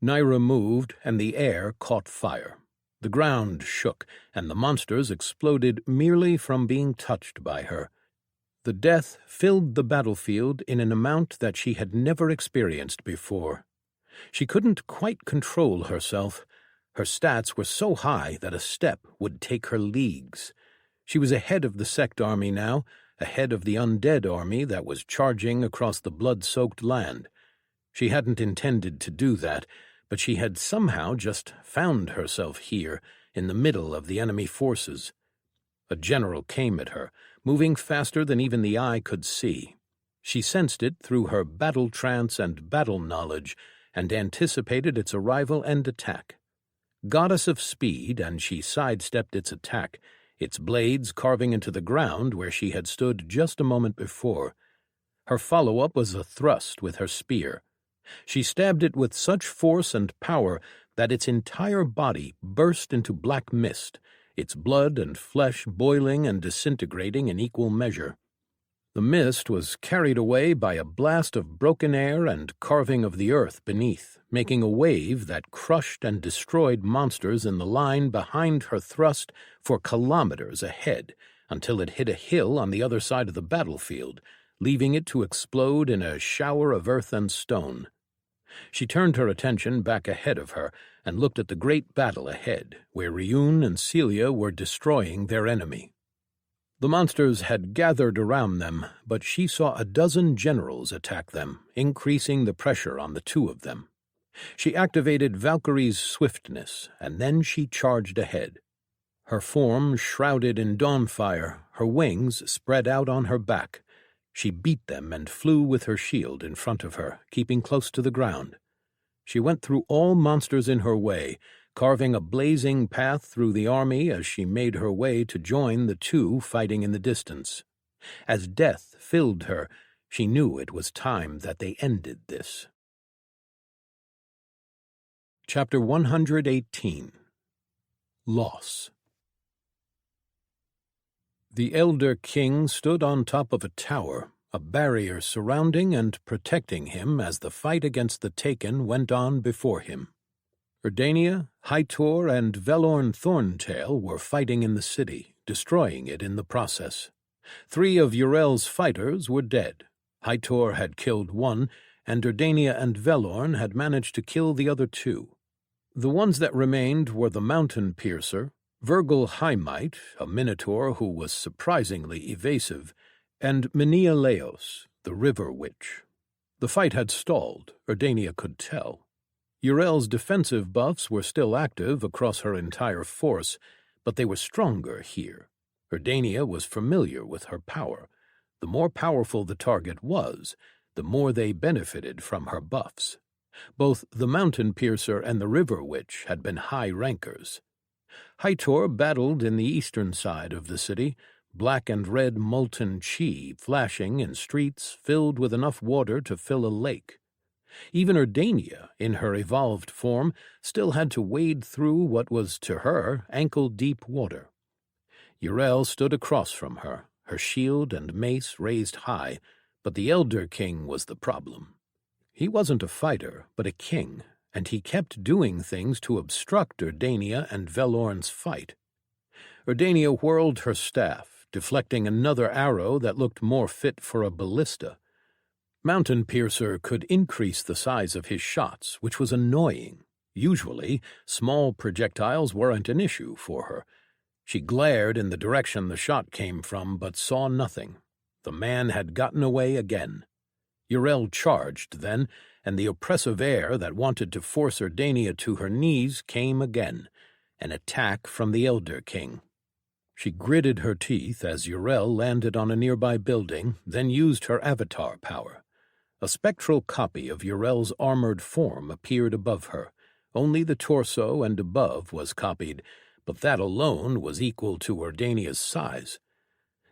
Naira moved, and the air caught fire. The ground shook, and the monsters exploded merely from being touched by her. The death filled the battlefield in an amount that she had never experienced before. She couldn't quite control herself. Her stats were so high that a step would take her leagues. She was ahead of the sect army now, ahead of the undead army that was charging across the blood-soaked land. She hadn't intended to do that, but she had somehow just found herself here, in the middle of the enemy forces. A general came at her, moving faster than even the eye could see. She sensed it through her battle trance and battle knowledge, and anticipated its arrival and attack. Goddess of speed, and she sidestepped its attack, its blades carving into the ground where she had stood just a moment before. Her follow-up was a thrust with her spear. She stabbed it with such force and power that its entire body burst into black mist, its blood and flesh boiling and disintegrating in equal measure. The mist was carried away by a blast of broken air and carving of the earth beneath, making a wave that crushed and destroyed monsters in the line behind her thrust for kilometers ahead, until it hit a hill on the other side of the battlefield, leaving it to explode in a shower of earth and stone. She turned her attention back ahead of her and looked at the great battle ahead, where Ryun and Celia were destroying their enemy. The monsters had gathered around them, but she saw a dozen generals attack them, increasing the pressure on the two of them. She activated Valkyrie's swiftness, and then she charged ahead. Her form shrouded in dawnfire, her wings spread out on her back. She beat them and flew with her shield in front of her, keeping close to the ground. She went through all monsters in her way, carving a blazing path through the army as she made her way to join the two fighting in the distance. As death filled her, she knew it was time that they ended this. Chapter 118. Loss. The Elder King stood on top of a tower, a barrier surrounding and protecting him as the fight against the Taken went on before him. Erdania, Hytor, and Velorn Thorntail were fighting in the city, destroying it in the process. 3 of Yrel's fighters were dead. Hytor had killed 1, and Erdania and Velorn had managed to kill the other 2. The ones that remained were the Mountain Piercer, Virgil Highmight, a minotaur who was surprisingly evasive, and Menelaos, the River Witch. The fight had stalled, Erdania could tell. Yrel's defensive buffs were still active across her entire force, but they were stronger here. Erdania was familiar with her power. The more powerful the target was, the more they benefited from her buffs. Both the Mountain Piercer and the River Witch had been high rankers. Hytor battled in the eastern side of the city, black and red molten chi flashing in streets filled with enough water to fill a lake. Even Erdania, in her evolved form, still had to wade through what was to her ankle-deep water. Yrel stood across from her, her shield and mace raised high, but the Elder King was the problem. He wasn't a fighter, but a king, and he kept doing things to obstruct Erdania and Velorn's fight. Erdania whirled her staff, deflecting another arrow that looked more fit for a ballista. Mountain Piercer could increase the size of his shots, which was annoying. Usually, small projectiles weren't an issue for her. She glared in the direction the shot came from, but saw nothing. The man had gotten away again. Yrel charged then, and the oppressive air that wanted to force Erdania to her knees came again, an attack from the Elder King. She gritted her teeth as Yrel landed on a nearby building, then used her avatar power. A spectral copy of Yrel's armored form appeared above her. Only the torso and above was copied, but that alone was equal to Erdania's size.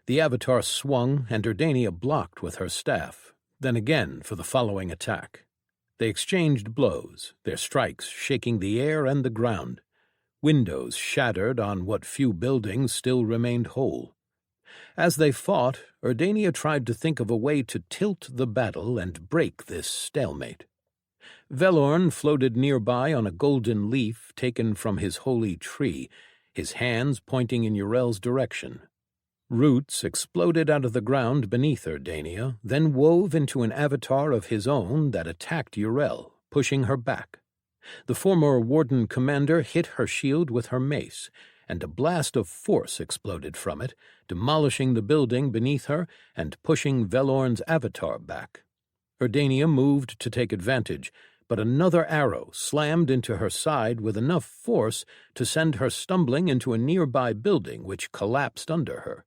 The avatar swung, and Erdania blocked with her staff, then again for the following attack. They exchanged blows, their strikes shaking the air and the ground. Windows shattered on what few buildings still remained whole. As they fought, Erdania tried to think of a way to tilt the battle and break this stalemate. Velorn floated nearby on a golden leaf taken from his holy tree, his hands pointing in Yrel's direction. Roots exploded out of the ground beneath Erdania, then wove into an avatar of his own that attacked Yrel, pushing her back. The former Warden commander hit her shield with her mace, and a blast of force exploded from it, demolishing the building beneath her and pushing Velorn's avatar back. Erdania moved to take advantage, but another arrow slammed into her side with enough force to send her stumbling into a nearby building which collapsed under her.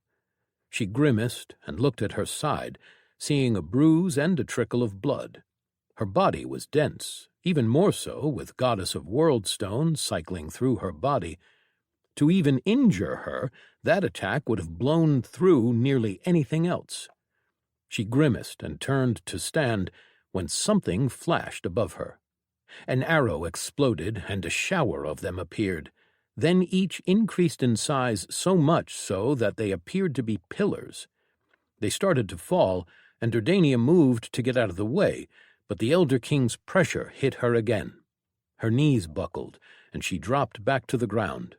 She grimaced and looked at her side, seeing a bruise and a trickle of blood. Her body was dense, even more so with Goddess of Worldstone cycling through her body. To even injure her, that attack would have blown through nearly anything else. She grimaced and turned to stand when something flashed above her. An arrow exploded, and a shower of them appeared. Then each increased in size so much so that they appeared to be pillars. They started to fall, and Dardania moved to get out of the way, but the Elder King's pressure hit her again. Her knees buckled, and she dropped back to the ground.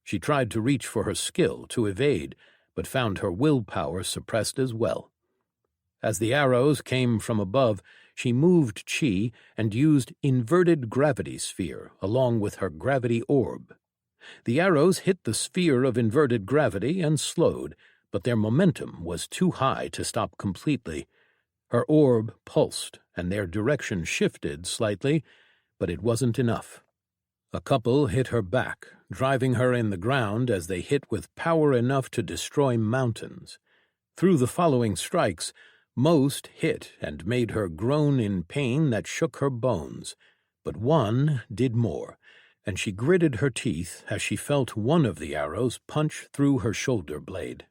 She tried to reach for her skill to evade, but found her willpower suppressed as well. As the arrows came from above, she moved chi and used inverted gravity sphere along with her gravity orb. The arrows hit the sphere of inverted gravity and slowed, but their momentum was too high to stop completely. Her orb pulsed, and their direction shifted slightly, but it wasn't enough. A couple hit her back, driving her in the ground as they hit with power enough to destroy mountains. Through the following strikes, most hit and made her groan in pain that shook her bones, but one did more, and she gritted her teeth as she felt one of the arrows punch through her shoulder blade.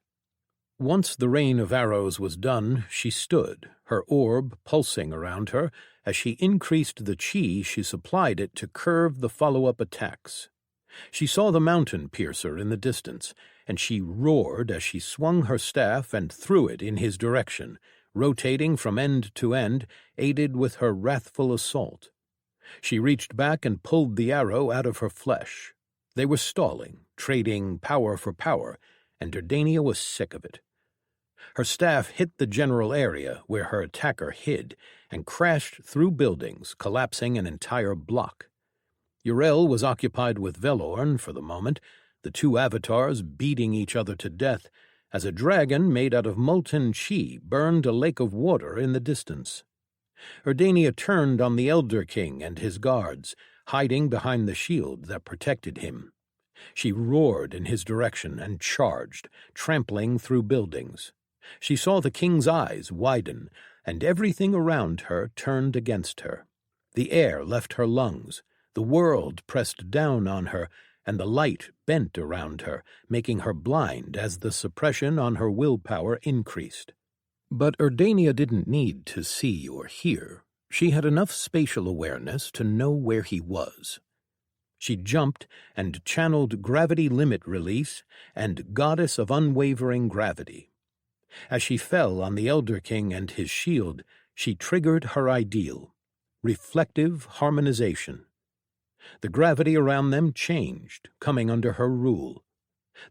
Once the rain of arrows was done, she stood, her orb pulsing around her as she increased the chi she supplied it to curve the follow-up attacks. She saw the mountain piercer in the distance, and she roared as she swung her staff and threw it in his direction, rotating from end to end, aided with her wrathful assault. She reached back and pulled the arrow out of her flesh. They were stalling, trading power for power, and Dardania was sick of it. Her staff hit the general area where her attacker hid and crashed through buildings, collapsing an entire block. Uriel was occupied with Velorn for the moment, the two avatars beating each other to death, as a dragon made out of molten chi burned a lake of water in the distance. Dardania turned on the Elder King and his guards, hiding behind the shield that protected him. She roared in his direction and charged, trampling through buildings. She saw the king's eyes widen, and everything around her turned against her. The air left her lungs, the world pressed down on her, and the light bent around her, making her blind as the suppression on her willpower increased. But Dardania didn't need to see or hear. She had enough spatial awareness to know where he was. She jumped and channeled Gravity Limit Release and Goddess of Unwavering Gravity. As she fell on the Elder King and his shield, she triggered her ideal, reflective harmonization. The gravity around them changed, coming under her rule.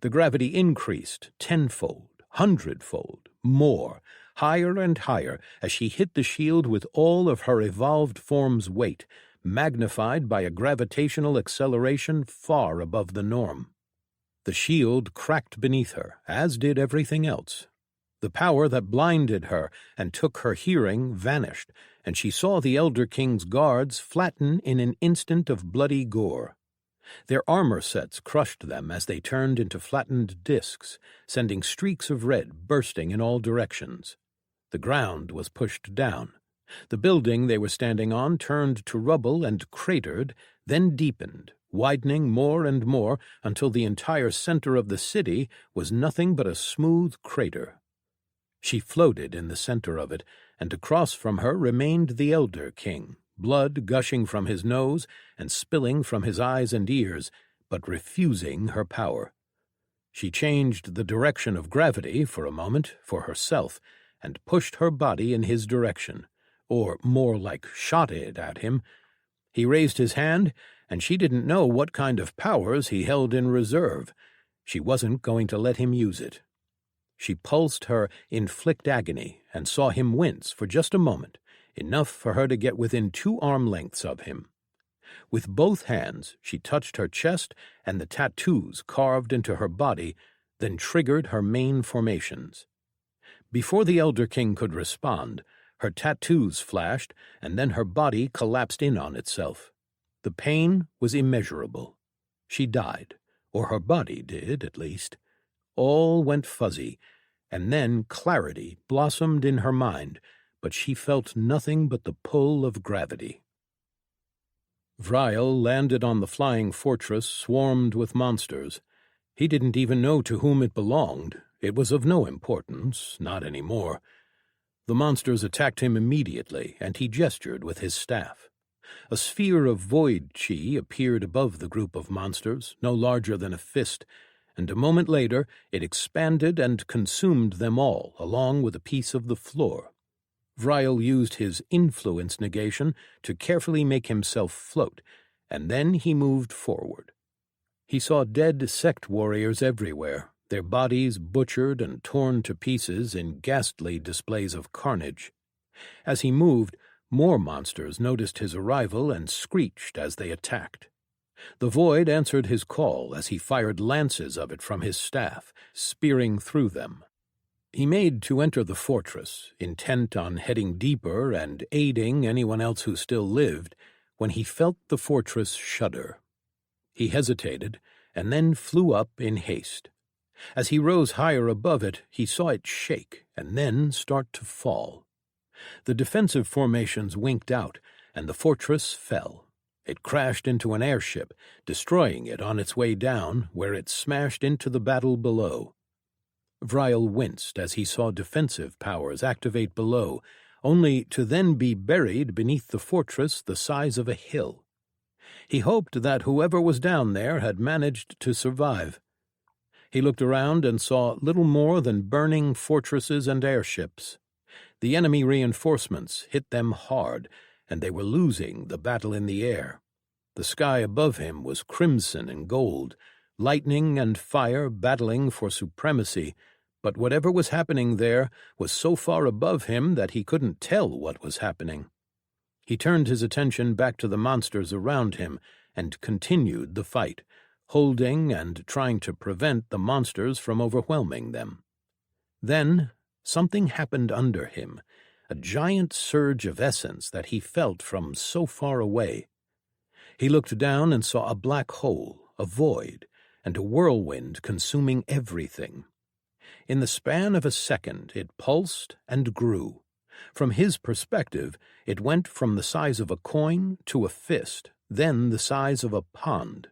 The gravity increased tenfold, hundredfold, more, higher and higher, as she hit the shield with all of her evolved form's weight, magnified by a gravitational acceleration far above the norm. The shield cracked beneath her, as did everything else. The power that blinded her and took her hearing vanished, and she saw the Elder King's guards flatten in an instant of bloody gore. Their armor sets crushed them as they turned into flattened discs, sending streaks of red bursting in all directions. The ground was pushed down. The building they were standing on turned to rubble and cratered, then deepened, widening more and more until the entire center of the city was nothing but a smooth crater. She floated in the center of it, and across from her remained the Elder King, blood gushing from his nose and spilling from his eyes and ears, but refusing her power. She changed the direction of gravity for a moment for herself, and pushed her body in his direction, or more like shot it at him. He raised his hand, and she didn't know what kind of powers he held in reserve. She wasn't going to let him use it. She pulsed her inflict agony and saw him wince for just a moment, enough for her to get within 2 arm lengths of him. With both hands, she touched her chest and the tattoos carved into her body, then triggered her main formations. Before the Elder King could respond, her tattoos flashed, and then her body collapsed in on itself. The pain was immeasurable. She died, or her body did, at least. All went fuzzy, and then clarity blossomed in her mind, but she felt nothing but the pull of gravity. Vriel landed on the flying fortress swarmed with monsters. He didn't even know to whom it belonged. It was of no importance, not any more. The monsters attacked him immediately, and he gestured with his staff. A sphere of void chi appeared above the group of monsters, no larger than a fist, and a moment later it expanded and consumed them all, along with a piece of the floor. Vryle used his influence negation to carefully make himself float, and then he moved forward. He saw dead sect warriors everywhere, their bodies butchered and torn to pieces in ghastly displays of carnage. As he moved, more monsters noticed his arrival and screeched as they attacked. The void answered his call as he fired lances of it from his staff, spearing through them. He made to enter the fortress, intent on heading deeper and aiding anyone else who still lived, when he felt the fortress shudder. He hesitated, and then flew up in haste. As he rose higher above it, he saw it shake and then start to fall. The defensive formations winked out, and the fortress fell. It crashed into an airship, destroying it on its way down, where it smashed into the battle below. Vryle winced as he saw defensive powers activate below, only to then be buried beneath the fortress the size of a hill. He hoped that whoever was down there had managed to survive. He looked around and saw little more than burning fortresses and airships. The enemy reinforcements hit them hard, and they were losing the battle in the air. The sky above him was crimson and gold, lightning and fire battling for supremacy, but whatever was happening there was so far above him that he couldn't tell what was happening. He turned his attention back to the monsters around him and continued the fight, holding and trying to prevent the monsters from overwhelming them. Then something happened under him, a giant surge of essence that he felt from so far away. He looked down and saw a black hole, a void, and a whirlwind consuming everything. In the span of a second it pulsed and grew. From his perspective, it went from the size of a coin to a fist, then the size of a pond.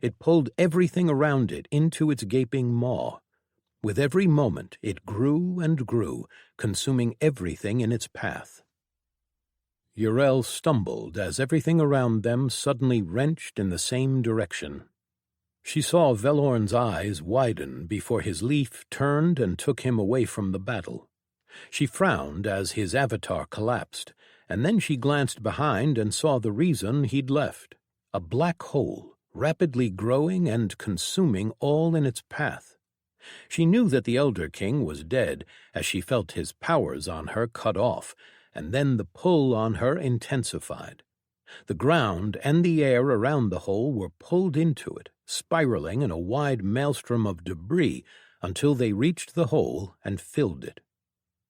It pulled everything around it into its gaping maw. With every moment it grew and grew, consuming everything in its path. Uriel stumbled as everything around them suddenly wrenched in the same direction. She saw Velorn's eyes widen before his leaf turned and took him away from the battle. She frowned as his avatar collapsed, and then she glanced behind and saw the reason he'd left, a black hole, rapidly growing and consuming all in its path. She knew that the Elder King was dead as she felt his powers on her cut off, and then the pull on her intensified. The ground and the air around the hole were pulled into it, spiraling in a wide maelstrom of debris until they reached the hole and filled it.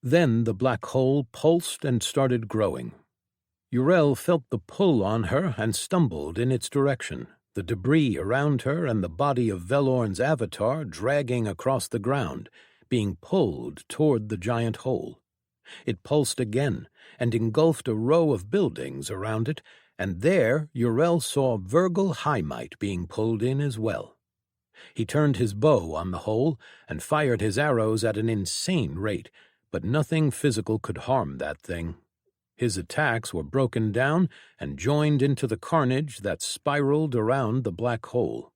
Then the black hole pulsed and started growing. Uriel felt the pull on her and stumbled in its direction, the debris around her and the body of Velorn's avatar dragging across the ground, being pulled toward the giant hole. It pulsed again and engulfed a row of buildings around it, and there Uriel saw Virgil Highmight being pulled in as well. He turned his bow on the hole and fired his arrows at an insane rate, but nothing physical could harm that thing. His attacks were broken down and joined into the carnage that spiraled around the black hole.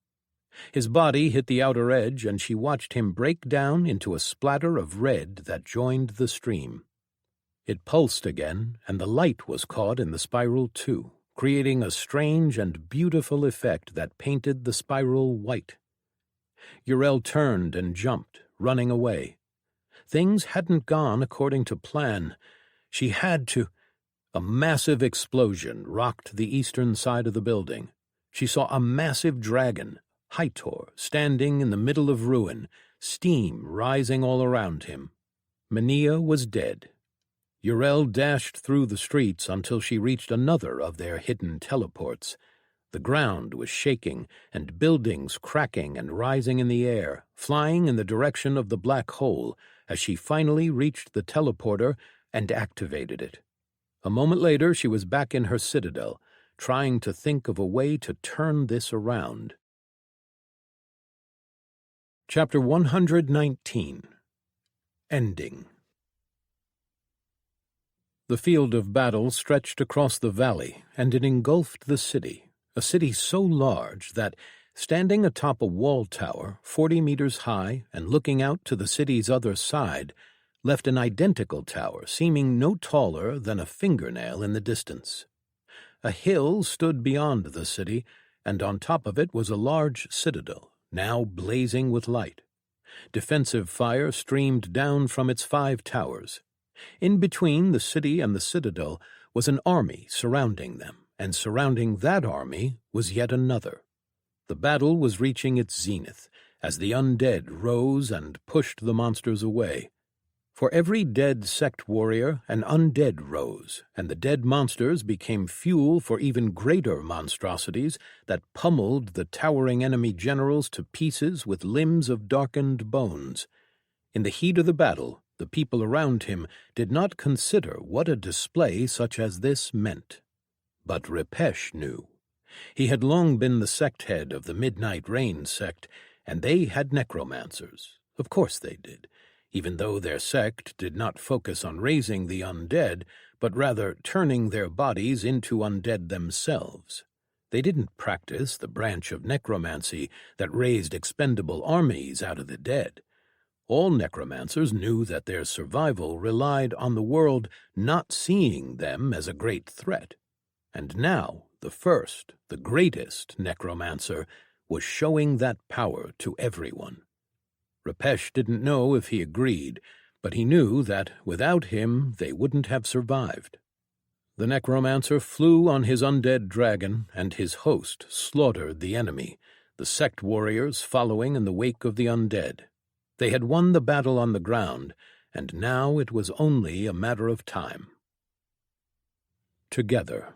His body hit the outer edge, and she watched him break down into a splatter of red that joined the stream. It pulsed again, and the light was caught in the spiral too, creating a strange and beautiful effect that painted the spiral white. Uriel turned and jumped, running away. Things hadn't gone according to plan. She had to— A massive explosion rocked the eastern side of the building. She saw a massive dragon, Hytor, standing in the middle of ruin, steam rising all around him. Mania was dead. Uriel dashed through the streets until she reached another of their hidden teleports. The ground was shaking, and buildings cracking and rising in the air, flying in the direction of the black hole, as she finally reached the teleporter and activated it. A moment later she was back in her citadel, trying to think of a way to turn this around. Chapter 119. Ending. The field of battle stretched across the valley, and it engulfed the city, a city so large that, standing atop a wall tower 40 meters high and looking out to the city's other side, left an identical tower seeming no taller than a fingernail in the distance. A hill stood beyond the city, and on top of it was a large citadel, now blazing with light. Defensive fire streamed down from its 5 towers. In between the city and the citadel was an army surrounding them, and surrounding that army was yet another. The battle was reaching its zenith, as the undead rose and pushed the monsters away. For every dead sect warrior, an undead rose, and the dead monsters became fuel for even greater monstrosities that pummeled the towering enemy generals to pieces with limbs of darkened bones. In the heat of the battle, the people around him did not consider what a display such as this meant. But Repesh knew. He had long been the sect head of the Midnight Rain sect, and they had necromancers. Of course they did, even though their sect did not focus on raising the undead, but rather turning their bodies into undead themselves. They didn't practice the branch of necromancy that raised expendable armies out of the dead. All necromancers knew that their survival relied on the world not seeing them as a great threat. And now, the first, the greatest necromancer was showing that power to everyone. Repesh didn't know if he agreed, but he knew that without him they wouldn't have survived. The necromancer flew on his undead dragon, and his host slaughtered the enemy, the sect warriors following in the wake of the undead. They had won the battle on the ground, and now it was only a matter of time. Together.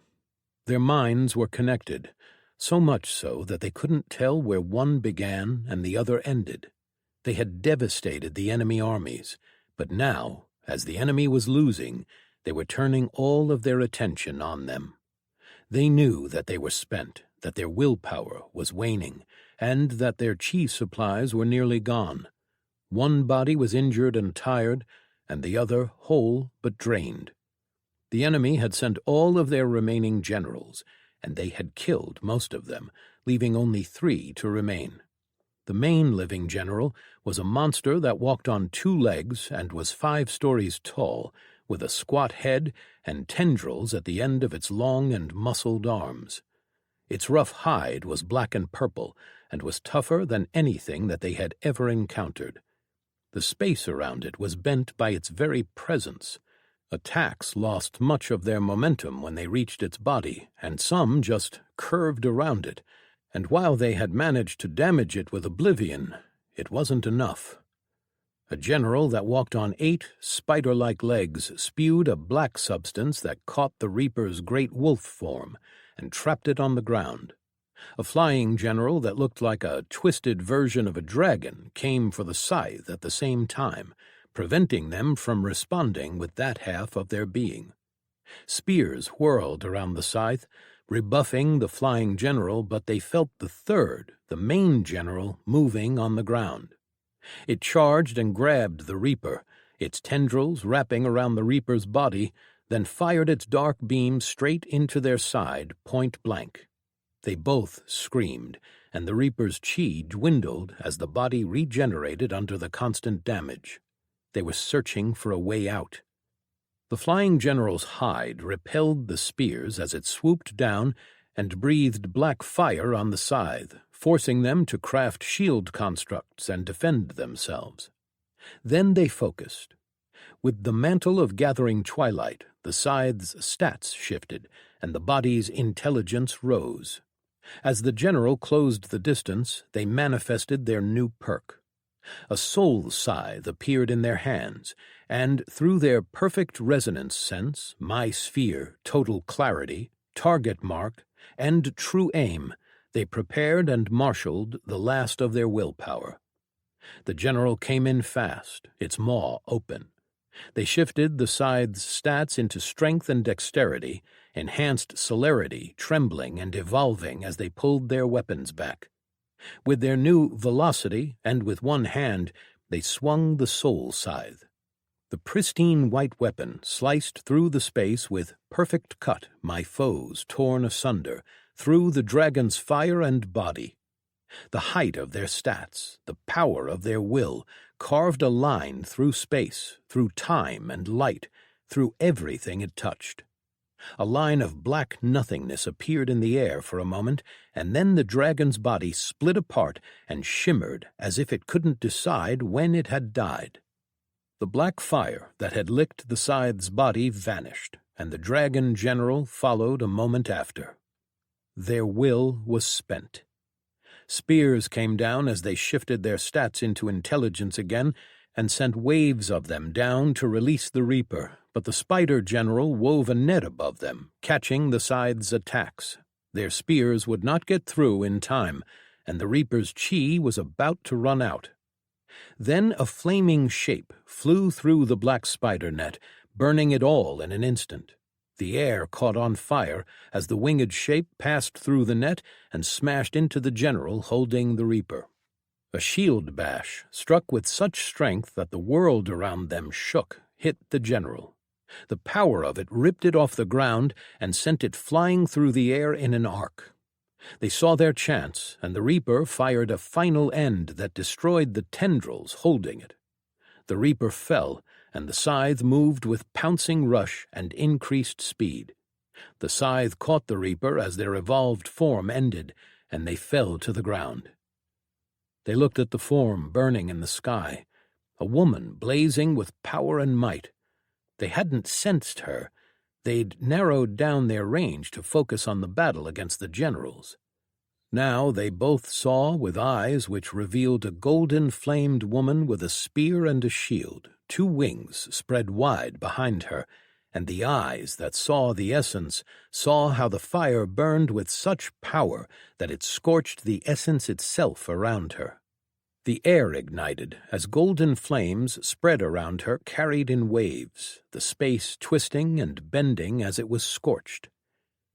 Their minds were connected, so much so that they couldn't tell where one began and the other ended. They had devastated the enemy armies, but now, as the enemy was losing, they were turning all of their attention on them. They knew that they were spent, that their willpower was waning, and that their chi supplies were nearly gone. One body was injured and tired, and the other whole but drained. The enemy had sent all of their remaining generals, and they had killed most of them, leaving only 3 to remain. The main living general was a monster that walked on 2 legs and was 5 stories tall, with a squat head and tendrils at the end of its long and muscled arms. Its rough hide was black and purple, and was tougher than anything that they had ever encountered. The space around it was bent by its very presence. Attacks lost much of their momentum when they reached its body, and some just curved around it, and while they had managed to damage it with oblivion, it wasn't enough. A general that walked on 8 spider-like legs spewed a black substance that caught the Reaper's great wolf form and trapped it on the ground. A flying general that looked like a twisted version of a dragon came for the scythe at the same time, preventing them from responding with that half of their being. Spears whirled around the scythe, rebuffing the flying general, but they felt the third, the main general, moving on the ground. It charged and grabbed the Reaper, its tendrils wrapping around the Reaper's body, then fired its dark beam straight into their side, point blank. They both screamed, and the Reaper's chi dwindled as the body regenerated under the constant damage. They were searching for a way out. The flying general's hide repelled the spears as it swooped down and breathed black fire on the scythe, forcing them to craft shield constructs and defend themselves. Then they focused. With the mantle of gathering twilight, the scythe's stats shifted, and the body's intelligence rose. As the general closed the distance, they manifested their new perk. A soul scythe appeared in their hands, and through their perfect resonance sense, my sphere, total clarity, target mark, and true aim, they prepared and marshaled the last of their willpower. The general came in fast, its maw open. They shifted the scythe's stats into strength and dexterity, enhanced celerity, trembling and evolving as they pulled their weapons back. With their new velocity and with one hand, they swung the soul scythe. The pristine white weapon sliced through the space with perfect cut my foes torn asunder, through the dragon's fire and body. The height of their stats, the power of their will, carved a line through space, through time and light, through everything it touched. A line of black nothingness appeared in the air for a moment, and then the dragon's body split apart and shimmered as if it couldn't decide when it had died. The black fire that had licked the scythe's body vanished, and the dragon general followed a moment after. Their will was spent. Spears came down as they shifted their stats into intelligence again and sent waves of them down to release the Reaper, but the Spider General wove a net above them, catching the scythe's attacks. Their spears would not get through in time, and the Reaper's chi was about to run out. Then a flaming shape flew through the black spider net, burning it all in an instant. The air caught on fire as the winged shape passed through the net and smashed into the general holding the Reaper. A shield bash, struck with such strength that the world around them shook, hit the general. The power of it ripped it off the ground and sent it flying through the air in an arc. They saw their chance, and the Reaper fired a final end that destroyed the tendrils holding it. The Reaper fell, and the scythe moved with pouncing rush and increased speed. The scythe caught the Reaper as their evolved form ended, and they fell to the ground. They looked at the form burning in the sky, a woman blazing with power and might. They hadn't sensed her. They'd narrowed down their range to focus on the battle against the generals. Now they both saw with eyes which revealed a golden-flamed woman with a spear and a shield, 2 wings spread wide behind her, and the eyes that saw the essence saw how the fire burned with such power that it scorched the essence itself around her. The air ignited as golden flames spread around her, carried in waves, the space twisting and bending as it was scorched.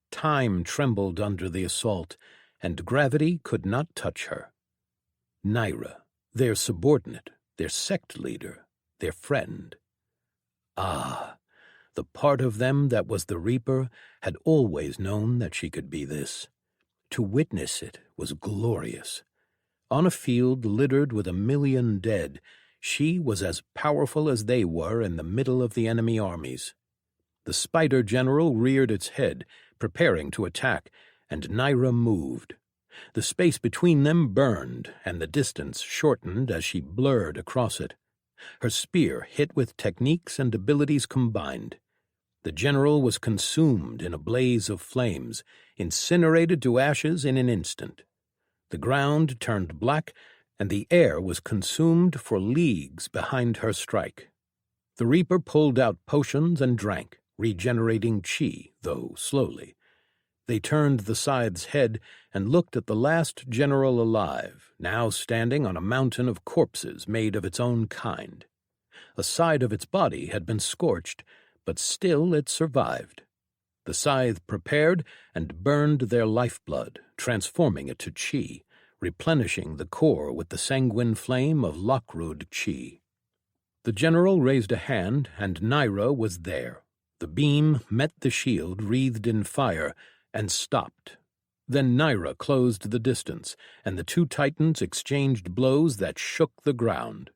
Time trembled under the assault, and gravity could not touch her. Naira, their subordinate, their sect leader, their friend. Ah, the part of them that was the Reaper had always known that she could be this. To witness it was glorious. On a field littered with 1,000,000 dead, she was as powerful as they were in the middle of the enemy armies. The Spider General reared its head, preparing to attack, and Naira moved. The space between them burned, and the distance shortened as she blurred across it. Her spear hit with techniques and abilities combined. The general was consumed in a blaze of flames, incinerated to ashes in an instant. The ground turned black, and the air was consumed for leagues behind her strike. The Reaper pulled out potions and drank, regenerating chi, though slowly. They turned the scythe's head and looked at the last general alive, now standing on a mountain of corpses made of its own kind. A side of its body had been scorched, but still it survived. The scythe prepared and burned their lifeblood, transforming it to chi, replenishing the core with the sanguine flame of Lockrood chi. The general raised a hand, and Naira was there. The beam met the shield wreathed in fire and stopped. Then Naira closed the distance, and the 2 titans exchanged blows that shook the ground.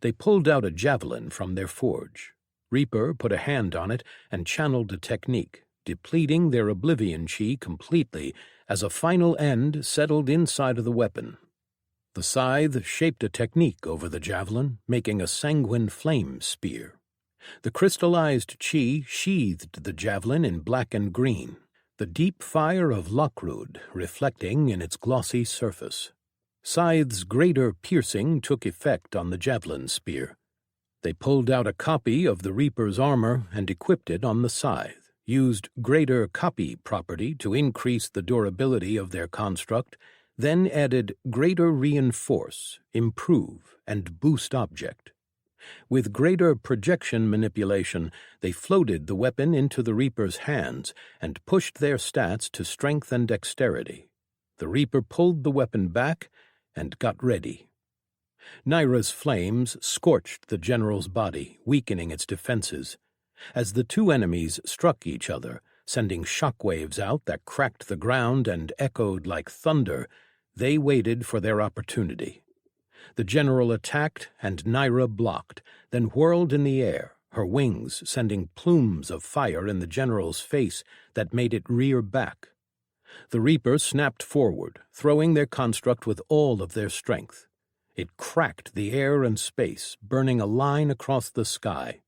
They pulled out a javelin from their forge. Reaper put a hand on it and channeled a technique, depleting their oblivion chi completely as a final end settled inside of the weapon. The scythe shaped a technique over the javelin, making a sanguine flame spear. The crystallized chi sheathed the javelin in black and green, the deep fire of Lockrood reflecting in its glossy surface. Scythe's greater piercing took effect on the javelin spear. They pulled out a copy of the Reaper's armor and equipped it on the scythe, used greater copy property to increase the durability of their construct, then added greater reinforce, improve, and boost object. With greater projection manipulation, they floated the weapon into the Reaper's hands and pushed their stats to strength and dexterity. The Reaper pulled the weapon back and got ready. Naira's flames scorched the general's body, weakening its defenses. As the two enemies struck each other, sending shockwaves out that cracked the ground and echoed like thunder, they waited for their opportunity. The general attacked, and Naira blocked, then whirled in the air, her wings sending plumes of fire in the general's face that made it rear back. The Reaper snapped forward, throwing their construct with all of their strength. It cracked the air and space, burning a line across the sky.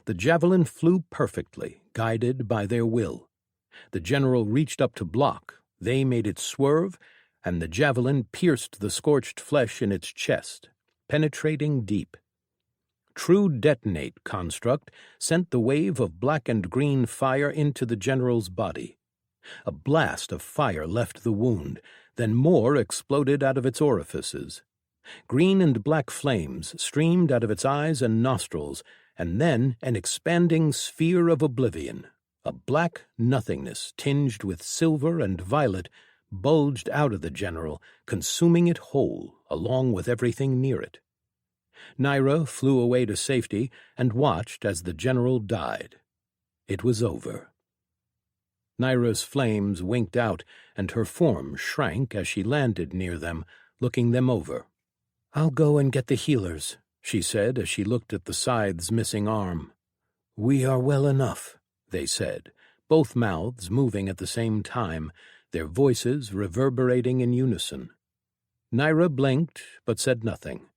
The javelin flew perfectly, guided by their will. The general reached up to block, they made it swerve, and the javelin pierced the scorched flesh in its chest, penetrating deep. True detonate construct sent the wave of black and green fire into the general's body. A blast of fire left the wound, then more exploded out of its orifices. Green and black flames streamed out of its eyes and nostrils, and then an expanding sphere of oblivion. A black nothingness tinged with silver and violet bulged out of the general, consuming it whole, along with everything near it. Naira flew away to safety and watched as the general died. It was over. Naira's flames winked out, and her form shrank as she landed near them, looking them over. "I'll go and get the healers," she said as she looked at the scythe's missing arm. "We are well enough," they said, both mouths moving at the same time, their voices reverberating in unison. Naira blinked, but said nothing.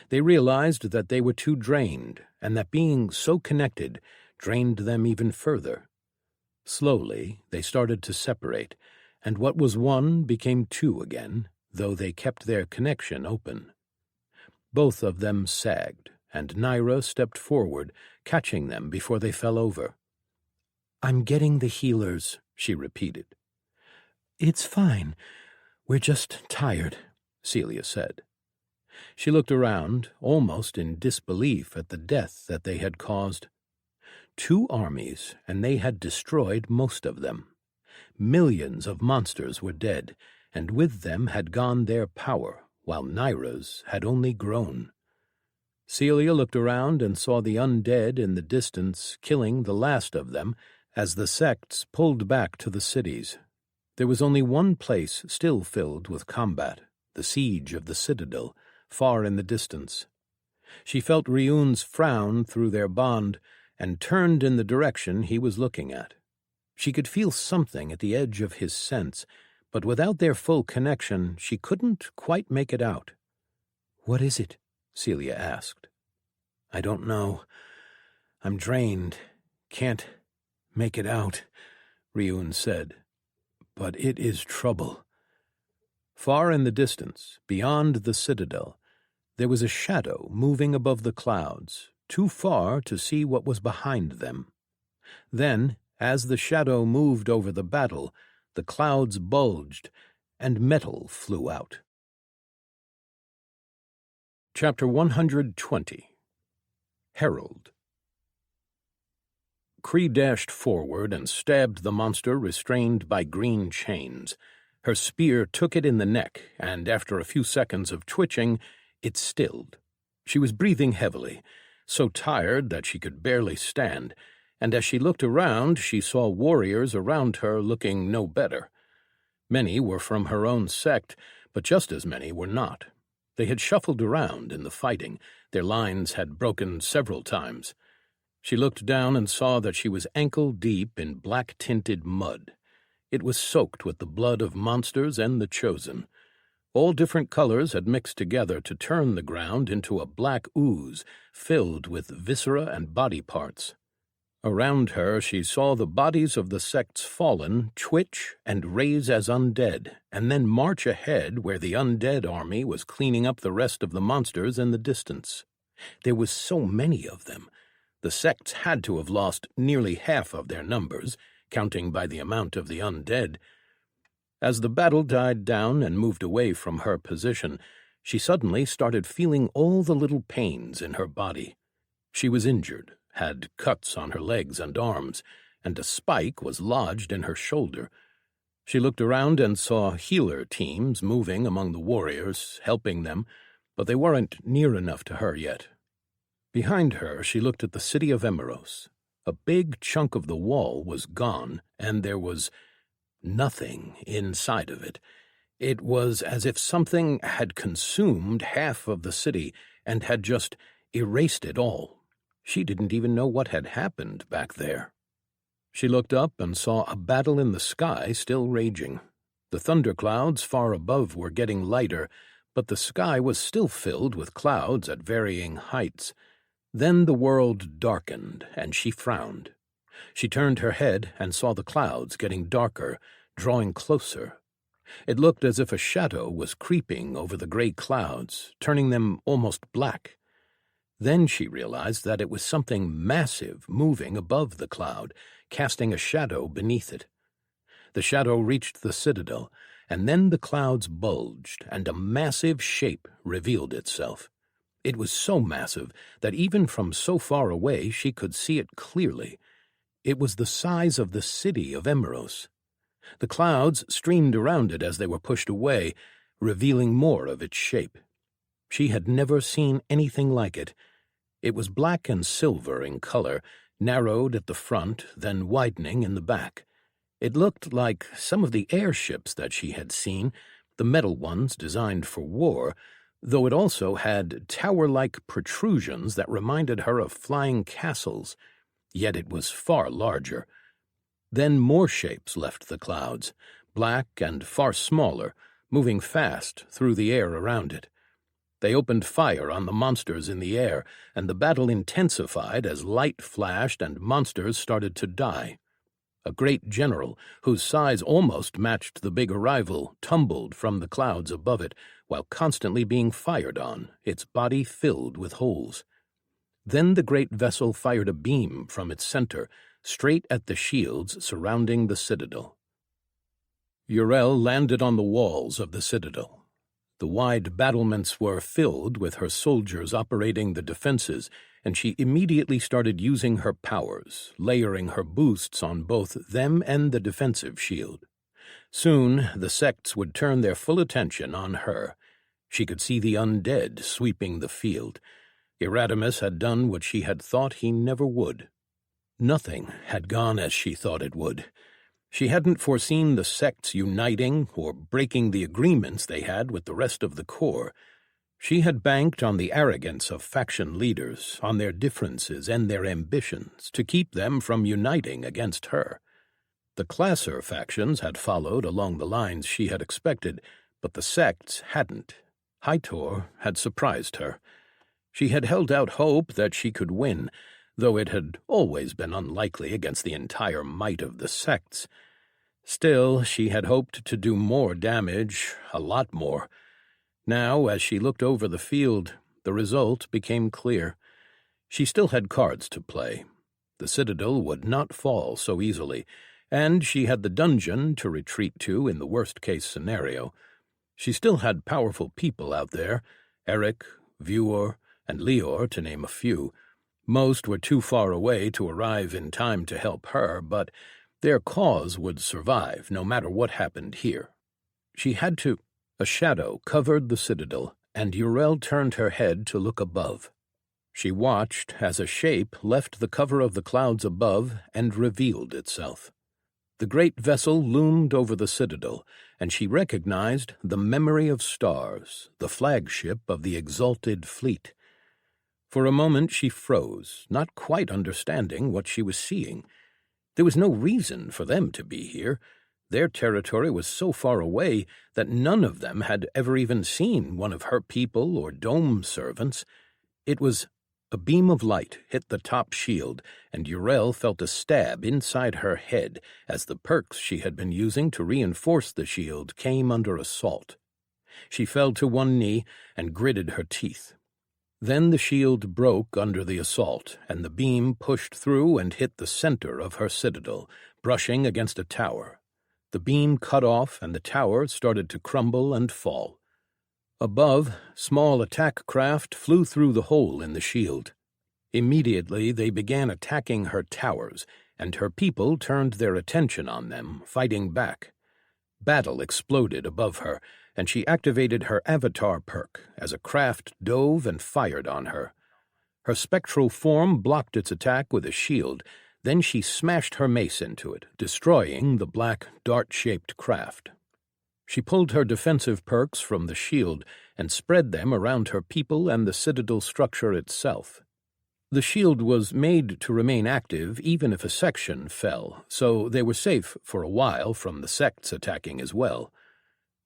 They realized that they were too drained, and that being so connected drained them even further. Slowly, they started to separate, and what was one became two again, though they kept their connection open. Both of them sagged, and Naira stepped forward, catching them before they fell over. "I'm getting the healers," she repeated. "It's fine. We're just tired," Celia said. She looked around, almost in disbelief at the death that they had caused. 2 armies, and they had destroyed most of them. Millions of monsters were dead, and with them had gone their power, while Naira's had only grown. Celia looked around and saw the undead in the distance killing the last of them as the sects pulled back to the cities. There was only one place still filled with combat, the siege of the citadel, far in the distance. She felt Ryun's frown through their bond and turned in the direction he was looking at. She could feel something at the edge of his sense, but without their full connection she couldn't quite make it out. "What is it?" Celia asked. "I don't know. I'm drained. Can't make it out," Ryun said. "But it is trouble." Far in the distance, beyond the citadel, there was a shadow moving above the clouds, too far to see what was behind them. Then, as the shadow moved over the battle, the clouds bulged, and metal flew out. Chapter 120. Herald. Cree dashed forward and stabbed the monster restrained by green chains. Her spear took it in the neck, and after a few seconds of twitching, it stilled. She was breathing heavily, so tired that she could barely stand, and as she looked around she saw warriors around her looking no better. Many were from her own sect, but just as many were not. They had shuffled around in the fighting. Their lines had broken several times. She looked down and saw that she was ankle-deep in black-tinted mud. It was soaked with the blood of monsters and the chosen. All different colors had mixed together to turn the ground into a black ooze filled with viscera and body parts. Around her she saw the bodies of the sect's fallen twitch and raise as undead, and then march ahead where the undead army was cleaning up the rest of the monsters in the distance. There was so many of them. The sects had to have lost nearly half of their numbers, counting by the amount of the undead. As the battle died down and moved away from her position, she suddenly started feeling all the little pains in her body. She was injured, had cuts on her legs and arms, and a spike was lodged in her shoulder. She looked around and saw healer teams moving among the warriors, helping them, but they weren't near enough to her yet. Behind her, she looked at the city of Emeros. A big chunk of the wall was gone, and there was nothing inside of it. It was as if something had consumed half of the city and had just erased it all. She didn't even know what had happened back there. She looked up and saw a battle in the sky still raging. The thunderclouds far above were getting lighter, but the sky was still filled with clouds at varying heights. Then the world darkened, and she frowned. She turned her head and saw the clouds getting darker, drawing closer. It looked as if a shadow was creeping over the gray clouds, turning them almost black. Then she realized that it was something massive moving above the cloud, casting a shadow beneath it. The shadow reached the citadel, and then the clouds bulged, and a massive shape revealed itself. It was so massive that even from so far away she could see it clearly. It was the size of the city of Emeros. The clouds streamed around it as they were pushed away, revealing more of its shape. She had never seen anything like it. It was black and silver in color, narrowed at the front, then widening in the back. It looked like some of the airships that she had seen, the metal ones designed for war, though it also had tower-like protrusions that reminded her of flying castles, yet it was far larger. Then more shapes left the clouds, black and far smaller, moving fast through the air around it. They opened fire on the monsters in the air, and the battle intensified as light flashed and monsters started to die. A great general, whose size almost matched the big arrival, tumbled from the clouds above it, while constantly being fired on, its body filled with holes. Then the great vessel fired a beam from its center, straight at the shields surrounding the citadel. Uriel landed on the walls of the citadel. The wide battlements were filled with her soldiers operating the defenses, and she immediately started using her powers, layering her boosts on both them and the defensive shield. Soon the sects would turn their full attention on her. She could see the undead sweeping the field. Erasmus had done what she had thought he never would. Nothing had gone as she thought it would. She hadn't foreseen the sects uniting or breaking the agreements they had with the rest of the corps. She had banked on the arrogance of faction leaders, on their differences and their ambitions, to keep them from uniting against her. The classer factions had followed along the lines she had expected, but the sects hadn't. Hytor had surprised her. She had held out hope that she could win, though it had always been unlikely against the entire might of the sects. Still, she had hoped to do more damage, a lot more. Now, as she looked over the field, the result became clear. She still had cards to play. The citadel would not fall so easily, and she had the dungeon to retreat to in the worst-case scenario. She still had powerful people out there, Eric, Vuor, and Leor, to name a few. Most were too far away to arrive in time to help her, but their cause would survive no matter what happened here. She had to. A shadow covered the citadel, and Uriel turned her head to look above. She watched as a shape left the cover of the clouds above and revealed itself. The great vessel loomed over the citadel, and she recognized the Memory of Stars, the flagship of the exalted fleet. For a moment she froze, not quite understanding what she was seeing. There was no reason for them to be here. Their territory was so far away that none of them had ever even seen one of her people or dome servants. It was a beam of light hit the top shield, and Uriel felt a stab inside her head as the perks she had been using to reinforce the shield came under assault. She fell to one knee and gritted her teeth. Then the shield broke under the assault, and the beam pushed through and hit the center of her citadel, brushing against a tower. The beam cut off, and the tower started to crumble and fall. Above, small attack craft flew through the hole in the shield. Immediately they began attacking her towers, and her people turned their attention on them, fighting back. Battle exploded above her, and she activated her avatar perk as a craft dove and fired on her. Her spectral form blocked its attack with a shield, then she smashed her mace into it, destroying the black, dart-shaped craft. She pulled her defensive perks from the shield and spread them around her people and the citadel structure itself. The shield was made to remain active even if a section fell, so they were safe for a while from the sects attacking as well.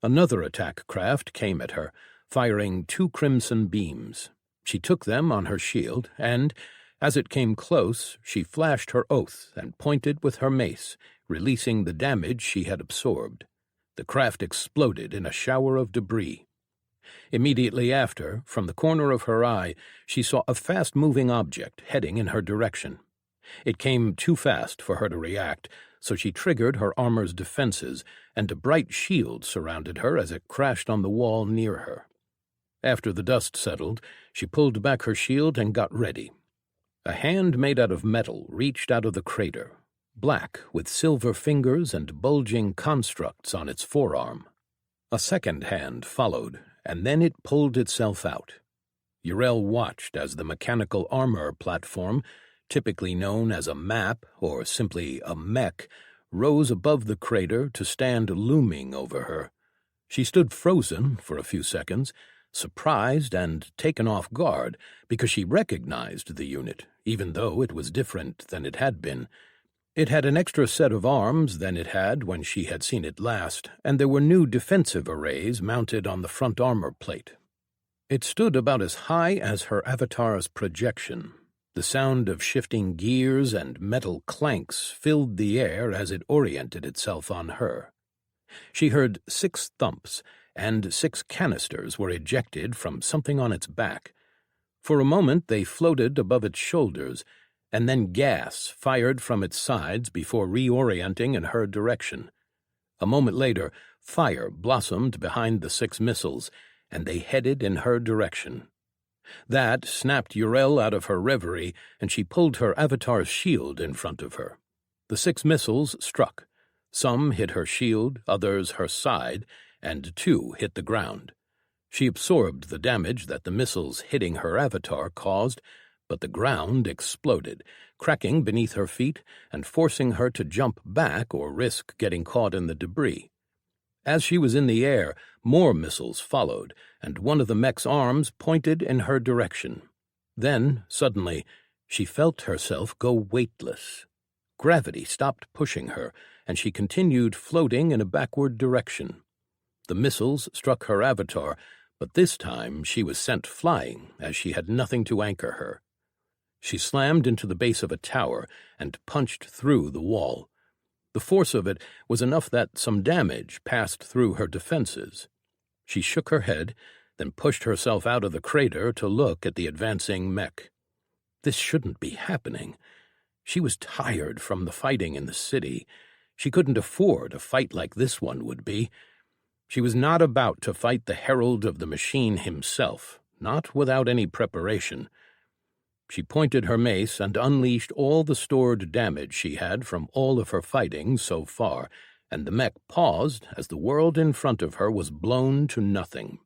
Another attack craft came at her, firing 2 crimson beams. She took them on her shield, and, as it came close, she flashed her oath and pointed with her mace, releasing the damage she had absorbed. The craft exploded in a shower of debris. Immediately after, from the corner of her eye, she saw a fast-moving object heading in her direction. It came too fast for her to react, so she triggered her armor's defenses, and a bright shield surrounded her as it crashed on the wall near her. After the dust settled, she pulled back her shield and got ready. A hand made out of metal reached out of the crater, black with silver fingers and bulging constructs on its forearm. A second hand followed, and then it pulled itself out. Yrel watched as the mechanical armor platform, typically known as a map or simply a mech, rose above the crater to stand looming over her. She stood frozen for a few seconds, surprised and taken off guard because she recognized the unit, even though it was different than it had been. It had an extra set of arms than it had when she had seen it last, and there were new defensive arrays mounted on the front armor plate. It stood about as high as her avatar's projection. The sound of shifting gears and metal clanks filled the air as it oriented itself on her. She heard 6 thumps, and 6 canisters were ejected from something on its back. For a moment they floated above its shoulders, and then gas fired from its sides before reorienting in her direction. A moment later, fire blossomed behind the 6 missiles, and they headed in her direction. That snapped Yrel out of her reverie, and she pulled her avatar's shield in front of her. The 6 missiles struck. Some hit her shield, others her side, and 2 hit the ground. She absorbed the damage that the missiles hitting her avatar caused, but the ground exploded, cracking beneath her feet and forcing her to jump back or risk getting caught in the debris. As she was in the air, more missiles followed, and one of the mech's arms pointed in her direction. Then, suddenly, she felt herself go weightless. Gravity stopped pushing her, and she continued floating in a backward direction. The missiles struck her avatar, but this time she was sent flying, as she had nothing to anchor her. She slammed into the base of a tower and punched through the wall. The force of it was enough that some damage passed through her defenses. She shook her head, then pushed herself out of the crater to look at the advancing mech. This shouldn't be happening. She was tired from the fighting in the city. She couldn't afford a fight like this one would be. She was not about to fight the Herald of the Machine himself, not without any preparation. She pointed her mace and unleashed all the stored damage she had from all of her fighting so far, and the mech paused as the world in front of her was blown to nothing.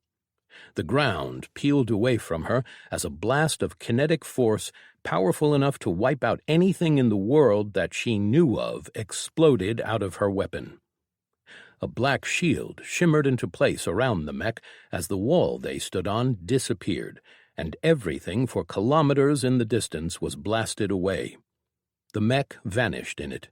The ground peeled away from her as a blast of kinetic force powerful enough to wipe out anything in the world that she knew of exploded out of her weapon. A black shield shimmered into place around the mech as the wall they stood on disappeared, and everything for kilometers in the distance was blasted away. The mech vanished in it.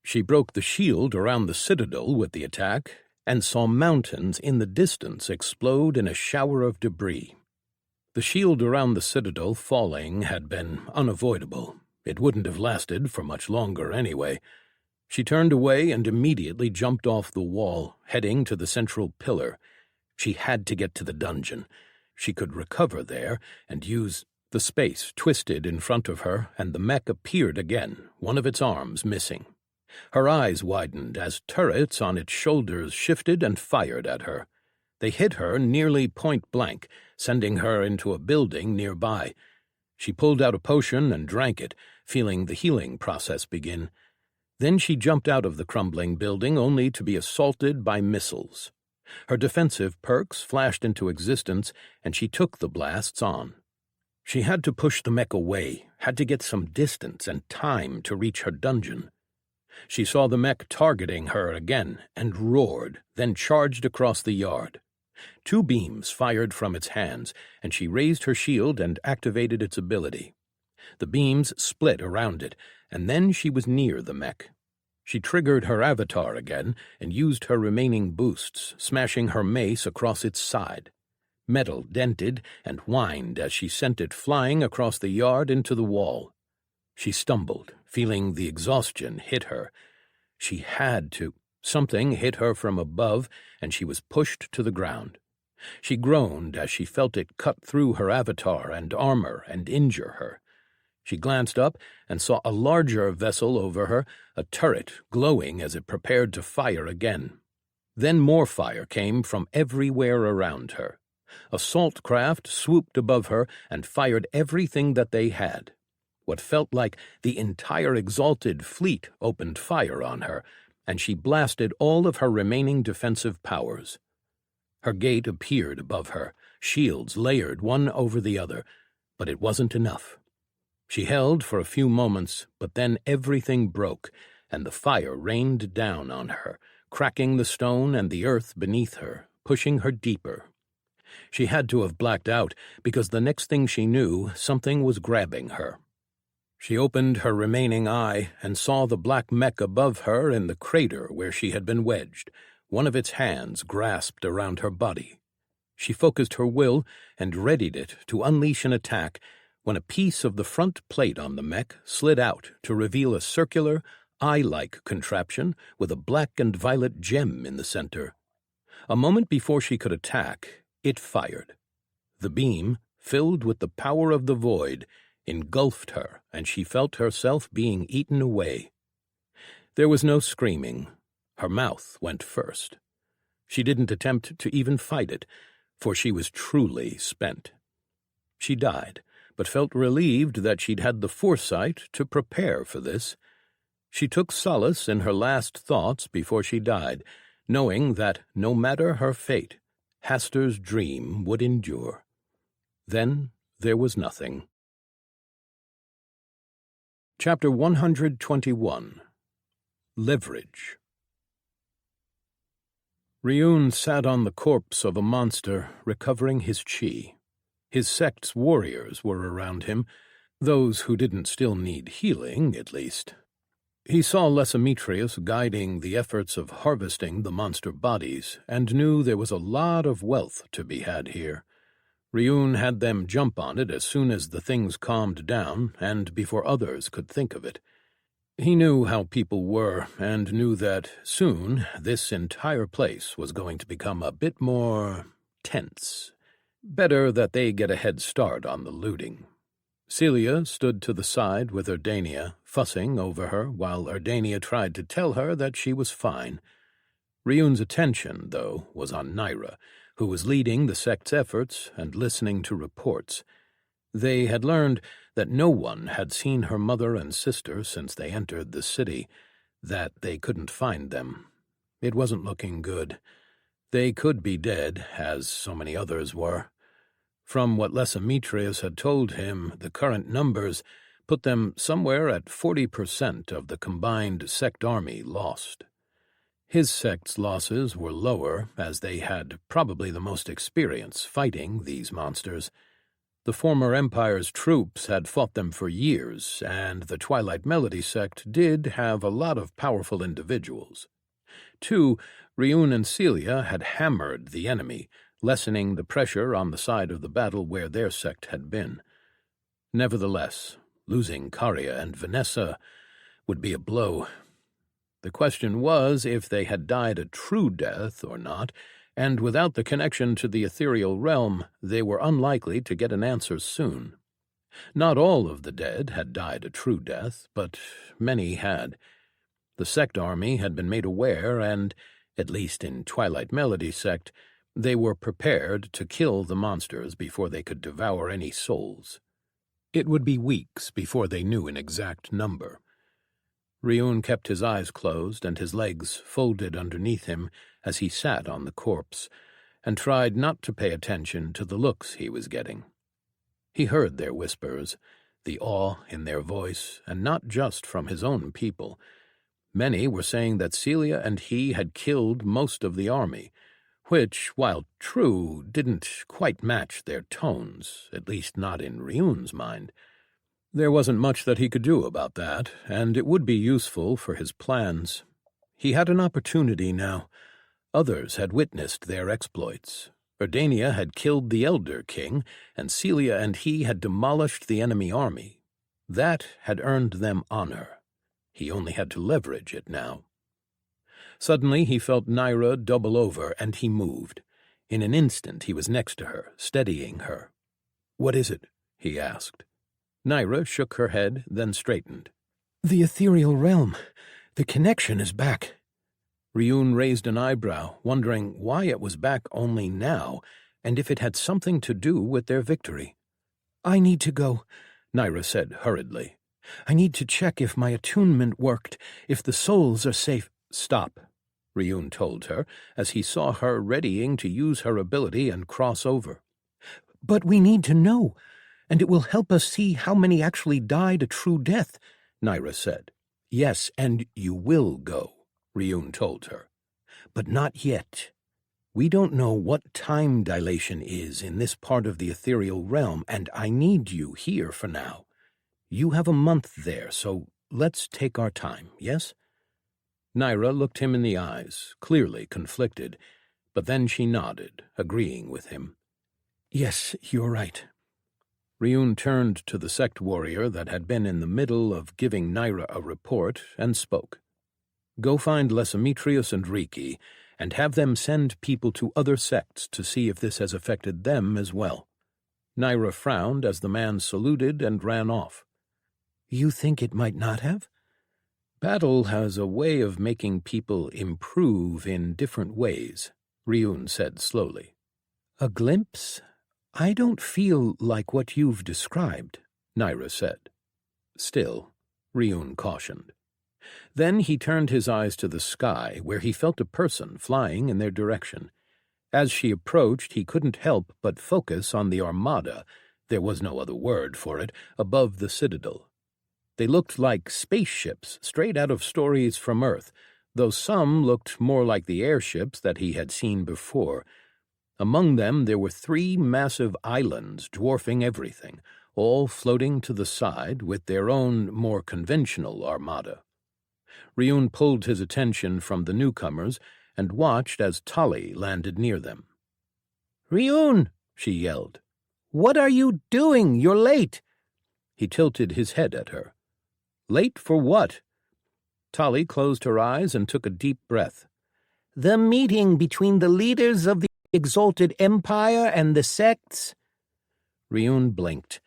She broke the shield around the citadel with the attack, and saw mountains in the distance explode in a shower of debris. The shield around the citadel falling had been unavoidable. It wouldn't have lasted for much longer anyway. She turned away and immediately jumped off the wall, heading to the central pillar. She had to get to the dungeon. She could recover there and use the space twisted in front of her, and the mech appeared again, one of its arms missing. Her eyes widened as turrets on its shoulders shifted and fired at her. They hit her nearly point blank, sending her into a building nearby. She pulled out a potion and drank it, feeling the healing process begin. Then she jumped out of the crumbling building only to be assaulted by missiles. Her defensive perks flashed into existence, and she took the blasts on. She had to push the mech away, had to get some distance and time to reach her dungeon. She saw the mech targeting her again and roared, then charged across the yard. 2 beams fired from its hands, and she raised her shield and activated its ability. The beams split around it, and then she was near the mech. She triggered her avatar again and used her remaining boosts, smashing her mace across its side. Metal dented and whined as she sent it flying across the yard into the wall. She stumbled, feeling the exhaustion hit her. She had to. Something hit her from above, and she was pushed to the ground. She groaned as she felt it cut through her avatar and armor and injure her. She glanced up and saw a larger vessel over her, a turret glowing as it prepared to fire again. Then more fire came from everywhere around her. Assault craft swooped above her and fired everything that they had. What felt like the entire exalted fleet opened fire on her, and she blasted all of her remaining defensive powers. Her gate appeared above her, shields layered one over the other, but it wasn't enough. She held for a few moments, but then everything broke, and the fire rained down on her, cracking the stone and the earth beneath her, pushing her deeper. She had to have blacked out, because the next thing she knew, something was grabbing her. She opened her remaining eye and saw the black mech above her in the crater where she had been wedged, one of its hands grasped around her body. She focused her will and readied it to unleash an attack when a piece of the front plate on the mech slid out to reveal a circular, eye-like contraption with a black and violet gem in the center. A moment before she could attack, it fired. The beam, filled with the power of the void, engulfed her, and she felt herself being eaten away. There was no screaming. Her mouth went first. She didn't attempt to even fight it, for she was truly spent. She died, but felt relieved that she'd had the foresight to prepare for this. She took solace in her last thoughts before she died, knowing that, no matter her fate, Haster's dream would endure. Then there was nothing. Chapter 121. Leverage. Ryun sat on the corpse of a monster, recovering his chi. His sect's warriors were around him, those who didn't still need healing, at least. He saw Lesametrius guiding the efforts of harvesting the monster bodies, and knew there was a lot of wealth to be had here. Ryun had them jump on it as soon as the things calmed down, and before others could think of it. He knew how people were, and knew that soon this entire place was going to become a bit more tense. Better that they get a head start on the looting. Celia stood to the side with Erdania, fussing over her, while Erdania tried to tell her that she was fine. Ryun's attention, though, was on Naira, who was leading the sect's efforts and listening to reports. They had learned that no one had seen her mother and sister since they entered the city, that they couldn't find them. It wasn't looking good. They could be dead, as so many others were. From what Lesametrius had told him, the current numbers put them somewhere at 40% of the combined sect army lost. His sect's losses were lower, as they had probably the most experience fighting these monsters. The former Empire's troops had fought them for years, and the Twilight Melody sect did have a lot of powerful individuals. Too, Ryun and Celia had hammered the enemy, lessening the pressure on the side of the battle where their sect had been. Nevertheless, losing Karia and Vanessa would be a blow. The question was if they had died a true death or not, and without the connection to the ethereal realm, they were unlikely to get an answer soon. Not all of the dead had died a true death, but many had. The sect army had been made aware, and, at least in Twilight Melody sect, they were prepared to kill the monsters before they could devour any souls. It would be weeks before they knew an exact number. Ryun kept his eyes closed and his legs folded underneath him as he sat on the corpse, and tried not to pay attention to the looks he was getting. He heard their whispers, the awe in their voice, and not just from his own people. Many were saying that Celia and he had killed most of the army, which, while true, didn't quite match their tones, at least not in Ryun's mind. There wasn't much that he could do about that, and it would be useful for his plans. He had an opportunity now. Others had witnessed their exploits. Erdania had killed the Elder King, and Celia and he had demolished the enemy army. That had earned them honor. He only had to leverage it now. Suddenly he felt Naira double over, and he moved. In an instant he was next to her, steadying her. "What is it?" he asked. Naira shook her head, then straightened. "The ethereal realm. The connection is back." Ryun raised an eyebrow, wondering why it was back only now, and if it had something to do with their victory. "I need to go," Naira said hurriedly. "I need to check if my attunement worked, if the souls are safe." "Stop," Ryun told her, as he saw her readying to use her ability and cross over. "But we need to know, and it will help us see how many actually died a true death," Naira said. "Yes, and you will go," Ryun told her. "But not yet. We don't know what time dilation is in this part of the ethereal realm, and I need you here for now. You have a month there, so let's take our time, yes?" Naira looked him in the eyes, clearly conflicted, but then she nodded, agreeing with him. "Yes, you're right." Ryun turned to the sect warrior that had been in the middle of giving Naira a report and spoke. "Go find Lesometrius and Riki, and have them send people to other sects to see if this has affected them as well." Naira frowned as the man saluted and ran off. "You think it might not have?" "Battle has a way of making people improve in different ways," Ryun said slowly. "A glimpse? I don't feel like what you've described," Naira said. "Still," Ryun cautioned. Then he turned his eyes to the sky, where he felt a person flying in their direction. As she approached, he couldn't help but focus on the armada, there was no other word for it, above the citadel. They looked like spaceships straight out of stories from Earth, though some looked more like the airships that he had seen before. Among them there were 3 massive islands dwarfing everything, all floating to the side with their own more conventional armada. Ryun pulled his attention from the newcomers and watched as Tali landed near them. "Ryun," she yelled. "What are you doing? You're late." He tilted his head at her. "Late for what?" Tali closed her eyes and took a deep breath. "The meeting between the leaders of the Exalted Empire and the sects." Ryun blinked.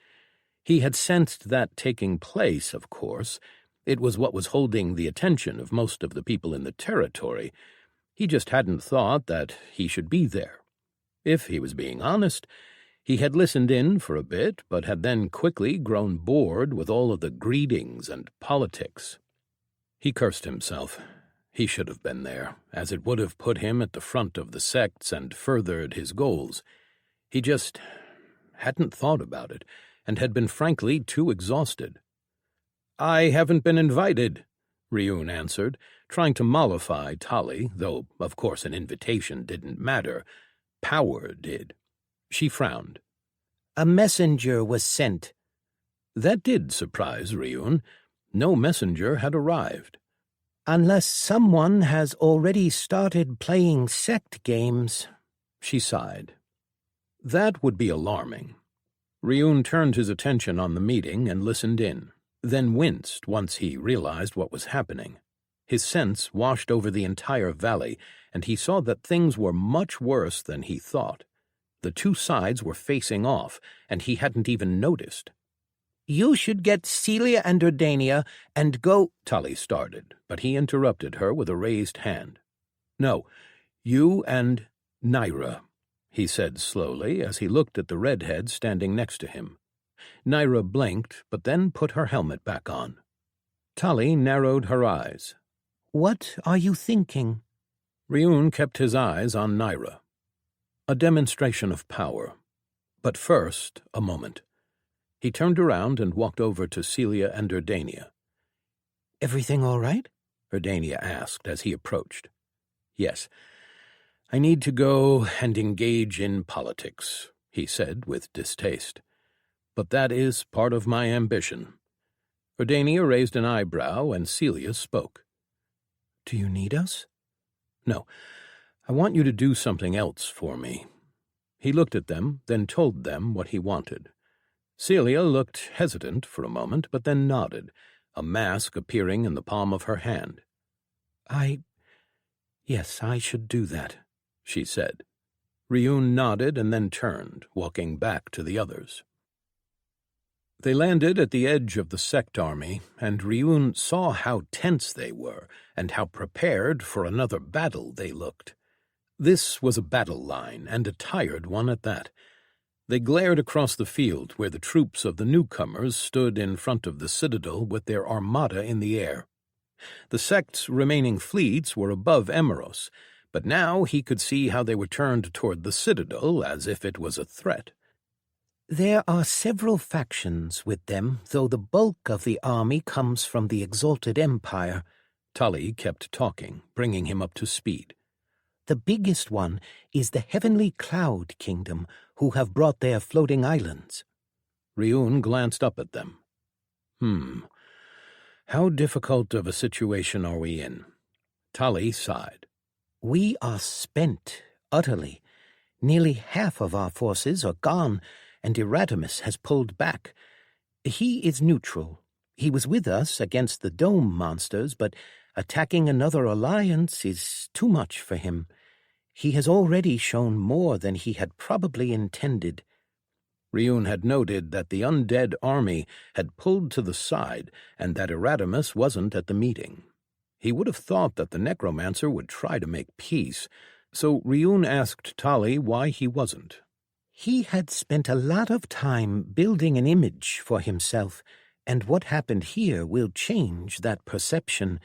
He had sensed that taking place, of course. It was what was holding the attention of most of the people in the territory. He just hadn't thought that he should be there. If he was being honest, he had listened in for a bit, but had then quickly grown bored with all of the greetings and politics. He cursed himself. He should have been there, as it would have put him at the front of the sects and furthered his goals. He just hadn't thought about it, and had been frankly too exhausted. "I haven't been invited," Ryun answered, trying to mollify Tali, though of course an invitation didn't matter. Power did. She frowned. "A messenger was sent." That did surprise Ryun. No messenger had arrived. "Unless someone has already started playing sect games," she sighed. That would be alarming. Ryun turned his attention on the meeting and listened in, then winced once he realized what was happening. His sense washed over the entire valley, and he saw that things were much worse than he thought. The 2 sides were facing off, and he hadn't even noticed. "You should get Celia and Erdania and go—" Tali started, but he interrupted her with a raised hand. "No, you and Naira," he said slowly as he looked at the redhead standing next to him. Naira blinked, but then put her helmet back on. Tali narrowed her eyes. "What are you thinking?" Ryun kept his eyes on Naira. A demonstration of power. But first, a moment. He turned around and walked over to Celia and Erdania. "Everything all right?" Erdania asked as he approached. "Yes. I need to go and engage in politics," he said with distaste. "But that is part of my ambition." Erdania raised an eyebrow and Celia spoke. "Do you need us?" "No. I want you to do something else for me." He looked at them, then told them what he wanted. Celia looked hesitant for a moment, but then nodded, a mask appearing in the palm of her hand. Yes, I should do that," she said. Ryun nodded and then turned, walking back to the others. They landed at the edge of the sect army, and Ryun saw how tense they were and how prepared for another battle they looked. This was a battle line, and a tired one at that. They glared across the field where the troops of the newcomers stood in front of the citadel with their armada in the air. The sect's remaining fleets were above Emeros, but now he could see how they were turned toward the citadel as if it was a threat. "There are several factions with them, though the bulk of the army comes from the Exalted Empire." Tali kept talking, bringing him up to speed. "The biggest one is the Heavenly Cloud Kingdom, who have brought their floating islands." Ryun glanced up at them. How difficult of a situation are we in?" Tali sighed. "We are spent, utterly. Nearly half of our forces are gone, and Erasmus has pulled back. He is neutral. He was with us against the dome monsters, but attacking another alliance is too much for him. He has already shown more than he had probably intended." Ryun had noted that the undead army had pulled to the side and that Erasmus wasn't at the meeting. He would have thought that the necromancer would try to make peace, so Ryun asked Tali why he wasn't. "He had spent a lot of time building an image for himself, and what happened here will change that perception.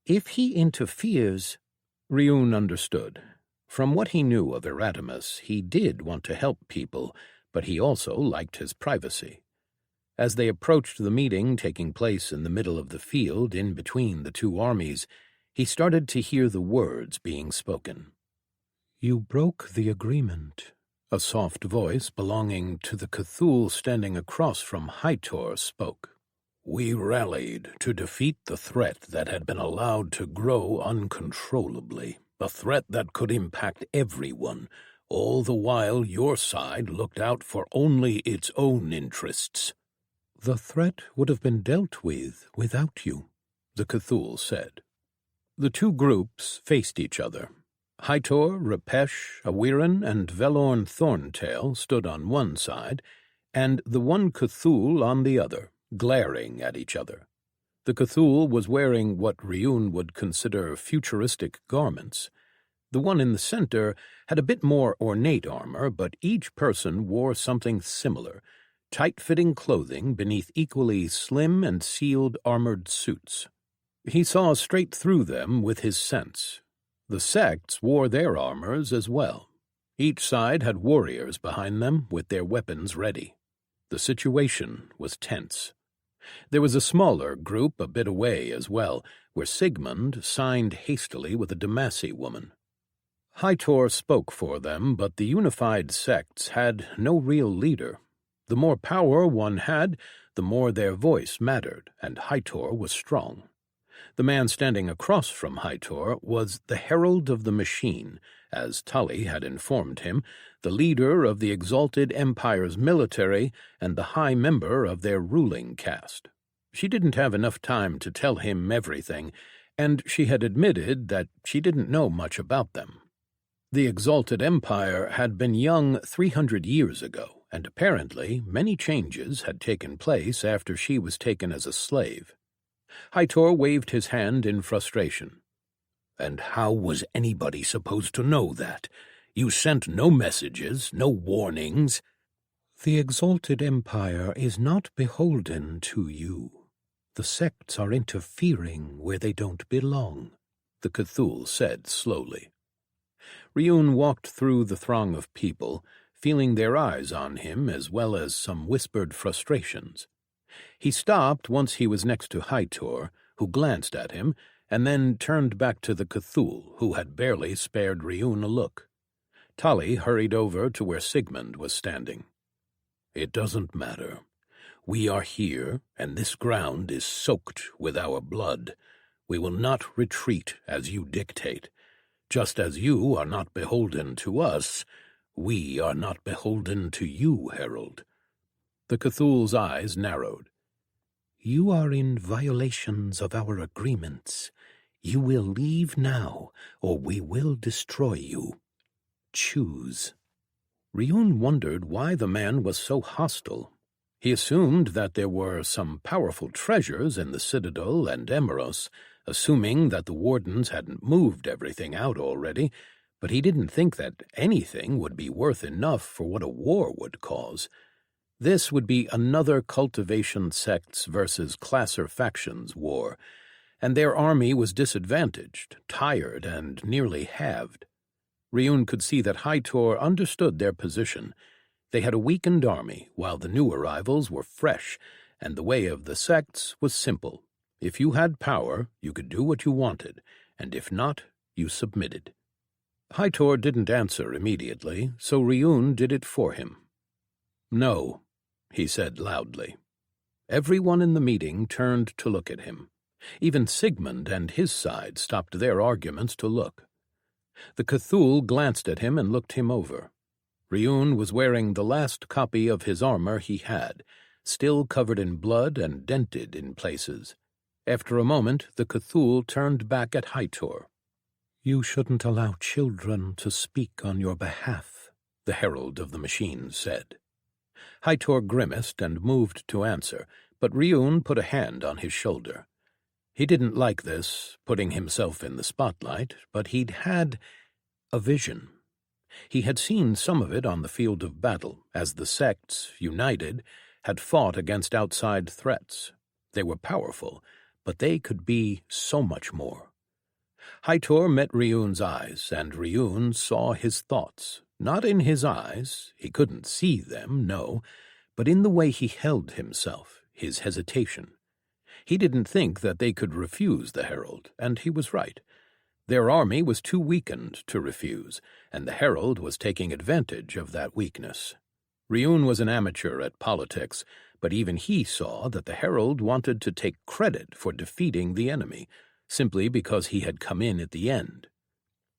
If he interferes—" Ryun understood. From what he knew of Erasmus, he did want to help people, but he also liked his privacy. As they approached the meeting taking place in the middle of the field in between the two armies, he started to hear the words being spoken. "You broke the agreement," a soft voice belonging to the Cthulhu standing across from Hytor spoke. "We rallied to defeat the threat that had been allowed to grow uncontrollably, a threat that could impact everyone. All the while your side looked out for only its own interests." "The threat would have been dealt with without you," the Cthulhu said. The two groups faced each other. Hytor, Repesh, Awiran, and Velorn Thorntail stood on one side, and the one Cthulhu on the other, glaring at each other. The Cthulhu was wearing what Ryun would consider futuristic garments. The one in the center had a bit more ornate armor, but each person wore something similar, tight-fitting clothing beneath equally slim and sealed armored suits. He saw straight through them with his sense. The sects wore their armors as well. Each side had warriors behind them with their weapons ready. The situation was tense. There was a smaller group a bit away as well, where Sigmund signed hastily with a Demaci woman. Hytor spoke for them, but the unified sects had no real leader. The more power one had, the more their voice mattered, and Hytor was strong. The man standing across from Hytor was the Herald of the Machine, as Tali had informed him, the leader of the Exalted Empire's military and the high member of their ruling caste. She didn't have enough time to tell him everything, and she had admitted that she didn't know much about them. The Exalted Empire had been young 300 years ago, and apparently many changes had taken place after she was taken as a slave. Hytor waved his hand in frustration. "And how was anybody supposed to know that? You sent no messages, no warnings." "The Exalted Empire is not beholden to you," The sects are interfering where they don't belong, the Cthulhu said slowly. Ryun walked through the throng of people, feeling their eyes on him as well as some whispered frustrations. He stopped once he was next to Hightor, who glanced at him, and then turned back to the Cthulhu, who had barely spared Ryun a look. Tali hurried over to where Sigmund was standing. "It doesn't matter. We are here, and this ground is soaked with our blood. We will not retreat as you dictate. Just as you are not beholden to us, we are not beholden to you, Herald." The Cthulhu's eyes narrowed. "You are in violations of our agreements. You will leave now, or we will destroy you. Choose." Ryun wondered why the man was so hostile. He assumed that there were some powerful treasures in the Citadel and Emeros, assuming that the wardens hadn't moved everything out already, but he didn't think that anything would be worth enough for what a war would cause. This would be another cultivation sects versus classer factions war, and their army was disadvantaged, tired, and nearly halved. Ryun could see that Hightor understood their position. They had a weakened army, while the new arrivals were fresh, and the way of the sects was simple. If you had power, you could do what you wanted, and if not, you submitted. Hightor didn't answer immediately, so Ryun did it for him. "No," he said loudly. Everyone in the meeting turned to look at him. Even Sigmund and his side stopped their arguments to look. The Cthulhu glanced at him and looked him over. Ryun was wearing the last copy of his armor he had, still covered in blood and dented in places. After a moment, the Cthulhu turned back at Hightor. "You shouldn't allow children to speak on your behalf," the Herald of the Machines said. Hightor grimaced and moved to answer, but Ryun put a hand on his shoulder. He didn't like this, putting himself in the spotlight, but he'd had a vision. He had seen some of it on the field of battle, as the sects, united, had fought against outside threats. They were powerful, but they could be so much more. Hightor met Ryun's eyes, and Ryun saw his thoughts. Not in his eyes, he couldn't see them, no, but in the way he held himself, his hesitation. He didn't think that they could refuse the Herald, and he was right. Their army was too weakened to refuse, and the Herald was taking advantage of that weakness. Ryun was an amateur at politics, but even he saw that the Herald wanted to take credit for defeating the enemy, simply because he had come in at the end.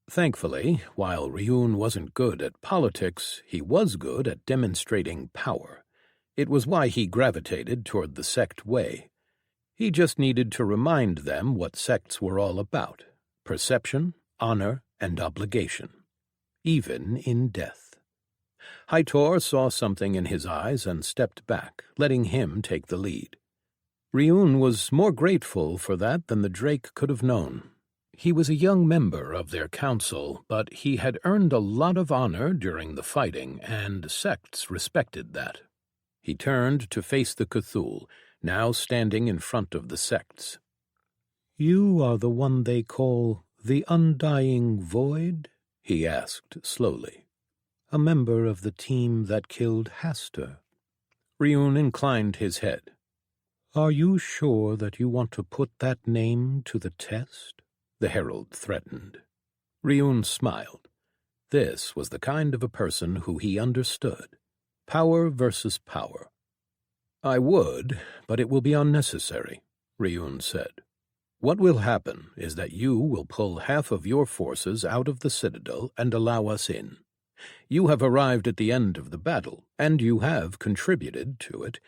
Thankfully, while Ryun wasn't good at politics, he was good at demonstrating power. It was why he gravitated toward the sect way. He just needed to remind them what sects were all about: perception, honor, and obligation, even in death. Hightor saw something in his eyes and stepped back, letting him take the lead. Ryun was more grateful for that than the Drake could have known. He was a young member of their council, but he had earned a lot of honor during the fighting, and sects respected that. He turned to face the Cthulhu, now standing in front of the sects. "You are the one they call the Undying Void?" he asked slowly. "A member of the team that killed Hastur?" Ryun inclined his head. "Are you sure that you want to put that name to the test?" the Herald threatened. Ryun smiled. This was the kind of a person who he understood. Power versus power. "I would, but it will be unnecessary," Ryun said. "What will happen is that you will pull half of your forces out of the Citadel and allow us in. You have arrived at the end of the battle, and you have contributed to it.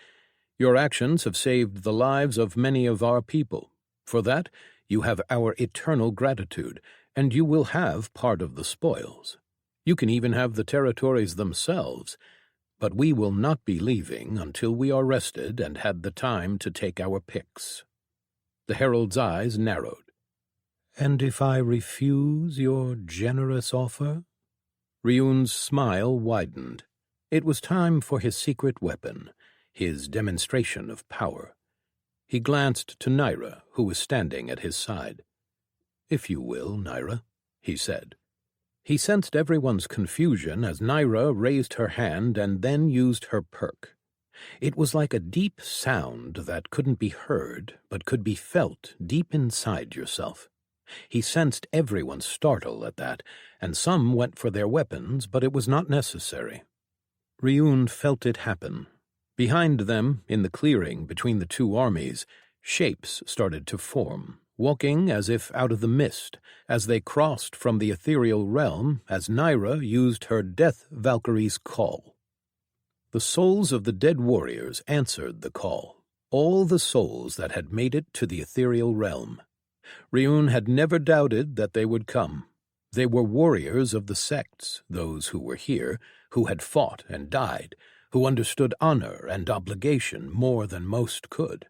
Your actions have saved the lives of many of our people. For that, you have our eternal gratitude, and you will have part of the spoils. You can even have the territories themselves, but we will not be leaving until we are rested and had the time to take our picks." The Herald's eyes narrowed. "And if I refuse your generous offer?" Ryun's smile widened. It was time for his secret weapon, his demonstration of power. He glanced to Naira, who was standing at his side. "If you will, Naira," he said. He sensed everyone's confusion as Naira raised her hand and then used her perk. It was like a deep sound that couldn't be heard, but could be felt deep inside yourself. He sensed everyone startle at that, and some went for their weapons, but it was not necessary. Ryun felt it happen. Behind them, in the clearing between the two armies, shapes started to form, walking as if out of the mist, as they crossed from the ethereal realm as Naira used her Death Valkyrie's call. The souls of the dead warriors answered the call, all the souls that had made it to the ethereal realm. Ryun had never doubted that they would come. They were warriors of the sects, those who were here, who had fought and died, who understood honor and obligation more than most could.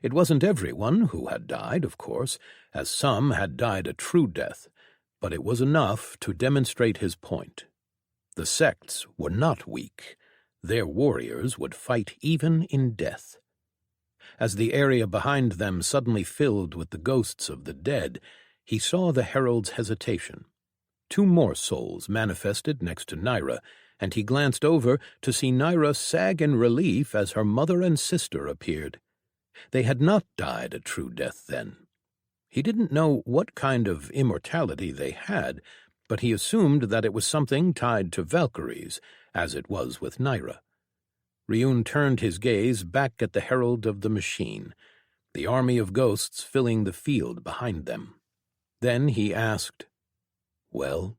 It wasn't everyone who had died, of course, as some had died a true death, but it was enough to demonstrate his point. The sects were not weak. Their warriors would fight even in death. As the area behind them suddenly filled with the ghosts of the dead, he saw the herald's hesitation. 2 more souls manifested next to Naira, and he glanced over to see Naira sag in relief as her mother and sister appeared. They had not died a true death then. He didn't know what kind of immortality they had, but he assumed that it was something tied to Valkyries, as it was with Naira. Ryun turned his gaze back at the herald of the machine, the army of ghosts filling the field behind them. Then he asked, "Well?"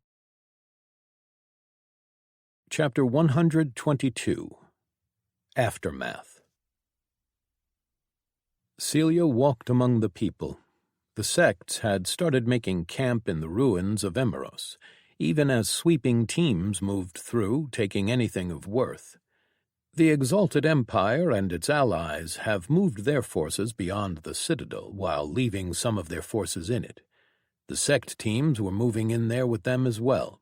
Chapter 122. Aftermath. Celia walked among the people. The sects had started making camp in the ruins of Emeros, even as sweeping teams moved through, taking anything of worth. The Exalted Empire and its allies have moved their forces beyond the Citadel while leaving some of their forces in it. The sect teams were moving in there with them as well.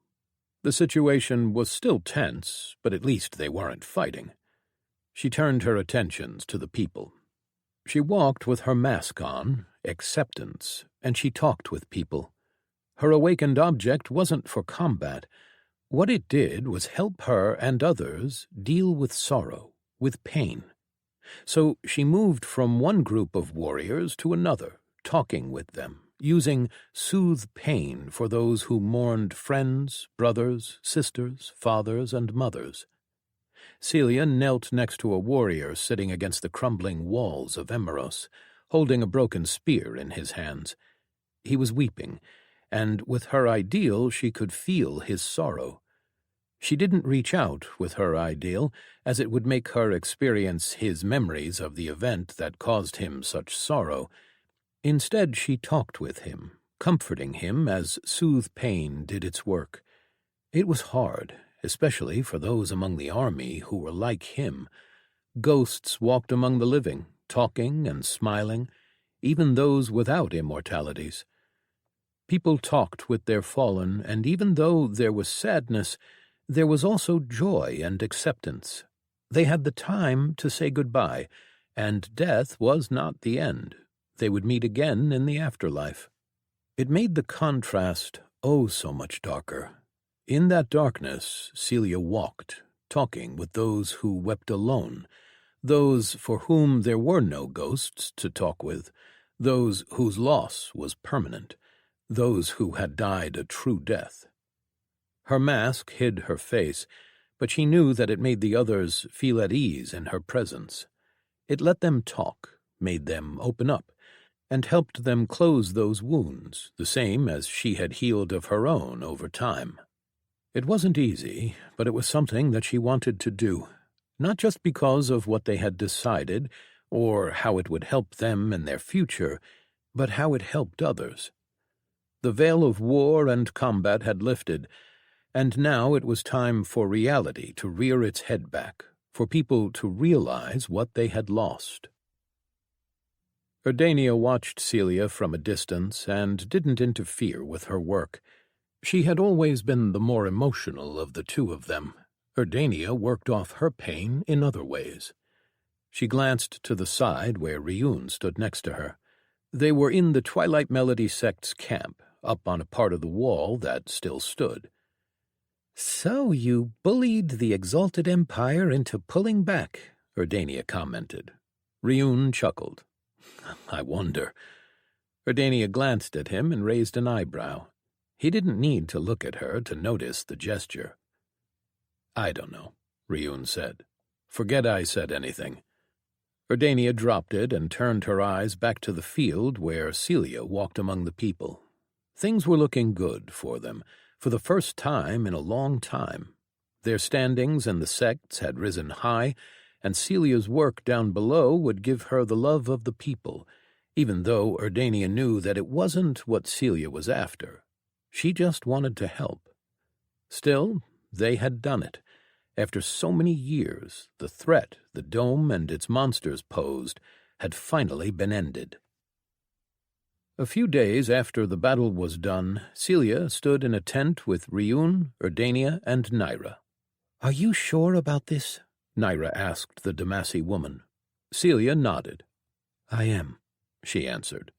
The situation was still tense, but at least they weren't fighting. She turned her attentions to the people. She walked with her mask on, acceptance, and she talked with people. Her awakened object wasn't for combat. What it did was help her and others deal with sorrow, with pain. So she moved from one group of warriors to another, talking with them, using soothe pain for those who mourned friends, brothers, sisters, fathers, and mothers. Celia knelt next to a warrior sitting against the crumbling walls of Emeros, holding a broken spear in his hands. He was weeping, and with her ideal she could feel his sorrow. She didn't reach out with her ideal, as it would make her experience his memories of the event that caused him such sorrow. Instead, she talked with him, comforting him as soothe pain did its work. It was hard, especially for those among the army who were like him. Ghosts walked among the living, talking and smiling, even those without immortalities. People talked with their fallen, and even though there was sadness, there was also joy and acceptance. They had the time to say goodbye, and death was not the end. They would meet again in the afterlife. It made the contrast oh so much darker. In that darkness, Celia walked, talking with those who wept alone, those for whom there were no ghosts to talk with, those whose loss was permanent, those who had died a true death. Her mask hid her face, but she knew that it made the others feel at ease in her presence. It let them talk, made them open up, and helped them close those wounds, the same as she had healed of her own over time. It wasn't easy, but it was something that she wanted to do, not just because of what they had decided, or how it would help them in their future, but how it helped others. The veil of war and combat had lifted, and now it was time for reality to rear its head back, for people to realize what they had lost. Erdania watched Celia from a distance and didn't interfere with her work. She had always been the more emotional of the two of them. Erdania worked off her pain in other ways. She glanced to the side where Ryun stood next to her. They were in the Twilight Melody sect's camp, up on a part of the wall that still stood. "So you bullied the Exalted Empire into pulling back," Erdania commented. Ryun chuckled. "I wonder." Erdania glanced at him and raised an eyebrow. He didn't need to look at her to notice the gesture. "I don't know," Ryun said. "Forget I said anything." Erdania dropped it and turned her eyes back to the field where Celia walked among the people. Things were looking good for them, for the first time in a long time. Their standings in the sects had risen high, and Celia's work down below would give her the love of the people, even though Erdania knew that it wasn't what Celia was after. She just wanted to help. Still, they had done it. After so many years, the threat the dome and its monsters posed had finally been ended. A few days after the battle was done, Celia stood in a tent with Ryun, Erdania, and Naira. "Are you sure about this?" Naira asked the Damacy woman. Celia nodded. "I am," she answered.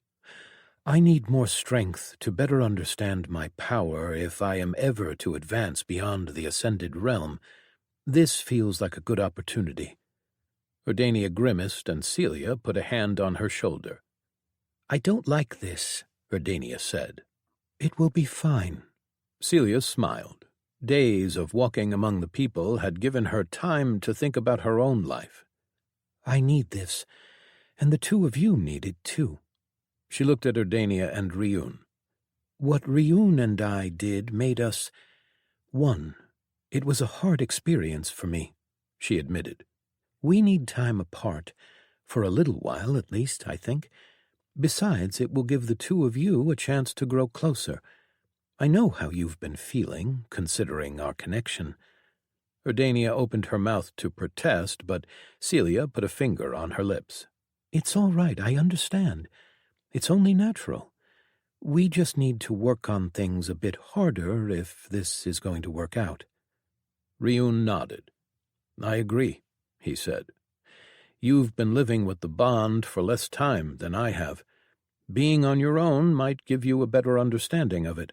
"I need more strength to better understand my power if I am ever to advance beyond the Ascended Realm. This feels like a good opportunity." Erdania grimaced, and Celia put a hand on her shoulder. "I don't like this," Erdania said. "It will be fine." Celia smiled. Days of walking among the people had given her time to think about her own life. "I need this, and the two of you need it too." She looked at Erdania and Ryun. "What Ryun and I did made us one. It was a hard experience for me," she admitted. "We need time apart, for a little while at least, I think. Besides, it will give the two of you a chance to grow closer. I know how you've been feeling, considering our connection." Erdania opened her mouth to protest, but Celia put a finger on her lips. "It's all right, I understand. It's only natural. We just need to work on things a bit harder if this is going to work out." Ryun nodded. "I agree," he said. "You've been living with the bond for less time than I have. Being on your own might give you a better understanding of it."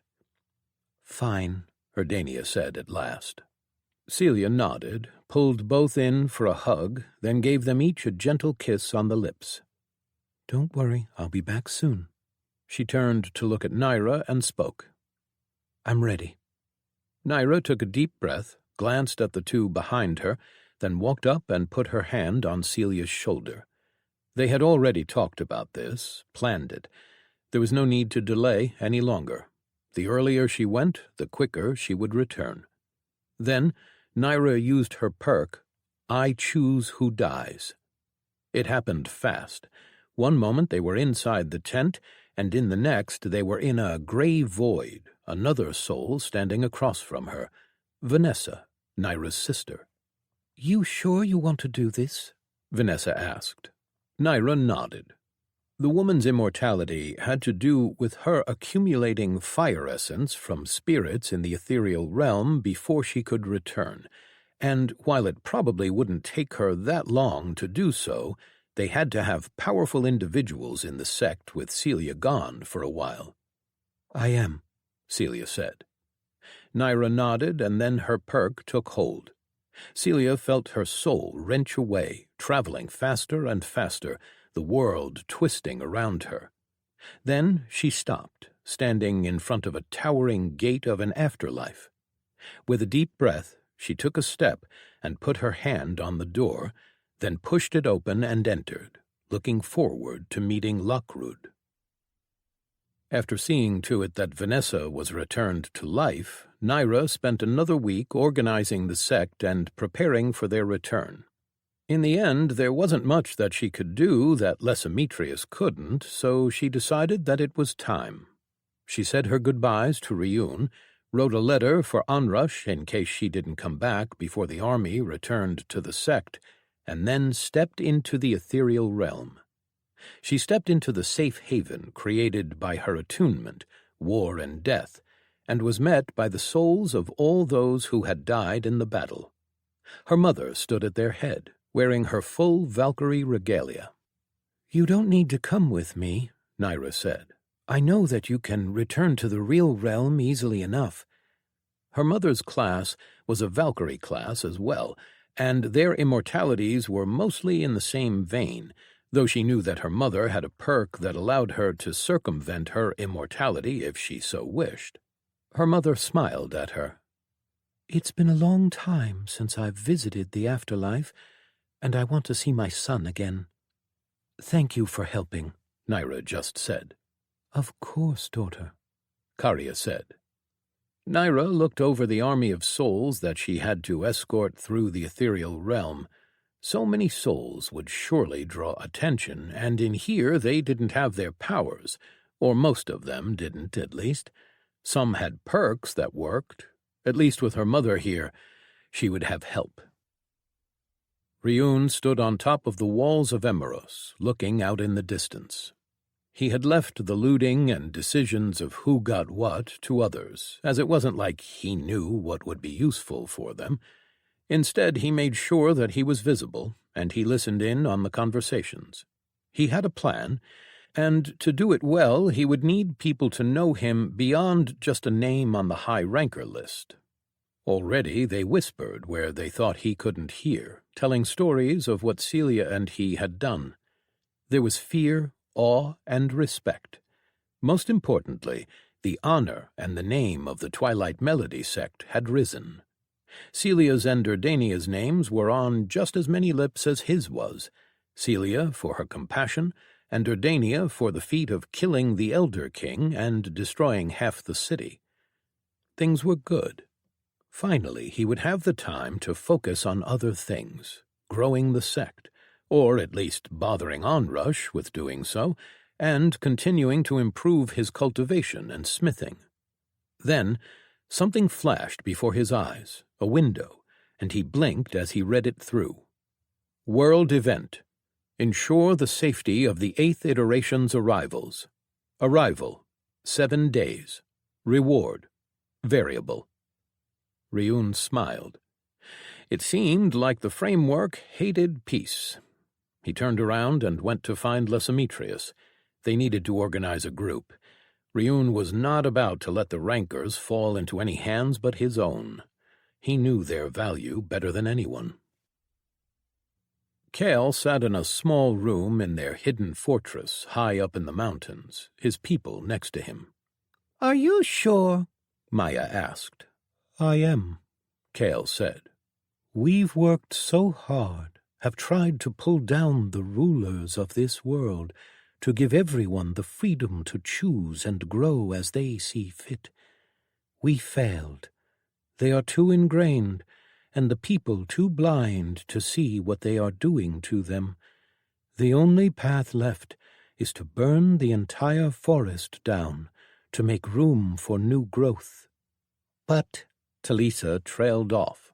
"Fine," Erdania said at last. Celia nodded, pulled both in for a hug, then gave them each a gentle kiss on the lips. "Don't worry, I'll be back soon." She turned to look at Naira and spoke. "I'm ready." Naira took a deep breath, glanced at the two behind her, then walked up and put her hand on Celia's shoulder. They had already talked about this, planned it. There was no need to delay any longer. The earlier she went, the quicker she would return. Then Naira used her perk, "I choose who dies." It happened fast. One moment they were inside the tent, and in the next they were in a gray void, another soul standing across from her, Vanessa, Naira's sister. "You sure you want to do this?" Vanessa asked. Naira nodded. The woman's immortality had to do with her accumulating fire essence from spirits in the ethereal realm before she could return, and while it probably wouldn't take her that long to do so, they had to have powerful individuals in the sect with Celia gone for a while. "I am," Celia said. Naira nodded, and then her perk took hold. Celia felt her soul wrench away, traveling faster and faster, the world twisting around her. Then she stopped, standing in front of a towering gate of an afterlife. With a deep breath, she took a step and put her hand on the door, then pushed it open and entered, looking forward to meeting Lokrud. After seeing to it that Vanessa was returned to life, Naira spent another week organizing the sect and preparing for their return. In the end, there wasn't much that she could do that Lesemetrius couldn't, so she decided that it was time. She said her goodbyes to Ryun, wrote a letter for Anrush in case she didn't come back before the army returned to the sect, and then stepped into the ethereal realm. She stepped into the safe haven created by her attunement, war and death, and was met by the souls of all those who had died in the battle. Her mother stood at their head, wearing her full Valkyrie regalia. "You don't need to come with me," Naira said. "I know that you can return to the real realm easily enough." Her mother's class was a Valkyrie class as well, and their immortalities were mostly in the same vein, though she knew that her mother had a perk that allowed her to circumvent her immortality if she so wished. Her mother smiled at her. "It's been a long time since I've visited the afterlife, and I want to see my son again." "Thank you for helping," Naira just said. "Of course, daughter," Karya said. Naira looked over the army of souls that she had to escort through the ethereal realm. So many souls would surely draw attention, and in here they didn't have their powers, or most of them didn't, at least. Some had perks that worked. At least with her mother here, she would have help. Ryun stood on top of the walls of Emeros, looking out in the distance. He had left the looting and decisions of who got what to others, as it wasn't like he knew what would be useful for them. Instead, he made sure that he was visible, and he listened in on the conversations. He had a plan, and to do it well, he would need people to know him beyond just a name on the high-ranker list. Already they whispered where they thought he couldn't hear, telling stories of what Celia and he had done. There was fear, awe, and respect. Most importantly, the honor and the name of the Twilight Melody sect had risen. Celia's and Dardania's names were on just as many lips as his was, Celia for her compassion, and Dardania for the feat of killing the Elder King and destroying half the city. Things were good. Finally, he would have the time to focus on other things, growing the sect, or at least bothering Onrush with doing so, and continuing to improve his cultivation and smithing. Then, something flashed before his eyes, a window, and he blinked as he read it through. World event. Ensure the safety of the 8th iteration's arrivals. Arrival. 7 days. Reward. Variable. Ryun smiled. It seemed like the framework hated peace. He turned around and went to find Lesometrius. They needed to organize a group. Ryun was not about to let the rankers fall into any hands but his own. He knew their value better than anyone. Kale sat in a small room in their hidden fortress high up in the mountains, his people next to him. "Are you sure?" Maya asked. "I am," Kale said. "We've worked so hard, have tried to pull down the rulers of this world, to give everyone the freedom to choose and grow as they see fit. We failed. They are too ingrained, and the people too blind to see what they are doing to them. The only path left is to burn the entire forest down, to make room for new growth." "But," Talisa trailed off.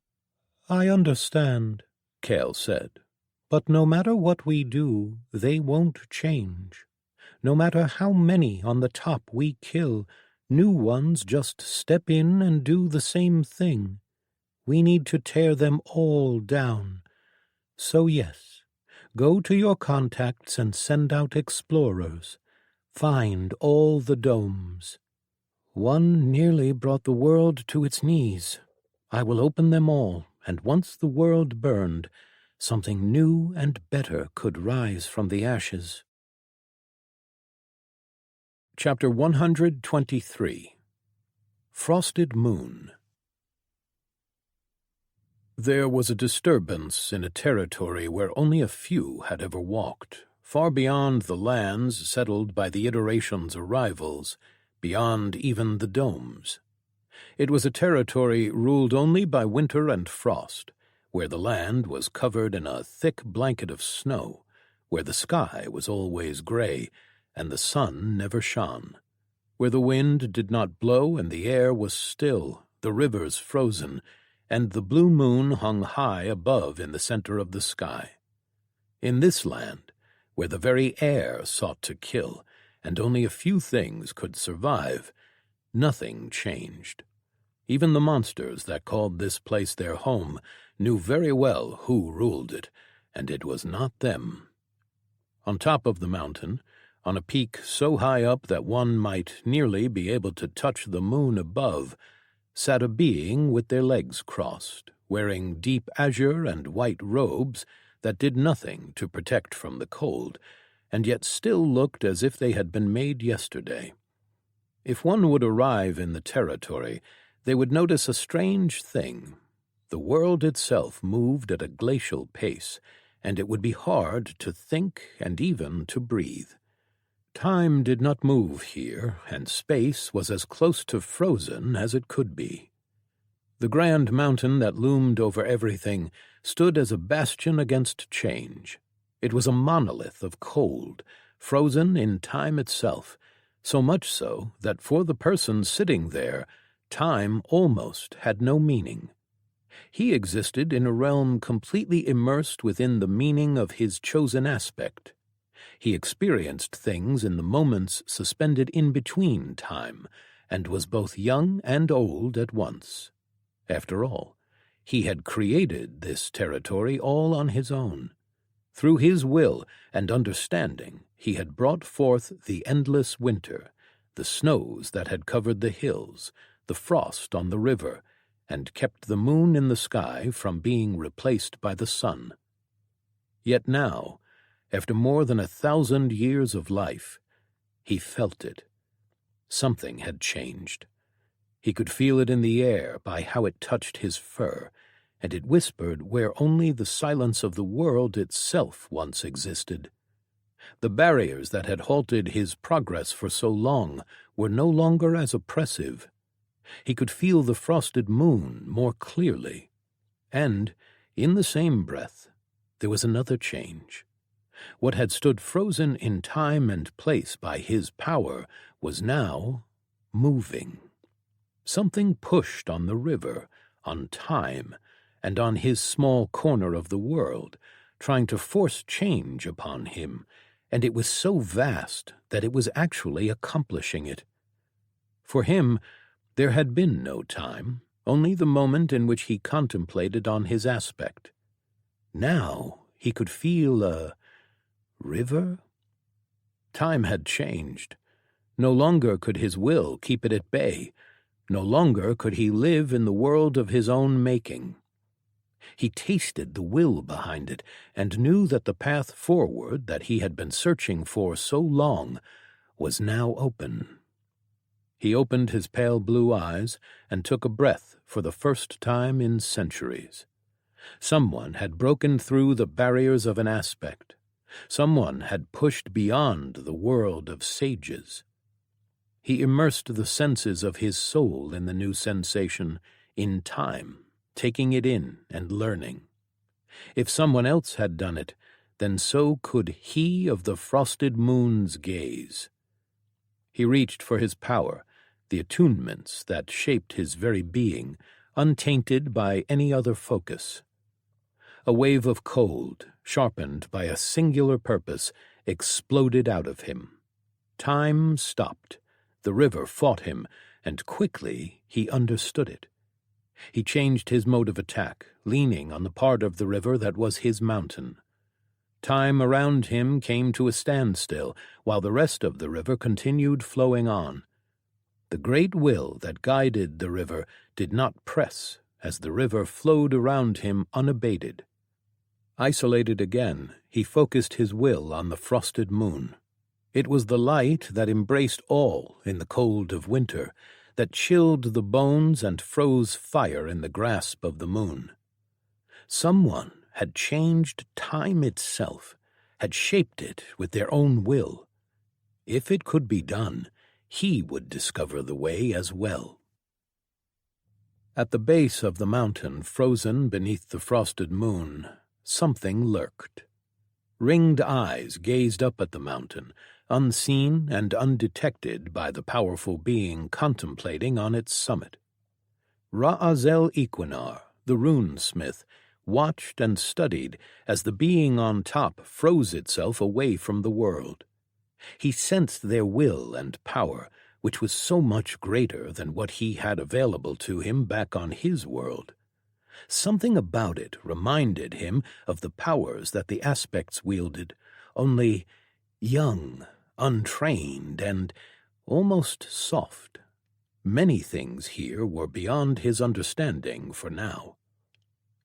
"I understand," Kale said. "But no matter what we do, they won't change. No matter how many on the top we kill, new ones just step in and do the same thing. We need to tear them all down. So yes, go to your contacts and send out explorers. Find all the domes. One nearly brought the world to its knees. I will open them all, and once the world burned, something new and better could rise from the ashes." Chapter 123. Frosted Moon. There was a disturbance in a territory where only a few had ever walked, far beyond the lands settled by the iteration's arrivals, beyond even the domes. It was a territory ruled only by winter and frost, where the land was covered in a thick blanket of snow, where the sky was always gray and the sun never shone, where the wind did not blow and the air was still, the rivers frozen, and the blue moon hung high above in the center of the sky. In this land, where the very air sought to kill, and only a few things could survive, nothing changed. Even the monsters that called this place their home knew very well who ruled it, and it was not them. On top of the mountain, on a peak so high up that one might nearly be able to touch the moon above, sat a being with their legs crossed, wearing deep azure and white robes that did nothing to protect from the cold, and yet still looked as if they had been made yesterday. If one would arrive in the territory, they would notice a strange thing. The world itself moved at a glacial pace, and it would be hard to think and even to breathe. Time did not move here, and space was as close to frozen as it could be. The grand mountain that loomed over everything stood as a bastion against change. It was a monolith of cold, frozen in time itself, so much so that for the person sitting there, time almost had no meaning. He existed in a realm completely immersed within the meaning of his chosen aspect. He experienced things in the moments suspended in between time, and was both young and old at once. After all, he had created this territory all on his own. Through his will and understanding, he had brought forth the endless winter, the snows that had covered the hills, the frost on the river, and kept the moon in the sky from being replaced by the sun. Yet now, after more than 1,000 years of life, he felt it. Something had changed. He could feel it in the air by how it touched his fur, and it whispered where only the silence of the world itself once existed. The barriers that had halted his progress for so long were no longer as oppressive. He could feel the frosted moon more clearly. And, in the same breath, there was another change. What had stood frozen in time and place by his power was now moving. Something pushed on the river, on time, and on his small corner of the world, trying to force change upon him, and it was so vast that it was actually accomplishing it. For him, there had been no time, only the moment in which he contemplated on his aspect. Now he could feel a river? Time had changed. No longer could his will keep it at bay. No longer could he live in the world of his own making. He tasted the will behind it, and knew that the path forward that he had been searching for so long was now open. He opened his pale blue eyes and took a breath for the first time in centuries. Someone had broken through the barriers of an aspect. Someone had pushed beyond the world of sages. He immersed the senses of his soul in the new sensation, in time, taking it in and learning. If someone else had done it, then so could he of the frosted moon's gaze. He reached for his power, the attunements that shaped his very being, untainted by any other focus. A wave of cold, sharpened by a singular purpose, exploded out of him. Time stopped. The river fought him, and quickly he understood it. He changed his mode of attack, leaning on the part of the river that was his mountain. Time around him came to a standstill, while the rest of the river continued flowing on. The great will that guided the river did not press as the river flowed around him unabated. Isolated again, he focused his will on the frosted moon. It was the light that embraced all in the cold of winter, that chilled the bones and froze fire in the grasp of the moon. Someone had changed time itself, had shaped it with their own will. If it could be done, he would discover the way as well. At the base of the mountain, frozen beneath the frosted moon, something lurked. Ringed eyes gazed up at the mountain, unseen and undetected by the powerful being contemplating on its summit. Ra'azel Equinar, the rune-smith, watched and studied as the being on top froze itself away from the world. He sensed their will and power, which was so much greater than what he had available to him back on his world. Something about it reminded him of the powers that the aspects wielded, only young, untrained, and almost soft. Many things here were beyond his understanding for now.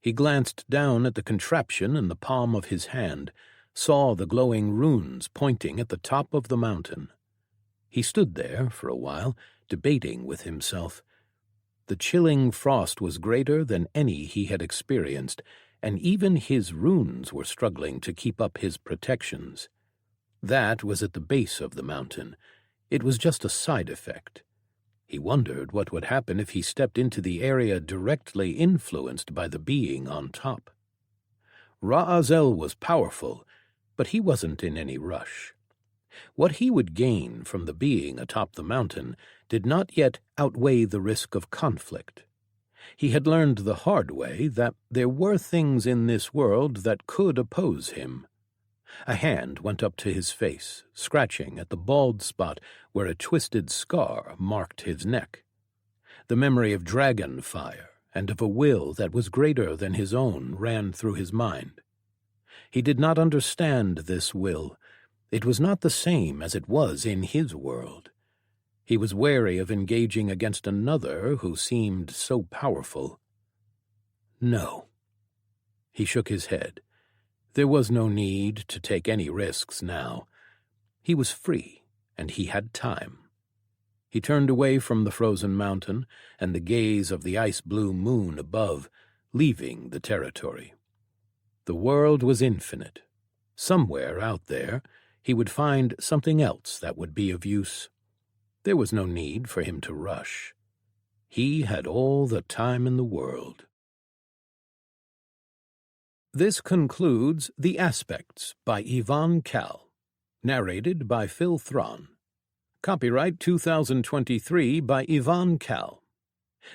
He glanced down at the contraption in the palm of his hand, saw the glowing runes pointing at the top of the mountain. He stood there for a while, debating with himself. The chilling frost was greater than any he had experienced, and even his runes were struggling to keep up his protections. That was at the base of the mountain. It was just a side effect. He wondered what would happen if he stepped into the area directly influenced by the being on top. Ra'azel was powerful, but he wasn't in any rush. What he would gain from the being atop the mountain did not yet outweigh the risk of conflict. He had learned the hard way that there were things in this world that could oppose him. A hand went up to his face, scratching at the bald spot where a twisted scar marked his neck. The memory of dragon fire and of a will that was greater than his own ran through his mind. He did not understand this will. It was not the same as it was in his world. He was wary of engaging against another who seemed so powerful. No. He shook his head. There was no need to take any risks now. He was free, and he had time. He turned away from the frozen mountain and the gaze of the ice-blue moon above, leaving the territory. The world was infinite. Somewhere out there, he would find something else that would be of use. There was no need for him to rush. He had all the time in the world. This concludes The Aspects by Yvonne Cal, narrated by Phil Thron. Copyright 2023 by Yvonne Cal.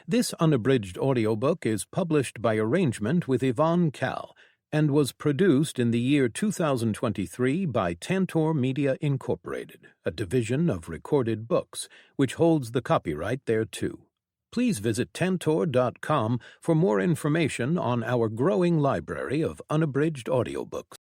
This unabridged audiobook is published by arrangement with Yvonne Cal and was produced in the year 2023 by Tantor Media Incorporated, a division of Recorded Books, which holds the copyright thereto. Please visit tantor.com for more information on our growing library of unabridged audiobooks.